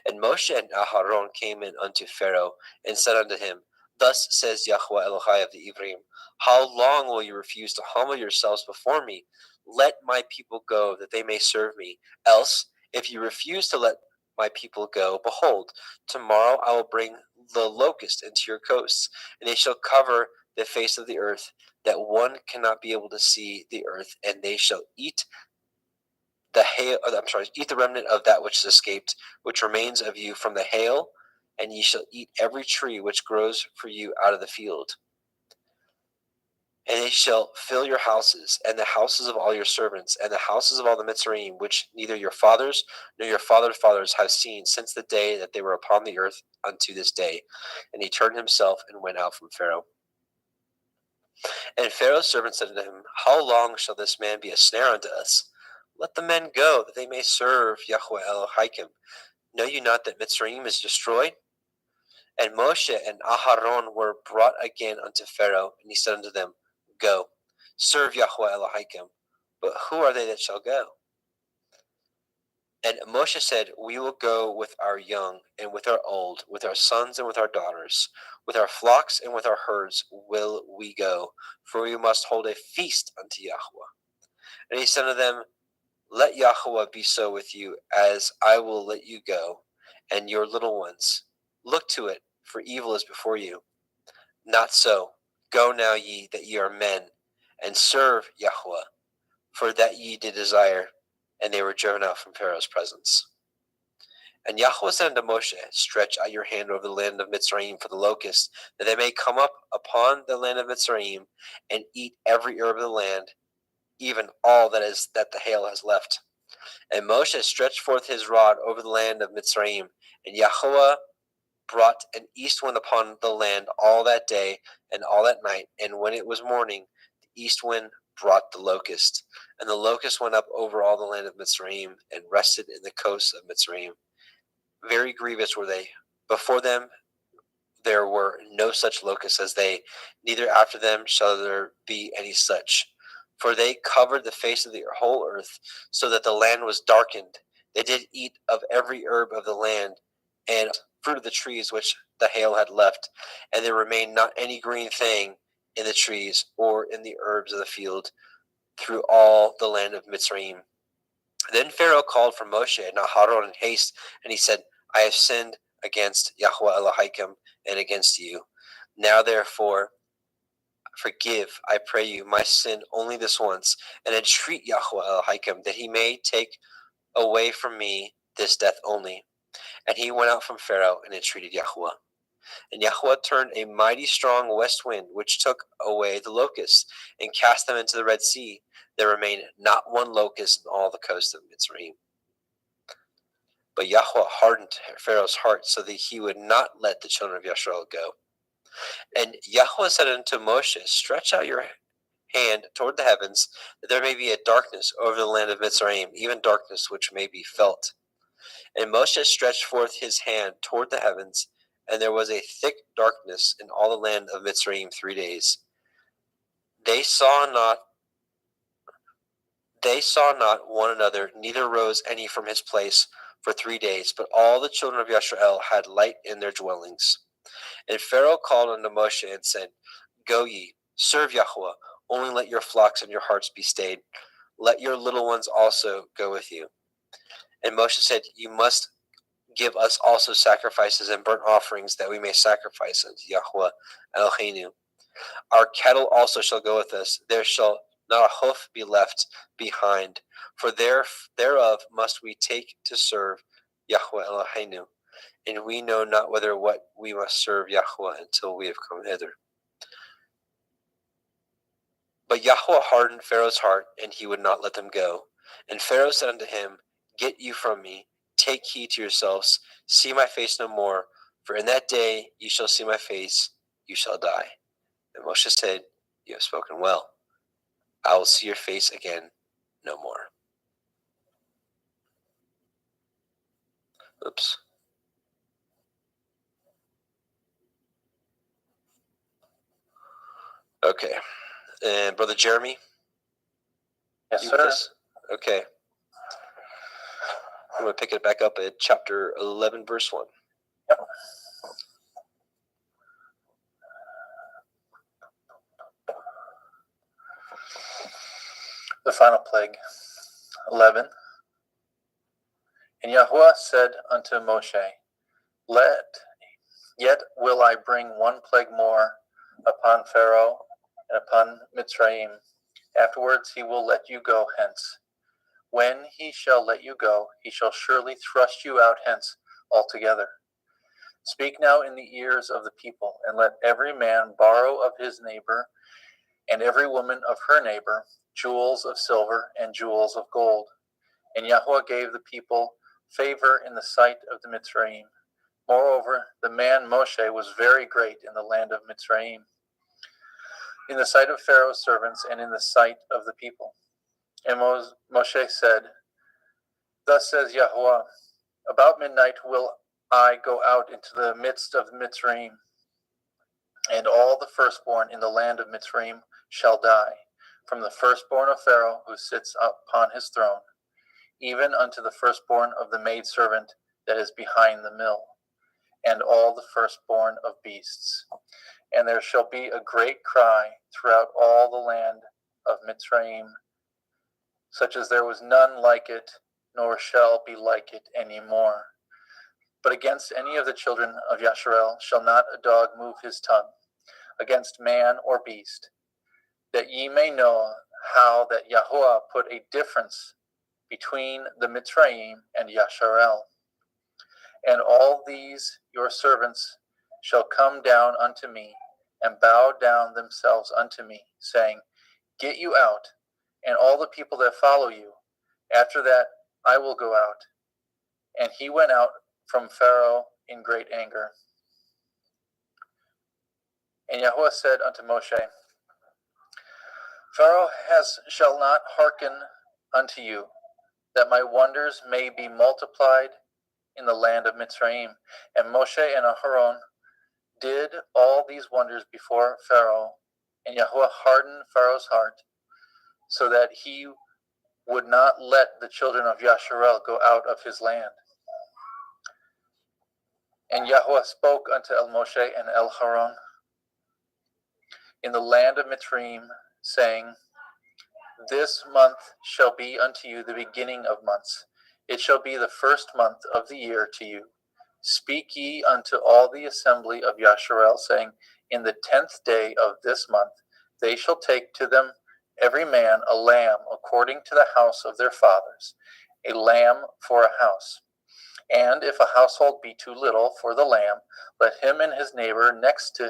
And Moshe and Aharon came in unto Pharaoh, and said unto him, Thus says Yahweh Elohai of the Ivrim, How long will you refuse to humble yourselves before me? Let my people go, that they may serve me. Else, if you refuse to let my people go, behold, tomorrow I will bring the locust into your coasts, and they shall cover the face of the earth, that one cannot be able to see the earth, and they shall eat eat the remnant of that which is escaped, which remains of you from the hail, and ye shall eat every tree which grows for you out of the field. And they shall fill your houses, and the houses of all your servants, and the houses of all the Mitzrayim, which neither your fathers nor your fathers' fathers have seen since the day that they were upon the earth unto this day. And he turned himself and went out from Pharaoh. And Pharaoh's servant said unto him, How long shall this man be a snare unto us? Let the men go, that they may serve Yahweh Elohim. Know you not that Mitzrayim is destroyed? And Moshe and Aharon were brought again unto Pharaoh, and he said unto them, Go, serve Yahweh Elohim. But who are they that shall go? And Moshe said, We will go with our young and with our old, with our sons and with our daughters, with our flocks and with our herds will we go, for we must hold a feast unto Yahweh. And he said unto them, Let Yahweh be so with you, as I will let you go, and your little ones. Look to it, for evil is before you. Not so. Go now ye, that ye are men, and serve Yahweh, for that ye did desire. And they were driven out from Pharaoh's presence. And Yahweh said unto Moshe, Stretch out your hand over the land of Mitzrayim for the locusts, that they may come up upon the land of Mitzrayim, and eat every herb of the land, even all that the hail has left. And Moshe stretched forth his rod over the land of Mitzrayim, and Yahweh brought an east wind upon the land all that day and all that night. And when it was morning, the east wind brought the locust. And the locust went up over all the land of Mitzrayim, and rested in the coasts of Mitzrayim. Very grievous were they. Before them there were no such locusts as they, neither after them shall there be any such. For they covered the face of the whole earth, so that the land was darkened. They did eat of every herb of the land, and fruit of the trees which the hail had left, and there remained not any green thing in the trees or in the herbs of the field through all the land of Mitzrayim. Then Pharaoh called for Moshe and Aharon in haste, and he said, I have sinned against Yahweh Elohim and against you. Now therefore, Forgive, I pray you, my sin only this once, and entreat Yahweh Elohim that he may take away from me this death only. And he went out from Pharaoh and entreated Yahweh. And Yahweh turned a mighty strong west wind, which took away the locusts and cast them into the Red Sea. There remained not one locust in all the coast of Mitzrayim. But Yahweh hardened Pharaoh's heart so that he would not let the children of Yisrael go. And Yahweh said unto Moshe, stretch out your hand toward the heavens, that there may be a darkness over the land of Mitzrayim, even darkness which may be felt. And Moshe stretched forth his hand toward the heavens, and there was a thick darkness in all the land of Mitzrayim 3 days. They saw not one another, neither rose any from his place for 3 days, but all the children of Yisrael had light in their dwellings. And Pharaoh called unto Moshe and said, Go ye, serve Yahweh, only let your flocks and your hearts be stayed. Let your little ones also go with you. And Moshe said, You must give us also sacrifices and burnt offerings, that we may sacrifice unto Yahweh Eloheinu. Our cattle also shall go with us. There shall not a hoof be left behind, for thereof must we take to serve Yahweh Eloheinu. And we know not whether what we must serve Yahweh until we have come hither. But Yahweh hardened Pharaoh's heart, and he would not let them go. And Pharaoh said unto him, Get you from me, take heed to yourselves, see my face no more, for in that day you shall see my face, you shall die. And Moshe said, You have spoken well. I will see your face again no more. Oops. Okay. And Brother Jeremy? Yes, you sir. with us? Okay. I'm going to pick it back up at chapter 11, verse 1. Yep. The final plague, 11. And Yahweh said unto Moshe, Yet will I bring one plague more upon Pharaoh and upon Mitzrayim. Afterwards he will let you go hence. When he shall let you go, he shall surely thrust you out hence altogether. Speak now in the ears of the people, and let every man borrow of his neighbor, and every woman of her neighbor, jewels of silver and jewels of gold. And Yahweh gave the people favor in the sight of the Mitzrayim. Moreover, the man Moshe was very great in the land of Mitzrayim, in the sight of Pharaoh's servants and in the sight of the people. And Moshe said, Thus says Yahweh, About midnight will I go out into the midst of Mitzrayim, and all the firstborn in the land of Mitzrayim shall die, from the firstborn of Pharaoh who sits upon his throne, even unto the firstborn of the maidservant that is behind the mill, and all the firstborn of beasts. And there shall be a great cry throughout all the land of Mitzrayim, such as there was none like it, nor shall be like it any more. But against any of the children of Yasharel shall not a dog move his tongue, against man or beast, that ye may know how that Yahweh put a difference between the Mitzrayim and Yasharel. And all these your servants shall come down unto me, and bow down themselves unto me, saying, Get you out, and all the people that follow you. After that I will go out. And he went out from Pharaoh in great anger. And Yahweh said unto Moshe, Pharaoh shall not hearken unto you, that my wonders may be multiplied in the land of Mitzrayim. And Moshe and Aharon did all these wonders before Pharaoh, and Yahweh hardened Pharaoh's heart, so that he would not let the children of Yasharel go out of his land. And Yahweh spoke unto El Moshe and El Haron in the land of Mitzrayim, saying, This month shall be unto you the beginning of months. It shall be the first month of the year to you. Speak ye unto all the assembly of Yasharel, saying, In the 10th day of this month they shall take to them every man a lamb according to the house of their fathers, a lamb for a house. And if a household be too little for the lamb, let him and his neighbor next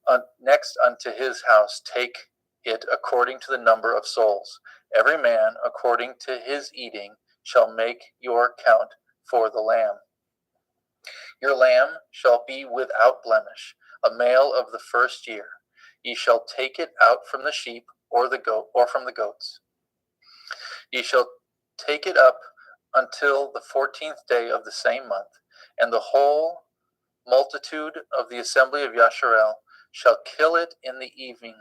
unto his house take it according to the number of souls. Every man according to his eating shall make your count for the lamb. Your lamb shall be without blemish, a male of the first year. Ye shall take it out from the sheep or the goat or from the goats. Ye shall take it up until the 14th day of the same month, and the whole multitude of the assembly of Yasharel shall kill it in the evening.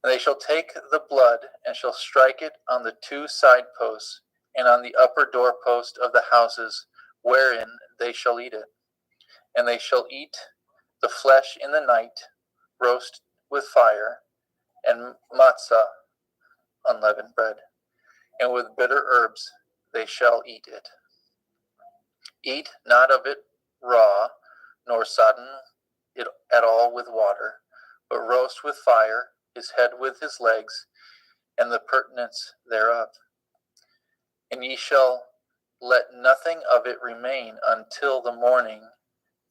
And they shall take the blood and shall strike it on the two side posts and on the upper doorpost of the houses wherein they shall eat it. And they shall eat the flesh in the night, roast with fire, and matzah, unleavened bread, and with bitter herbs they shall eat it. Eat not of it raw, nor sodden it at all with water, but roast with fire his head with his legs, and the purtenance thereof. And ye shall let nothing of it remain until the morning.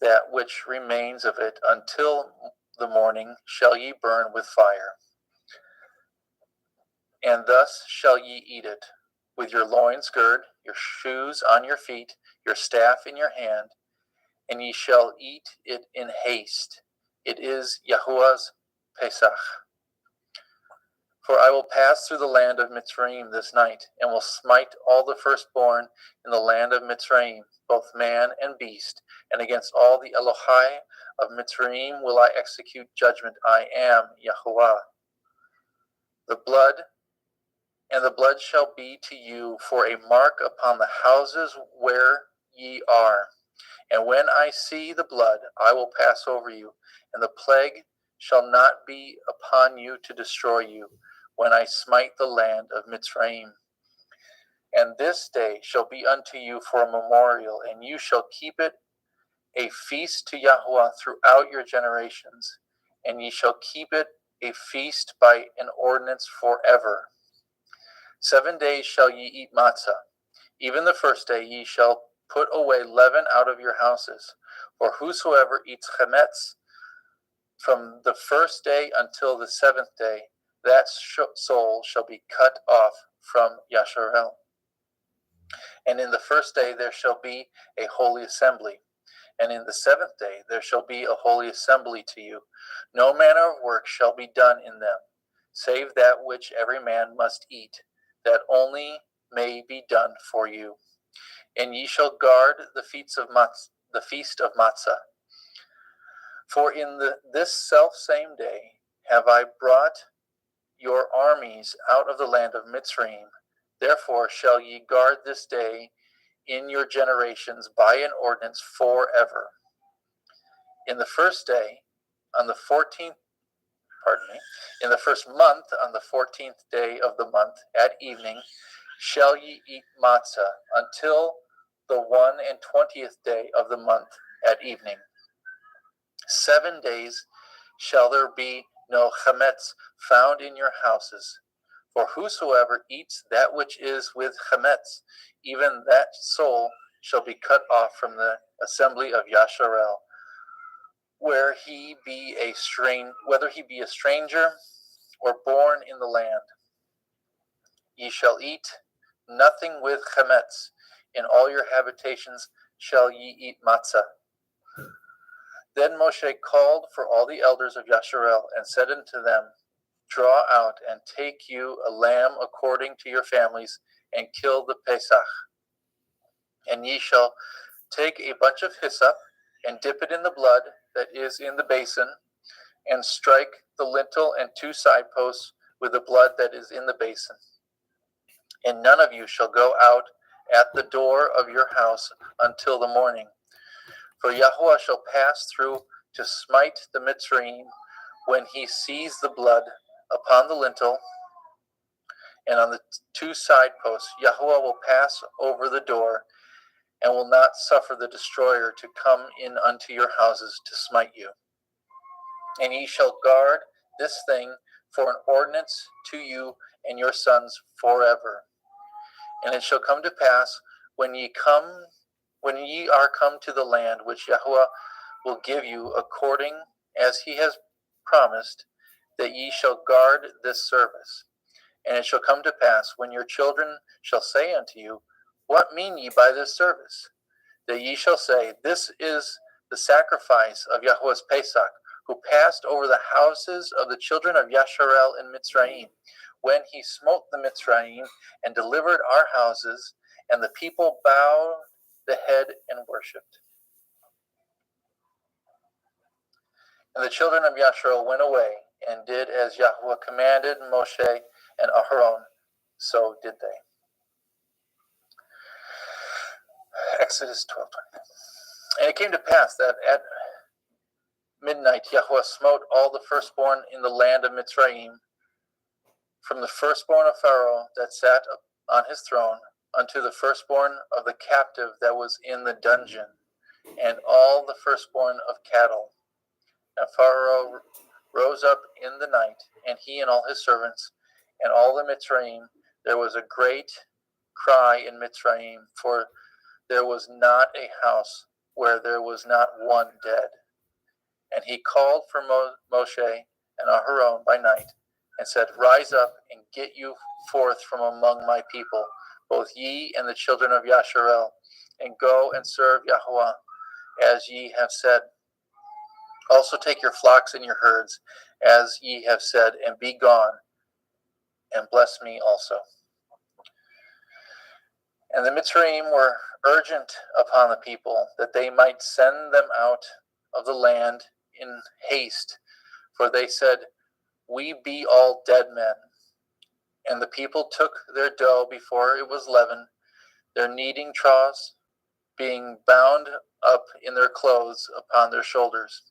That which remains of it until the morning shall ye burn with fire. And thus shall ye eat it, with your loins girt, your shoes on your feet, your staff in your hand, and ye shall eat it in haste. It is Yahuwah's Pesach. For I will pass through the land of Mitzrayim this night, and will smite all the firstborn in the land of Mitzrayim, both man and beast, and against all the Elohai of Mitzrayim will I execute judgment. I am Yahuwah. The blood shall be to you for a mark upon the houses where ye are. And when I see the blood, I will pass over you, and the plague shall not be upon you to destroy you, when I smite the land of Mitzrayim. And this day shall be unto you for a memorial, and you shall keep it a feast to Yahuwah throughout your generations, and ye shall keep it a feast by an ordinance forever. 7 days shall ye eat matzah. Even the first day ye shall put away leaven out of your houses. For whosoever eats chametz from the first day until the 7th day, that soul shall be cut off from Yasharel. And in the first day there shall be a holy assembly, and in the 7th day there shall be a holy assembly to you. No manner of work shall be done in them, save that which every man must eat, that only may be done for you. And ye shall guard the feast of Matzah. For in this selfsame day have I brought your armies out of the land of Mitzrayim. Therefore shall ye guard this day in your generations by an ordinance forever. In the first day, in the first month, on the 14th day of the month, at evening, shall ye eat matzah until the 21st day of the month at evening. 7 days shall there be no chametz found in your houses. For whosoever eats that which is with chametz, even that soul shall be cut off from the assembly of Yasharel, whether he be a stranger or born in the land. Ye shall eat nothing with chametz. In all your habitations shall ye eat matzah. Then Moshe called for all the elders of Yasharel and said unto them, Draw out and take you a lamb according to your families, and kill the Pesach. And ye shall take a bunch of hyssop, and dip it in the blood that is in the basin, and strike the lintel and 2 side posts with the blood that is in the basin. And none of you shall go out at the door of your house until the morning. For Yahuwah shall pass through to smite the Mitzrayim when he sees the blood upon the lintel and on the 2 side posts. Yahuwah will pass over the door and will not suffer the destroyer to come in unto your houses to smite you. And ye shall guard this thing for an ordinance to you and your sons forever. And it shall come to pass when ye are come to the land which Yahweh will give you according as he has promised, that ye shall guard this service. And it shall come to pass when your children shall say unto you, What mean ye by this service? That ye shall say, This is the sacrifice of Yahweh's Pesach, who passed over the houses of the children of Yasharel in Mitzrayim, when he smote the Mitzrayim and delivered our houses, and the people bowed the head and worshipped. And the children of Yasharel went away and did as Yahweh commanded Moshe and Aharon, so did they. Exodus 12:20. And it came to pass that at midnight Yahweh smote all the firstborn in the land of Mitzrayim, from the firstborn of Pharaoh that sat on his throne, unto the firstborn of the captive that was in the dungeon, and all the firstborn of cattle. And Pharaoh rose up in the night, and he and all his servants, and all the Mitzrayim. There was a great cry in Mitzrayim, for there was not a house where there was not one dead. And he called for Moshe and Aharon by night, and said, Rise up and get you forth from among my people, both ye and the children of Yasharel, and go and serve Yahweh, as ye have said. Also take your flocks and your herds, as ye have said, and be gone, and bless me also. And the Mitzrayim were urgent upon the people, that they might send them out of the land in haste, for they said, We be all dead men. And the people took their dough before it was leavened, their kneading troughs being bound up in their clothes upon their shoulders.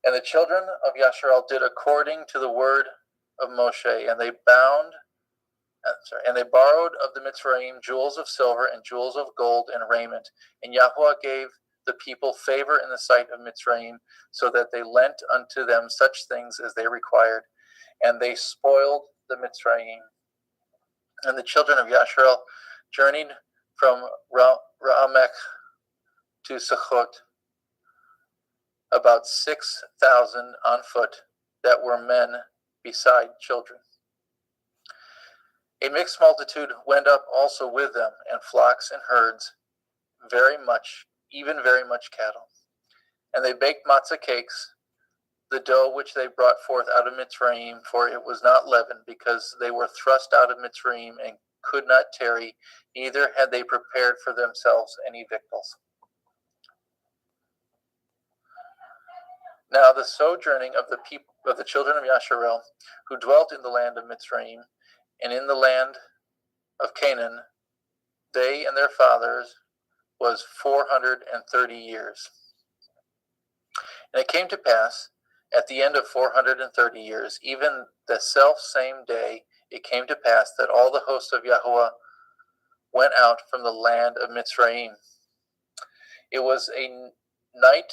And the children of Yasharel did according to the word of Moshe, and they borrowed of the Mitzrayim jewels of silver and jewels of gold and raiment. And Yahweh gave the people favor in the sight of Mitzrayim, so that they lent unto them such things as they required, and they spoiled the Mitzrayim. And the children of Yasharel journeyed from Ra'amech to Sukkot, about 6,000 on foot, that were men beside children. A mixed multitude went up also with them, and flocks and herds, very much cattle. And they baked matzah cakes, the dough which they brought forth out of Mitzrayim, for it was not leavened, because they were thrust out of Mitzrayim and could not tarry, neither had they prepared for themselves any victuals. Now the sojourning of the people of the children of Yasharel, who dwelt in the land of Mitzrayim, and in the land of Canaan, they and their fathers, was 430 years. And it came to pass, at the end of 430 years, even the self same day, it came to pass that all the hosts of Yahweh went out from the land of Mitzrayim. It was a night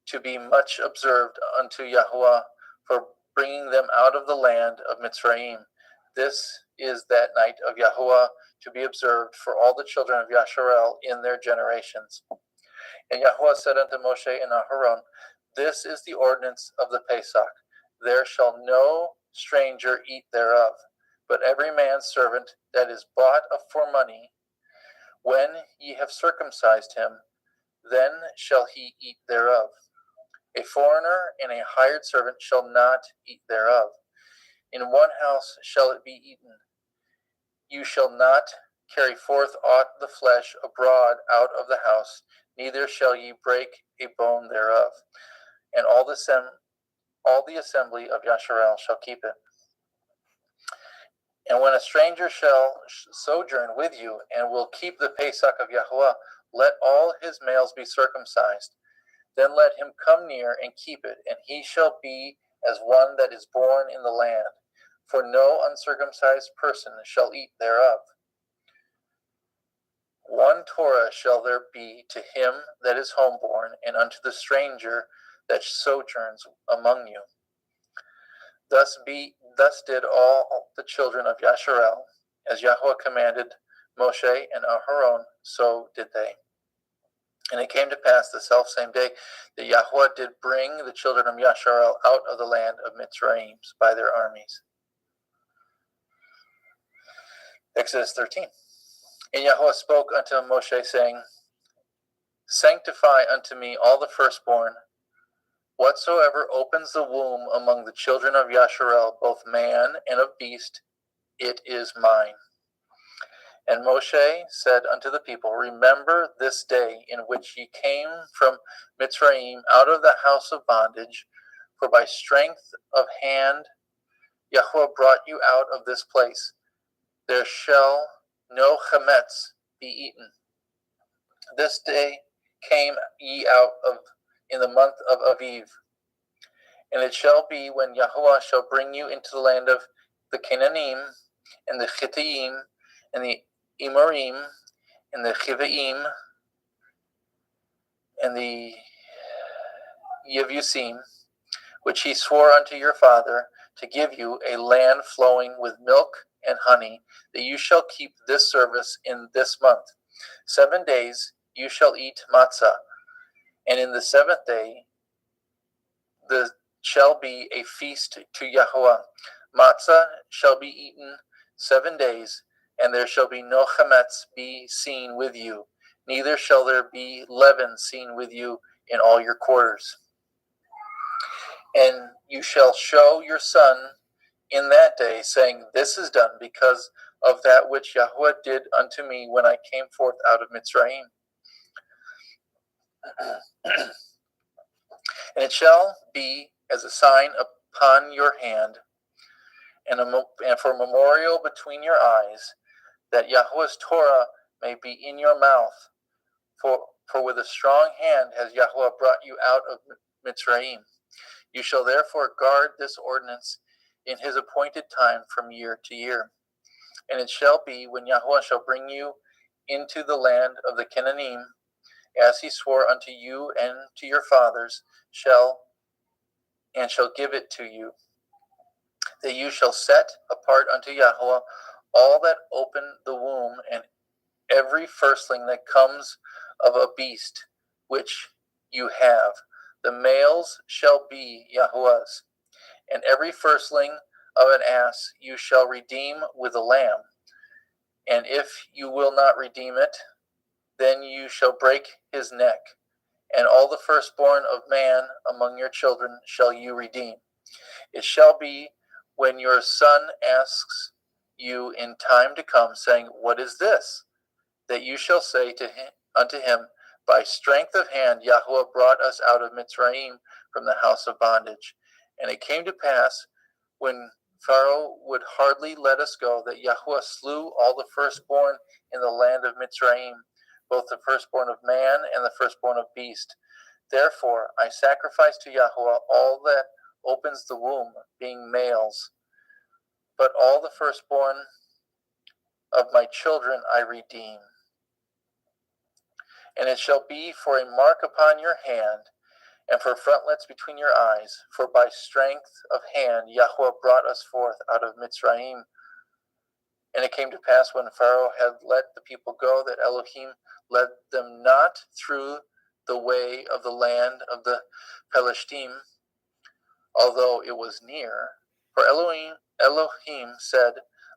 to be much observed unto Yahweh for bringing them out of the land of Mitzrayim. This is that night of Yahweh to be observed for all the children of Yasharel in their generations. And Yahweh said unto Moshe and Aharon, This is the ordinance of the Pesach. There shall no stranger eat thereof, but every man's servant that is bought for money, when ye have circumcised him, then shall he eat thereof. A foreigner and a hired servant shall not eat thereof. In one house shall it be eaten. You shall not carry forth aught the flesh abroad out of the house, neither shall ye break a bone thereof. And all the assembly of Yasharel shall keep it. And when a stranger shall sojourn with you, and will keep the Pesach of Yahweh, let all his males be circumcised. Then let him come near and keep it, and he shall be as one that is born in the land. For no uncircumcised person shall eat thereof. One Torah shall there be to him that is homeborn, and unto the stranger that sojourns among you. Thus did all the children of Yasharel, as Yahweh commanded Moshe and Aharon, so did they. And it came to pass the selfsame day that Yahweh did bring the children of Yasharel out of the land of Mitzrayim by their armies. Exodus 13. And Yahweh spoke unto Moshe, saying, Sanctify unto me all the firstborn, whatsoever opens the womb among the children of Yasharel, both man and of beast, it is mine. And Moshe said unto the people, Remember this day in which ye came from Mitzrayim out of the house of bondage, for by strength of hand Yahweh brought you out of this place. There shall no chametz be eaten. This day came ye out of in the month of Aviv. And it shall be when Yahweh shall bring you into the land of the Canaanim, and the Chittim, and the Amorim, and the Chivaim, and the Yevusim, which he swore unto your father, to give you a land flowing with milk and honey, that you shall keep this service in this month. 7 days you shall eat matzah, and in the seventh day there shall be a feast to Yahweh. Matzah shall be eaten 7 days, and there shall be no chametz be seen with you, neither shall there be leaven seen with you in all your quarters. And you shall show your son in that day, saying, This is done because of that which Yahweh did unto me when I came forth out of Mitzrayim. And it shall be as a sign upon your hand, and for a memorial between your eyes, that Yahweh's Torah may be in your mouth. For with a strong hand has Yahweh brought you out of Mitzrayim. You shall therefore guard this ordinance in his appointed time from year to year. And it shall be when Yahweh shall bring you into the land of the Canaanim, as he swore unto you and to your fathers, shall give it to you, that you shall set apart unto Yahweh all that open the womb, and every firstling that comes of a beast which you have. The males shall be Yahweh's, and every firstling of an ass you shall redeem with a lamb. And if you will not redeem it, then you shall break his neck. And all the firstborn of man among your children shall you redeem. It shall be when your son asks you in time to come, saying, What is this? That you shall say unto him, By strength of hand Yahweh brought us out of Mitzrayim from the house of bondage. And it came to pass, when Pharaoh would hardly let us go, that Yahweh slew all the firstborn in the land of Mitzrayim, both the firstborn of man and the firstborn of beast. Therefore I sacrifice to Yahweh all that opens the womb, being males. But all the firstborn of my children I redeem. And it shall be for a mark upon your hand, and for frontlets between your eyes, for by strength of hand Yahweh brought us forth out of Mitzrayim. And it came to pass, when Pharaoh had let the people go, that Elohim led them not through the way of the land of the Pelishtim, although it was near. For Elohim said,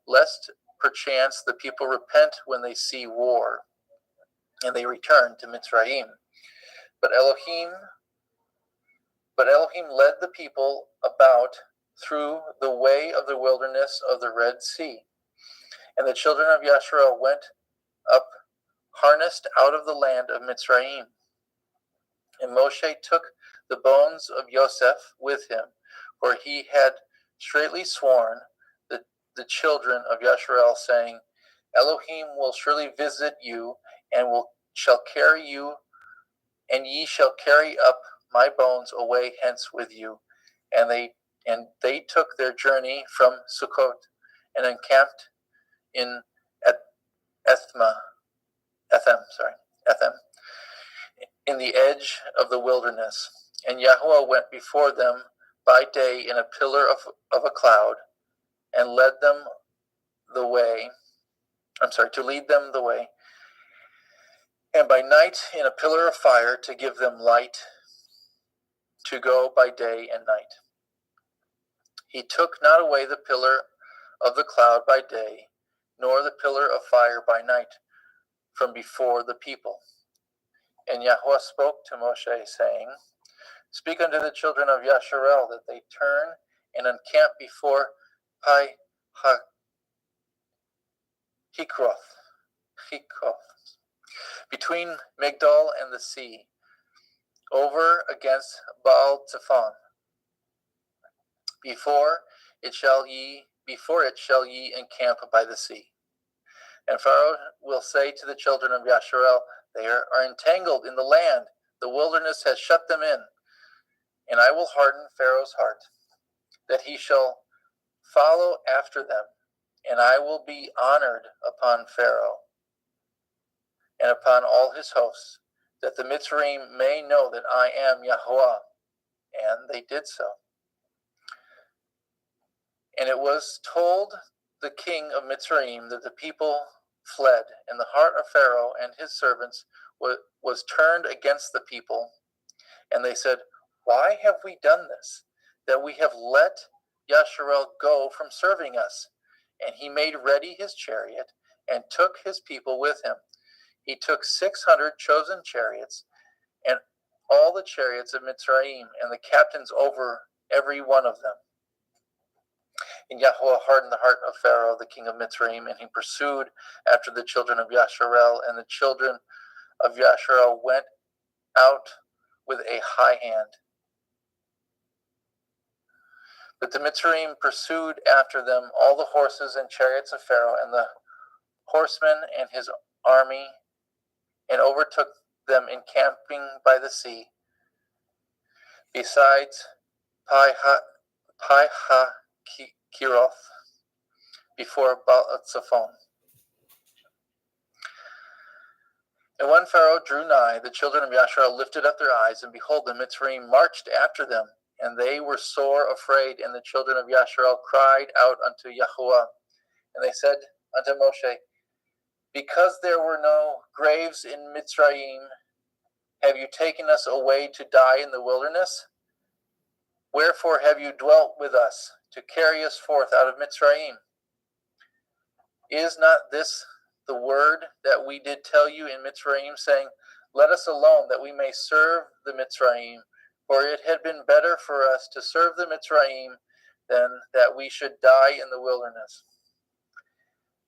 Lest perchance the people repent when they see war, and they return to Mitzrayim. But Elohim led the people about through the way of the wilderness of the Red Sea. And the children of Yasharel went up harnessed out of the land of Mitzrayim. And Moshe took the bones of Yosef with him, for he had straitly sworn the children of Yasharel, saying, Elohim will surely visit you, and shall carry you, and ye shall carry up my bones away hence with you. And they took their journey from Sukkot, and encamped in Ethem, in the edge of the wilderness. And Yahweh went before them by day in a pillar of a cloud, and led them the way. To lead them the way. And by night in a pillar of fire to give them light to go by day and night. He took not away the pillar of the cloud by day, nor the pillar of fire by night from before the people. And Yahweh spoke to Moshe, saying, Speak unto the children of Yasharel that they turn and encamp before Pi Hikroth, between Migdol and the sea, over against Baal Zephon. Before it shall ye encamp by the sea. And Pharaoh will say to the children of Yasharel, They are entangled in the land, the wilderness has shut them in. And I will harden Pharaoh's heart, that he shall follow after them, and I will be honored upon Pharaoh and upon all his hosts, that the Mitzrayim may know that I am Yahweh. And they did so. And it was told the king of Mitzrayim that the people fled, and the heart of Pharaoh and his servants was turned against the people. And they said, Why have we done this, that we have let Yasharel go from serving us? And he made ready his chariot, and took his people with him. He took 600 chosen chariots, and all the chariots of Mitzrayim, and the captains over every one of them. And Yahweh hardened the heart of Pharaoh, the king of Mitzrayim, and he pursued after the children of Yasharel, and the children of Yasharel went out with a high hand. But the Mitzrayim pursued after them all the horses and chariots of Pharaoh, and the horsemen and his army, and overtook them encamping by the sea, besides Pi-haKiroth, before Baal-Zephon. And when Pharaoh drew nigh, the children of Yasharel lifted up their eyes, and behold, the Mitzrayim marched after them, and they were sore afraid. And the children of Yasharel cried out unto Yahweh, and they said unto Moshe, Because there were no graves in Mitzrayim, have you taken us away to die in the wilderness? Wherefore have you dwelt with us, to carry us forth out of Mitzrayim? Is not this the word that we did tell you in Mitzrayim, saying, Let us alone, that we may serve the Mitzrayim? For it had been better for us to serve the Mitzrayim than that we should die in the wilderness.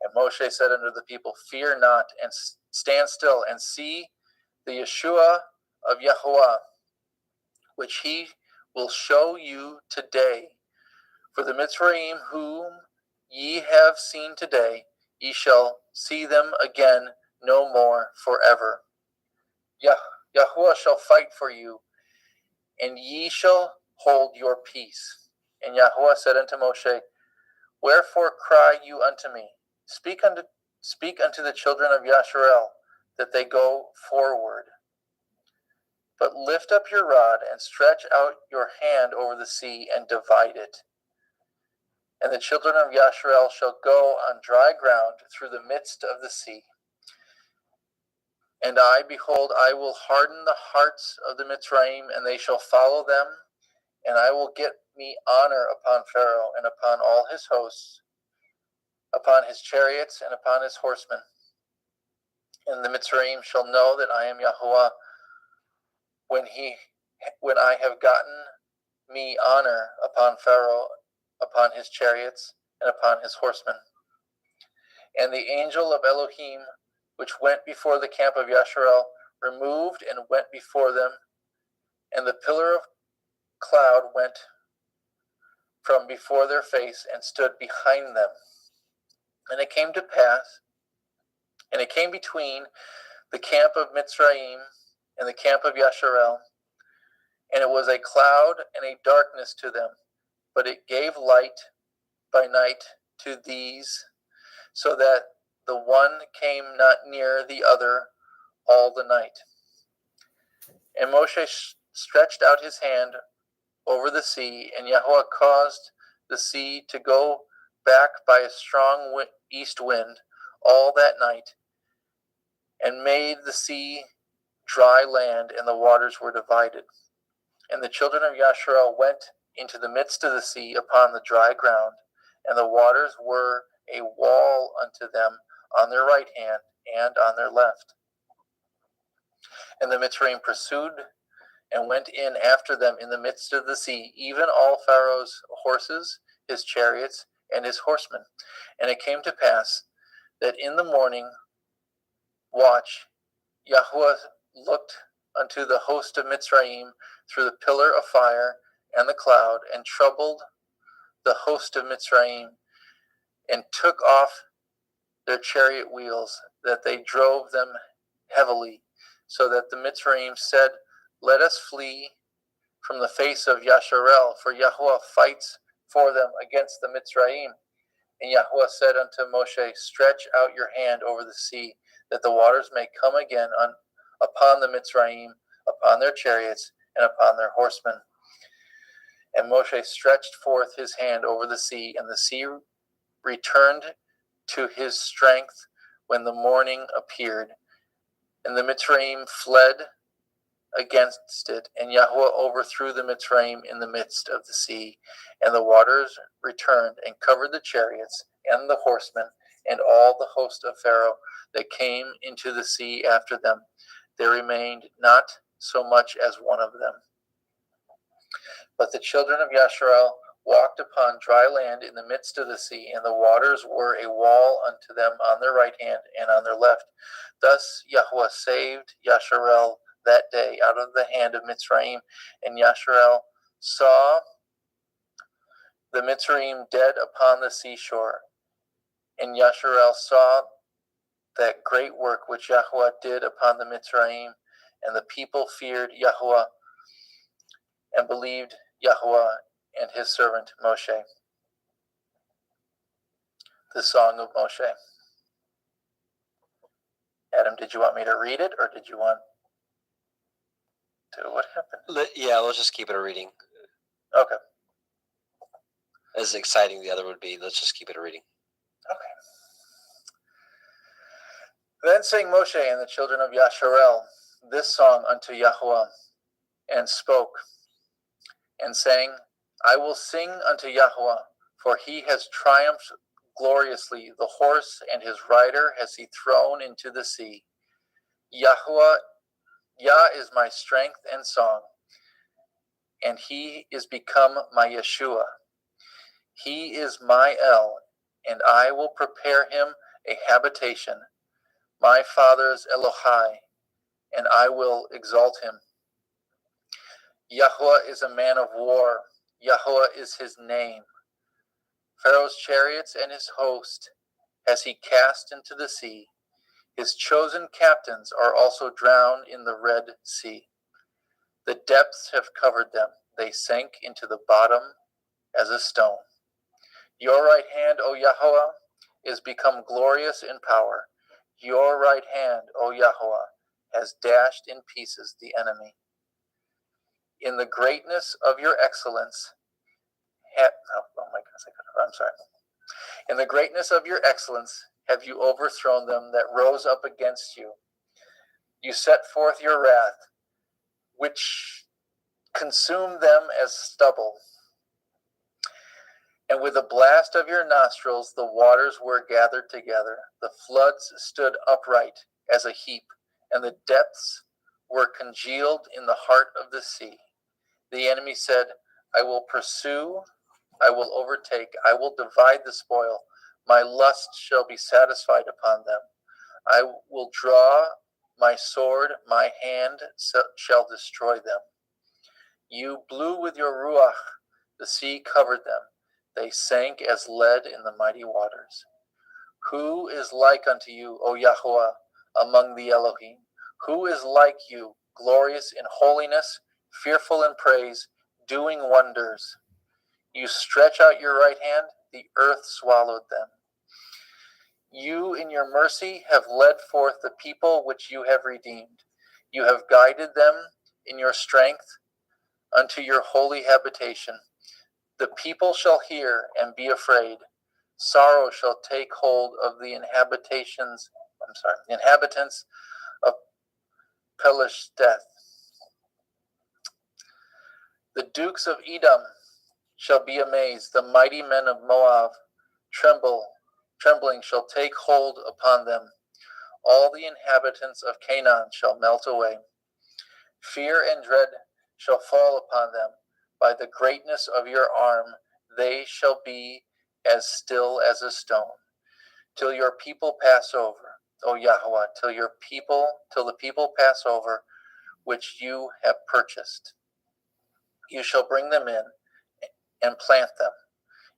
And Moshe said unto the people, Fear not, and stand still, and see the Yeshua of Yahweh, which he will show you today. For the Mitzrayim whom ye have seen today, ye shall see them again no more forever. Yahweh shall fight for you, and ye shall hold your peace. And Yahweh said unto Moshe, Wherefore cry you unto me? Speak unto the children of Yasharel, that they go forward. But lift up your rod, and stretch out your hand over the sea, and divide it. And the children of Yasharel shall go on dry ground through the midst of the sea. And I, behold, I will harden the hearts of the Mitzrayim, and they shall follow them, and I will get me honor upon Pharaoh, and upon all his hosts, upon his chariots, and upon his horsemen. And the Mitzrayim shall know that I am Yahweh, when I have gotten me honor upon Pharaoh, upon his chariots, and upon his horsemen. And the angel of Elohim, which went before the camp of Yasharel, removed and went before them, and the pillar of cloud went from before their face and stood behind them. And it came to pass, and it came between the camp of Mitzrayim and the camp of Yasharel, and it was a cloud and a darkness to them, but it gave light by night to these, so that the one came not near the other all the night. And Moshe stretched out his hand over the sea, and Yahweh caused the sea to go back by a strong east wind all that night, and made the sea dry land, and the waters were divided. And the children of Yasharel went into the midst of the sea upon the dry ground, and the waters were a wall unto them on their right hand and on their left. And the Mitzrayim pursued and went in after them in the midst of the sea, even all Pharaoh's horses, his chariots, and his horsemen. And it came to pass that in the morning watch Yahweh looked unto the host of Mitzrayim through the pillar of fire and the cloud, and troubled the host of Mitzrayim, and took off their chariot wheels, that they drove them heavily, so that the Mitzrayim said, Let us flee from the face of Yasharel, for Yahweh fights for them against the Mitzrayim. And Yahweh said unto Moshe, Stretch out your hand over the sea, that the waters may come again upon the Mitzrayim, upon their chariots, and upon their horsemen. And Moshe stretched forth his hand over the sea, and the sea returned to his strength when the morning appeared. And the Mitzrayim fled against it, and Yahweh overthrew the Mitzrayim in the midst of the sea. And the waters returned and covered the chariots and the horsemen and all the host of Pharaoh that came into the sea after them. There remained not so much as one of them. But the children of Yasharel walked upon dry land in the midst of the sea, and the waters were a wall unto them on their right hand and on their left. Thus Yahweh saved Yasharel that day out of the hand of Mitzrayim, and Yasharel saw the Mitzrayim dead upon the seashore. And Yasharel saw that great work which Yahweh did upon the Mitzrayim, and the people feared Yahweh and believed Yahweh and his servant Moshe. The Song of Moshe. Adam, did you want me to read it, or did you want to? What happened? Yeah, let's just keep it a reading. Okay. As exciting the other would be, let's just keep it a reading. Okay. Then sang Moshe and the children of Yasharel this song unto Yahweh, and spoke, and sang, I will sing unto Yahweh, for he has triumphed gloriously. The horse and his rider has he thrown into the sea. Yahweh, Yah is my strength and song, and he is become my Yeshua. He is my El, and I will prepare him a habitation, my father's Elohai, and I will exalt him. Yahweh is a man of war. Yahweh is his name. Pharaoh's chariots and his host has he cast into the sea. His chosen captains are also drowned in the Red Sea. The depths have covered them. They sank into the bottom as a stone. Your right hand, O Yahweh, is become glorious in power. Your right hand, O Yahweh, has dashed in pieces the enemy. In the greatness of your excellence, In the greatness of your excellence have you overthrown them that rose up against you. You set forth your wrath, which consumed them as stubble. And with the blast of your nostrils the waters were gathered together. The floods stood upright as a heap, and the depths were congealed in the heart of the sea. The enemy said, I will pursue, I will overtake, I will divide the spoil. My lust shall be satisfied upon them. I will draw my sword, my hand shall destroy them. You blew with your ruach, the sea covered them. They sank as lead in the mighty waters. Who is like unto you, O Yahweh, among the Elohim? Who is like you, glorious in holiness, fearful in praise, doing wonders? You stretch out your right hand, the earth swallowed them. You in your mercy have led forth the people which you have redeemed. You have guided them in your strength unto your holy habitation. The people shall hear and be afraid. Sorrow shall take hold of the inhabitants of Pelisheth. The dukes of Edom shall be amazed. The mighty men of Moab trembling shall take hold upon them. All the inhabitants of Canaan shall melt away. Fear and dread shall fall upon them. By the greatness of your arm they shall be as still as a stone, till your people pass over, O Yahweh, till the people pass over, which you have purchased. You shall bring them in and plant them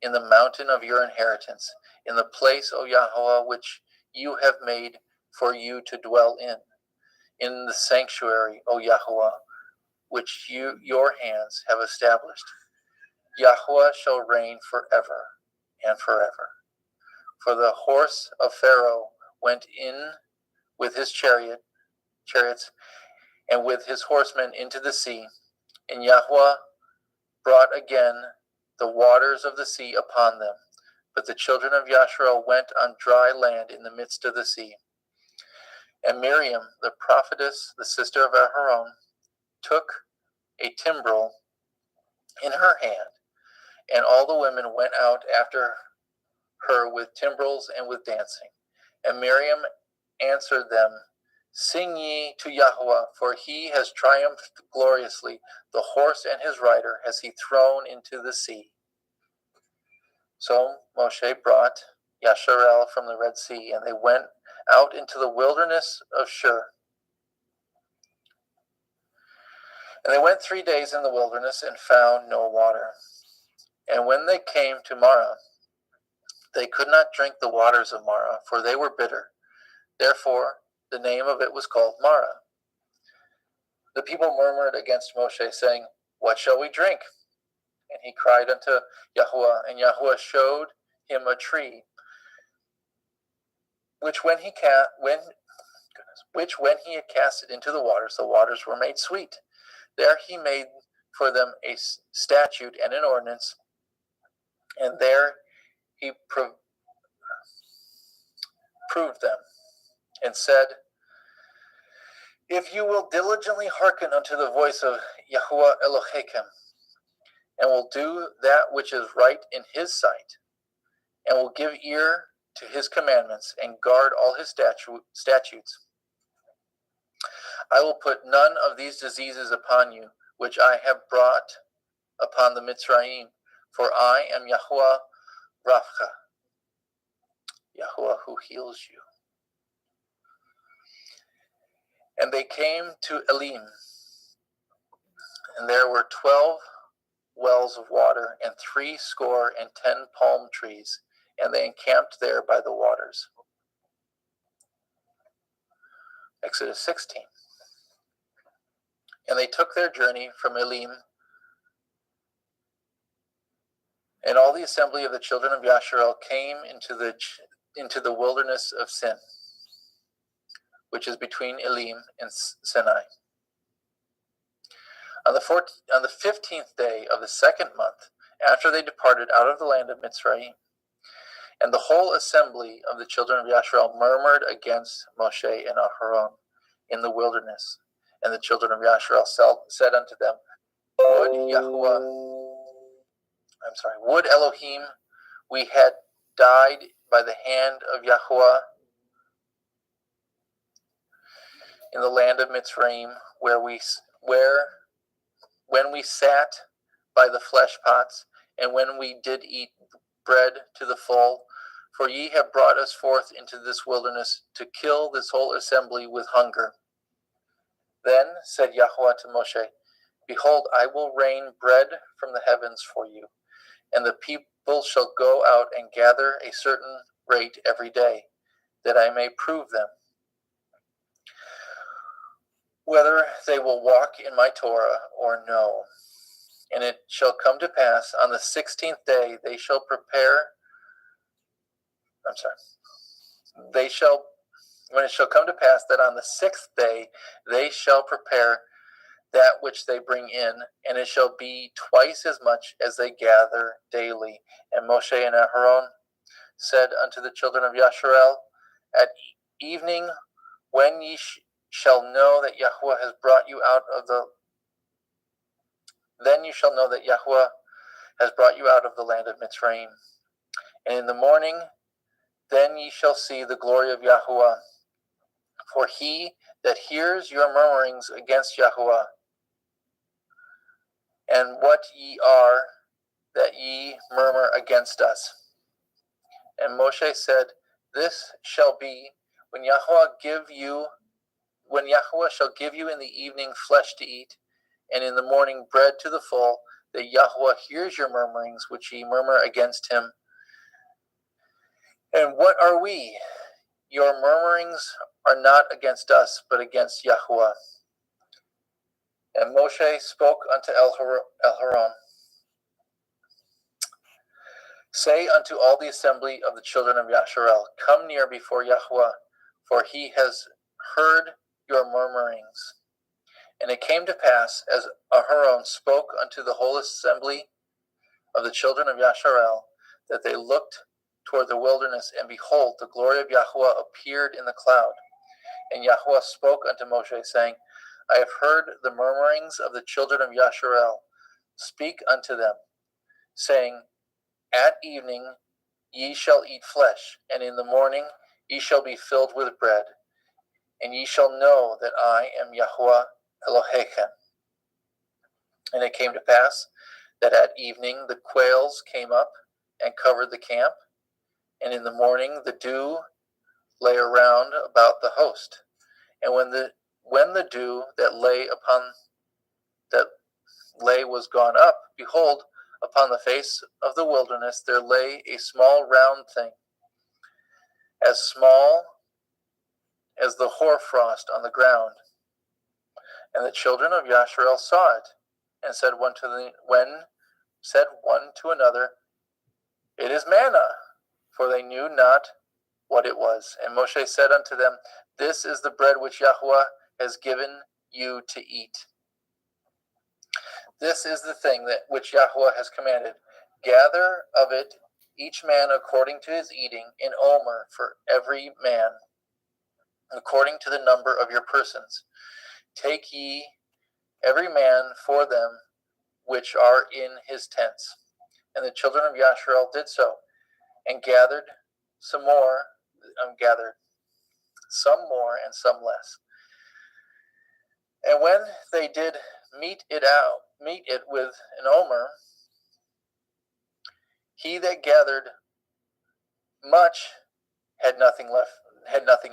in the mountain of your inheritance, in the place, O Yahweh, which you have made for you to dwell in the sanctuary, O Yahweh, which your hands have established. Yahweh shall reign forever and forever. For the horse of Pharaoh went in with his chariots and with his horsemen into the sea, and Yahweh brought again the waters of the sea upon them. But the children of Yasharel went on dry land in the midst of the sea. And Miriam, the prophetess, the sister of Aharon, took a timbrel in her hand, and all the women went out after her with timbrels and with dancing. And Miriam answered them, Sing ye to Yahweh, for he has triumphed gloriously. The horse and his rider has he thrown into the sea. So Moshe brought Yasharel from the Red Sea, and they went out into the wilderness of Shur. And they went 3 days in the wilderness and found no water. And when they came to Marah, they could not drink the waters of Marah, for they were bitter. Therefore, the name of it was called Marah. The people murmured against Moshe, saying, What shall we drink? And he cried unto Yahweh, and Yahweh showed him a tree, which when he had cast it into the waters were made sweet. There he made for them a statute and an ordinance, and there he proved them, and said, If you will diligently hearken unto the voice of Yahweh Elohechem, and will do that which is right in his sight, and will give ear to his commandments, and guard all his statutes, I will put none of these diseases upon you, which I have brought upon the Mitzrayim, for I am Yahweh Rapha, Yahweh who heals you. And they came to Elim, and there were 12 wells of water, and 70 palm trees, and they encamped there by the waters. Exodus 16. And they took their journey from Elim, and all the assembly of the children of Yasharel came into the wilderness of Sin, which is between Elim and Sinai. On the 15th day of the second month, after they departed out of the land of Mitzrayim, and the whole assembly of the children of Yasharel murmured against Moshe and Aharon in the wilderness. And the children of Yasharel said unto them, Would Elohim we had died by the hand of Yahweh in the land of Mitzrayim, when we sat by the flesh pots, and when we did eat bread to the full. For ye have brought us forth into this wilderness to kill this whole assembly with hunger. Then said Yahweh to Moshe, Behold, I will rain bread from the heavens for you, and the people shall go out and gather a certain rate every day, that I may prove them, whether they will walk in my Torah or no. And it shall come to pass on the 16th day when it shall come to pass that on the 6th day they shall prepare that which they bring in, and it shall be twice as much as they gather daily. And Moshe and Aharon said unto the children of Yasharel, at evening, when ye shall know that Yahweh has brought you out of the then you shall know that Yahweh has brought you out of the land of Mitzrayim. And in the morning, then ye shall see the glory of Yahweh. For he that hears your murmurings against Yahweh, and what ye are that ye murmur against us. And Moshe said, this shall be when Yahweh shall give you in the evening flesh to eat, and in the morning bread to the full, that Yahweh hears your murmurings which ye murmur against him. And what are we? Your murmurings are not against us, but against Yahweh. And Moshe spoke unto Elharon, say unto all the assembly of the children of Yasharel, come near before Yahweh, for he has heard your murmurings. And it came to pass, as Aharon spoke unto the whole assembly of the children of Yasharel, that they looked toward the wilderness, and behold, the glory of Yahweh appeared in the cloud. And Yahweh spoke unto Moshe, saying, I have heard the murmurings of the children of Yasharel. Speak unto them, saying, at evening ye shall eat flesh, and in the morning ye shall be filled with bread, and ye shall know that I am Yahweh Elohechem. And it came to pass that at evening the quails came up and covered the camp, and in the morning the dew lay around about the host. And when the dew that lay was gone up, behold, upon the face of the wilderness there lay a small round thing, as small as the hoarfrost on the ground. And the children of Yasharel saw it, and said one to another, it is manna, for they knew not what it was. And Moshe said unto them, this is the bread which Yahweh has given you to eat. This is the thing which Yahweh has commanded. Gather of it each man according to his eating, an omer for every man, according to the number of your persons. Take ye every man for them which are in his tents. And the children of Yasharel did so, and gathered some more and some less. And when they did meet it with an omer, he that gathered much had nothing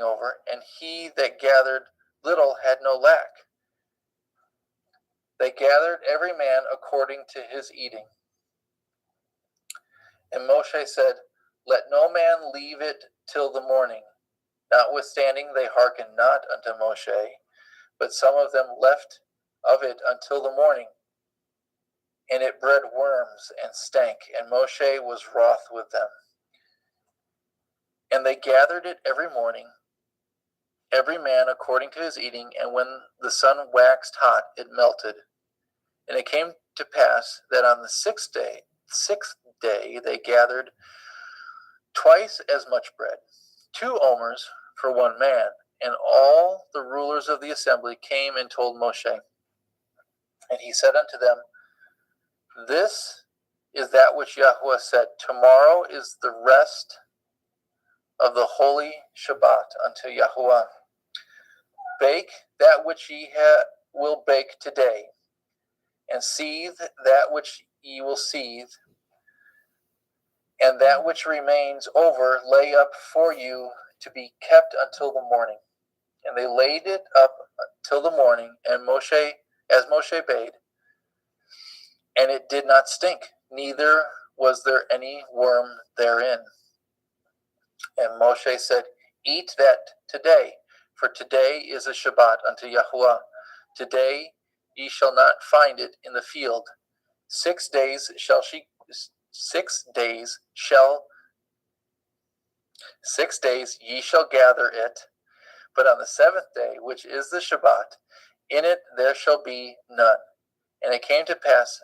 over, and he that gathered little had no lack. They gathered every man according to his eating. And Moshe said, let no man leave it till the morning. Notwithstanding they hearkened not unto Moshe, but some of them left of it until the morning. And it bred worms and stank, and Moshe was wroth with them. And they gathered it every morning, every man according to his eating, and when the sun waxed hot, it melted. And it came to pass that on the sixth day they gathered twice as much bread, 2 omers for one man. And all the rulers of the assembly came and told Moshe. And he said unto them, this is that which Yahweh said, tomorrow is the rest of the holy Shabbat unto Yahweh. Bake that which ye will bake today, and seethe that which ye will seethe, and that which remains over lay up for you to be kept until the morning. And they laid it up till the morning, and Moshe, as Moshe bade, and it did not stink, neither was there any worm therein. And Moshe said, eat that today, for today is a Shabbat unto Yahweh. Today ye shall not find it in the field. 6 days ye shall gather it, but on the 7th day, which is the Shabbat, In it there shall be none. And it came to pass,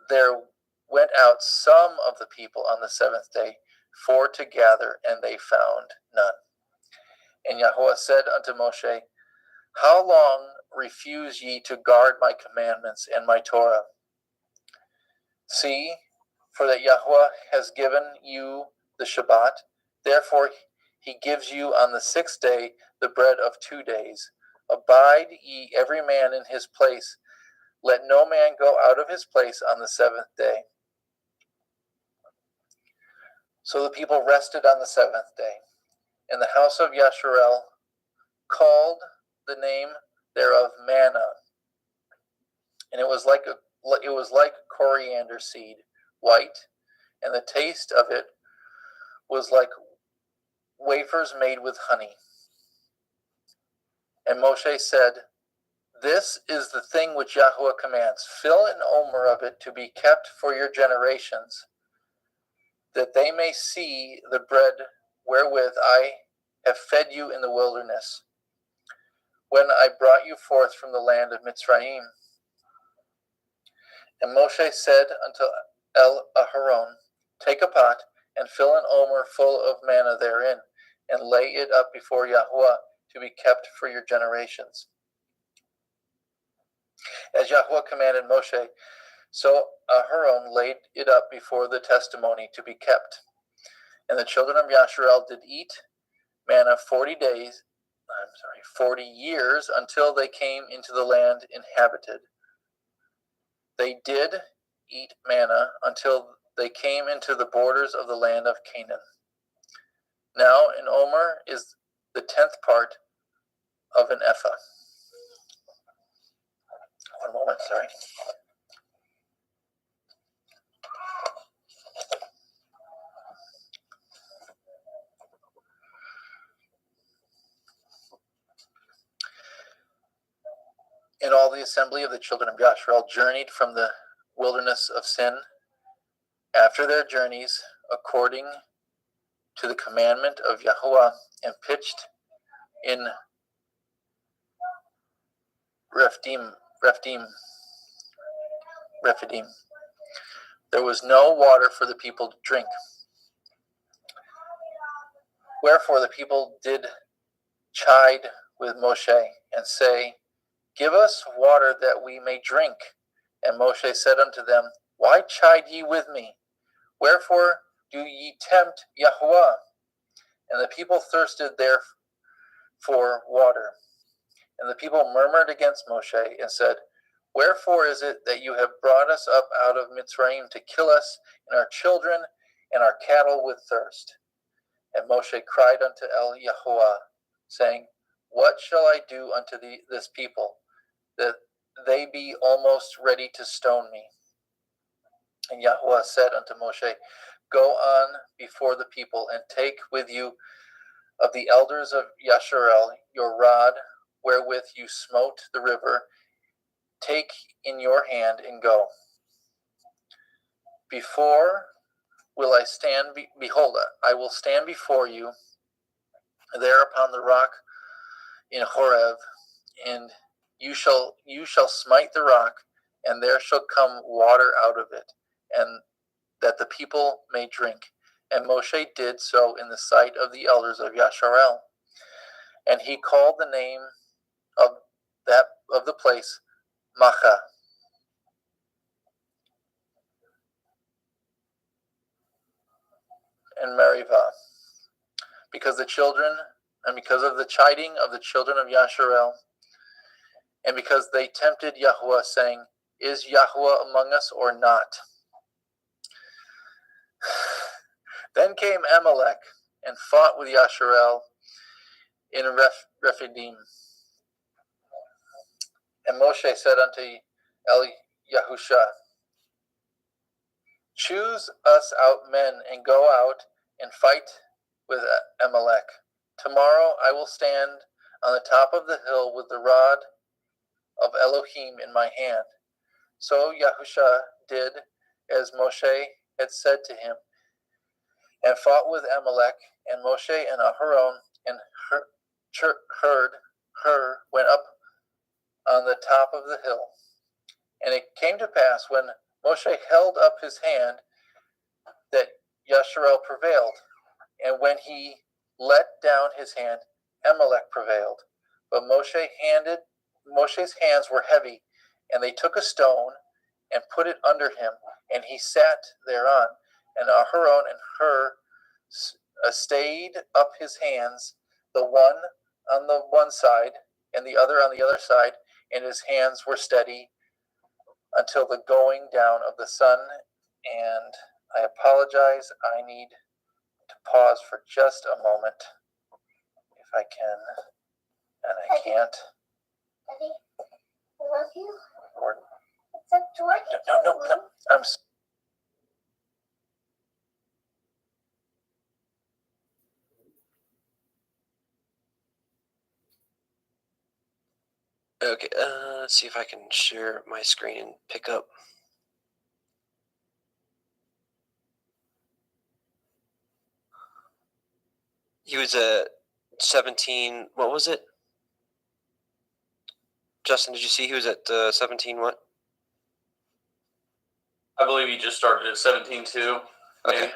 there went out some of the people on the seventh day for to gather, and they found none. And Yahweh said unto Moshe, How long refuse ye to guard my commandments and my Torah? See, for that Yahweh has given you the Shabbat, therefore he gives you on the sixth day the bread of 2 days. Abide ye every man in his place. Let no man go out of his place on the seventh day. So the people rested on the seventh day. And the house of Yasharel called the name thereof manna, and it was like coriander seed, white, and the taste of it was like wafers made with honey. And Moshe said, This is the thing which Yahweh commands. Fill an omer of it to be kept for your generations, that they may see the bread wherewith I have fed you in the wilderness, when I brought you forth from the land of Mitzrayim. And Moshe said unto Aharon, Take a pot, and fill an omer full of manna therein, and lay it up before Yahweh to be kept for your generations. As Yahweh commanded Moshe, so Aharon laid it up before the testimony to be kept. And the children of Yasharel did eat manna 40 years until they came into the land inhabited. They did eat manna until they came into the borders of the land of Canaan. Now an omer is the 10th part of an ephah. One moment, sorry. And all the assembly of the children of Yasharel journeyed from the wilderness of Sin after their journeys, according to the commandment of Yahweh, and pitched in Rephidim. There was no water for the people to drink. Wherefore the people did chide with Moshe, and say, Give us water that we may drink. And Moshe said unto them, Why chide ye with me? Wherefore do ye tempt Yahweh? And the people thirsted there for water. And the people murmured against Moshe, and said, Wherefore is it that you have brought us up out of Mitzrayim to kill us and our children and our cattle with thirst? And Moshe cried unto Yahweh, saying, What shall I do unto this people, that they be almost ready to stone me? And Yahweh said unto Moshe, Go on before the people, and take with you of the elders of Yasharel your rod, wherewith you smote the river. Take in your hand, and go. Behold, I will stand before you there upon the rock in Horeb, and you shall smite the rock, and there shall come water out of it, and that the people may drink. And Moshe did so in the sight of the elders of Yasharel. And he called the name of the place Macha. And Meribah, because of the chiding of the children of Yasharel, and because they tempted Yahweh, saying, Is Yahweh among us or not? Then came Amalek and fought with Yasharel in Rephidim. And Moshe said unto Yahusha, Choose us out men, and go out and fight with Amalek. Tomorrow I will stand on the top of the hill with the rod of Elohim in my hand. So Yahusha did as Moshe had said to him, and fought with Amalek. And Moshe and Aharon and Hur went up on the top of the hill. And it came to pass when Moshe held up his hand that Yasharel prevailed. And when he let down his hand, Amalek prevailed. But Moshe's hands were heavy, and they took a stone and put it under him, and he sat thereon. And Aharon and Hur stayed up his hands, the one on the one side and the other on the other side, and his hands were steady until the going down of the sun. And I apologize, I need to pause for just a moment, if I can, and I can't. Daddy, I love you. Lord. It's a George. No. I'm Okay, let's see if I can share my screen and pick up. He was at 17. What was it? Justin, did you see he was at 17 what? I believe he just started at 17-2. Okay.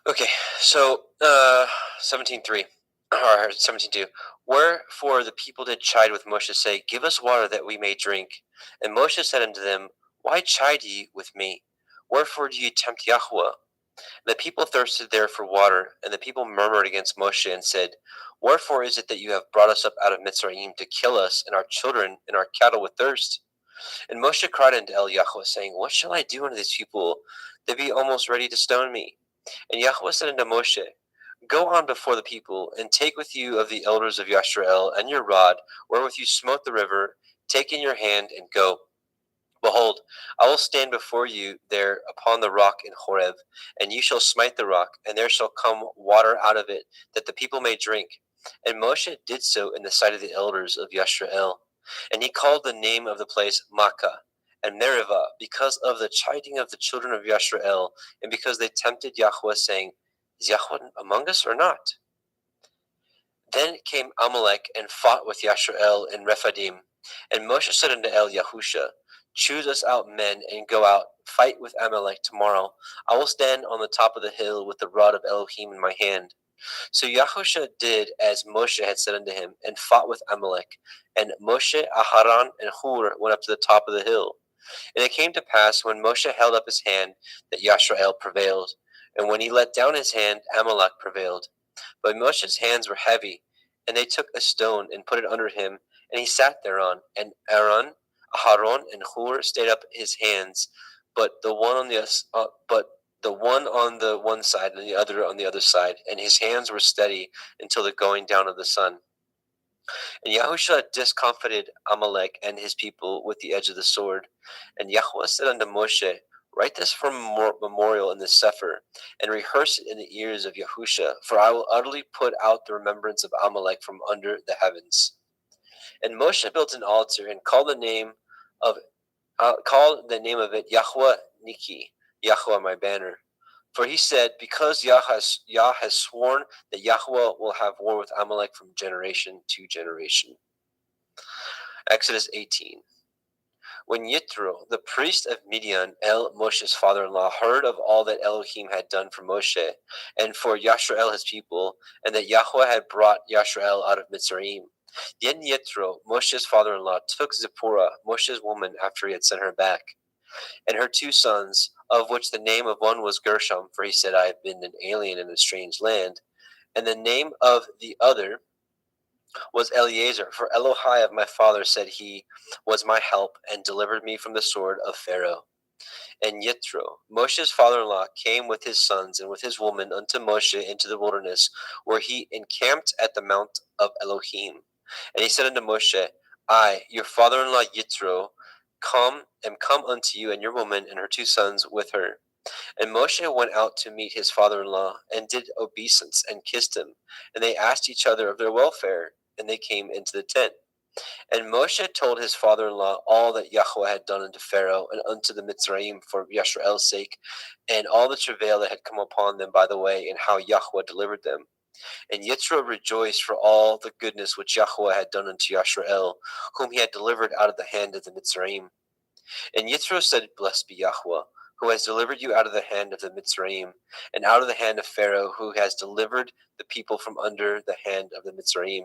Okay, so 17:3 or 17:2. Wherefore the people did chide with Moshe, say, Give us water that we may drink. And Moshe said unto them, Why chide ye with me? Wherefore do ye tempt Yahweh? And the people thirsted there for water, and the people murmured against Moshe and said, Wherefore is it that you have brought us up out of Mitzrayim to kill us and our children and our cattle with thirst? And Moshe cried unto El Yahweh, saying, What shall I do unto these people? They be almost ready to stone me. And Yahweh said unto Moshe, Go on before the people, and take with you of the elders of Yashrael and your rod, wherewith you smote the river, take in your hand, and go. Behold, I will stand before you there upon the rock in Horeb, and you shall smite the rock, and there shall come water out of it, that the people may drink. And Moshe did so in the sight of the elders of Yashrael. And he called the name of the place Makkah and Meribah, because of the chiding of the children of Yashrael, and because they tempted Yahweh, saying, Is Yahweh among us or not? Then came Amalek and fought with Yashrael in Rephidim. And Moshe said unto El Yahusha, Choose us out men, and go out, fight with Amalek tomorrow. I will stand on the top of the hill with the rod of Elohim in my hand. So Yahusha did as Moshe had said unto him, and fought with Amalek. And Moshe, Aharon, and Hur went up to the top of the hill. And it came to pass, when Moshe held up his hand, that Yashrael prevailed. And when he let down his hand, Amalek prevailed. But Moshe's hands were heavy, and they took a stone and put it under him, and he sat thereon. And Aaron, Aharon, and Hur stayed up his hands, but the one on the one side and the other on the other side, and his hands were steady until the going down of the sun. And Yahusha discomfited Amalek and his people with the edge of the sword. And Yahweh said unto Moshe, Write this for memorial in the Sefer, and rehearse it in the ears of Yahusha, for I will utterly put out the remembrance of Amalek from under the heavens. And Moshe built an altar and called the name of it Yahweh Niki, Yahweh my banner. For he said, Because Yah has sworn that Yahweh will have war with Amalek from generation to generation. Exodus 18. When Yitro, the priest of Midian, Moshe's father-in-law, heard of all that Elohim had done for Moshe and for Yashrael his people, and that Yahweh had brought Yashrael out of Mitzrayim, then Yitro, Moshe's father-in-law, took Zipporah, Moshe's woman, after he had sent her back, and her 2 sons, of which the name of one was Gershom, for he said, I have been an alien in a strange land, and the name of the other was Eleazar, for Elohai of my father said he was my help, and delivered me from the sword of Pharaoh. And Yitro, Moshe's father-in-law, came with his sons and with his woman unto Moshe into the wilderness, where he encamped at the mount of Elohim. And he said unto Moshe, I, your father-in-law Yitro, come unto you, and your woman and her 2 sons with her. And Moshe went out to meet his father-in-law, and did obeisance, and kissed him. And they asked each other of their welfare, and they came into the tent. And Moshe told his father-in-law all that Yahweh had done unto Pharaoh, and unto the Mitzrayim for Yashrael's sake, and all the travail that had come upon them by the way, and how Yahweh delivered them. And Yitro rejoiced for all the goodness which Yahweh had done unto Yashrael, whom he had delivered out of the hand of the Mitzrayim. And Yitro said, Blessed be Yahweh, who has delivered you out of the hand of the Mitzrayim, and out of the hand of Pharaoh, who has delivered the people from under the hand of the Mitzrayim.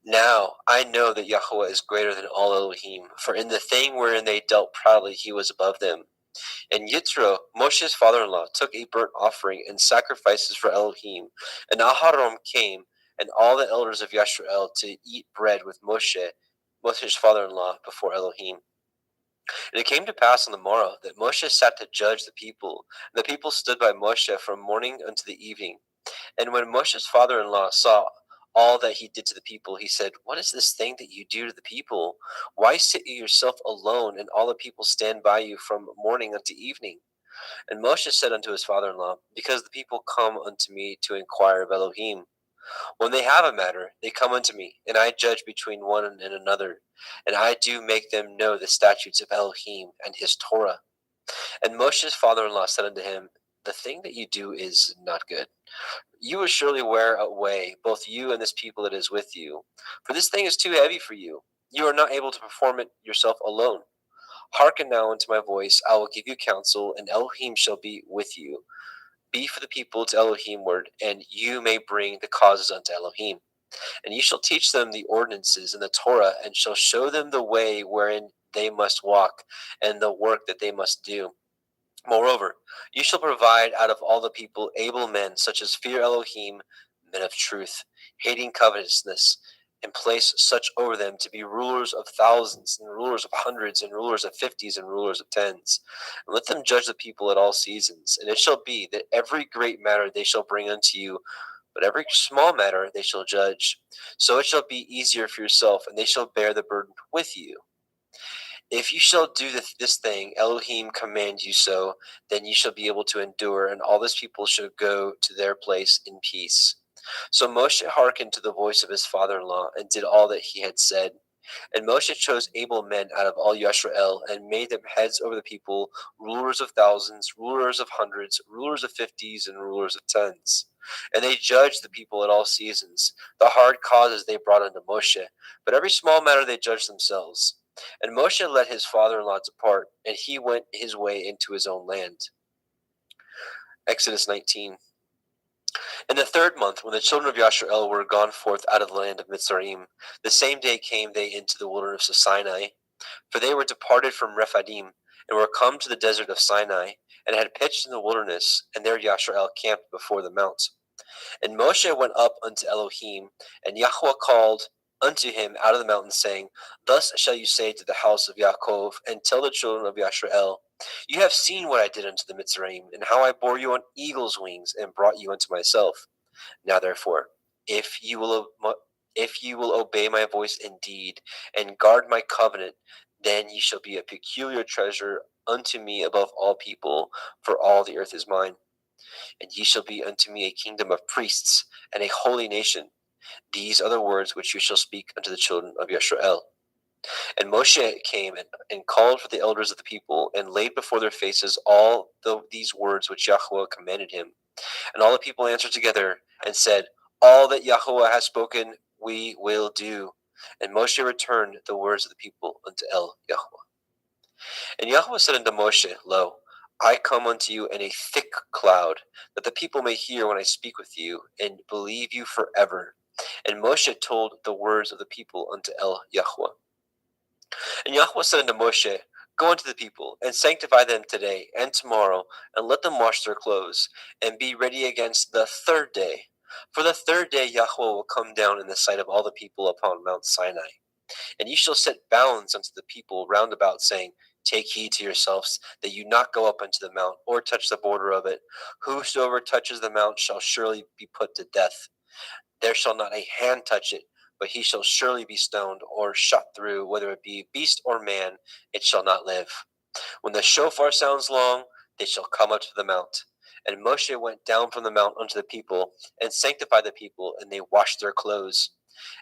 Now I know that Yahweh is greater than all Elohim, for in the thing wherein they dealt proudly he was above them. And Yitro, Moshe's father-in-law, took a burnt offering and sacrifices for Elohim. And Aharon came, and all the elders of Yashrael, to eat bread with Moshe's father-in-law, before Elohim. And it came to pass on the morrow that Moshe sat to judge the people. And the people stood by Moshe from morning unto the evening. And when Moshe's father-in-law saw all that he did to the people, he said, What is this thing that you do to the people? Why sit you yourself alone, and all the people stand by you from morning unto evening? And Moshe said unto his father-in-law, Because the people come unto me to inquire of Elohim. When they have a matter, they come unto me, and I judge between one and another, and I do make them know the statutes of Elohim and his Torah. And Moshe's father-in-law said unto him, The thing that you do is not good. You will surely wear away, both you and this people that is with you. For this thing is too heavy for you. You are not able to perform it yourself alone. Hearken now unto my voice. I will give you counsel, and Elohim shall be with you. Be for the people to Elohim ward, and you may bring the causes unto Elohim. And ye shall teach them the ordinances and the Torah, and shall show them the way wherein they must walk, and the work that they must do. Moreover, you shall provide out of all the people able men, such as fear Elohim, men of truth, hating covetousness, and place such over them to be rulers of thousands, and rulers of hundreds, and rulers of fifties, and rulers of tens. And let them judge the people at all seasons. And it shall be that every great matter they shall bring unto you, but every small matter they shall judge. So it shall be easier for yourself, and they shall bear the burden with you. If you shall do this thing, Elohim command you so, then you shall be able to endure, and all this people shall go to their place in peace. So Moshe hearkened to the voice of his father-in-law, and did all that he had said. And Moshe chose able men out of all Yashrael, and made them heads over the people, rulers of thousands, rulers of hundreds, rulers of fifties, and rulers of tens. And they judged the people at all seasons. The hard causes they brought unto Moshe, but every small matter they judged themselves. And Moshe let his father-in-law depart, and he went his way into his own land. Exodus 19. In the 3rd month, when the children of Yashrael were gone forth out of the land of Mitzrayim, the same day came they into the wilderness of Sinai. For they were departed from Rephidim, and were come to the desert of Sinai, and had pitched in the wilderness, and there Yashrael camped before the mount. And Moshe went up unto Elohim, and Yahweh called unto him out of the mountain, saying, Thus shall you say to the house of Yaakov, and tell the children of Yashrael, You have seen what I did unto the Mitzrayim, and how I bore you on eagle's wings, and brought you unto myself. Now therefore, if you will obey my voice indeed, and guard my covenant, then ye shall be a peculiar treasure unto me above all people, for all the earth is mine. And ye shall be unto me a kingdom of priests, and a holy nation. These are the words which you shall speak unto the children of Yashrael. And Moshe came and called for the elders of the people, and laid before their faces all these words which Yahweh commanded him. And all the people answered together, and said, All that Yahweh has spoken, we will do. And Moshe returned the words of the people unto Yahweh. And Yahweh said unto Moshe, Lo, I come unto you in a thick cloud, that the people may hear when I speak with you, and believe you forever. And Moshe told the words of the people unto Yahweh. And Yahweh said unto Moshe, Go unto the people, and sanctify them today and tomorrow, and let them wash their clothes, and be ready against the 3rd day. For the 3rd day Yahweh will come down in the sight of all the people upon Mount Sinai. And ye shall set bounds unto the people round about, saying, Take heed to yourselves, that you not go up unto the mount, or touch the border of it. Whosoever touches the mount shall surely be put to death. There shall not a hand touch it, but he shall surely be stoned, or shot through, whether it be beast or man, it shall not live. When the shofar sounds long, they shall come up to the mount. And Moshe went down from the mount unto the people, and sanctified the people, and they washed their clothes.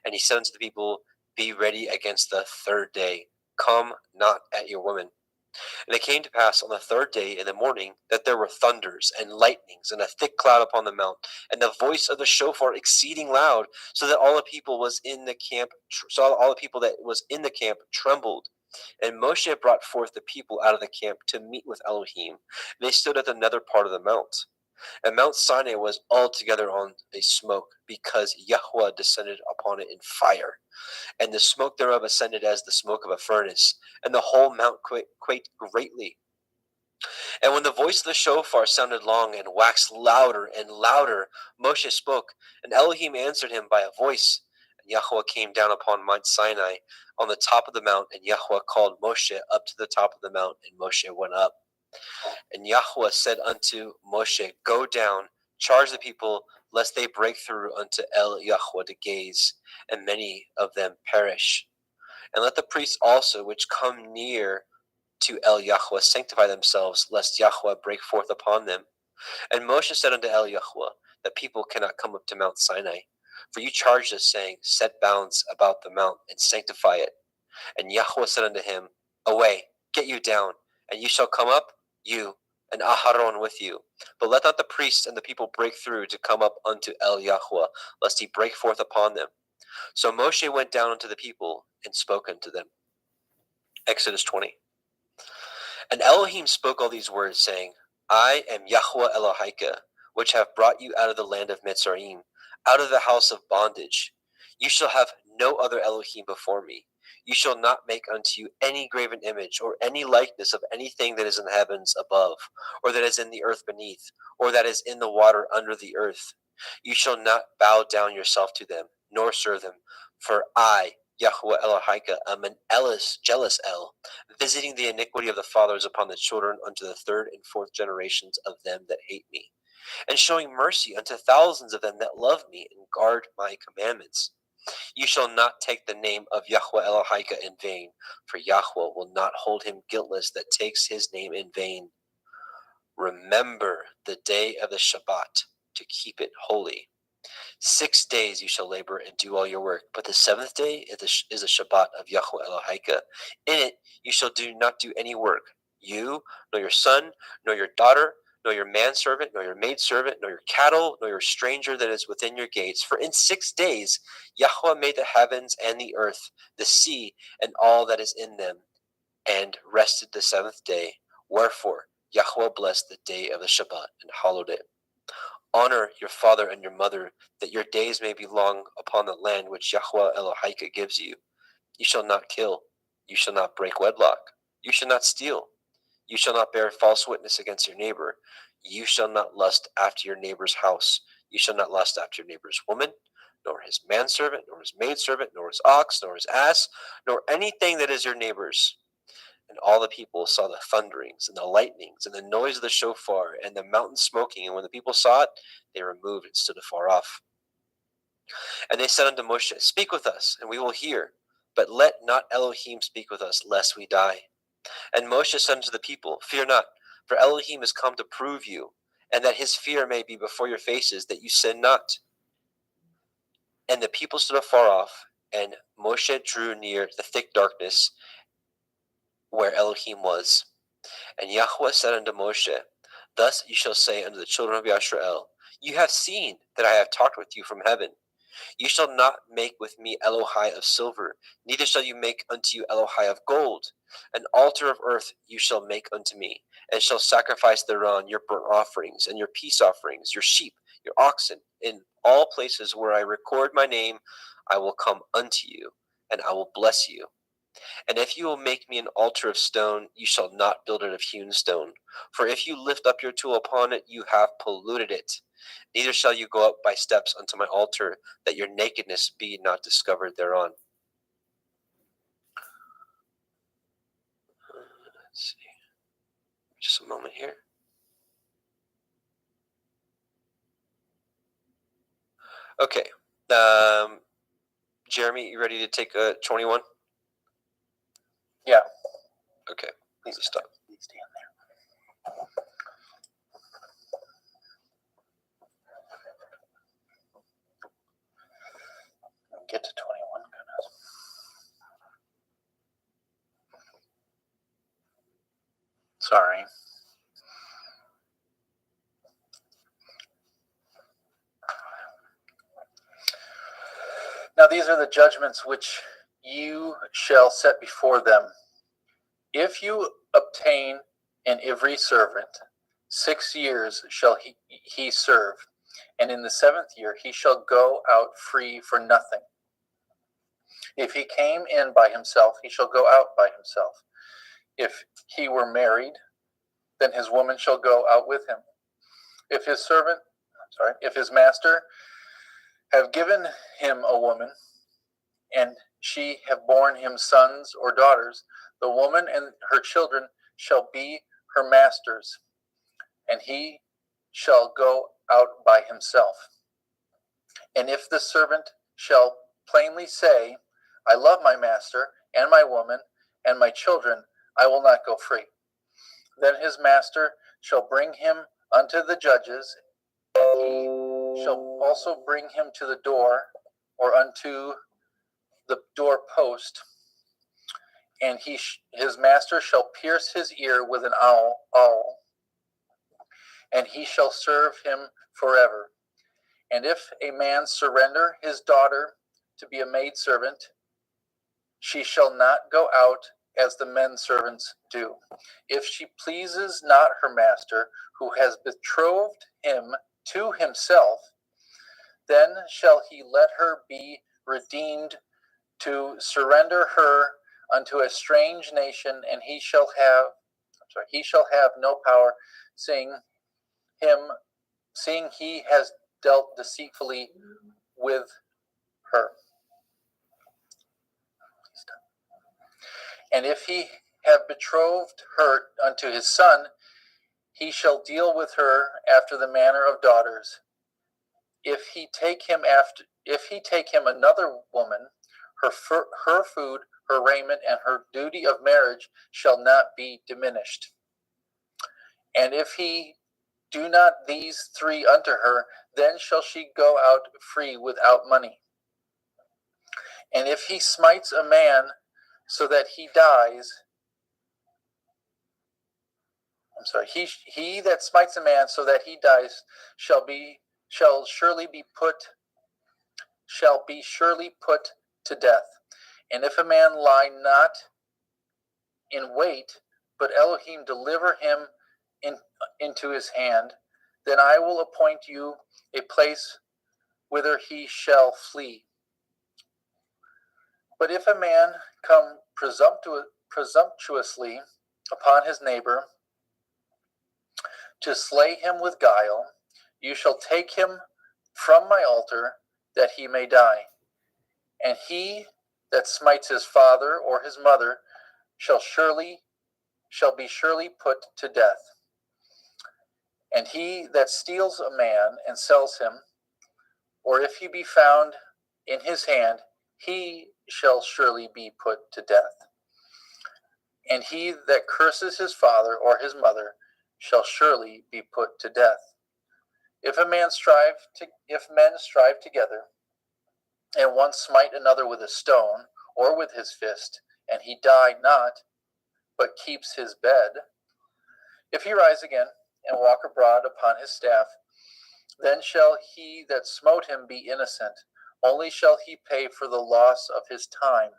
And he said unto the people, Be ready against the 3rd day. Come not at your women. And it came to pass on the third day in the morning that there were thunders and lightnings and a thick cloud upon the mount, and the voice of the shofar exceeding loud, so that all the people that was in the camp trembled. And Moshe brought forth the people out of the camp to meet with Elohim. And they stood at the nether part of the mount. And Mount Sinai was altogether on a smoke, because Yahweh descended upon it in fire. And the smoke thereof ascended as the smoke of a furnace, and the whole mount quaked greatly. And when the voice of the shofar sounded long and waxed louder and louder, Moshe spoke, and Elohim answered him by a voice. And Yahweh came down upon Mount Sinai on the top of the mount, and Yahweh called Moshe up to the top of the mount, and Moshe went up. And Yahweh said unto Moshe, Go down, charge the people, lest they break through unto El Yahweh to gaze, and many of them perish. And let the priests also which come near to El Yahweh sanctify themselves, lest Yahweh break forth upon them. And Moshe said unto El Yahweh, The people cannot come up to Mount Sinai. For you charged us, saying, Set bounds about the mount, and sanctify it. And Yahweh said unto him, Away, get you down, and you shall come up, you, and Aharon with you. But let not the priests and the people break through to come up unto El Yahweh, lest he break forth upon them. So Moshe went down unto the people, and spoke unto them. Exodus 20. And Elohim spoke all these words, saying, I am Yahweh Elohika, which have brought you out of the land of Mitzrayim, out of the house of bondage. You shall have no other Elohim before me. You shall not make unto you any graven image, or any likeness of anything that is in the heavens above, or that is in the earth beneath, or that is in the water under the earth. You shall not bow down yourself to them, nor serve them. For I, Yahweh Elohika, am an jealous El, visiting the iniquity of the fathers upon the children unto the third and fourth generations of them that hate me, and showing mercy unto thousands of them that love me and guard my commandments. You shall not take the name of Yahweh Elohika in vain, for Yahweh will not hold him guiltless that takes his name in vain. Remember the day of the Shabbat, to keep it holy. 6 days you shall labor and do all your work, but the seventh day is a Shabbat of Yahweh Elohika. In it you shall not do any work, you, nor your son, nor your daughter, nor your manservant, nor your maidservant, nor your cattle, nor your stranger that is within your gates. For in 6 days Yahweh made the heavens and the earth, the sea, and all that is in them, and rested the seventh day. Wherefore Yahweh blessed the day of the Shabbat and hallowed it. Honor your father and your mother, that your days may be long upon the land which Yahweh Elohika gives you. You shall not kill. You shall not break wedlock. You shall not steal. You shall not bear false witness against your neighbor. You shall not lust after your neighbor's house. You shall not lust after your neighbor's woman, nor his manservant, nor his maidservant, nor his ox, nor his ass, nor anything that is your neighbor's. And all the people saw the thunderings and the lightnings and the noise of the shofar and the mountain smoking. And when the people saw it, they removed and stood afar off. And they said unto Moshe, Speak with us, and we will hear. But let not Elohim speak with us, lest we die. And Moshe said unto the people, Fear not, for Elohim is come to prove you, and that his fear may be before your faces, that you sin not. And the people stood afar off, and Moshe drew near the thick darkness where Elohim was. And Yahweh said unto Moshe, Thus you shall say unto the children of Yisrael, You have seen that I have talked with you from heaven. You shall not make with me Elohai of silver, neither shall you make unto you Elohai of gold. An altar of earth you shall make unto me, and shall sacrifice thereon your burnt offerings, and your peace offerings, your sheep, your oxen. In all places where I record my name, I will come unto you, and I will bless you. And if you will make me an altar of stone, you shall not build it of hewn stone. For if you lift up your tool upon it, you have polluted it. Neither shall you go up by steps unto my altar, that your nakedness be not discovered thereon. Let's see. Just a moment here. Okay. Jeremy, you ready to take 21? Yeah. Okay. Please stop. Please stand there. Get to 21, goodness. Sorry. Now these are the judgments which you shall set before them. If you obtain an Ivri servant, 6 years shall he serve, and in the 7th year he shall go out free for nothing. If he came in by himself, he shall go out by himself. If he were married, then his woman shall go out with him. If his master have given him a woman, and she have borne him sons or daughters, the woman and her children shall be her master's, and he shall go out by himself. And if the servant shall plainly say, I love my master and my woman and my children, I will not go free, then his master shall bring him unto the judges, and he shall also bring him to the door, or unto the door post, and his master shall pierce his ear with an awl, and he shall serve him forever. And if a man surrender his daughter to be a maidservant, she shall not go out as the men servants do. If she pleases not her master, who has betrothed him to himself, then shall he let her be redeemed to surrender her unto a strange nation, and he shall have no power, seeing he has dealt deceitfully with her. And if he have betrothed her unto his son, he shall deal with her after the manner of daughters. If he take him another woman, her food, her raiment, and her duty of marriage shall not be diminished. And if he do not these 3 unto her, then shall she go out free without money. And if he smites a man so that he dies, he that smites a man so that he dies shall be surely put to death. And if a man lie not in wait, but Elohim deliver him into his hand, then I will appoint you a place whither he shall flee. But if a man come presumptuously upon his neighbor to slay him with guile, you shall take him from my altar, that he may die. And he that smites his father or his mother shall be surely put to death. And he that steals a man and sells him, or if he be found in his hand, he shall surely be put to death. And he that curses his father or his mother shall surely be put to death. If men strive together, and one smite another with a stone or with his fist, and he die not, but keeps his bed, if he rise again and walk abroad upon his staff, then shall he that smote him be innocent, only shall he pay for the loss of his time,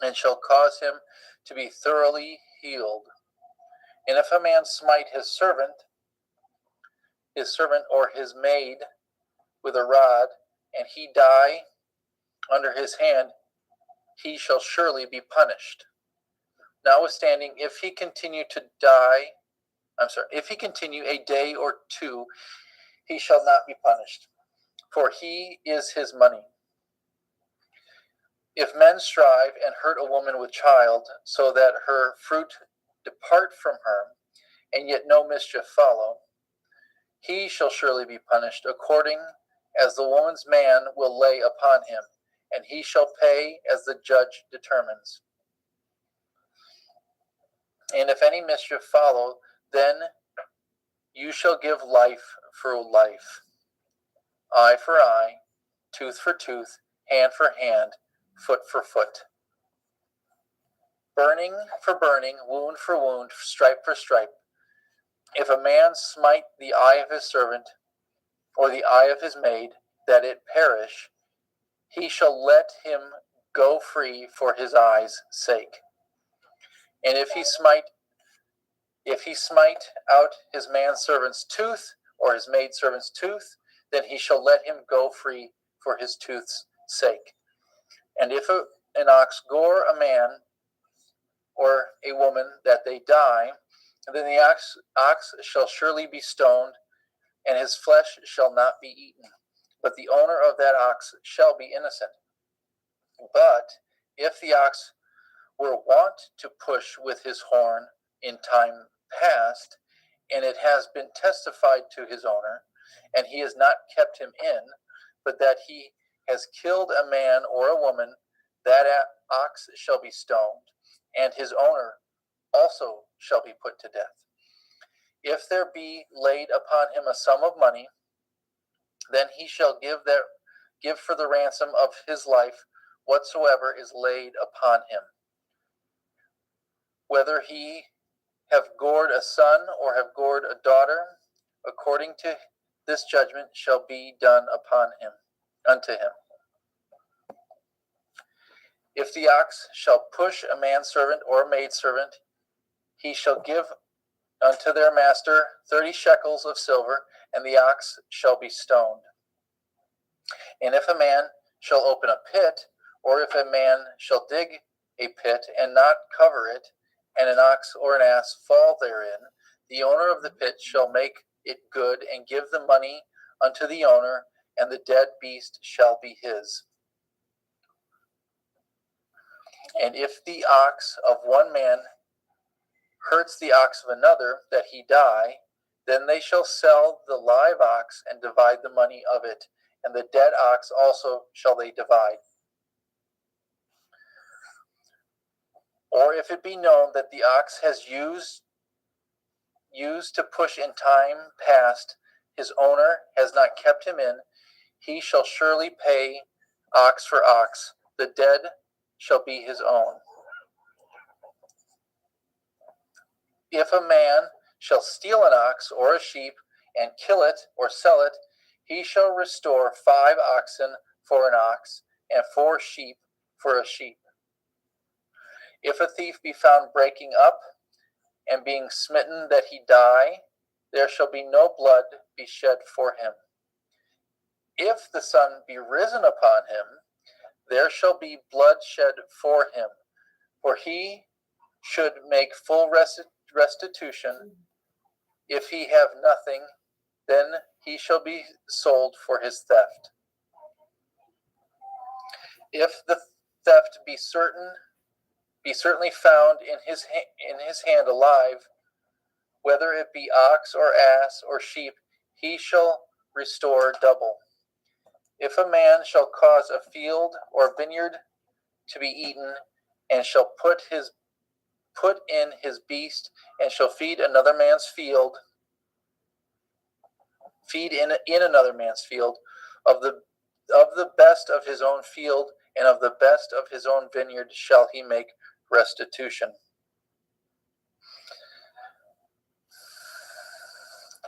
and shall cause him to be thoroughly healed. And if a man smite his servant or his maid with a rod, and he die under his hand, he shall surely be punished. Notwithstanding, if he continue a day or 2, he shall not be punished, for he is his money. If men strive and hurt a woman with child, so that her fruit depart from her, and yet no mischief follow, he shall surely be punished according as the woman's man will lay upon him, and he shall pay as the judge determines. And if any mischief follow, then you shall give life for life, eye for eye, tooth for tooth, hand for hand, foot for foot. burning for burning, wound for wound, stripe for stripe. If a man smite the eye of his servant, or the eye of his maid, that it perish, he shall let him go free for his eye's sake. And if he smite out his manservant's tooth, or his maidservant's tooth, then he shall let him go free for his tooth's sake. And if an ox gore a man or a woman that they die, then the ox shall surely be stoned, and his flesh shall not be eaten, but the owner of that ox shall be innocent. But if the ox were wont to push with his horn in time past, and it has been testified to his owner, and he has not kept him in, but that he has killed a man or a woman, that ox shall be stoned, and his owner also shall be put to death. If there be laid upon him a sum of money, then he shall give for the ransom of his life whatsoever is laid upon him. Whether he have gored a son or have gored a daughter, according to this judgment shall be done unto him. If the ox shall push a manservant or a maidservant, he shall give unto their master 30 shekels of silver, and the ox shall be stoned. And if a man shall open a pit, or if a man shall dig a pit and not cover it, and an ox or an ass fall therein, the owner of the pit shall make it good and give the money unto the owner, and the dead beast shall be his. And if the ox of one man hurts the ox of another, that he die, then they shall sell the live ox and divide the money of it, and the dead ox also shall they divide. Or if it be known that the ox has used to push in time past, his owner has not kept him in, he shall surely pay ox for ox, the dead shall be his own. If a man shall steal an ox or a sheep, and kill it or sell it, he shall restore 5 oxen for an ox, and 4 sheep for a sheep. If a thief be found breaking up, and being smitten that he die, there shall be no blood be shed for him. If the sun be risen upon him, there shall be blood shed for him, for he should make full restitution. If he have nothing, then he shall be sold for his theft. If the theft be certainly found in his hand alive, whether it be ox or ass or sheep, he shall restore double. If a man shall cause a field or vineyard to be eaten, and shall put in his beast, and shall feed in another man's field, of the best of his own field and of the best of his own vineyard shall he make restitution.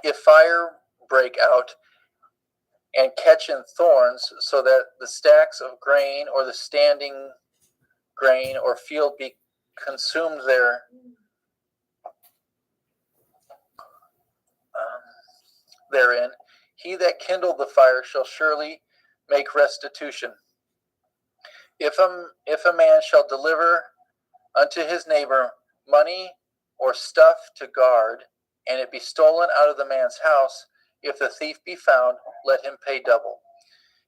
If fire break out and catch in thorns, so that the stacks of grain or the standing grain or field be consumed therein, he that kindled the fire shall surely make restitution. If a man shall deliver unto his neighbor money or stuff to guard, and it be stolen out of the man's house, if the thief be found, let him pay double.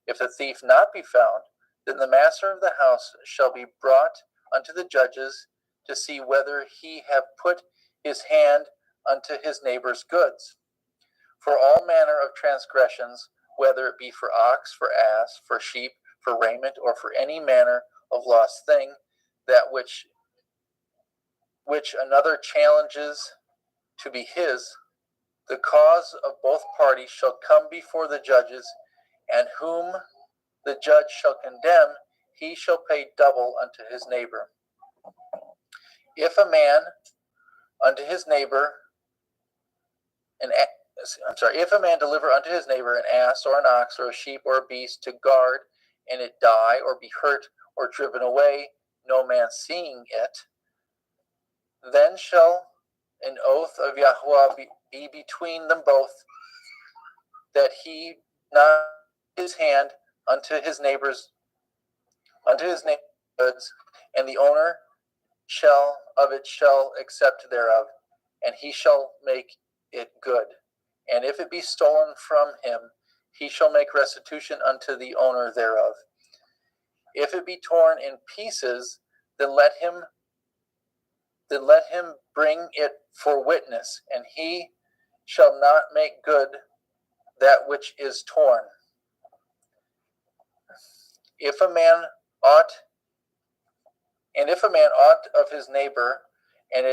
If the thief not be found, then the master of the house shall be brought unto the judges to see whether he have put his hand unto his neighbor's goods. For all manner of transgressions, whether it be for ox, for ass, for sheep, for raiment, or for any manner of lost thing, that which another challenges to be his, the cause of both parties shall come before the judges, and whom the judge shall condemn, he shall pay double unto his neighbor. If a man unto his neighbor if a man deliver unto his neighbor an ass or an ox or a sheep or a beast to guard, and it die or be hurt or driven away, no man seeing it, then shall an oath of Yahweh be between them both, that he not his hand unto his neighbor's goods, and the owner shall accept thereof, and he shall make it good. And if it be stolen from him, he shall make restitution unto the owner thereof. If it be torn in pieces, then let him bring it for witness, and he shall not make good that which is torn. If a man ought of his neighbor, and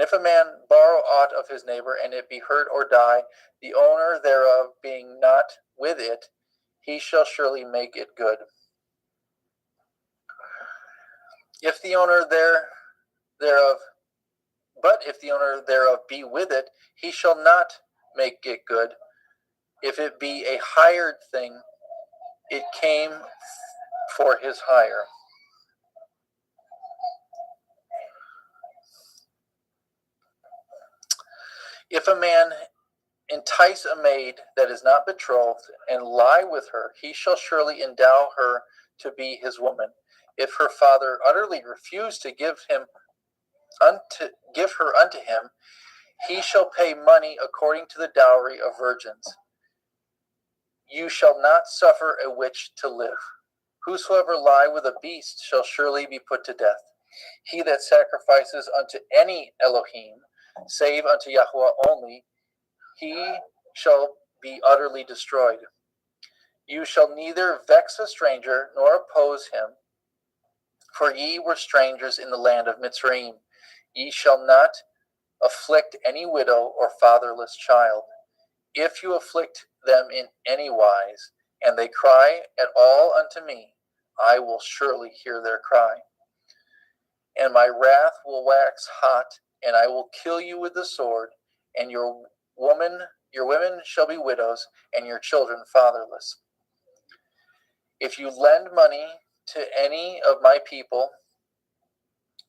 if a man borrow aught of his neighbor, and it be hurt or die, the owner thereof being not with it, he shall surely make it good. If the owner thereof be with it, he shall not make it good. If it be a hired thing, it came for his hire. If a man entice a maid that is not betrothed, and lie with her, he shall surely endow her to be his woman. If her father utterly refuse to give her unto him, he shall pay money according to the dowry of virgins. You shall not suffer a witch to live. Whosoever lie with a beast shall surely be put to death. He that sacrifices unto any Elohim, save unto Yahweh only, he shall be utterly destroyed. You shall neither vex a stranger nor oppose him, for ye were strangers in the land of Mitzrayim. Ye shall not afflict any widow or fatherless child. If you afflict them in any wise, and they cry at all unto me, I will surely hear their cry. And my wrath will wax hot, and I will kill you with the sword, and your women shall be widows, and your children fatherless. If you lend money to any of my people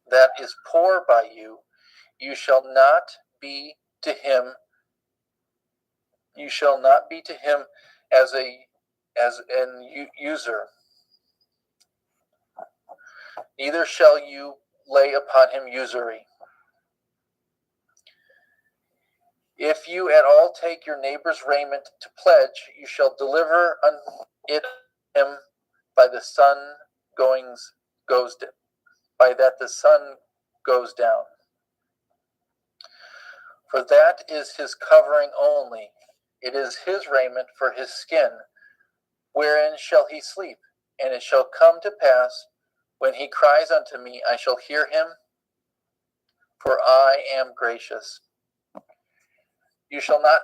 that is poor by you, you shall not be to him as an usurer, neither shall you lay upon him usury. If you at all take your neighbor's raiment to pledge, you shall deliver it him by the sun goes down. For that is his covering only. It is his raiment for his skin. Wherein shall he sleep? And it shall come to pass, when he cries unto me, I shall hear him, for I am gracious. You shall not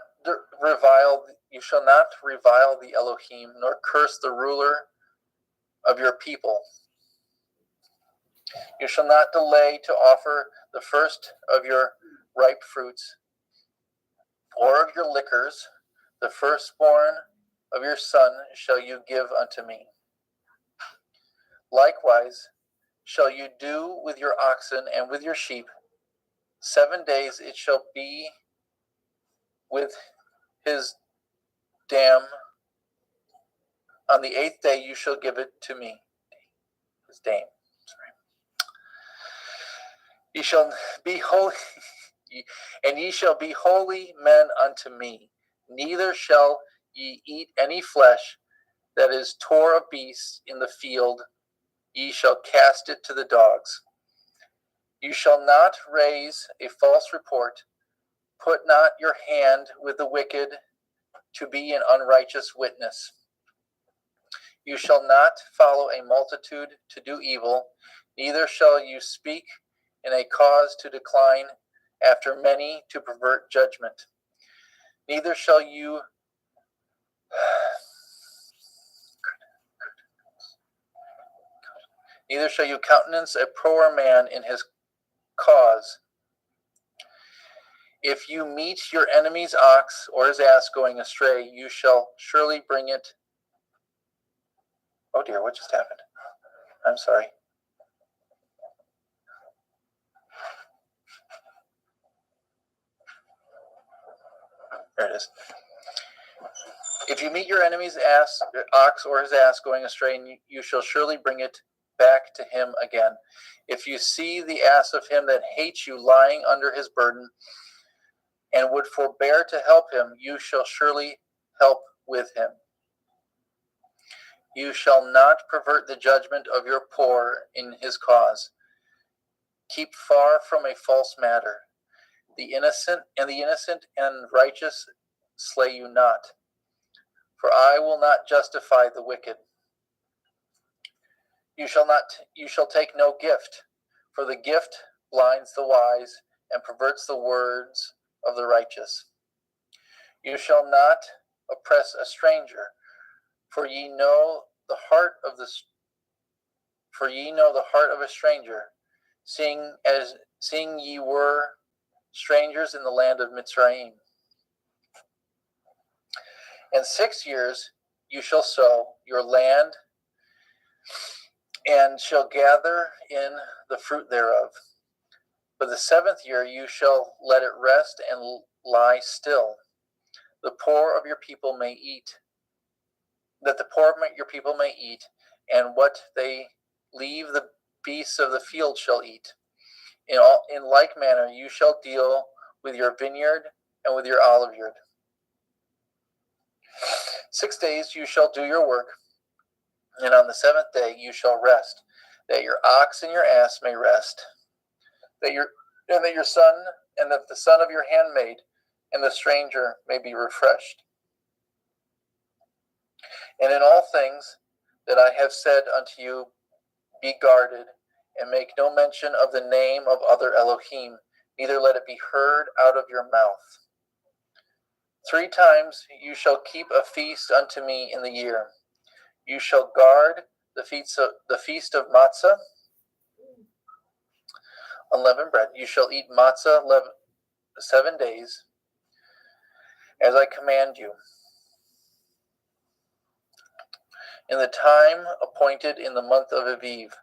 revile the Elohim, nor curse the ruler of your people. You shall not delay to offer the first of your ripe fruits, or of your liquors. The firstborn of your son shall you give unto me. Likewise shall you do with your oxen and with your sheep. 7 days it shall be with his dam. On the 8th day you shall give it to me. His dam. Ye shall be holy, and ye shall be holy men unto me. Neither shall ye eat any flesh that is tore of beasts in the field. Ye shall cast it to the dogs. You shall not raise a false report. Put not your hand with the wicked to be an unrighteous witness. You shall not follow a multitude to do evil, neither shall you speak in a cause to decline after many to pervert judgment. Neither shall you neither shall you countenance a poor man in his cause. If you meet your enemy's ox or his ass going astray, you shall surely bring it. Oh dear, what just happened? I'm sorry. There it is. If you meet your enemy's ox or his ass going astray, you shall surely bring it back to him again. If you see the ass of him that hates you lying under his burden, and would forbear to help him, you shall surely help with him. You shall not pervert the judgment of your poor in his cause. Keep far from a false matter. The innocent and righteous slay you not, for I will not justify the wicked. You shall take no gift, for the gift blinds the wise and perverts the words of the righteous. You shall not oppress a stranger, for ye know the heart of a stranger, seeing ye were strangers in the land of Mitzrayim. In 6 years you shall sow your land, and shall gather in the fruit thereof. But the 7th year you shall let it rest and lie still, that the poor of your people may eat, and what they leave the beasts of the field shall eat. In like manner you shall deal with your vineyard and with your oliveyard. 6 days you shall do your work, and on the 7th day you shall rest, that your ox and your ass may rest, that the son of your handmaid and the stranger may be refreshed. And in all things that I have said unto you, be guarded, and make no mention of the name of other Elohim, neither let it be heard out of your mouth. 3 times you shall keep a feast unto me in the year. You shall guard the feast of matzah, unleavened bread. You shall eat matzah 7 days, as I command you, in the time appointed in the month of Aviv.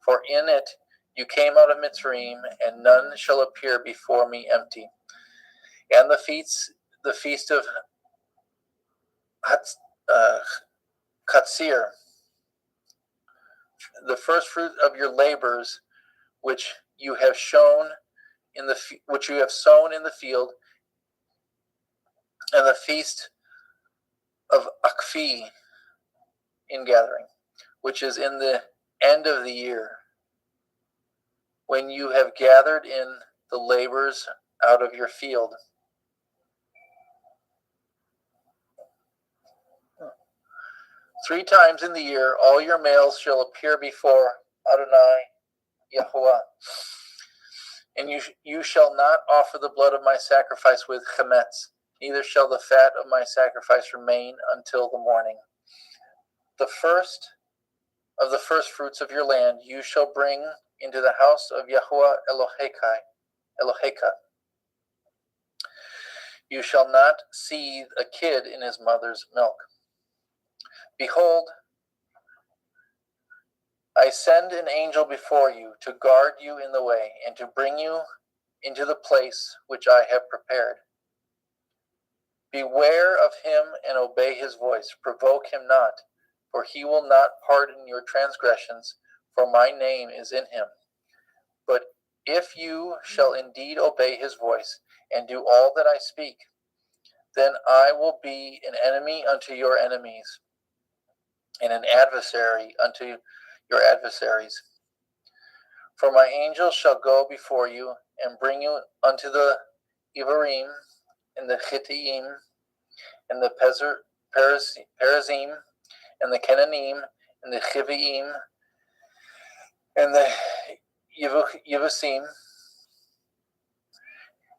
For in it you came out of Mitzrayim, and none shall appear before me empty. And the feast of Katsir, the first fruit of your labors, which you have sown in the field, and the feast of Akfi in gathering, which is in the end of the year, when you have gathered in the labors out of your field. 3 times in the year all your males shall appear before Adonai Yahuwah, and you shall not offer the blood of my sacrifice with chametz, neither shall the fat of my sacrifice remain until the morning. The first of the first fruits of your land you shall bring into the house of Yahuwah Eloheka. You shall not seethe a kid in his mother's milk. Behold, I send an angel before you to guard you in the way, and to bring you into the place which I have prepared. Beware of him and obey his voice. Provoke him not, for he will not pardon your transgressions, for my name is in him. But if you shall indeed obey his voice, and do all that I speak, then I will be an enemy unto your enemies, and an adversary unto your adversaries. For my angels shall go before you, and bring you unto the Ivarim, and the Chittim, and the Perizim, and the Kenanim, and the Chiviim, and the Yevusim,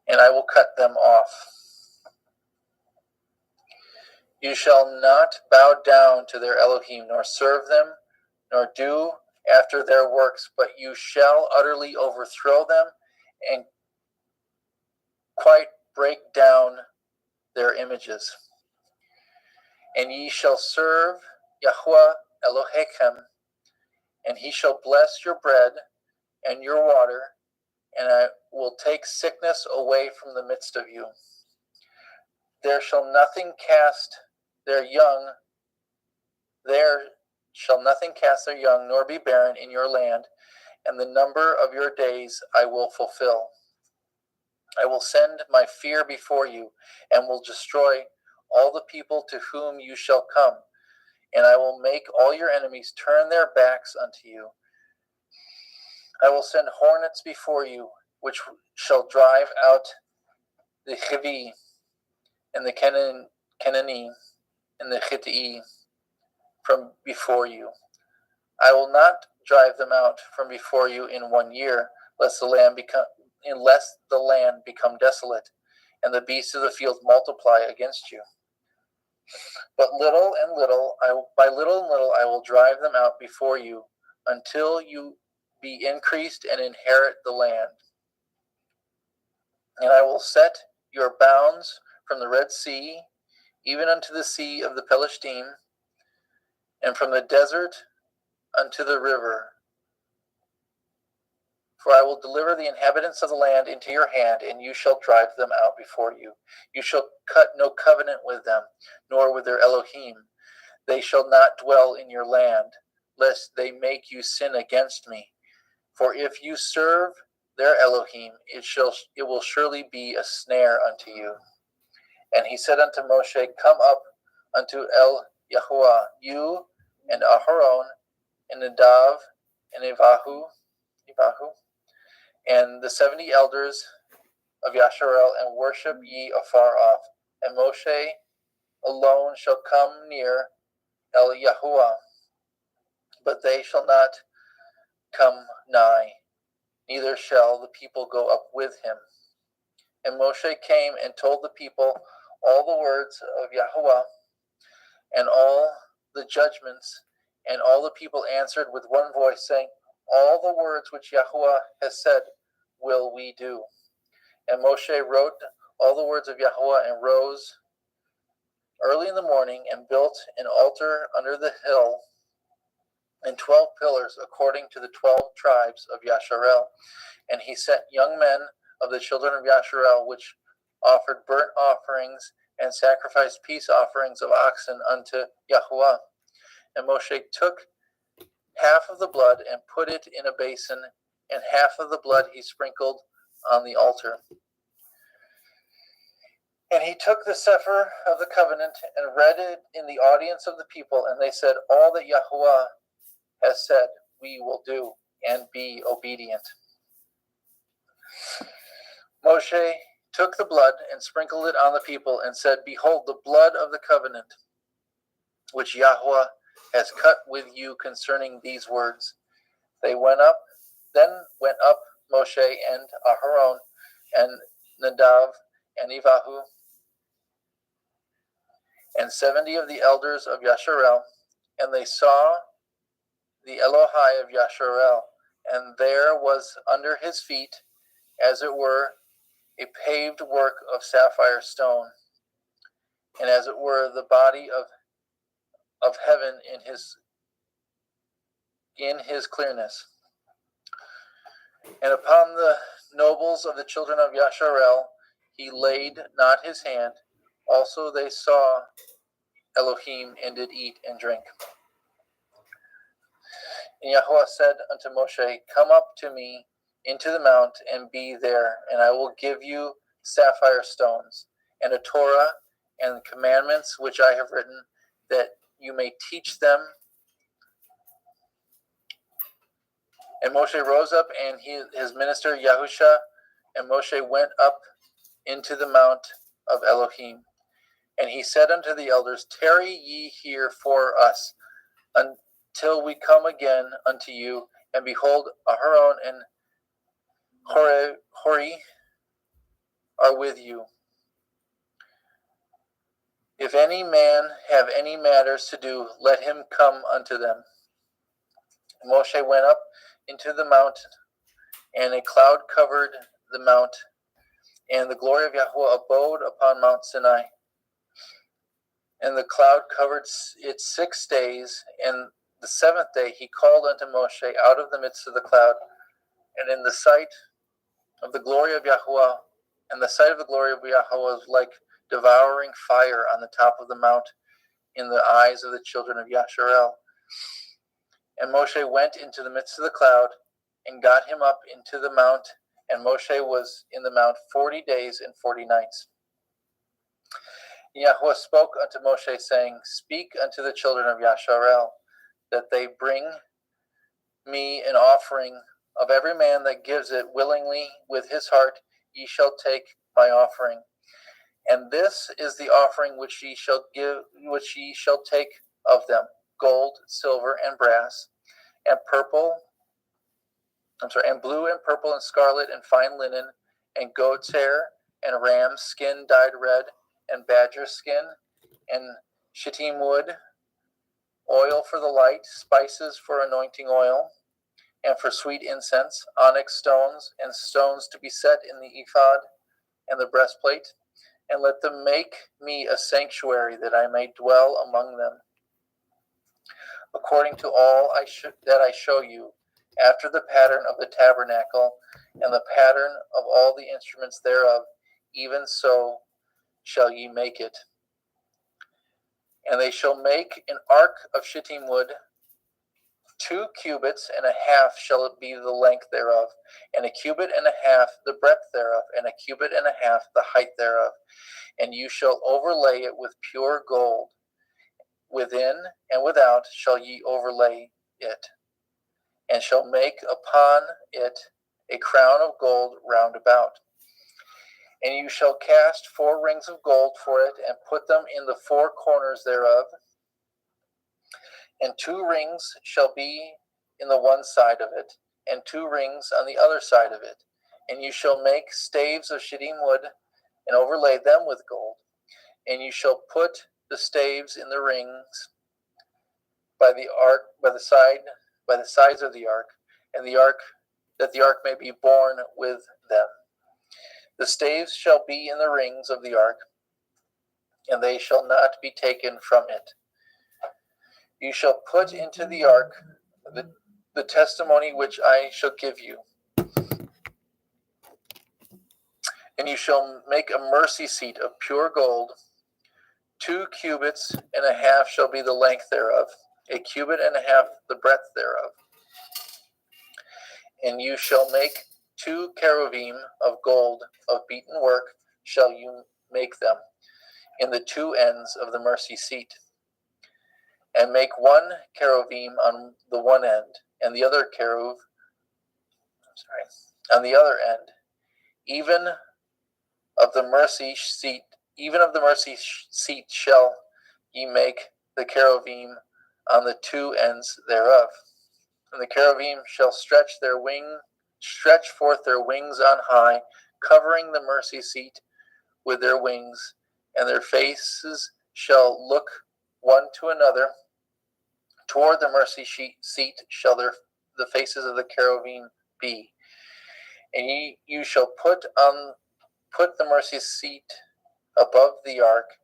and I will cut them off. You shall not bow down to their Elohim, nor serve them, nor do after their works, but you shall utterly overthrow them and quite break down their images. And ye shall serve Yahweh Elohechem, and he shall bless your bread and your water, and I will take sickness away from the midst of you. There shall nothing cast their young, nor be barren in your land, and the number of your days I will fulfill. I will send my fear before you, and will destroy all the people to whom you shall come, and I will make all your enemies turn their backs unto you. I will send hornets before you, which shall drive out the Hivi, and the Canaanite, and the Hittite from before you. I will not drive them out from before you in 1 year, lest the land become desolate, and the beasts of the field multiply against you. But by little and little I will drive them out before you, until you be increased and inherit the land. And I will set your bounds from the Red Sea, even unto the sea of the Pelishtim, and from the desert unto the river. For I will deliver the inhabitants of the land into your hand, and you shall drive them out before you. You shall cut no covenant with them, nor with their Elohim. They shall not dwell in your land, lest they make you sin against me. For if you serve their Elohim, it will surely be a snare unto you. And he said unto Moshe, Come up unto El Yahuwah, you and Aharon, and Nadav, and Avihu, and the 70 elders of Yasharel, and worship ye afar off. And Moshe alone shall come near El Yahuwah, but they shall not come nigh, neither shall the people go up with him. And Moshe came and told the people all the words of Yahuwah, and all the judgments, and all the people answered with one voice, saying, All the words which Yahuwah has said will we do. And Moshe wrote all the words of Yahuwah, and rose early in the morning, and built an altar under the hill, and 12 pillars according to the 12 tribes of Yasharel. And he sent young men of the children of Yasharel, which offered burnt offerings and sacrificed peace offerings of oxen unto Yahuwah. And Moshe took half of the blood and put it in a basin, and half of the blood he sprinkled on the altar. And he took the Sefer of the covenant and read it in the audience of the people, and they said, All that Yahuwah has said we will do, and be obedient. Moshe took the blood and sprinkled it on the people, and said, Behold, the blood of the covenant, which Yahuwah has cut with you concerning these words. Then went up Moshe and Aharon and Nadav and Avihu, and 70 of the elders of Yasharel, and they saw the Elohai of Yasharel, and there was under his feet, as it were, a paved work of sapphire stone, and as it were the body of heaven in his clearness. And upon the nobles of the children of Yasharel he laid not his hand. Also they saw Elohim, and did eat and drink. And Yahuwah said unto Moshe, Come up to me into the mount, and be there, and I will give you sapphire stones, and a Torah, and commandments which I have written, that you may teach them. And Moshe rose up, and his minister Yahusha, and Moshe went up into the mount of Elohim. And he said unto the elders, Tarry ye here for us, until we come again unto you. And behold, Aharon and Hori are with you. If any man have any matters to do, let him come unto them. Moshe went up into the mount, and a cloud covered the mount, and the glory of Yahweh abode upon Mount Sinai. And the cloud covered it 6 days, and the seventh day he called unto Moshe out of the midst of the cloud. And in the sight of the glory of Yahweh, and the sight of the glory of Yahweh was like devouring fire on the top of the mount in the eyes of the children of Yasharel. And Moshe went into the midst of the cloud and got him up into the mount, and Moshe was in the mount 40 days and 40 nights. Yahweh spoke unto Moshe, saying, Speak unto the children of Yasharel, that they bring me an offering of every man that gives it willingly with his heart. Ye shall take my offering. And this is the offering which ye shall take of them: gold, silver, and brass, and blue and purple and scarlet and fine linen, and goat's hair, and ram's skin dyed red, and badger skin, and shittim wood, oil for the light, spices for anointing oil, and for sweet incense, onyx stones, and stones to be set in the ephod and the breastplate. And let them make me a sanctuary, that I may dwell among them, according to all that I show you, after the pattern of the tabernacle, and the pattern of all the instruments thereof, even so shall ye make it. And they shall make an ark of shittim wood, 2 cubits and a half shall it be the length thereof, and a cubit and a half the breadth thereof, and a cubit and a half the height thereof. And you shall overlay it with pure gold. Within and without shall ye overlay it, and shall make upon it a crown of gold round about. And you shall cast 4 rings of gold for it, and put them in the 4 corners thereof. And 2 rings shall be in the one side of it, and 2 rings on the other side of it. And you shall make staves of shittim wood, and overlay them with gold. And you shall put the staves in the rings by the sides of the ark, and that the ark may be borne with them. The staves shall be in the rings of the ark, and they shall not be taken from it. You shall put into the ark the testimony which I shall give you. And you shall make a mercy seat of pure gold. 2 cubits and a half shall be the length thereof, a cubit and a half the breadth thereof. And you shall make 2 cherubim of gold of beaten work shall you make them in the 2 ends of the mercy seat. And make 1 cherubim on the one end, and the other cherub on the other end. Even of the mercy seat shall ye make the cherubim on the 2 ends thereof. And the cherubim shall stretch forth their wings on high, covering the mercy seat with their wings, and their faces shall look one to another. Toward the mercy seat shall the faces of the cherubim be. And you shall put the mercy seat above the ark,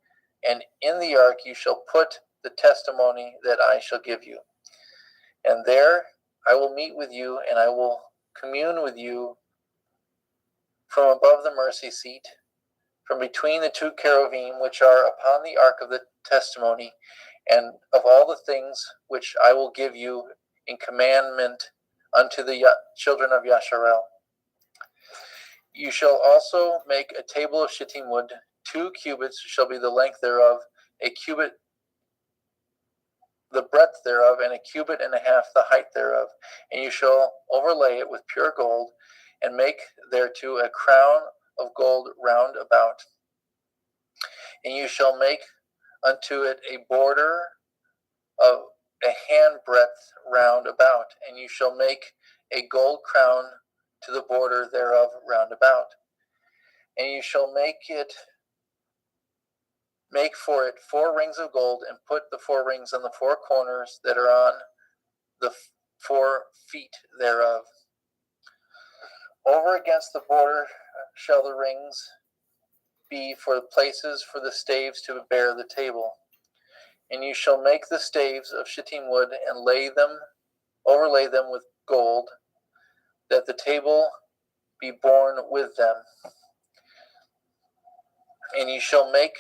and in the ark you shall put the testimony that I shall give you. And there I will meet with you, and I will commune with you from above the mercy seat, from between the 2 cherubim which are upon the ark of the testimony, and of all the things which I will give you in commandment unto the children of Yasharel. You shall also make a table of shittim wood. 2 cubits shall be the length thereof, a cubit the breadth thereof, and a cubit and a half the height thereof. And you shall overlay it with pure gold, and make thereto a crown of gold round about. And you shall make unto it a border of a handbreadth round about, and you shall make a gold crown to the border thereof round about. And you shall make for it 4 rings of gold, and put the 4 rings on the 4 corners that are on the 4 feet thereof. Over against the border shall the rings be for the places for the staves to bear the table. And you shall make the staves of shittim wood and overlay them with gold, that the table be borne with them. And you shall make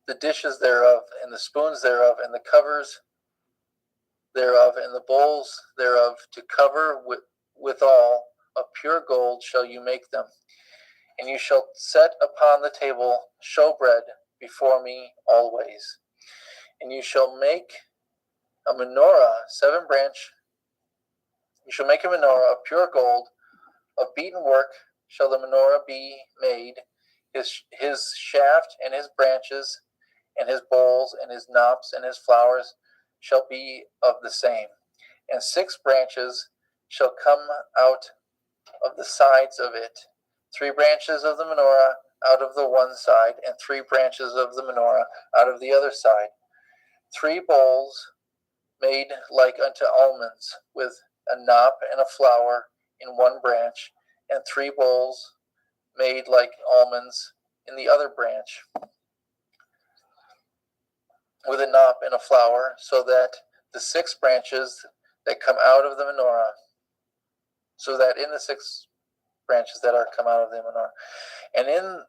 the dishes thereof, and the spoons thereof, and the covers thereof, and the bowls thereof, to cover withal of pure gold shall you make them. And you shall set upon the table showbread before me always. And you shall make a menorah, 7 branch. You shall make a menorah of pure gold, of beaten work shall the menorah be made. His shaft and his branches and his bowls and his knops and his flowers shall be of the same. And 6 branches shall come out of the sides of it, 3 branches of the menorah out of the one side, and 3 branches of the menorah out of the other side. 3 bowls made like unto almonds, with a knop and a flower in one branch, and 3 bowls made like almonds in the other branch, with a knop and a flower, so that the 6 branches that come out of the menorah, so that in the 6 branches that are come out of the menorah, and in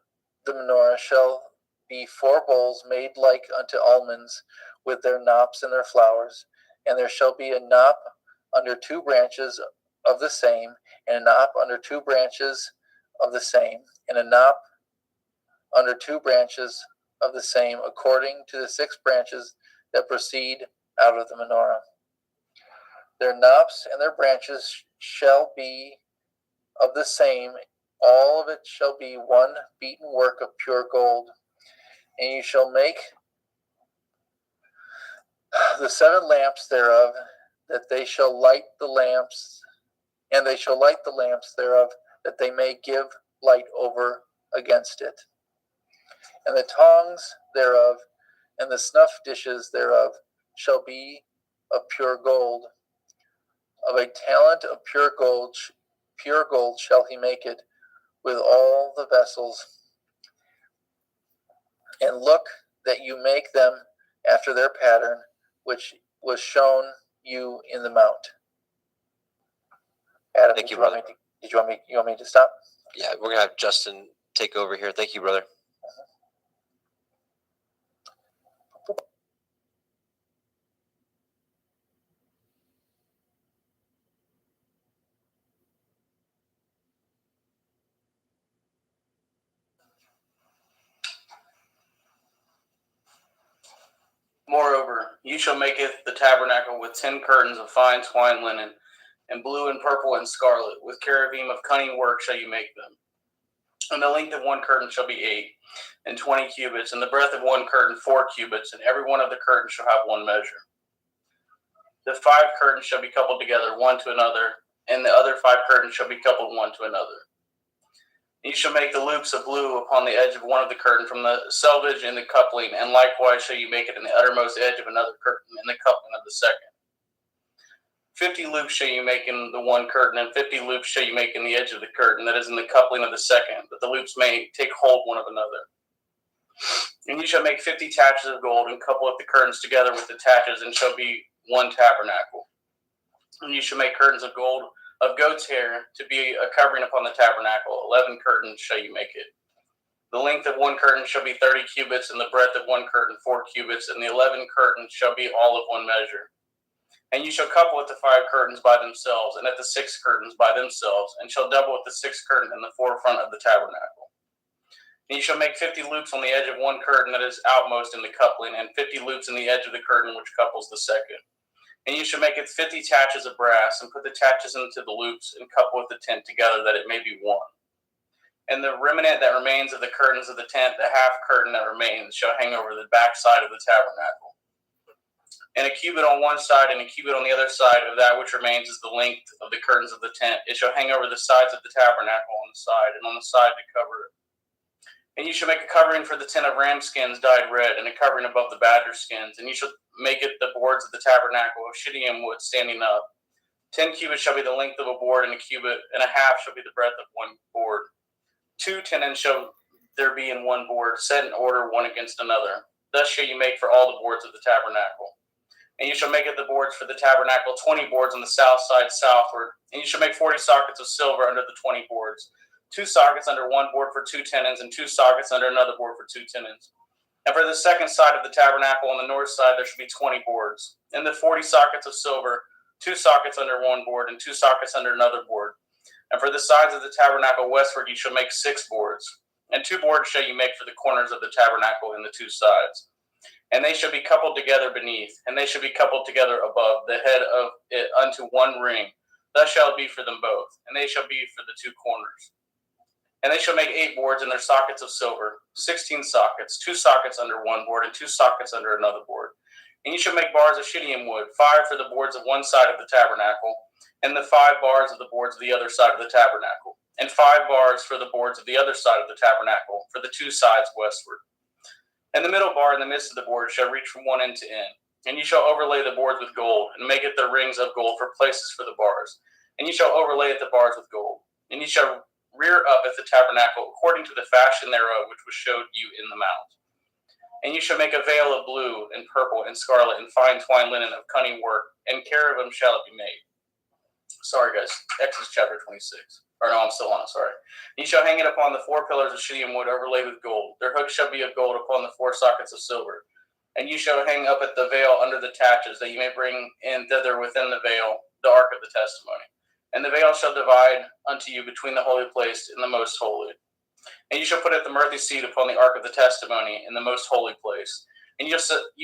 the menorah shall be 4 bowls made like unto almonds, with their knops and their flowers, and there shall be a knop under 2 branches of the same, and a knop under 2 branches of the same, and a knop under 2 branches of the same, according to the 6 branches that proceed out of the menorah. Their knops and their branches shall be of the same, all of it shall be one beaten work of pure gold. And you shall make the 7 lamps thereof, that they shall light the lamps, and they shall light the lamps thereof, that they may give light over against it. And the tongs thereof, and the snuff dishes thereof, shall be of pure gold. Of a talent of pure gold shall he make it, with all the vessels. And look that you make them after their pattern, which was shown you in the mount. Adam, Thank you, want brother. you want me to stop? Yeah, we're gonna have Justin take over here. Thank you, brother. Moreover, you shall maketh the tabernacle with 10 curtains of fine twined linen, and blue and purple and scarlet, with cherubim of cunning work shall you make them. And the length of one curtain shall be 8 and 20 cubits, and the breadth of one curtain 4 cubits, and every one of the curtains shall have one measure. The 5 curtains shall be coupled together one to another, and the other 5 curtains shall be coupled one to another. You shall make the loops of blue upon the edge of one of the curtain from the selvage in the coupling, and likewise shall you make it in the uttermost edge of another curtain in the coupling of the second. 50 loops shall you make in the one curtain, and 50 loops shall you make in the edge of the curtain that is in the coupling of the second, that the loops may take hold one of another. And you shall make 50 taches of gold, and couple up the curtains together with the taches, and shall be one tabernacle. And you shall make curtains of gold of goat's hair to be a covering upon the tabernacle. 11 curtains shall you make it. The length of one curtain shall be 30 cubits, and the breadth of one curtain 4 cubits, and the 11 curtains shall be all of one measure. And you shall couple at the 5 curtains by themselves, and at the 6 curtains by themselves, and shall double at the 6th curtain in the forefront of the tabernacle. And you shall make 50 loops on the edge of one curtain that is outmost in the coupling, and 50 loops in the edge of the curtain which couples the second. And you shall make it 50 taches of brass, and put the taches into the loops, and couple with the tent together, that it may be one. And the remnant that remains of the curtains of the tent, the half curtain that remains, shall hang over the back side of the tabernacle. And a cubit on one side and a cubit on the other side of that which remains is the length of the curtains of the tent. It shall hang over the sides of the tabernacle on the side, and on the side to cover it. And you shall make a covering for the tent of ram skins dyed red, and a covering above the badger skins. And you shall make it the boards of the tabernacle of shittim wood standing up. 10 cubits shall be the length of a board, and a cubit and a half shall be the breadth of one board. 2 tenons shall there be in one board, set in order one against another. Thus shall you make for all the boards of the tabernacle. And you shall make of the boards for the tabernacle 20 boards on the south side southward. And you shall make 40 sockets of silver under the 20 boards, 2 sockets under one board for 2 tenons, and 2 sockets under another board for 2 tenons. And for the second side of the tabernacle on the north side there shall be 20 boards, and the 40 sockets of silver, 2 sockets under one board, and 2 sockets under another board. And for the sides of the tabernacle westward you shall make 6 boards, and 2 boards shall you make for the corners of the tabernacle in the 2 sides. And they shall be coupled together beneath, and they shall be coupled together above the head of it unto one ring. Thus shall it be for them both, and they shall be for the 2 corners. And they shall make 8 boards in their sockets of silver, 16 sockets, 2 sockets under one board, and 2 sockets under another board. And you shall make bars of shittim wood, 5 for the boards of one side of the tabernacle, and the 5 bars of the boards of the other side of the tabernacle, and 5 bars for the boards of the other side of the tabernacle, for the 2 sides westward. And the middle bar in the midst of the board shall reach from one end to end. And you shall overlay the boards with gold, and make it the rings of gold for places for the bars. And you shall overlay the bars with gold. And you shall rear up at the tabernacle according to the fashion thereof which was showed you in the mount. And you shall make a veil of blue and purple and scarlet and fine twined linen of cunning work, and cherubim shall it be made. Sorry guys, Exodus chapter 26. Or no, I'm still on it, sorry. And you shall hang it upon the 4 pillars of shittim wood overlaid with gold. Their hooks shall be of gold upon the 4 sockets of silver. And you shall hang up at the veil under the taches, that you may bring in thither within the veil the ark of the testimony. And the veil shall divide unto you between the holy place and the most holy. And you shall put at the mercy seat upon the ark of the testimony in the most holy place. And you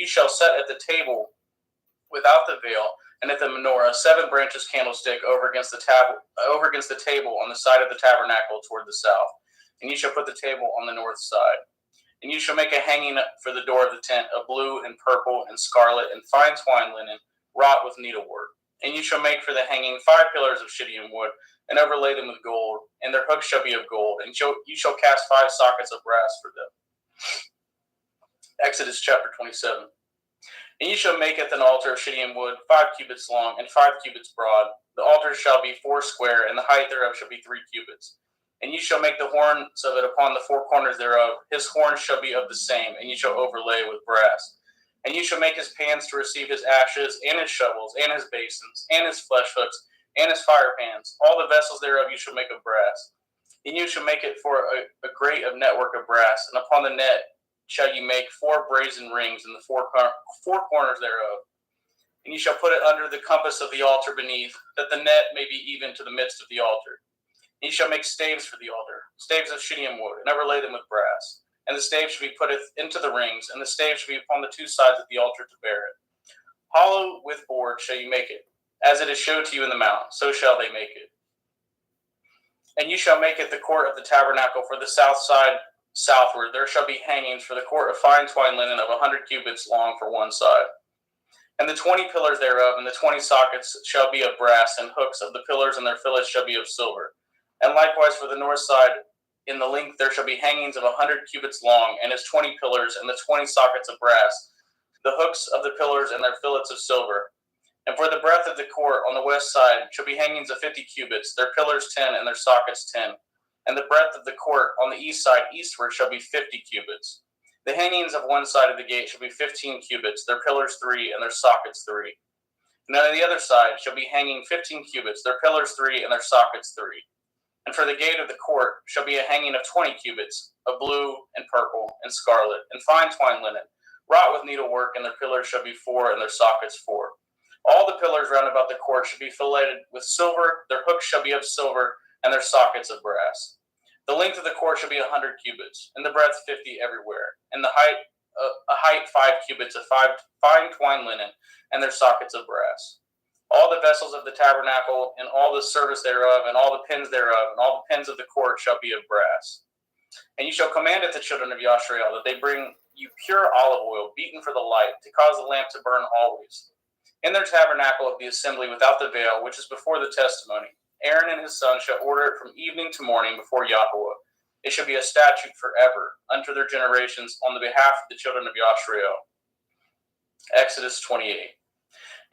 shall set at the table without the veil, and at the menorah 7 branches candlestick over against the table on the side of the tabernacle toward the south. And you shall put the table on the north side. And you shall make a hanging for the door of the tent of blue and purple and scarlet and fine twined linen, wrought with needlework. And you shall make for the hanging 5 pillars of shittim wood, and overlay them with gold, and their hooks shall be of gold, and you shall cast 5 sockets of brass for them. Exodus chapter 27. And you shall make an altar of shittim wood, 5 cubits long, and 5 cubits broad. The altar shall be 4 square, and the height thereof shall be 3 cubits. And you shall make the horns of it upon the 4 corners thereof. His horns shall be of the same, and you shall overlay with brass. And you shall make his pans to receive his ashes, and his shovels, and his basins, and his flesh hooks, and his fire pans. All the vessels thereof you shall make of brass. And you shall make it for a grate of network of brass, and upon the net shall you make 4 brazen rings in the 4 corners thereof. And you shall put it under the compass of the altar beneath, that the net may be even to the midst of the altar. And you shall make staves for the altar, staves of shittim wood, and overlay them with brass. And the staves shall be put into the rings, and the staves shall be upon the 2 sides of the altar to bear it. Hollow with board shall you make it, as it is showed to you in the mount, so shall they make it. And you shall make it the court of the tabernacle for the south side southward. There shall be hangings for the court of fine twined linen of 100 cubits long for one side. And the 20 pillars thereof and the 20 sockets shall be of brass, and hooks of the pillars and their fillets shall be of silver. And likewise for the north side, in the length there shall be hangings of 100 cubits long, and its 20 pillars and the 20 sockets of brass, the hooks of the pillars and their fillets of silver. And for the breadth of the court on the west side shall be hangings of 50 cubits, their pillars 10 and their sockets 10. And the breadth of the court on the east side eastward shall be 50 cubits. The hangings of one side of the gate shall be 15 cubits, their pillars 3 and their sockets 3. And on the other side shall be hanging 15 cubits, their pillars 3 and their sockets 3. And for the gate of the court shall be a hanging of 20 cubits, of blue and purple and scarlet, and fine twined linen, wrought with needlework, and their pillars shall be 4 and their sockets 4. All the pillars round about the court shall be filleted with silver, their hooks shall be of silver, and their sockets of brass. The length of the court shall be 100 cubits, and the breadth 50 everywhere, and the height 5 cubits of fine twined linen, and their sockets of brass. All the vessels of the tabernacle, and all the service thereof, and all the pins thereof, and all the pins of the court shall be of brass. And you shall command at the children of Yashrael that they bring you pure olive oil, beaten for the light, to cause the lamp to burn always. In their tabernacle of the assembly without the veil, which is before the testimony, Aaron and his sons shall order it from evening to morning before Yahweh. It shall be a statute forever unto their generations on the behalf of the children of Yashrael. Exodus 28.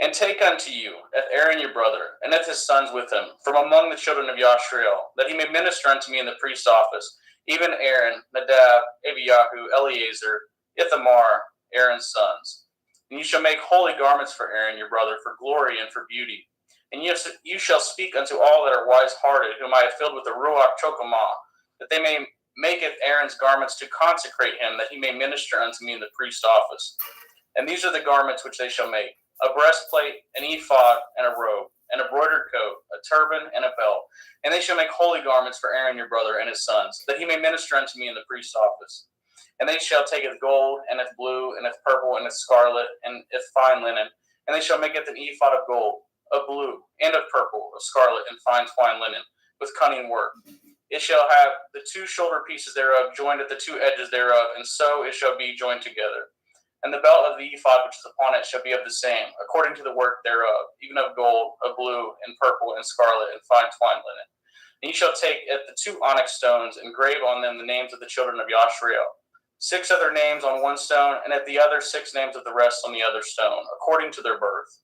And take unto you Aaron your brother, and his sons with him, from among the children of Yashriel, that he may minister unto me in the priest's office, even Aaron, Nadab, Abiyahu, Eleazar, Ithamar, Aaron's sons. And you shall make holy garments for Aaron your brother, for glory and for beauty. And you shall speak unto all that are wise-hearted, whom I have filled with the Ruach Chokmah, that they may maketh Aaron's garments to consecrate him, that he may minister unto me in the priest's office. And these are the garments which they shall make: a breastplate, an ephod, and a robe, and a broidered coat, a turban, and a belt. And they shall make holy garments for Aaron your brother and his sons, that he may minister unto me in the priest's office. And they shall take it gold, and it blue, and it purple, and it scarlet, and it fine linen. And they shall make it an ephod of gold, of blue, and of purple, of scarlet, and fine twined linen, with cunning work. It shall have the two shoulder pieces thereof joined at the two edges thereof, and so it shall be joined together. And the belt of the ephod which is upon it shall be of the same, according to the work thereof, even of gold, of blue, and purple, and scarlet, and fine twined linen. And ye shall take at the two onyx stones, and grave on them the names of the children of Yashriel, 6 of their names on one stone, and at the other 6 names of the rest on the other stone, according to their birth.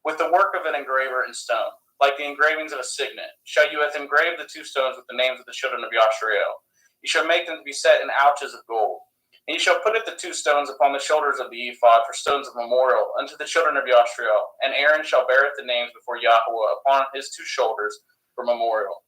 With the work of an engraver in stone, like the engravings of a signet, shall you have engraved the 2 stones with the names of the children of Yashriel. You shall make them to be set in ouches of gold. And you shall put the 2 stones upon the shoulders of the ephod for stones of memorial unto the children of Yashriel. And Aaron shall beareth the names before Yahweh upon his 2 shoulders for memorial.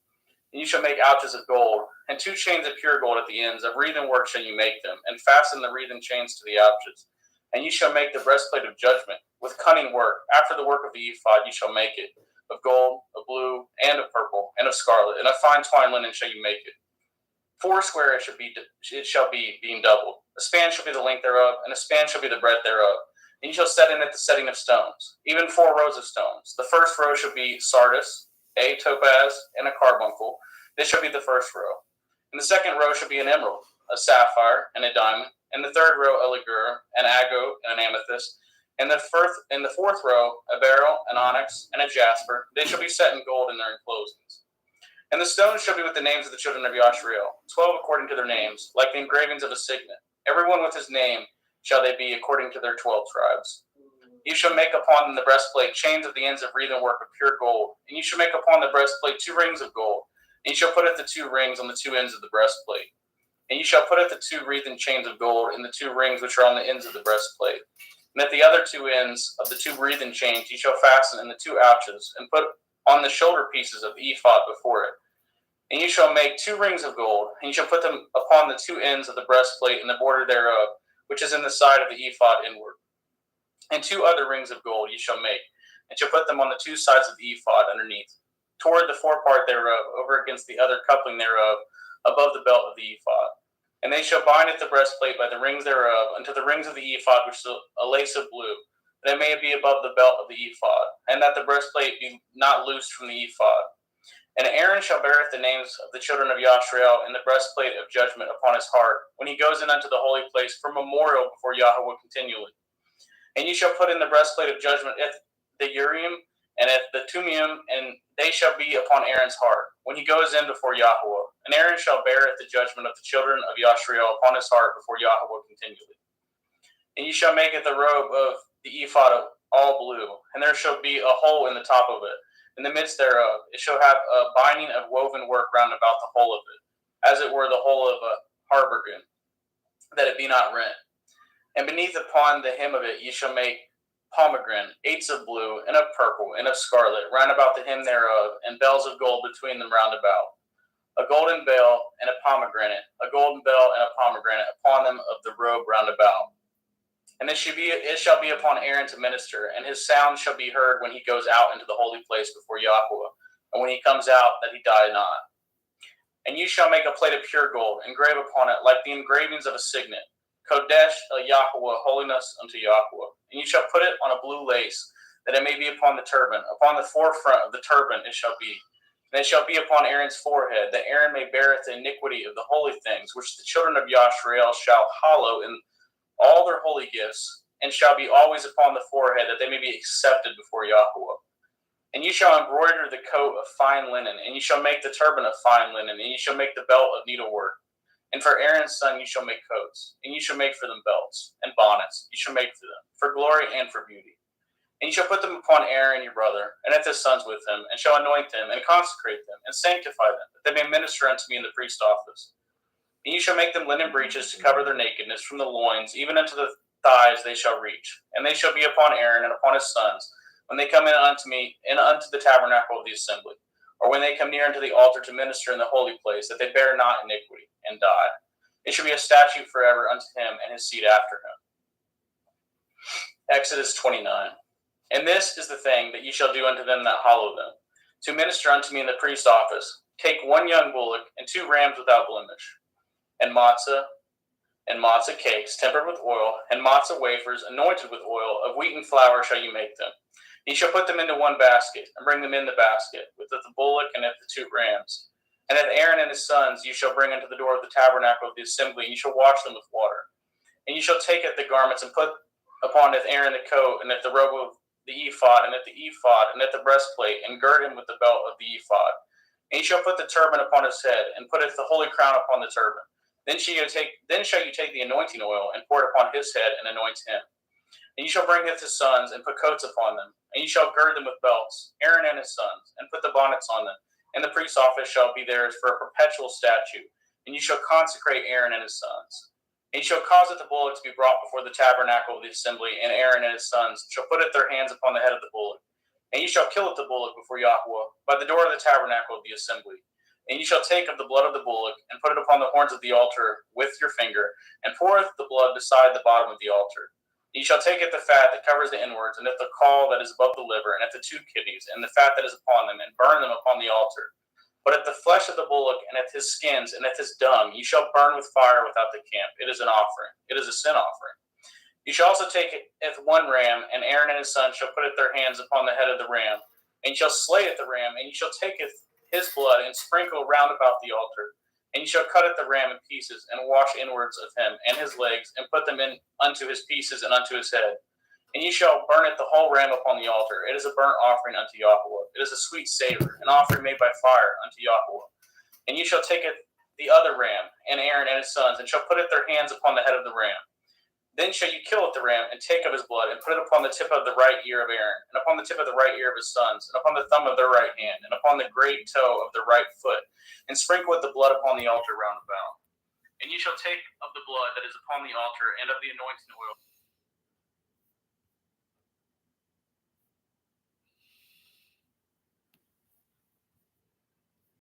And you shall make ouches of gold, and 2 chains of pure gold at the ends. Of wreathen work shall you make them, and fasten the wreathen chains to the ouches. And you shall make the breastplate of judgment with cunning work. After the work of the ephod you shall make it, of gold, of blue, and of purple, and of scarlet, and of fine twined linen shall you make it. 4 square it shall be being doubled. A span shall be the length thereof, and a span shall be the breadth thereof. And you shall set in it the setting of stones, even 4 rows of stones. The first row shall be sardius, a topaz, and a carbuncle. This shall be the first row. And the second row shall be an emerald, a sapphire, and a diamond. And the third row a ligure, an agate, and an amethyst. And the fourth row a beryl, an onyx, and a jasper. They shall be set in gold in their enclosings. And the stones shall be with the names of the children of Yashriel, 12 according to their names, like the engravings of a signet. Everyone with his name shall they be according to their 12 tribes. You shall make upon them the breastplate chains of the ends of wreathen work of pure gold. And you shall make upon the breastplate 2 rings of gold. And you shall put the 2 rings on the 2 ends of the breastplate. And you shall put the 2 wreathen chains of gold in the 2 rings which are on the ends of the breastplate. And at the other 2 ends of the 2 wreathen chains you shall fasten in the 2 ouches, and put on the shoulder pieces of the ephod before it. And you shall make 2 rings of gold, and you shall put them upon the 2 ends of the breastplate and the border thereof, which is in the side of the ephod inward. And 2 other rings of gold you shall make, and shall put them on the 2 sides of the ephod underneath, toward the forepart thereof, over against the other coupling thereof, above the belt of the ephod. And they shall bind at the breastplate by the rings thereof unto the rings of the ephod, which is a lace of blue, that it may be above the belt of the ephod, and that the breastplate be not loosed from the ephod. And Aaron shall beareth the names of the children of Yashriel in the breastplate of judgment upon his heart, when he goes in unto the holy place for memorial before Yahweh continually. And you shall put in the breastplate of judgment at the Urim and at the Tumiim, and they shall be upon Aaron's heart, when he goes in before Yahweh. And Aaron shall bear at the judgment of the children of Yashriel upon his heart before Yahweh continually. And you shall make it the robe of the ephod of all blue, and there shall be a hole in the top of it. In the midst thereof, it shall have a binding of woven work round about the whole of it, as it were the whole of a harbergen, that it be not rent. And beneath upon the hem of it ye shall make pomegranate, 8s of blue, and of purple, and of scarlet, round about the hem thereof, and bells of gold between them round about. A golden bell and a pomegranate, a golden bell and a pomegranate upon them of the robe round about. And it shall be upon Aaron to minister, and his sound shall be heard when he goes out into the holy place before Yahweh, and when he comes out, that he die not. And you shall make a plate of pure gold, engrave upon it like the engravings of a signet, Kodesh Yahweh, holiness unto Yahweh. And you shall put it on a blue lace, that it may be upon the turban. Upon the forefront of the turban it shall be. And it shall be upon Aaron's forehead, that Aaron may beareth the iniquity of the holy things, which the children of Yashriel shall hallow in all their holy gifts, and shall be always upon the forehead, that they may be accepted before Yahweh. And you shall embroider the coat of fine linen, and you shall make the turban of fine linen, and you shall make the belt of needlework. And for Aaron's son you shall make coats, and you shall make for them belts, and bonnets you shall make for them, for glory and for beauty. And you shall put them upon Aaron your brother, and his sons with him, and shall anoint them, and consecrate them, and sanctify them, that they may minister unto me in the priest office. And you shall make them linen breeches to cover their nakedness from the loins, even unto the thighs they shall reach. And they shall be upon Aaron and upon his sons, when they come in unto me, and unto the tabernacle of the assembly, or when they come near unto the altar to minister in the holy place, that they bear not iniquity, and die. It shall be a statute forever unto him and his seed after him. Exodus 29. And this is the thing that ye shall do unto them that hallow them, to minister unto me in the priest office. Take 1 young bullock, and 2 rams without blemish, and matzah cakes tempered with oil, and matzah wafers anointed with oil, of wheaten flour shall you make them. Ye shall put them into 1 basket, and bring them in the basket, with the bullock and the 2 rams. And if Aaron and his sons you shall bring unto the door of the tabernacle of the assembly, and you shall wash them with water. And you shall take at the garments, and put upon it Aaron the coat, and at the robe of the ephod, and at the ephod, and at the breastplate, and gird him with the belt of the ephod. And you shall put the turban upon his head, and putteth the holy crown upon the turban. Then shall you take the anointing oil, and pour it upon his head, and anoint him. And you shall bring his sons, and put coats upon them, and you shall gird them with belts, Aaron and his sons, and put the bonnets on them. And the priest's office shall be theirs for a perpetual statute, and you shall consecrate Aaron and his sons. And you shall cause the bullock to be brought before the tabernacle of the assembly, and Aaron and his sons shall put their hands upon the head of the bullock. And you shall kill the bullock before Yahweh, by the door of the tabernacle of the assembly. And you shall take of the blood of the bullock, and put it upon the horns of the altar with your finger, and poureth the blood beside the bottom of the altar. And you shall take at the fat that covers the inwards, and at the caul that is above the liver, and at the 2 kidneys, and the fat that is upon them, and burn them upon the altar. But at the flesh of the bullock, and at his skins, and at his dung, you shall burn with fire without the camp. It is an offering. It is a sin offering. You shall also take 1 ram, and Aaron and his sons shall put their hands upon the head of the ram, and you shall slay the ram, and you shall take his blood, and sprinkle round about the altar. And you shall cut the ram in pieces, and wash inwards of him, and his legs, and put them in unto his pieces, and unto his head. And you shall burn it the whole ram upon the altar. It is a burnt offering unto Yahweh. It is a sweet savor, an offering made by fire unto Yahweh. And you shall take the other ram, and Aaron and his sons, and shall put their hands upon the head of the ram. Then shall you kill the ram, and take of his blood, and put it upon the tip of the right ear of Aaron, and upon the tip of the right ear of his sons, and upon the thumb of their right hand, and upon the great toe of their right foot, and sprinkle with the blood upon the altar round about. And you shall take of the blood that is upon the altar, and of the anointing oil,